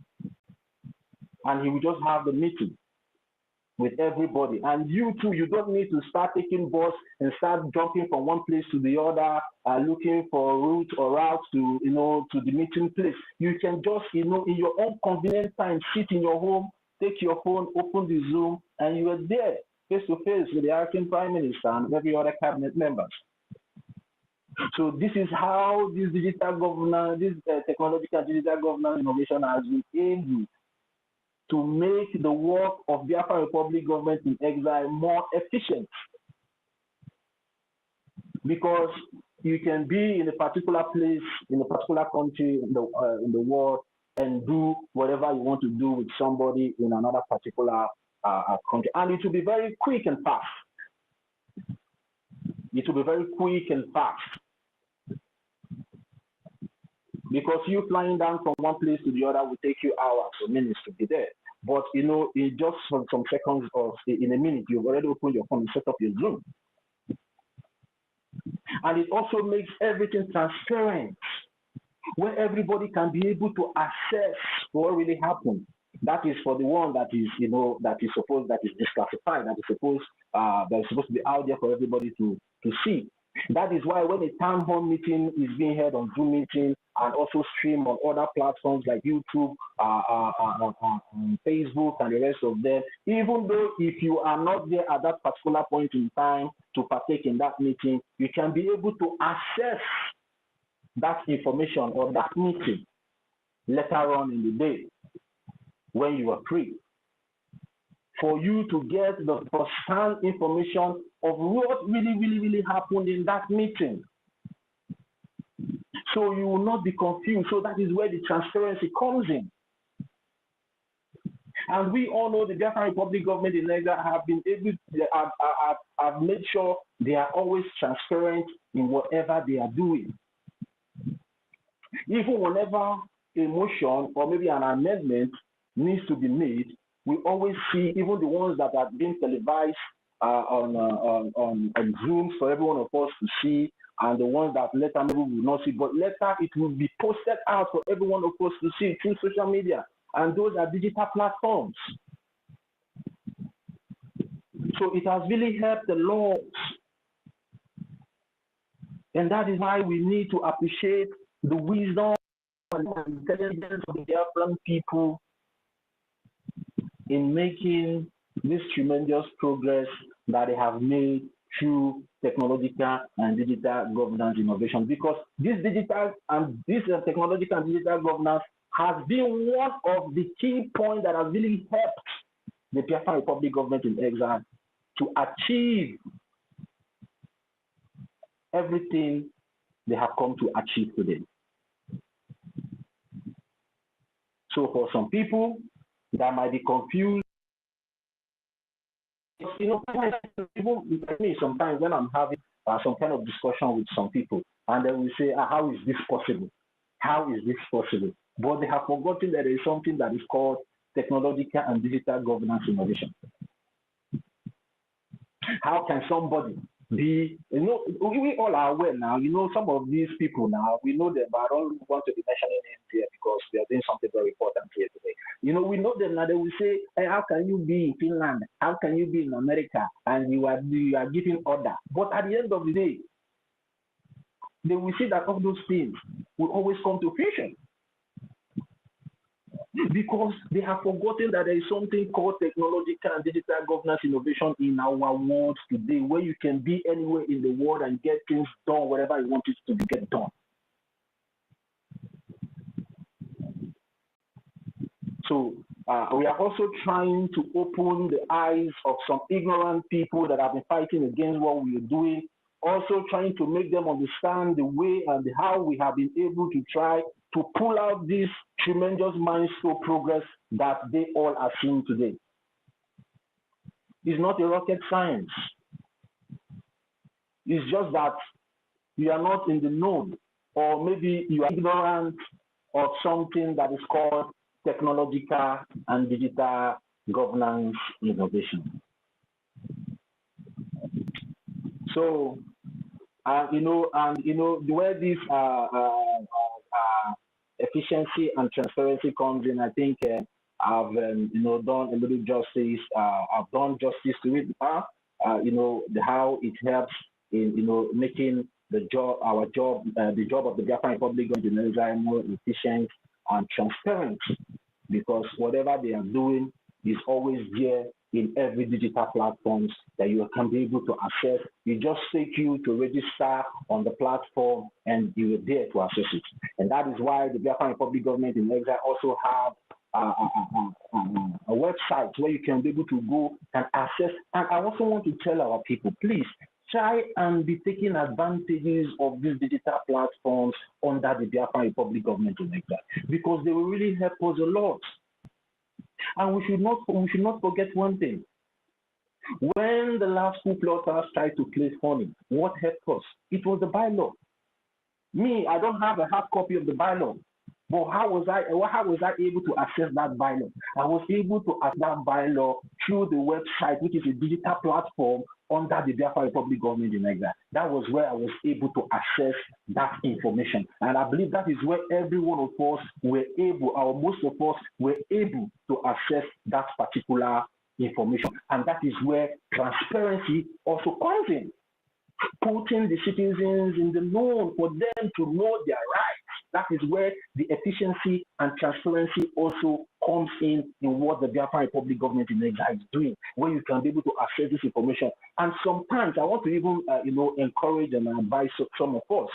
and he will just have the meeting with everybody. And you too, you don't need to start taking bus and start jumping from one place to the other, looking for a route or route to, to the meeting place. You can just, in your own convenient time, sit in your home, take your phone, open the Zoom, and you are there face to face with the acting prime minister and every other cabinet members. So this is how this digital governance, this technological digital governance innovation has been able to make the work of Biafra Republic government in exile more efficient. Because you can be in a particular place, in a particular country in the world, and do whatever you want to do with somebody in another particular country. And it will be very quick and fast. It will be very quick and fast. Because you flying down from one place to the other will take you hours or minutes to be there. But, in just some seconds or in a minute, you've already opened your phone and set up your Zoom. And it also makes everything transparent, where everybody can be able to assess what really happened. That is for the one that is, that is disclassified, that is supposed to be out there for everybody to see. That is why when a town hall meeting is being held on Zoom meeting and also streamed on other platforms like YouTube, Facebook, and the rest of them, even though if you are not there at that particular point in time to partake in that meeting, you can be able to access that information or that meeting later on in the day when you are free, for you to get the first-hand information of what really happened in that meeting. So you will not be confused. So that is where the transparency comes in. And we all know the Biafran Republic government in Nigeria have been able to, have made sure they are always transparent in whatever they are doing. Even whenever a motion or maybe an amendment needs to be made, we always see even the ones that are being televised on Zoom for every one of us to see, and the ones that later maybe we will not see, but later it will be posted out for every one of us to see through social media, and those are digital platforms. So it has really helped a lot. And that is why we need to appreciate the wisdom and intelligence of the Biafran people in making this tremendous progress that they have made through technological and digital governance innovation. Because this digital and this technological and digital governance has been one of the key points that has really helped the Biafran Republic government in exile to achieve everything they have come to achieve today. So for some people that might be confused, you know, even me sometimes when I'm having some kind of discussion with some people, and then we say, how is this possible? How is this possible? But they have forgotten that there is something that is called technological and digital governance innovation. How can somebody be, you know, we all are aware now, you know, some of these people now, we know them, but I don't want to be mentioning names here because we are doing something very important here today. You know, we know them now, they will say, hey, how can you be in Finland? How can you be in America? And you are giving order. But at the end of the day, they will see that all those things will always come to fruition. Because they have forgotten that there is something called technological and digital governance innovation in our world today, where you can be anywhere in the world and get things done wherever you want it to get done. So we are also trying to open the eyes of some ignorant people that have been fighting against what we are doing, also trying to make them understand the way and how we have been able to try to pull out this tremendous milestone progress that they all are seeing today. It's not a rocket science. It's just that you are not in the know, or maybe you are ignorant of something that is called technological and digital governance innovation. So, the way this efficiency and transparency comes in, I think I've done a little justice. I've done justice to it. How it helps in making the job, the job of the Biafran Republic more efficient and transparent, because whatever they are doing is always there in every digital platforms that you can be able to access. You just take you to register on the platform and you are there to access it. And that is why the Biafran Republic government in exile also have a website where you can be able to go and access. And I also want to tell our people, please try and be taking advantages of these digital platforms under the Biafran Republic government in exile, because they will really help us a lot. And we should not forget one thing. When the last coup plotters tried to place honey, what helped us? It was the bylaw. Me, I don't have a hard copy of the bylaw, but how was I able to access that bylaw? I was able to access that bylaw through the website, which is a digital platform under the Biafran Republic government in exile. That was where I was able to access that information. And I believe that is where every one of us were able, or most of us were able to access that particular information. And that is where transparency also comes in, putting the citizens in the know for them to know their rights. That is where the efficiency and transparency also comes in what the Biafran Republic government in exile is doing, where you can be able to access this information. And sometimes I want to even encourage and advise some of us.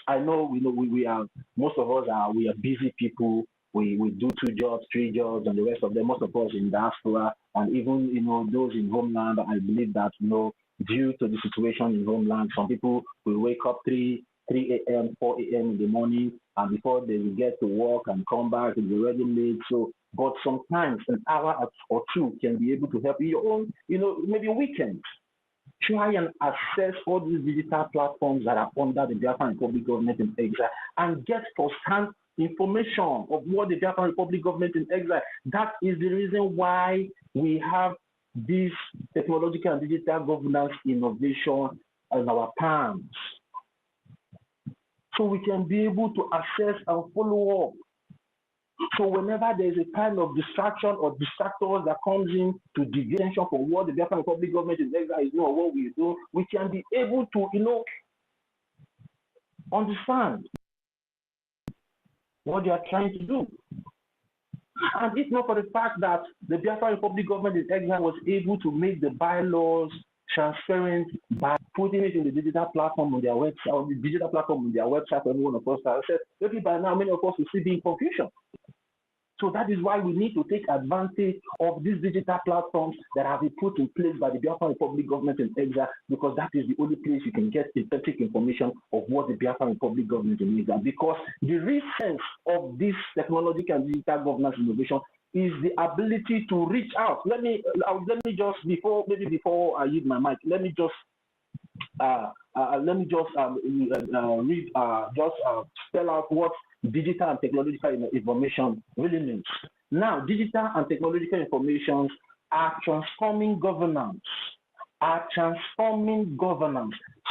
I know we are, most of us are, we are busy people. We do 2 jobs, 3 jobs, and the rest of them, most of us in diaspora, and even those in homeland. I believe that due to the situation in homeland, some people will wake up 3 a.m., 4 a.m. in the morning, and before they will get to work and come back, it's already late. So, but sometimes an hour or 2 can be able to help you. Your own, maybe weekends. Try and access all these digital platforms that are under the Biafran Republic government in exile and get first-hand information of what the Biafran Republic government in exile. That is the reason why we have this technological and digital governance innovation in our palms. So we can be able to assess and follow up. So whenever there is a kind of distraction or distractors that comes in to deviate attention from what the Biafran Republic government in exile is doing or what we do, we can be able to, understand what they are trying to do. And it's not for the fact that the Biafran Republic government in exile was able to make the bylaws transparent by putting it in the digital platform on their website, or the digital platform on their website for everyone of us. I said, maybe by now many of us will still be in confusion. So that is why we need to take advantage of these digital platforms that have been put in place by the Biafran Republic government in exile, because that is the only place you can get authentic information of what the Biafran Republic government in exile. Because the real sense of this technological and digital governance innovation is the ability to reach out. Let me just before I use my mic, let me just spell out what digital and technological information really means. Now, digital and technological information are transforming governance.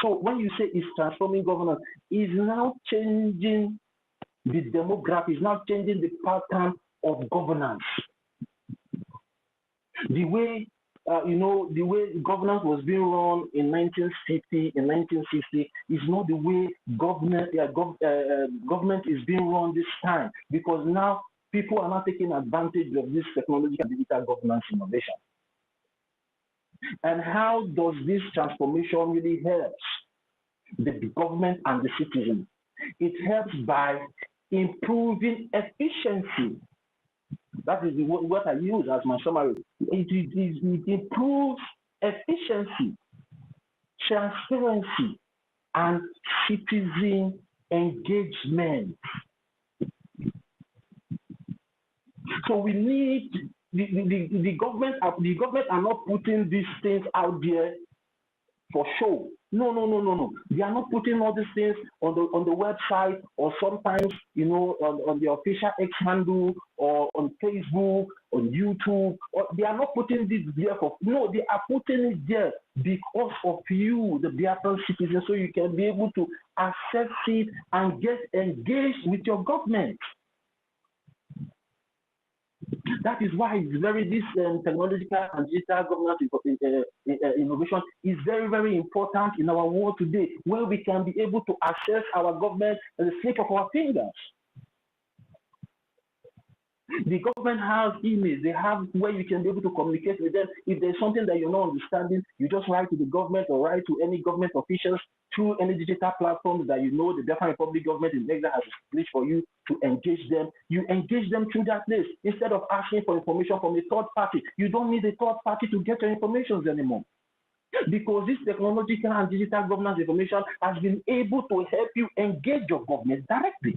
So when you say it's transforming governance, it's now changing the demography, it's now changing the pattern of governance. The way the way governance was being run in 1960 is not the way government is being run this time, because now people are not taking advantage of this technological and digital governance innovation. And how does this transformation really help the government and the citizen? It helps by improving efficiency. That is what I use as my summary. It improves efficiency, transparency, and citizen engagement. So we need the government are not putting these things out there for show. No. They are not putting all these things on the website, or sometimes on the official X handle, or on Facebook, on YouTube. Or they are not putting this there for they are putting it there because of you, the Biafran citizen, so you can be able to access it and get engaged with your government. That is why it's this technological and digital governance innovation is very, very important in our world today, where we can be able to access our government at the slip of our fingers. The government has emails, they have where you can be able to communicate with them. If there's something that you're not understanding, you just write to the government or write to any government officials through any digital platforms that the Biafran Republic government in exile has established for you to engage them. You engage them through that place instead of asking for information from a third party. You don't need a third party to get your information anymore, because this technological and digital governance information has been able to help you engage your government directly.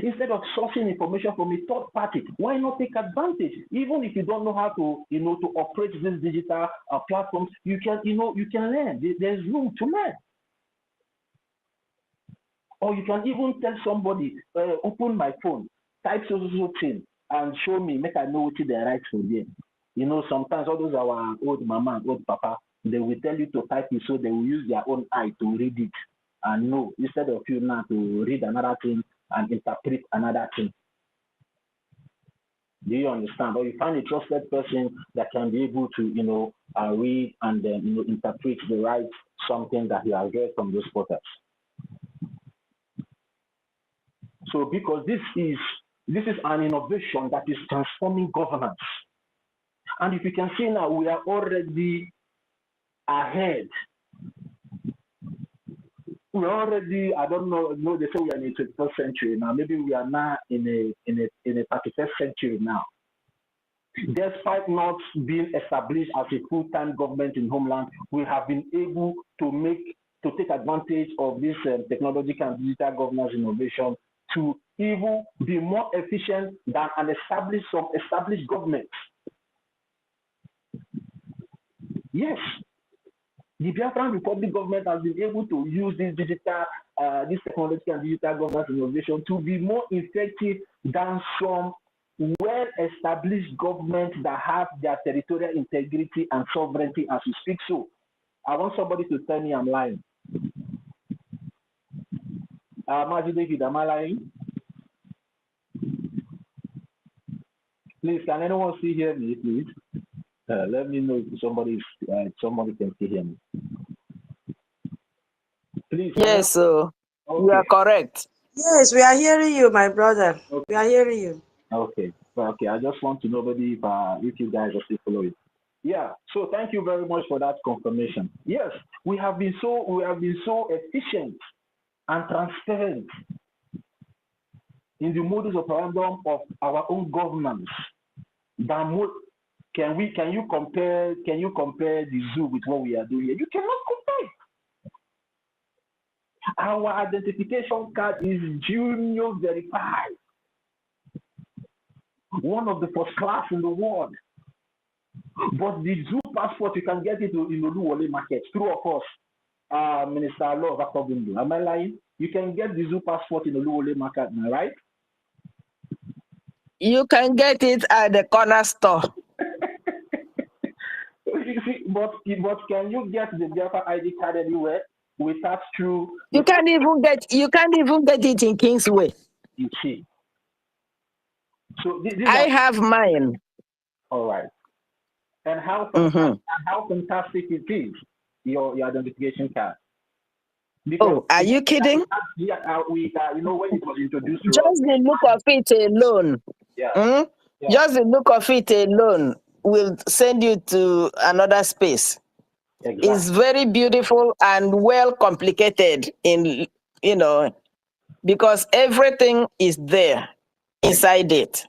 Instead of sourcing information from a third party, why not take advantage? Even if you don't know how to, to operate these digital platforms, you can learn. There's room to learn. Or you can even tell somebody, open my phone, type so thing, and show me, make I know what they write for them. Sometimes all those our old mama and old papa, they will tell you to type it, so they will use their own eye to read it and know, instead of you now to read another thing and interpret another thing. Do you understand? Or you find a trusted person that can be able to, read and then, interpret the right something that he has read from those portals. So, because this is an innovation that is transforming governance, and if you can see now, we are already ahead. We're already, I don't know, they say we are in the 21st century now. Maybe we are now in a 31st century now. Despite not being established as a full-time government in homeland, we have been able to take advantage of this technological and digital governance innovation to even be more efficient than some established governments. Yes. The Biafran Republic government has been able to use this digital this technological and digital governance innovation to be more effective than some well-established governments that have their territorial integrity and sovereignty as we speak. So I want somebody to tell me I'm lying. Maji David, am I lying? Please, can anyone still hear me, please? Let me know if somebody can still hear me. Please. Yes, so you are correct. Yes, we are hearing you, my brother. Okay. We are hearing you. Okay. Okay. I just want to know maybe if you guys are still following. Yeah. So thank you very much for that confirmation. Yes, we have been so efficient and transparent in the modus operandi of our own governance. Can you compare the zoo with what we are doing here? You cannot compare. Our identification card is junior verified. One of the first class in the world. But the zoo passport, you can get it in the Oluwole market through, of course, Minister Law of Akobundu. Am I lying? You can get the zoo passport in the Oluwole market, am I right? You can get it at the corner store. but can you get the Biafra ID card anywhere without through? You can't even get it in Kingsway. You see. So I have mine. All right. And how fantastic it is, your identification card. Because are you kidding? Yeah, when it was introduced to just us, the look of it alone. Yeah. Just the look of it alone will send you to another space. Exactly. It's very beautiful and well complicated because everything is there inside it.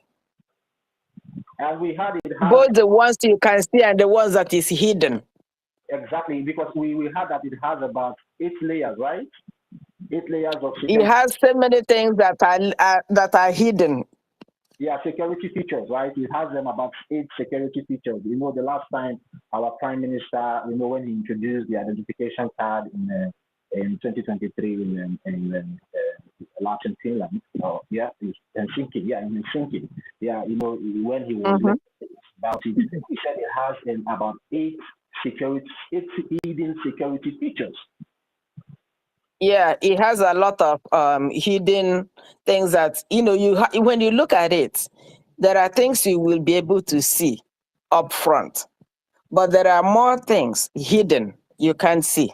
And we had it both the ones you can see and the ones that is hidden. Exactly, because we had that it has about 8 layers, right? 8 layers of security. It has so many things that are hidden. Yeah, security features, right? It has them about 8 security features. You know, the last time our Prime Minister, when he introduced the identification card in 2023 in Finland, in Helsinki, in Helsinki. Yeah, when he was about it, he said it has about 8 hidden security features. Yeah, it has a lot of hidden things that, when you look at it, there are things you will be able to see up front, but there are more things hidden you can't see.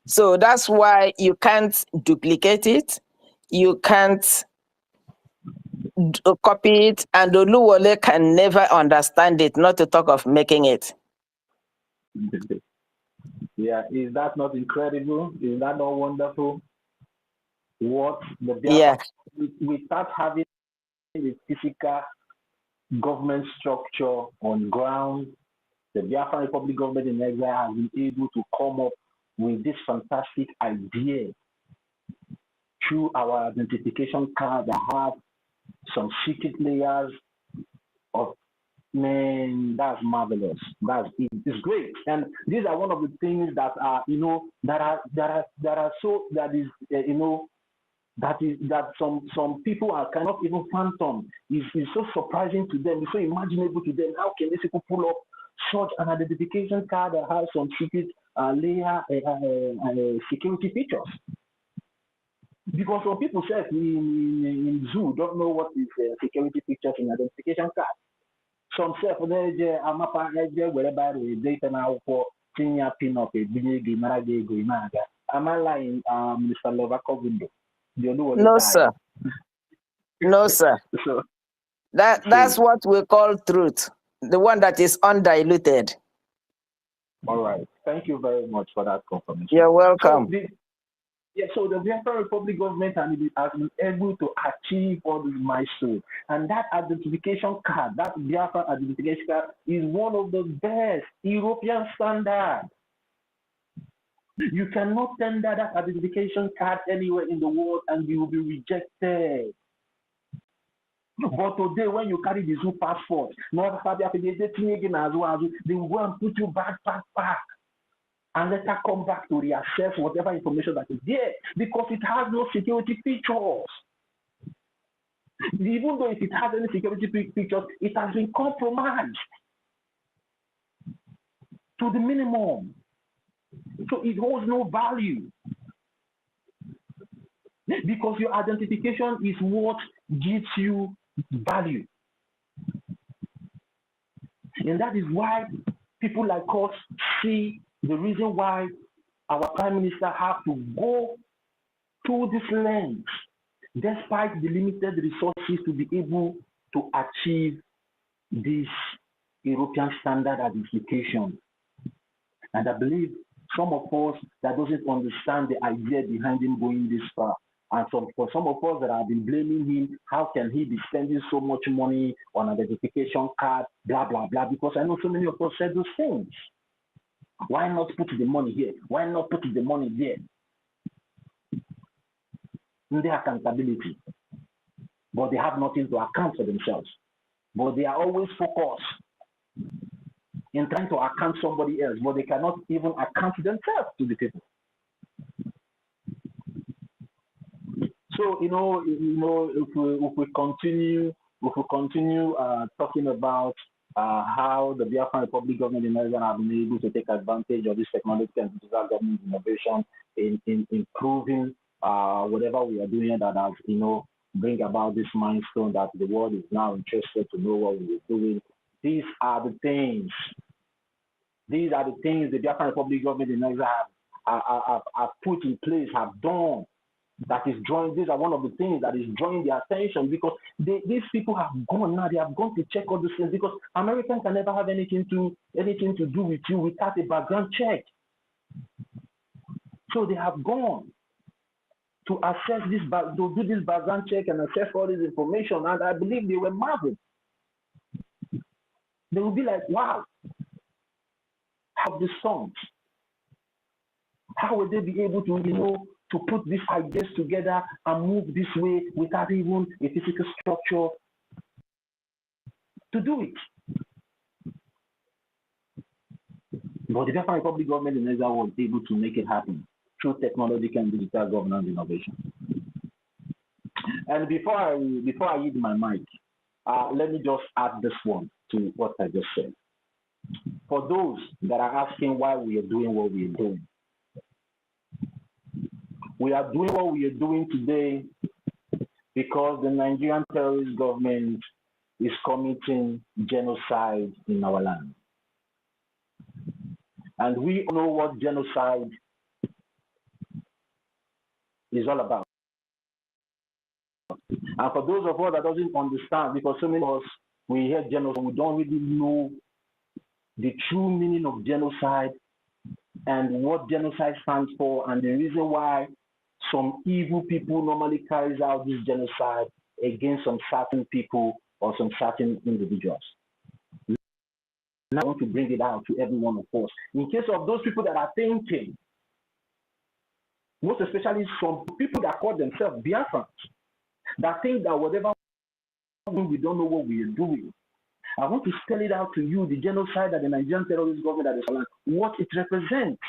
So that's why you can't duplicate it, you can't copy it, and Oluwole can never understand it, not to talk of making it. Yeah, is that not incredible? Is that not wonderful? What the Biafra, we start having the physical government structure on ground. The Biafran Republic government in exile has been able to come up with this fantastic idea through our identification card that have some secret layers of. Man, that's marvelous. It's great, and these are one of the things that are that some people are kind of even phantom. It's so surprising to them. It's so imaginable to them. How can these people pull up such an identification card that has some secret layer security features? Because some people say in zoo don't know what is security features in identification card. Some say for the amapa wherever the data now for senior pin up a big marage goimaga. Am I lying, Mr. Lovakovindo? No, sir. No, sir. So that's what we call truth, the one that is undiluted. All right. Thank you very much for that confirmation. You're welcome. So the Biafra Republic government has been able to achieve all these milestones. And that identification card, that Biafra identification card, is one of the best European standards. You cannot tender that identification card anywhere in the world and you will be rejected. But today, when you carry the zoo passport, they will go and put you back. and let her come back to reassess whatever information that is there, because it has no security features. Even though if it has any security features, it has been compromised to the minimum. So it holds no value. Because your identification is what gives you value. And that is why people like us see the reason why our Prime Minister have to go to this length, despite the limited resources, to be able to achieve this European standard identification. And I believe some of us that doesn't understand the idea behind him going this far, and for some of us that have been blaming him, how can he be spending so much money on an identification card, blah, blah, blah, because I know so many of us said those things. Why not put the money here? Why not put the money there? In their accountability. But they have nothing to account for themselves. But they are always focused in trying to account somebody else, but they cannot even account themselves to the people. So if we continue talking about how the Biafran Republic government in Nigeria have been able to take advantage of this technological and digital government innovation in improving whatever we are doing that has bring about this milestone that the world is now interested to know what we are doing. These are the things. These are the things the Biafran Republic government in Nigeria have put in place, have done. That is drawing. These are one of the things that is drawing their attention, because these people have gone now. They have gone to check all these things, because Americans can never have anything to do with you without a background check. So they have gone to assess this, to do this background check and assess all this information, and I believe they were marveled. They will be like, wow, how the sons, how will they be able to to put these ideas together and move this way without even a physical structure to do it? But the Biafran Republic government in Nigeria was able to make it happen through technological and digital governance innovation. And before I use my mic, let me just add this one to what I just said. For those that are asking why we are doing what we are doing, we are doing what we are doing today because the Nigerian terrorist government is committing genocide in our land. And we know what genocide is all about. And for those of us that doesn't understand, because so many of us, we hear genocide, we don't really know the true meaning of genocide and what genocide stands for, and the reason why some evil people normally carries out this genocide against some certain people or some certain individuals. Now I want to bring it out to every one of us. In case of those people that are thinking, most especially some people that call themselves Biafrans, that think that whatever we don't know what we are doing. I want to spell it out to you, the genocide that the Nigerian terrorist government that is what it represents,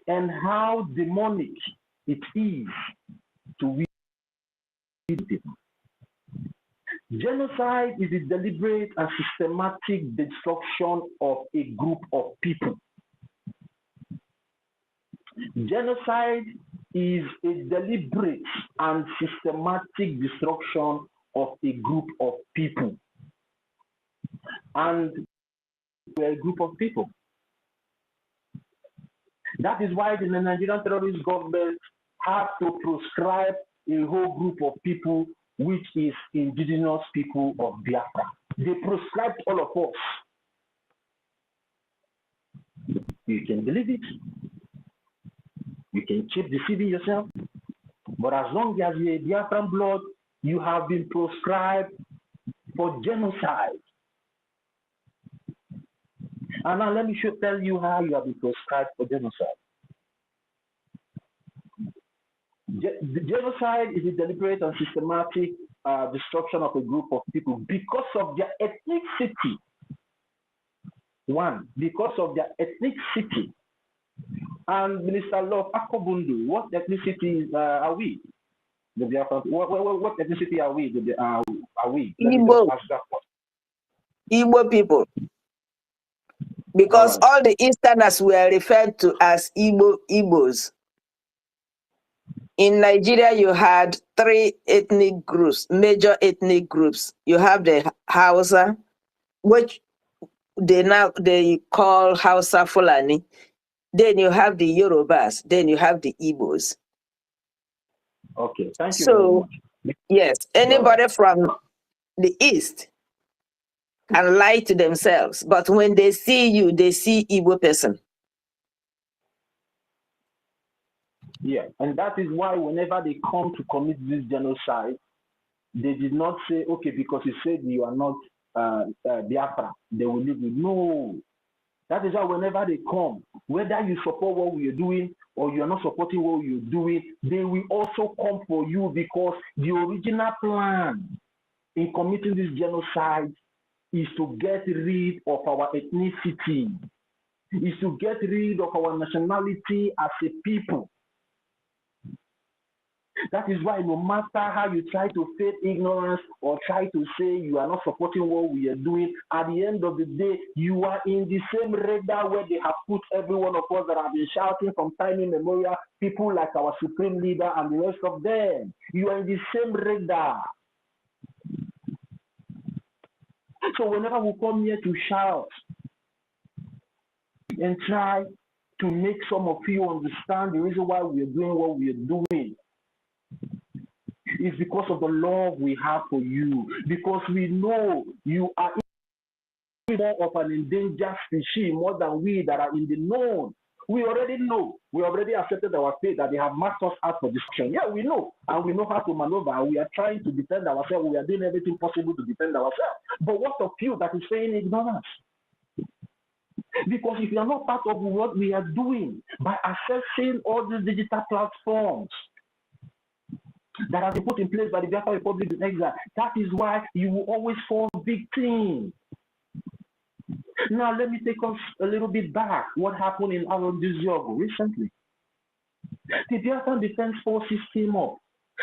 and how demonic it is to we people. Genocide is the deliberate and systematic destruction of a group of people. Genocide is a deliberate and systematic destruction of a group of people. And we're a group of people. That is why the Nigerian terrorist government has to proscribe a whole group of people, which is indigenous people of Biafra. They proscribed all of us. You can believe it. You can keep deceiving yourself. But as long as you're a Biafran blood, you have been proscribed for genocide. And now let me tell you how you have been proscribed for genocide. Genocide is a deliberate and systematic destruction of a group of people because of their ethnicity. One, because of their ethnicity. And Minister Love Akobundu, what ethnicity are we? The Biafrans. What ethnicity are we? Are we? Let me just ask that one. Igbo people. Because all the Easterners were referred to as Igbos. In Nigeria, you had 3 ethnic groups, major ethnic groups. You have the Hausa, which they call Hausa Fulani. Then you have the Yorubas. Then you have the Igbos. Okay, thank you very much. Yes, anybody from the East can lie to themselves, but when they see you, they see Igbo person. Yeah, and that is why whenever they come to commit this genocide, they did not say, okay, because you said you are not Biafra, they will leave you. No. That is why whenever they come, whether you support what we are doing or you are not supporting what we are doing, they will also come for you, because the original plan in committing this genocide is to get rid of our ethnicity, is to get rid of our nationality as a people. That is why no matter how you try to feign ignorance or try to say you are not supporting what we are doing, at the end of the day, you are in the same radar where they have put every one of us that have been shouting from time immemorial, people like our supreme leader and the rest of them. You are in the same radar. So whenever we come here to shout and try to make some of you understand the reason why we are doing what we are doing, it's because of the love we have for you, because we know you are more of an endangered species more than we that are in the known. We already know. We already accepted our fate that they have marked us out for destruction. Yeah, we know. And we know how to maneuver. We are trying to defend ourselves. We are doing everything possible to defend ourselves. But what of you that is saying ignorance? Because if you are not part of what we are doing by accessing all these digital platforms that have been put in place by the Biafra Republic in exile, that is why you will always fall victim. Now, let me take us a little bit back. What happened in Arondiziogo recently? The Biafran Defense Forces came up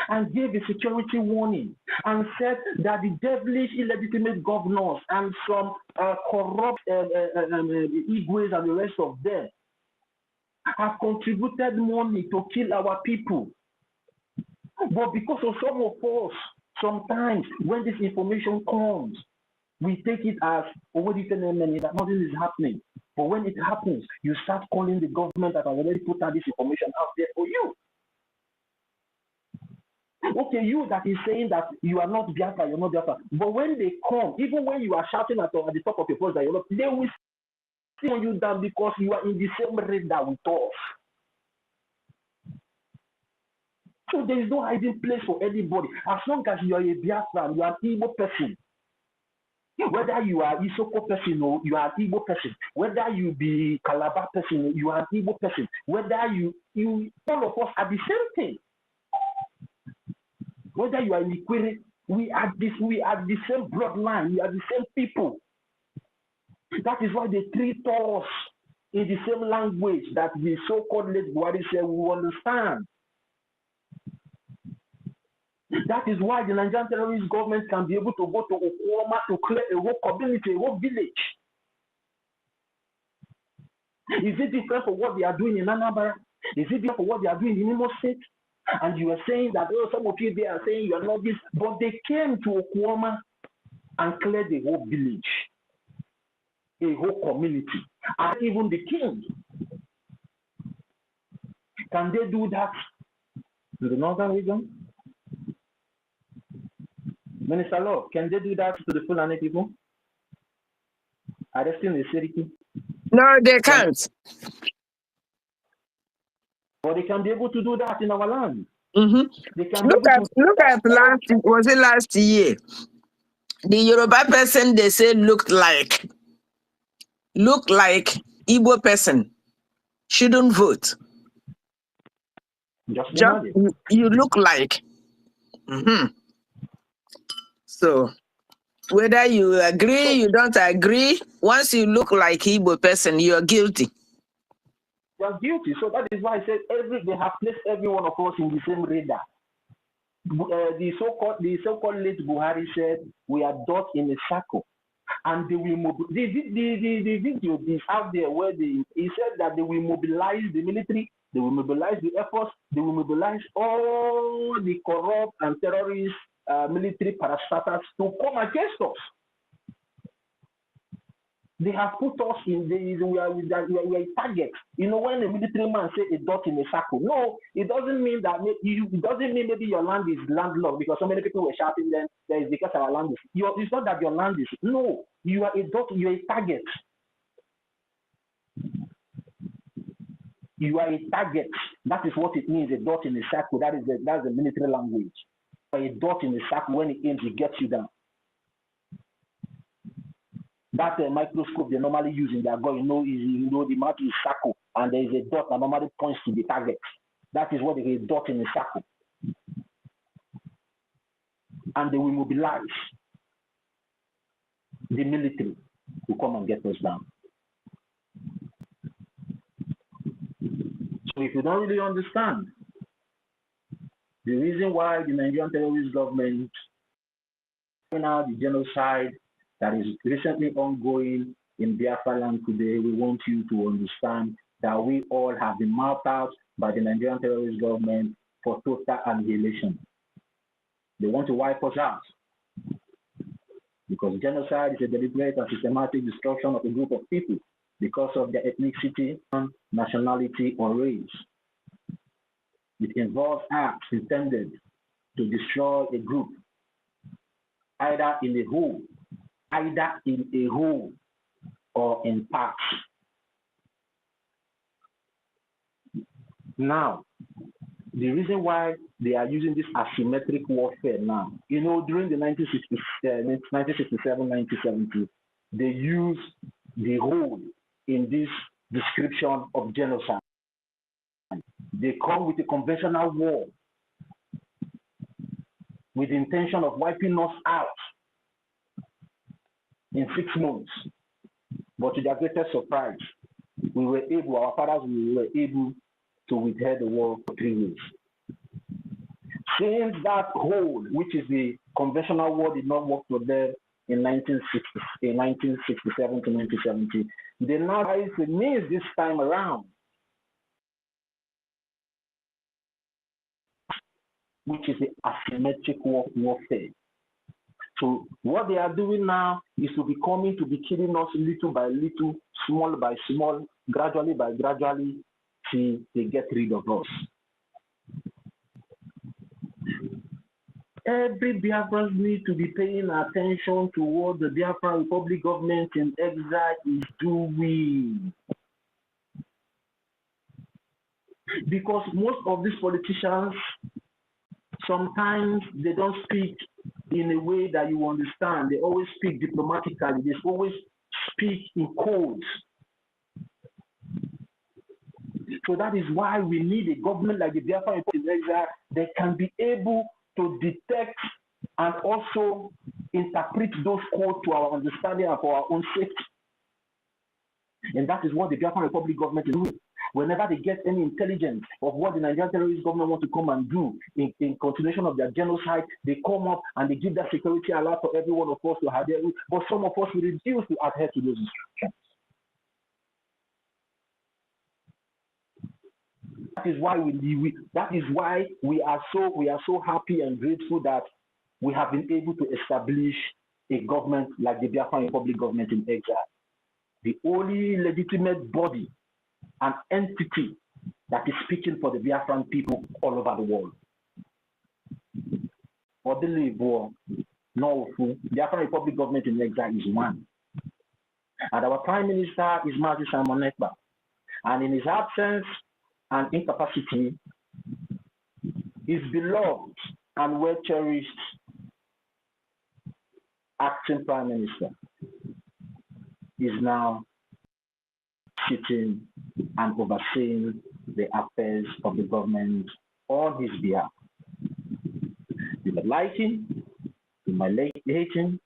and gave a security warning and said that the devilish illegitimate governors and some corrupt Igwes and the rest of them have contributed money to kill our people. But because of some of us, sometimes when this information comes, we take it as that nothing is happening. But when it happens, you start calling the government that has already put out this information out there for you. Okay, you that is saying that you are not Biafra, you're not Biafra. But when they come, even when you are shouting at the top of your voice that you're not, they will see you down because you are in the same radar with us. So there is no hiding place for anybody. As long as you are a Biafran, you are an Igbo person. Whether you are Isoko person or you are an Igbo person, whether you be Calabar person, you are an Igbo person, whether you all of us are the same thing. Whether you are in Ikwere, we are the same bloodline, we are the same people. That is why they treat us in the same language that the so-called late Buhari said we will understand. That is why the Nigerian terrorist government can be able to go to Oklahoma to clear a whole community, a whole village. Is it different from what they are doing in Anambra? Is it different from what they are doing in Imo State? And you are saying that, oh, some of you there are saying you are not this, but they came to Oklahoma and cleared the whole village, a whole community, and even the king. Can they do that in the northern region? Minister Law, can they do that to the Fulani people? Arresting the city? No, they can't. But they can be able to do that in our land. They can Look at last year? The Yoruba person they say looked like Igbo person shouldn't vote. Just you look like. So Whether you agree, you don't agree, once you look like Igbo person, you're guilty. You're guilty. So that is why I said they have placed every one of us in the same radar. The so-called late Buhari said we are dot in a circle, and they will the video is out there where he said that they will mobilize the military, they will mobilize the air force, they will mobilize all the corrupt and terrorist military parastatals to come against us. They have put us in we are a target. You know, when a military man say a dot in a circle, no, it doesn't mean that it doesn't mean maybe your land is landlocked, because so many people were shouting then that is because our land is. It's not that your land is. No, you are a dot. You are a target. You are a target. That is what it means. A dot in a circle. That's the military language. A dot in a circle. When it aims, it gets you down. That microscope they normally use in their gun, the mouth is circle, and there is a dot that normally points to the target. That is what they a dot in a circle. And they will mobilize the military to come and get us down. So if you don't really understand the reason why the Nigerian terrorist government out the genocide that is recently ongoing in Biafra land today, we want you to understand that we all have been mapped out by the Nigerian terrorist government for total annihilation. They want to wipe us out because genocide is a deliberate and systematic destruction of a group of people because of their ethnicity, nationality, or race. It involves acts intended to destroy a group, either in a whole or in parts. Now, the reason why they are using this asymmetric warfare now, during the 1967, 1970, they used the whole in this description of genocide. They come with a conventional war with the intention of wiping us out in 6 months. But to their greatest surprise, our fathers were able to withhold the war for 3 years. Since that whole, which is the conventional war, did not work for them in 1967 to 1970, they now try to means this time around, which is the asymmetric warfare. So what they are doing now is to be killing us little by little, small by small, gradually by gradually, till they get rid of us. Every Biafran needs to be paying attention to what the Biafran Republic government in exile is doing. Because most of these politicians, sometimes they don't speak in a way that you understand. They always speak diplomatically. They always speak in codes. So that is why we need a government like the Biafra in exile that can be able to detect and also interpret those codes to our understanding and for our own safety. And that is what the Biafra Republic government is doing. Whenever they get any intelligence of what the Nigerian terrorist government want to come and do in continuation of their genocide, they come up and they give that security alert for every one of us to adhere to. But some of us will refuse to adhere to those instructions. That is why we are so happy and grateful that we have been able to establish a government like the Biafran Republic government in exile, the only legitimate body and entity that is speaking for the Biafran people all over the world. The Biafran Republic government in exile is one. And our Prime Minister is Simon Ekpa. And in his absence and incapacity, his beloved and well-cherished acting Prime Minister is now sitting and overseeing the affairs of the government on his behalf. You might like him, you might hate him,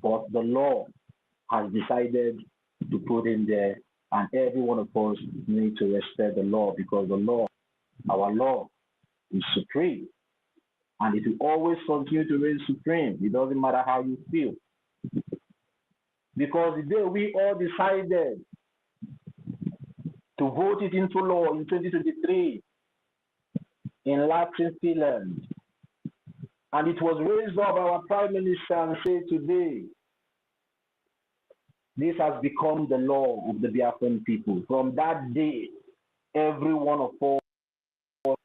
but the law has decided to put in there, and every one of us need to respect the law, because the law, our law, is supreme, and it will always continue to reign supreme. It doesn't matter how you feel, because the day we all decided to vote it into law in 2023 in Latin Finland, and it was raised up by our Prime Minister and said today, this has become the law of the Biafran people. From that day, every one of us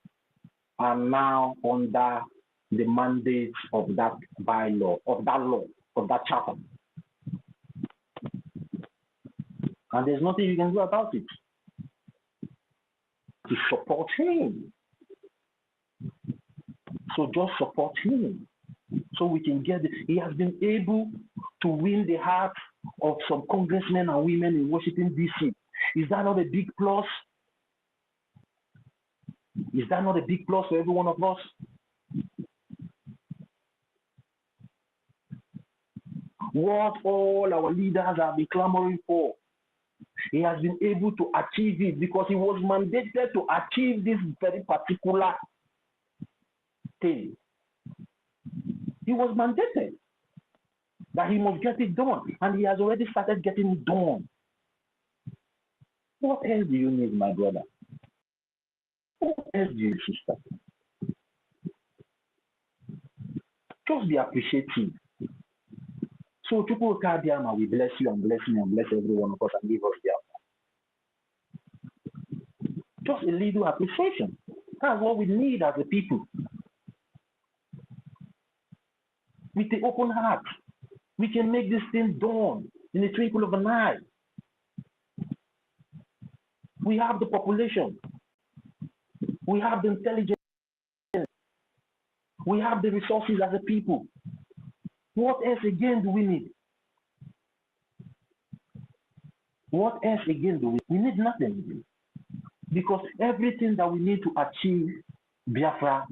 are now under the mandate of that bylaw, of that law, of that charter. And there's nothing you can do about it. To support him. So just support him. So we can get it. He has been able to win the heart of some congressmen and women in Washington, D.C. Is that not a big plus? Is that not a big plus for every one of us? What all our leaders have been clamoring for, he has been able to achieve it because he was mandated to achieve this very particular thing. He was mandated that he must get it done, and he has already started getting it done. What else do you need, my brother? What else do you need, sister? Just be appreciative. So, Chukwukadiama, we bless you and bless me and bless every one of us and give us the outcome. Just a little appreciation. That's what we need as a people. With the open heart, we can make this thing done in a twinkle of an eye. We have the population. We have the intelligence. We have the resources as a people. What else again do we need? What else again do we need? We need nothing. Because everything that we need to achieve Biafra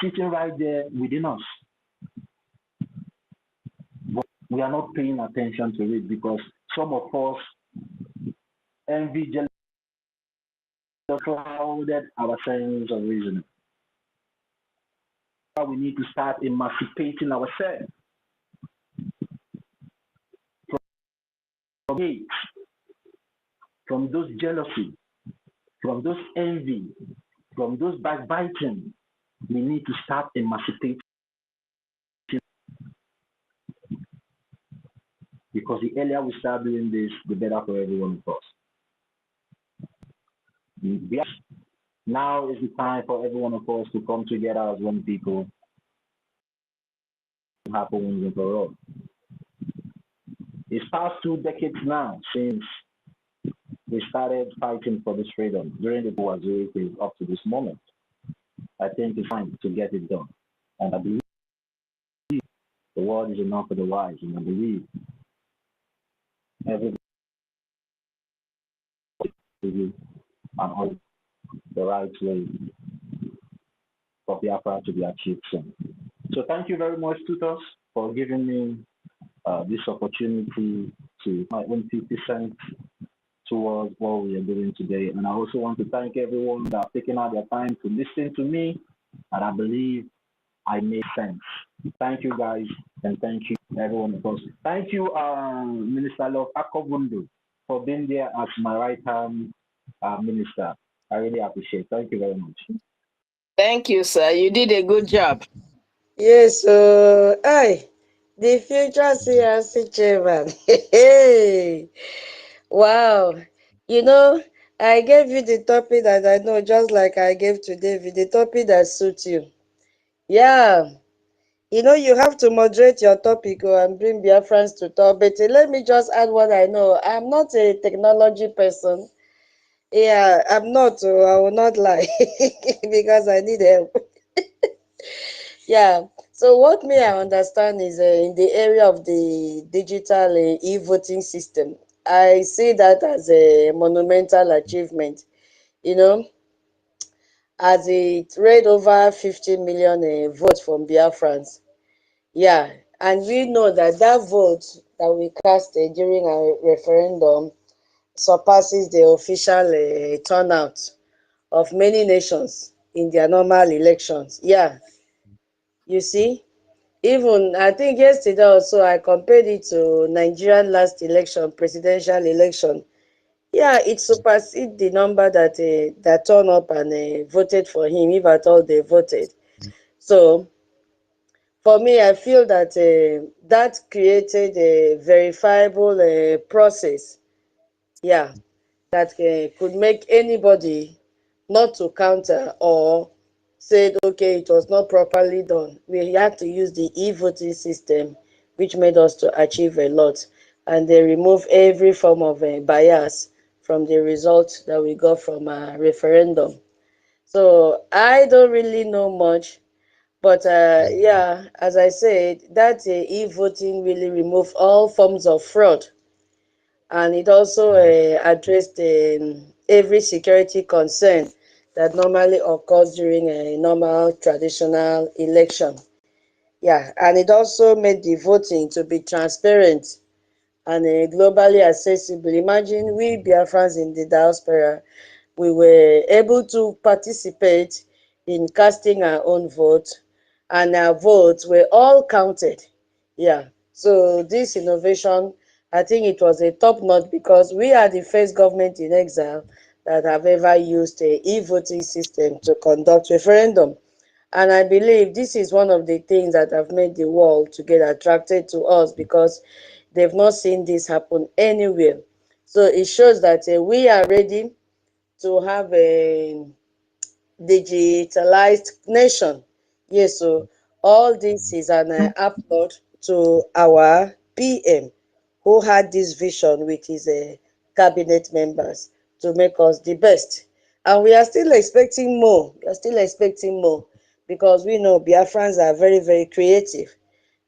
sitting right there within us. But we are not paying attention to it because some of us envy, jealousy, clouded our sense of reasoning. We need to start emancipating ourselves from hate, from those jealousy, from those envy, from those backbiting. We need to start emancipating, because the earlier we start doing this, the better for every one of us. Now is the time for every one of us to come together as one people. Happen once for all. It's past 2 decades now since we started fighting for this freedom during the OGOJA up to this moment. I think it's time to get it done. And I believe the world is enough for the wise, and I believe everybody and all the right way for Biafra to be achieved soon. So thank you very much, tutors, for giving me this opportunity to my own 50 cents towards what we are doing today. And I also want to thank everyone that has taken out their time to listen to me, and I believe I made sense. Thank you guys, and thank you everyone of us. Thank you, Minister Love Akobundu, for being there as my right-hand minister. I really appreciate it. Thank you very much. Thank you, sir. You did a good job. Yes, hey, the future CRC chairman. Hey, wow. You know, I gave you the topic that I know, just like I gave to David, the topic that suits you. Yeah. You know, you have to moderate your topic and bring Biafrans to talk. But let me just add what I know. I'm not a technology person. Yeah, I'm not. I will not lie because I need help. Yeah. So what may I understand is in the area of the digital e-voting system, I see that as a monumental achievement. You know, as it read over 50 million votes from Biafrans. Yeah, And we know that that vote that we cast during our referendum surpasses the official turnout of many nations in their normal elections. Yeah, you see, even I think yesterday also I compared it to Nigerian last election, presidential election. Yeah, it supersedes the number that turned up and voted for him, if at all they voted. So for me, I feel that that created a verifiable process. Yeah, that could make anybody not to counter or said, okay, it was not properly done. We had to use the e-voting system, which made us to achieve a lot. And they remove every form of bias from the result that we got from a referendum. So I don't really know much, but yeah, as I said, that e-voting really removed all forms of fraud, and it also addressed every security concern that normally occurs during a normal traditional election. Yeah, and it also made the voting to be transparent and globally accessible. Imagine we Biafrans in the diaspora, we were able to participate in casting our own vote, and our votes were all counted. Yeah, so this innovation, I think it was a top notch because we are the first government in exile that have ever used a e-voting system to conduct referendum. And I believe this is one of the things that have made the world to get attracted to us because they've not seen this happen anywhere. So it shows that we are ready to have a digitalized nation. Yes, so all this is an upload to our PM, who had this vision with his cabinet members to make us the best. And we are still expecting more. We are still expecting more because we know Biafrans are very, very creative.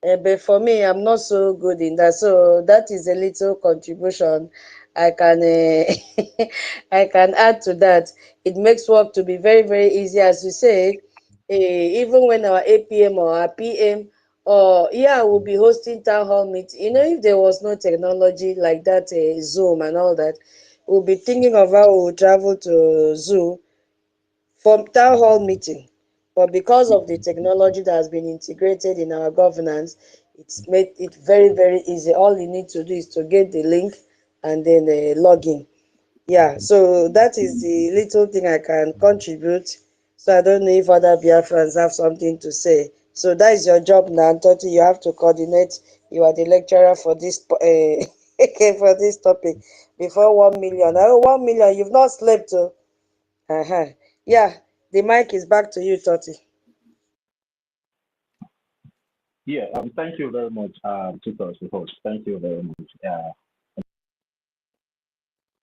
But for me, I'm not so good in that. So that is a little contribution I can I can add to that. It makes work to be very, very easy, as you said. Even when our APM or our PM or yeah, we'll be hosting town hall meeting. You know, if there was no technology like that, Zoom and all that, we'll be thinking of how we'll travel to Zoom for town hall meeting. But because of the technology that has been integrated in our governance, it's made it very, very easy. All you need to do is to get the link and then log in. Yeah, so that is the little thing I can contribute. So I don't know if other Biafrans have something to say. So that is your job now, Toti. You have to coordinate. You are the lecturer for this for this topic. Before 1 million. Oh, 1 million. You've not slept, oh. Uh-huh. Yeah, the mic is back to you, Toti. Yeah, thank you very much, Tutor, the host. Thank you very much.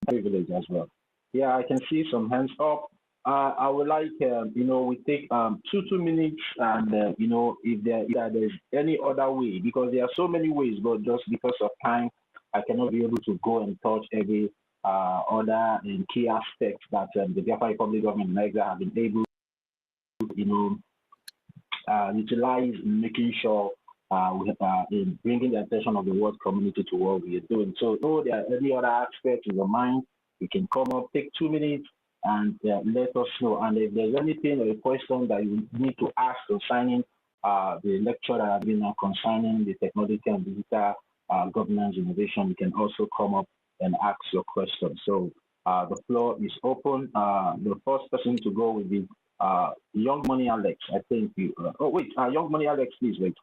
Privilege as well. Yeah, I can see some hands up. I would like, we take 2 minutes, and if there's any other way, because there are so many ways, but just because of time, I cannot be able to go and touch every other key aspects that the Biafra Republic government in Nigeria have been able to, utilize in making sure we in bringing the attention of the world community to what we are doing. So, if there are any other aspects in your mind, you can come up, take 2 minutes, and let us know. And if there's anything or a question that you need to ask concerning the lecture that has been concerning the technology and digital governance innovation, you can also come up and ask your question. So the floor is open. The first person to go will be Young Money Alex. I think you. Young Money Alex, please wait.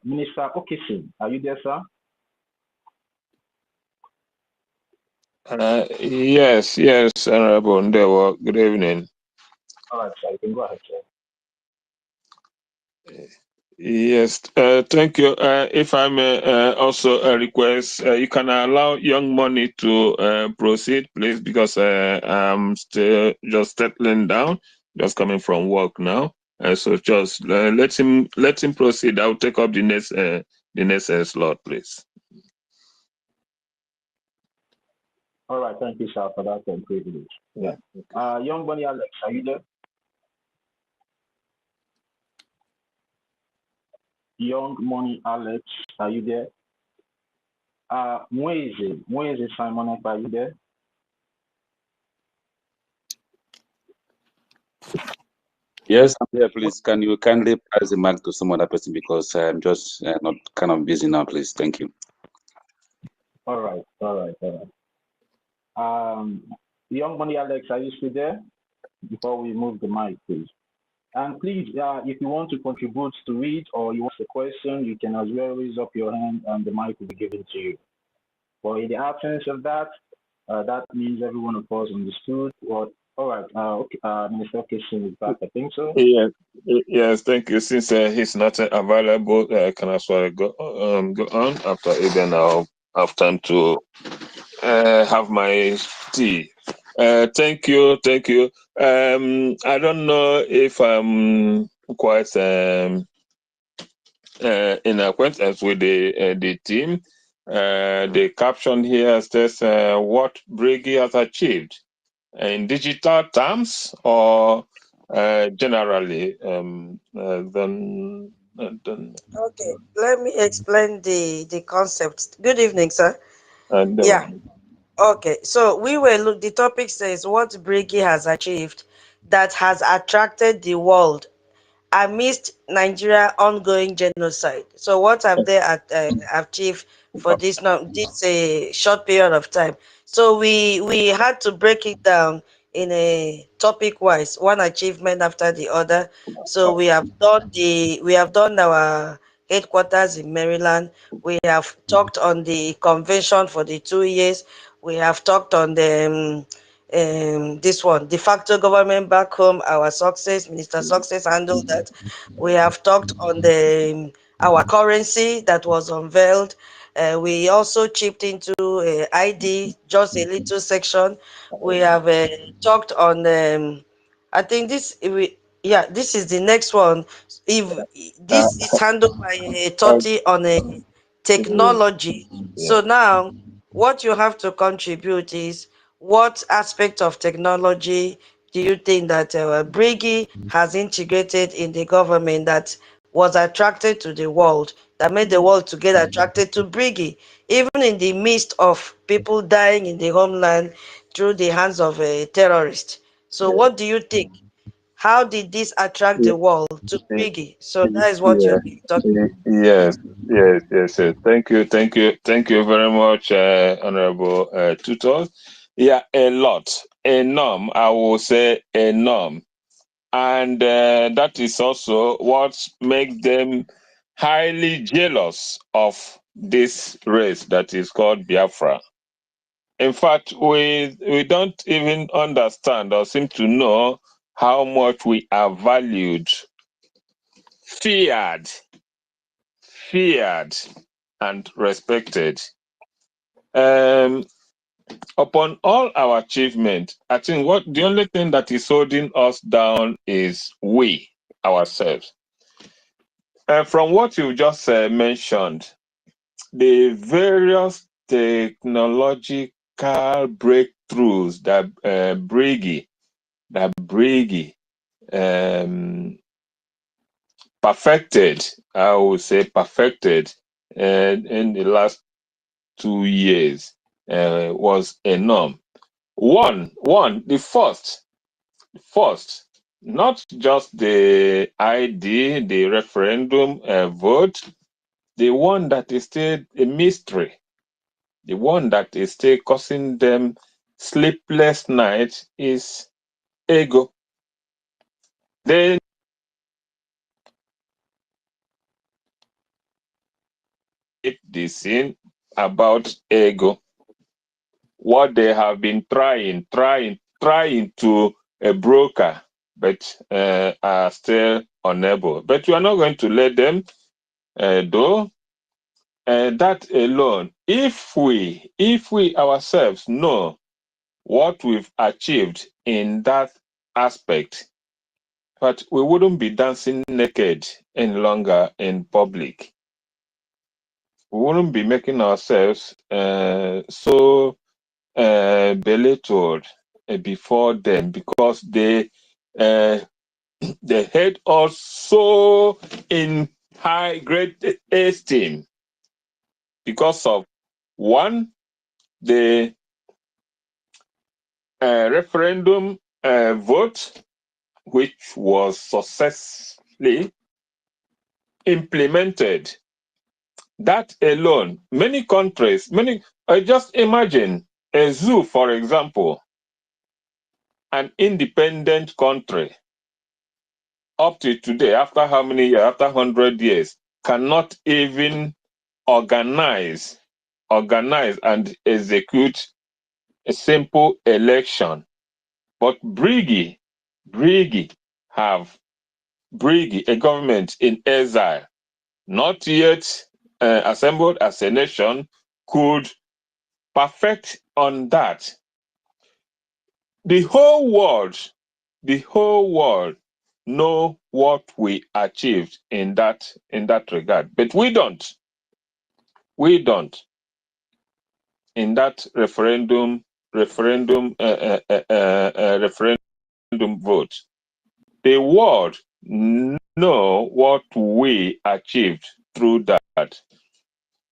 Minister Okesin, are you there, sir? Yes, Honorable Ndewo. Good evening. All right, sir. You can go ahead, sir. Yes, thank you. If I may also request, you can allow Young Money to proceed, please, because I'm still just settling down, just coming from work now. So just let him proceed. I'll take up the next slot, please. All right, thank you, sir, for that privilege. Yeah. Young Money Alex, are you there? Young Money Alex, are you there? Mweze Simon Ekpa, are you there? Yes, I'm here, please. Can you kindly pass the mic to some other person because I'm just not kind of busy now, please. Thank you. All right. Young Money Alex, are you still there? Before we move the mic, please. And please, if you want to contribute to it or you want a question, you can as well raise up your hand and the mic will be given to you. But in the absence of that, that means every one of us understood what. All right. Okay. Minister Kitchen is back. I think so. Yes, thank you. Since he's not available, can I sort of go on after even I'll have time to have my tea. Thank you. I don't know if I'm quite in acquaintance with the team. The caption here says what Brgie has achieved in digital terms or generally. Okay, let me explain the concept. Good evening, sir. And Yeah. Okay, so the topic says what Brigi has achieved that has attracted the world amidst Nigeria ongoing genocide. So what have they achieved for this short period of time? So we had to break it down in a topic wise, one achievement after the other. So we have done our headquarters in Maryland. We have talked on the convention for the 2 years. We have talked on the this one, de facto government back home, our success, Minister Success handled that. We have talked on the our currency that was unveiled. We also chipped into ID, just a little section. We have talked on, I think this is the next one. If this is handled by Toti on a technology. So now what you have to contribute is what aspect of technology do you think that Brigi has integrated in the government that was attracted to the world, that made the world to get attracted to Brigi, even in the midst of people dying in the homeland through the hands of a terrorist? So what do you think? How did this attract the world to Brigi? So that is what you're talking about. Yes. Thank you very much, Honorable Tutors. Yeah, a lot, enormous. I will say enormous, and that is also what makes them highly jealous of this race that is called Biafra. In fact, we don't even understand or seem to know how much we are valued, feared, and respected. Upon all our achievement, I think the only thing that is holding us down is we ourselves. From what you just mentioned, the various technological breakthroughs that Brigi perfected, I would say perfected in the last 2 years was enormous. The first, not just the ID, the referendum vote, the one that is still a mystery, the one that is still causing them sleepless nights is ego. They the scene about ego, what they have been trying to broker, but are still unable. But we are not going to let them do that alone. If we ourselves know what we've achieved in that aspect, but we wouldn't be dancing naked any longer in public. We wouldn't be making ourselves so belittled before them, because they hate us so in high great esteem because of one, the referendum vote, which was successfully implemented. That alone, many countries, just imagine a zoo, for example, an independent country, up to today, after how many years, after 100 years, cannot even organize and execute a simple election. But Brgie, a government in exile, not yet assembled as a nation, could perfect on that. The whole world know what we achieved in that regard, but we don't in that referendum vote. The world know what we achieved through that.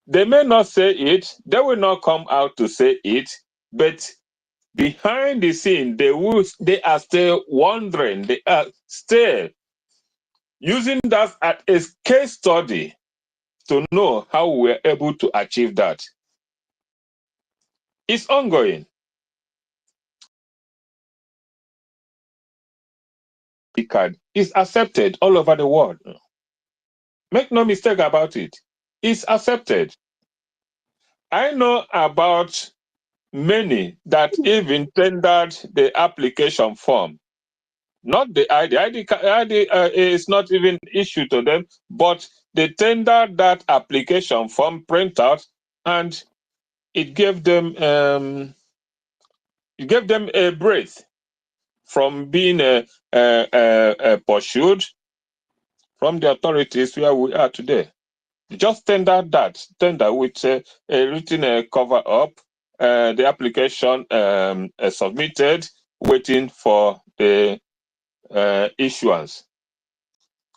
They may not say it, they will not come out to say it, but behind the scene, they are still wondering, they are still using that as a case study to know how we were able to achieve that. It's ongoing. The card is accepted all over the world. Make no mistake about it. It's accepted. I know about many that even tendered the application form. Not the ID. ID is not even issued to them, but they tendered that application form printout, and it gave them a breath from being pursued from the authorities where we are today. Just tender with a written cover up, the application submitted, waiting for the issuance.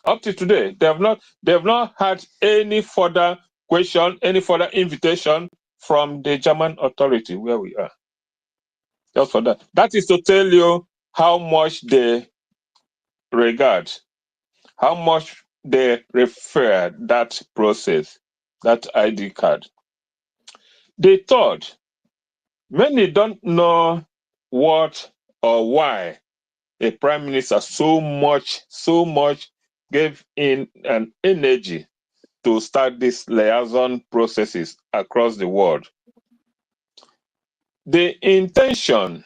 Up to today, they have not had any further question, any further invitation from the German authority where we are. Just for that. That is to tell you how much they regard, how much they refer that process, that ID card. The third, many don't know what or why a prime minister so much gave in an energy to start these liaison processes across the world. The intention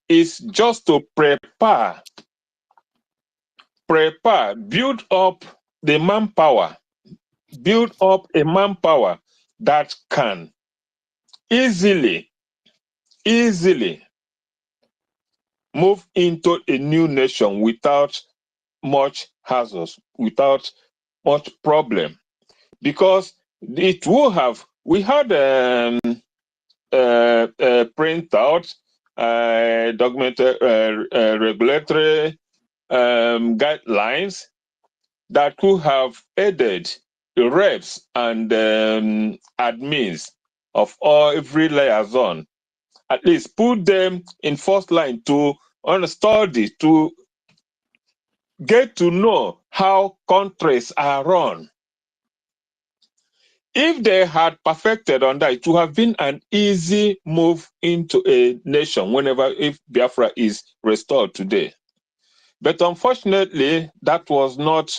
is just to prepare, build up the manpower, build up a manpower that can easily move into a new nation without much hassles, without much problem, because it will have. We had printout, documented regulatory guidelines that could have aided the reps and admins of every liaison, at least put them in first line to study, to get to know how countries are run. If they had perfected on that, it would have been an easy move into a nation if Biafra is restored today. But unfortunately, that was not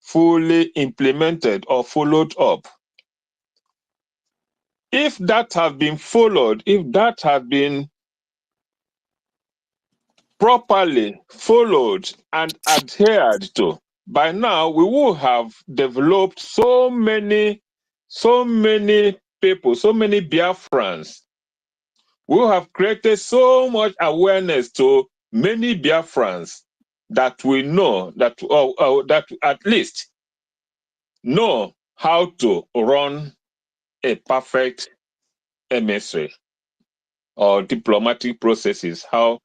fully implemented or followed up. If that had been followed, if that had been properly followed and adhered to, by now we would have developed so many people, so many Biafrans. We will have created so much awareness to many Biafrans that we know that at least know how to run a perfect emissary or diplomatic processes, how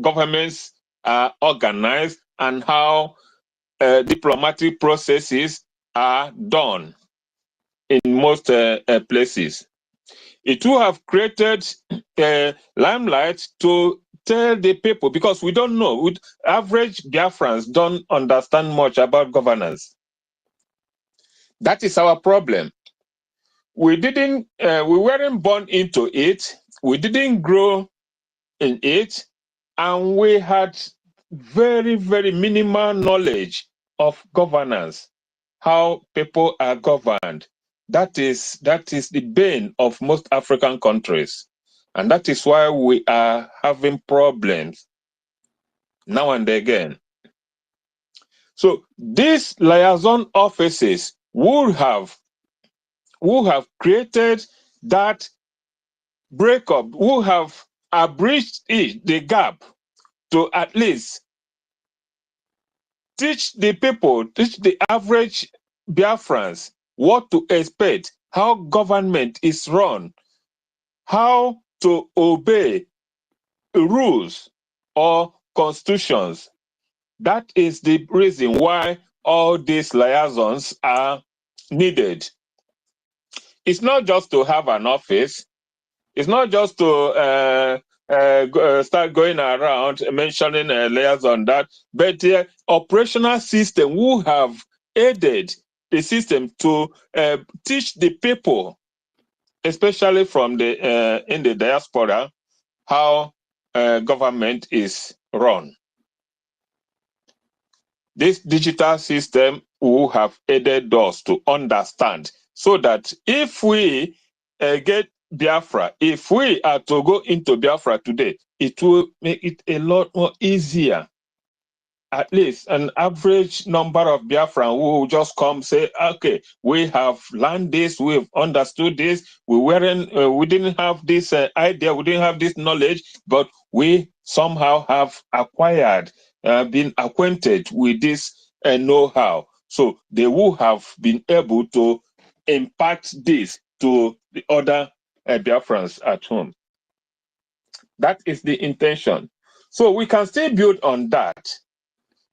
governments are organized, and how diplomatic processes are done in most places. It will have created limelight to tell the people, because we don't know. Average Biafrans don't understand much about governance. That is our problem. We weren't born into it. We didn't grow in it, and we had very, very minimal knowledge of governance, how people are governed. That is the bane of most African countries. And that is why we are having problems now and again. So these liaison offices would have created that breakup, would have bridged the gap to at least teach the people, teach the average Biafrans what to expect, how government is run, how to obey rules or constitutions. That is the reason why all these liaisons are needed. It's not just to have an office. It's not just to start going around mentioning layers on that, but the operational system will have aided the system to teach the people, especially from the in the diaspora, how government is run. This digital system will have aided us to understand, so that if we get Biafra, if we are to go into Biafra today, it will make it a lot more easier. At least an average number of Biafran will just come say, okay, we have learned this, we've understood this, we didn't have this idea, we didn't have this knowledge, but we somehow have acquired, been acquainted with this know-how. So they will have been able to impart this to the other Biafrans at home. That is the intention. So we can still build on that.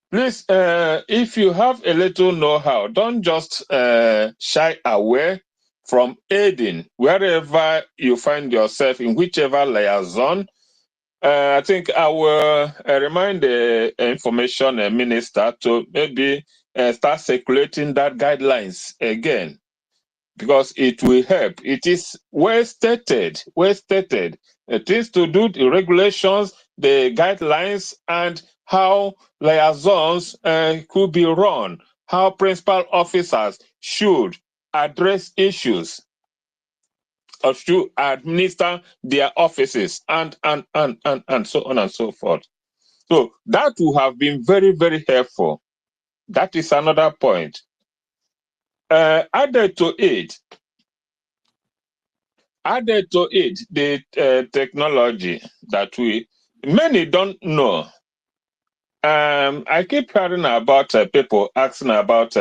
Please, if you have a little know-how, don't just shy away from aiding wherever you find yourself, in whichever liaison. I think I will remind the information minister to maybe start circulating that guidelines again, because it will help. It is well stated. It is to do the regulations, the guidelines, and how liaisons could be run, how principal officers should address issues or should administer their offices, and so on and so forth. So that will have been very, very helpful. That is another point. Added to it, the technology that many don't know. I keep hearing about people asking about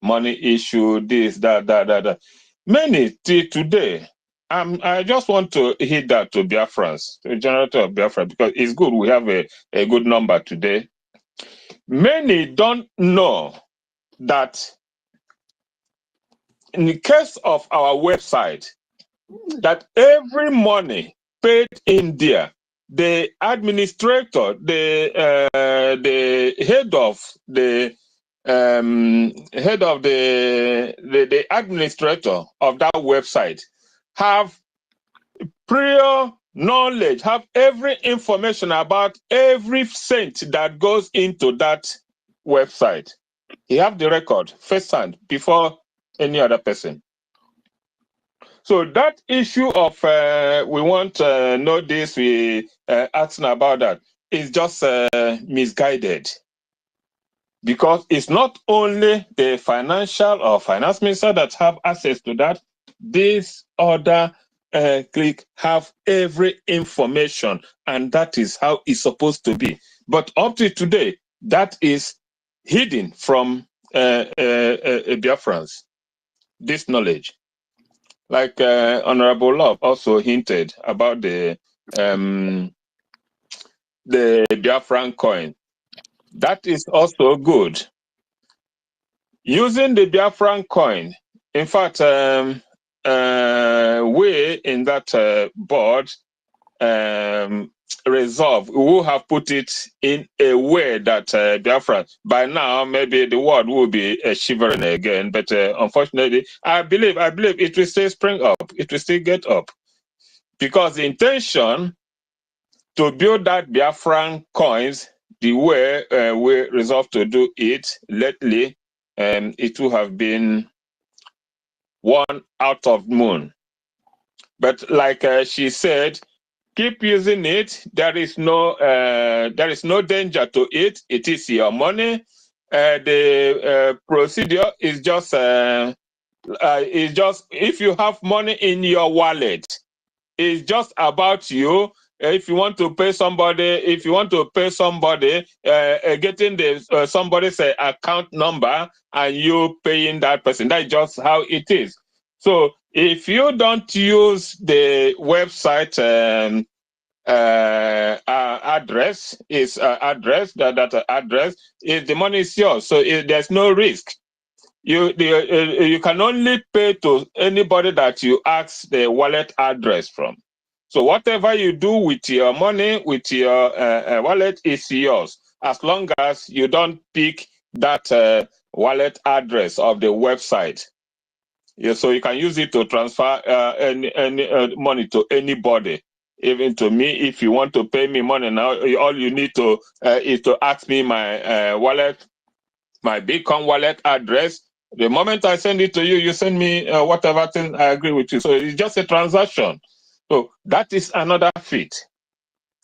money issue, this, that. Many till today. I just want to hit that to Biafrans, to the generator of Biafra, because it's good we have a good number today. Many don't know that in the case of our website, that every money paid in there, the administrator, the head of the administrator of that website have prior knowledge, have every information about every cent that goes into that website. He have the record firsthand before any other person. So that issue of we want to know this, we asking about that, is just misguided. Because it's not only the financial or finance minister that have access to that, this other clique have every information, and that is how it's supposed to be. But up to today, that is hidden from Biafrans, this knowledge. Like Honorable Love also hinted about the Biafran coin. That is also good. using the Biafran coin. In fact, we in that board resolve, we will have put it in a way that Biafra, by now, maybe the world will be shivering again. But unfortunately, I believe it will still spring up. It will still get up. Because the intention to build that Biafran coins the way we resolved to do it lately, it would have been one out of moon. But like she said, keep using it. There is no danger to it. It is your money. The procedure is just if you have money in your wallet, it's just about you. If you want to pay somebody, getting the somebody's account number and you paying that person. That's just how it is. So if you don't use the website address, that address is the money is yours. So there's no risk. You can only pay to anybody that you ask the wallet address from. So whatever you do with your money, with your wallet, is yours, as long as you don't pick that wallet address of the website. Yeah, so you can use it to transfer any money to anybody, even to me. If you want to pay me money now, all you need to is to ask me my wallet, my Bitcoin wallet address. The moment I send it to you, you send me whatever thing I agree with you. So it's just a transaction. So that is another feat,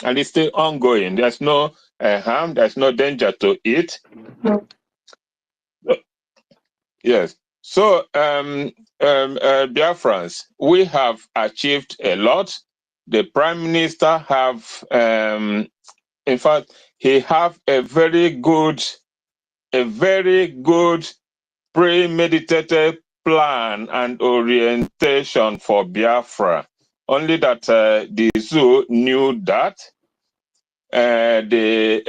and it's still ongoing. There's no harm. There's no danger to it. Yes. So, Biafrans, we have achieved a lot. The Prime Minister have, in fact, he have a very good premeditated plan and orientation for Biafra. Only that the zoo knew that the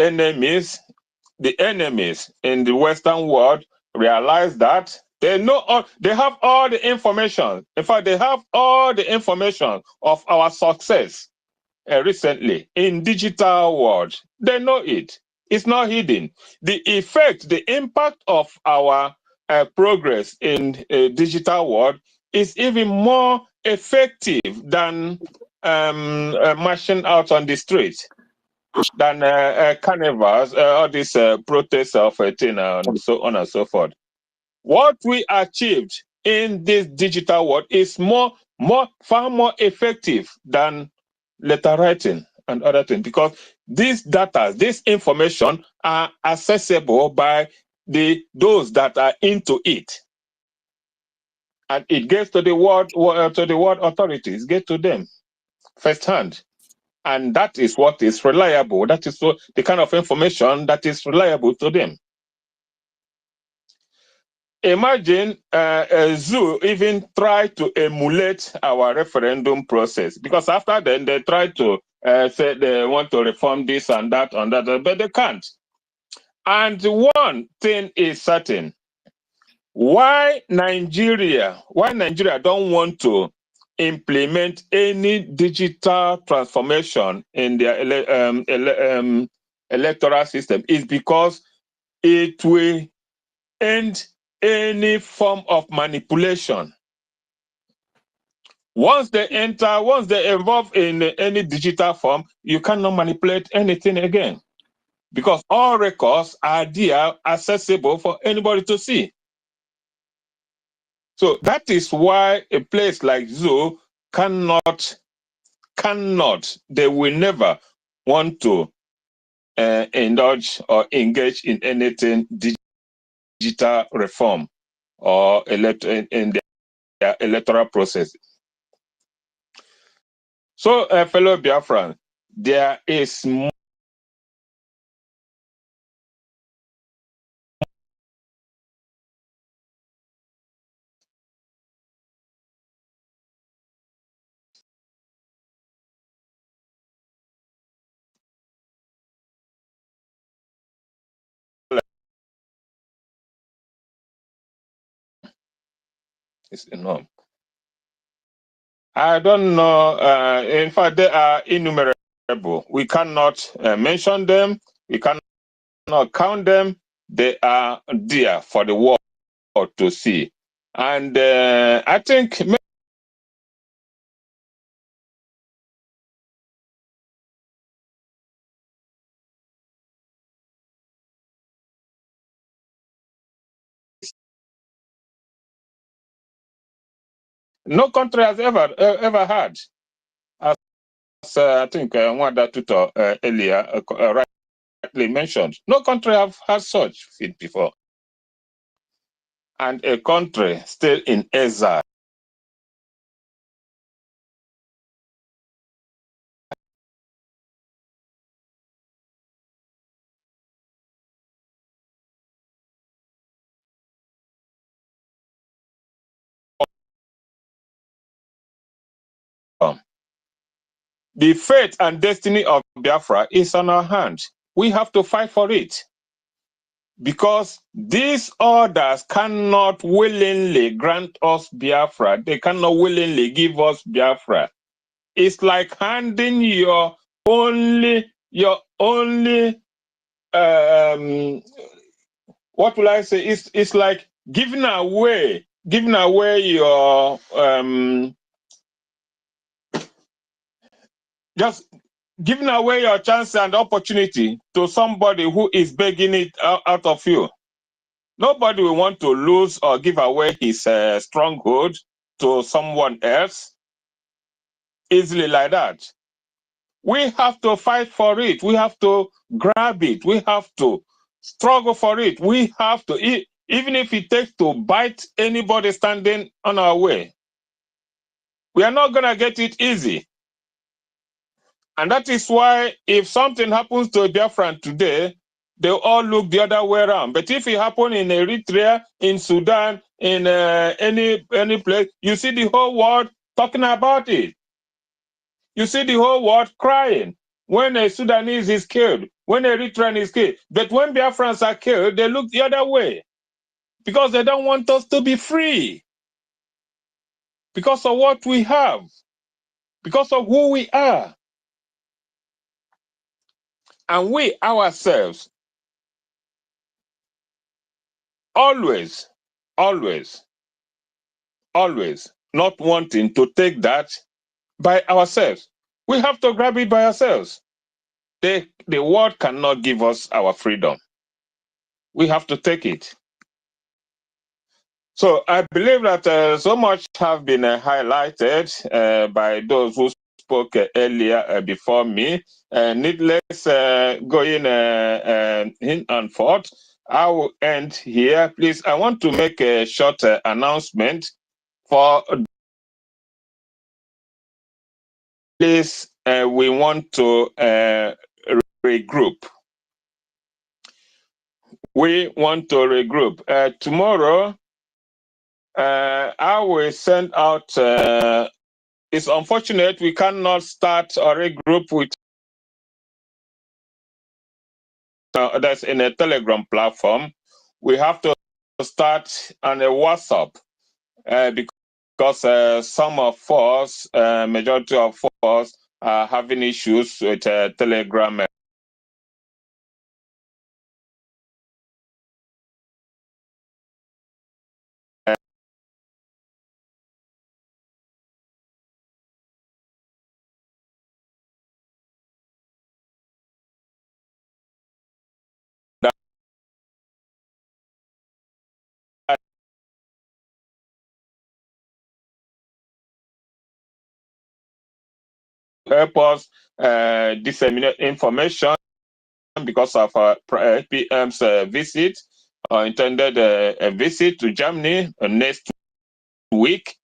enemies in the Western world realize that they know they have all the information. In fact, they have all the information of our success recently in digital world. They know it. It's not hidden. The effect, the impact of our progress in digital world is even more effective than marching out on the streets, than carnivals, all these protests of a thing, and so on and so forth. What we achieved in this digital world is far more effective than letter writing and other things, because these data, this information are accessible by those that are into it, and it gets to the world authorities, get to them firsthand. And that is what is reliable. That is the kind of information that is reliable to them. Imagine a zoo even try to emulate our referendum process, because after then they try to say they want to reform this and that, but they can't. And one thing is certain: why Nigeria don't want to implement any digital transformation in their electoral system is because it will end any form of manipulation. Once they evolve in any digital form, you cannot manipulate anything again, because all records are there, accessible for anybody to see. So that is why a place like Zoo cannot, they will never want to indulge or engage in anything digital reform or in their electoral process. So, fellow Biafran, there is more It's enough. I don't know. In fact, they are innumerable. We cannot mention them. We cannot count them. They are there for the world to see. And I think no country has ever had, as I think Nwada Tutor earlier rightly mentioned. No country have had such feat before. And a country still in exile. The fate and destiny of Biafra is on our hands. We have to fight for it. Because these orders cannot willingly grant us Biafra. They cannot willingly give us Biafra. It's like handing your only, what will I say? It's like giving away your, just giving away your chance and opportunity to somebody who is begging it out of you. Nobody will want to lose or give away his stronghold to someone else easily like that. We have to fight for it. We have to grab it. We have to struggle for it. We have to, even if it takes to bite anybody standing on our way. We are not going to get it easy. And that is why if something happens to a Biafran today, they all look the other way around. But if it happened in Eritrea, in Sudan, in any place, you see the whole world talking about it. You see the whole world crying when a Sudanese is killed, when an Eritrean is killed. But when Biafrans are killed, they look the other way because they don't want us to be free. Because of what we have, because of who we are. And we ourselves always not wanting to take that by ourselves. We have to grab it by ourselves. The world cannot give us our freedom. We have to take it. So I believe that so much have been highlighted by those who spoke earlier before me. Needless going in and forth, I will end here. Please, I want to make a short announcement for this. We want to regroup. We want to regroup. Tomorrow, I will send out. It's unfortunate we cannot start a regroup with that's in a Telegram platform. We have to start on a WhatsApp because some of us, majority of us, are having issues with Telegram. Help us disseminate information because of PM's visit, intended visit to Germany next week,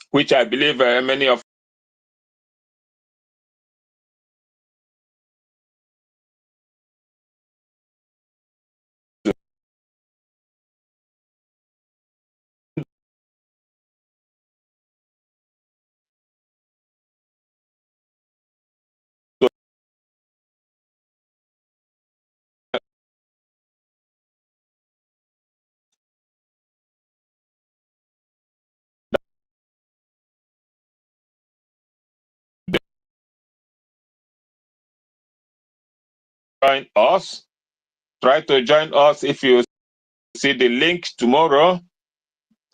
which I believe many of join us. Try to join us if you see the link tomorrow.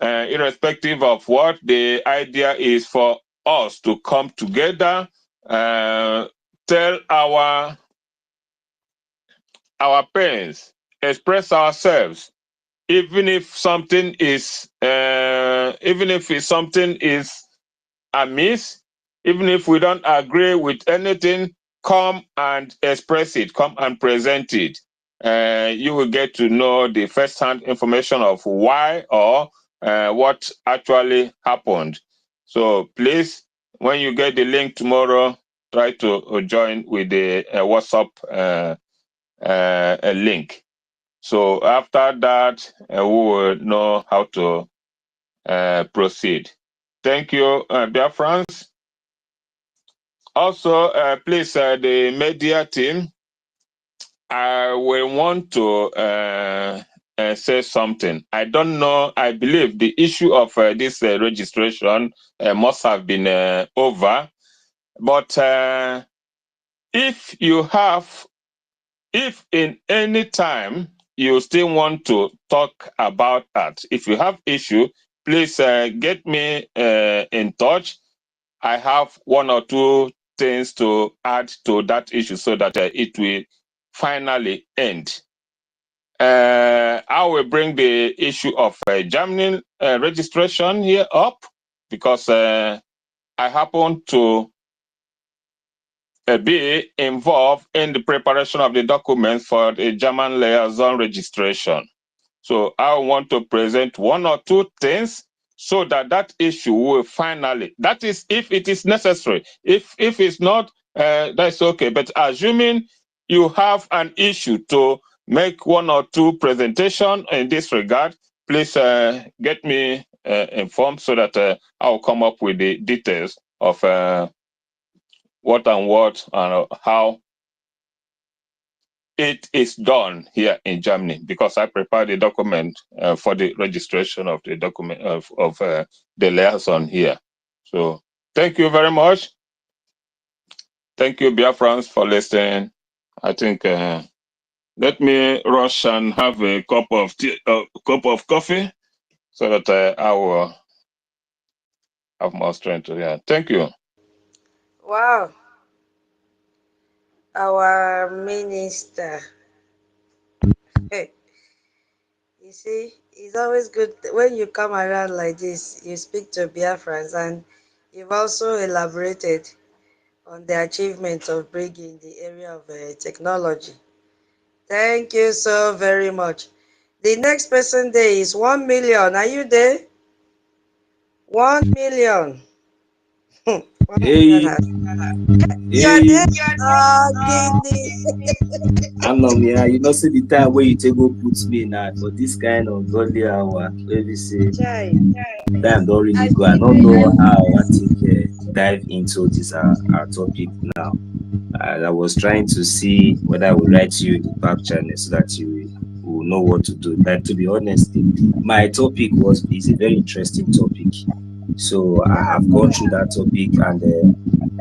Irrespective of what, the idea is for us to come together, tell our pains, express ourselves, even if something is something is amiss, even if we don't agree with anything, come and express it, come and present it. You will get to know the first-hand information of why or what actually happened. So please, when you get the link tomorrow, try to join with the WhatsApp link. So after that, we will know how to proceed. Thank you, BIAFRANS. Also, please, the media team, I will want to say something. I don't know. I believe the issue of this registration must have been over. But if in any time you still want to talk about that, if you have issue, please get me in touch. I have one or two things to add to that issue so that it will finally end. I will bring the issue of Germany registration here up because I happen to be involved in the preparation of the documents for the German liaison registration. So I want to present one or two things so that that issue will finally, that is if it is necessary. If it's not, that's okay. But assuming you have an issue to make one or two presentation in this regard, please get me informed so that I'll come up with the details of what and how it is done here in Germany, because I prepared the document for the registration of the document of the liaison here. So thank you very much. Thank you, BIAFRANS, for listening. I think let me rush and have a cup of tea, cup of coffee, so that I will have more strength. Yeah, thank you. Wow, our minister. Hey, you see, it's always good when you come around like this, you speak to Biafrans, and you've also elaborated on the achievements of Brgie in the area of technology. Thank you so very much. The next person there is 1 million. Are you there? 1 million. 1 million Hey, has. You are hey, there? Oh, Guinea. Annam, yeah, you know, see the time where you take go put me now for this kind of godly hour, where we say Chai. time don't really I go. I don't know how I want to dive into this our topic now. I was trying to see whether I would write you in the back channel so that you will know what to do. But to be honest, my topic is a very interesting topic. So I have gone through that topic, and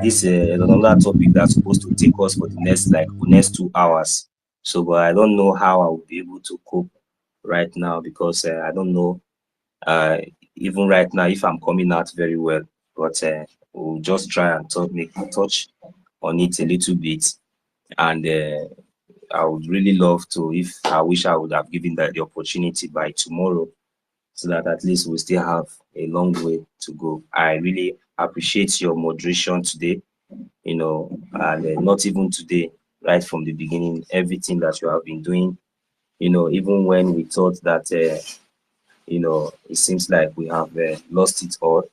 this another topic that's supposed to take us for the next 2 hours. So, but I don't know how I will be able to cope right now, because I don't know even right now if I'm coming out very well. But we'll just try and touch on it a little bit, and I would really love to, if I wish I would have given that the opportunity by tomorrow, so that at least we still have a long way to go. I really appreciate your moderation today, you know, and not even today, right from the beginning, everything that you have been doing, you know, even when we thought that, you know, it seems like we have lost it all,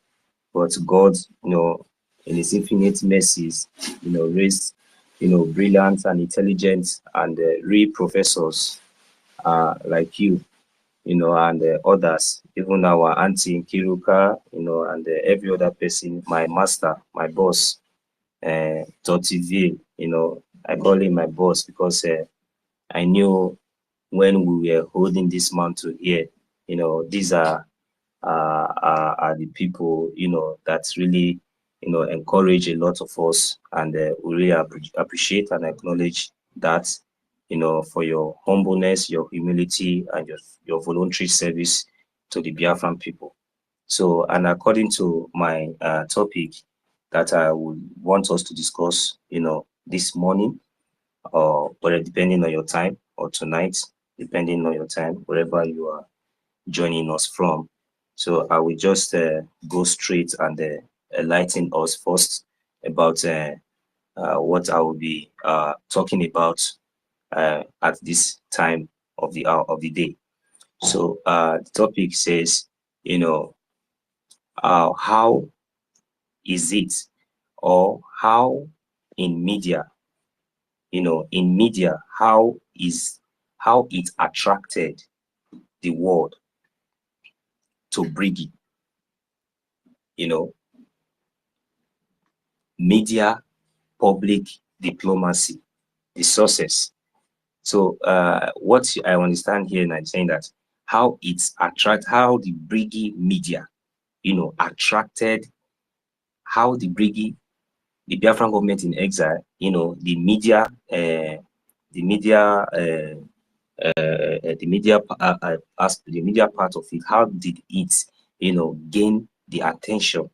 but God, you know, in his infinite mercies, you know, raised, you know, brilliant and intelligent and real professors like you, you know, and others, even our auntie Kiruka, you know, and every other person, my master, my boss, Totiville, you know, I call him my boss because I knew when we were holding this mantle here, you know, these are the people, you know, that really, you know, encourage a lot of us, and we really appreciate and acknowledge that. for your humbleness, your humility, and your voluntary service to the Biafran people. So, and according to my topic that I would want us to discuss, this morning, or depending on your time, or tonight, depending on your time, wherever you are joining us from. So I will just go straight and enlighten us first about what I will be talking about at this time of the hour of the day. So the topic says, how is it, or how in media, how it attracted the world to Brgie, media, public diplomacy, the sources. So what I understand here, and I'm saying that how the Brgie media, attracted, how the Brgie, the Biafran government in exile, the media part of it, how did it, gain the attention,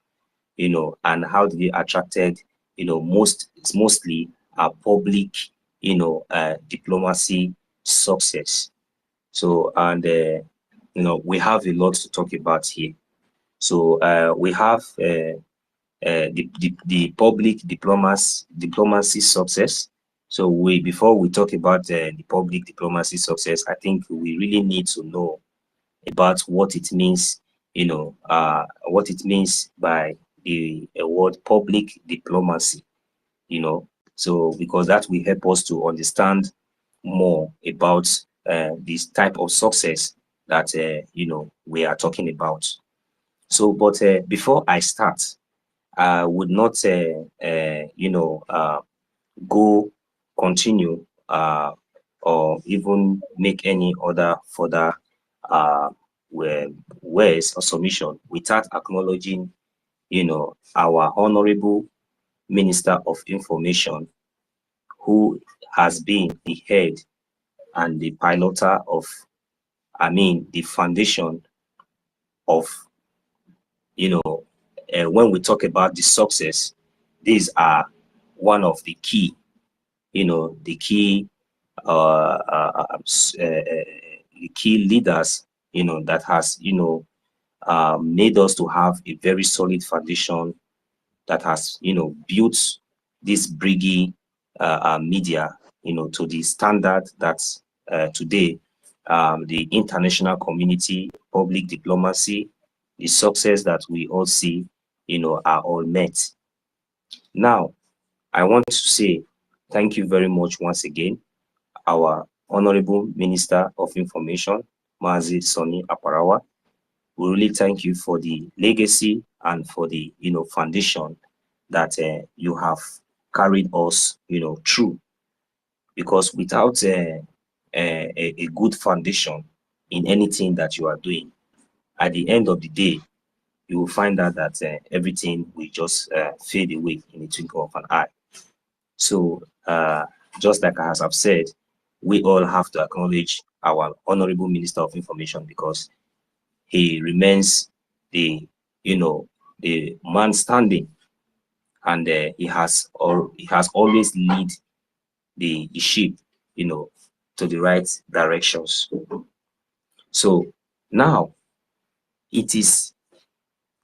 and how did it attracted, mostly a public, diplomacy success. So, and we have a lot to talk about here. So we have the public diplomacy success. So before we talk about the public diplomacy success, I think we really need to know about what it means, what it means by the word public diplomacy, so because that will help us to understand more about this type of success that we are talking about. So, but before I start, I would not continue or even make any other further words or submission without acknowledging, our honorable Minister of Information, who has been the head and the piloter of, the foundation of, when we talk about the success, these are one of the key, the key leaders, that has, made us to have a very solid foundation that has, built this Brgie media, to the standard that today the international community, public diplomacy, the success that we all see, are all met. Now, I want to say thank you very much once again, our Honorable Minister of Information, Mazi Sonny Aparawa. We really thank you for the legacy and for the foundation that you have carried us through, because without a good foundation in anything that you are doing, at the end of the day, you will find out that everything will just fade away in the twinkle of an eye. So just like as I've said, we all have to acknowledge our Honorable Minister of Information, because he remains the the man standing, and he has always lead the ship to the right directions. So now it is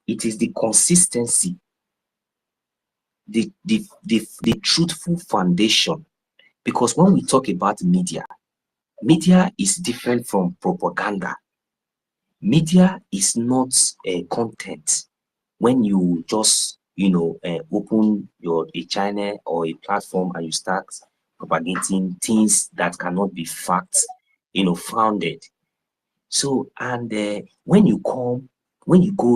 the consistency, the truthful foundation, because when we talk about media is different from propaganda. Media is not content. When you just open a channel or a platform and you start propagating things that cannot be fact founded. So, and when you go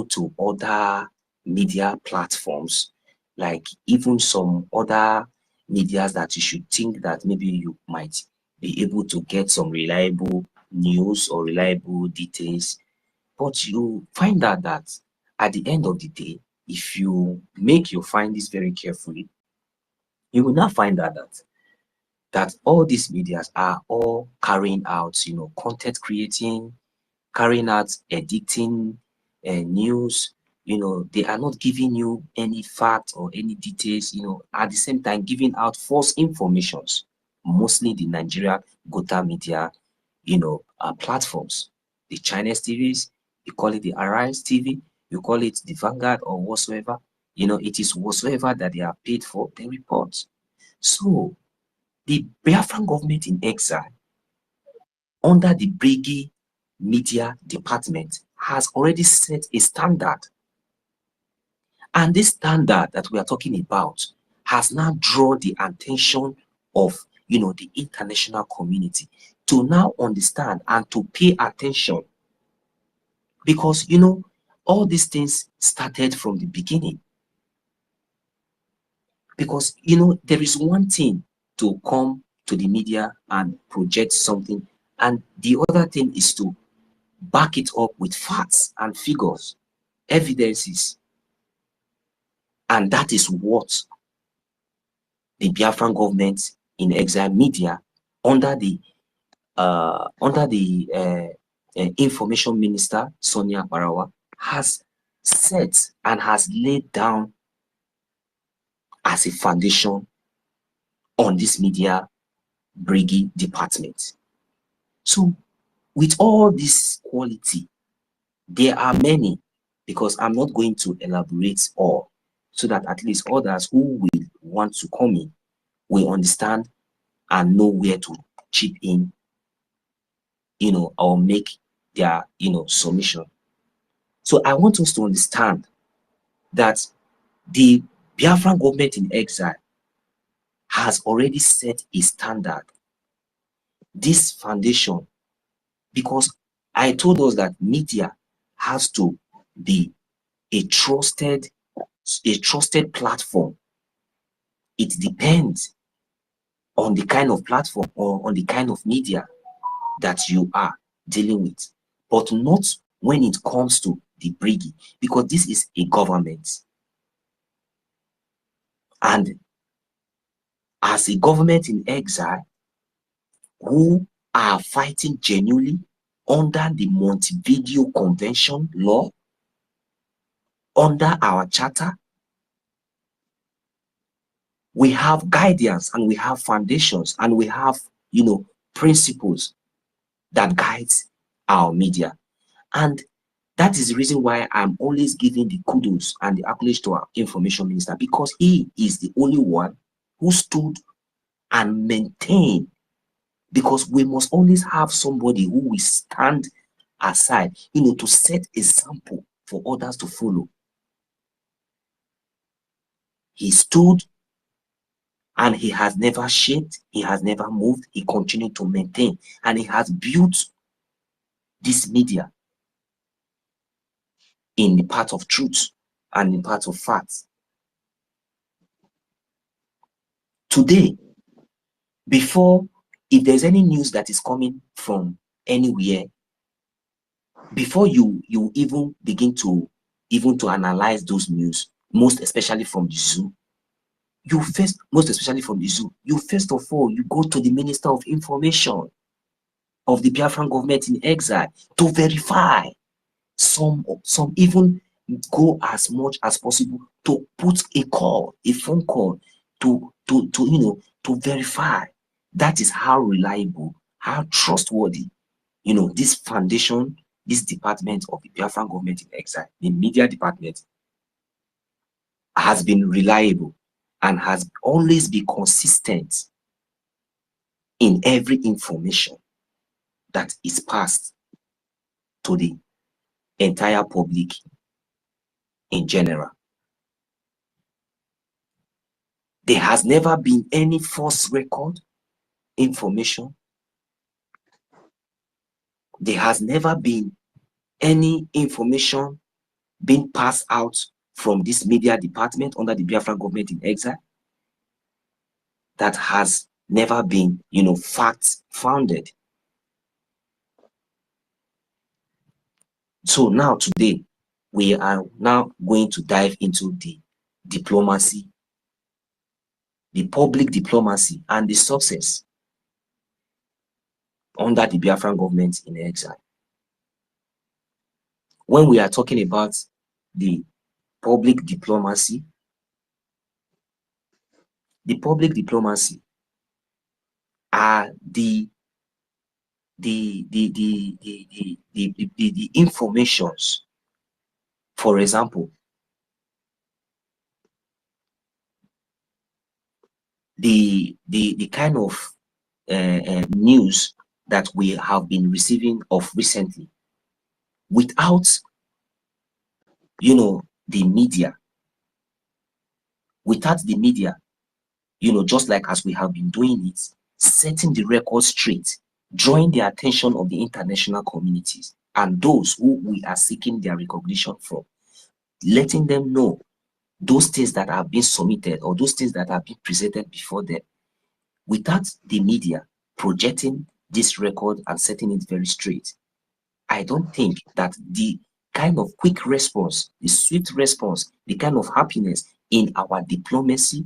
to other media platforms, like even some other medias that you should think that maybe you might be able to get some reliable news or reliable details, but you find out that at the end of the day, if you make your findings very carefully, you will now find out that that all these medias are all carrying out, content creating, carrying out editing news. They are not giving you any fact or any details, at the same time giving out false informations, mostly the Nigeria Gota media, platforms, the Chinese TVs, you call it the Arise TV, you call it the Vanguard or whatsoever, it is whatsoever that they are paid for, they report. So the Biafran government in exile, under the Brgie media department, has already set a standard. And this standard that we are talking about has now drawn the attention of, the international community to now understand and to pay attention. Because, all these things started from the beginning. Because, there is one thing to come to the media and project something, and the other thing is to back it up with facts and figures, evidences. And that is what the Biafran government in exile media under the information minister Sonia Barawa has set and has laid down as a foundation on this media Brgie department. So with all this quality, there are many, because I'm not going to elaborate all, so that at least others who will want to come in will understand and know where to chip in, or make their, submission. So I want us to understand that the Biafran government in exile has already set a standard, this foundation, because I told us that media has to be a trusted platform. It depends on the kind of platform or on the kind of media that you are dealing with, but not when it comes to the Brgie, because this is a government. And as a government in exile who are fighting genuinely under the Montevideo Convention law, under our charter, we have guidance and we have foundations and we have, principles that guides our media. And that is the reason why I'm always giving the kudos and the accolades to our information minister, because he is the only one who stood and maintained, because we must always have somebody who will stand aside, to set example for others to follow. He stood and he has never shaped, he has never moved, he continued to maintain, and he has built this media in the path of truth and in the path of facts. Today, before, if there's any news that is coming from anywhere, before you even begin to analyze those news, most especially from the zoo, you first of all, you go to the Minister of Information of the Biafran government in exile to verify. Some even go as much as possible to put a phone call to verify. That is how reliable, how trustworthy, this foundation, this department of the Biafran government in exile, the media department, has been reliable and has always been consistent in every information that is passed to the entire public in general. There has never been any false record information. There has never been any information being passed out from this media department under the Biafran government in exile that has never been, fact founded. So now today, we are now going to dive into the diplomacy the public diplomacy and the success under the Biafran government in exile. When we are talking about the public diplomacy are the informations. For example, the kind of news that we have been receiving of recently, without the media, just like as we have been doing it, setting the record straight, drawing the attention of the international communities and those who we are seeking their recognition from, letting them know those things that have been submitted or those things that have been presented before them. Without the media projecting this record and setting it very straight, I don't think that the kind of quick response, the swift response, the kind of happiness in our diplomacy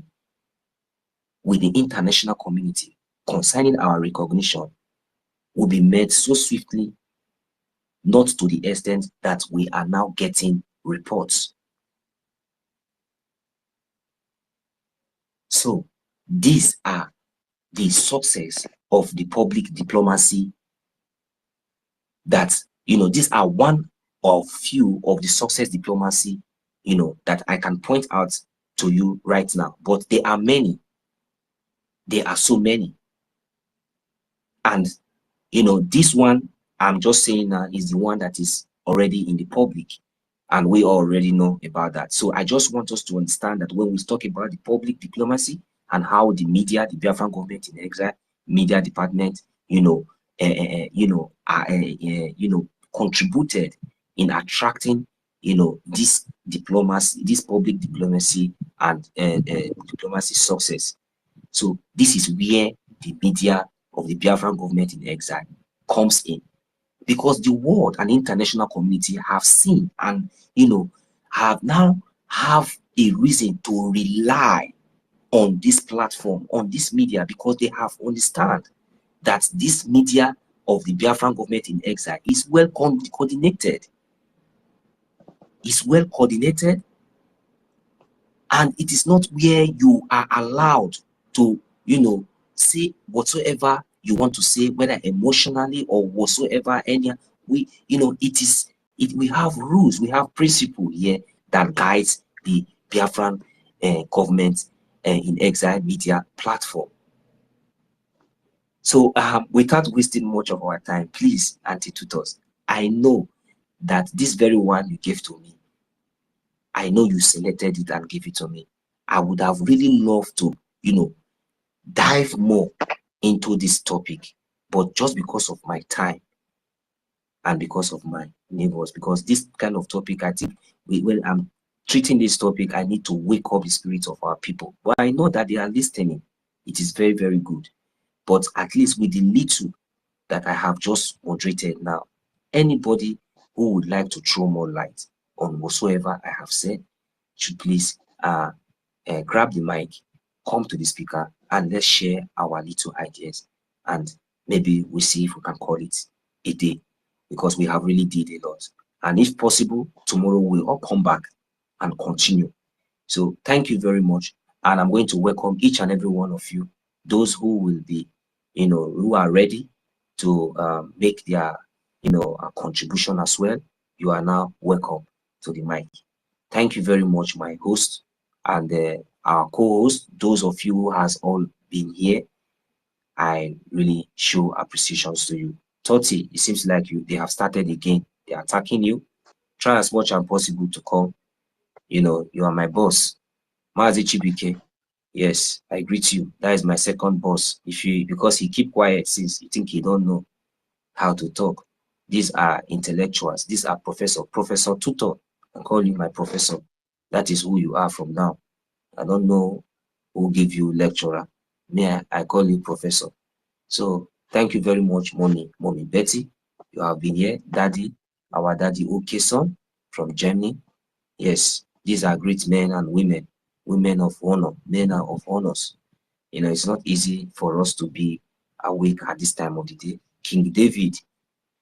with the international community concerning our recognition will be made so swiftly, not to the extent that we are now getting reports. So these are the success of the public diplomacy that, these are one of few of the success diplomacy, that I can point out to you right now. But there are many. There are so many. And, this one I'm just saying now is the one that is already in the public. And we already know about that. So I just want us to understand that when we talk about the public diplomacy and how the media, the Biafran government in exile, media department, contributed in attracting, this diplomacy, this public diplomacy and diplomacy success. So this is where the media of the Biafran government in exile comes in, because the world and international community have seen and have a reason to rely on this platform, on this media, because they have understand that this media of the Biafran government in exile is well coordinated. It's well coordinated, and it is not where you are allowed to, say whatsoever you want to say, whether emotionally or whatsoever. We have rules, we have principle here that guides the Biafran government in exile media platform. So without wasting much of our time, please, anti-tutors, I know that this very one you gave to me, I know you selected it and gave it to me. I would have really loved to, dive more into this topic, but just because of my time and because of my neighbors, because this kind of topic, I think when I'm treating this topic, I need to wake up the spirit of our people. But I know that they are listening. It is very, very good. But at least with the little that I have just moderated now, anybody who would like to throw more light on whatsoever I have said should please grab the mic, come to the speaker, and let's share our little ideas. And maybe we'll see if we can call it a day, because we have really did a lot. And if possible, tomorrow we'll all come back and continue. So thank you very much. And I'm going to welcome each and every one of you, those who will be, who are ready to make their, contribution as well. You are now welcome to the mic. Thank you very much, my host and our co-host, those of you who has all been here. I really show appreciations to you. Toti, it seems like they have started again. They're attacking you. Try as much as possible to come. You are my boss. Mazi Chibike. Yes, I greet you. That is my second boss. Because he keep quiet since you think he don't know how to talk. These are intellectuals. These are Professor Tutor. I call you my professor. That is who you are from now. I don't know who give you lecturer. Me, I call you professor. So thank you very much, Mommy Betty. You have been here. Daddy, our daddy Okeson from Germany. Yes, these are great men and women of honor, men of honors. You know, it's not easy for us to be awake at this time of the day. King David,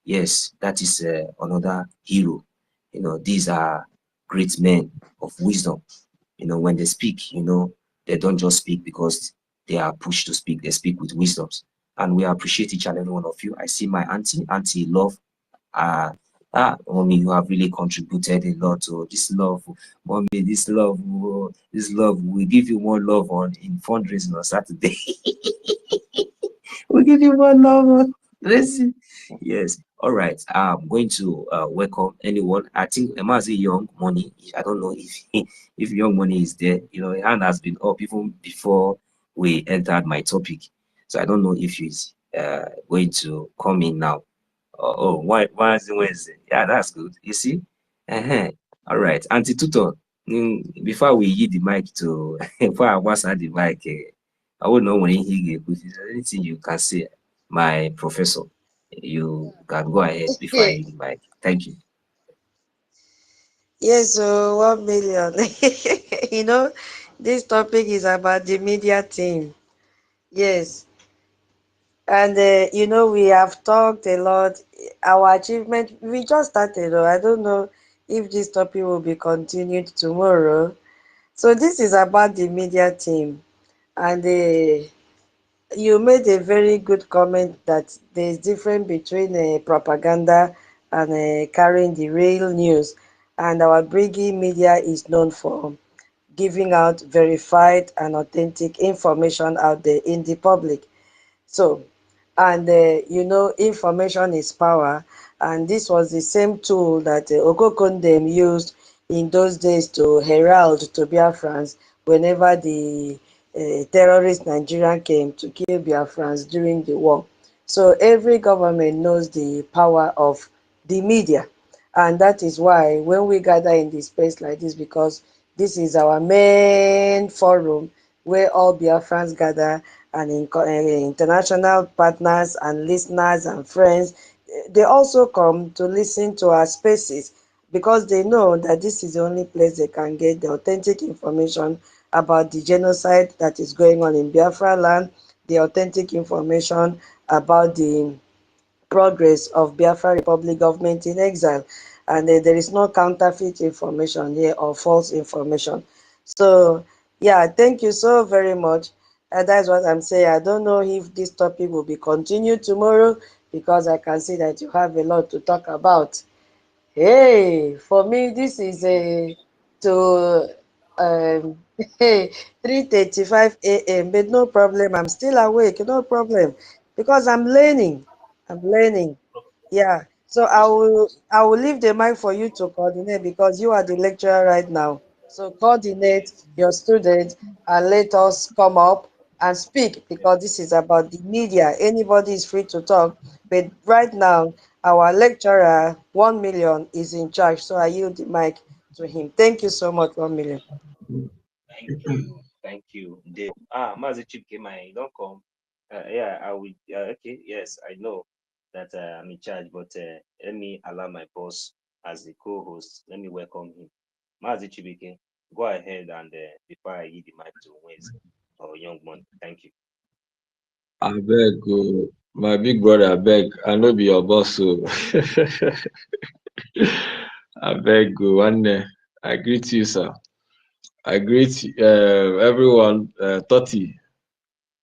yes, that is another hero. You know, these are great men of wisdom. You know, when they speak, you know, they don't just speak because they are pushed to speak. They speak with wisdoms. And we appreciate each and every one of you. I see my auntie Love. Mommy, you have really contributed a lot to this love. Mommy, this love, we give you more love in fundraising on Saturday. We give you more love on fundraising. Yes. All right. I'm going to welcome anyone. I think Emazi Young Money. I don't know if Young Money is there. You know, hand has been up even before we entered my topic. So I don't know if he's going to come in now. Oh, Wednesday. Yeah, that's good. You see? All right. Auntie Tutor, before we yield the mic to, before I was at the mic, I would know when he gave anything you can say, my professor. You can go ahead before I yield the mic. Thank you. Yes, so 1 million. You know, this topic is about the media team. Yes. And, you know, we have talked a lot. Our achievement, we just started. I don't know if this topic will be continued tomorrow. So this is about the media team. And you made a very good comment that there's difference between propaganda and carrying the real news. And our Brgie media is known for giving out verified and authentic information out there in the public. So, and you know, information is power, and this was the same tool that Okokondem used in those days to herald to Biafrans whenever the terrorist Nigerian came to kill Biafrans during the war. So every government knows the power of the media, and that is why when we gather in this space like this, because this is our main forum where all Biafrans gather, and international partners and listeners and friends, they also come to listen to our spaces because they know that this is the only place they can get the authentic information about the genocide that is going on in Biafra land, the authentic information about the progress of Biafra Republic government in exile. And there is no counterfeit information here or false information. So, yeah, thank you so very much. And that's what I'm saying. I don't know if this topic will be continued tomorrow because I can see that you have a lot to talk about. Hey, for me, this is a to 3:35 a.m. But no problem. I'm still awake. No problem, because I'm learning. I'm learning. Yeah. So I will leave the mic for you to coordinate because you are the lecturer right now. So coordinate your students and let us come up and speak because this is about the media. Anybody is free to talk, but right now our lecturer 1 million is in charge. So I yield the mic to him. Thank you so much, 1 million. Thank you. Thank you, Dave. Mazi Chip came in. Don't come. Yeah, I will. Okay, yes, I know that I'm in charge, but let me allow my boss as the co-host. Let me welcome him. Mazi Chibike, go ahead and before I give the mic to Wednesday or Young Man. Thank you. Abeg, my big brother, abeg, I no be your boss, so abeg, one, I greet you, sir. I greet everyone, 30.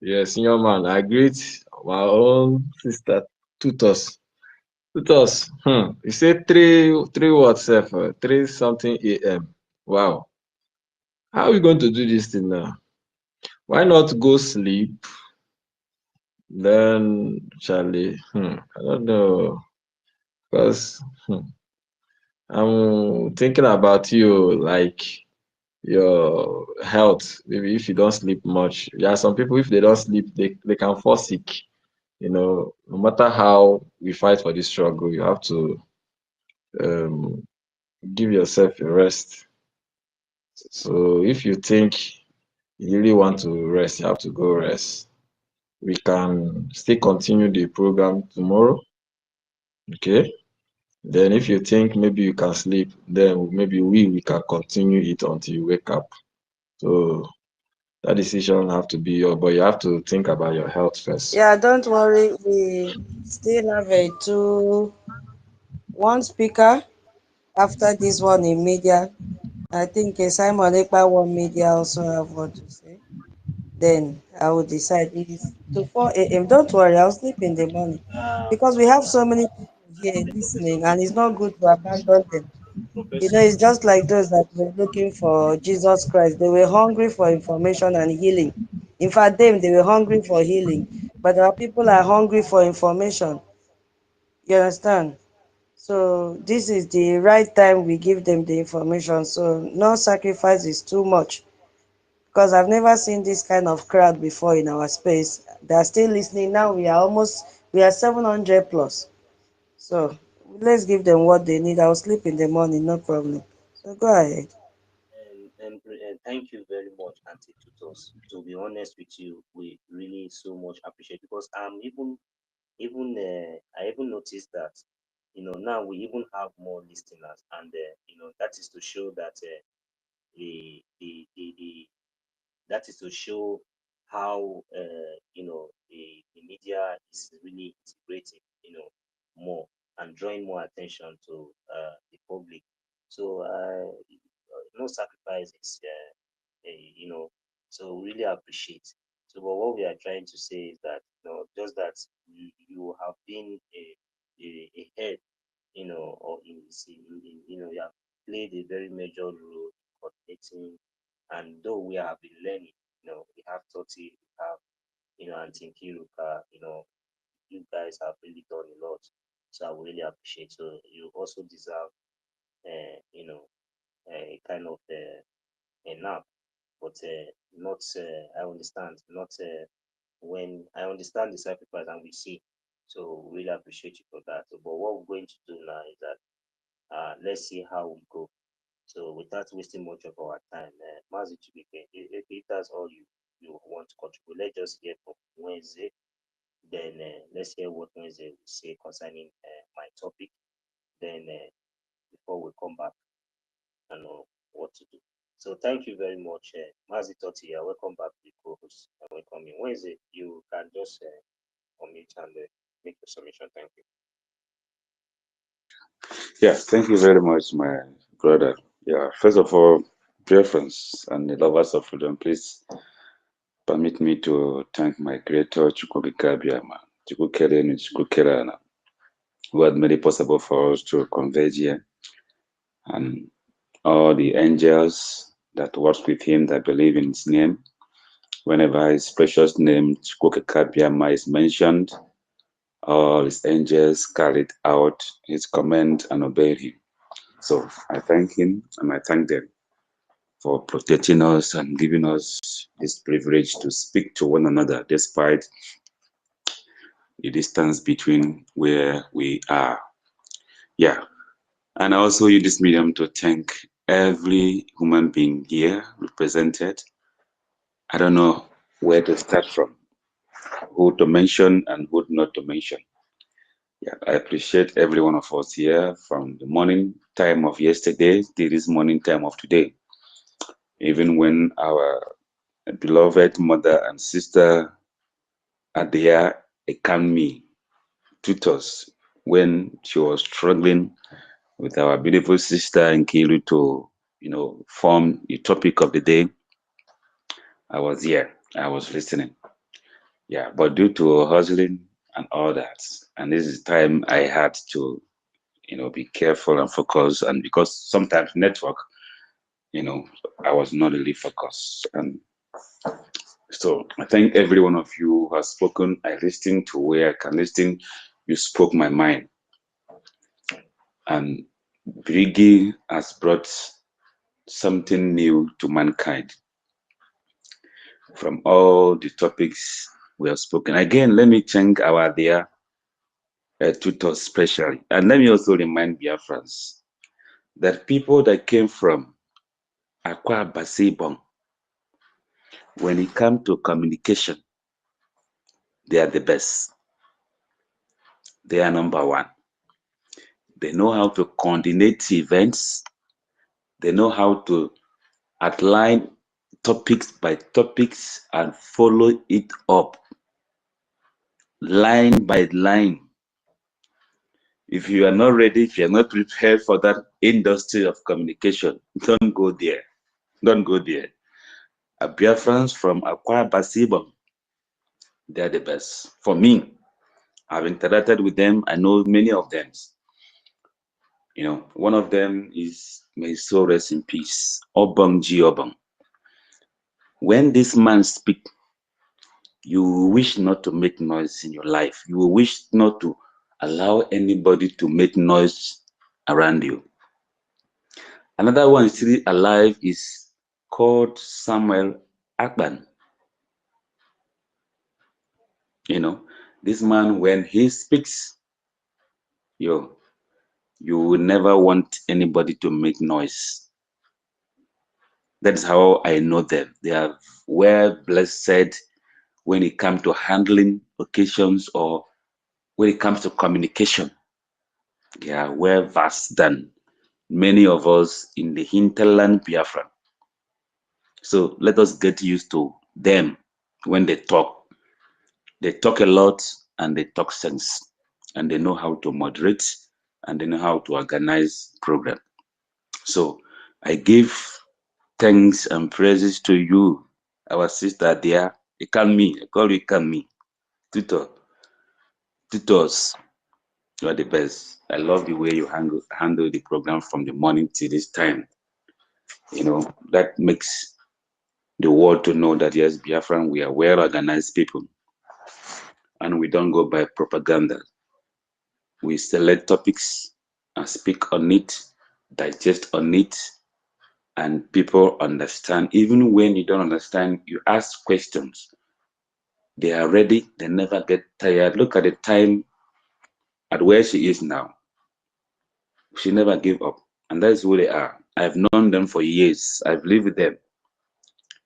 Yes, senior man. I greet my own sister, Tutos. Tutos, you say three what, sef? 3 something a.m. Wow. How are we going to do this thing now? Why not go sleep? Then, Charlie, I don't know. Because I'm thinking about you, like your health. Maybe if you don't sleep much. There are some people, if they don't sleep, they can fall sick. You know, no matter how we fight for this struggle, you have to um, give yourself a rest. So if you think you really want to rest, you have to go rest. We can still continue the program tomorrow. Okay. Then if you think maybe you can sleep, then maybe we can continue it until you wake up. So that decision have to be your, but you have to think about your health first. Yeah, don't worry. We still have one speaker after this one in media. I think Simon Ekpa one media also have what to say. Then I will decide. It is to 4 a.m. Don't worry, I'll sleep in the morning because we have so many people here listening, and it's not good to abandon them. You know, it's just like those that were looking for Jesus Christ. They were hungry for information and healing. In fact, they were hungry for healing, but our people are hungry for information. You understand? So this is the right time we give them the information. So no sacrifice is too much because I've never seen this kind of crowd before in our space. They're still listening. Now we are 700 plus. So let's give them what they need. I'll sleep in the morning, no problem. So go ahead. And thank you very much, Auntie Tutos. To be honest with you, we really so much appreciate, because I even noticed that, now we even have more listeners, and that is to show that the that is to show how the media is really integrating, more, and drawing more attention to the public. So no sacrifices, so we really appreciate. So, but what we are trying to say is that, just that you have been a head, or you have played a very major role in coordinating. And though we have been learning, we have Toti, we have, Auntie Kiruka, you guys have really done a lot. So I would really appreciate. So you also deserve, a kind of a nap, but not. I understand, not when I understand the sacrifice, and we see. So really appreciate you for that. So, but what we're going to do now is that let's see how we go. So without wasting much of our time, Mazi Chibike, if that's all you want to contribute, let's just hear from Wednesday. Then let's hear what Wednesday will say concerning my topic. Then before we come back and know what to do. So thank you very much, Mazi Toti. Welcome back to the co-host. Welcome in. Wednesday, you can just unmute and make your submission. Thank you. Yeah, thank you very much, my brother. Yeah, first of all, dear friends and the lovers of freedom, please permit me to thank my creator, Chukwuka-Abiyama, Chukwukere Chukwukerana, who had made it possible for us to converge here, and all the angels that work with him, that believe in his name. Whenever his precious name, Chukwuka-Abiyama, is mentioned, all his angels carried out his command and obeyed him. So I thank him and I thank them for protecting us and giving us this privilege to speak to one another despite the distance between where we are. Yeah. And I also use this medium to thank every human being here represented. I don't know where to start from, who to mention and who not to mention. Yeah, I appreciate every one of us here from the morning time of yesterday to this morning time of today. Even when our beloved mother and sister are there, Ekpa tutors, when she was struggling with our beautiful sister Nkiru to, form the topic of the day, I was here. I was listening. Yeah, but due to hustling and all that, and this is time I had to, be careful and focus, and because sometimes network, I was not really focused. And so I thank every one of you who has spoken. I listened to where I can listen. You spoke my mind. And Brgie has brought something new to mankind. From all the topics we have spoken. Again, let me thank our dear tutors especially. And let me also remind Biafrans that people that came from Akwa Basibon, when it comes to communication, they are the best. They are number one. They know how to coordinate events. They know how to outline topics by topics and follow it up line by line. If you are not ready, if you are not prepared for that industry of communication, don't go there. Don't go there. Biafrans from Akwa Basibon, they are the best. For me, I've interacted with them. I know many of them. You know, one of them is, may his soul rest in peace, Brgie. When this man speaks, you wish not to make noise in your life. You wish not to allow anybody to make noise around you. Another one still alive is called Samuel Akpan. You know, this man, when he speaks, you will never want anybody to make noise. That's how I know them. They are well blessed when it comes to handling occasions or when it comes to communication. They are well versed than many of us in the hinterland Biafra. So let us get used to them when they talk. They talk a lot and they talk sense, and they know how to moderate and they know how to organize program. So I give thanks and praises to you, our sister there. EKID, I call you EKID. Tutors, you are the best. I love the way you handle the program from the morning till this time. You know, that makes the world to know that yes, Biafran, we are well organized people. And we don't go by propaganda. We select topics and speak on it, digest on it, and people understand. Even when you don't understand, you ask questions. They are ready, they never get tired. Look at the time at where she is now. She never gave up. And that's who they are. I've known them for years. I've lived with them.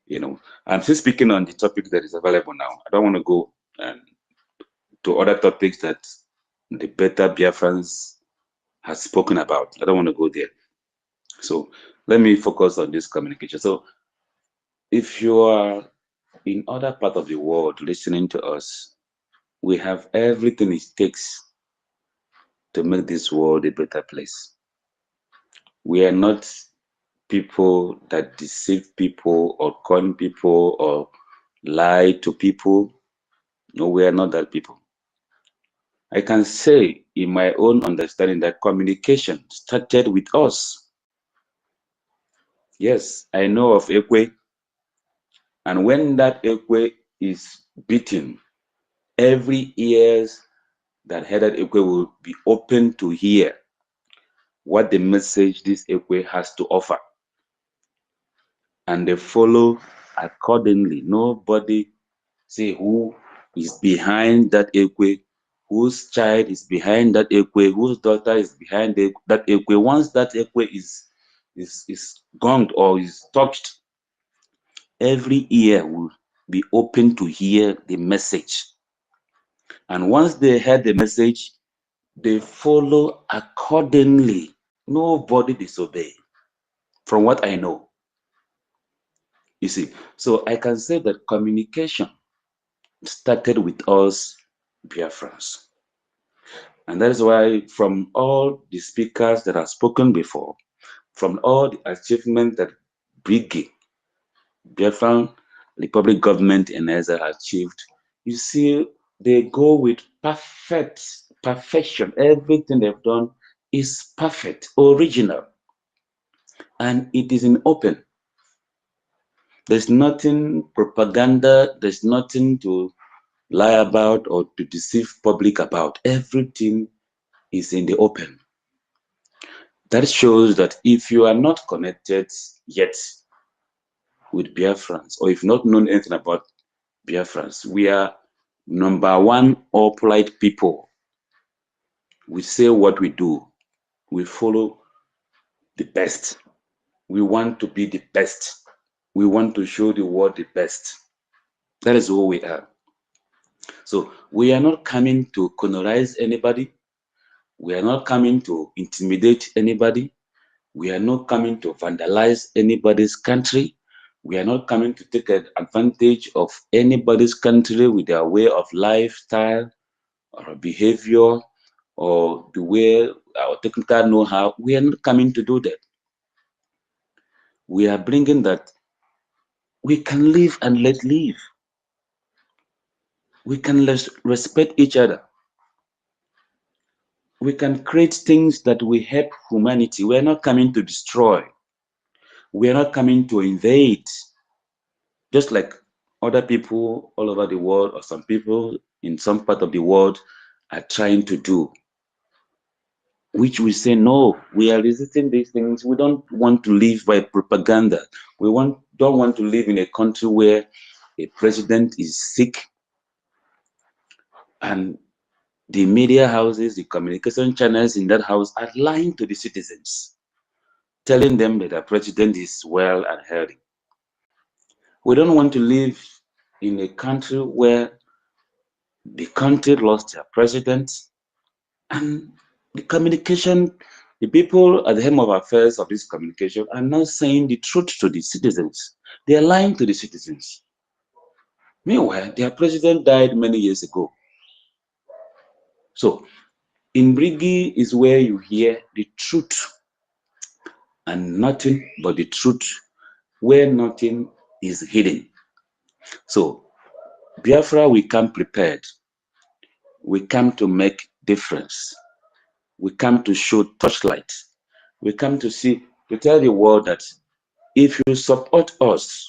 You know, I'm still speaking on the topic that is available now. I don't want to go to other topics that the better Biafrans has spoken about. I don't want to go there. So let me focus on this communication. So if you are in other part of the world listening to us, we have everything it takes to make this world a better place. We are not people that deceive people or con people or lie to people. No, we are not that people. I can say in my own understanding that communication started with us. Yes, I know of Ekwe, and when that Ekwe is beaten, every ears that heard that Ekwe will be open to hear what the message this Ekwe has to offer. And they follow accordingly. Nobody say who is behind that Ekwe, whose child is behind that Ekwe, whose daughter is behind that Ekwe. Once that Ekwe is gonged or is touched, every ear will be open to hear the message. And once they heard the message, they follow accordingly. Nobody disobey, from what I know. You see, so I can say that communication started with us Biafrans. And that is why from all the speakers that have spoken before, from all the achievements that Brgie, Biafran Republic government in Nigeria achieved, you see, they go with perfection. Everything they've done is perfect, original, and it is in open. There's nothing propaganda, there's nothing to lie about or to deceive public about. Everything is in the open. That shows that if you are not connected yet with Biafrans, or if not known anything about Biafrans, we are #1 upright people. We say what we do. We follow the best. We want to be the best. We want to show the world the best. That is who we are. So we are not coming to colonize anybody. We are not coming to intimidate anybody. We are not coming to vandalize anybody's country. We are not coming to take advantage of anybody's country with their way of lifestyle or behavior or the way our technical know-how. We are not coming to do that. We are bringing that we can live and let live. We can respect each other. We can create things that will help humanity. We are not coming to destroy. We are not coming to invade. Just like other people all over the world, or some people in some part of the world are trying to do, which we say, no, we are resisting these things. We don't want to live by propaganda. We don't want to live in a country where a president is sick and the media houses, the communication channels in that house are lying to the citizens, telling them that the president is well and healthy. We don't want to live in a country where the country lost their president and the communication, the people at the helm of affairs of this communication are not saying the truth to the citizens. They are lying to the citizens. Meanwhile, their president died many years ago. So, in Brgie is where you hear the truth and nothing but the truth, where nothing is hidden. So, Biafra, we come prepared. We come to make difference. We come to show torchlight. We come to tell the world that if you support us,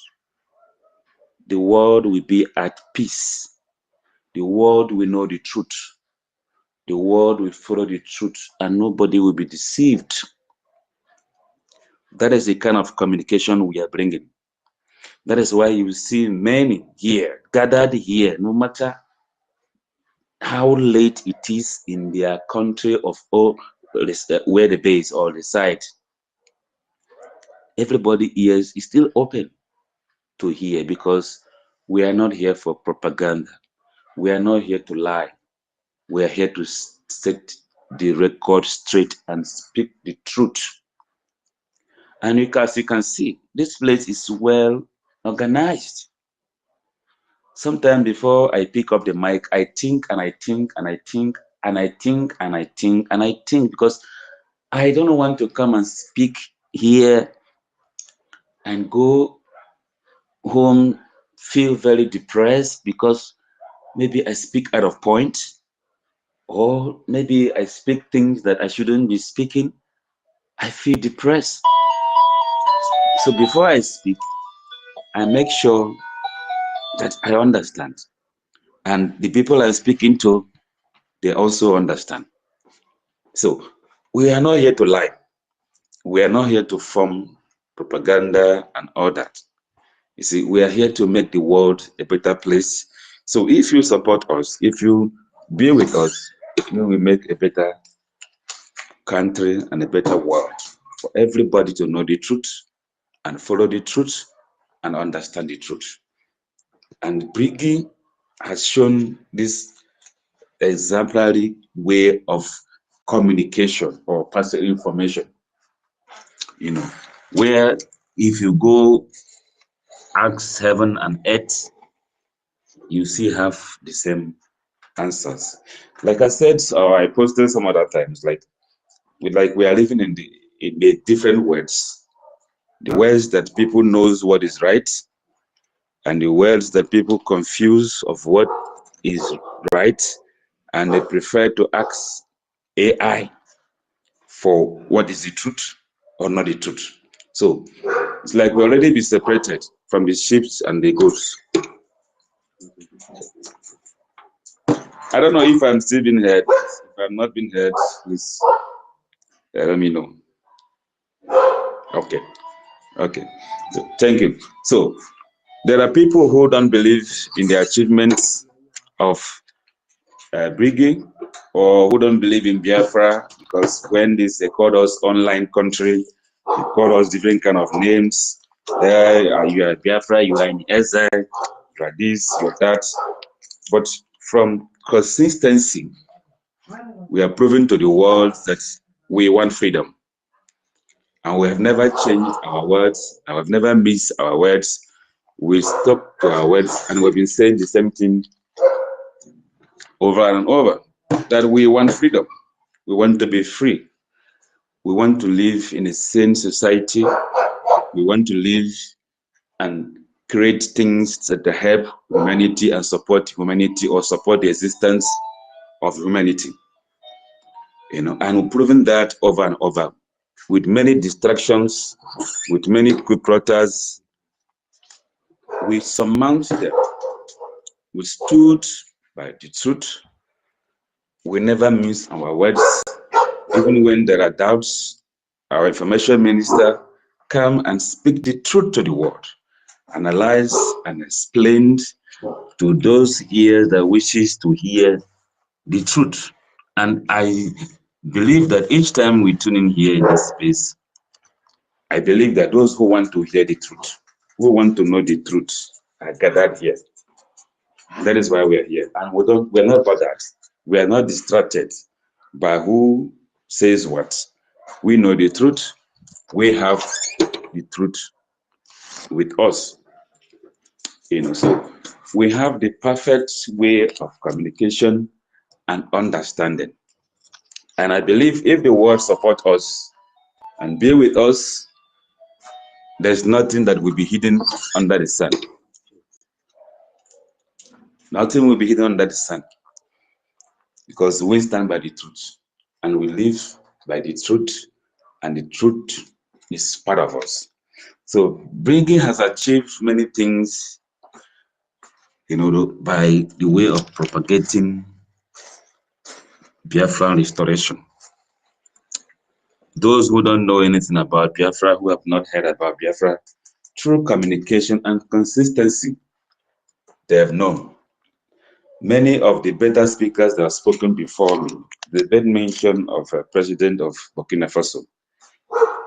the world will be at peace. The world will know the truth. The world will follow the truth and nobody will be deceived. That is the kind of communication we are bringing. That is why you see many here, gathered here, no matter how late it is in their country of all where the base or reside. Everybody ears is still open to hear, because we are not here for propaganda. We are not here to lie. We are here to set the record straight and speak the truth. And as you can see, this place is well organized. Sometimes before I pick up the mic, I think and I think and I think and I think and I think and I think, because I don't want to come and speak here and go home, feel very depressed because maybe I speak out of point, or maybe I speak things that I shouldn't be speaking. I feel depressed. So before I speak, I make sure that I understand. And the people I'm speaking to, they also understand. So we are not here to lie. We are not here to form propaganda and all that. You see, we are here to make the world a better place. So if you support us, if you be with us, we will make a better country and a better world for everybody to know the truth and follow the truth and understand the truth. And Brgie has shown this exemplary way of communication or passing information, you know, where if you go ask heaven and earth, you see have the same answers. Like I said, or I posted some other times, like we are living in the different worlds. The worlds that people knows what is right, and the worlds that people confuse of what is right, and they prefer to ask AI for what is the truth or not the truth. So it's like we already be separated from the sheep and the goats. I don't know if I'm still being heard. If I'm not being heard, please let me know. Okay. Okay. So, thank you. So there are people who don't believe in the achievements of Brgie, or who don't believe in Biafra, because when they called us online country, they called us different kind of names. You are Biafra, you are in exile, you are this, you are that. But from consistency, we are proving to the world that we want freedom. And we have never changed our words, and we have never missed our words. we stuck to our words, and we've been saying the same thing over and over, that we want freedom. We want to be free. We want to live in a sane society. We want to live and create things that help humanity and support humanity, or support the existence of humanity. And we've proven that over and over, with many distractions, with many coup plotters. We surmounted them. We stood by the truth. We never miss our words. Even when there are doubts, our information minister come and speak the truth to the world, analyze and explain to those ears that wishes to hear the truth. And I believe that each time we tune in here in this space, I believe that those who want to hear the truth, who want to know the truth, are gathered here. That is why we are here. And we're not bothered. We are not distracted by who says what. We know the truth. We have the truth with us. So we have the perfect way of communication and understanding. And I believe if the world support us and be with us, there's nothing that will be hidden under the sun. Nothing will be hidden under the sun, because we stand by the truth and we live by the truth, and the truth is part of us. So Brgie has achieved many things, by the way of propagating Biafran restoration. Those who don't know anything about Biafra, who have not heard about Biafra, through communication and consistency, they have known. Many of the better speakers that have spoken before me, they made mention of a president of Burkina Faso,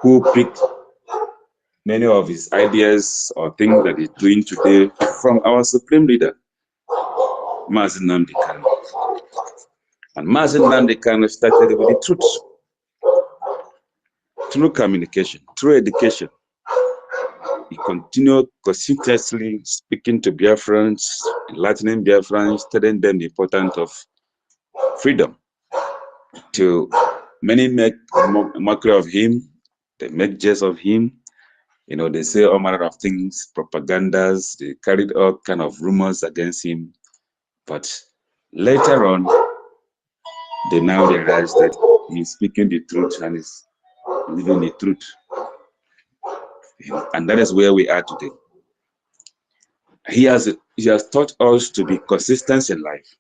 who picked many of his ideas or things that he's doing today from our supreme leader, Nnamdi Kanu. And Nnamdi Kanu started with the truth, through communication, through education. He continued consistently speaking to Biafrans, enlightening Biafrans, telling them the importance of freedom. Till many make mockery of him, they make jest of him. They say all manner of things, propagandas, they carried all kind of rumors against him. But later on, they now realize that he's speaking the truth and is living the truth. And that is where we are today. He has taught us to be consistent in life.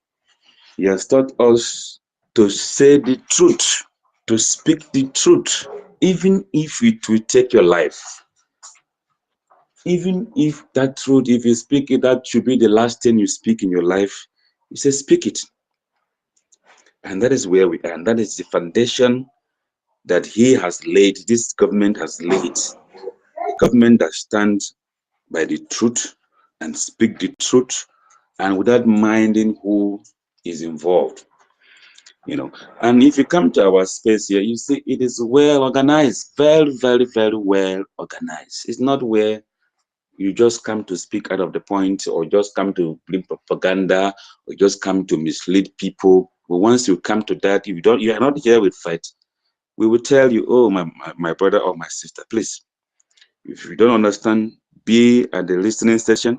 He has taught us to say the truth, to speak the truth, even if it will take your life. Even if that truth, if you speak it, that should be the last thing you speak in your life. He says, speak it. And that is where we are. And that is the foundation that he has laid, this government has laid. A government that stands by the truth and speak the truth, and without minding who is involved. And if you come to our space here, you see it is well organized, very, very, very well organized. It's not where you just come to speak out of the point, or just come to bring propaganda, or just come to mislead people. But once you come to that, if you are not here with fight, we will tell you, oh, my brother or my sister, please, if you don't understand, be at the listening session.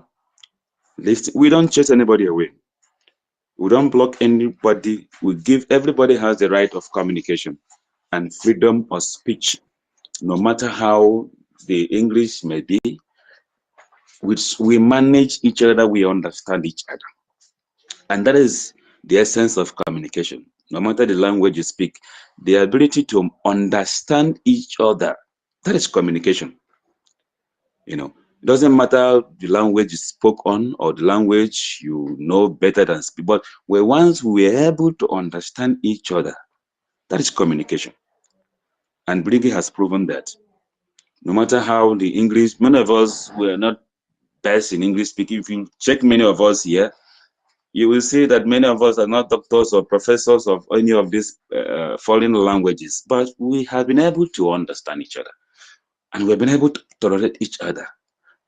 Listen. We don't chase anybody away. We don't block anybody. We give, everybody has the right of communication and freedom of speech, no matter how the English may be. We manage each other, we understand each other. And that is the essence of communication. No matter the language you speak, the ability to understand each other, that is communication. It doesn't matter the language you spoke on or the language you know better than speak, but once we are able to understand each other, that is communication. And Brgie has proven that. No matter how the English, many of us were not best in English speaking. If you check many of us here, you will see that many of us are not doctors or professors of any of these foreign languages, but we have been able to understand each other, and we've been able to tolerate each other.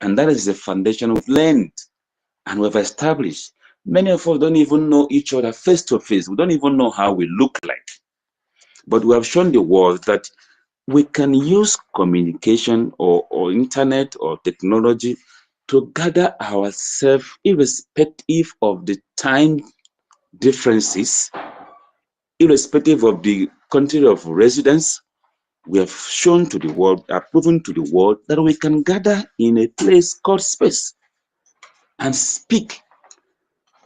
And that is the foundation we've learned and we've established. Many of us don't even know each other face to face. We don't even know how we look like. But we have shown the world that we can use communication or internet or technology to gather ourselves irrespective of the time differences, irrespective of the country of residence. We have shown to the world, are proven to the world that we can gather in a place called space and speak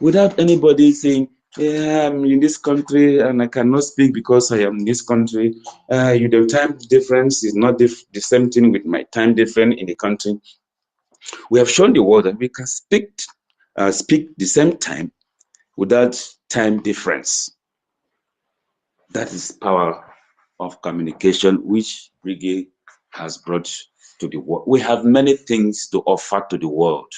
without anybody saying, yeah, I'm in this country and I cannot speak because I am in this country. The time difference is not the same thing with my time difference in the country. We have shown the world that we can speak the same time without time difference. That is power of communication, which Brgie has brought to the world. We have many things to offer to the world.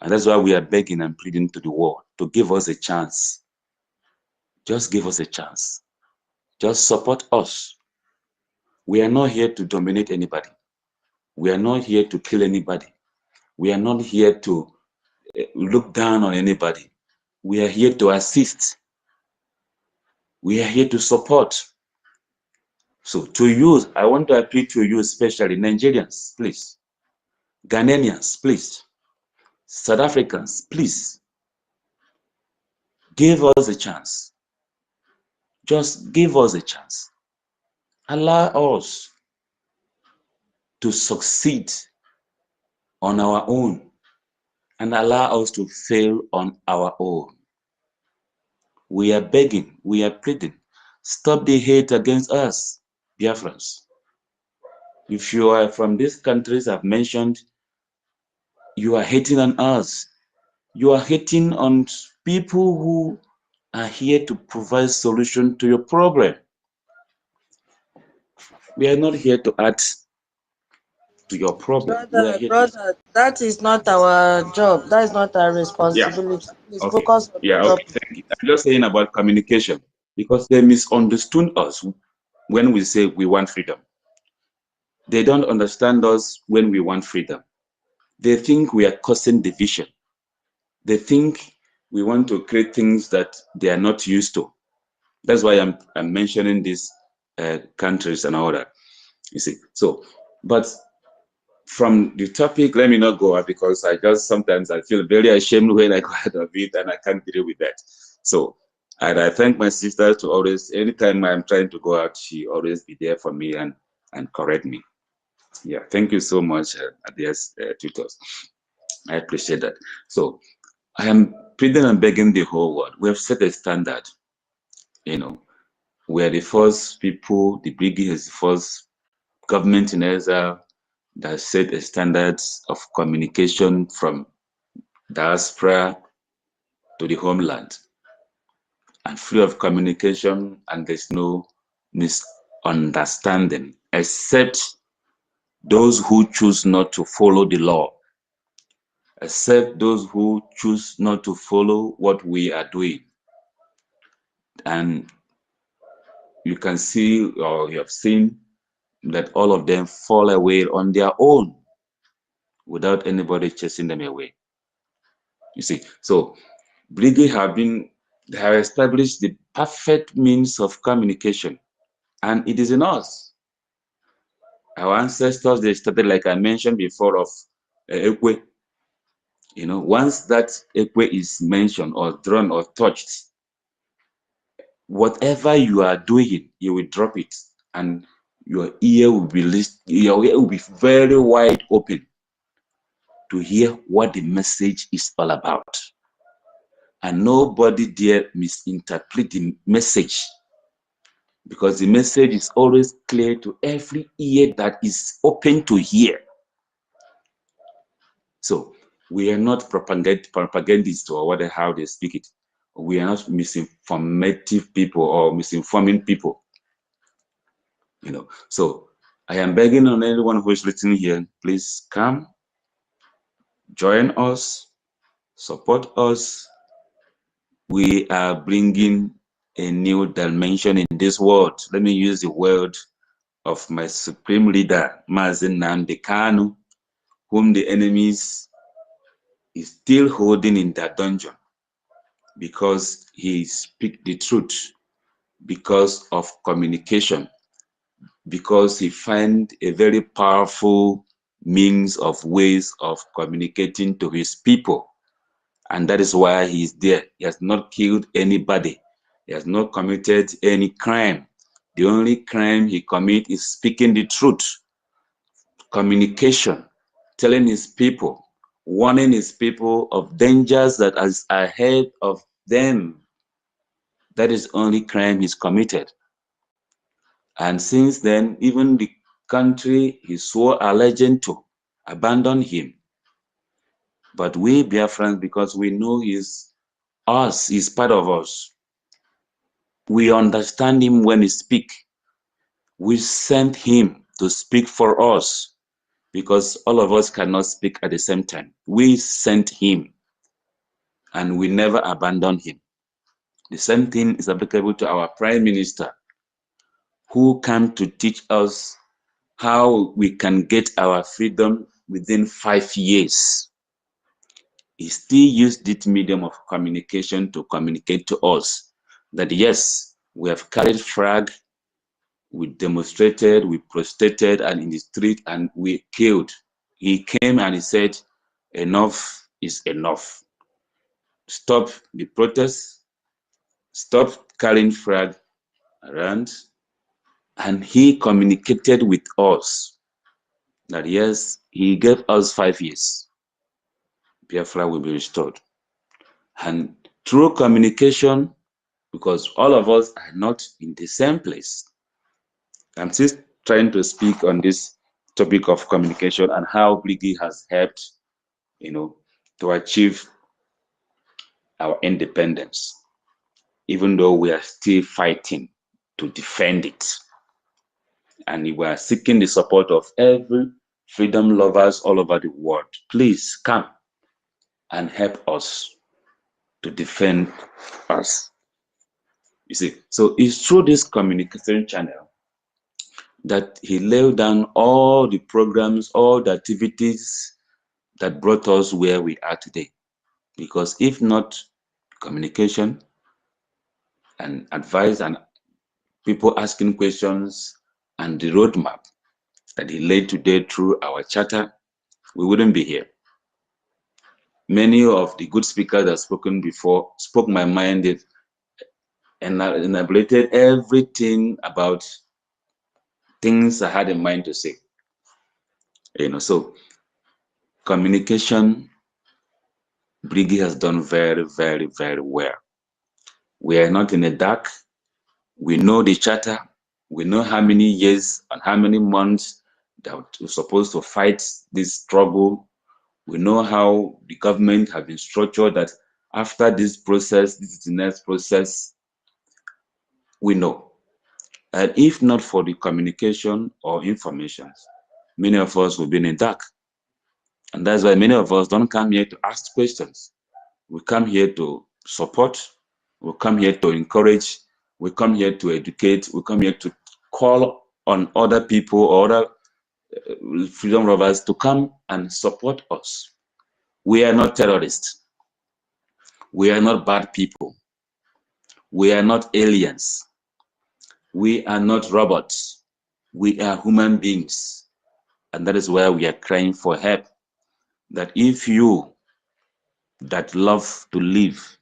And that's why we are begging and pleading to the world to give us a chance. Just give us a chance. Just support us. We are not here to dominate anybody. We are not here to kill anybody. We are not here to look down on anybody. We are here to assist. We are here to support. So to you, I want to appeal to you, especially Nigerians, please. Ghanaians, please. South Africans, please. Give us a chance. Just give us a chance. Allow us to succeed on our own and allow us to fail on our own. We are begging, we are pleading. Stop the hate against us, Biafrans. If you are from these countries I've mentioned, you are hating on us. You are hating on people who are here to provide solution to your problem. We are not here to add to your problem. Brother, that is not our job. That is not our responsibility. Please focus on the topic. Thank you. I'm just saying about communication because they misunderstood us when we say we want freedom. They don't understand us when we want freedom. They think we are causing division. They think we want to create things that they are not used to. That's why I'm mentioning these countries and all that. You see, so, but from the topic, let me not go out because sometimes I feel very ashamed when I go out of it and I can't deal with that. So, and I thank my sister to always, anytime I'm trying to go out, she always be there for me and correct me. Yeah, thank you so much, dear tutors. I appreciate that. So, I am pleading and begging the whole world. We have set a standard. You know, we are the first people, the Brgie is the first government in Israel that set a standard of communication from diaspora to the homeland. And free of communication, and there's no misunderstanding, except those who choose not to follow the law, except those who choose not to follow what we are doing. And you can see, or you have seen, that all of them fall away on their own without anybody chasing them away. You see, so Brgie have established the perfect means of communication, and it is in us. Our ancestors, they started, like I mentioned before, of Ekwe. You know, once that Ekwe is mentioned or drawn or touched, whatever you are doing, you will drop it, and your ear will be very wide open to hear what the message is all about. And nobody dare misinterpret the message, because the message is always clear to every ear that is open to hear. So we are not propagandists or whatever how they speak it. We are not misinformative people or misinforming people. You know, so I am begging on anyone who is listening here, please come, join us, support us. We are bringing a new dimension in this world. Let me use the word of my supreme leader, Nnamdi Kanu. whom the enemies is still holding in that dungeon because he speak the truth, because of communication, because he find a very powerful means of ways of communicating to his people. And that is why he is there. He has not killed anybody. He has not committed any crime. The only crime he commit is speaking the truth, communication, telling his people, warning his people of dangers that is ahead of them. That is only crime he's committed. And since then, even the country he swore allegiance to abandoned him. But we Biafrans, because we know he's us, he's part of us, we understand him when he speak. We sent him to speak for us because all of us cannot speak at the same time. We sent him and we never abandoned him. The same thing is applicable to our Prime Minister, who came to teach us how we can get our freedom within 5 years. He still used this medium of communication to communicate to us that yes, we have carried flag, we demonstrated, we protested, and in the street, and we killed. He came and he said, enough is enough. Stop the protests, stop carrying flag around. And he communicated with us that yes, he gave us 5 years. Biafra will be restored. And through communication, because all of us are not in the same place. I'm still trying to speak on this topic of communication and how Brgie has helped, to achieve our independence, even though we are still fighting to defend it. And we are seeking the support of every freedom lovers all over the world. Please come and help us to defend us. You see, so it's through this communication channel that he laid down all the programs, all the activities that brought us where we are today. Because if not communication and advice and people asking questions and the roadmap that he laid today through our charter, we wouldn't be here. Many of the good speakers that have spoken before spoke my mind and elaborated everything about things I had in mind to say. So communication, Brgie has done very, very, very well. We are not in the dark. We know the charter. We know how many years and how many months that we're supposed to fight this struggle. We know how the government has been structured, that after this process, this is the next process. We know. And if not for the communication or information, many of us will be in the dark. And that's why many of us don't come here to ask questions. We come here to support. We come here to encourage. We come here to educate. We come here to call on other people or other freedom lovers to come and support us. We are not terrorists. We are not bad people. We are not aliens. We are not robots. We are human beings. And that is why we are crying for help. That if you that love to live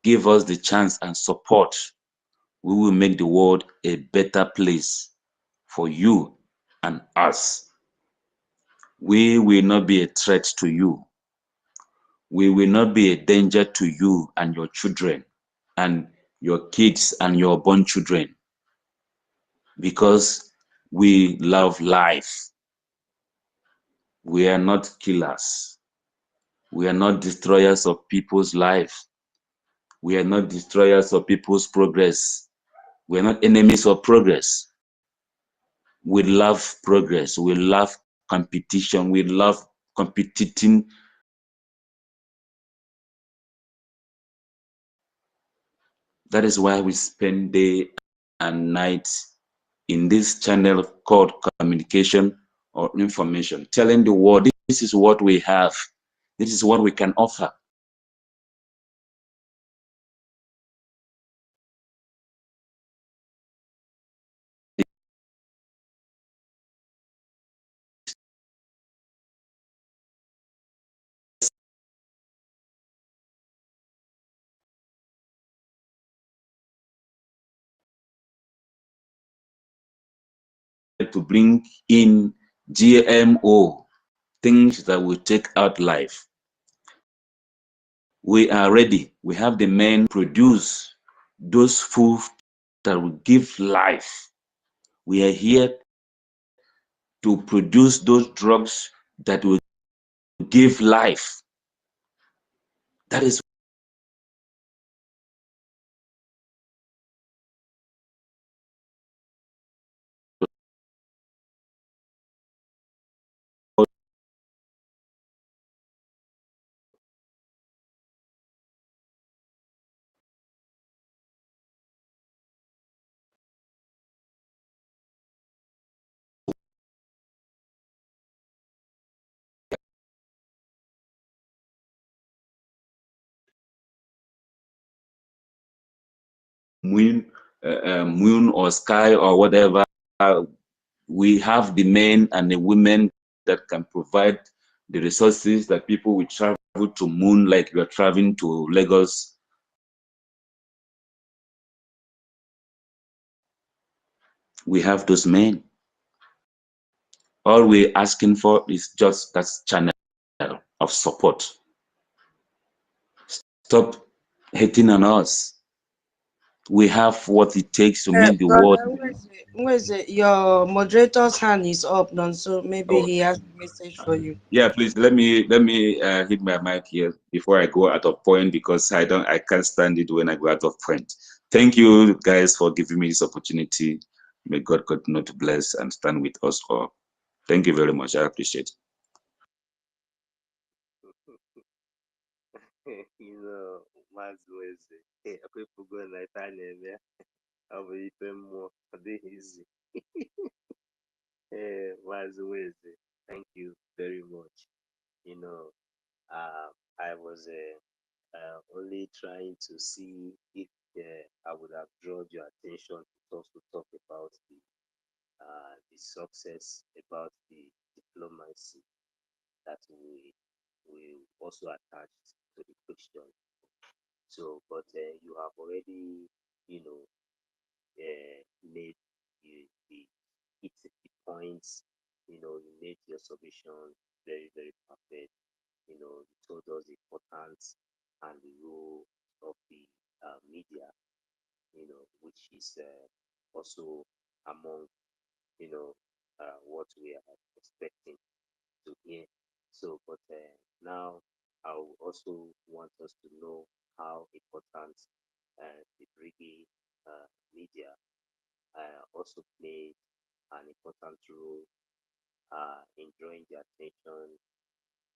give us the chance and support, we will make the world a better place for you and us. We will not be a threat to you. We will not be a danger to you and your children and your kids and your born children, because we love life. We are not killers. We are not destroyers of people's life. We are not destroyers of people's progress. We are not enemies of progress. We love progress. We love competition. We love competing. That is why we spend day and night in this channel called communication or information, telling the world this is what we have. This is what we can offer. To bring in GMO, things that will take out life. We are ready. We have the men produce those food that will give life. We are here to produce those drugs that will give life. That is moon or sky or whatever. We have the men and the women that can provide the resources that people will travel to moon, like you are traveling to Lagos. We have those men. All we're asking for is just that channel of support. Stop hating on us. We have what it takes to make the world. Brother, your moderator's hand is up now, so maybe he has a message for you. Yeah, please let me hit my mic here before I go out of point, because I can't stand it when I go out of point. Thank you guys for giving me this opportunity. May God continue to bless and stand with us all. Thank you very much. I appreciate it. You know, Mazweze, people go like that, I will even more easy. Mazweze, thank you very much. You know, I was only trying to see if I would have drawn your attention to talk about the success, about the diplomacy that we also attached to the question. So, but you have already, you know, made the points. You know, you made your submission very, very perfect. You know, you told us the importance and the role of the media, you know, which is also among, you know, what we are expecting to hear. So, but now I also want us to know how important the Brgie media also played an important role in drawing the attention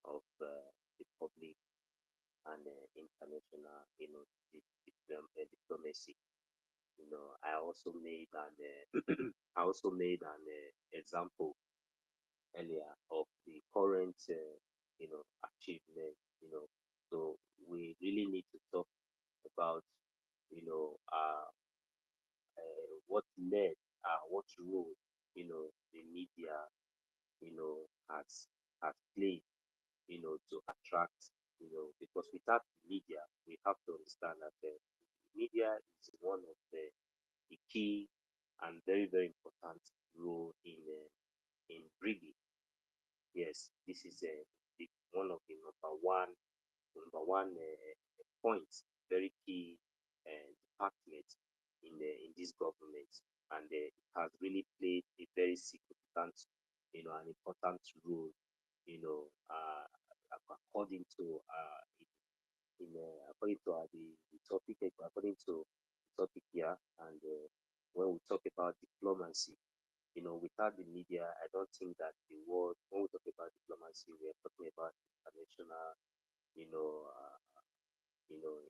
of the public and international, you know, diplomacy. You know, I also made an I also made an example earlier of the current, you know, achievement. You know, so we really need to talk about, you know, what led, what role, you know, the media, you know, has played, you know, to attract, you know, because without media, we have to understand that media is one of the key and very, very important role in Brigi. Yes, this is one of the number one point, very key department in this government, and it has really played a very significant, you know, an important role, you know, according to according to the topic, according to the topic here, and when we talk about diplomacy, you know, without the media, I don't think that the world, when we talk about diplomacy, we are talking about international, you know,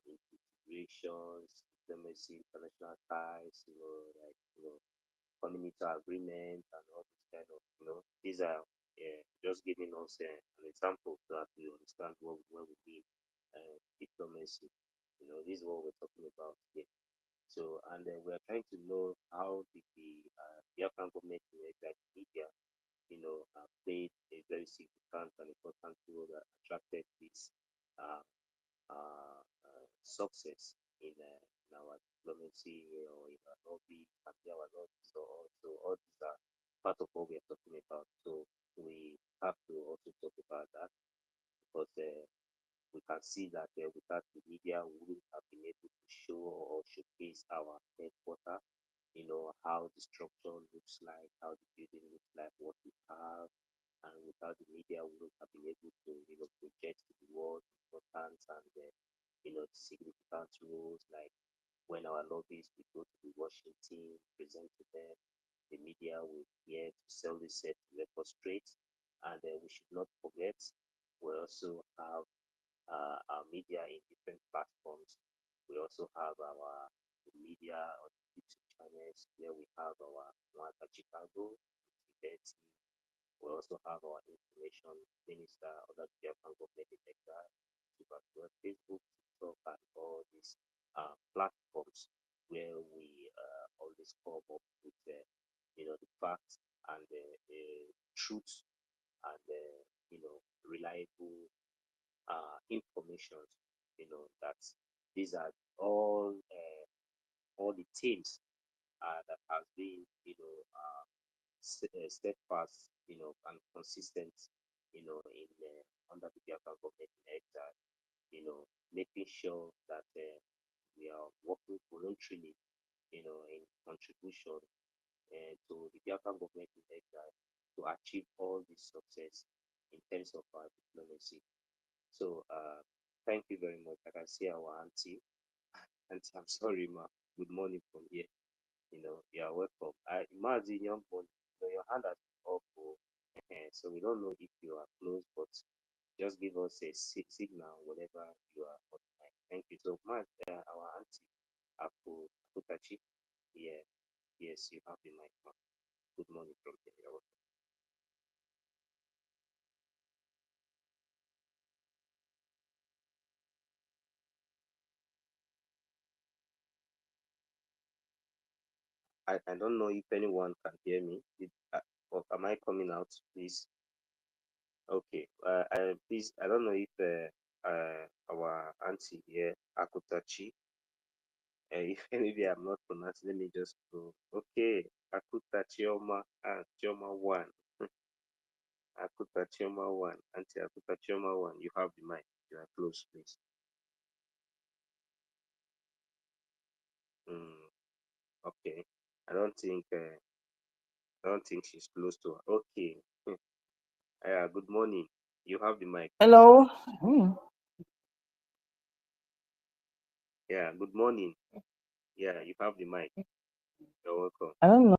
integrations, diplomacy, international ties, you know, like, you know, community agreement and all this kind of, you know, these are just giving us an example so that we understand what we mean diplomacy. This is what we're talking about here. So, and we're trying to know how the Biafran government like media, played a very significant and important role that attracted this success in our diplomacy or in our lobby, and our lobby. So all these are part of what we are talking about. So we have to also talk about that because we can see that without the media, we wouldn't have been able to show or showcase our headquarters, how the structure looks like, how the building looks like, what we have. And without the media, we wouldn't have been able to, project to the world importance and, the significant roles, like when our lobbies we go to the Washington, present to them, the media will hear to sell this set to record straight. And we should not forget, we also have our media in different platforms. We also have our media on YouTube channels where we have our one at Chicago, Betty. We also have our information minister, other Biafran government sector, Facebook, TikTok, and all these platforms where we always come up with the facts and the truth and reliable information. That these are all the teams that has been steadfast, and consistent, in under the Biafran government in exile, making sure that we are working voluntarily, in contribution to the Biafran government in exile to achieve all this success in terms of our diplomacy. So thank you very much. I can see our auntie. Auntie, I'm sorry, ma. Good morning from here. You are welcome. I imagine young one, your hand has been up, so we don't know if you are close, but just give us a signal whenever you are on time. Thank you so much, our auntie Akutachi. Yeah, yes, you have the mic, ma. Good morning from here. You're welcome. I don't know if anyone can hear me. Or am I coming out, please? Okay. Please, I don't know if our auntie here, Akutachi, if maybe I'm not pronouncing, let me just go. Okay, Akutachi Oma, Chioma 1. Akutachi Oma 1, Auntie Akutachi Oma 1, you have the mic. You are close, please. Okay. I don't think she's close to her. Okay. Good morning. You have the mic. Hello. Yeah, good morning. Yeah, you have the mic. You're welcome. I don't know.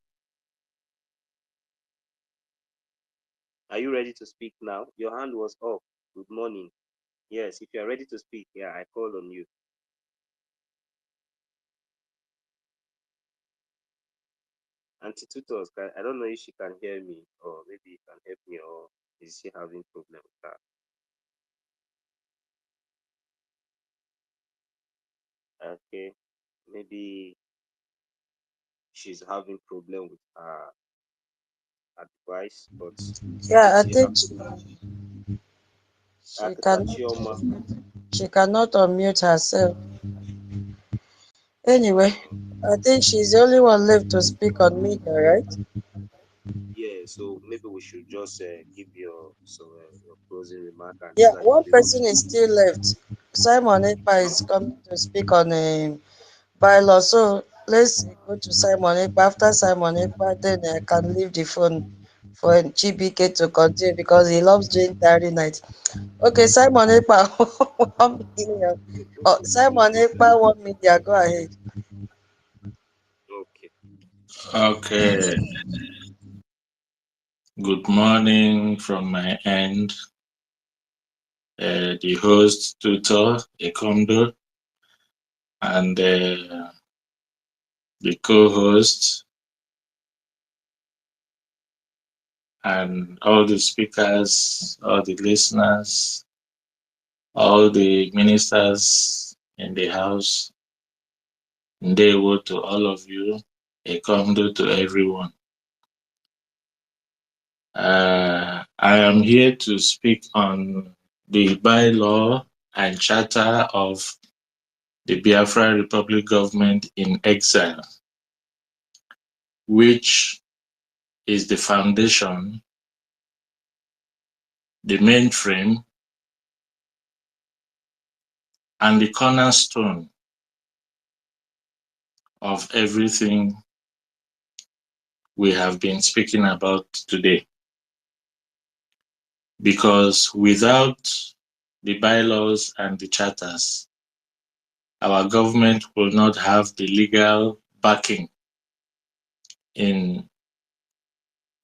Are you ready to speak now? Your hand was up. Good morning. Yes, if you are ready to speak, yeah, I call on you. Auntie Tutos, I don't know if she can hear me, or maybe you can help me, or is she having problem with that? Okay, maybe she's having problem with her device, but Yeah, I she think she cannot unmute herself. Anyway, I think she's the only one left to speak on media, right? Yeah, so maybe we should just give your closing remark. And Yeah, so one person is still left. Simon Ekpa is coming to speak on a bylaw. So let's go to Simon Ekpa. After Simon Ekpa, then I can leave the phone for GBK to continue because he loves doing Saturday night. Okay, Simon Ekpa, 1 million. Oh, Simon Ekpa, 1 million. Go ahead. Okay. Good morning from my end. The host, tutor, Ekondo, and the co-host, and all the speakers, all the listeners, all the ministers in the house. Ndewo to all of you. Ekomdo to everyone. I am here to speak on the bylaw and charter of the Biafra Republic government in exile, which is the foundation, the mainframe, and the cornerstone of everything we have been speaking about today. Because without the bylaws and the charters, our government will not have the legal backing in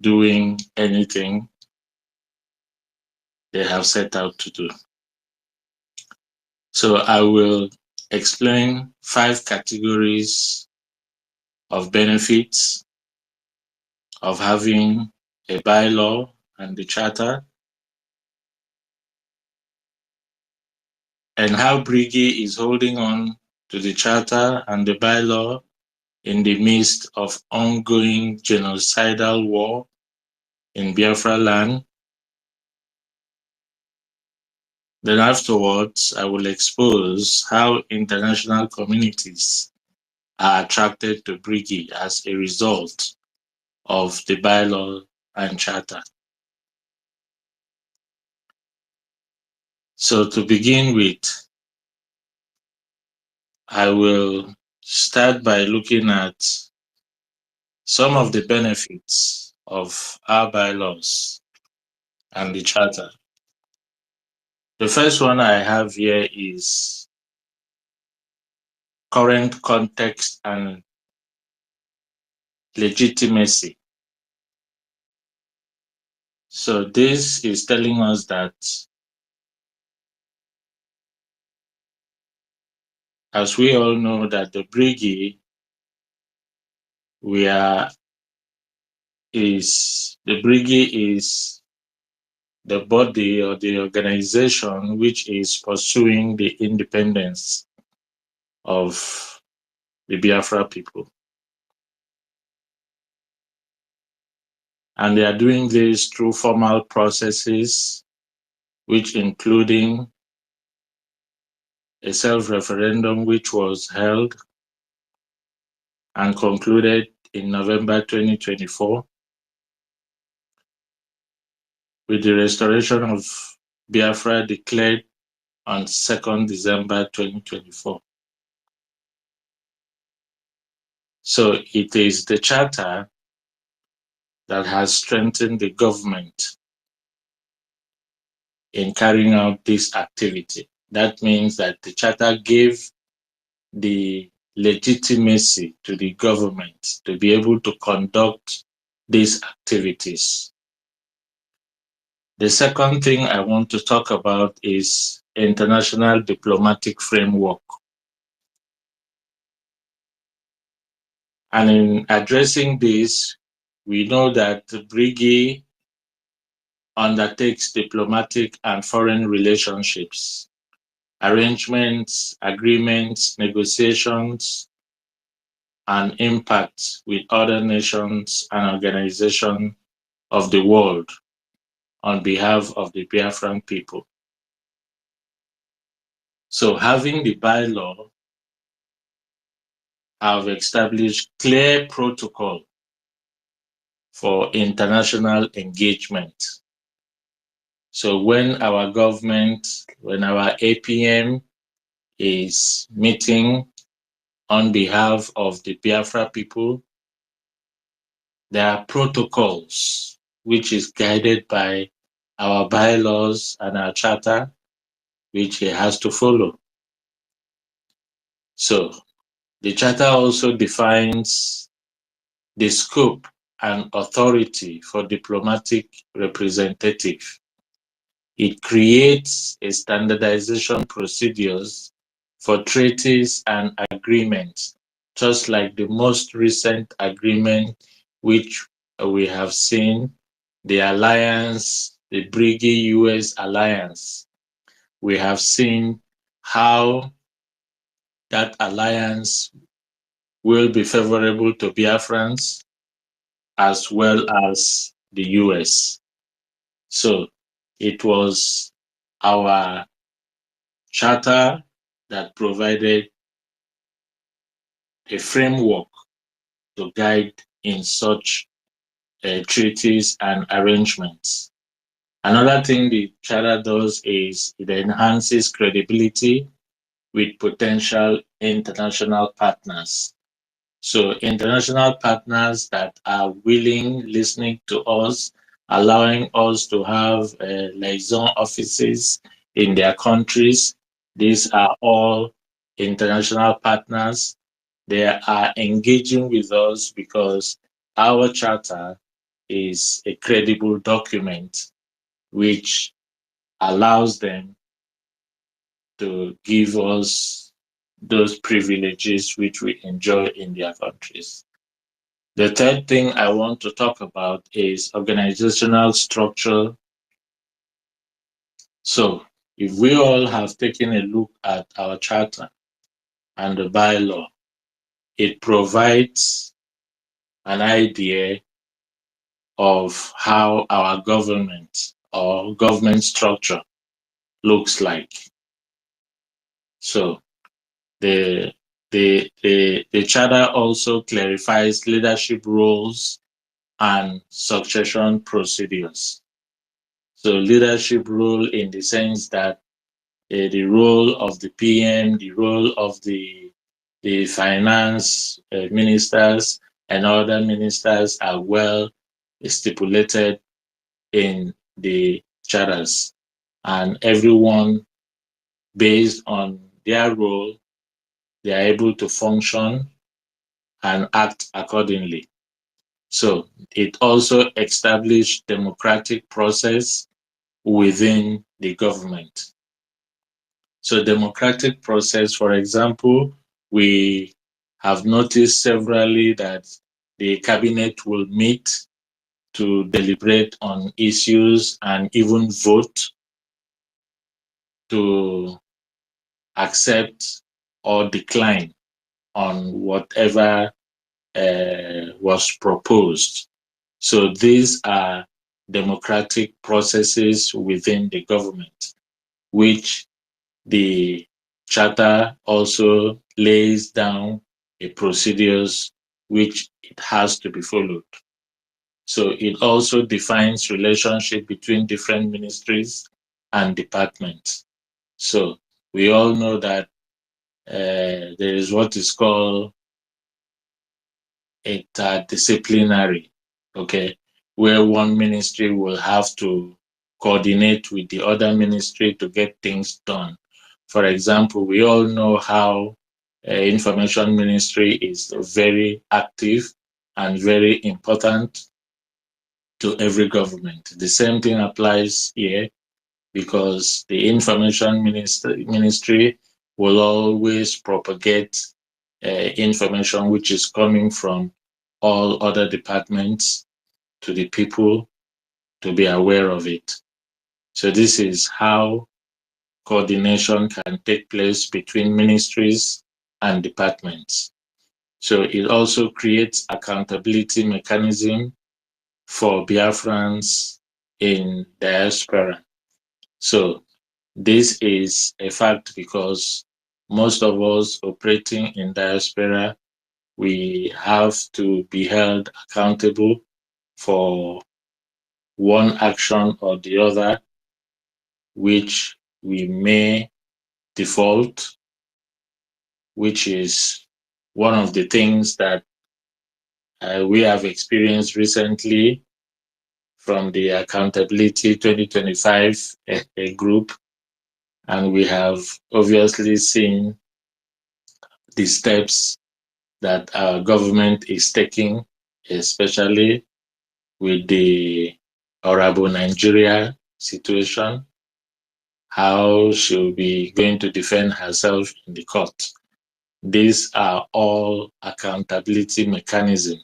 doing anything they have set out to do. So I will explain 5 categories of benefits of having a bylaw and the charter, and how Brgie is holding on to the charter and the bylaw in the midst of ongoing genocidal war in Biafra land. Then afterwards, I will expose how international communities are attracted to Brgie as a result of the bylaw and charter. So to begin with, I will start by looking at some of the benefits of our bylaws and the charter. The first one I have here is current context and legitimacy. So this is telling us that, as we all know, that the Brgie is the body or the organization which is pursuing the independence of the Biafra people. And they are doing this through formal processes, which including a self-referendum which was held and concluded in November 2024 with the restoration of Biafra declared on 2nd December 2024. So it is the charter that has strengthened the government in carrying out this activity. That means that the charter gave the legitimacy to the government to be able to conduct these activities. The second thing I want to talk about is international diplomatic framework. And in addressing this, we know that Brgie undertakes diplomatic and foreign relationships, arrangements, agreements, negotiations, and impacts with other nations and organizations of the world on behalf of the Biafran people. So having the bylaw have established clear protocol for international engagement. So when our government, when our APM is meeting on behalf of the Biafra people, there are protocols which is guided by our bylaws and our charter, which he has to follow. So the charter also defines the scope and authority for diplomatic representative. It creates a standardization procedures for treaties and agreements, just like the most recent agreement which we have seen, the alliance, the Brgie US alliance, we have seen how that alliance will be favorable to Biafrans as well as the US. So it was our charter that provided a framework to guide in such treaties and arrangements. Another thing the charter does is it enhances credibility with potential international partners. So international partners that are willing, listening to us, allowing us to have liaison offices in their countries. These are all international partners. They are engaging with us because our charter is a credible document which allows them to give us those privileges which we enjoy in their countries. The third thing I want to talk about is organizational structure. So if we all have taken a look at our charter and the bylaw, it provides an idea of how our government or government structure looks like. So the charter also clarifies leadership roles and succession procedures. So leadership role in the sense that the role of the PM, the role of the finance ministers and other ministers are well stipulated in the charters, and everyone, based on their role, they are able to function and act accordingly. So it also established democratic process within the government. So democratic process, for example, we have noticed severally that the cabinet will meet to deliberate on issues and even vote to accept or decline on whatever was proposed. So these are democratic processes within the government, which the charter also lays down a procedures which it has to be followed. So it also defines relationship between different ministries and departments. So we all know that there is what is called interdisciplinary, okay, where one ministry will have to coordinate with the other ministry to get things done. For example, we all know how information ministry is very active and very important to every government. The same thing applies here, because the information ministry will always propagate information which is coming from all other departments to the people to be aware of it. So this is how coordination can take place between ministries and departments. So it also creates accountability mechanism for Biafrans in diaspora. So this is a fact because most of us operating in diaspora, we have to be held accountable for one action or the other, which we may default, which is one of the things that we have experienced recently from the Accountability 2025 group. And we have obviously seen the steps that our government is taking, especially with the Horrible Nigeria situation, how she'll be going to defend herself in the court. These are all accountability mechanisms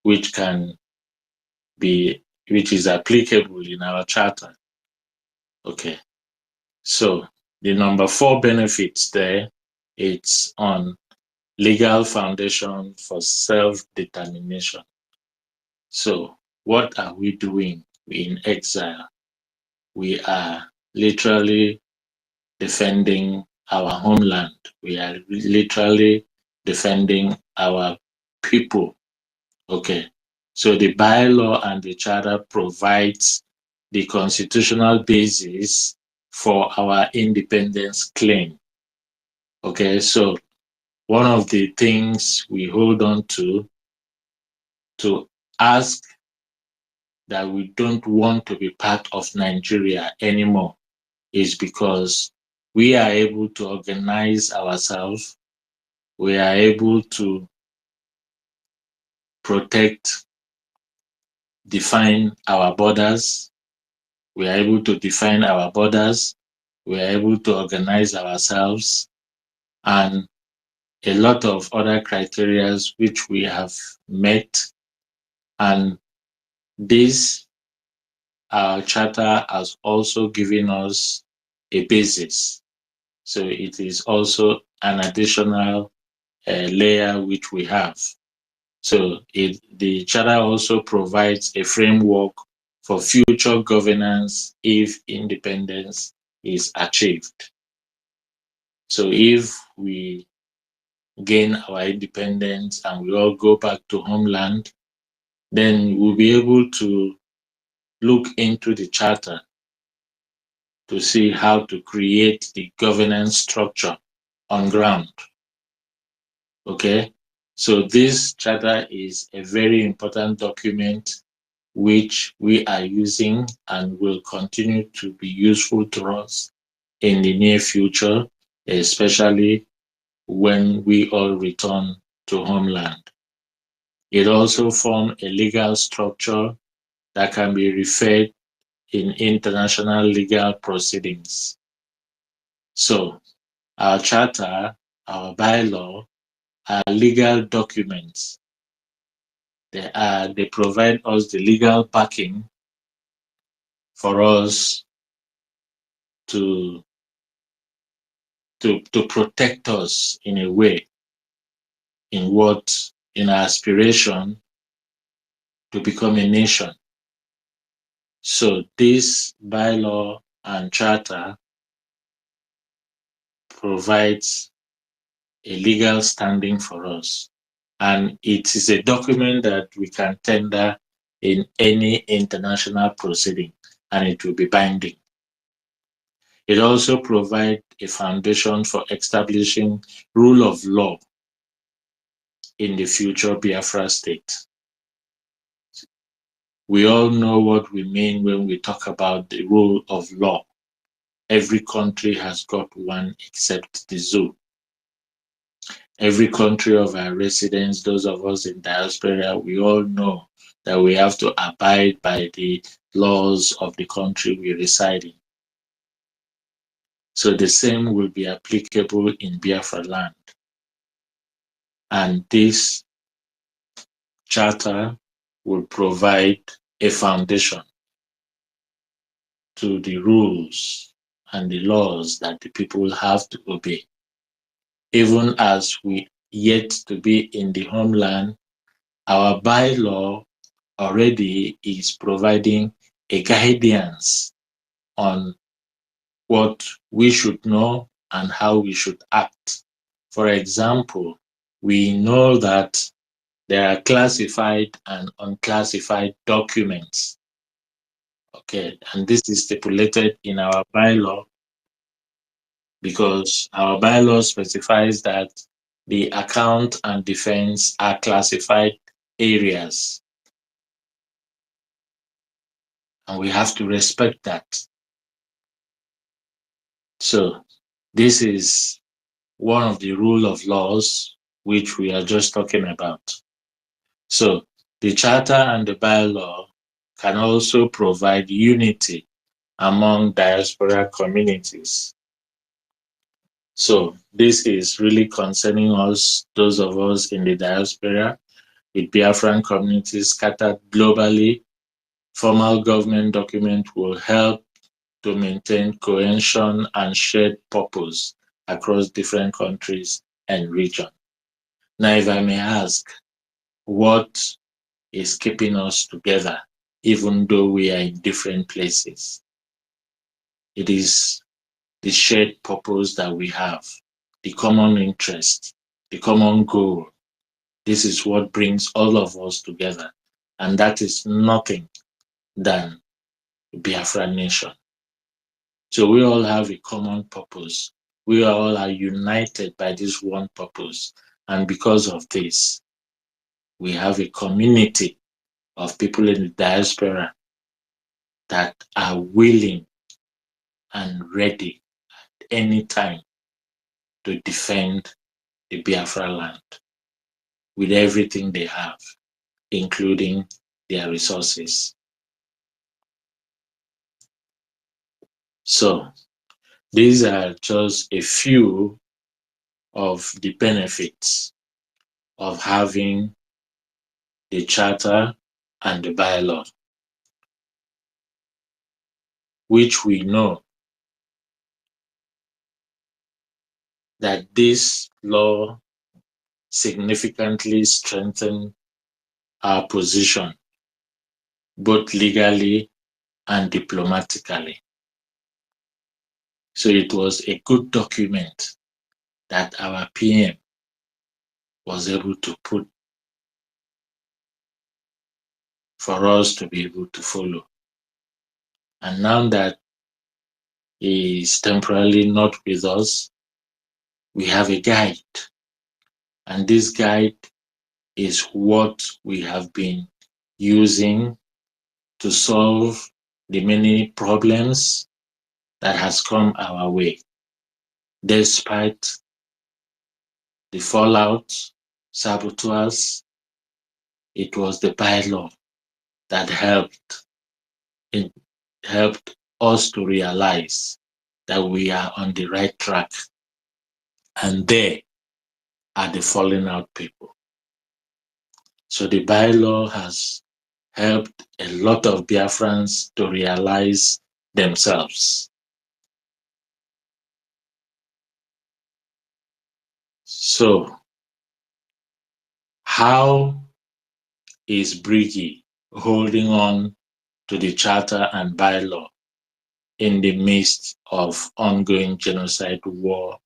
which can be which is applicable in our charter. Okay. So the number 4 benefits there, it's on legal foundation for self-determination. So what are we doing in exile? We are literally defending our homeland. We are literally defending our people. Okay. So the bylaw and the charter provides the constitutional basis for our independence claim. Okay, so one of the things we hold on to ask that we don't want to be part of Nigeria anymore is because we are able to organize ourselves, we are able to protect, define our borders, we are able to define our borders, we are able to organize ourselves, and a lot of other criteria which we have met. And this charter has also given us a basis. So it is also an additional layer which we have. So the charter also provides a framework for future governance if independence is achieved. So if we gain our independence and we all go back to homeland, then we'll be able to look into the charter to see how to create the governance structure on ground. Okay, so this charter is a very important document which we are using and will continue to be useful to us in the near future, especially when we all return to homeland. It also forms a legal structure that can be referred in international legal proceedings. So our charter, our bylaw, are legal documents. They provide us the legal backing for us to protect us in a way in our aspiration to become a nation. So this bylaw and charter provides a legal standing for us. And it is a document that we can tender in any international proceeding, and it will be binding. It also provides a foundation for establishing rule of law in the future Biafra state. We all know what we mean when we talk about the rule of law. Every country has got one except the zoo. Every country of our residents, those of us in diaspora, we all know that we have to abide by the laws of the country we reside in. So the same will be applicable in Biafra land. And this charter will provide a foundation to the rules and the laws that the people have to obey. Even as we yet to be in the homeland, our bylaw already is providing a guidance on what we should know and how we should act. For example, we know that there are classified and unclassified documents. Okay, and this is stipulated in our bylaw because our bylaw specifies that the account and defense are classified areas. And we have to respect that. So this is one of the rule of laws which we are just talking about. So the charter and the bylaw can also provide unity among diaspora communities. So this is really concerning us, those of us in the diaspora, with Biafran communities scattered globally Formal government document will help to maintain cohesion and shared purpose across different countries and regions. Now, if I may ask, what is keeping us together, even though we are in different places? It is the shared purpose that we have, the common interest, the common goal. This is what brings all of us together, and that is nothing than Biafra nation. So we all have a common purpose. We all are united by this one purpose. And because of this, we have a community of people in the diaspora that are willing and ready at any time to defend the Biafra land with everything they have, including their resources. So these are just a few of the benefits of having the charter and the bylaw, which we know that this law significantly strengthened our position, both legally and diplomatically. So it was a good document that our PM was able to put for us to be able to follow. And now that he is temporarily not with us, we have a guide. And this guide is what we have been using to solve the many problems that has come our way. Despite the fallout, saboteurs, it was the bylaw that helped us to realize that we are on the right track, and they are the falling out people. So the bylaw has helped a lot of Biafrans to realize themselves. So how is Brgie holding on to the charter and bylaw in the midst of ongoing genocide war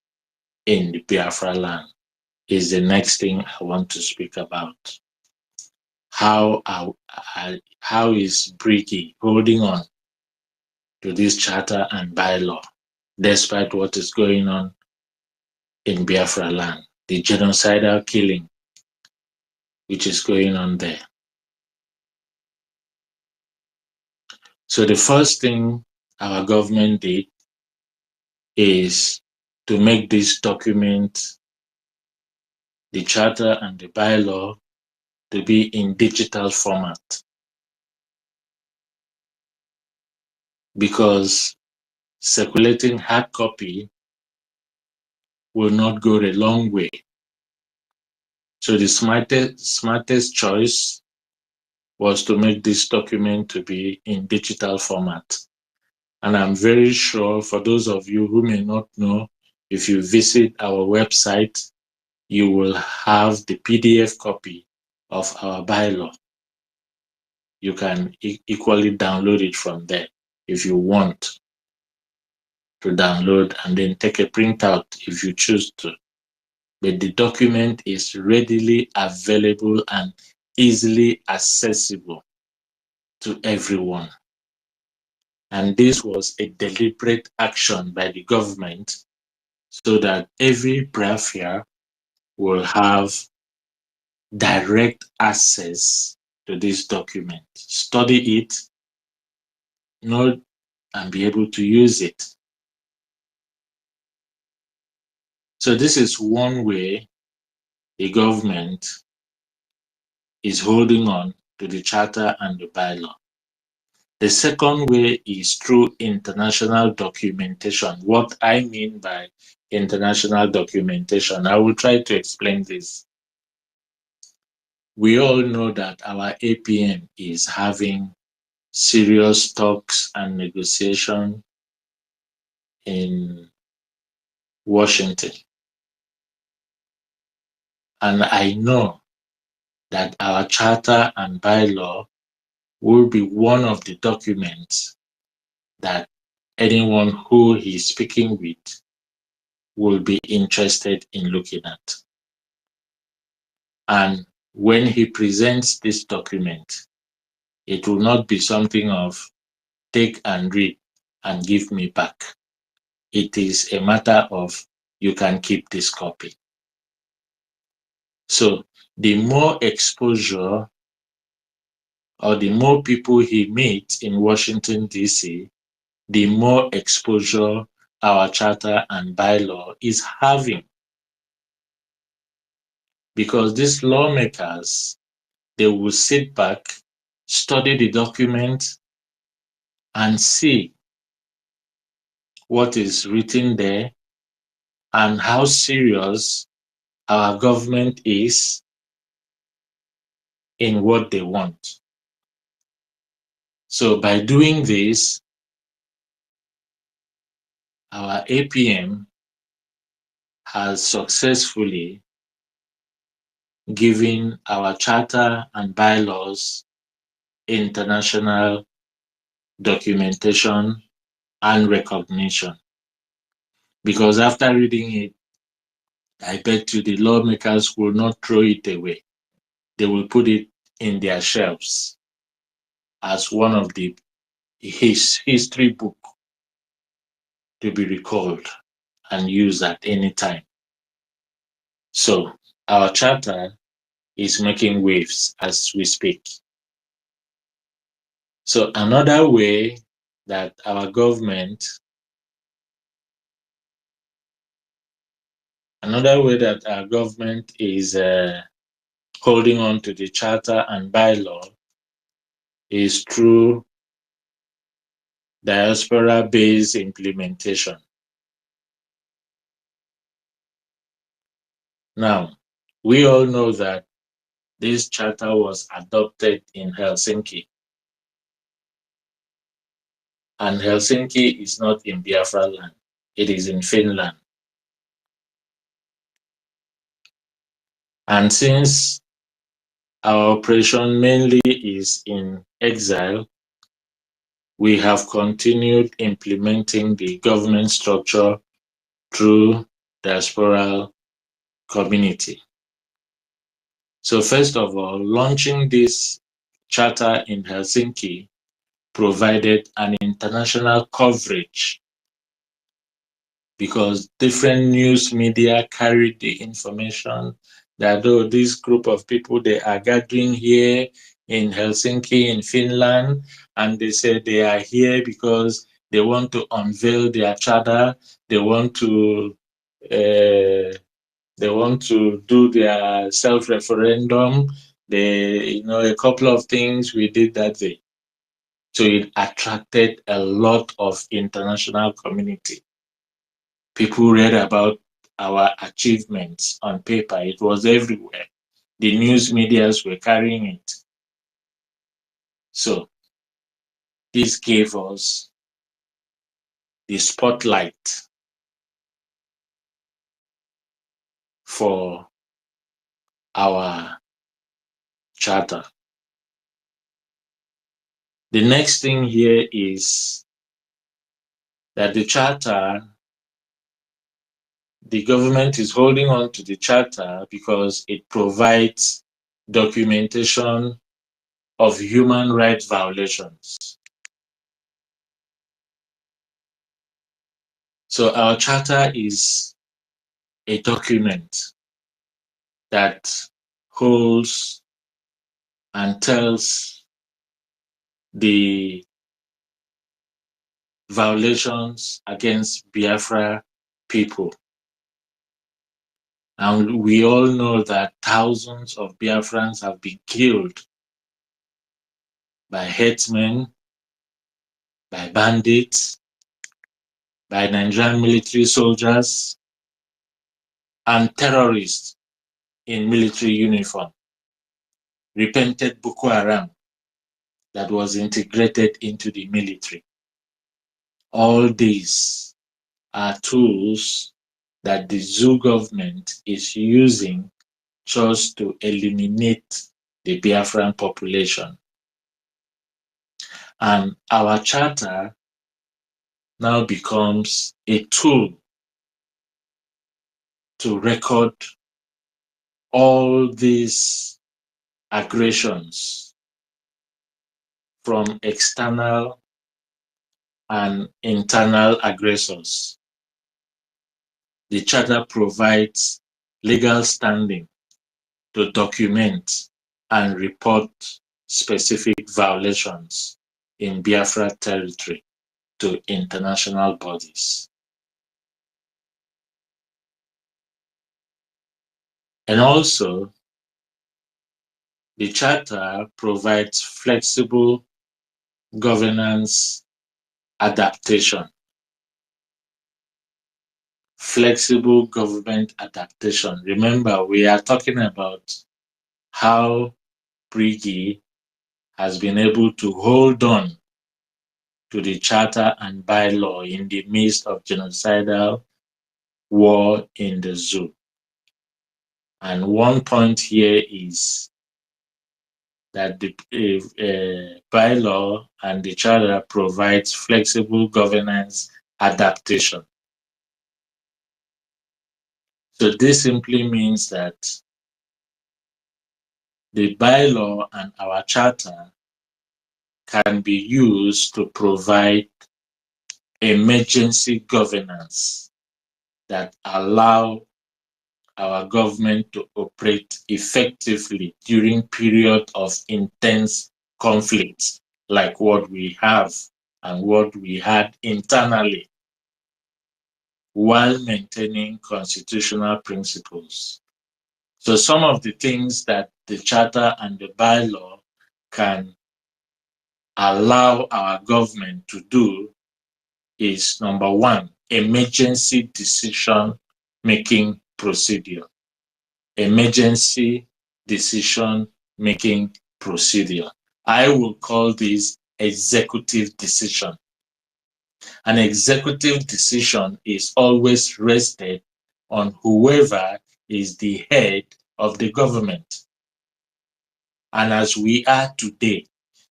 in the Biafra land? Is the next thing I want to speak about. How is Brgie holding on to this charter and bylaw despite what is going on in Biafra land, the genocidal killing which is going on there? So the first thing our government did is to make this document, the charter and the bylaw, to be in digital format, because circulating hard copy will not go a long way. So the smartest choice was to make this document to be in digital format. And I'm very sure for those of you who may not know, if you visit our website, you will have the PDF copy of our bylaw. You can equally download it from there if you want to download, and then take a printout if you choose to. But the document is readily available and easily accessible to everyone. And this was a deliberate action by the government so that every Biafran will have direct access to this document, study it, know, and be able to use it. So this is one way the government is holding on to the charter and the bylaw. The second way is through international documentation. What I mean by international documentation, I will try to explain this. We all know that our APM is having serious talks and negotiation in Washington. And I know that our charter and bylaw will be one of the documents that anyone who he's speaking with will be interested in looking at. And when he presents this document, it will not be something of take and read and give me back. It is a matter of you can keep this copy. So the more exposure or the more people he meets in Washington, D.C., the more exposure our charter and bylaw is having. Because these lawmakers, they will sit back, study the document, and see what is written there and how serious our government is in what they want. So by doing this, our APM has successfully given our charter and bylaws international documentation and recognition. Because after reading it, I bet you the lawmakers will not throw it away. They will put it in their shelves as one of the history book to be recalled and used at any time. So our charter is making waves as we speak. So another way that our government is holding on to the charter and bylaw is through diaspora-based implementation. Now, we all know that this charter was adopted in Helsinki. And Helsinki is not in Biafra land, it is in Finland. And since our operation mainly is in exile, we have continued implementing the government structure through diasporal community. So first of all, launching this charter in Helsinki provided an international coverage because different news media carried the information that though this group of people, they are gathering here in Helsinki, in Finland, and they said they are here because they want to unveil their charter, they want to do their self-referendum. A couple of things we did that day. So it attracted a lot of international community. People read about our achievements on paper. It was everywhere. The news medias were carrying it. So this gave us the spotlight for our charter. The next thing here is that the charter, the government is holding on to the charter because it provides documentation of human rights violations. So our charter is a document that holds and tells the violations against Biafra people. And we all know that thousands of Biafrans have been killed by headsmen, by bandits, by Nigerian military soldiers, and terrorists in military uniform, repented Boko Haram, that was integrated into the military. All these are tools that the zoo government is using just to eliminate the Biafran population. And our charter now becomes a tool to record all these aggressions from external and internal aggressors. The charter provides legal standing to document and report specific violations in Biafra territory to international bodies. And also, the charter provides flexible governance adaptation. Flexible government adaptation. Remember, we are talking about how Brgie has been able to hold on to the charter and bylaw in the midst of genocidal war in the zoo. And one point here is that the bylaw and the charter provides flexible governance adaptation. So this simply means that the bylaw and our charter can be used to provide emergency governance that allow our government to operate effectively during period of intense conflict like what we have and what we had internally, while maintaining constitutional principles. So some of the things that the charter and the bylaw can allow our government to do is, number one, emergency decision-making procedure. Emergency decision-making procedure. I will call this executive decision. An executive decision is always rested on whoever is the head of the government. And as we are today,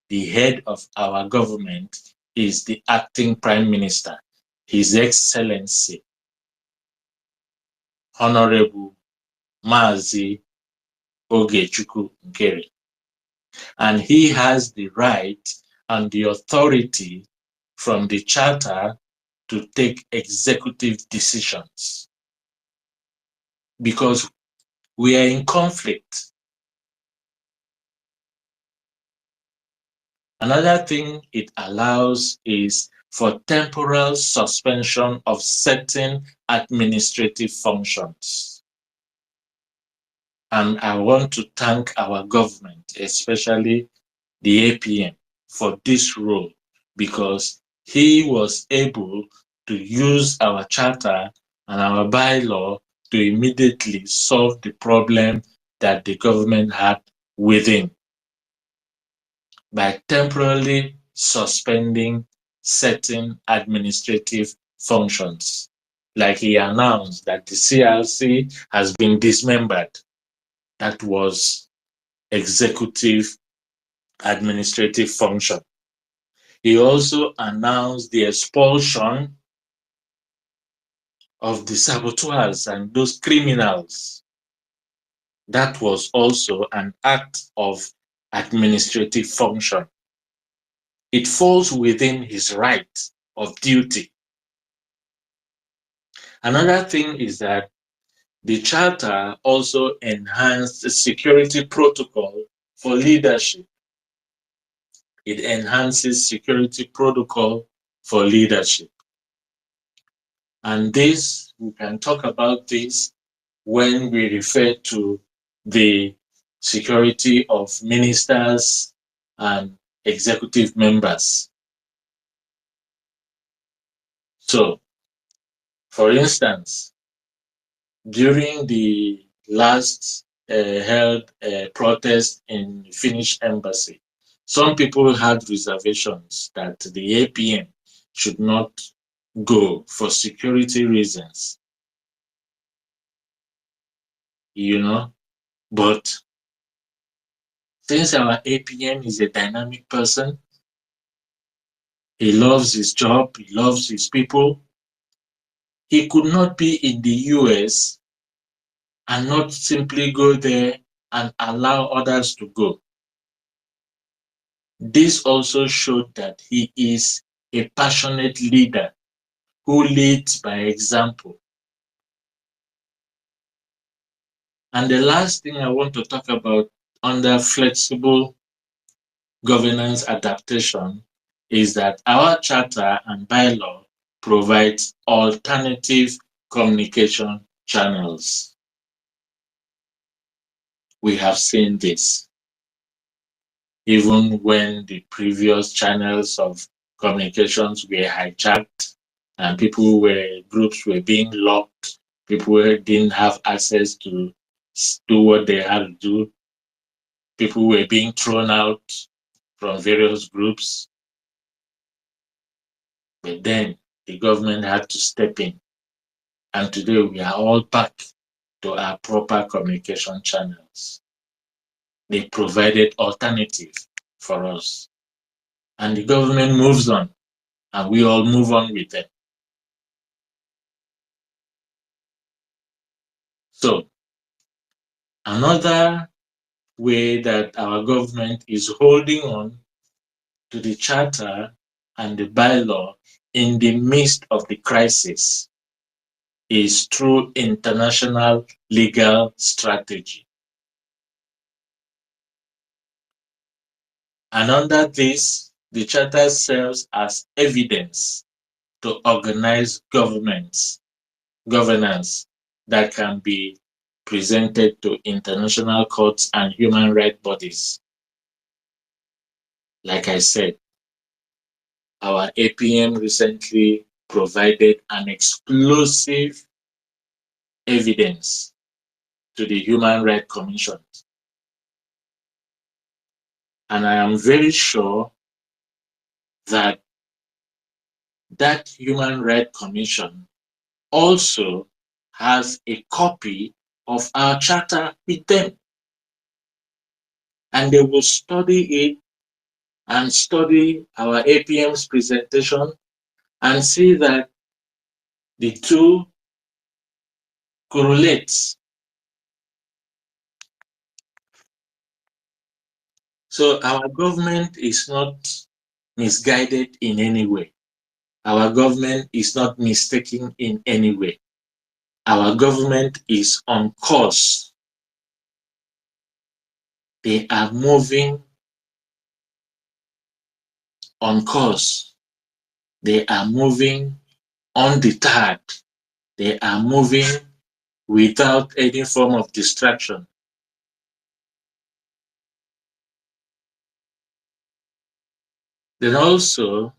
the head of our government is the acting Prime Minister, His Excellency, Honorable Mazi Ogechukwu Nkeri. And he has the right and the authority from the charter to take executive decisions. Because we are in conflict. Another thing it allows is for temporal suspension of certain administrative functions. And I want to thank our government, especially the APM, for this role, because he was able to use our charter and our bylaw to immediately solve the problem that the government had within by temporarily suspending certain administrative functions. Like he announced that the CRC has been dismembered. That was executive administrative function. He also announced the expulsion of the saboteurs and those criminals. That was also an act of administrative function. It falls within his right of duty. Another thing is that the charter also enhanced the security protocol for leadership. It enhances security protocol for leadership. And this, we can talk about this when we refer to the security of ministers and executive members. So, for instance, during the last held protest in Finnish embassy, Some people had reservations that the APM should not go for security reasons, but since our APM is a dynamic person, he loves his job, he loves his people, he could not be in the US and not simply go there and allow others to go. This also showed that he is a passionate leader who leads by example. And the last thing I want to talk about under flexible governance adaptation is that our charter and bylaw provides alternative communication channels. We have seen this. Even when the previous channels of communications were hijacked and groups were being locked, people didn't have access to do what they had to do, people were being thrown out from various groups. But then the government had to step in. And today we are all back to our proper communication channels. They provided alternative for us. And the government moves on, and we all move on with them. So, another way that our government is holding on to the charter and the bylaw in the midst of the crisis is through international legal strategy. And under this, the charter serves as evidence to organize governance that can be presented to international courts and human rights bodies. Like I said, our APM recently provided an explosive evidence to the Human Rights Commission. And I am very sure that that Human Rights Commission also has a copy of our charter with them. And they will study it and study our APM's presentation and see that the two correlate. So our government is not misguided in any way. Our government is not mistaken in any way. Our government is on course. They are moving on course. They are moving undeterred. They are moving without any form of distraction. Then also,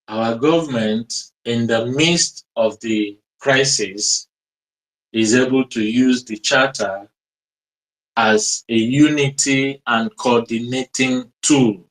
our government, in the midst of the crisis, is able to use the charter as a unity and coordinating tool